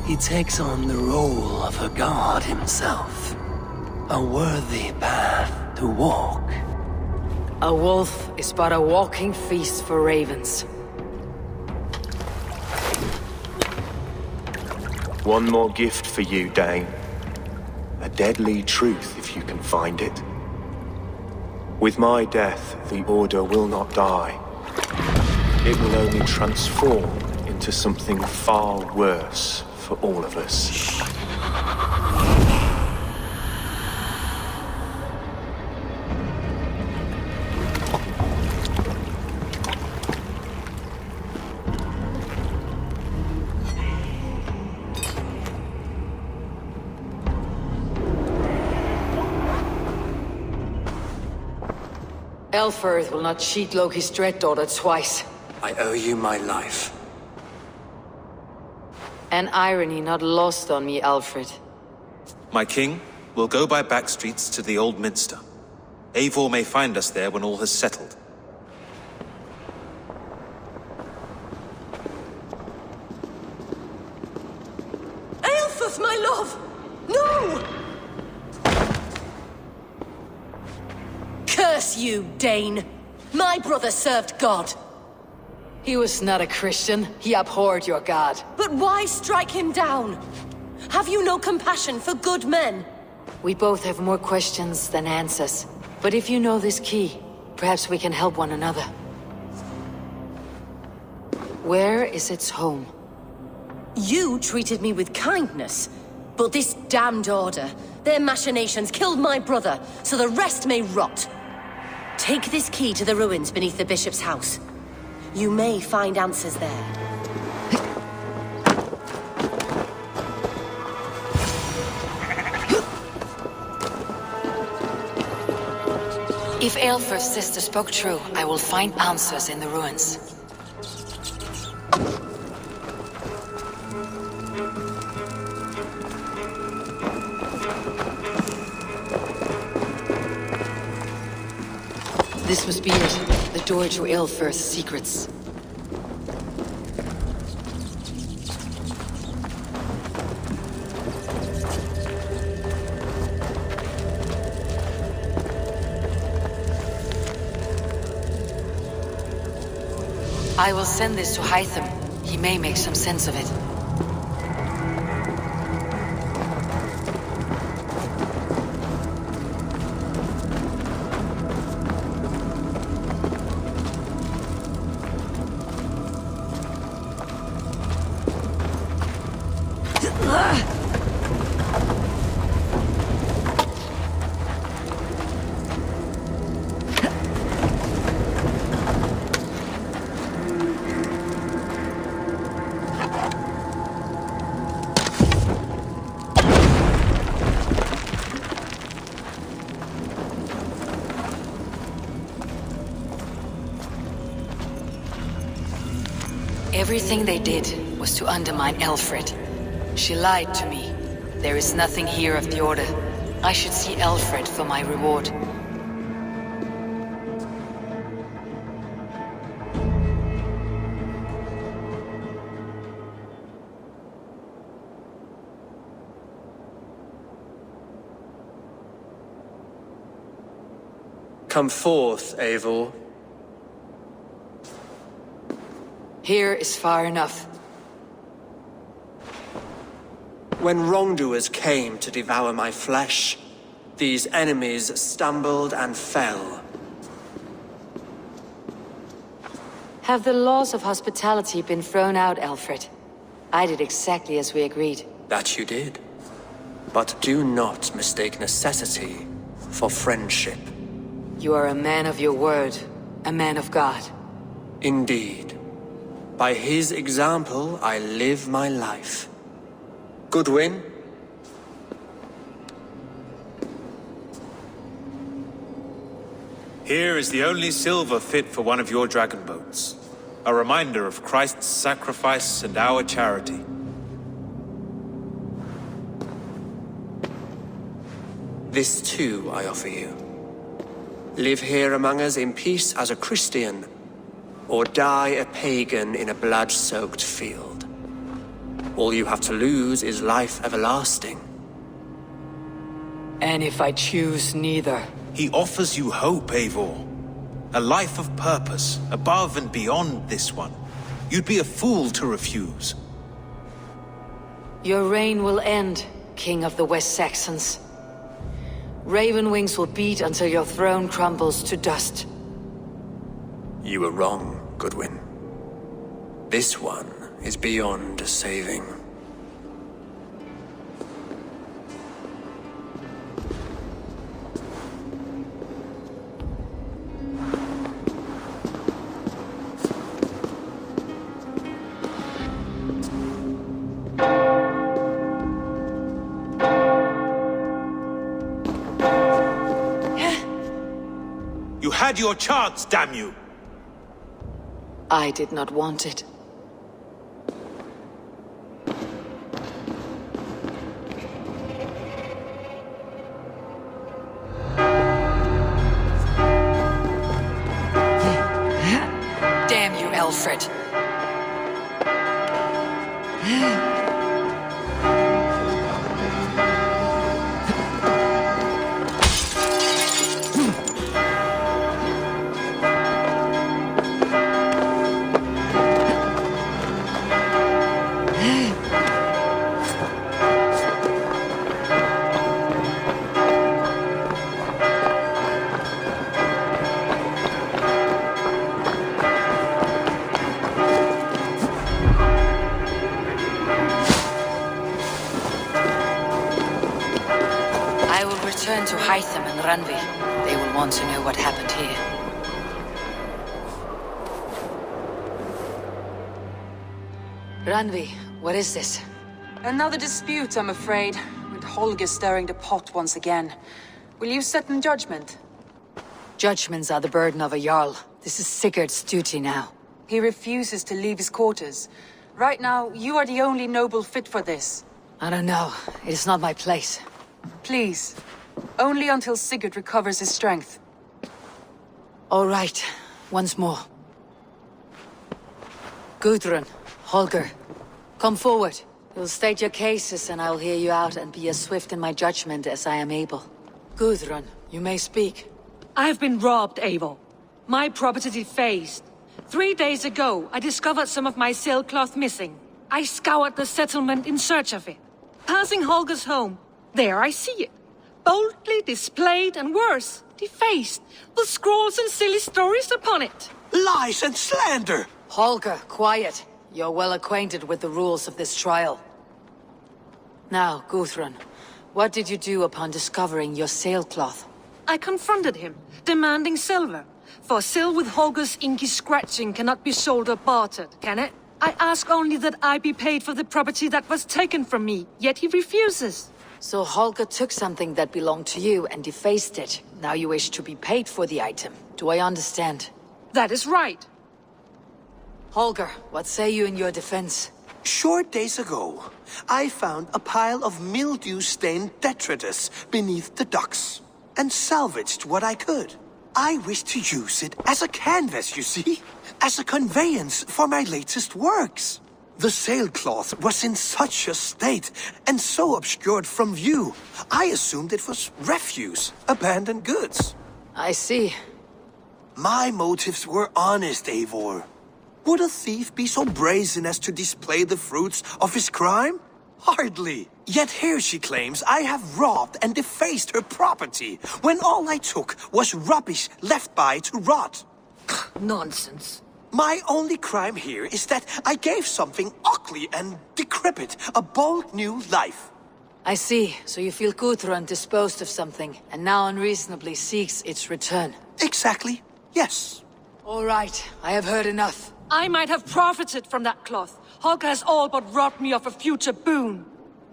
He takes on the role of a god himself. A worthy path to walk. A wolf is but a walking feast for ravens. One more gift for you, Dane. A deadly truth, if you can find it. With my death, the Order will not die. It will only transform into something far worse for all of us. Elfirth will not cheat Loki's dread daughter twice. I owe you my life. An irony not lost on me, Alfred. My king, we'll go by back streets to the Old Minster. Eivor may find us there when all has settled. Aelfirth, my love! No! Curse you, Dane! My brother served God. He was not a Christian. He abhorred your god. But why strike him down? Have you no compassion for good men? We both have more questions than answers. But if you know this key, perhaps we can help one another. Where is its home? You treated me with kindness. But this damned Order, their machinations killed my brother, so the rest may rot. Take this key to the ruins beneath the bishop's house. You may find answers there. If Aelfirth's sister spoke true, I will find answers in the ruins. This must be it. The door to Aelfirth's secrets. I will send this to Hytham. He may make some sense of it. Everything they did was to undermine Elfred. She lied to me. There is nothing here of the Order. I should see Elfred for my reward. Come forth, Eivor. Here is far enough. When wrongdoers came to devour my flesh, these enemies stumbled and fell. Have the laws of hospitality been thrown out, Alfred? I did exactly as we agreed. That you did. But do not mistake necessity for friendship. You are a man of your word, a man of God. Indeed. By his example, I live my life. Goodwin? Here is the only silver fit for one of your dragon boats. A reminder of Christ's sacrifice and our charity. This too I offer you. Live here among us in peace as a Christian, or die a pagan in a blood-soaked field. All you have to lose is life everlasting. And if I choose neither? He offers you hope, Eivor. A life of purpose, above and beyond this one. You'd be a fool to refuse. Your reign will end, King of the West Saxons. Ravenwings will beat until your throne crumbles to dust. You were wrong, Goodwin. This one is beyond saving. You had your chance, damn you! I did not want it. Damn you, Alfred. Return to Hytham and Randvi. They will want to know what happened here. Randvi, what is this? Another dispute, I'm afraid, with Holger stirring the pot once again. Will you sit in judgment? Judgments are the burden of a Jarl. This is Sigurd's duty now. He refuses to leave his quarters. Right now, you are the only noble fit for this. I don't know. It is not my place. Please. Only until Sigurd recovers his strength. All right. Once more. Gudrun, Holger, come forward. You'll state your cases and I'll hear you out and be as swift in my judgment as I am able. Gudrun, you may speak. I have been robbed, Eivor. My property defaced. 3 days ago, I discovered some of my sailcloth missing. I scoured the settlement in search of it. Passing Holger's home, there I see it. Boldly displayed and worse, defaced, with scrolls and silly stories upon it. Lies and slander! Holger, quiet. You're well acquainted with the rules of this trial. Now, Gudrun, what did you do upon discovering your sailcloth? I confronted him, demanding silver. For sil with Holger's inky scratching cannot be sold or bartered, can it? I ask only that I be paid for the property that was taken from me, yet he refuses. So Holger took something that belonged to you and defaced it. Now you wish to be paid for the item. Do I understand? That is right. Holger, what say you in your defense? Short days ago, I found a pile of mildew-stained detritus beneath the docks, and salvaged what I could. I wish to use it as a canvas, you see? As a conveyance for my latest works. The sailcloth was in such a state, and so obscured from view, I assumed it was refuse, abandoned goods. I see. My motives were honest, Eivor. Would a thief be so brazen as to display the fruits of his crime? Hardly. Yet here she claims I have robbed and defaced her property, when all I took was rubbish left by to rot. Nonsense. My only crime here is that I gave something ugly and decrepit a bold new life. I see. So you feel Gudrun disposed of something, and now unreasonably seeks its return. Exactly. Yes. All right. I have heard enough. I might have profited from that cloth. Holger has all but robbed me of a future boon.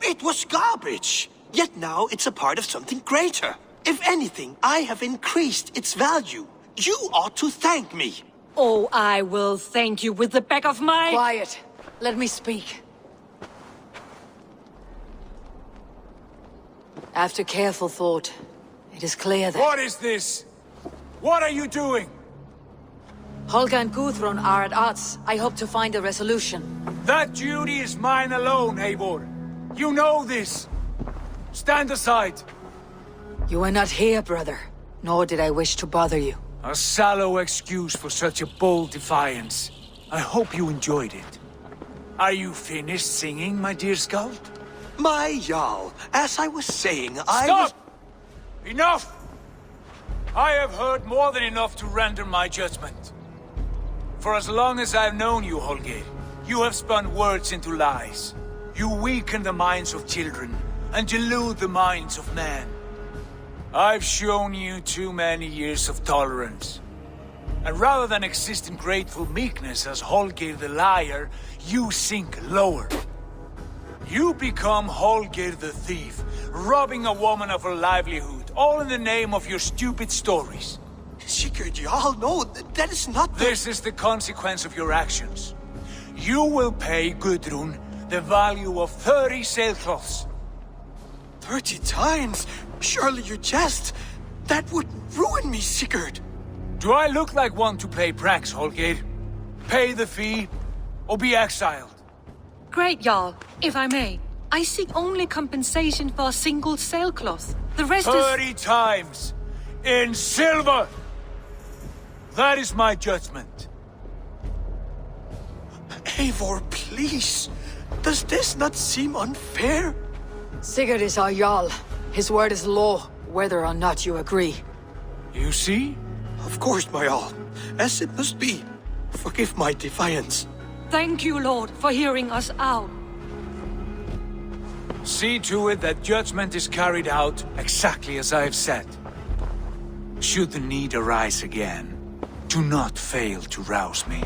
It was garbage. Yet now it's a part of something greater. If anything, I have increased its value. You ought to thank me. Oh, I will thank you with the back of my... Quiet. Let me speak. After careful thought, it is clear that... What is this? What are you doing? Holga and Gudrun are at odds. I hope to find a resolution. That duty is mine alone, Eivor. You know this. Stand aside. You were not here, brother. Nor did I wish to bother you. A sallow excuse for such a bold defiance. I hope you enjoyed it. Are you finished singing, my dear Skald? My Jarl, as I was saying, Stop! Enough! I have heard more than enough to render my judgment. For as long as I've known you, Holger, you have spun words into lies. You weaken the minds of children and delude the minds of men. I've shown you too many years of tolerance. And rather than exist in grateful meekness as Holger the liar, you sink lower. You become Holger the thief, robbing a woman of her livelihood, all in the name of your stupid stories. Sigurd, Jarl, no, that is not the... This is the consequence of your actions. You will pay Gudrun the value of 30 sailcloths. 30 times? Surely you jest. That would ruin me, Sigurd. Do I look like one to play pranks, Holger? Pay the fee, or be exiled. Great, Jarl. If I may, I seek only compensation for a single sailcloth. The rest 30 times! In silver! That is my judgment. Eivor, please. Does this not seem unfair? Sigurd is our Jarl. His word is law, whether or not you agree. You see? Of course, my Jarl. As it must be. Forgive my defiance. Thank you, Lord, for hearing us out. See to it that judgment is carried out exactly as I have said. Should the need arise again, do not fail to rouse me.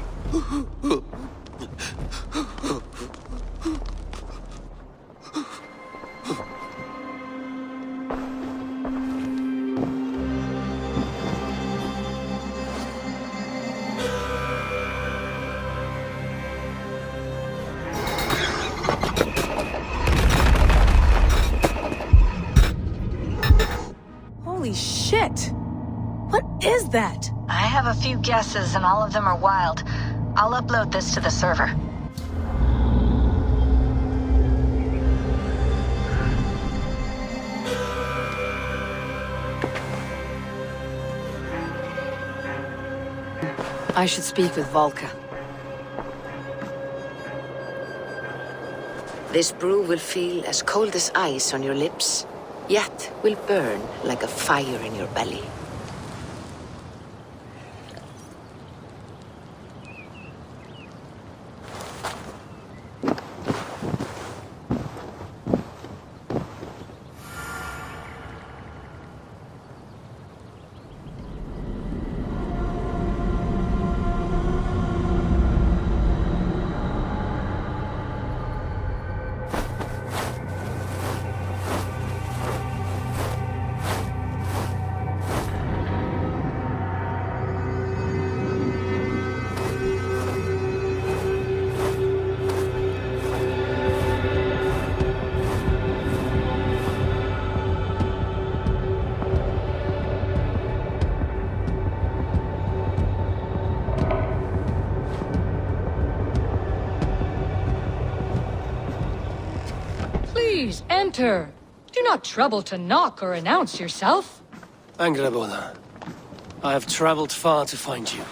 Holy shit! What is that? I have a few guesses and all of them are wild. I'll upload this to the server. I should speak with Valka. This brew will feel as cold as ice on your lips, yet will burn like a fire in your belly. Please, enter. Do not trouble to knock or announce yourself. Angreboda, I have traveled far to find you.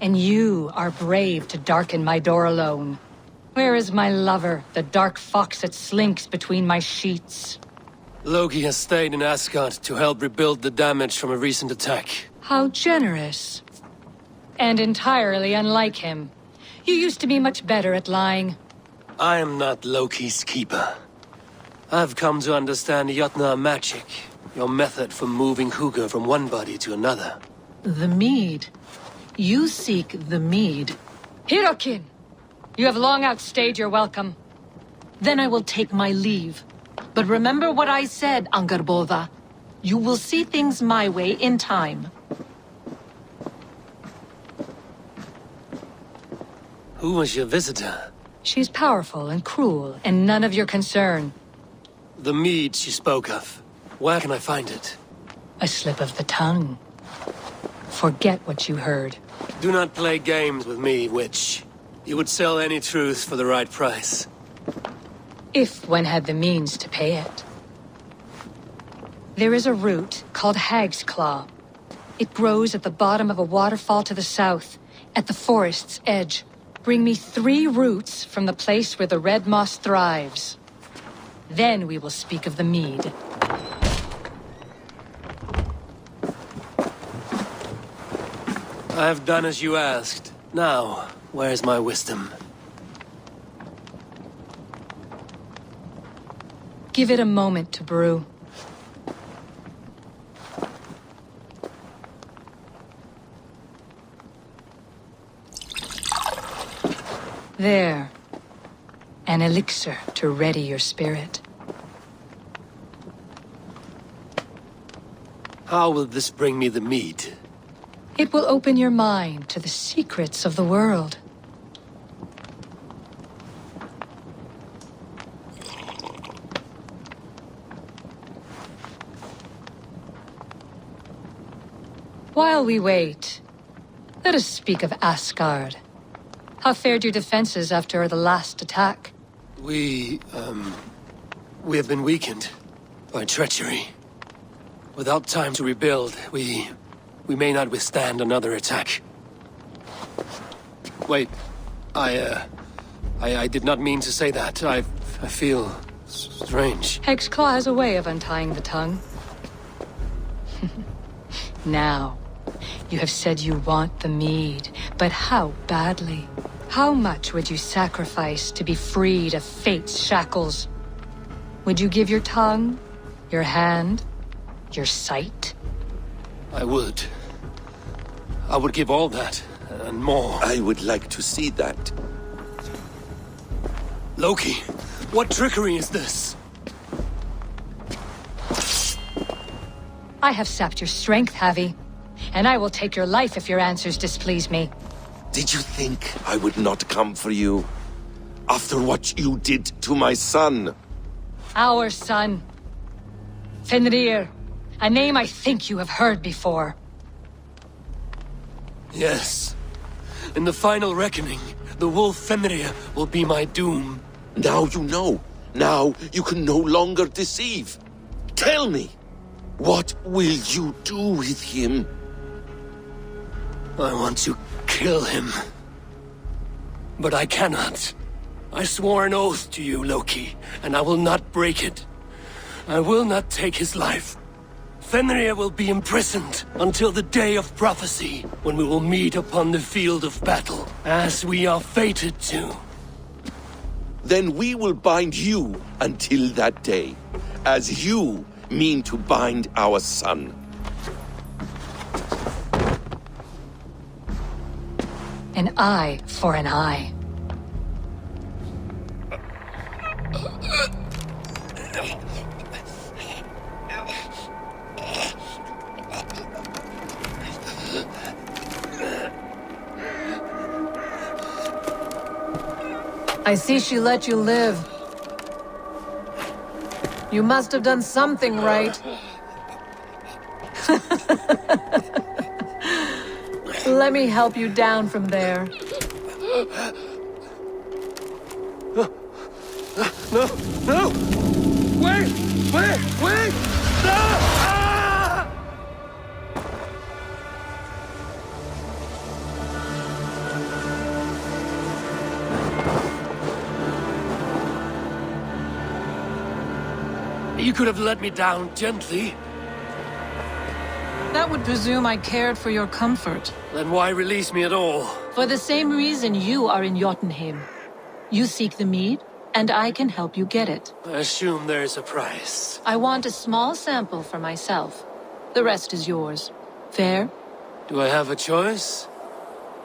And you are brave to darken my door alone. Where is my lover, the dark fox that slinks between my sheets? Loki has stayed in Asgard to help rebuild the damage from a recent attack. How generous. And entirely unlike him. You used to be much better at lying. I am not Loki's keeper. I've come to understand Jotnar magic, your method for moving Hugr from one body to another. The mead. You seek the mead. Hirokin! You have long outstayed your welcome. Then I will take my leave. But remember what I said, Angrboda. You will see things my way in time. Who was your visitor? She's powerful and cruel, and none of your concern. The mead she spoke of. Where can I find it? A slip of the tongue. Forget what you heard. Do not play games with me, witch. You would sell any truth for the right price. If one had the means to pay it. There is a root called Hag's Claw. It grows at the bottom of a waterfall to the south, at the forest's edge. Bring me 3 roots from the place where the red moss thrives. Then we will speak of the mead. I have done as you asked. Now, where's my wisdom? Give it a moment to brew. There. An elixir to ready your spirit. How will this bring me the mead? It will open your mind to the secrets of the world. While we wait, let us speak of Asgard. How fared your defenses after the last attack? We have been weakened by treachery. Without time to rebuild, we may not withstand another attack. Wait, I did not mean to say that. I feel strange. Hexclaw has a way of untying the tongue. Now, you have said you want the mead, but how badly? How much would you sacrifice to be freed of fate's shackles? Would you give your tongue, your hand, your sight? I would. I would give all that, and more. I would like to see that. Loki, what trickery is this? I have sapped your strength, Havi. And I will take your life if your answers displease me. Did you think I would not come for you? After what you did to my son? Our son. Fenrir. A name I think you have heard before. Yes. In the final reckoning, the wolf Fenrir will be my doom. Now you know. Now you can no longer deceive. Tell me, what will you do with him? I want to kill him. But I cannot. I swore an oath to you, Loki, and I will not break it. I will not take his life. Fenrir will be imprisoned until the day of prophecy, when we will meet upon the field of battle, as we are fated to. Then we will bind you until that day, as you mean to bind our son. An eye for an eye. I see she let you live. You must have done something right. Let me help you down from there. No! No! Wait! Wait! Wait! No! Ah! You could have let me down gently. That would presume I cared for your comfort. Then why release me at all? For the same reason you are in Jotunheim. You seek the mead, and I can help you get it. I assume there is a price. I want a small sample for myself. The rest is yours. Fair? Do I have a choice?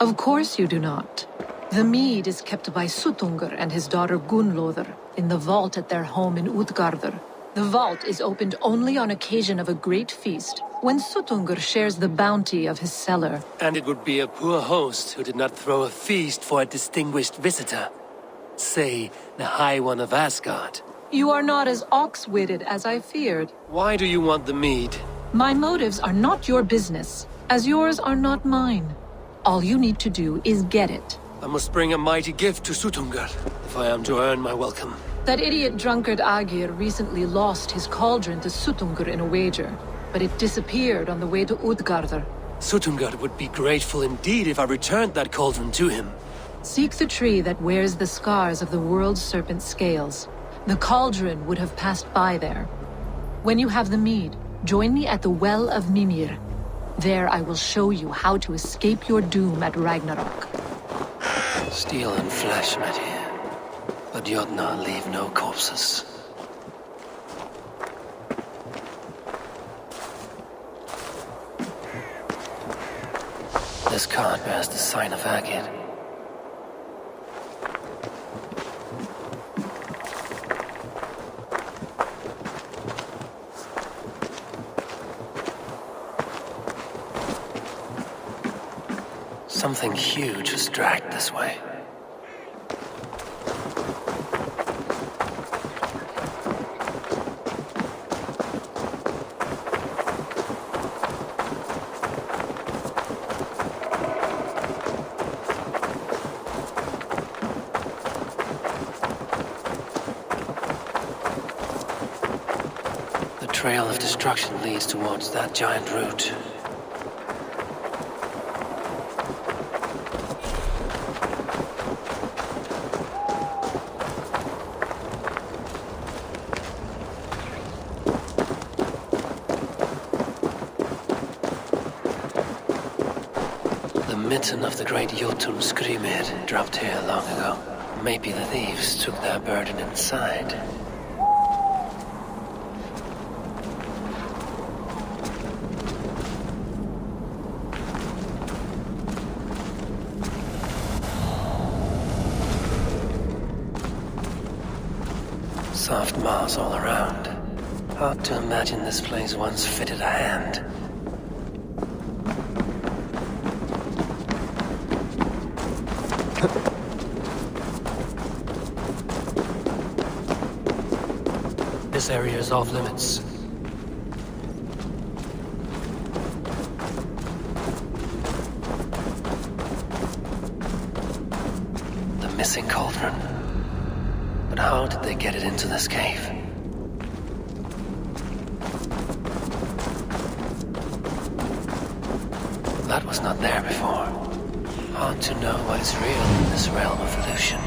Of course you do not. The mead is kept by Suttungr and his daughter Gunnlóðr in the vault at their home in Utgardr. The vault is opened only on occasion of a great feast, when Suttungr shares the bounty of his cellar. And it would be a poor host who did not throw a feast for a distinguished visitor. Say, the High One of Asgard. You are not as ox-witted as I feared. Why do you want the mead? My motives are not your business. as yours are not mine. All you need to do is get it. I must bring a mighty gift to Sutungar if I am to earn my welcome. That idiot drunkard Agir recently lost his cauldron to Sutungur in a wager, but it disappeared on the way to Utgardr. Sutungar would be grateful indeed if I returned that cauldron to him. Seek the tree that wears the scars of the world's serpent scales. The cauldron would have passed by there. When you have the mead, join me at the Well of Mimir. There I will show you how to escape your doom at Ragnarok. Steel and flesh met here, but Jotnar leave no corpses. This card bears the sign of Agit. Something huge was dragged this way. The trail of destruction leads towards that giant root. The mitten of the great Jotun Skrimir dropped here long ago. Maybe the thieves took their burden inside. Soft moss all around. Hard to imagine this place once fitted a hand. This area is off limits. The missing cauldron. But how did they get it into this cave? That was not there before. Hard to know what is real in this realm of illusion.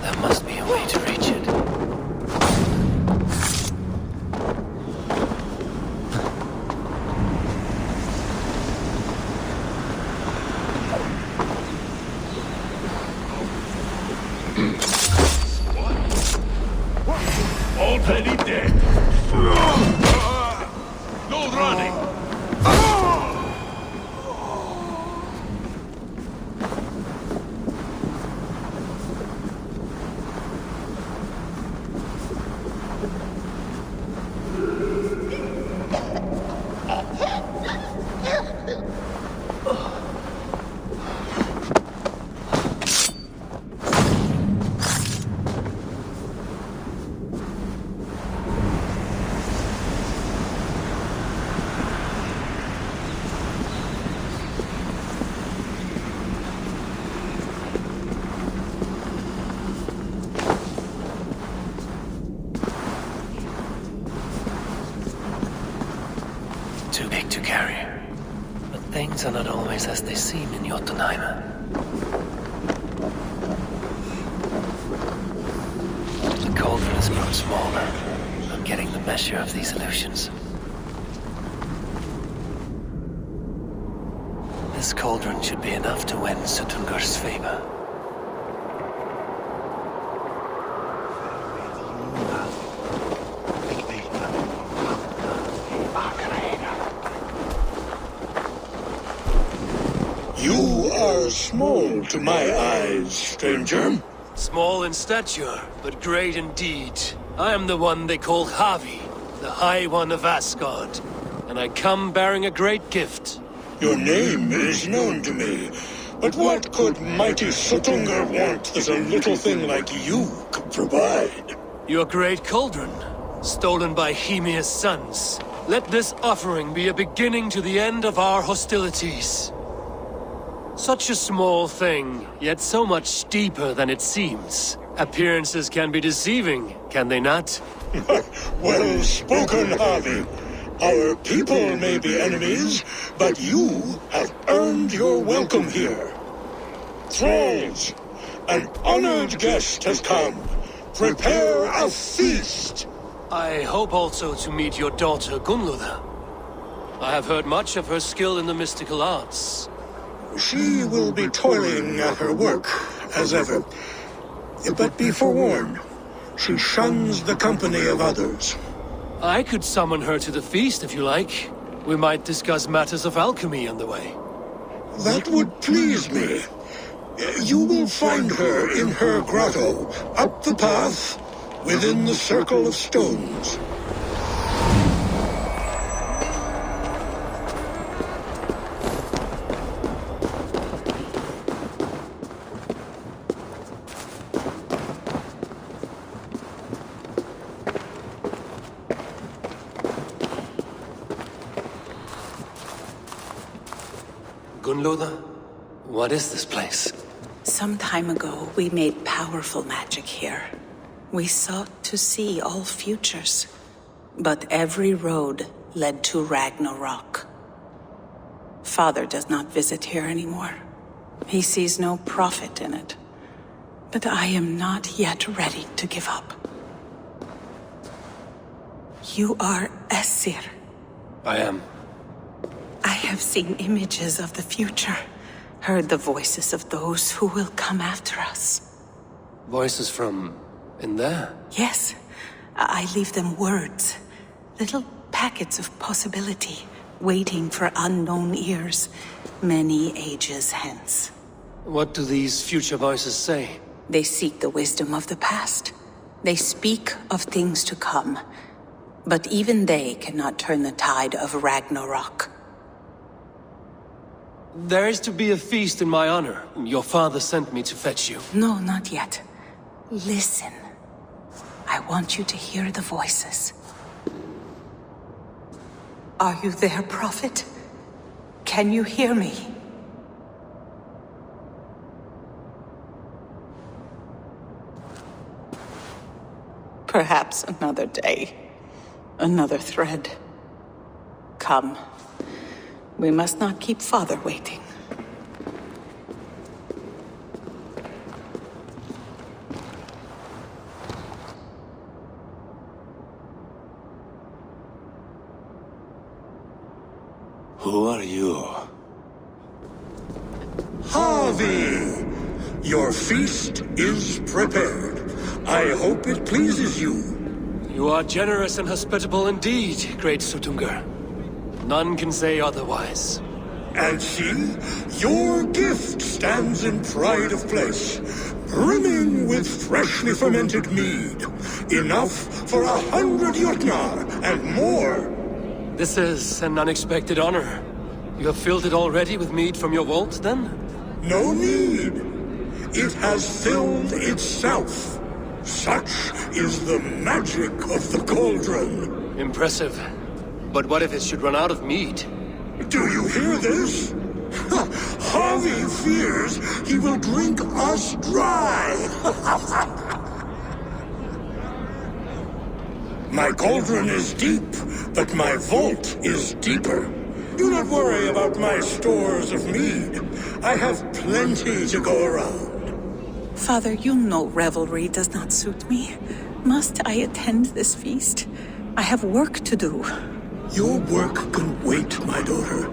There must be a way to reach it. Already dead. No running. Too big to carry. But things are not always as they seem in Jotunheim. The cauldron has grown smaller. I'm getting the measure of these illusions. This cauldron should be enough to win Suttungur's favor. You are small to my eyes, stranger. Small in stature, but great in deed. I am the one they call Havi, the High One of Asgard. And I come bearing a great gift. Your name is known to me, but what could mighty Suttungur want that a little thing like you could provide? Your great cauldron, stolen by Hymia's sons. Let this offering be a beginning to the end of our hostilities. Such a small thing, yet so much deeper than it seems. Appearances can be deceiving, can they not? Well spoken, Harvey. Our people may be enemies, but you have earned your welcome here. Thralls, an honored guest has come. Prepare a feast. I hope also to meet your daughter Gunnlóða. I have heard much of her skill in the mystical arts. She will be toiling at her work, as ever. But be forewarned, she shuns the company of others. I could summon her to the feast if you like. We might discuss matters of alchemy on the way. That would please me. You will find her in her grotto, up the path, within the circle of stones. Gunnlóða, what is this place? Some time ago, we made powerful magic here. We sought to see all futures, but every road led to Ragnarok. Father does not visit here anymore. He sees no profit in it. But I am not yet ready to give up. You are Esir. I am. I have seen images of the future, heard the voices of those who will come after us. Voices from in there? Yes, I leave them words, little packets of possibility, waiting for unknown ears, many ages hence. What do these future voices say? They seek the wisdom of the past. They speak of things to come, but even they cannot turn the tide of Ragnarok. There is to be a feast in my honor. Your father sent me to fetch you. No, not yet. Listen. I want you to hear the voices. Are you there, Prophet? Can you hear me? Perhaps another day. Another thread. Come. We must not keep Father waiting. Who are you? Harvey! Your feast is prepared. I hope it pleases you. You are generous and hospitable indeed, great Suttungur. None can say otherwise. And see, your gift stands in pride of place, brimming with freshly fermented mead. Enough for 100 Jotnar and more. This is an unexpected honor. You have filled it already with mead from your vault, then? No need. It has filled itself. Such is the magic of the cauldron. Impressive. But what if it should run out of mead? Do you hear this? Harvey fears he will drink us dry. My cauldron is deep, but my vault is deeper. Do not worry about my stores of mead. I have plenty to go around. Father, you know revelry does not suit me. Must I attend this feast? I have work to do. Your work can wait, my daughter.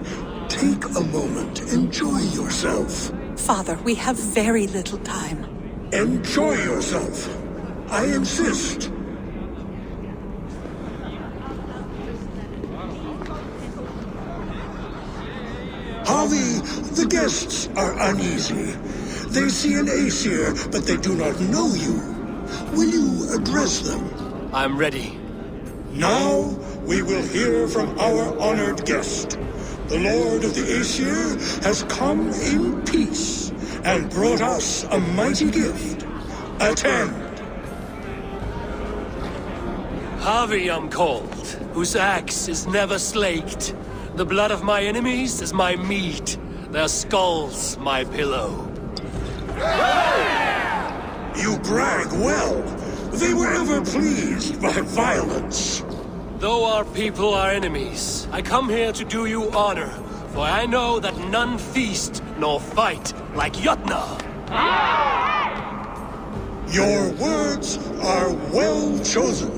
take a moment. Enjoy yourself. Father, we have very little time. Enjoy yourself. I insist. Harvey, the guests are uneasy. They see an Aesir, but they do not know you. Will you address them? I'm ready. Now, we will hear from our honored guest. The Lord of the Aesir has come in peace and brought us a mighty gift. Attend. Harvey I'm called, whose axe is never slaked. The blood of my enemies is my meat, their skulls my pillow. You brag well. They were ever pleased by violence. Though our people are enemies, I come here to do you honor, for I know that none feast nor fight like Jotnar. Your words are well chosen.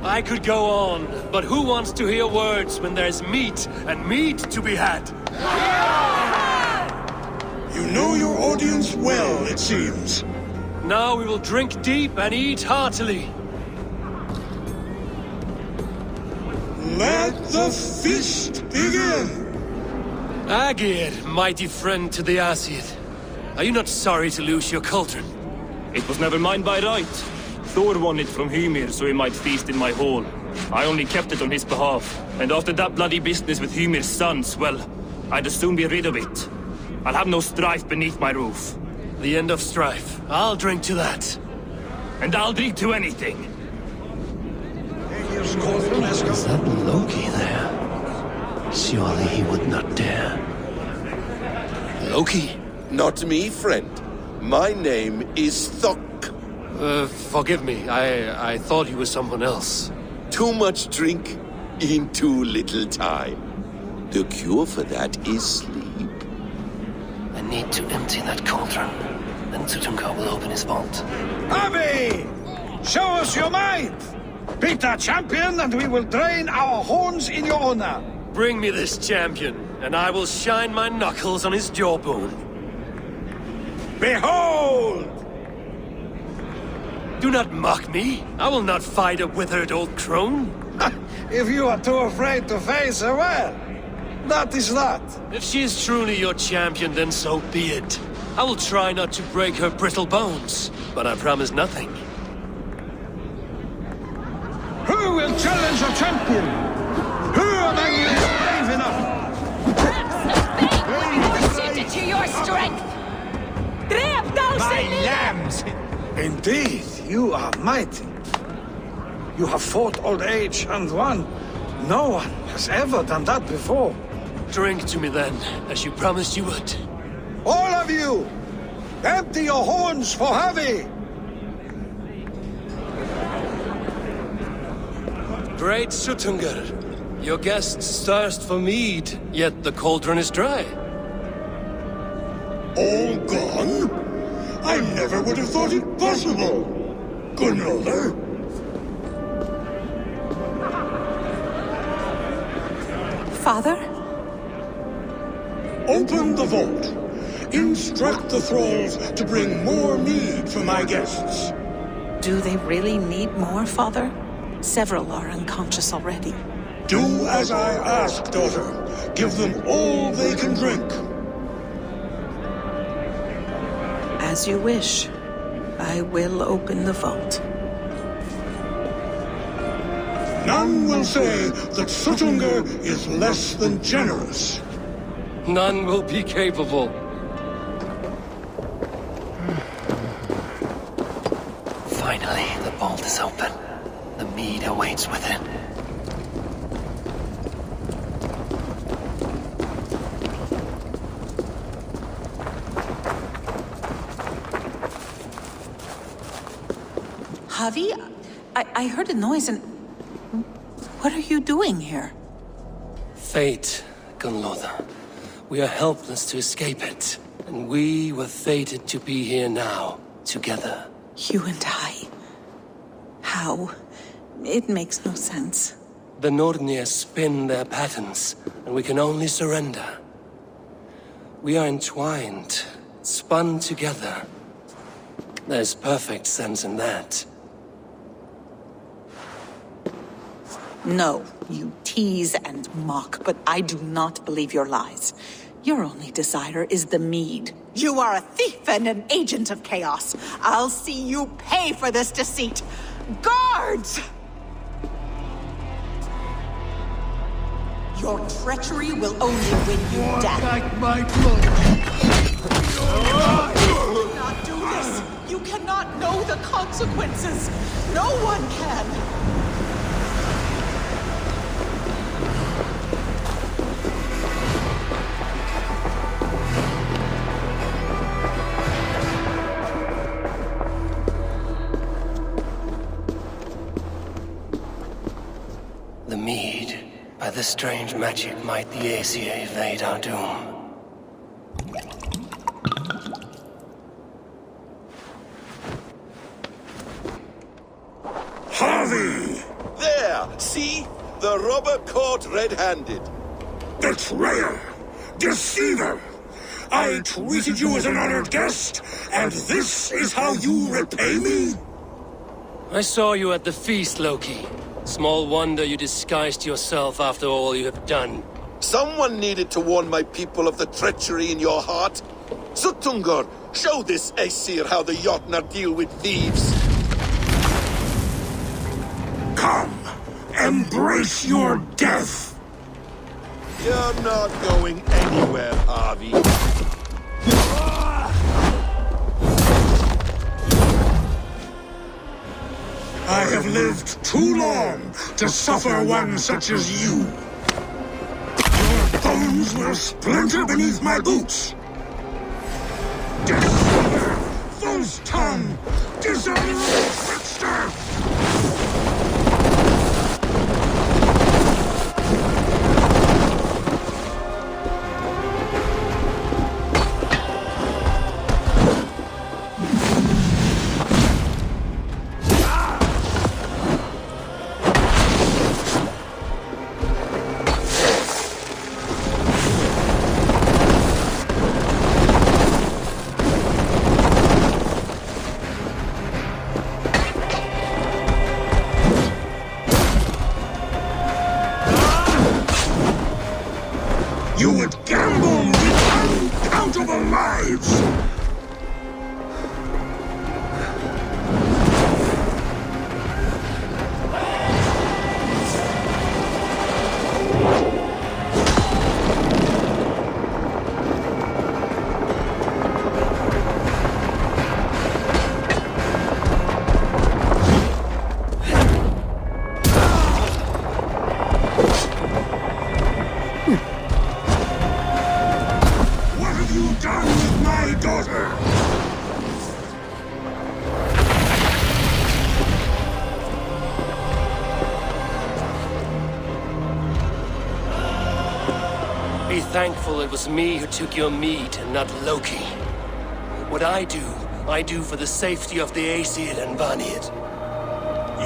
I could go on, but who wants to hear words when there's meat and meat to be had? You know your audience well, it seems. Now we will drink deep and eat heartily. Let the feast begin! Agir, mighty friend to the Aesir. Are you not sorry to lose your cauldron? It was never mine by right. Thor won it from Hymir so he might feast in my hall. I only kept it on his behalf. And after that bloody business with Hymir's sons, well, I'd as soon be rid of it. I'll have no strife beneath my roof. The end of strife. I'll drink to that. And I'll drink to anything. Is that Loki there? Surely he would not dare. Loki? Not me, friend. My name is Thok. Forgive me. I thought he was someone else. Too much drink in too little time. The cure for that is sleep. I need to empty that cauldron. Then Sutunka will open his vault. Harvey! Show us your might! Beat our champion and we will drain our horns in your honor. Bring me this champion, and I will shine my knuckles on his jawbone. Behold! Do not mock me. I will not fight a withered old crone. If you are too afraid to face her, well, that is that. If she is truly your champion, then so be it. I will try not to break her brittle bones, but I promise nothing. Who will challenge a champion? Who among you is brave enough? Suited to your strength! My lambs! Indeed, you are mighty. You have fought old age and won. No one has ever done that before. Drink to me then, as you promised you would. All of you! Empty your horns for Harvey! Great Sutungar, your guests thirst for mead, yet the cauldron is dry. All gone? I never would have thought it possible. Gunloder? Father? Open the vault. Instruct the thralls to bring more mead for my guests. Do they really need more, Father? Several are unconscious already. Do as I ask, daughter. Give them all they can drink. As you wish. I will open the vault. None will say that Sutungar is less than generous. None will be capable. Finally, the vault is open. The mead awaits within. Javi, I heard a noise and... What are you doing here? Fate, Gunloda. We are helpless to escape it. And we were fated to be here now, together. You and I. How? It makes no sense. The Nornir spin their patterns, and we can only surrender. We are entwined, spun together. There's perfect sense in that. No, you tease and mock, but I do not believe your lies. Your only desire is the mead. You are a thief and an agent of chaos. I'll see you pay for this deceit. Guards! Your treachery will only win you death. Like my blood. Do not do this. You cannot know the consequences. No one can. The mead. By the strange magic might the Aesir evade our doom. Harvey! There! See? The robber caught red-handed. Betrayer! Deceiver! I treated you as an honored guest, and this is how you repay me? I saw you at the feast, Loki. Small wonder you disguised yourself after all you have done. Someone needed to warn my people of the treachery in your heart. Suttungr, show this Aesir how the Jotnar deal with thieves. Come, embrace your death! You're not going anywhere, Harvey. I have lived too long to suffer one such as you. Your bones will splinter beneath my boots. Deceiver! False tongue! Dishonorable trickster! You would gamble with uncountable lives! Be thankful it was me who took your mead and not Loki. What I do for the safety of the Aesir and Vanir.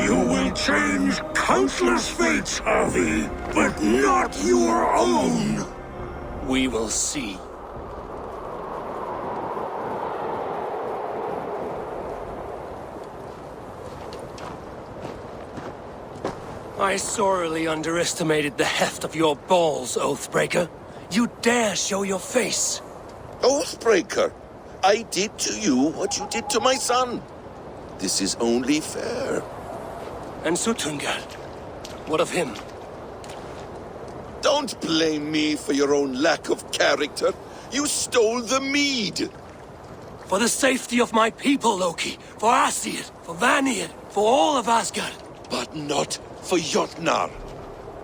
You will change countless fates, Harvey, but not your own! We will see. I sorely underestimated the heft of your balls, Oathbreaker. You dare show your face! Oathbreaker, I did to you what you did to my son. This is only fair. And Suttungr, what of him? Don't blame me for your own lack of character. You stole the mead. For the safety of my people, Loki. For Aesir, for Vanir, for all of Asgard. But not for Jotnar.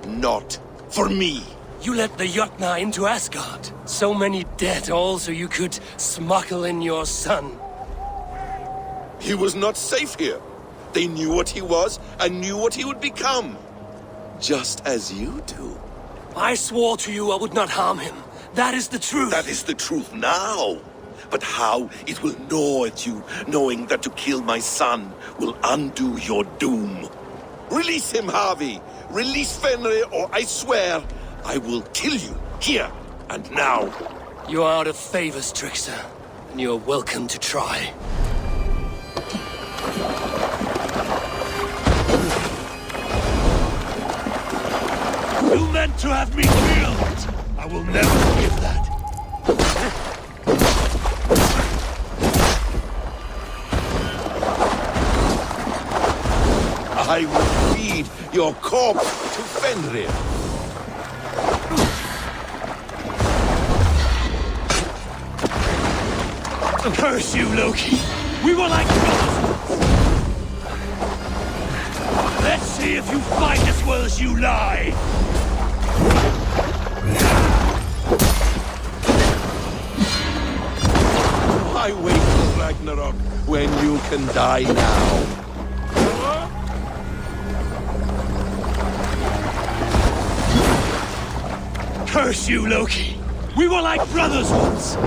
Not for me. You let the Jotnar into Asgard. So many dead, all so you could smuggle in your son. He was not safe here. They knew what he was and knew what he would become. Just as you do. I swore to you I would not harm him. That is the truth. That is the truth now. But how it will gnaw at you, knowing that to kill my son will undo your doom. Release him, Harvey. Release Fenrir, or I swear, I will kill you, here and now. You are out of favors, trickster, and you are welcome to try. You meant to have me killed! I will never forgive that. I will feed your corpse to Fenrir. Curse you, Loki! We were like brothers! Let's see if you fight as well as you lie! Why wait till Ragnarok when you can die now? Curse you, Loki! We were like brothers once!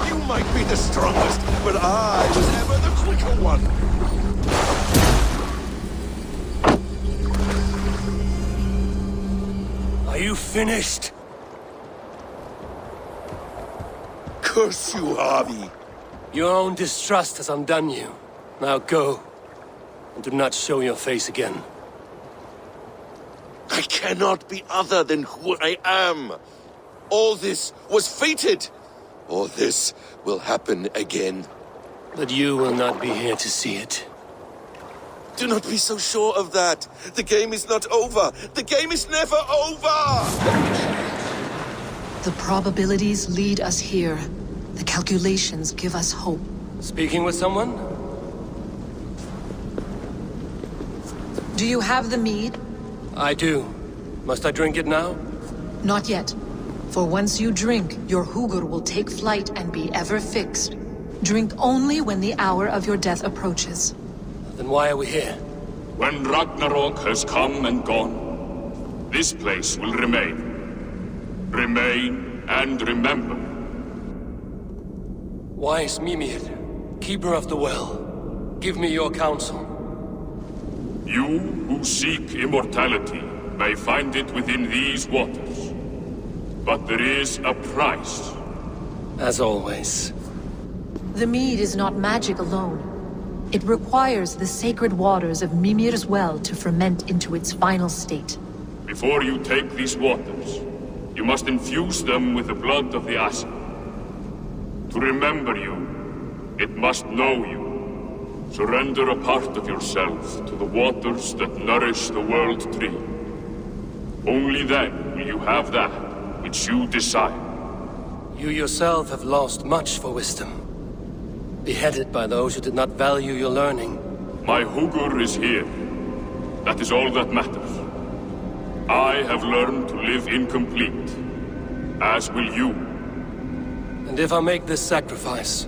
You might be the strongest, but I was ever the quicker one. Are you finished? Curse you, Harvey. Your own distrust has undone you. Now go, and do not show your face again. I cannot be other than who I am. All this was fated. All this will happen again. But you will not be here to see it. Do not be so sure of that. The game is not over. The game is never over! The probabilities lead us here. The calculations give us hope. Speaking with someone? Do you have the mead? I do. Must I drink it now? Not yet. For once you drink, your Hugur will take flight and be ever fixed. Drink only when the hour of your death approaches. Then why are we here? When Ragnarok has come and gone, this place will remain. Remain and remember. Wise Mimir, keeper of the well, give me your counsel. You who seek immortality may find it within these waters. But there is a price. As always. The mead is not magic alone. It requires the sacred waters of Mimir's well to ferment into its final state. Before you take these waters, you must infuse them with the blood of the Asa. To remember you, it must know you. Surrender a part of yourself to the waters that nourish the World Tree. Only then will you have that which you desire. You yourself have lost much for wisdom. Beheaded by those who did not value your learning. My Hugur is here. That is all that matters. I have learned to live incomplete, as will you. And if I make this sacrifice,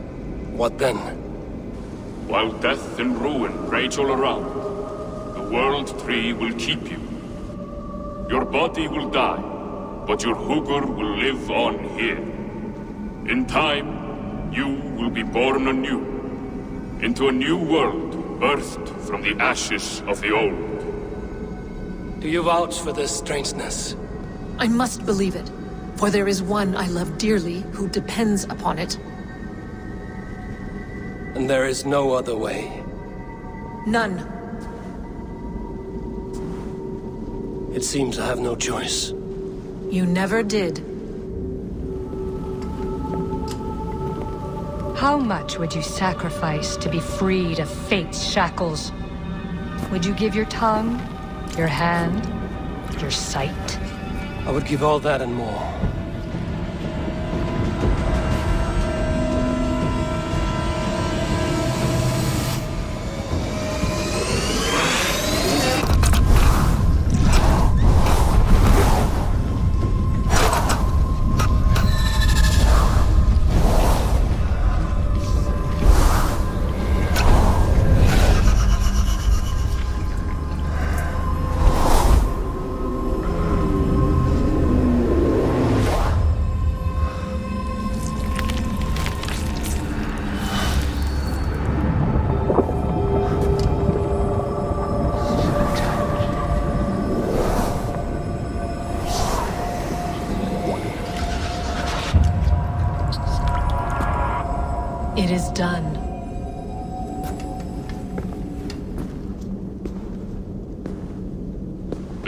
what then? While death and ruin rage all around, the World Tree will keep you. Your body will die, but your Hugur will live on here. In time, you will be born anew, into a new world birthed from the ashes of the old. Do you vouch for this strangeness? I must believe it, for there is one I love dearly who depends upon it. And there is no other way? None. It seems I have no choice. You never did. How much would you sacrifice to be freed of fate's shackles? Would you give your tongue, your hand, your sight? I would give all that and more.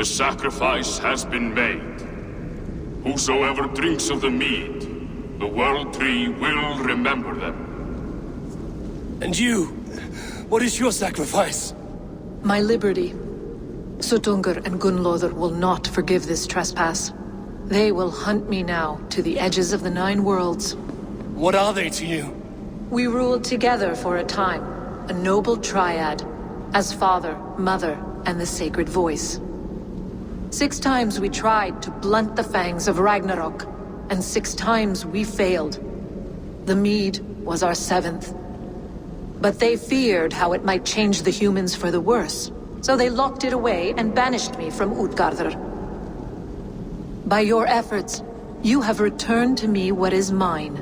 The sacrifice has been made. Whosoever drinks of the mead, the World Tree will remember them. And you? What is your sacrifice? My liberty. Suttungr and Gunnlóðr will not forgive this trespass. They will hunt me now to the edges of the 9 worlds. What are they to you? We ruled together for a time, a noble triad, as father, mother, and the sacred voice. 6 times we tried to blunt the fangs of Ragnarok, and 6 times we failed. The mead was our 7th. But they feared how it might change the humans for the worse, so they locked it away and banished me from Utgardr. By your efforts, you have returned to me what is mine.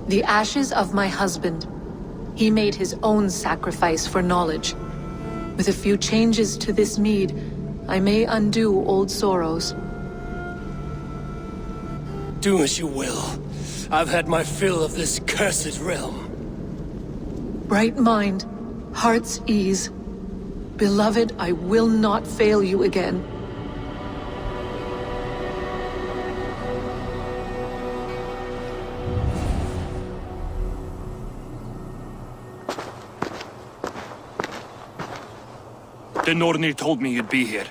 The ashes of my husband. He made his own sacrifice for knowledge. With a few changes to this mead, I may undo old sorrows. Do as you will. I've had my fill of this cursed realm. Bright mind, heart's ease. Beloved, I will not fail you again. The Nornir told me you'd be here.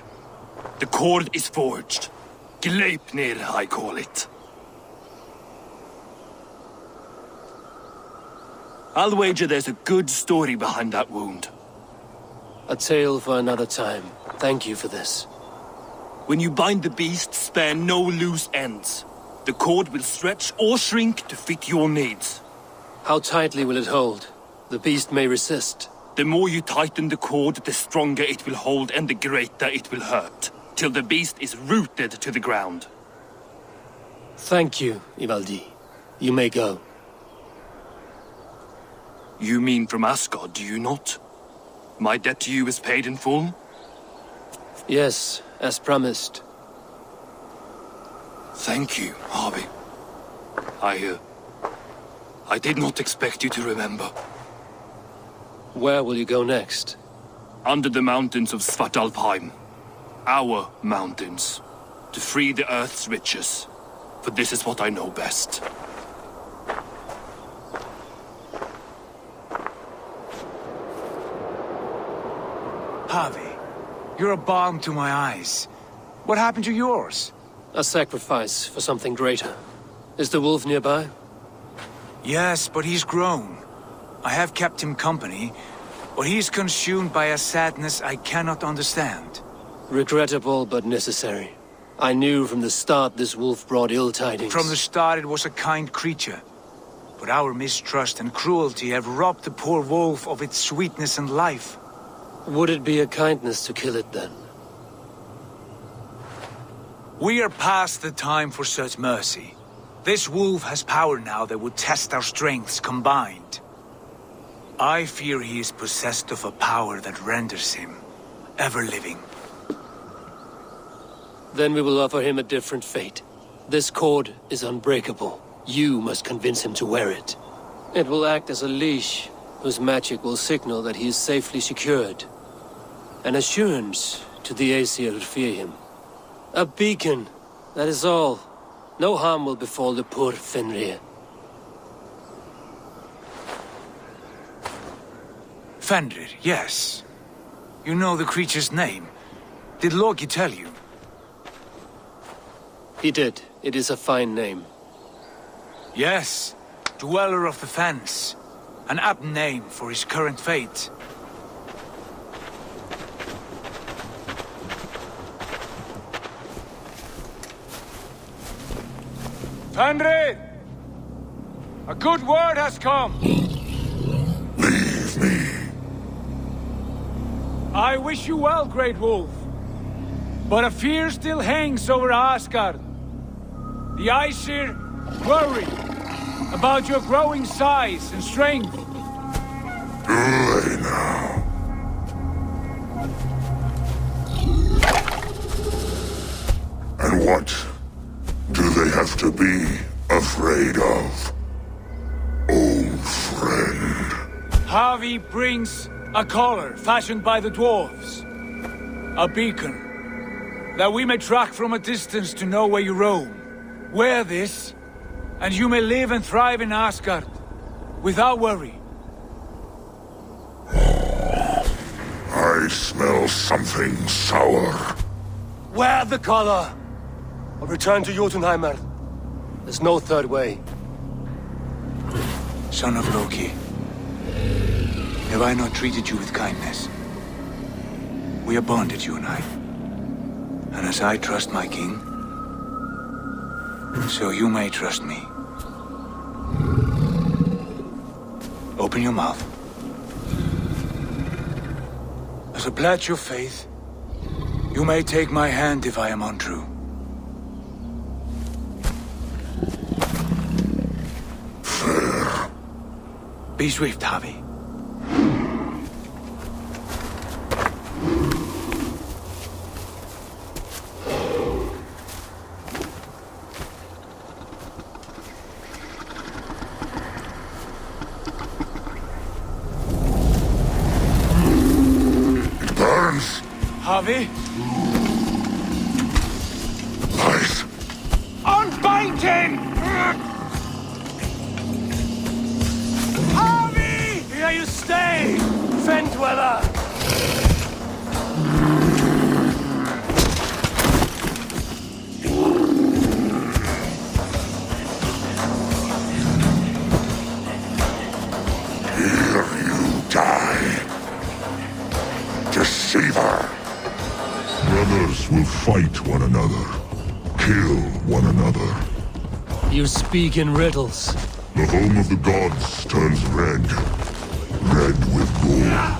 The cord is forged. Gleipnir, I call it. I'll wager there's a good story behind that wound. A tale for another time. Thank you for this. When you bind the beast, spare no loose ends. The cord will stretch or shrink to fit your needs. How tightly will it hold? The beast may resist. The more you tighten the cord, the stronger it will hold and the greater it will hurt, till the beast is rooted to the ground. Thank you, Ivaldi. You may go. You mean from Asgard, do you not? My debt to you is paid in full? Yes, as promised. Thank you, Harvey. I did not expect you to remember. Where will you go next? Under the mountains of Svartalfheim. Our mountains. To free the Earth's riches. For this is what I know best. Harvey, you're a balm to my eyes. What happened to yours? A sacrifice for something greater. Is the wolf nearby? Yes, but he's grown. I have kept him company, but he's consumed by a sadness I cannot understand. Regrettable, but necessary. I knew from the start this wolf brought ill tidings. From the start it was a kind creature. But our mistrust and cruelty have robbed the poor wolf of its sweetness and life. Would it be a kindness to kill it, then? We are past the time for such mercy. This wolf has power now that would test our strengths combined. I fear he is possessed of a power that renders him ever-living. Then we will offer him a different fate. This cord is unbreakable. You must convince him to wear it. It will act as a leash, whose magic will signal that he is safely secured. An assurance to the Aesir who fear him. A beacon, that is all. No harm will befall the poor Fenrir. Fenrir, yes. You know the creature's name. Did Loki tell you? He did. It is a fine name. Yes. Dweller of the Fens. An apt name for his current fate. Fenrir! A good word has come! Leave me. I wish you well, Great Wolf. But a fear still hangs over Asgard. The Aesir worry about your growing size and strength. Do they now? And what do they have to be afraid of? Old friend. Harvey brings a collar fashioned by the dwarves. A beacon. that we may track from a distance to know where you roam. Wear this, and you may live and thrive in Asgard, without worry. I smell something sour. Wear the collar! Or return to Jotunheimer. There's no third way. Son of Loki, have I not treated you with kindness? We are bonded, you and I. And as I trust my king, so you may trust me. Open your mouth. As a pledge of faith, you may take my hand if I am untrue. Fair. Be swift, Harvey. Harvey? Lies. Unbind him! Harvey! Here you stay, Fen Dweller! Here you die. Deceiver. Brothers will fight one another, kill one another. You speak in riddles. The home of the gods turns red, red with gore.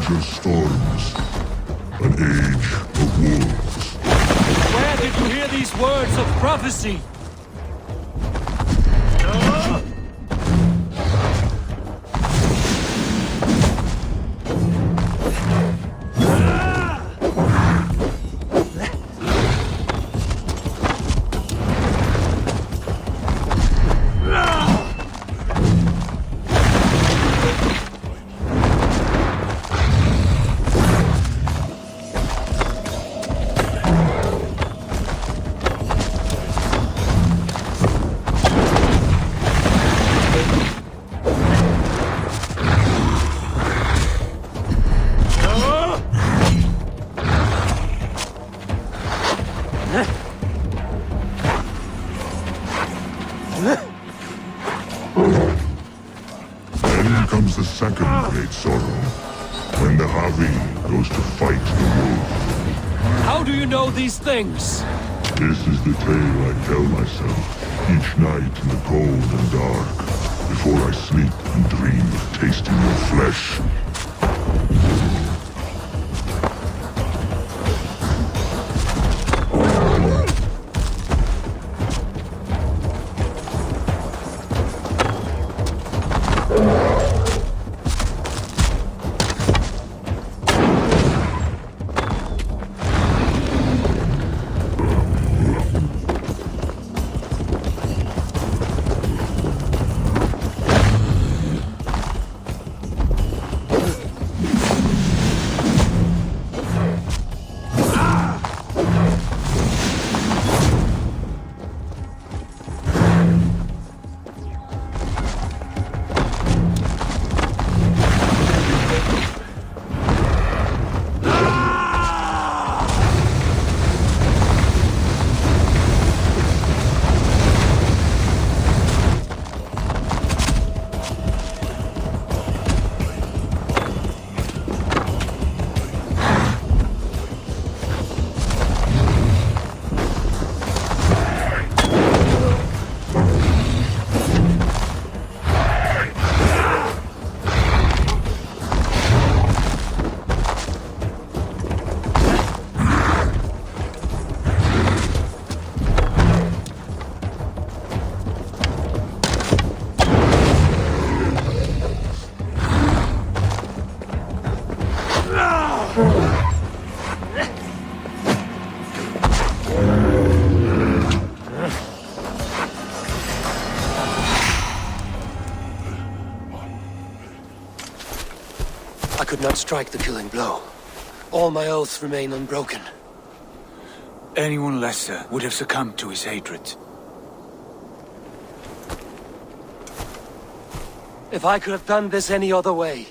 age of storms. An age of wolves. Where did you hear these words of prophecy? Then comes the second great sorrow, when the Havi goes to fight the wolf. How do you know these things? This is the tale I tell myself each night in the cold and dark, before I sleep and dream of tasting your flesh. could not strike the killing blow. All my oaths remain unbroken. Anyone lesser would have succumbed to his hatred. If I could have done this any other way.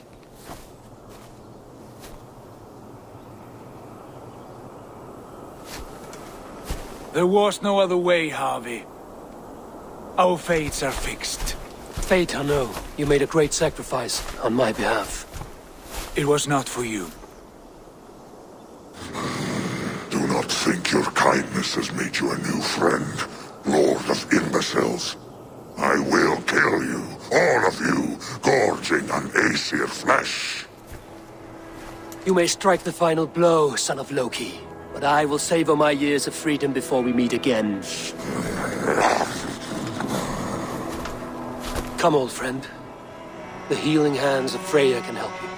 There was no other way, Harvey. Our fates are fixed. Fate, I know. You made a great sacrifice on my behalf. It was not for you. Do not think your kindness has made you a new friend, Lord of Imbeciles. I will kill you, all of you, gorging on Aesir flesh. You may strike the final blow, son of Loki, but I will savor my years of freedom before we meet again. Come, old friend. The healing hands of Freya can help you.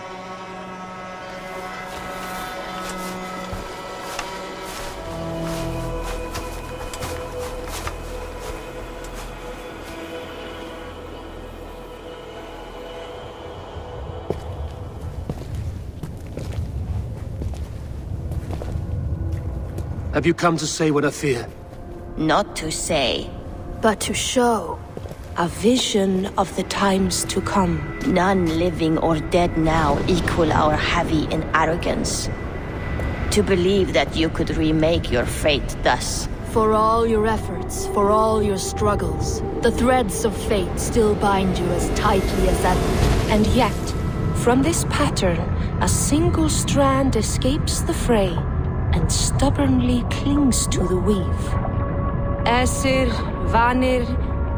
Have you come to say what I fear? Not to say, but to show. A vision of the times to come. None living or dead now equal our heavy in arrogance. To believe that you could remake your fate thus. For all your efforts, for all your struggles, the threads of fate still bind you as tightly as ever. And yet, from this pattern, a single strand escapes the fray and stubbornly clings to the weave. Aesir, Vanir,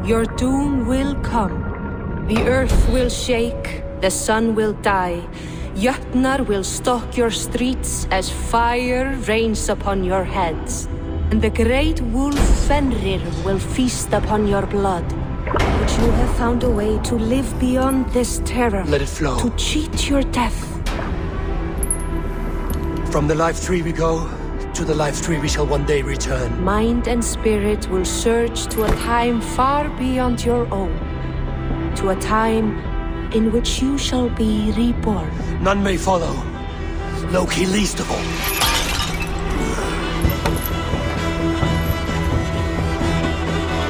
your doom will come. The earth will shake, the sun will die. Jötnar will stalk your streets as fire rains upon your heads. And the great wolf Fenrir will feast upon your blood. But you have found a way to live beyond this terror. Let it flow. To cheat your death. From the life tree we go, to the life tree we shall one day return. Mind and spirit will surge to a time far beyond your own. To a time in which you shall be reborn. None may follow. Loki least of all.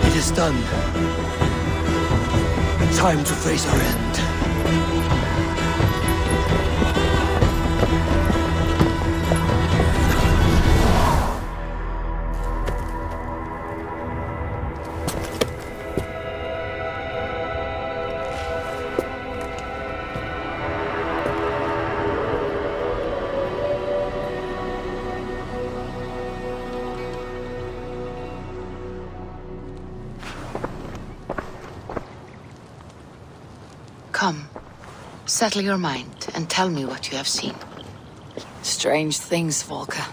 It is done. Time to face our end. Come, settle your mind and tell me what you have seen. Strange things, Volker.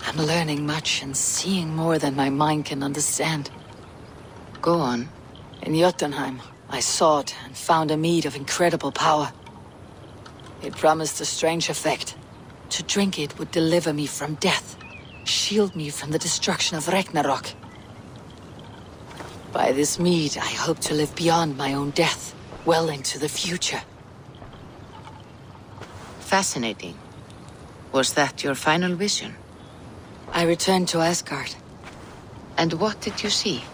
I'm learning much and seeing more than my mind can understand. Go on. In Jotunheim, I sought and found a mead of incredible power. It promised a strange effect. To drink it would deliver me from death, shield me from the destruction of Ragnarok. By this mead, I hope to live beyond my own death, well into the future. Fascinating. Was that your final vision? I returned to Asgard. And what did you see?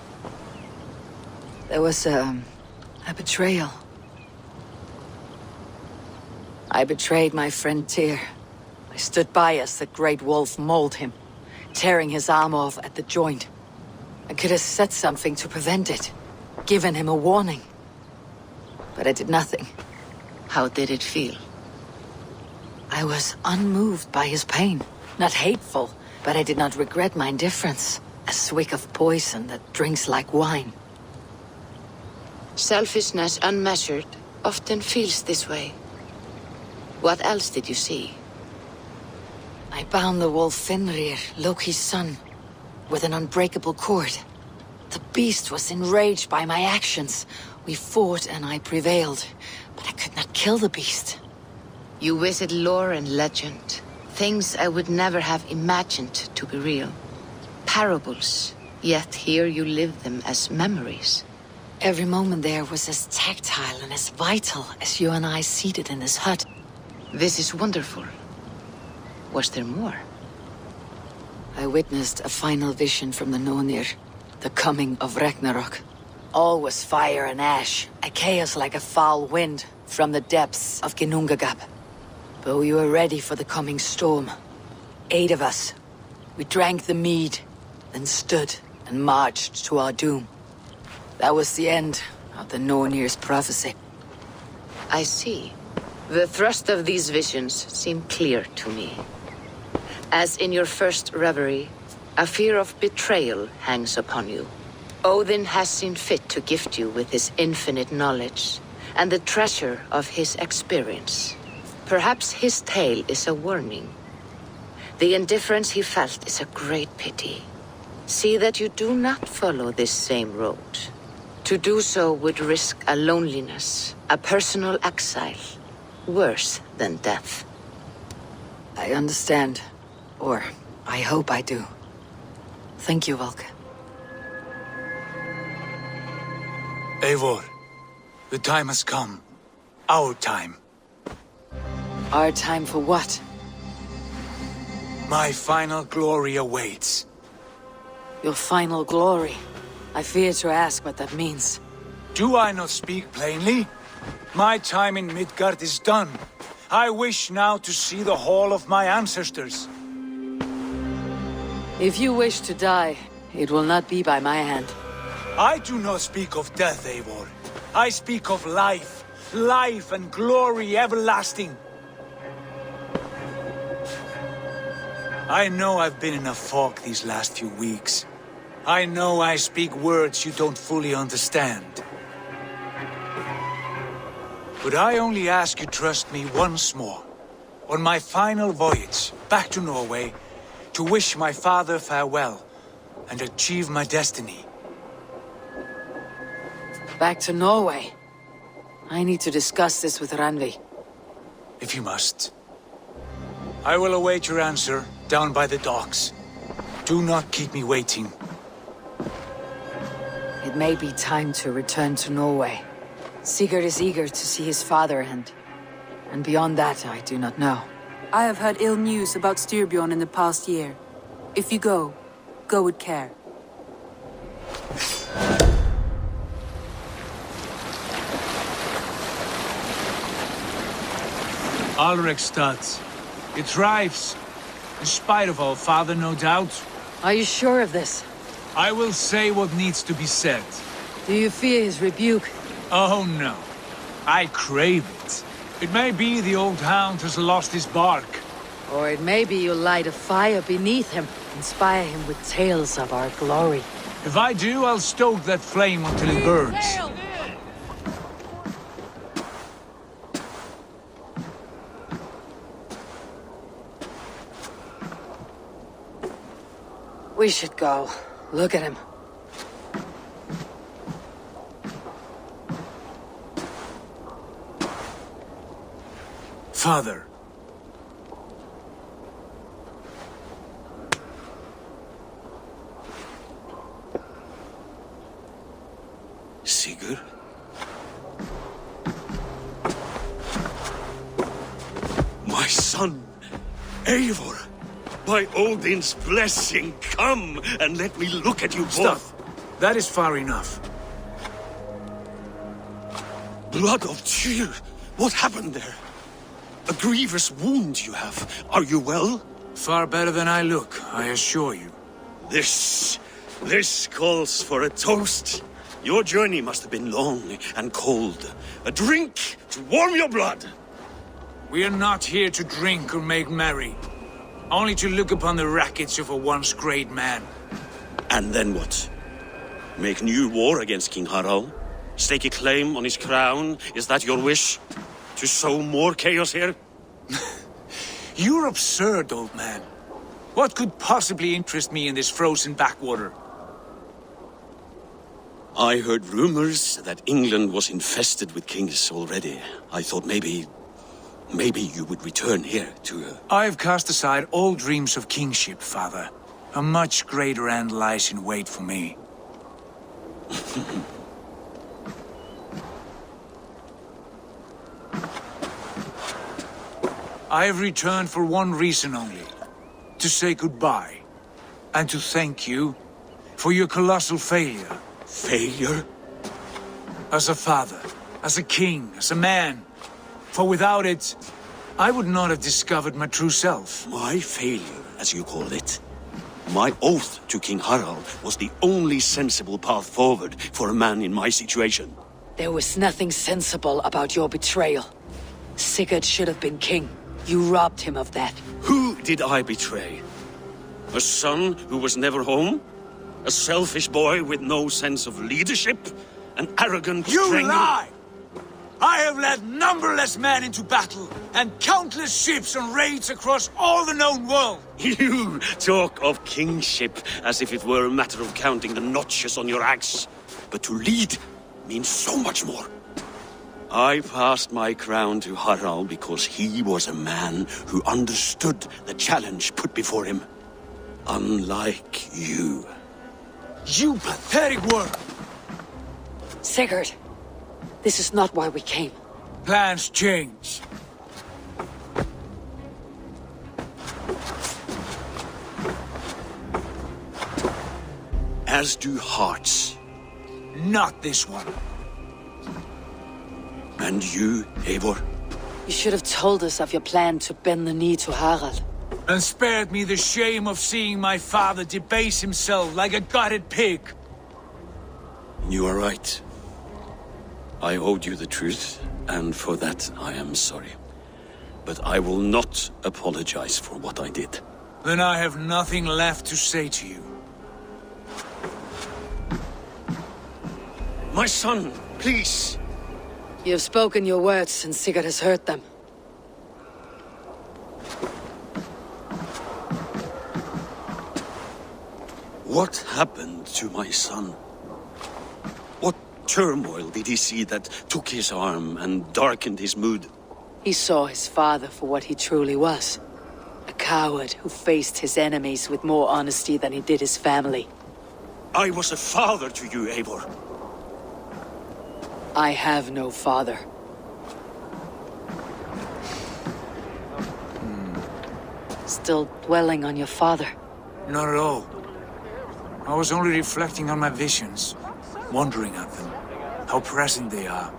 There was a betrayal. I betrayed my friend Tyr. I stood by as the great wolf mauled him, tearing his arm off at the joint. I could have said something to prevent it, given him a warning. But I did nothing. How did it feel? I was unmoved by his pain, not hateful, but I did not regret my indifference. A swig of poison that drinks like wine. Selfishness unmeasured often feels this way. What else did you see? I bound the wolf Fenrir, Loki's son, with an unbreakable cord. The beast was enraged by my actions. We fought and I prevailed, but I could not kill the beast. You visit lore and legend, things I would never have imagined to be real. Parables, yet here you live them as memories. Every moment there was as tactile and as vital as you and I seated in this hut. This is wonderful. Was there more? I witnessed a final vision from the Nornir, the coming of Ragnarok. All was fire and ash, a chaos like a foul wind from the depths of Ginnungagap. But we were ready for the coming storm. 8 of us. We drank the mead, then stood and marched to our doom. That was the end of the Nornir's prophecy. I see. The thrust of these visions seem clear to me. As in your first reverie, a fear of betrayal hangs upon you. Odin has seen fit to gift you with his infinite knowledge and the treasure of his experience. Perhaps his tale is a warning. The indifference he felt is a great pity. See that you do not follow this same road. To do so would risk a loneliness, a personal exile, worse than death. I understand. Or, I hope I do. Thank you, Valka. Eivor, the time has come. Our time. Our time for what? My final glory awaits. Your final glory? I fear to ask what that means. Do I not speak plainly? My time in Midgard is done. I wish now to see the hall of my ancestors. If you wish to die, it will not be by my hand. I do not speak of death, Eivor. I speak of life. Life and glory everlasting. I know I've been in a fog these last few weeks. I know I speak words you don't fully understand. But I only ask you trust me once more. On my final voyage back to Norway, to wish my father farewell and achieve my destiny. Back to Norway? I need to discuss this with Randvi. If you must. I will await your answer down by the docks. Do not keep me waiting. It may be time to return to Norway. Sigurd is eager to see his father and beyond that I do not know. I have heard ill news about Styrbjorn in the past year. If you go with care. Alrekstad. It thrives. In spite of our father, no doubt. Are you sure of this? I will say what needs to be said. Do you fear his rebuke? Oh no. I crave it. It may be the old hound has lost his bark. Or it may be you light a fire beneath him, inspire him with tales of our glory. If I do, I'll stoke that flame until it burns. We should go. Look at him. Father. Sigurd? My son, Eivor! By Odin's blessing, come and let me look at you both. Stop. That is far enough. Blood of Tyr! What happened there? A grievous wound you have. Are you well? Far better than I look, I assure you. This calls for a toast. Your journey must have been long and cold. A drink to warm your blood. We are not here to drink or make merry. Only to look upon the wreckage of a once great man. And then what? Make new war against King Harald? Stake a claim on his crown? Is that your wish? To sow more chaos here? You're absurd, old man. What could possibly interest me in this frozen backwater? I heard rumors that England was infested with kings already. I thought maybe you would return here to... I've cast aside all dreams of kingship, father. A much greater end lies in wait for me. I have returned for one reason only. To say goodbye. And to thank you for your colossal failure. Failure? As a father, as a king, as a man. For without it, I would not have discovered my true self. My failure, as you call it. My oath to King Harald was the only sensible path forward for a man in my situation. There was nothing sensible about your betrayal. Sigurd should have been king. You robbed him of that. Who did I betray? A son who was never home? A selfish boy with no sense of leadership? An arrogant You strangler? lie! I have led numberless men into battle, and countless ships on raids across all the known world. You talk of kingship as if it were a matter of counting the notches on your axe. But to lead means so much more. I passed my crown to Harald because he was a man who understood the challenge put before him. Unlike you. You pathetic worm! Sigurd, this is not why we came. Plans change. As do hearts. Not this one. And you, Eivor? You should have told us of your plan to bend the knee to Harald. And spared me the shame of seeing my father debase himself like a gutted pig. You are right. I owed you the truth, and for that I am sorry. But I will not apologize for what I did. Then I have nothing left to say to you. My son, please! You have spoken your words, and Sigurd has heard them. What happened to my son? What turmoil did he see that took his arm and darkened his mood? He saw his father for what he truly was. A coward who faced his enemies with more honesty than he did his family. I was a father to you, Eivor. I have no father. Still dwelling on your father? Not at all. I was only reflecting on my visions, wondering at them. How present they are,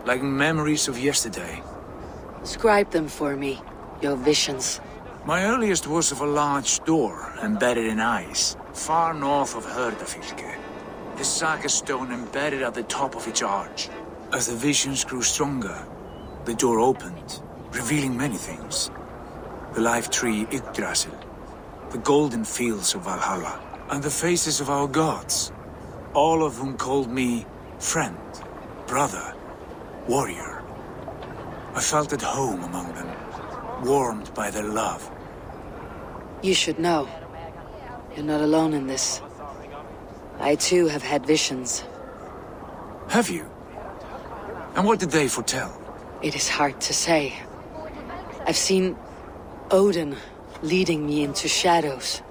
like memories of yesterday. Describe them for me, your visions. My earliest was of a large door embedded in ice, far north of Herdafylke. The saga stone embedded at the top of its arch. As the visions grew stronger, the door opened, revealing many things. The life tree Yggdrasil, the golden fields of Valhalla, and the faces of our gods, all of whom called me friend, brother, warrior. I felt at home among them, warmed by their love. You should know. You're not alone in this. I too have had visions. Have you? And what did they foretell? It is hard to say. I've seen Odin leading me into shadows.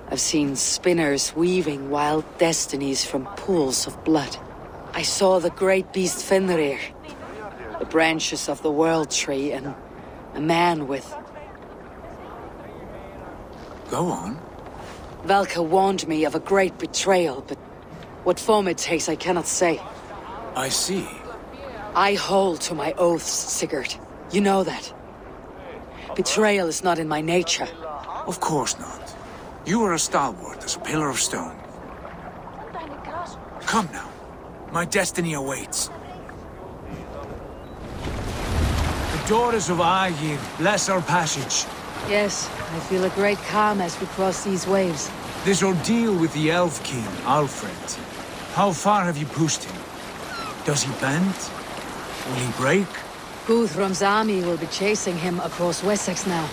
I've seen spinners weaving wild destinies from pools of blood. I saw the great beast Fenrir, the branches of the world tree, and a man with... Go on. Valka warned me of a great betrayal, but what form it takes I cannot say. I see. I hold to my oaths, Sigurd. You know that. Betrayal is not in my nature. Of course not. You are as stalwart as a pillar of stone. Come now. My destiny awaits. The daughters of Aegir bless our passage. Yes, I feel a great calm as we cross these waves. This ordeal with the Elf King, Alfred. How far have you pushed him? Does he bend? Will he break? Guthrum's army will be chasing him across Wessex now.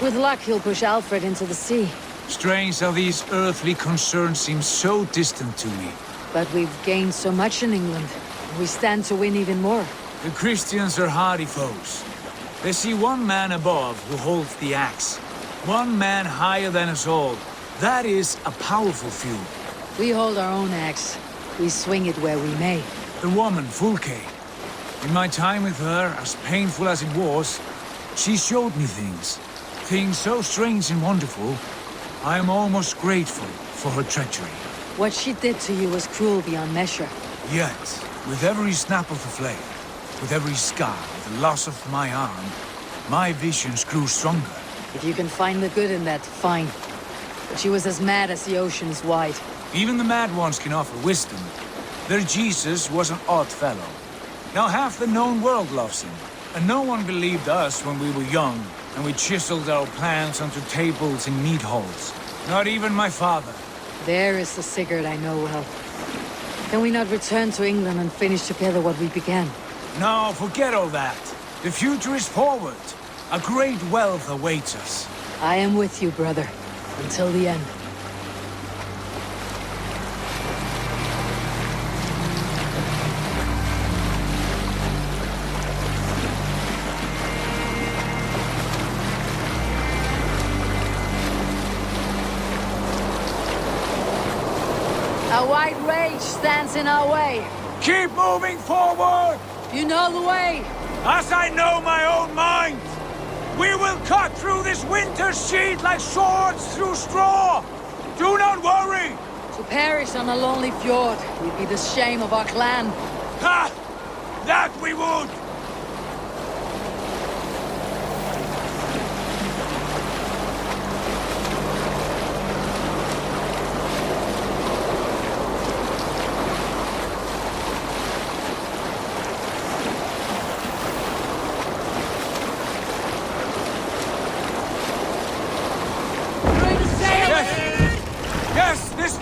With luck, he'll push Alfred into the sea. Strange how these earthly concerns seem so distant to me. But we've gained so much in England. We stand to win even more. The Christians are hardy foes. They see one man above who holds the axe. One man higher than us all. That is a powerful feud. We hold our own axe. We swing it where we may. The woman, Fulke. In my time with her, as painful as it was, She showed me things. Things so strange and wonderful. I am almost grateful for her treachery. What she did to you was cruel beyond measure. Yet, with every snap of the flame, with every scar, the loss of my arm, my visions grew stronger. If you can find the good in that, fine. But she was as mad as the ocean is wide. Even the mad ones can offer wisdom. Their Jesus was an odd fellow. Now half the known world loves him. And no one believed us when we were young, and we chiseled our plans onto tables in meat halls. Not even my father. There is the Sigurd I know well. Can we not return to England and finish together what we began? No, forget all that. The future is forward. A great wealth awaits us. I am with you, brother. Until the end. A white rage stands in our way. Keep moving forward! You know the way! As I know my own mind! We will cut through this winter sheet like swords through straw! Do not worry! To perish on a lonely fjord would be the shame of our clan. Ha! That we would!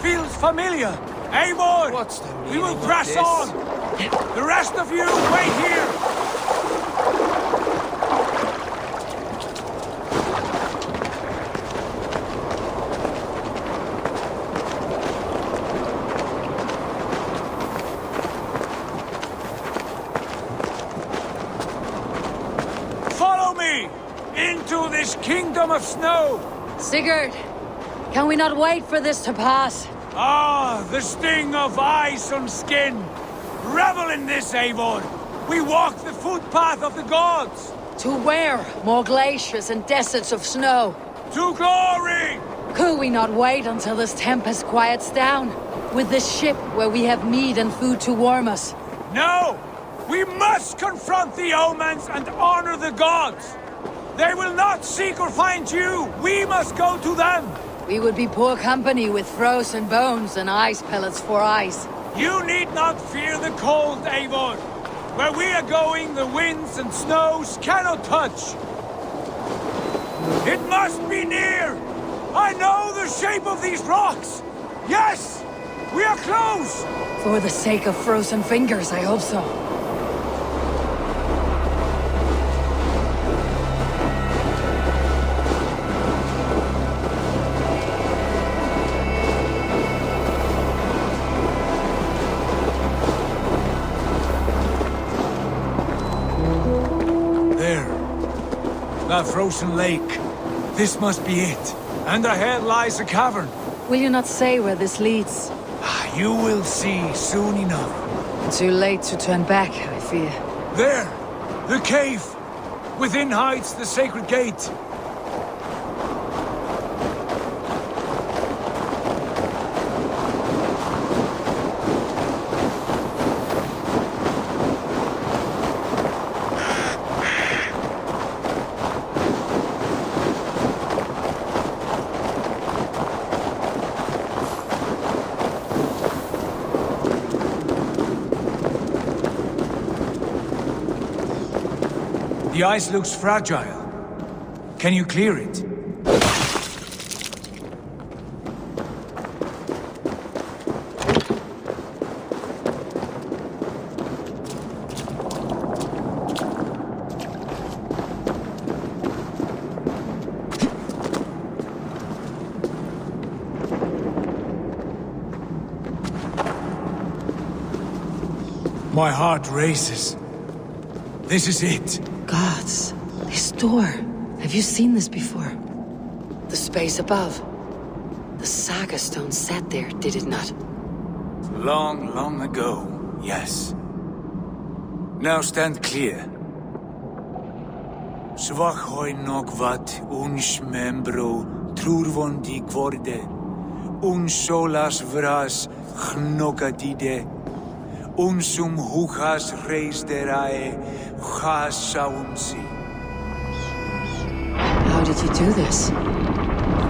Feels familiar. Eivor! What's the meaning We will of press this? on! The rest of you, wait here! Follow me! Into this kingdom of snow! Sigurd! Can we not wait for this to pass? Ah, the sting of ice on skin! Revel in this, Eivor! We walk the footpath of the gods! To where? More glaciers and deserts of snow. To glory! Could we not wait until this tempest quiets down? With this ship where we have meat and food to warm us? No! We must confront the omens and honor the gods! They will not seek or find you! We must go to them! We would be poor company with frozen bones and ice pellets for eyes. You need not fear the cold, Eivor. Where we are going, the winds and snows cannot touch. It must be near! I know the shape of these rocks! Yes! We are close! For the sake of frozen fingers, I hope so. That frozen lake. This must be it. And ahead lies a cavern. Will you not say where this leads? You will see soon enough. Too late to turn back, I fear. There! The cave! Within hides the sacred gate. The ice looks fragile. Can you clear it? My heart races. This is it. Gods, this door. Have you seen this before? The space above. The saga stone sat there, did it not? Long, long ago, yes. Now stand clear. Svachoi nokvat uns membro trurvon di quorde, un solas vras gnokadide, unsum huchas reis derae chasaunsi. How did you do this?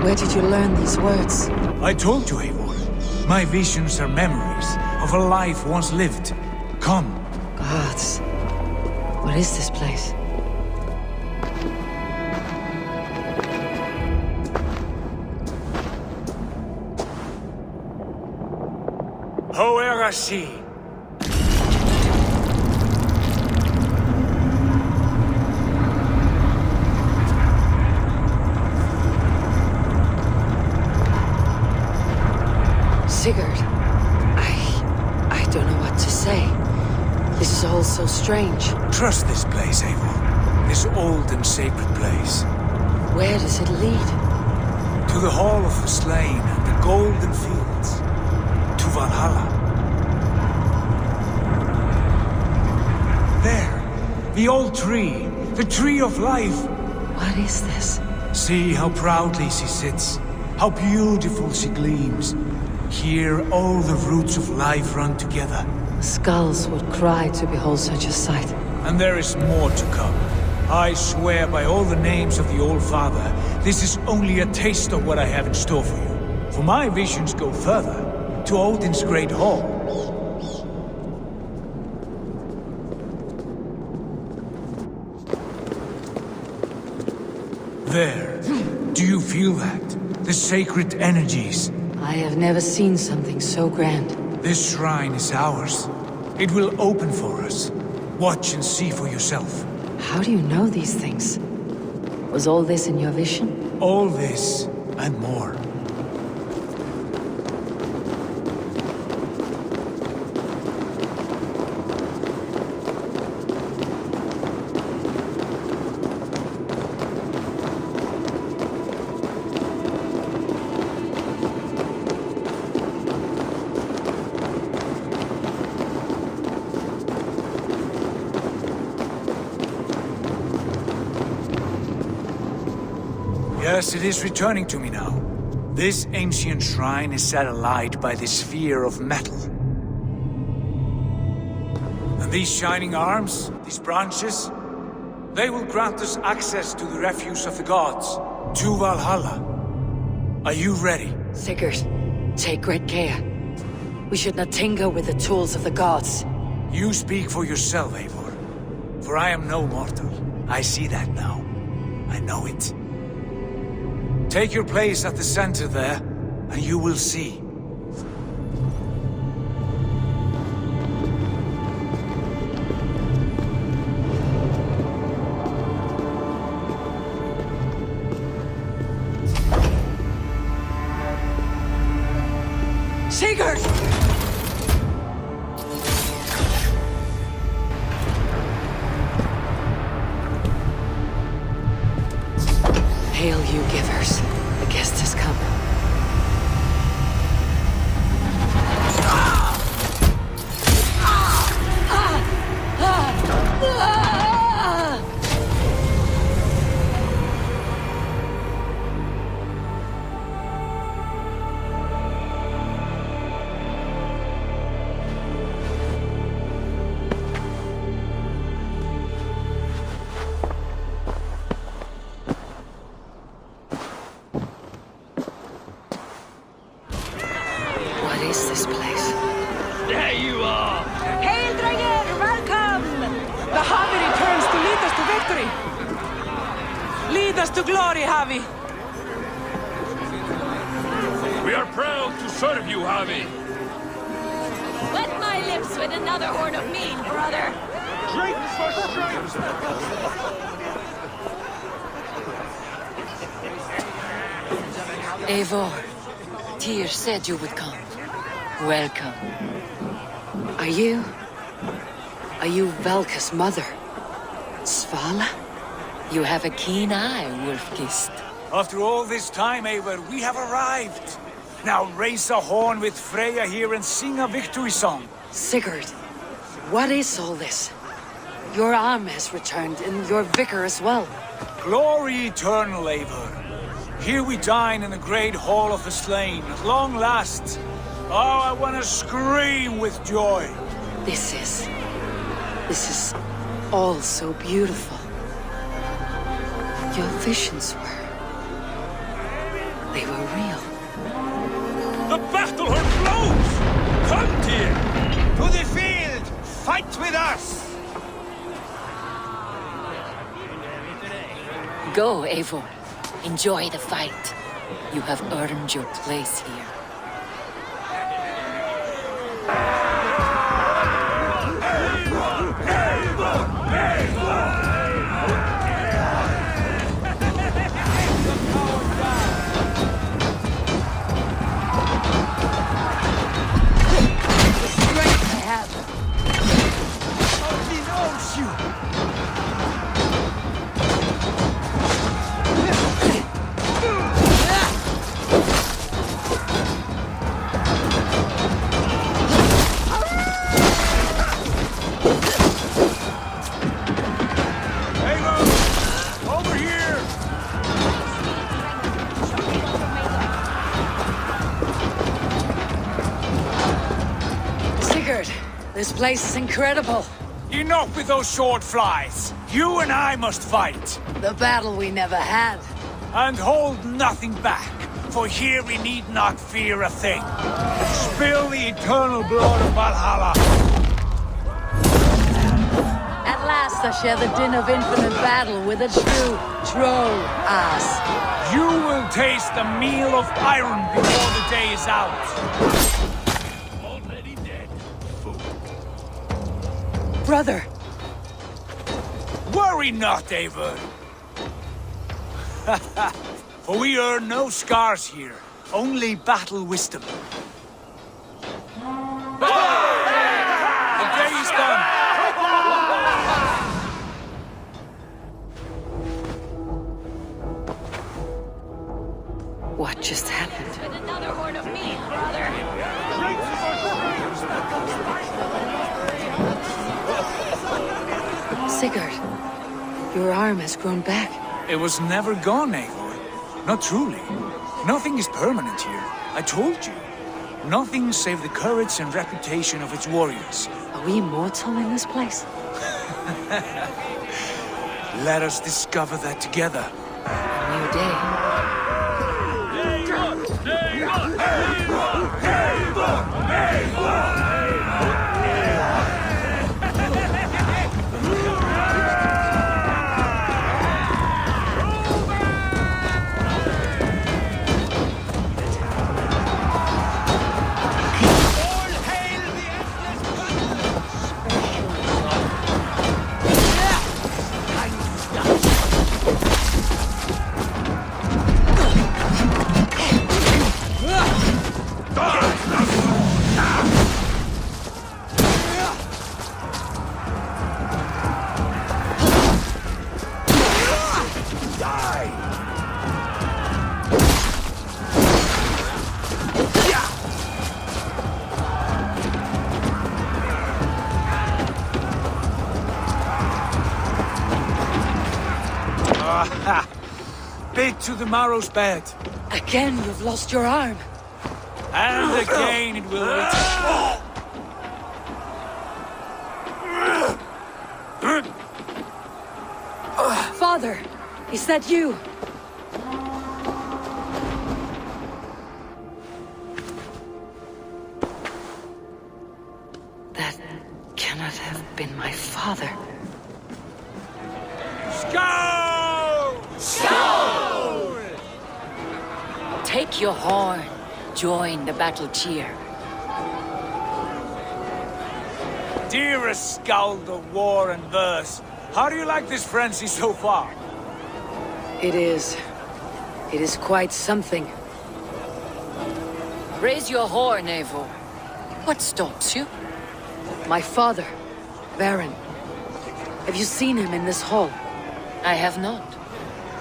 Where did you learn these words? I told you, Eivor. My visions are memories of a life once lived. Come. Gods. What is this place? Hoerasi. Sigurd, I don't know what to say. This is all so strange. Trust this place, Eivor. This old and sacred place. Where does it lead? To the Hall of the Slain and the Golden Fields. To Valhalla. There, the old tree. The tree of life. What is this? See how proudly she sits. How beautiful she gleams. Here, all the roots of life run together. Skulls would cry to behold such a sight. And there is more to come. I swear by all the names of the Old Father, this is only a taste of what I have in store for you. For my visions go further, to Odin's great hall. There. Do you feel that? The sacred energies. I have never seen something so grand. This shrine is ours. It will open for us. Watch and see for yourself. How do you know these things? Was all this in your vision? All this, and more. Yes, it is returning to me now. This ancient shrine is set alight by this sphere of metal. And these shining arms, these branches, they will grant us access to the refuse of the gods, to Valhalla. Are you ready? Sigurd, take great care. We should not tinker with the tools of the gods. You speak for yourself, Eivor. For I am no mortal. I see that now. I know it. Take your place at the center there, and you will see. Sigurd! Hail, you givers. The guest has come. What is this place? There you are! Hail, Dreyer! Welcome! The Havi returns to lead us to victory! Lead us to glory, Havi! We are proud to serve you, Havi. Wet my lips with another horn of mead, brother! Drink for strength! Eivor, Tyr said you would come. Welcome. Are you Valka's mother? Svala? You have a keen eye, Wolfgist. After all this time, Eivor, we have arrived. Now raise a horn with Freya here and sing a victory song. Sigurd, what is all this? Your arm has returned, and your vicar as well. Glory eternal, Eivor. Here we dine in the great hall of the slain, at long last. Oh, I want to scream with joy. This is all so beautiful. Your visions they were real. The battle hurt blows! Come, dear! To the field! Fight with us! Go, Eivor. Enjoy the fight. You have earned your place here. This place is incredible. Enough with those short flies. You and I must fight. The battle we never had. And hold nothing back, for here we need not fear a thing. Spill the eternal blood of Valhalla. At last I share the din of infinite battle with a true troll ass. You will taste the meal of iron before the day is out. Brother! Worry not, Eivor. For we earn no scars here, only battle wisdom. The day is done. What just happened? With another horn of meat, brother. Sigurd, your arm has grown back. It was never gone, Eivor. Not truly. Nothing is permanent here. I told you. Nothing save the courage and reputation of its warriors. Are we immortal in this place? Let us discover that together. A new day. Bit to the marrow's bed. Again, you've lost your arm. And again it will return. Father, is that you? That cannot have been my father. Skull! Skull! Take your horn. Join the battle cheer. Dearest Skald of war and verse, how do you like this frenzy so far? It is quite something. Raise your horn, Eivor. What stops you? My father, Baron. Have you seen him in this hall? I have not.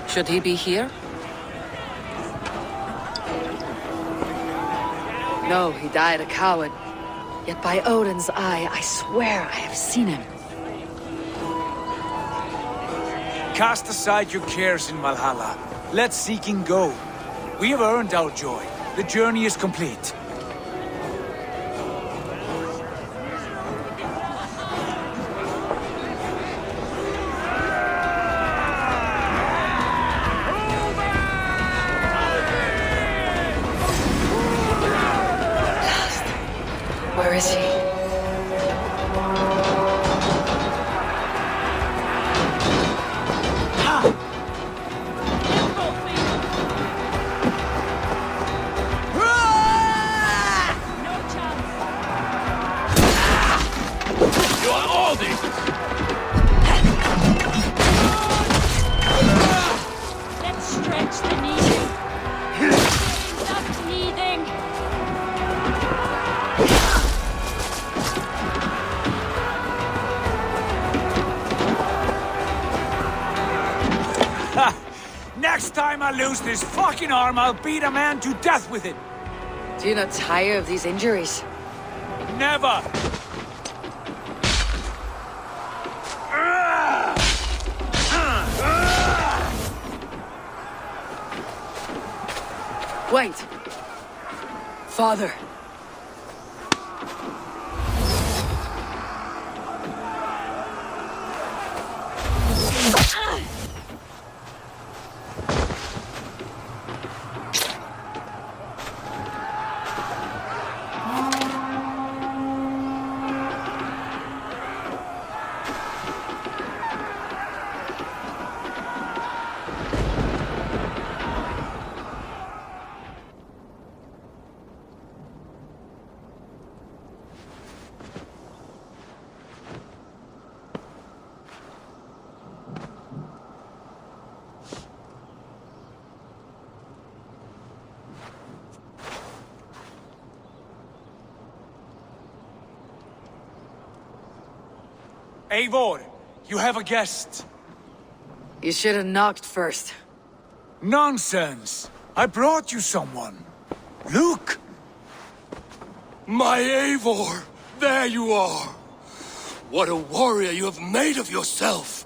Should he be here? No, he died a coward. Yet by Odin's eye, I swear I have seen him. Cast aside your cares in Valhalla. Let seeking go. We have earned our joy. The journey is complete. Where is he? You are all this! Let's stretch the needle. Stop kneading. Next time I lose this fucking arm, I'll beat a man to death with it. Do you not tire of these injuries? Never! Wait! Father! Eivor, you have a guest. You should have knocked first. Nonsense! I brought you someone. Look! My Eivor! There you are! What a warrior you have made of yourself!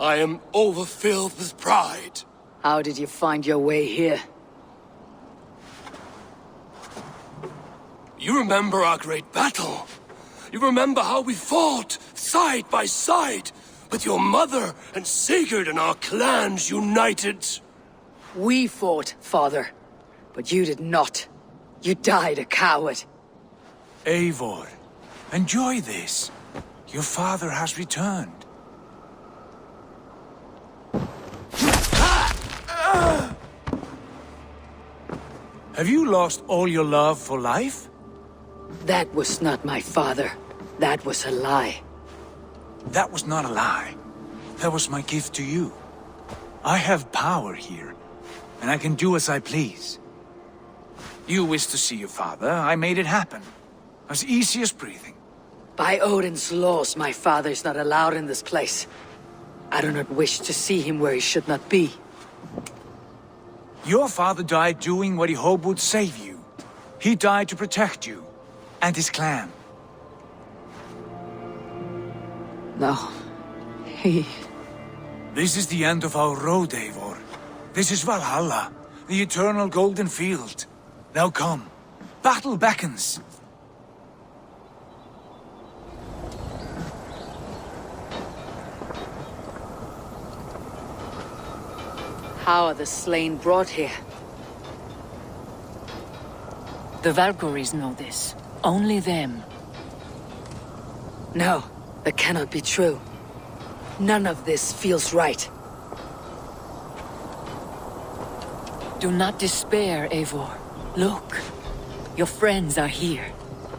I am overfilled with pride. How did you find your way here? You remember our great battle? You remember how we fought, side by side, with your mother and Sigurd and our clans united? We fought, father. But you did not. You died a coward. Eivor, enjoy this. Your father has returned. Have you lost all your love for life? That was not my father. That was a lie. That was not a lie. That was my gift to you. I have power here, and I can do as I please. You wished to see your father, I made it happen. As easy as breathing. By Odin's laws, my father is not allowed in this place. I do not wish to see him where he should not be. Your father died doing what he hoped would save you. He died to protect you, and his clan. No, This is the end of our road, Eivor. This is Valhalla, the eternal golden field. Now come, battle beckons. How are the slain brought here? The Valkyries know this. Only them. No, that cannot be true. None of this feels right. Do not despair, Eivor. Look. Your friends are here.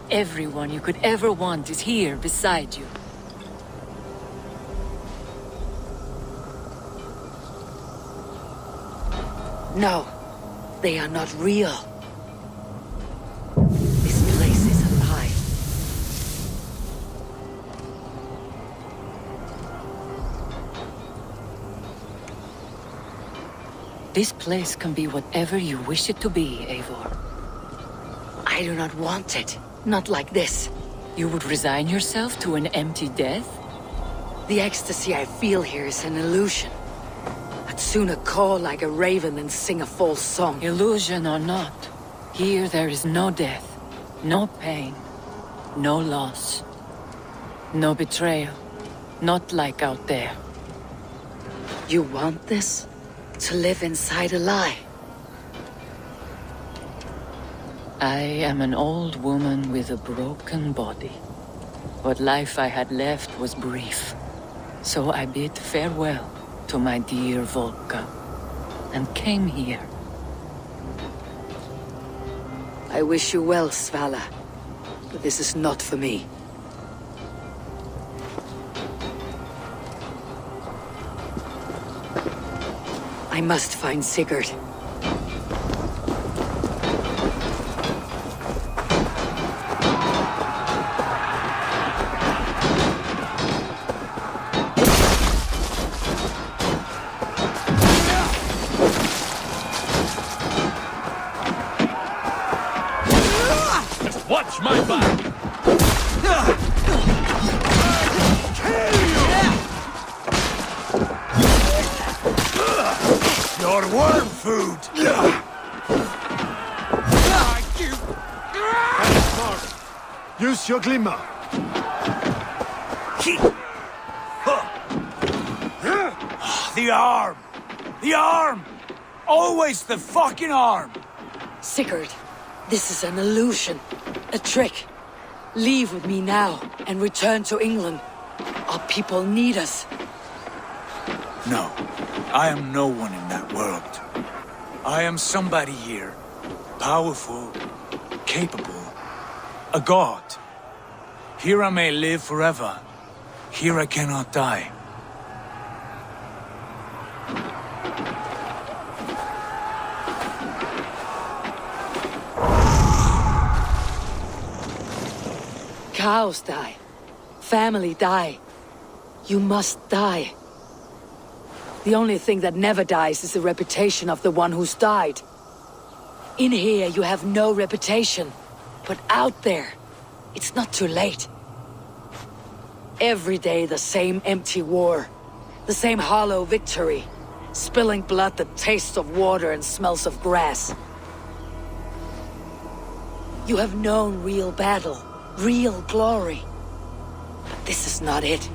Everyone you could ever want is here beside you. No, they are not real. This place is alive. This place can be whatever you wish it to be, Eivor. I do not want it. Not like this. You would resign yourself to an empty death? The ecstasy I feel here is an illusion. I'd sooner call like a raven than sing a false song. Illusion or not, here there is no death, no pain, no loss, no betrayal, not like out there. You want this? To live inside a lie? I am an old woman with a broken body. What life I had left was brief. So I bid farewell to my dear Volka, and came here. I wish you well, Svala, but this is not for me. I must find Sigurd. Watch my back! Your worm food! Use your glimmer. The arm! The arm! Always the fucking arm! Sigurd, this is an illusion. A trick. Leave with me now and return to England. Our people need us. No, I am no one in that world. I am somebody here. Powerful, capable, a god. Here I may live forever. Here I cannot die. Cows die. Family die. You must die. The only thing that never dies is the reputation of the one who's died. In here, you have no reputation. But out there, it's not too late. Every day, the same empty war. The same hollow victory. Spilling blood that tastes of water and smells of grass. You have known real battle. Real glory. But this is not it.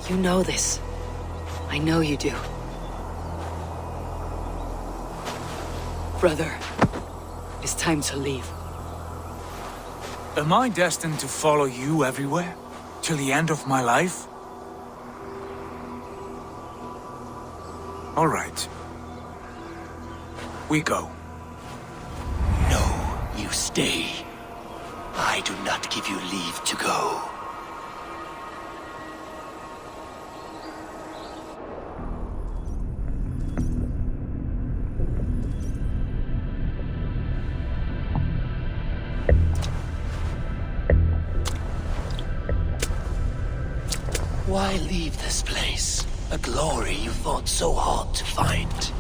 You know this. I know you do. Brother, it's time to leave. Am I destined to follow you everywhere? Till the end of my life? All right. We go. No, you stay. I do not give you leave to go. Why leave this place? A glory you fought so hard to find.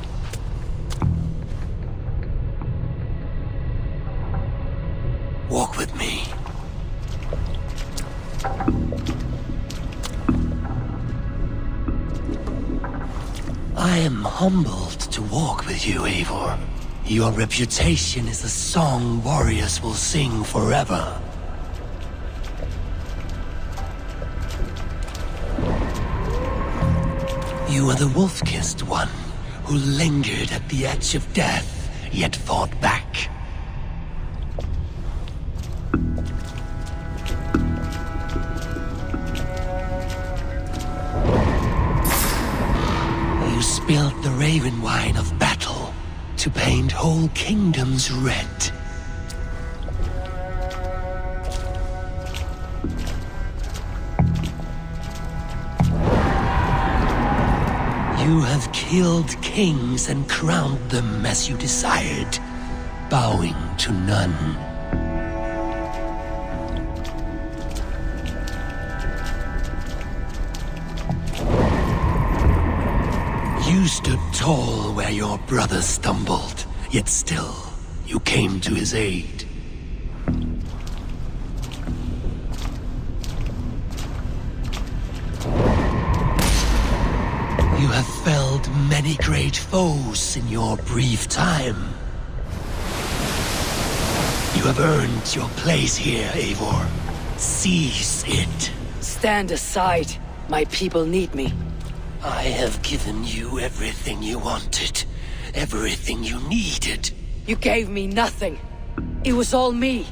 Walk with me. I am humbled to walk with you, Eivor. Your reputation is a song warriors will sing forever. You are the wolf-kissed one who lingered at the edge of death, yet fought back. You spilled the raven wine of battle to paint whole kingdoms red. You have killed kings and crowned them as you desired, bowing to none. You stood tall where your brother stumbled, yet still you came to his aid. You have felled killed many great foes in your brief time. You have earned your place here, Eivor. Seize it. Stand aside. My people need me. I have given you everything you wanted. Everything you needed. You gave me nothing. It was all me.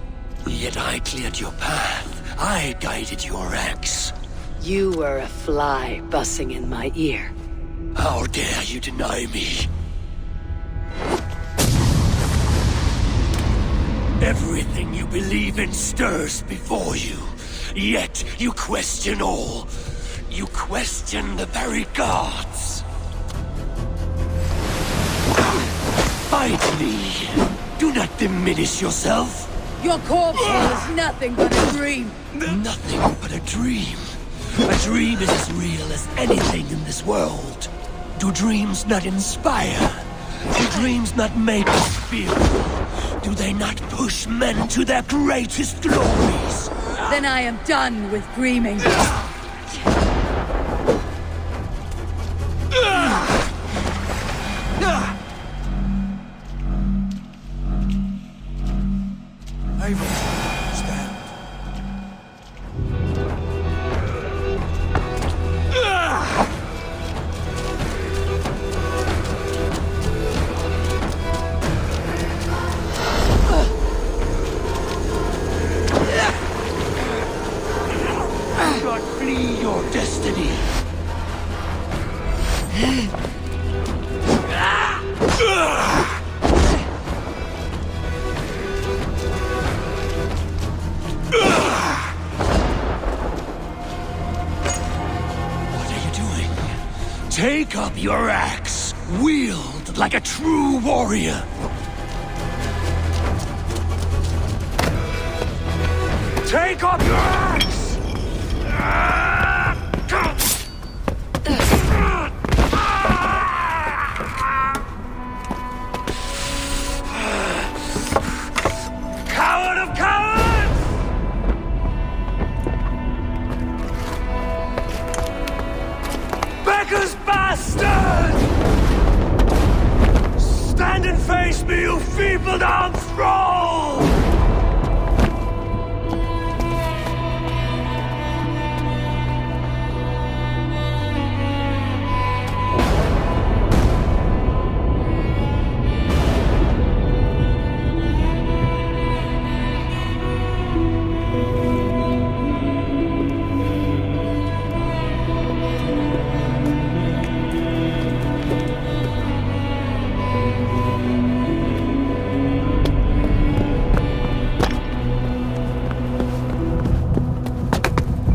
Yet I cleared your path. I guided your axe. You were a fly buzzing in my ear. How dare you deny me? Everything you believe in stirs before you. Yet you question all. You question the very gods. Fight me. Do not diminish yourself. Your corpse was nothing but a dream. Nothing but a dream. A dream is as real as anything in this world. Do dreams not inspire? Do dreams not make us feel? Do they not push men to their greatest glories? Then I am done with dreaming. Take up your axe, wield like a true warrior. Take up your axe! Coward of cowards! Beggar's bastard! Stand and face me, you feeble-down thrall!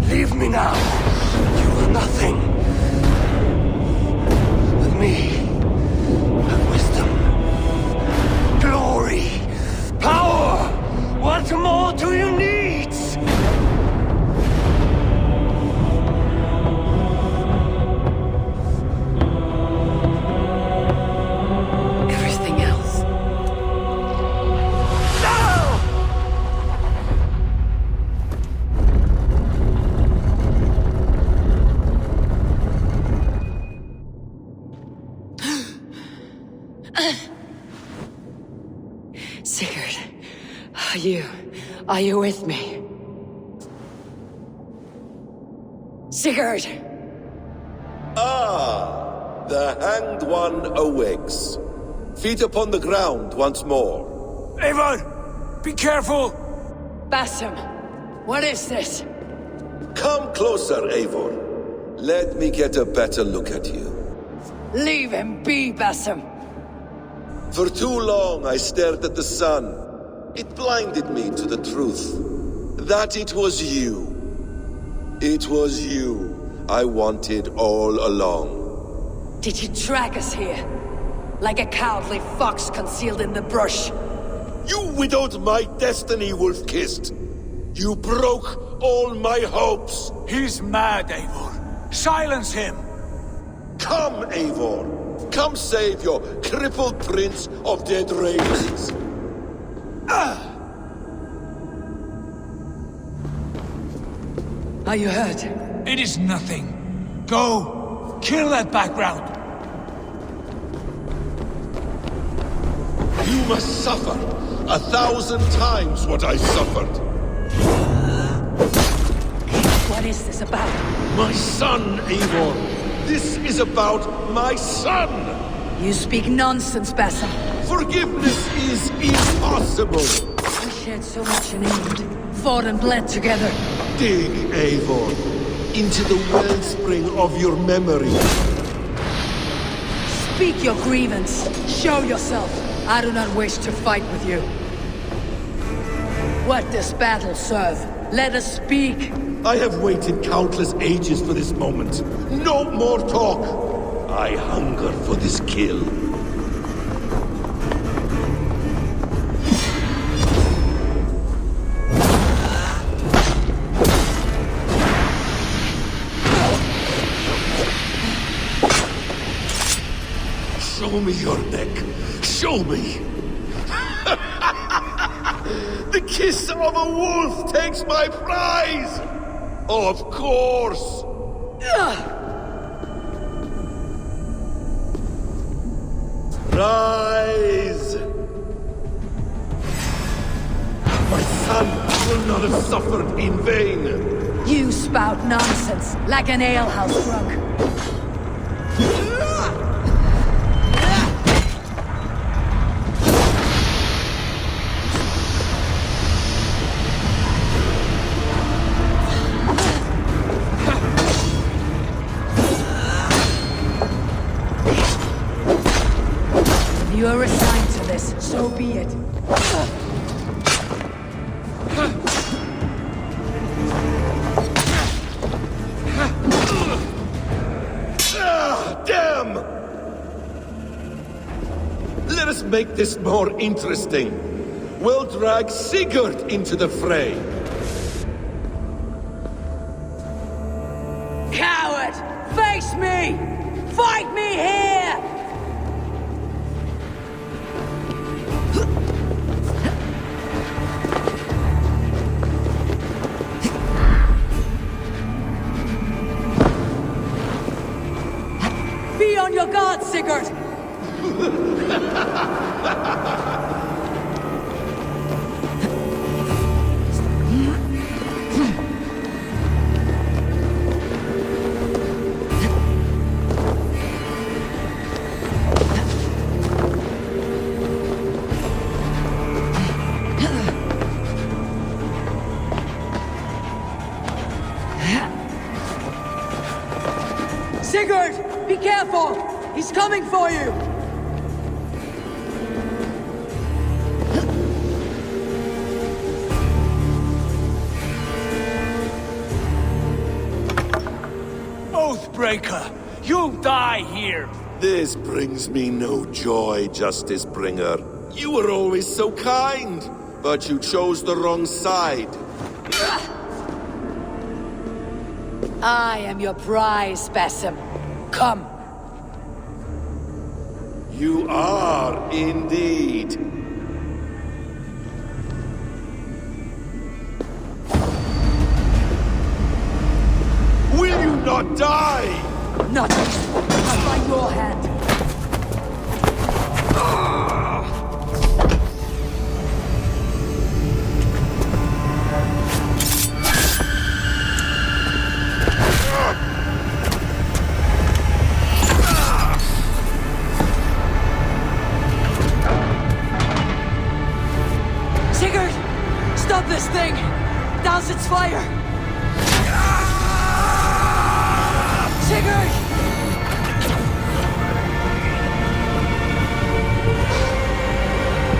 Leave me now. You are nothing. With me, have wisdom, glory, power. What more do you need? Everything else. Sigurd, are you with me? Sigurd! Ah, the Hanged One awakes. Feet upon the ground once more. Eivor! Be careful! Basim, what is this? Come closer, Eivor. Let me get a better look at you. Leave him be, Basim. For too long I stared at the sun. It blinded me to the truth. That it was you. It was you I wanted all along. Did you drag us here? Like a cowardly fox concealed in the brush? You widowed my destiny, wolf-kissed. You broke all my hopes. He's mad, Eivor. Silence him! Come, Eivor. Come save your crippled prince of dead ravens. Are you hurt? It is nothing. Go! Kill that background! You must suffer 1,000 times what I suffered. What is this about? My son, Eivor. This is about my son. You speak nonsense, Basim. Forgiveness is impossible. We shared so much in England. Fought and bled together. Dig, Eivor, into the wellspring of your memory. Speak your grievance. Show yourself. I do not wish to fight with you. What does battle serve? Let us speak. I have waited countless ages for this moment. No more talk. I hunger for this kill. Show me your neck. Show me. The kiss of a wolf takes my prize. Of course. Rise. My son will not have suffered in vain. You spout nonsense, like an alehouse drunk. You are assigned to this, so be it. Damn! Let us make this more interesting. We'll drag Sigurd into the fray. Coward! Face me! Fight me here! Be on your guard, Sigurd! Sigurd! Be careful! He's coming for you! Oathbreaker! You'll die here! This brings me no joy, Justice Bringer. You were always so kind, but you chose the wrong side. I am your prize, Basim. Come. You are indeed. Will you not die? Not by your hand. Sigurd! Stop this thing! Douse its fire! Sigurd!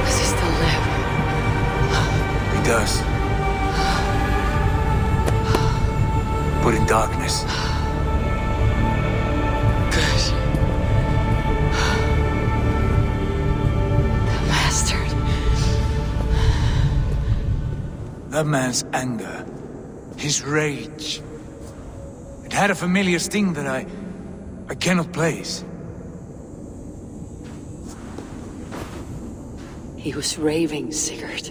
Does he still live? He does. But in darkness. Good. The bastard. That man's anger, his rage. It had a familiar sting that I cannot place. He was raving, Sigurd.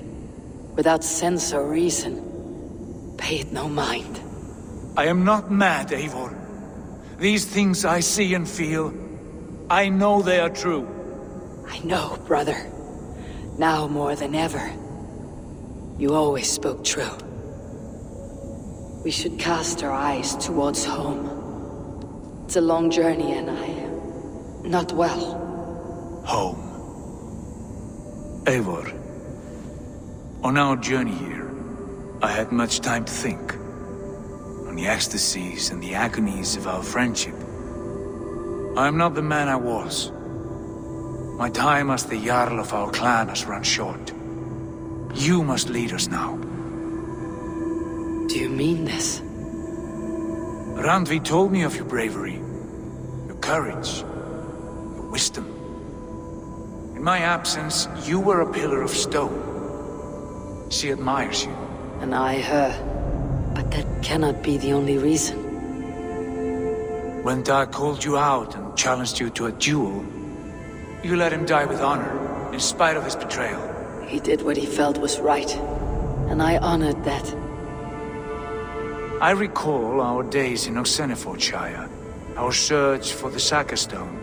Without sense or reason. Pay it no mind. I am not mad, Eivor. These things I see and feel, I know they are true. I know, brother. Now more than ever. You always spoke true. We should cast our eyes towards home. It's a long journey and I am not well. Home. Eivor. On our journey here, I had much time to think. On the ecstasies and the agonies of our friendship. I am not the man I was. My time as the Jarl of our clan has run short. You must lead us now. Do you mean this? Randvi told me of your bravery, your courage, your wisdom. In my absence, you were a pillar of stone. She admires you. And I her. But that cannot be the only reason. When Dag called you out and challenged you to a duel, you let him die with honor, in spite of his betrayal. He did what he felt was right, and I honored that. I recall our days in Oxenifordshire, our search for the Saka Stone.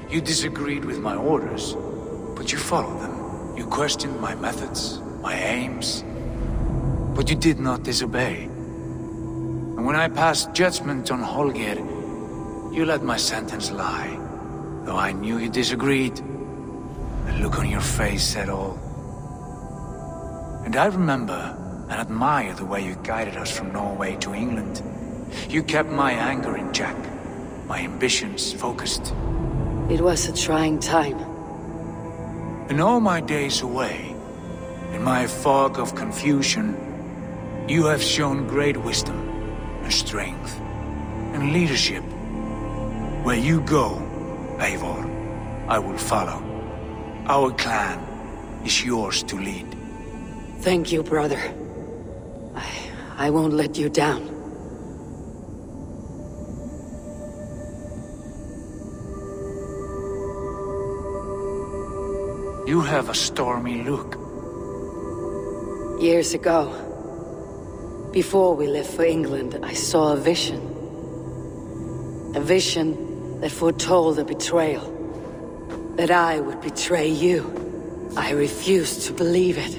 You disagreed with my orders, but you followed them. You questioned my methods, my aims, but you did not disobey. And when I passed judgment on Holger, you let my sentence lie. Though I knew you disagreed, the look on your face said all. And I remember and admire the way you guided us from Norway to England. You kept my anger in check, my ambitions focused. It was a trying time. In all my days away, in my fog of confusion, you have shown great wisdom and strength and leadership. Where you go, Eivor, I will follow. Our clan is yours to lead. Thank you, brother. I won't let you down. You have a stormy look. Years ago, before we left for England, I saw a vision. A vision that foretold a betrayal. That I would betray you. I refused to believe it.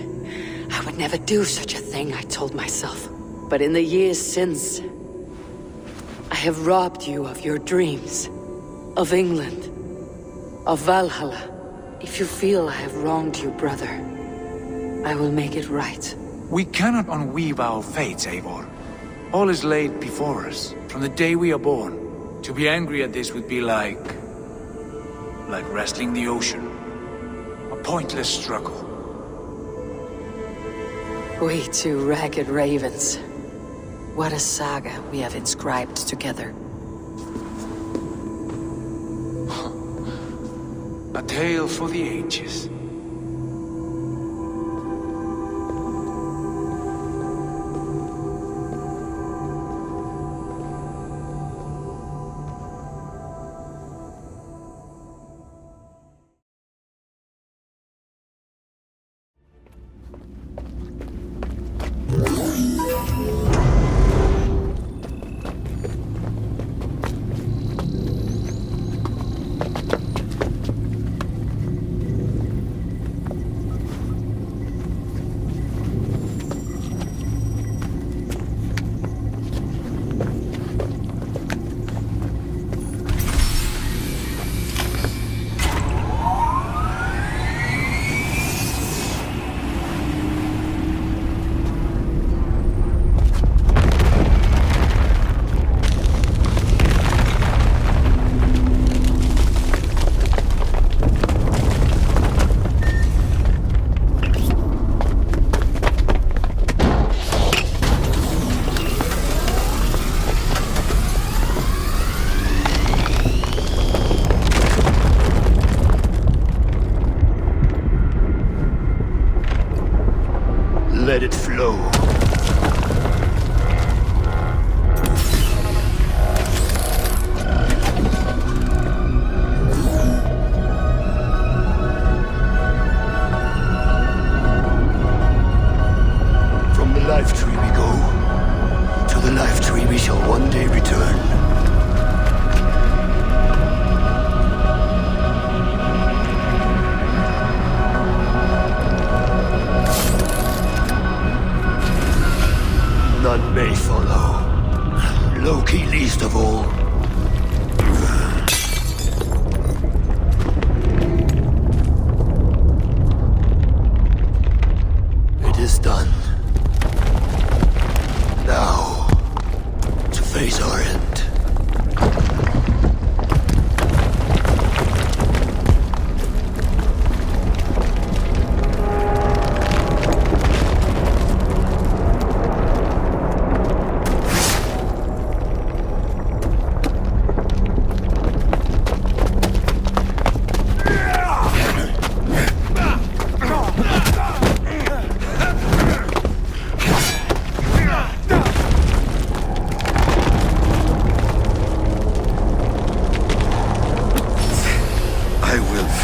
I would never do such a thing, I told myself. But in the years since, I have robbed you of your dreams. Of England. Of Valhalla. If you feel I have wronged you, brother, I will make it right. We cannot unweave our fates, Eivor. All is laid before us, from the day we are born. To be angry at this would be like wrestling the ocean. A pointless struggle. We two ragged ravens. What a saga we have inscribed together. A tale for the ages.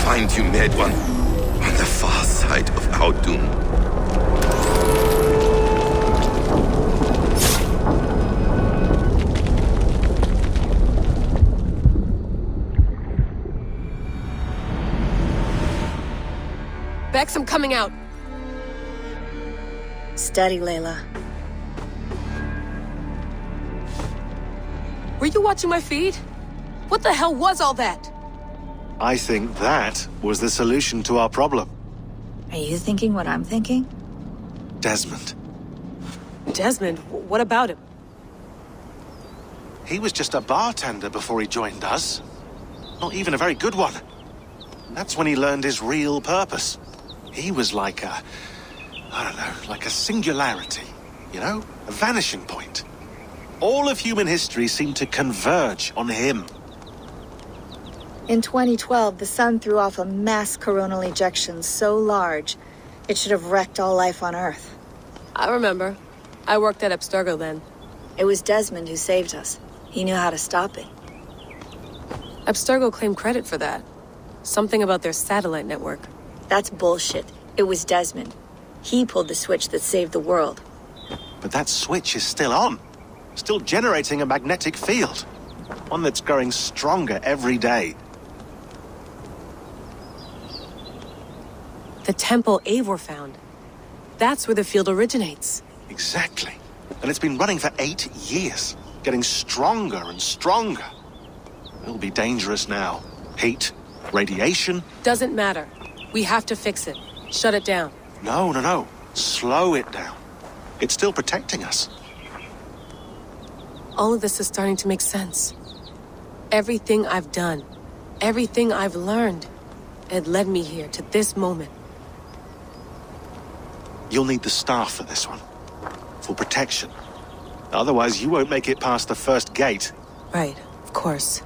find you, Mad One, on the far side of our doom. Bex, I'm coming out. Steady, Layla. Were you watching my feed? What the hell was all that? I think that was the solution to our problem. Are you thinking what I'm thinking? Desmond. Desmond? What about him? He was just a bartender before he joined us. Not even a very good one. That's when he learned his real purpose. He was like a... I don't know, like a singularity. You know? A vanishing point. All of human history seemed to converge on him. In 2012, the sun threw off a mass coronal ejection so large, it should have wrecked all life on Earth. I remember. I worked at Abstergo then. It was Desmond who saved us. He knew how to stop it. Abstergo claimed credit for that. Something about their satellite network. That's bullshit. It was Desmond. He pulled the switch that saved the world. But that switch is still on. Still generating a magnetic field. One that's growing stronger every day. The temple Eivor found. That's where the field originates. Exactly. And it's been running for 8 years. Getting stronger and stronger. It'll be dangerous now. Heat, radiation. Doesn't matter. We have to fix it. Shut it down. No. Slow it down. It's still protecting us. All of this is starting to make sense. Everything I've done, everything I've learned, it led me here to this moment. You'll need the staff for this one. For protection. Otherwise, you won't make it past the first gate. Right, of course.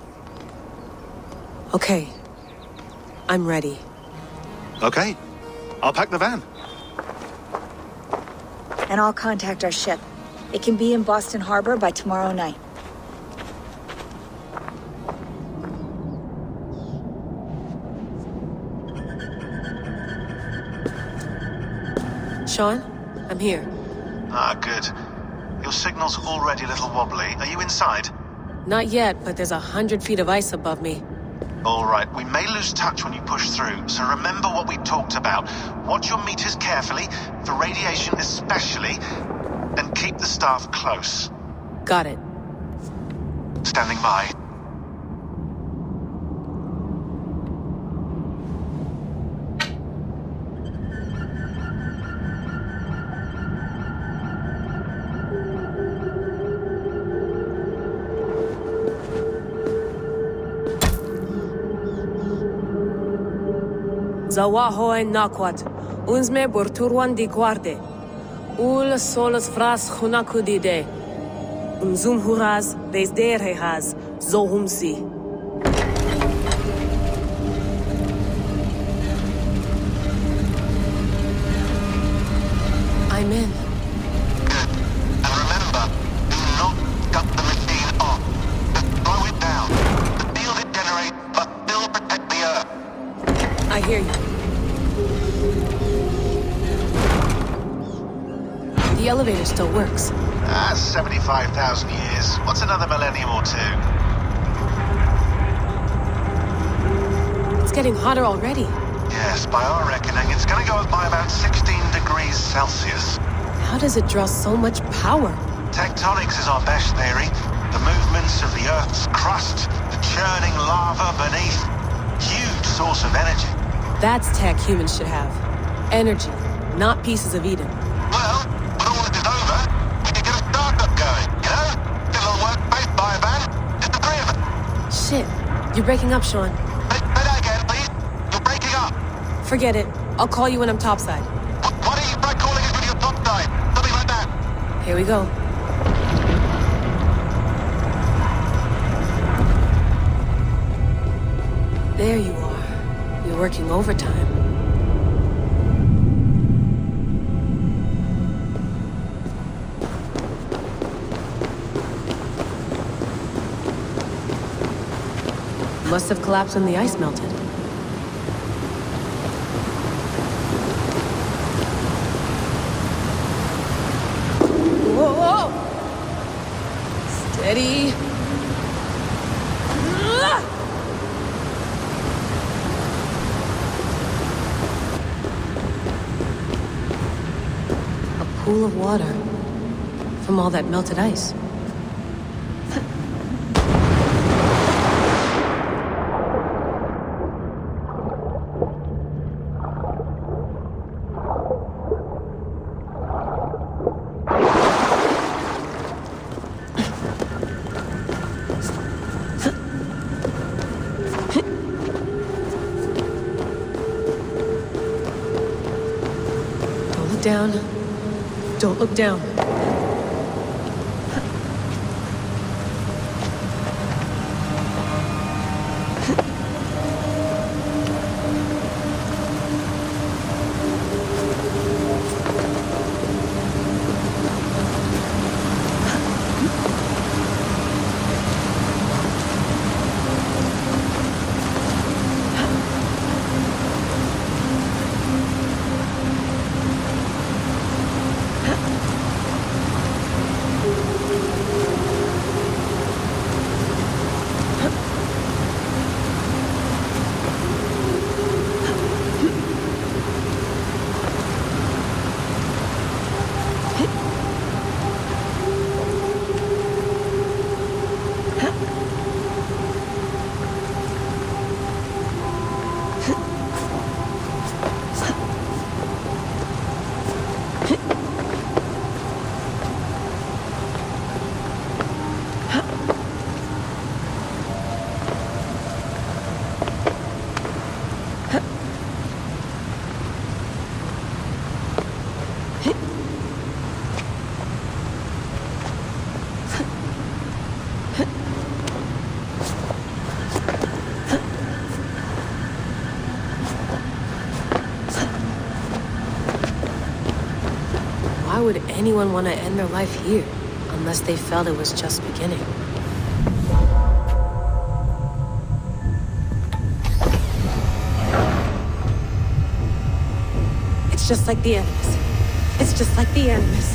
Okay. I'm ready. Okay. I'll pack the van. And I'll contact our ship. It can be in Boston Harbor by tomorrow night. Sean, I'm here. Ah, good. Your signal's already a little wobbly. Are you inside? Not yet, but there's 100 feet of ice above me. All right, we may lose touch when you push through, so remember what we talked about. Watch your meters carefully, for radiation especially, and keep the staff close. Got it. Standing by. Zawaho en nakwat, unsme borturwan di guarde. Ul solos fras hunakudide. Unzum huraz, desderehaz, zohumsi. I'm in. Good. And remember, do not cut the machine off. Just slow it down. The field it generates must still protect the Earth. I hear you. The elevator still works. 75,000 years. What's another millennium or two? It's getting hotter already. Yes, by our reckoning, it's gonna go up by about 16 degrees Celsius. How does it draw so much power? Tectonics is our best theory. The movements of the Earth's crust, the churning lava beneath. Huge source of energy. That's tech humans should have. Energy, not pieces of Eden. Well, when all this is over, we can get a startup going, you know? Get a little workspace, buy a van, just the three of us. Shit, you're breaking up, Sean. Say that again, please. You're breaking up. Forget it. I'll call you when I'm topside. Why don't you try calling us when you're topside? Something like that. Here we go. There you are. You're working overtime. Must have collapsed when the ice melted. pool of water from all that melted ice. Down. Don't look down. Why would anyone want to end their life here, unless they felt it was just beginning? It's just like the Animus. It's just like the Animus.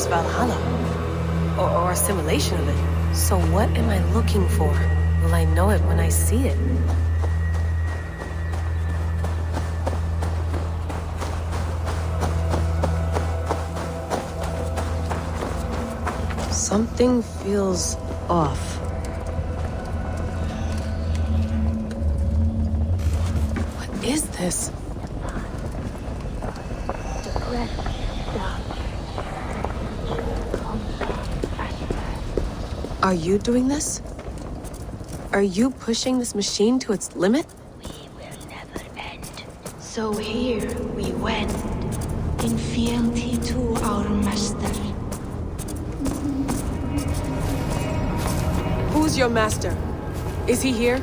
Valhalla, or a simulation of it. So what am I looking for? Will I know it when I see it? Something feels off. What is this? Are you doing this? Are you pushing this machine to its limit? We will never end. So here we went, in fealty to our master. Who's your master? Is he here?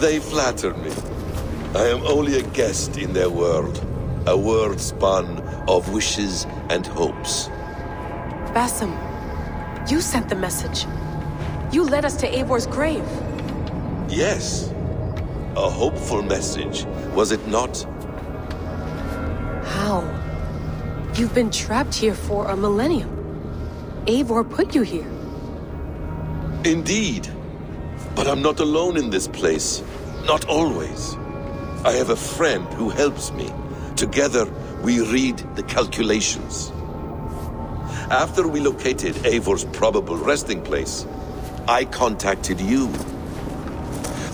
They flatter me. I am only a guest in their world. A world spun of wishes and hopes. Basim, you sent the message. You led us to Eivor's grave. Yes. A hopeful message, was it not? How? You've been trapped here for a millennium. Eivor put you here. Indeed. But I'm not alone in this place. Not always. I have a friend who helps me. Together, we read the calculations. After we located Eivor's probable resting place, I contacted you.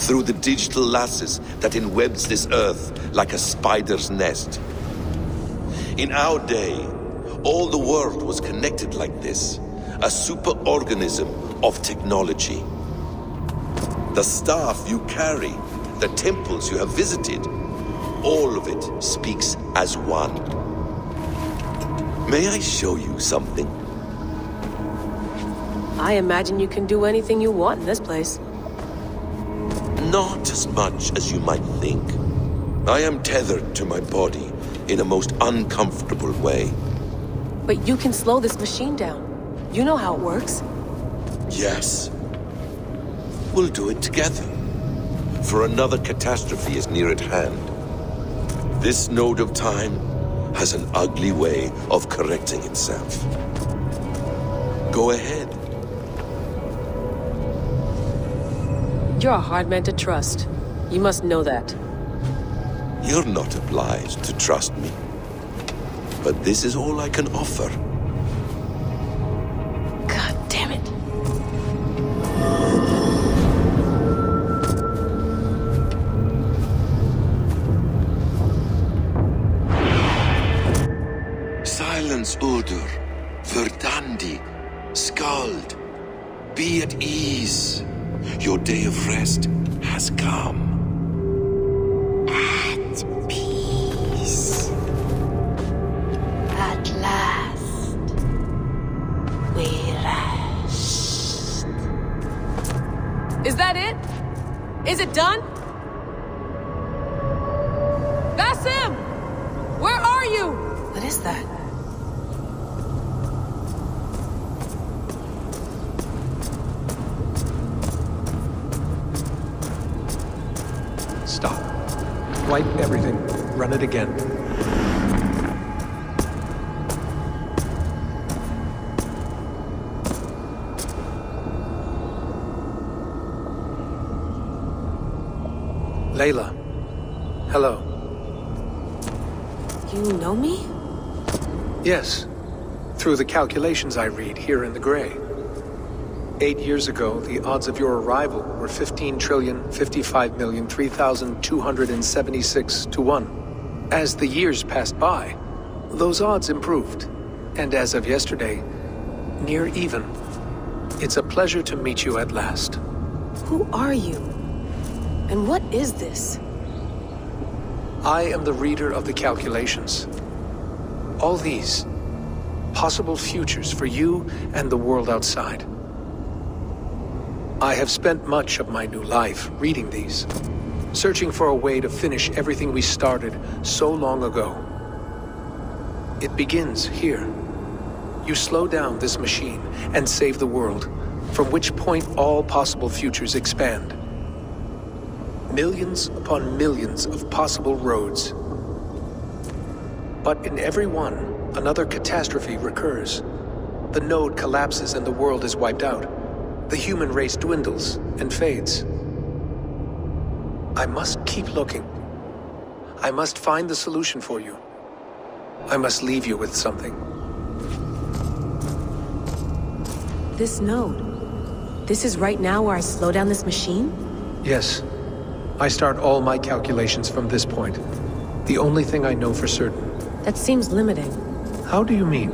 Through the digital lasses that enwebs this earth like a spider's nest. In our day, all the world was connected like this. A superorganism of technology. The staff you carry, the temples you have visited, all of it speaks as one. May I show you something? I imagine you can do anything you want in this place. Not as much as you might think. I am tethered to my body in a most uncomfortable way. But you can slow this machine down. You know how it works. Yes. We'll do it together. For another catastrophe is near at hand. This node of time has an ugly way of correcting itself. Go ahead. You're a hard man to trust. You must know that. You're not obliged to trust me. But this is all I can offer. God damn it. Silence, Uldur. Verdandi. Skald. Be at ease. Your day of rest has come. At peace. At last, we rest. Is that it? Is it done? That's him! Where are you? What is that? Stop. Wipe everything. Run it again. Layla. Hello. You know me? Yes. Through the calculations I read here in the gray. 8 years ago, the odds of your arrival were 15,055,003,276 to 1. As the years passed by, those odds improved. And as of yesterday, near even. It's a pleasure to meet you at last. Who are you? And what is this? I am the reader of the calculations. All these, possible futures for you and the world outside. I have spent much of my new life reading these, searching for a way to finish everything we started so long ago. It begins here. You slow down this machine and save the world, from which point all possible futures expand. Millions upon millions of possible roads. But in every one, another catastrophe recurs. The node collapses and the world is wiped out. The human race dwindles and fades. I must keep looking. I must find the solution for you. I must leave you with something. This node. This is right now where I slow down this machine? Yes. I start all my calculations from this point. The only thing I know for certain. That seems limiting. How do you mean?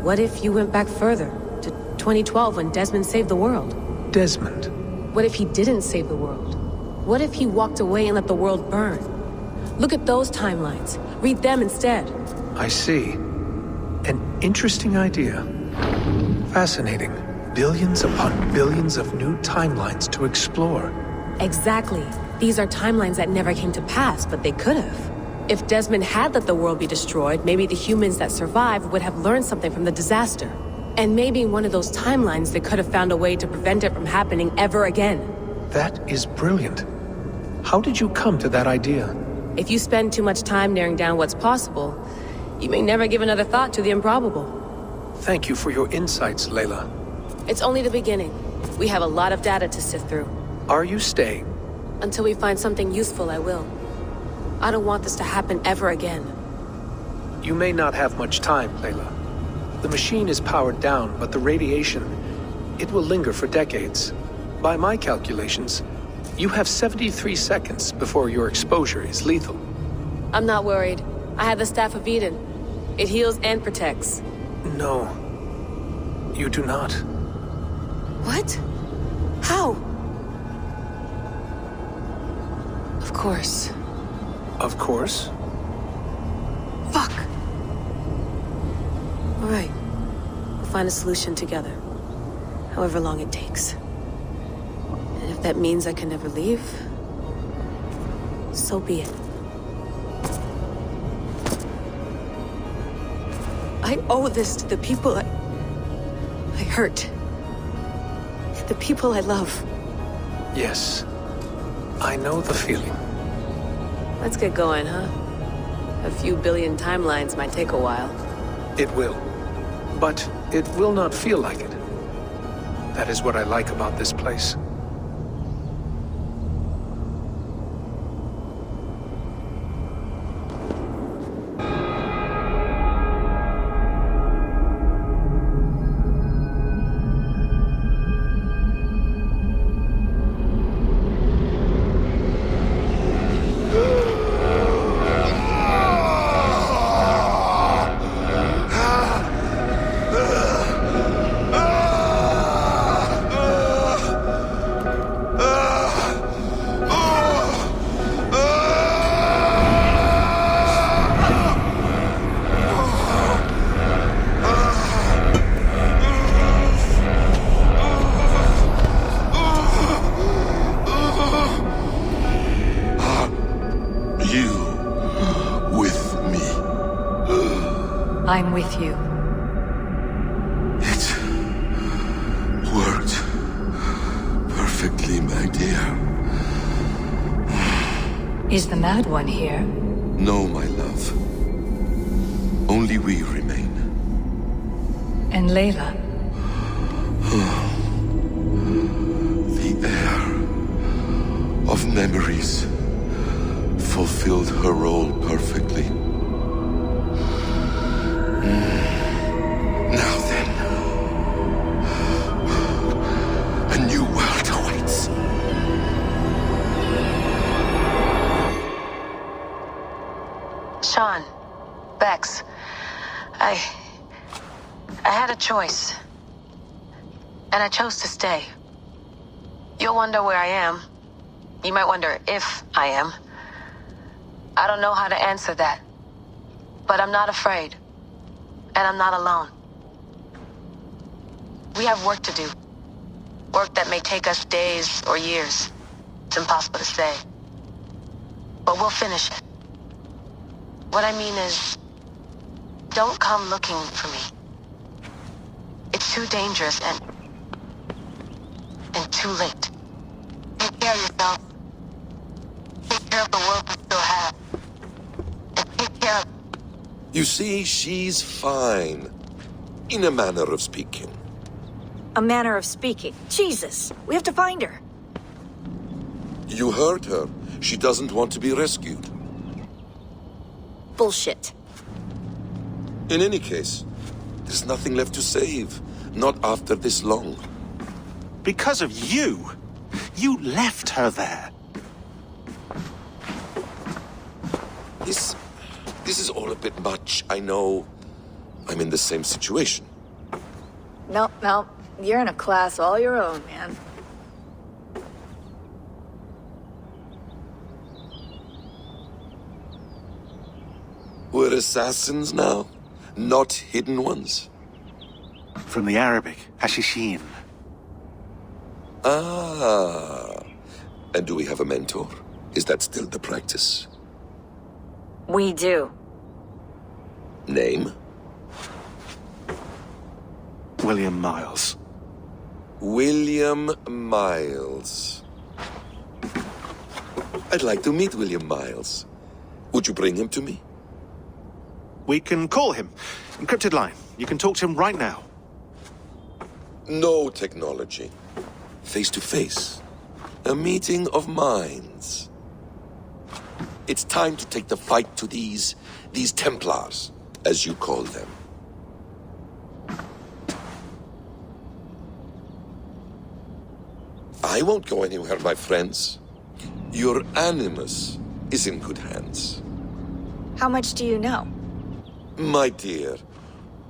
What if you went back further, to 2012 when Desmond saved the world? Desmond? What if he didn't save the world? What if he walked away and let the world burn? Look at those timelines. Read them instead. I see. An interesting idea. Fascinating. Billions upon billions of new timelines to explore. Exactly. These are timelines that never came to pass, but they could have. If Desmond had let the world be destroyed, maybe the humans that survived would have learned something from the disaster. And maybe in one of those timelines they could have found a way to prevent it from happening ever again. That is brilliant. How did you come to that idea? If you spend too much time narrowing down what's possible, you may never give another thought to the improbable. Thank you for your insights, Layla. It's only the beginning. We have a lot of data to sift through. Are you staying? Until we find something useful, I will. I don't want this to happen ever again. You may not have much time, Layla. The machine is powered down, but the radiation, it will linger for decades. By my calculations, you have 73 seconds before your exposure is lethal. I'm not worried. I have the Staff of Eden. It heals and protects. No. You do not. What? How? Of course. Of course? Fuck! All right. We'll find a solution together. However long it takes. And if that means I can never leave, so be it. I owe this to the people I hurt. the people I love. Yes. I know the feeling. Let's get going, huh? A few billion timelines might take a while. It will. But it will not feel like it. That is what I like about this place. I'm with you. It worked perfectly, my dear. Is the Mad One here? No, my love. Only we remain. And Layla? The air of memories fulfilled her role perfectly. Now then, a new world awaits. Sean, Bex, I had a choice. And I chose to stay. You'll wonder where I am. You might wonder if I am. I don't know how to answer that. But I'm not afraid. And I'm not alone. We have work to do. Work that may take us days or years. It's impossible to say. But we'll finish it. What I mean is, don't come looking for me. It's too dangerous and too late. Take care of yourself. Take care of the world we still have. And take care of... You see, she's fine. In a manner of speaking. A manner of speaking. Jesus, we have to find her. You heard her. She doesn't want to be rescued. Bullshit. In any case, there's nothing left to save. Not after this long. Because of you. You left her there. This is all a bit much, I know. I'm in the same situation. No. You're in a class all your own, man. We're assassins now, not hidden ones. From the Arabic, Hashishin. Ah. And do we have a mentor? Is that still the practice? We do. Name? William Miles. William Miles. I'd like to meet William Miles. Would you bring him to me? We can call him. Encrypted line. You can talk to him right now. No technology. Face to face. A meeting of minds. It's time to take the fight to these Templars, as you call them. I won't go anywhere, my friends. Your animus is in good hands. How much do you know? My dear,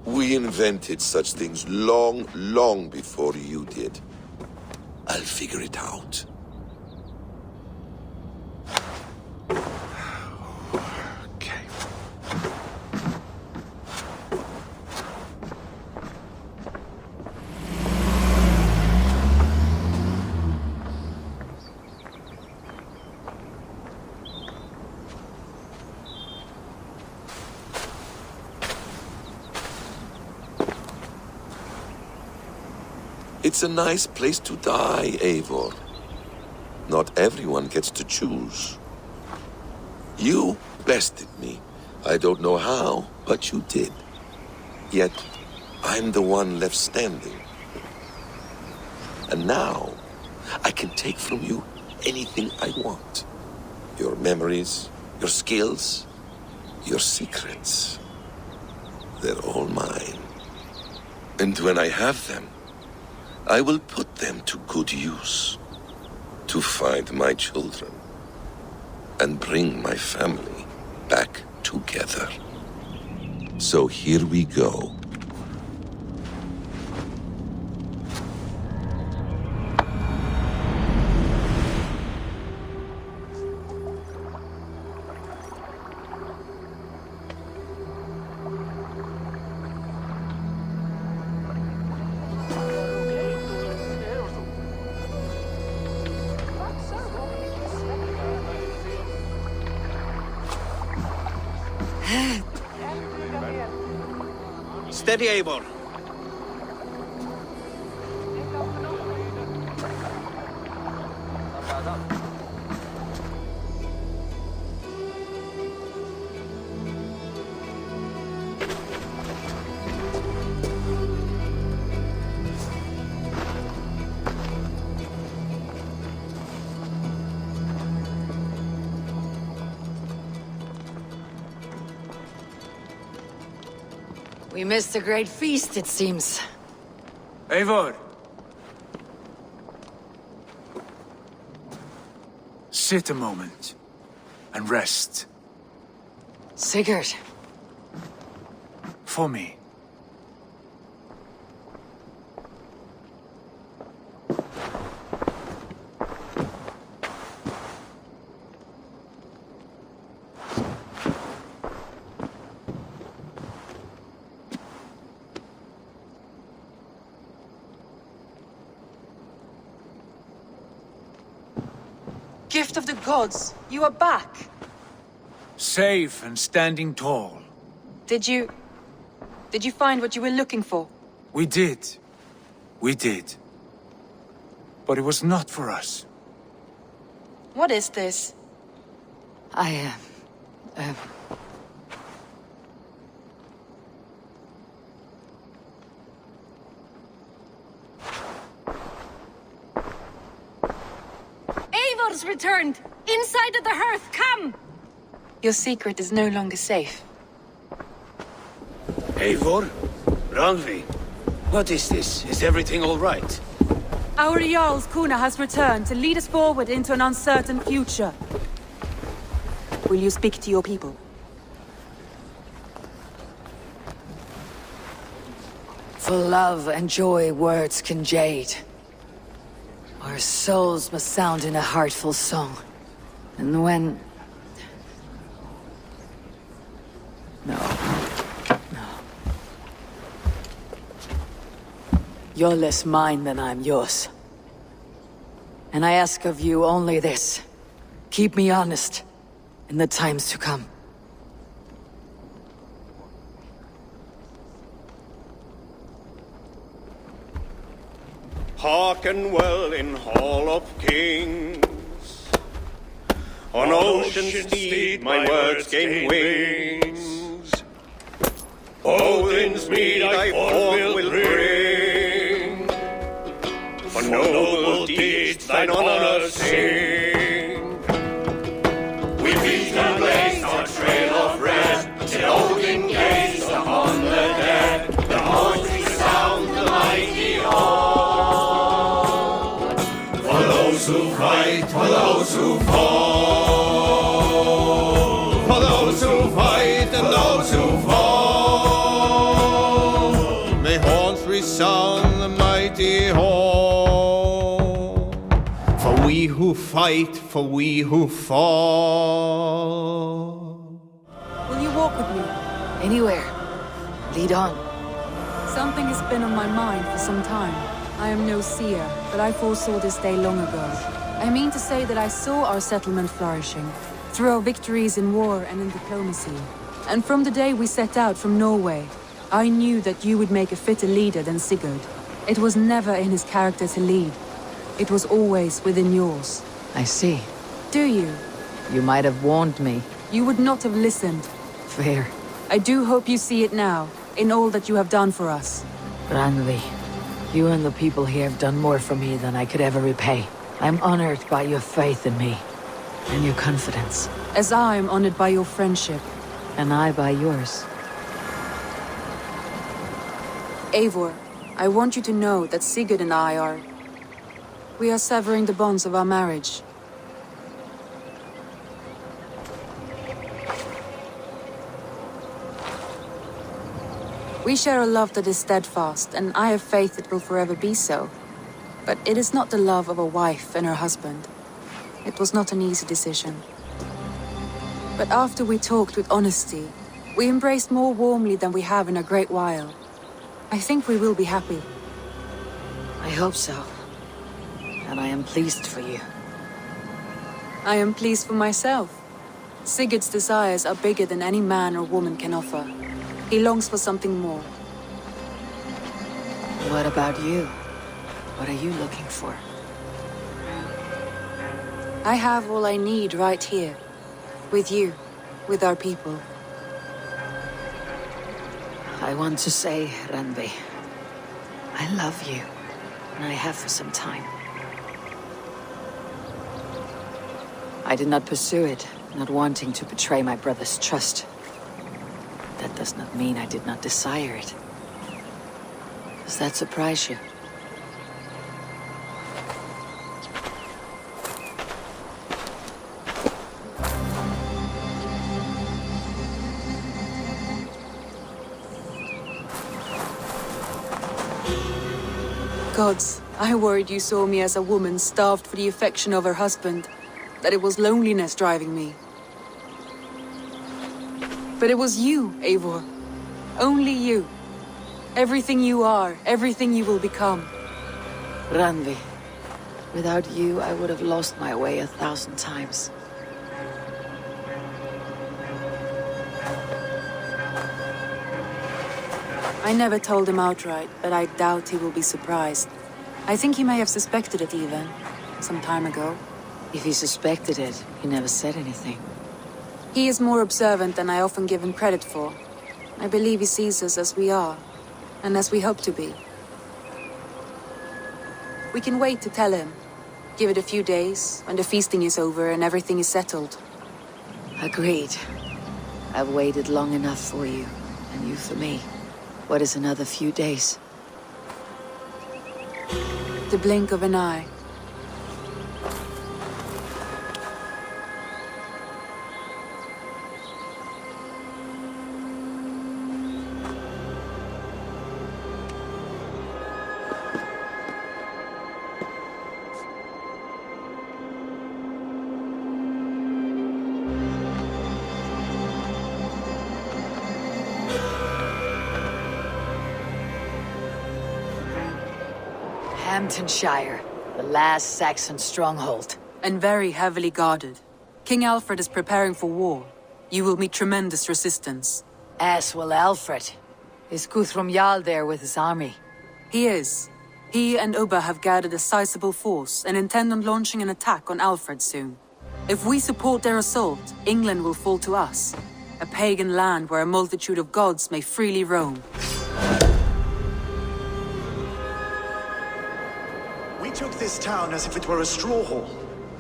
we invented such things long, long before you did. I'll figure it out. It's a nice place to die, Eivor. Not everyone gets to choose. You bested me. I don't know how, but you did. Yet, I'm the one left standing. And now, I can take from you anything I want. Your memories, your skills, your secrets. They're all mine. And when I have them, I will put them to good use. To find my children. And bring my family back together. So here we go. Steady, Eivor. We missed a great feast, it seems. Eivor! Sit a moment and rest. Sigurd. For me. Gift of the gods, you are back. Safe and standing tall. Did you find what you were looking for? We did. We did. But it was not for us. What is this? Eivor's returned! Inside of the hearth, come! Your secret is no longer safe. Eivor? Randvi? What is this? Is everything all right? Our Jarl's Kuna has returned to lead us forward into an uncertain future. Will you speak to your people? For love and joy words can jade. Our souls must sound in a heartful song. And when... No. You're less mine than I'm yours. And I ask of you only this. Keep me honest in the times to come. Hearken well in Hall of Kings. On ocean's steed my words gain wings. Odin's mead I forth will bring. For noble deeds thine honor sing. We beat and blaze our trail of red, till Odin gazed upon the dead. The voice resound the mighty hall. For those who fight, for those who fall. For those who fight and those who fall. May horns resound the mighty hall. For we who fight, for we who fall. Will you walk with me? Anywhere. Lead on. Something has been on my mind for some time. I am no seer, but I foresaw this day long ago. I mean to say that I saw our settlement flourishing, through our victories in war and in diplomacy. And from the day we set out from Norway, I knew that you would make a fitter leader than Sigurd. It was never in his character to lead. It was always within yours. I see. Do you? You might have warned me. You would not have listened. Fair. I do hope you see it now, in all that you have done for us. Randvi, you and the people here have done more for me than I could ever repay. I'm honored by your faith in me, and your confidence. As I am honored by your friendship. And I by yours. Eivor, I want you to know that Sigurd and I are... We are severing the bonds of our marriage. We share a love that is steadfast, and I have faith it will forever be so. But it is not the love of a wife and her husband. It was not an easy decision. But after we talked with honesty, we embraced more warmly than we have in a great while. I think we will be happy. I hope so. And I am pleased for you. I am pleased for myself. Sigurd's desires are bigger than any man or woman can offer. He longs for something more. What about you? What are you looking for? I have all I need right here. With you. With our people. I want to say, Randvi, I love you. And I have for some time. I did not pursue it, not wanting to betray my brother's trust. That does not mean I did not desire it. Does that surprise you? Gods, I worried you saw me as a woman starved for the affection of her husband. That it was loneliness driving me. But it was you, Eivor. Only you. Everything you are, everything you will become. Randvi, without you, I would have lost my way 1,000 times. I never told him outright, but I doubt he will be surprised. I think he may have suspected it even, some time ago. If he suspected it, he never said anything. He is more observant than I often give him credit for. I believe he sees us as we are, and as we hope to be. We can wait to tell him. Give it a few days, when the feasting is over and everything is settled. Agreed. I've waited long enough for you, and you for me. What is another few days? The blink of an eye. Hamptonshire, the last Saxon stronghold. And very heavily guarded. King Alfred is preparing for war. You will meet tremendous resistance. As will Alfred. Is Guthrum Jarl there with his army? He is. He and Ubba have gathered a sizable force and intend on launching an attack on Alfred soon. If we support their assault, England will fall to us. A pagan land where a multitude of gods may freely roam. We took this town as if it were a straw hall.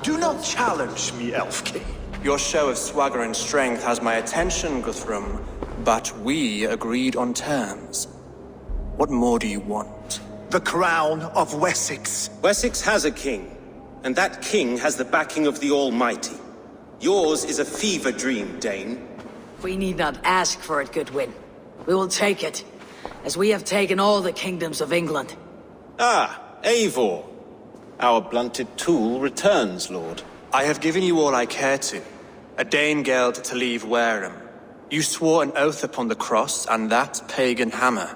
Do not challenge me, Elf King. Your show of swagger and strength has my attention, Guthrum. But we agreed on terms. What more do you want? The crown of Wessex. Wessex has a king, and that king has the backing of the Almighty. Yours is a fever dream, Dane. We need not ask for it, Goodwin. We will take it, as we have taken all the kingdoms of England. Ah, Eivor. Our blunted tool returns, Lord. I have given you all I care to. A Danegeld to leave Wareham. You swore an oath upon the cross, and that pagan hammer.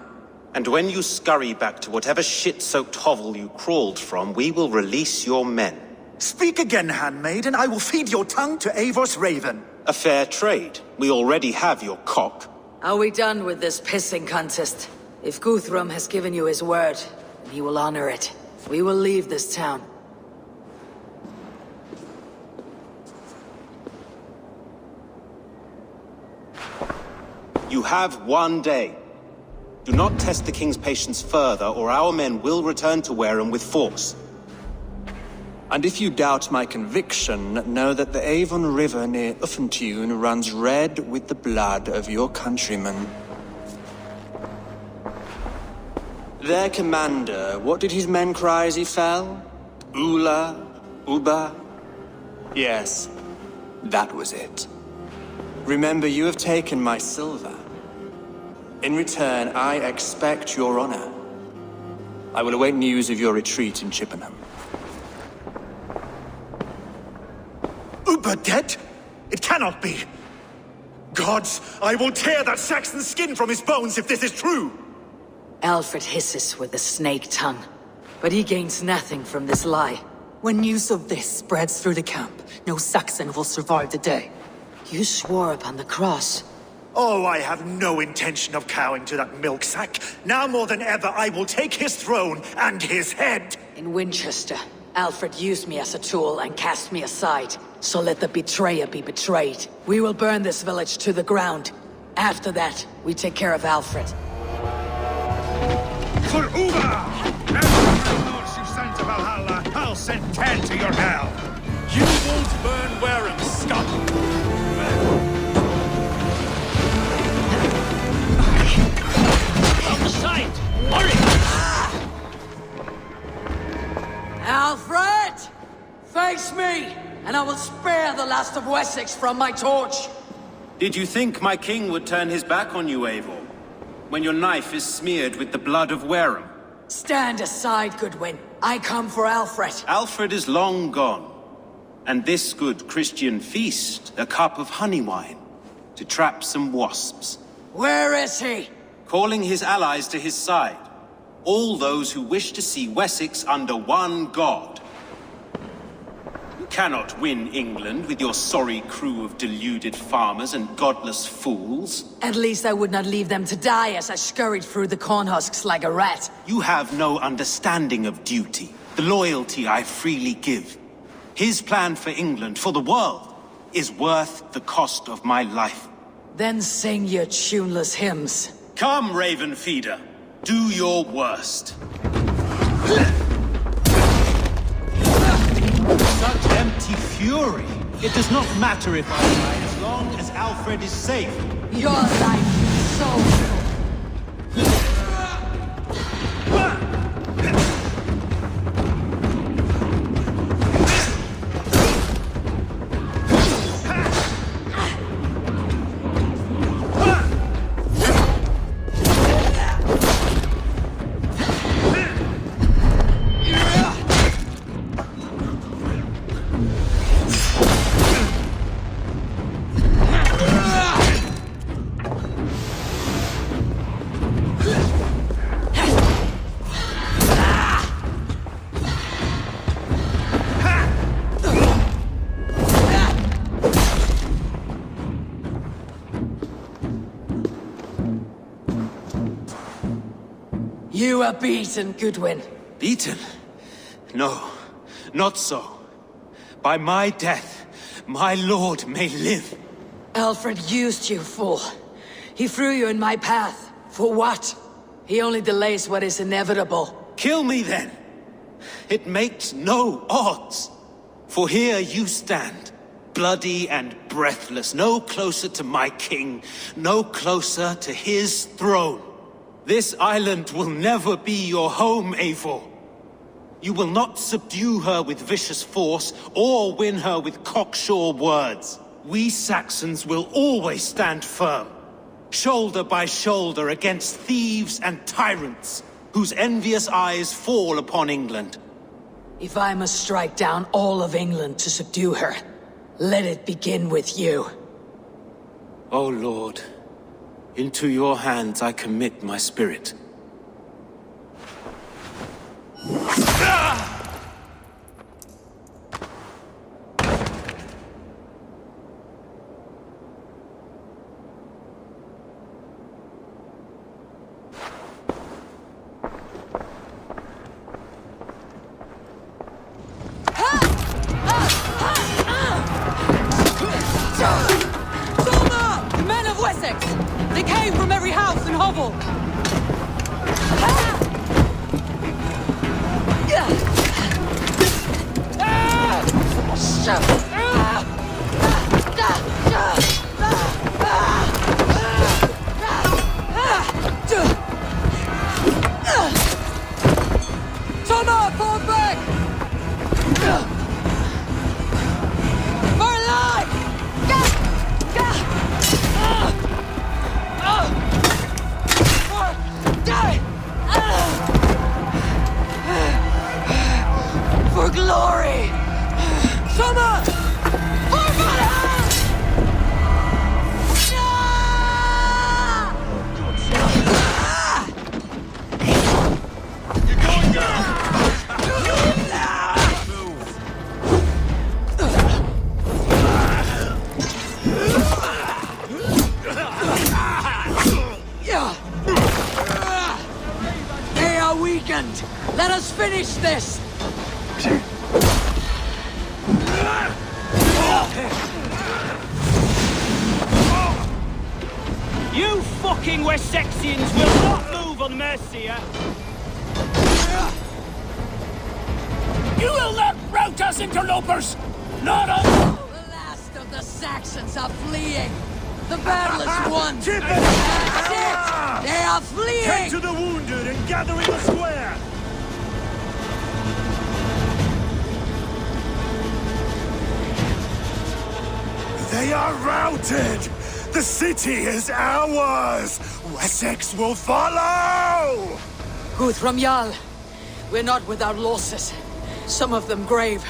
And when you scurry back to whatever shit-soaked hovel you crawled from, we will release your men. Speak again, handmaid, and I will feed your tongue to Eivor's raven. A fair trade. We already have your cock. Are we done with this pissing contest? If Guthrum has given you his word, and he will honor it. We will leave this town. You have 1 day. Do not test the King's patience further, or our men will return to Wareham with force. And if you doubt my conviction, know that the Avon River near Uffentune runs red with the blood of your countrymen. Their commander, what did his men cry as he fell? Ula? Uba? Yes, that was it. Remember, you have taken my silver. In return, I expect your honor. I will await news of your retreat in Chippenham. Uber dead? It cannot be. Gods, I will tear that Saxon's skin from his bones if this is true! Alfred hisses with a snake tongue, but he gains nothing from this lie. When news of this spreads through the camp, no Saxon will survive the day. You swore upon the cross. Oh, I have no intention of cowing to that milksack. Now more than ever, I will take his throne and his head! In Winchester, Alfred used me as a tool and cast me aside. So let the betrayer be betrayed. We will burn this village to the ground. After that, we take care of Alfred. For Uber! Every Norse you sent to Valhalla, I'll send 10 to your hell! You won't burn Wareham, stop! From the side! Hurry! Alfred! Face me, and I will spare the last of Wessex from my torch! Did you think my king would turn his back on you, Eivor? When your knife is smeared with the blood of Wareham? Stand aside, Goodwin. I come for Alfred. Alfred is long gone. And this good Christian feast, a cup of honey wine, to trap some wasps. Where is he? Calling his allies to his side. All those who wish to see Wessex under one god. You cannot win England with your sorry crew of deluded farmers and godless fools. At least I would not leave them to die as I scurried through the corn husks like a rat. You have no understanding of duty, the loyalty I freely give. His plan for England, for the world, is worth the cost of my life. Then sing your tuneless hymns. Come, Raven Feeder. Do your worst. Such empty fury. It does not matter if I die as long as Alfred is safe. Your life is so... You are beaten, Goodwin. Beaten? No, not so. By my death, my lord may live. Alfred used you, fool. He threw you in my path. For what? He only delays what is inevitable. Kill me then. It makes no odds. For here you stand, bloody and breathless, no closer to my king, no closer to his throne. This island will never be your home, Eivor. You will not subdue her with vicious force, or win her with cocksure words. We Saxons will always stand firm, shoulder by shoulder against thieves and tyrants, whose envious eyes fall upon England. If I must strike down all of England to subdue her, let it begin with you. O Lord, into your hands I commit my spirit. They came from every house and hovel! Soma, fall back! For life! For glory! Soma! For Valhalla! You're going down! They are weakened! Let us finish this! You fucking Wessexians will not move on Mercia! You will not rout us, interlopers! Not on... The last of the Saxons are fleeing! The battle is won! That's it! They are fleeing! Tend to the wounded and gather in the square! They are routed! The city is ours! Wessex will follow! Guthrum Jarl, we're not without losses. Some of them grave.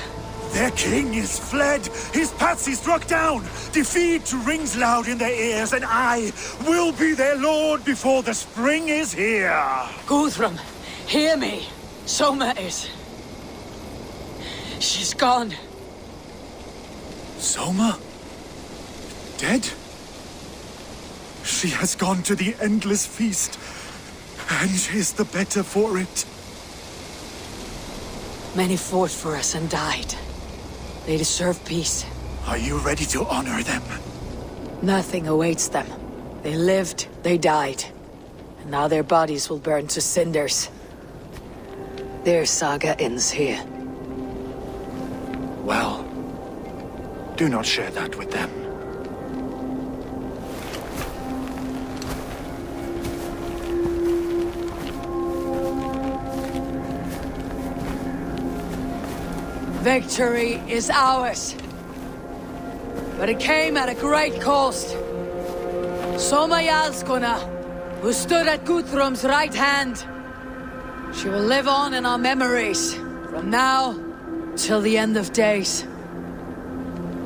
Their king is fled! His patsy struck down! Defeat rings loud in their ears, and I will be their lord before the spring is here! Guthrum, hear me! Soma is... She's gone. Soma? Dead? She has gone to the endless feast, and is the better for it. Many fought for us and died. They deserve peace. Are you ready to honor them? Nothing awaits them. They lived, they died. And now their bodies will burn to cinders. Their saga ends here. Well, do not share that with them. Victory is ours. But it came at a great cost. Soma Jarlskona, who stood at Guthrum's right hand. She will live on in our memories, from now till the end of days.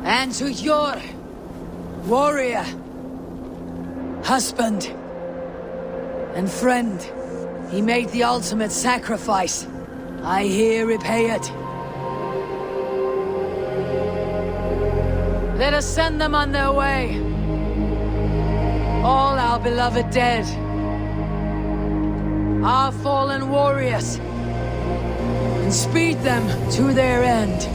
And to your warrior, husband, and friend, he made the ultimate sacrifice. I here repay it. Let us send them on their way. All our beloved dead. Our fallen warriors. And speed them to their end.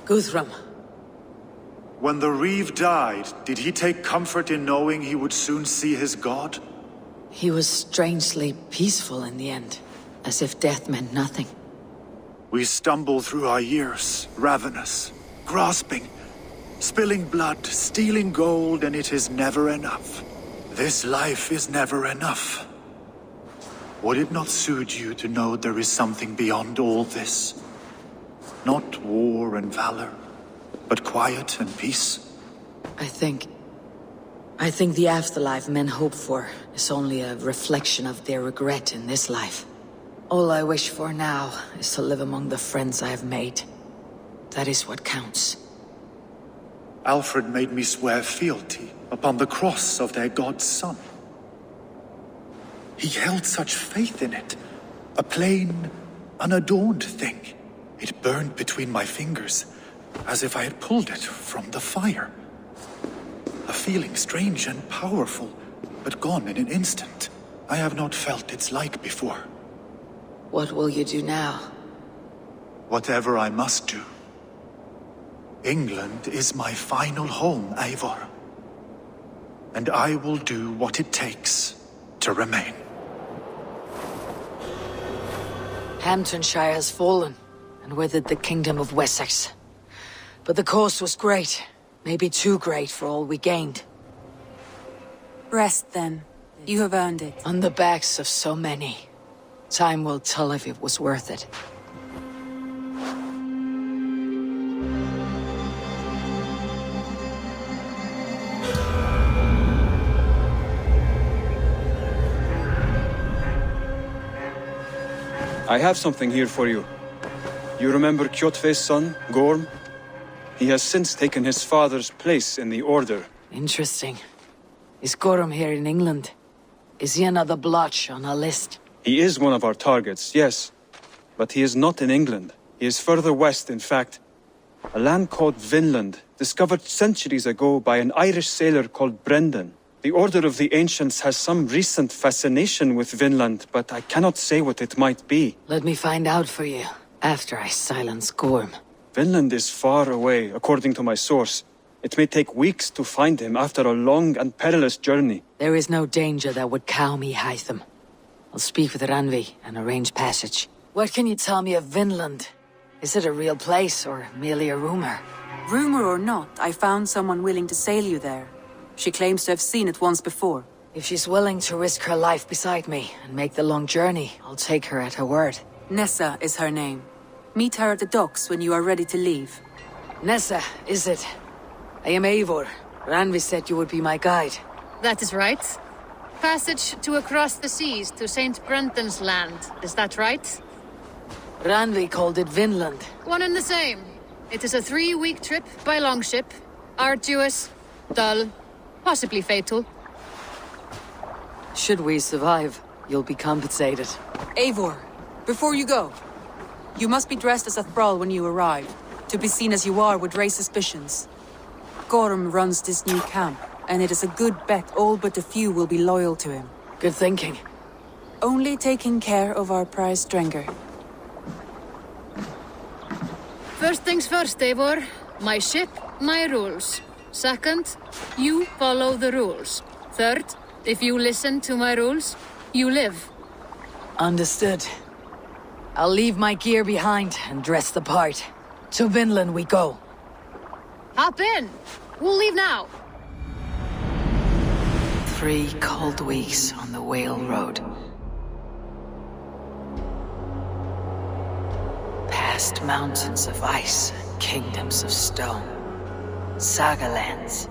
Guthrum. When the Reeve died, did he take comfort in knowing he would soon see his god? He was strangely peaceful in the end, as if death meant nothing. We stumble through our years, ravenous, grasping, spilling blood, stealing gold, and it is never enough. This life is never enough. Would it not suit you to know there is something beyond all this? Not war and valor, but quiet and peace? I think the afterlife men hope for is only a reflection of their regret in this life. All I wish for now is to live among the friends I have made. That is what counts. Alfred made me swear fealty upon the cross of their god's son. He held such faith in it, a plain, unadorned thing. It burned between my fingers, as if I had pulled it from the fire. A feeling strange and powerful, but gone in an instant. I have not felt its like before. What will you do now? Whatever I must do. England is my final home, Eivor. And I will do what it takes to remain. Hamptonshire has fallen, and with it the Kingdom of Wessex. But the cost was great. Maybe too great for all we gained. Rest then. You have earned it. On the backs of so many. Time will tell if it was worth it. I have something here for you. You remember Kjotve's son, Gorm? He has since taken his father's place in the Order. Interesting. Is Gorm here in England? Is he another blotch on our list? He is one of our targets, yes. But he is not in England. He is further west, in fact. A land called Vinland, discovered centuries ago by an Irish sailor called Brendan. The Order of the Ancients has some recent fascination with Vinland, but I cannot say what it might be. Let me find out for you, after I silence Gorm. Vinland is far away, according to my source. It may take weeks to find him after a long and perilous journey. There is no danger that would cow me, Hytham. I'll speak with Randvi and arrange passage. What can you tell me of Vinland? Is it a real place, or merely a rumor? Rumor or not, I found someone willing to sail you there. She claims to have seen it once before. If she's willing to risk her life beside me and make the long journey, I'll take her at her word. Nessa is her name. Meet her at the docks when you are ready to leave. Nessa, is it? I am Eivor. Randvi said you would be my guide. That is right. Passage to across the seas to St. Brenton's land, is that right? Randvi called it Vinland. One and the same. It is a 3-week trip by longship. Arduous, dull, possibly fatal. Should we survive, you'll be compensated. Eivor, before you go, you must be dressed as a thrall when you arrive. To be seen as you are would raise suspicions. Gorm runs this new camp, and it is a good bet all but a few will be loyal to him. Good thinking. Only taking care of our prize Strenger. First things first, Eivor. My ship, my rules. Second, you follow the rules. Third, if you listen to my rules, you live. Understood. I'll leave my gear behind and dress the part. To Vinland we go. Hop in. We'll leave now. 3 cold weeks on the Whale Road. Past mountains of ice and kingdoms of stone. Saga lands.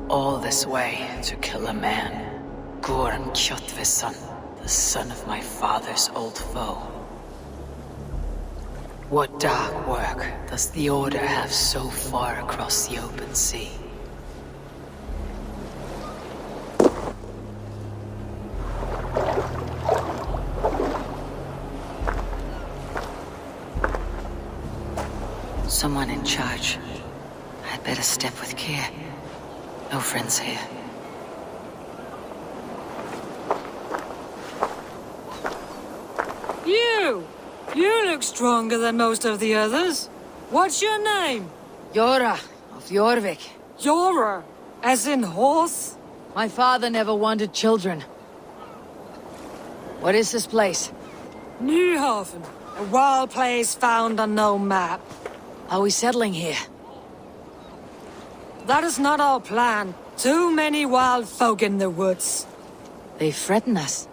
All this way to kill a man. Gorm Kjotve's son, the son of my father's old foe. What dark work does the Order have so far across the open sea? Someone in charge. I'd better step with care. No friends here. You look stronger than most of the others. What's your name? Yora, of Jorvik. Yora? As in horse? My father never wanted children. What is this place? Newhaven. A wild place found on no map. Are we settling here? That is not our plan. Too many wild folk in the woods. They threaten us.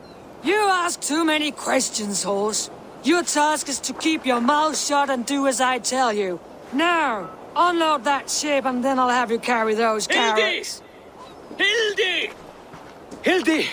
You ask too many questions, horse. Your task is to keep your mouth shut and do as I tell you. Now, unload that ship and then I'll have you carry those carrots. Hildy! Hildy!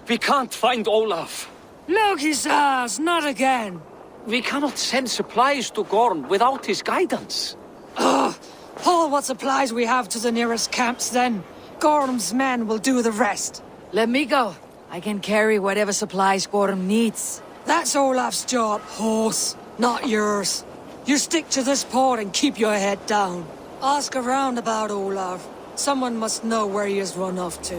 We can't find Olaf. Look, he says, not again. We cannot send supplies to Gorm without his guidance. Ugh! Haul what supplies we have to the nearest camps, then. Gorm's men will do the rest. Let me go. I can carry whatever supplies Gorm needs. That's Olaf's job, horse, not yours. You stick to this port and keep your head down. Ask around about Olaf. Someone must know where he has run off to.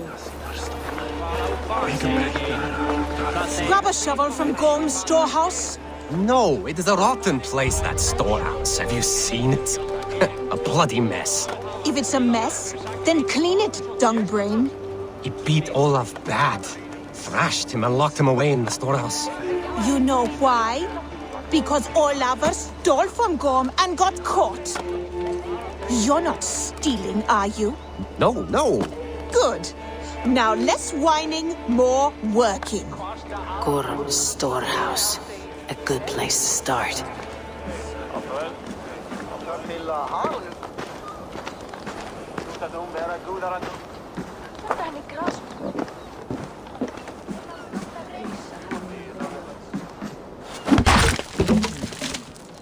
Grab a shovel from Gorm's storehouse. No, it is a rotten place, that storehouse. Have you seen it? A bloody mess. If it's a mess, then clean it, dungbrain. He beat Olaf bad. Thrashed him and locked him away in the storehouse. You know why? Because Olaf stole from Gorm and got caught. You're not stealing, are you? No. Good. Now less whining, more working. Gorm's storehouse. A good place to start.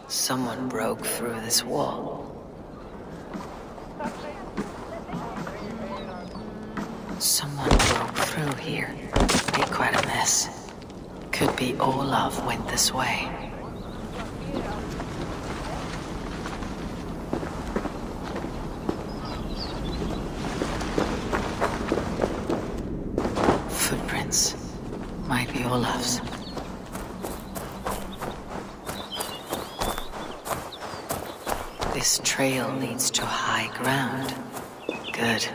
Someone broke through this wall. Someone broke through here. Made quite a mess. Could be Olaf went this way. Footprints. Might be Olaf's. This trail leads to high ground. Good.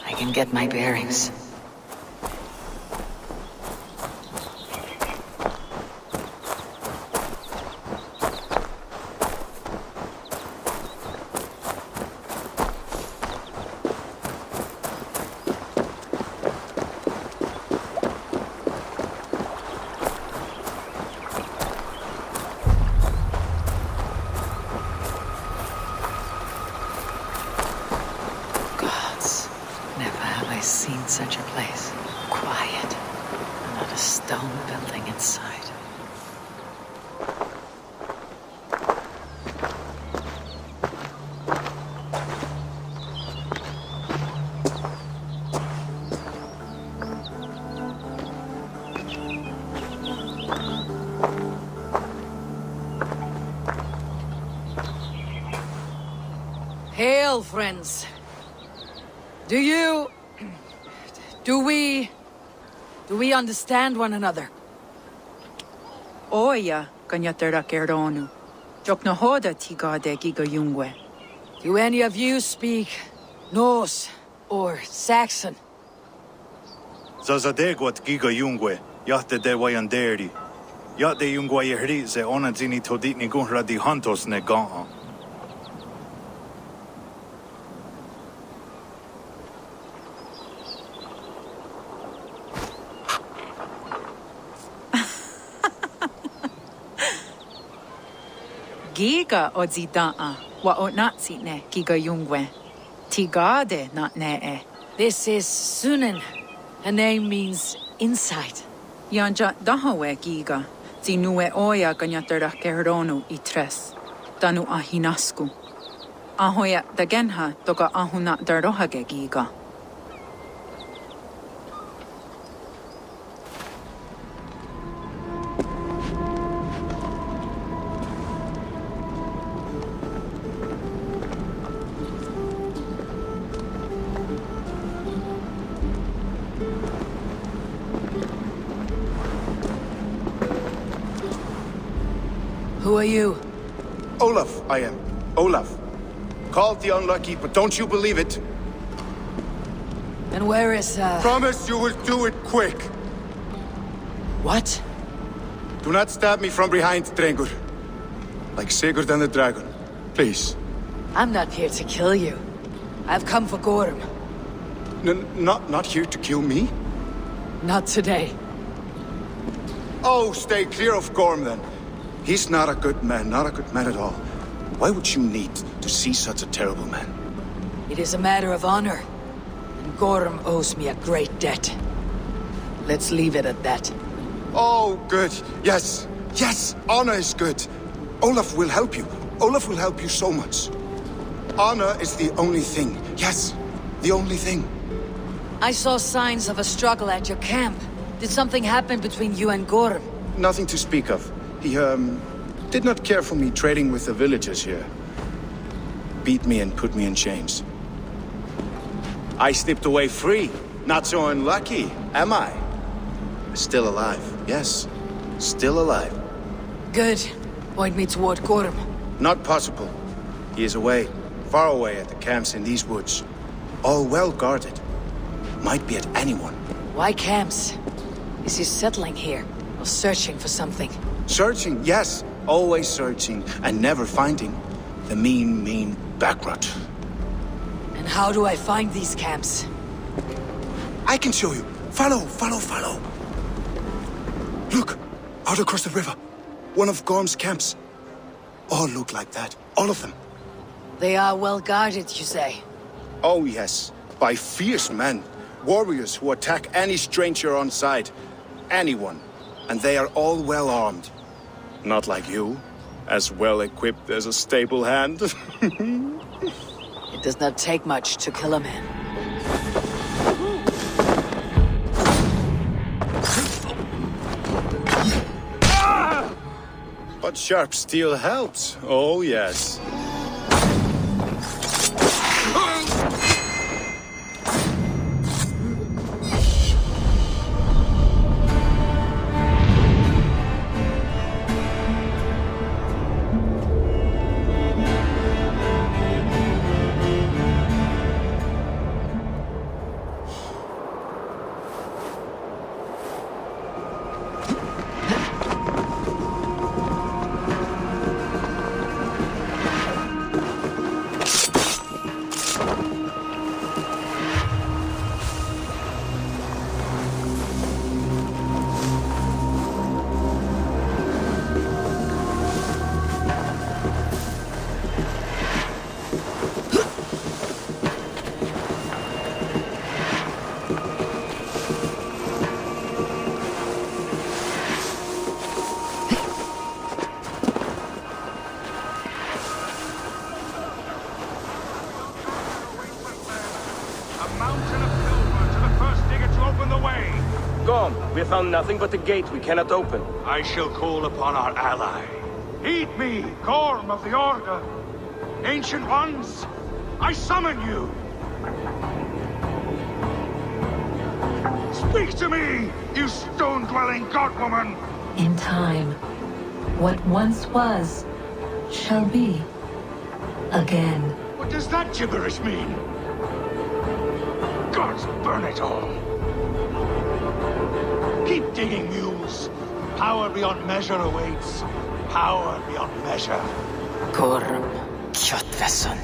I can get my bearings. Seen such a place. Quiet. Not a stone building in sight. Hail, friends. Do we understand one another? Oya, kanyatera keronu. Jokna hoda tigade giga yungwe. Do any of you speak Norse or Saxon? Zazadegwat giga yungwe, yahte de wayanderi. Yahte yungwa yehri ze onadzini toditni gunra di hantos ne ga'a. Giga odzida'a wa otnatsi ne giga yungwe. Tigade not ne. This is Sunan. Her name means insight. Yanja dahawe giga. Zinue oya ganyatera keronu I tres. Danu ahinasku. Ahoya dagenha toga ahuna darohage giga. Who are you? Olaf, I am. Olaf. Called the unlucky, but don't you believe it? And where is, Promise you will do it quick. What? Do not stab me from behind, Drengur. Like Sigurd and the dragon. Please. I'm not here to kill you. I've come for Gorm. Not here to kill me? Not today. Oh, stay clear of Gorm, then. He's not a good man, not a good man at all. Why would you need to see such a terrible man? It is a matter of honor. And Gorm owes me a great debt. Let's leave it at that. Oh, good. Yes. Yes, honor is good. Olaf will help you. Olaf will help you so much. Honor is the only thing. Yes, the only thing. I saw signs of a struggle at your camp. Did something happen between you and Gorm? Nothing to speak of. He, did not care for me trading with the villagers here. Beat me and put me in chains. I slipped away free. Not so unlucky, am I? Still alive, yes. Still alive. Good. Point me toward Gorm. Not possible. He is away. Far away at the camps in these woods. All well guarded. Might be at anyone. Why camps? Is he settling here? Or searching for something? Searching, yes. Always searching and never finding. The mean backrot. And how do I find these camps? I can show you. Follow. Look, out across the river. One of Gorm's camps. All look like that. All of them. They are well guarded, you say? Oh, yes. By fierce men. Warriors who attack any stranger on sight. Anyone. And they are all well armed. Not like you. As well equipped as a stable hand. It does not take much to kill a man. But sharp steel helps. Oh, yes. We have found nothing but a gate we cannot open. I shall call upon our ally. Heed me, Gorm of the Order. Ancient Ones, I summon you. Speak to me, you stone-dwelling godwoman. In time, what once was, shall be. Again. What does that gibberish mean? Gods burn it all. Keep digging, mules. Power beyond measure awaits. Power beyond measure. Gorm Kjotveson.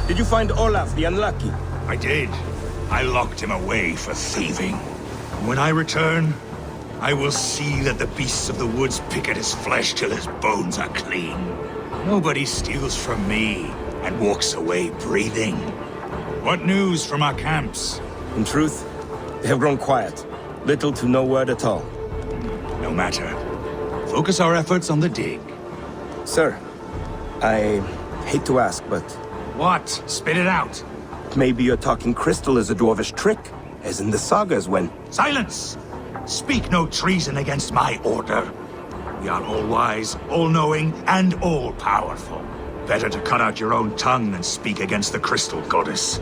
Did you find Olaf the Unlucky? I did. I locked him away for thieving. When I return, I will see that the beasts of the woods pick at his flesh till his bones are clean. Nobody steals from me and walks away breathing. What news from our camps? In truth, they have grown quiet. Little to no word at all. No matter. Focus our efforts on the dig. Sir, I hate to ask, but... What? Spit it out. Maybe your talking crystal is a dwarvish trick, as in the sagas when... Silence! Speak no treason against my order. We are all-wise, all-knowing, and all-powerful. Better to cut out your own tongue than speak against the crystal goddess.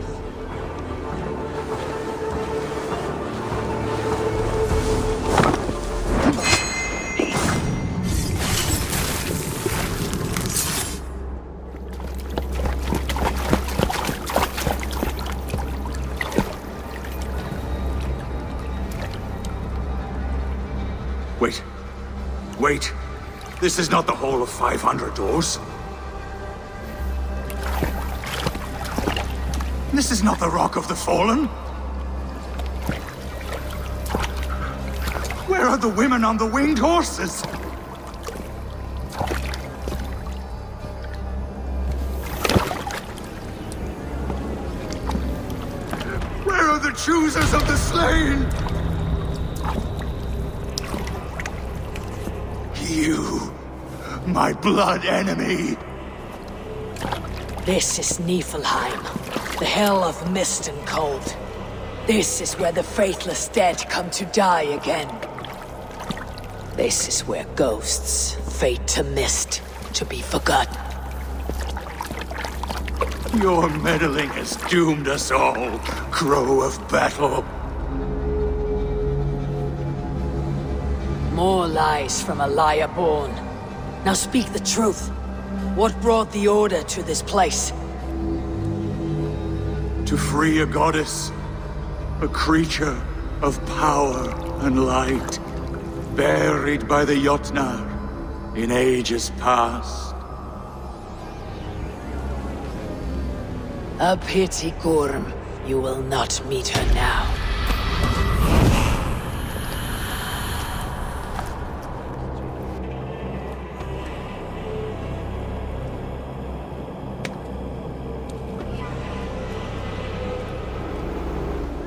Wait. Wait. This is not the Hall of 500 Doors. This is not the Rock of the Fallen. Where are the women on the winged horses? Where are the choosers of the slain? You, my blood enemy. This is Niflheim, the hell of mist and cold. This is where the faithless dead come to die again. This is where ghosts fade to mist, to be forgotten. Your meddling has doomed us all, Crow of Battle. More lies from a liar born. Now speak the truth. What brought the Order to this place? To free a goddess, a creature of power and light, buried by the Jotnar in ages past. A pity, Gorm. You will not meet her now.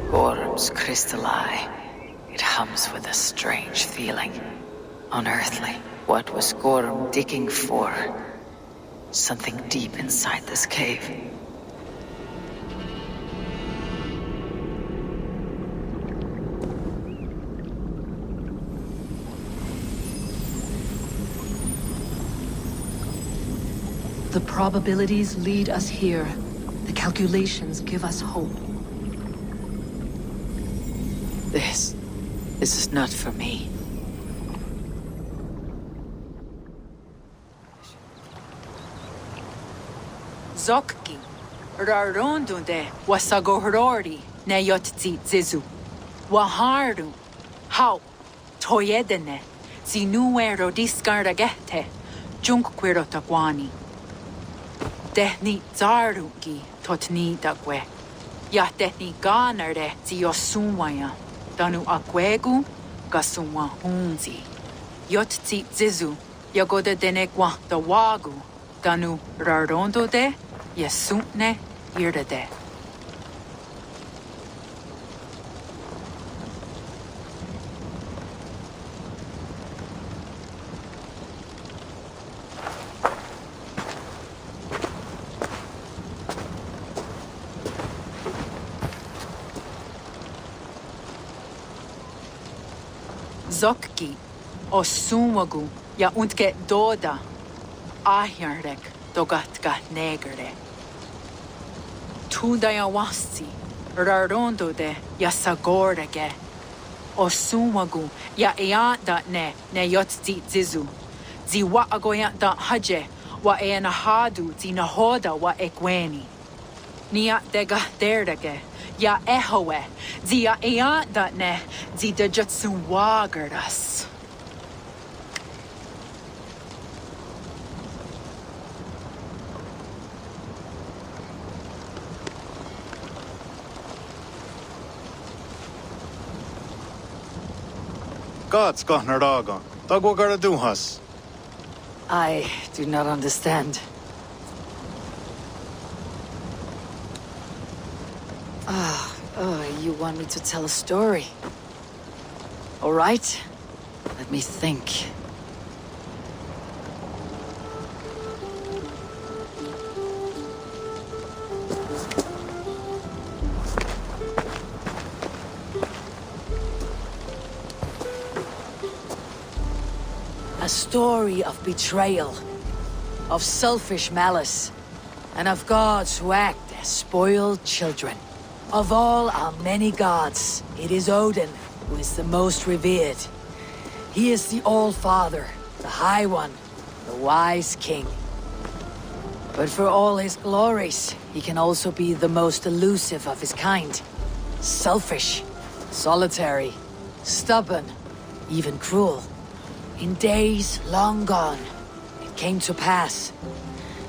Gorm's crystal eye. It hums with a strange feeling. Unearthly. What was Gorm digging for? Something deep inside this cave. The probabilities lead us here. The calculations give us hope. This is not for me. Zokki, Rarondunde, Wasagohorori, Neyotzi Zizu. Waharu, How, Toyedene, Zinuero discardagete, Junkquirotaguani. Tehni Zarungi, Totni Dagwe. Ya tehni ganare Ziosumwaya, Danu Akwegu, Gasumwa Hunzi. Yotzi Zizu, Yagoda Denegwa the Wagu, Danu Rarondo de, Yasuntne Irdade. Zokki, Osumagu, Ya Untke Doda, Ahjarek, Dogatka Negere. Tudayawasti, Rarondo de, Ya Sagorege. Osumagu, Ya Eanta ne Yotzi Zizu. Ziwa Agoyanta Haje, Wa Eanahadu, Zinahoda, Wa Ekweni. Nia Dega Derdege. Ya ehoe, zia eanta ne, zi de jutsu wagardas. God's gotten her dog on. Dog what gotta do us? I do not understand. You want me to tell a story? All right. Let me think. A story of betrayal, of selfish malice, and of gods who act as spoiled children. Of all our many gods, it is Odin who is the most revered. He is the All-Father, the High One, the Wise King. But for all his glories, he can also be the most elusive of his kind. Selfish, solitary, stubborn, even cruel. In days long gone, it came to pass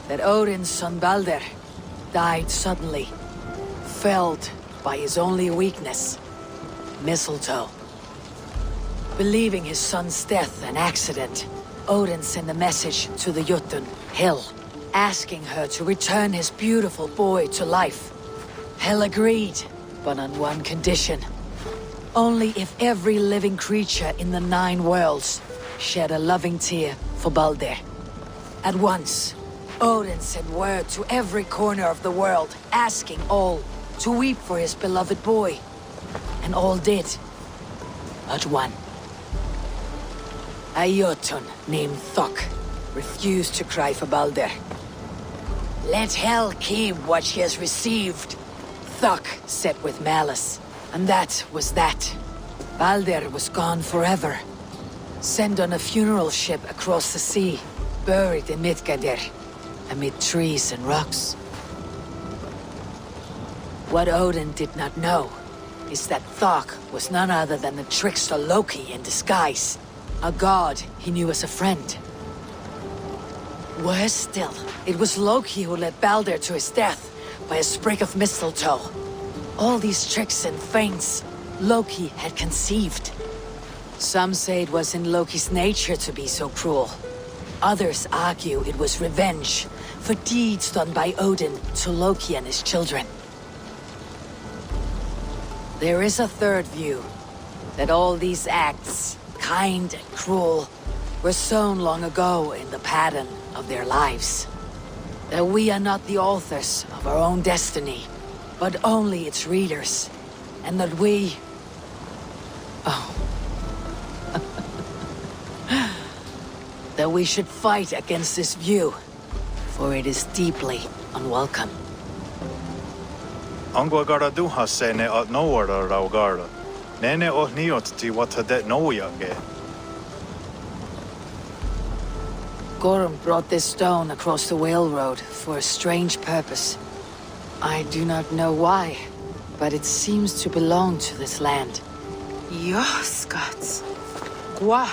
that Odin's son Balder died suddenly, felled by his only weakness, mistletoe. Believing his son's death an accident, Odin sent a message to the Jotun, Hel, asking her to return his beautiful boy to life. Hel agreed, but on one condition. Only if every living creature in the 9 worlds shed a loving tear for Balder. At once, Odin sent word to every corner of the world, asking all to weep for his beloved boy. And all did, but one. A Jotun named Thok refused to cry for Balder. Let Hel keep what she has received, Thok said with malice. And that was that. Balder was gone forever. Sent on a funeral ship across the sea, buried in Midgardr, amid trees and rocks. What Odin did not know is that Thok was none other than the trickster Loki in disguise, a god he knew as a friend. Worse still, it was Loki who led Balder to his death by a sprig of mistletoe. All these tricks and feints Loki had conceived. Some say it was in Loki's nature to be so cruel. Others argue it was revenge for deeds done by Odin to Loki and his children. There is a third view, that all these acts, kind and cruel, were sown long ago in the pattern of their lives. That we are not the authors of our own destiny, but only its readers, and that we... Oh. That we should fight against this view, for it is deeply unwelcome. Angwa gara duha se ne at nowara raugara. Nene oh niot ti wata det noyage. Gorm brought this stone across the Whale Road for a strange purpose. I do not know why, but it seems to belong to this land. Joskats. Gwa.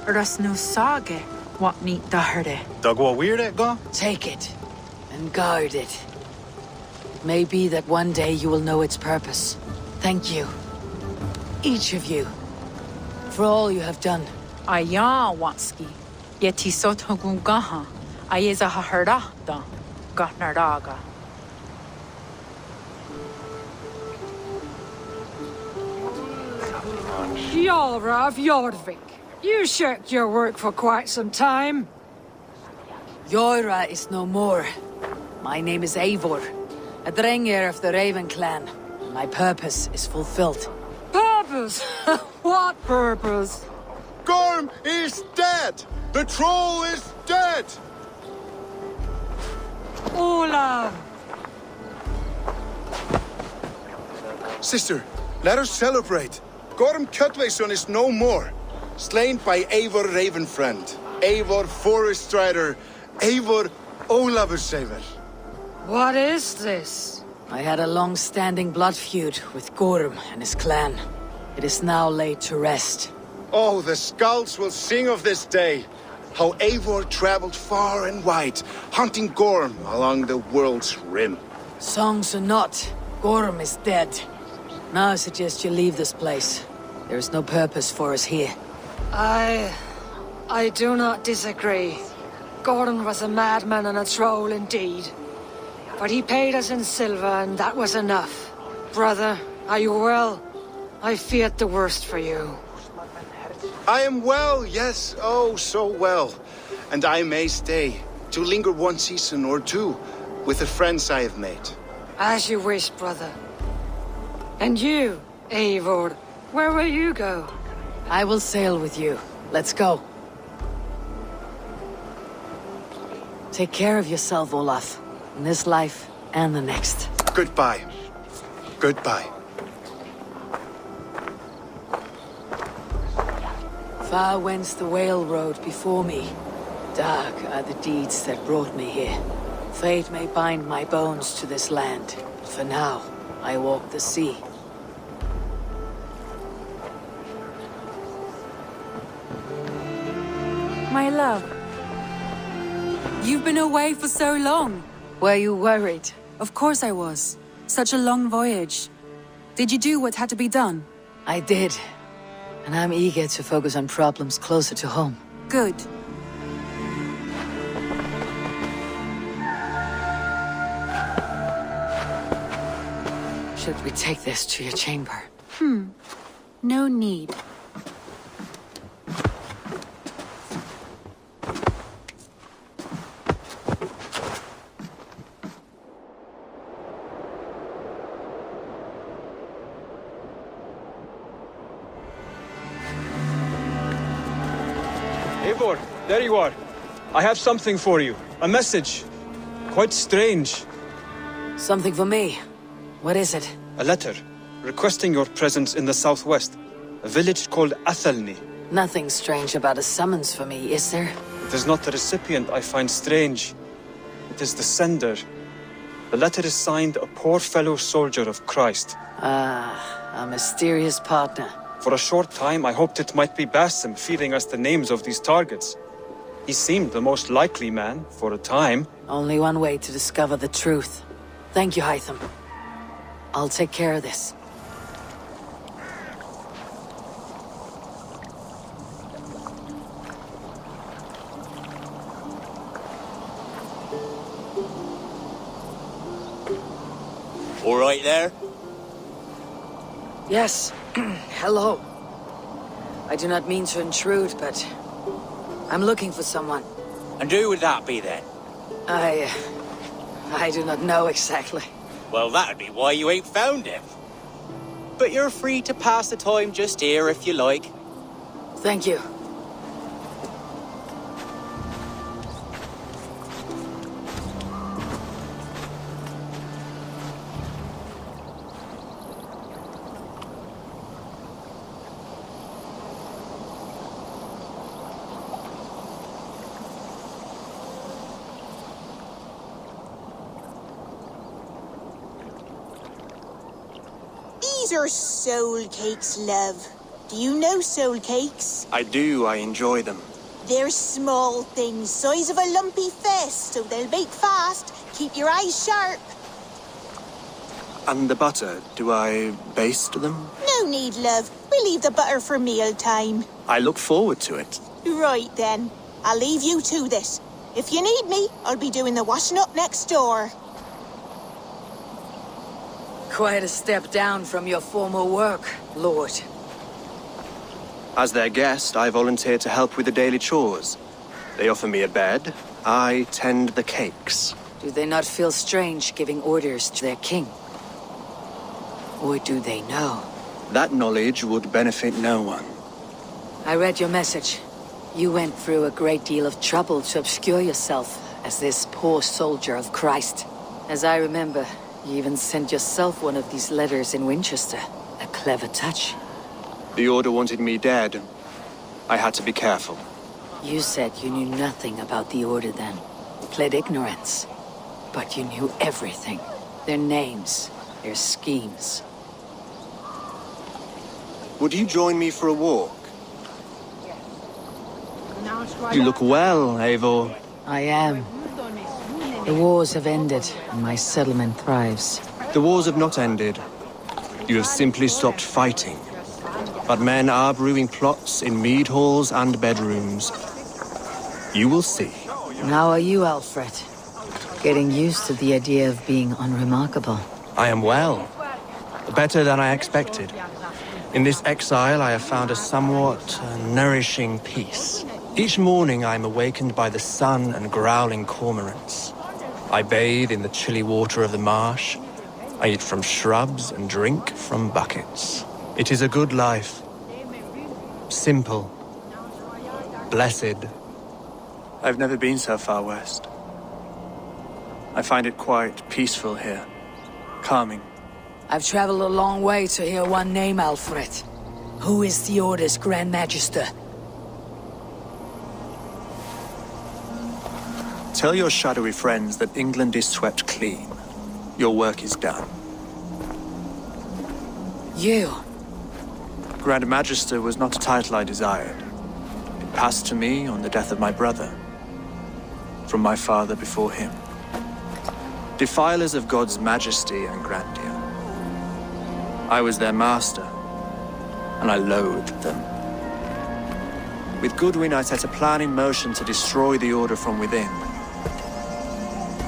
Rasnu sage. What neat daherde. Dagwa weird go? Take it, and guard it. It may be that one day you will know its purpose. Thank you. Each of you. For all you have done. Aya watski. Yeti sotogun gaha. Ayeza haherda da. Gahnaraga. Jarl of Jorvik, you shirked your work for quite some time. Jorah is no more. My name is Eivor, a Drengir of the Raven clan. My purpose is fulfilled. Purpose? What purpose? Gorm is dead! The troll is dead! Olav! Sister, let us celebrate. Gorm Kjötveson is no more. Slain by Eivor Ravenfriend, Eivor Forest Rider, Eivor Olavursaver. What is this? I had a long-standing blood feud with Gorm and his clan. It is now laid to rest. Oh, the skulls will sing of this day. How Eivor traveled far and wide, hunting Gorm along the world's rim. Songs or not, Gorm is dead. Now I suggest you leave this place. There is no purpose for us here. I do not disagree. Gordon was a madman and a troll indeed. But he paid us in silver, and that was enough. Brother, are you well? I feared the worst for you. I am well, yes, oh, so well. And I may stay, to linger one season or two, with the friends I have made. As you wish, brother. And you, Eivor, where will you go? I will sail with you. Let's go. Take care of yourself, Olaf. In this life and the next. Goodbye. Goodbye. Far wends the Whale Road before me. Dark are the deeds that brought me here. Fate may bind my bones to this land. For now, I walk the sea. My love. You've been away for so long. Were you worried? Of course I was. Such a long voyage. Did you do what had to be done? I did. And I'm eager to focus on problems closer to home. Good. Should we take this to your chamber? No need. Eivor, there you are. I have something for you. A message. Quite strange. Something for me. What is it? A letter, requesting your presence in the southwest. A village called Athelney. Nothing strange about a summons for me, is there? It is not the recipient I find strange. It is the sender. The letter is signed a poor fellow soldier of Christ. Ah, a mysterious partner. For a short time, I hoped it might be Basim feeding us the names of these targets. He seemed the most likely man, for a time. Only one way to discover the truth. Thank you, Hytham. I'll take care of this. All right there? Yes. Hello. I do not mean to intrude, but I'm looking for someone. And who would that be then? I do not know exactly. Well, that'd be why you ain't found him. But you're free to pass the time just here if you like. Thank you. These are soul cakes, love. Do you know soul cakes? I do, I enjoy them. They're small things, size of a lumpy fist, so they'll bake fast. Keep your eyes sharp. And the butter, do I baste them? No need, love. We'll leave the butter for meal time. I look forward to it. Right then. I'll leave you to this. If you need me, I'll be doing the washing up next door. Quite a step down from your former work, Lord. As their guest, I volunteer to help with the daily chores. They offer me a bed. I tend the cakes. Do they not feel strange giving orders to their king? Or do they know? That knowledge would benefit no one. I read your message. You went through a great deal of trouble to obscure yourself as this poor soldier of Christ. As I remember, you even sent yourself one of these letters in Winchester. A clever touch. The Order wanted me dead. I had to be careful. You said you knew nothing about the Order then. Pled ignorance. But you knew everything. Their names, their schemes. Would you join me for a walk? You look well, Eivor. I am. The wars have ended, and my settlement thrives. The wars have not ended. You have simply stopped fighting. But men are brewing plots in mead halls and bedrooms. You will see. And how are you, Alfred? Getting used to the idea of being unremarkable. I am well. Better than I expected. In this exile, I have found a somewhat nourishing peace. Each morning, I am awakened by the sun and growling cormorants. I bathe in the chilly water of the marsh. I eat from shrubs and drink from buckets. It is a good life. Simple. Blessed. I've never been so far west. I find it quite peaceful here. Calming. I've traveled a long way to hear one name, Alfred. Who is the Order's Grand Magister? Tell your shadowy friends that England is swept clean. Your work is done. You? Grand Magister was not a title I desired. passed to me on the death of my brother, from my father before him. Defilers of God's majesty and grandeur. I was their master, and I loathed them. With Goodwin, I set a plan in motion to destroy the Order from within.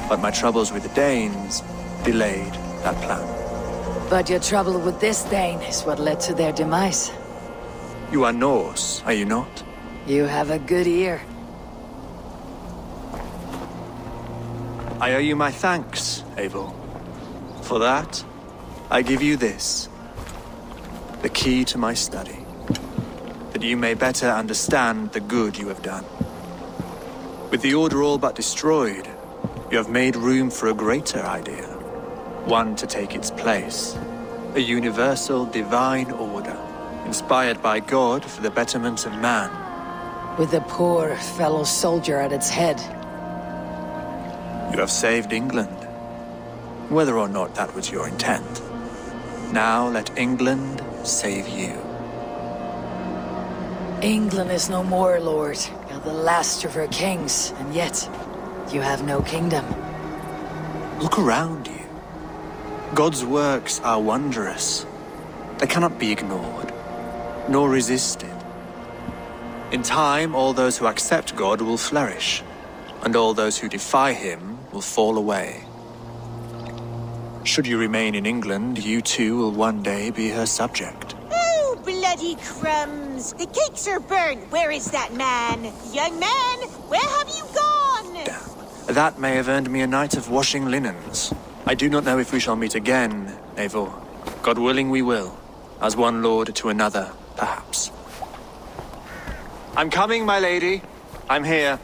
But my troubles with the Danes delayed that plan. But your trouble with this Dane is what led to their demise. You are Norse, are you not? You have a good ear. I owe you my thanks, Abel. For that, I give you this. The key to my study. That you may better understand the good you have done. With the Order all but destroyed, you have made room for a greater idea. One to take its place. A universal divine order, inspired by God for the betterment of man. With a poor fellow soldier at its head. You have saved England, whether or not that was your intent. Now let England save you. England is no more, Lord. You're the last of her kings, and yet you have no kingdom. Look around you. God's works are wondrous. They cannot be ignored, nor resisted. In time, all those who accept God will flourish, and all those who defy him will fall away. Should you remain in England, you too will one day be her subject. Oh, bloody crumbs! The cakes are burnt! Where is that man? Young man, where have you gone? That may have earned me a night of washing linens. I do not know if we shall meet again, Eivor. God willing we will. As one lord to another, perhaps. I'm coming, my lady. I'm here.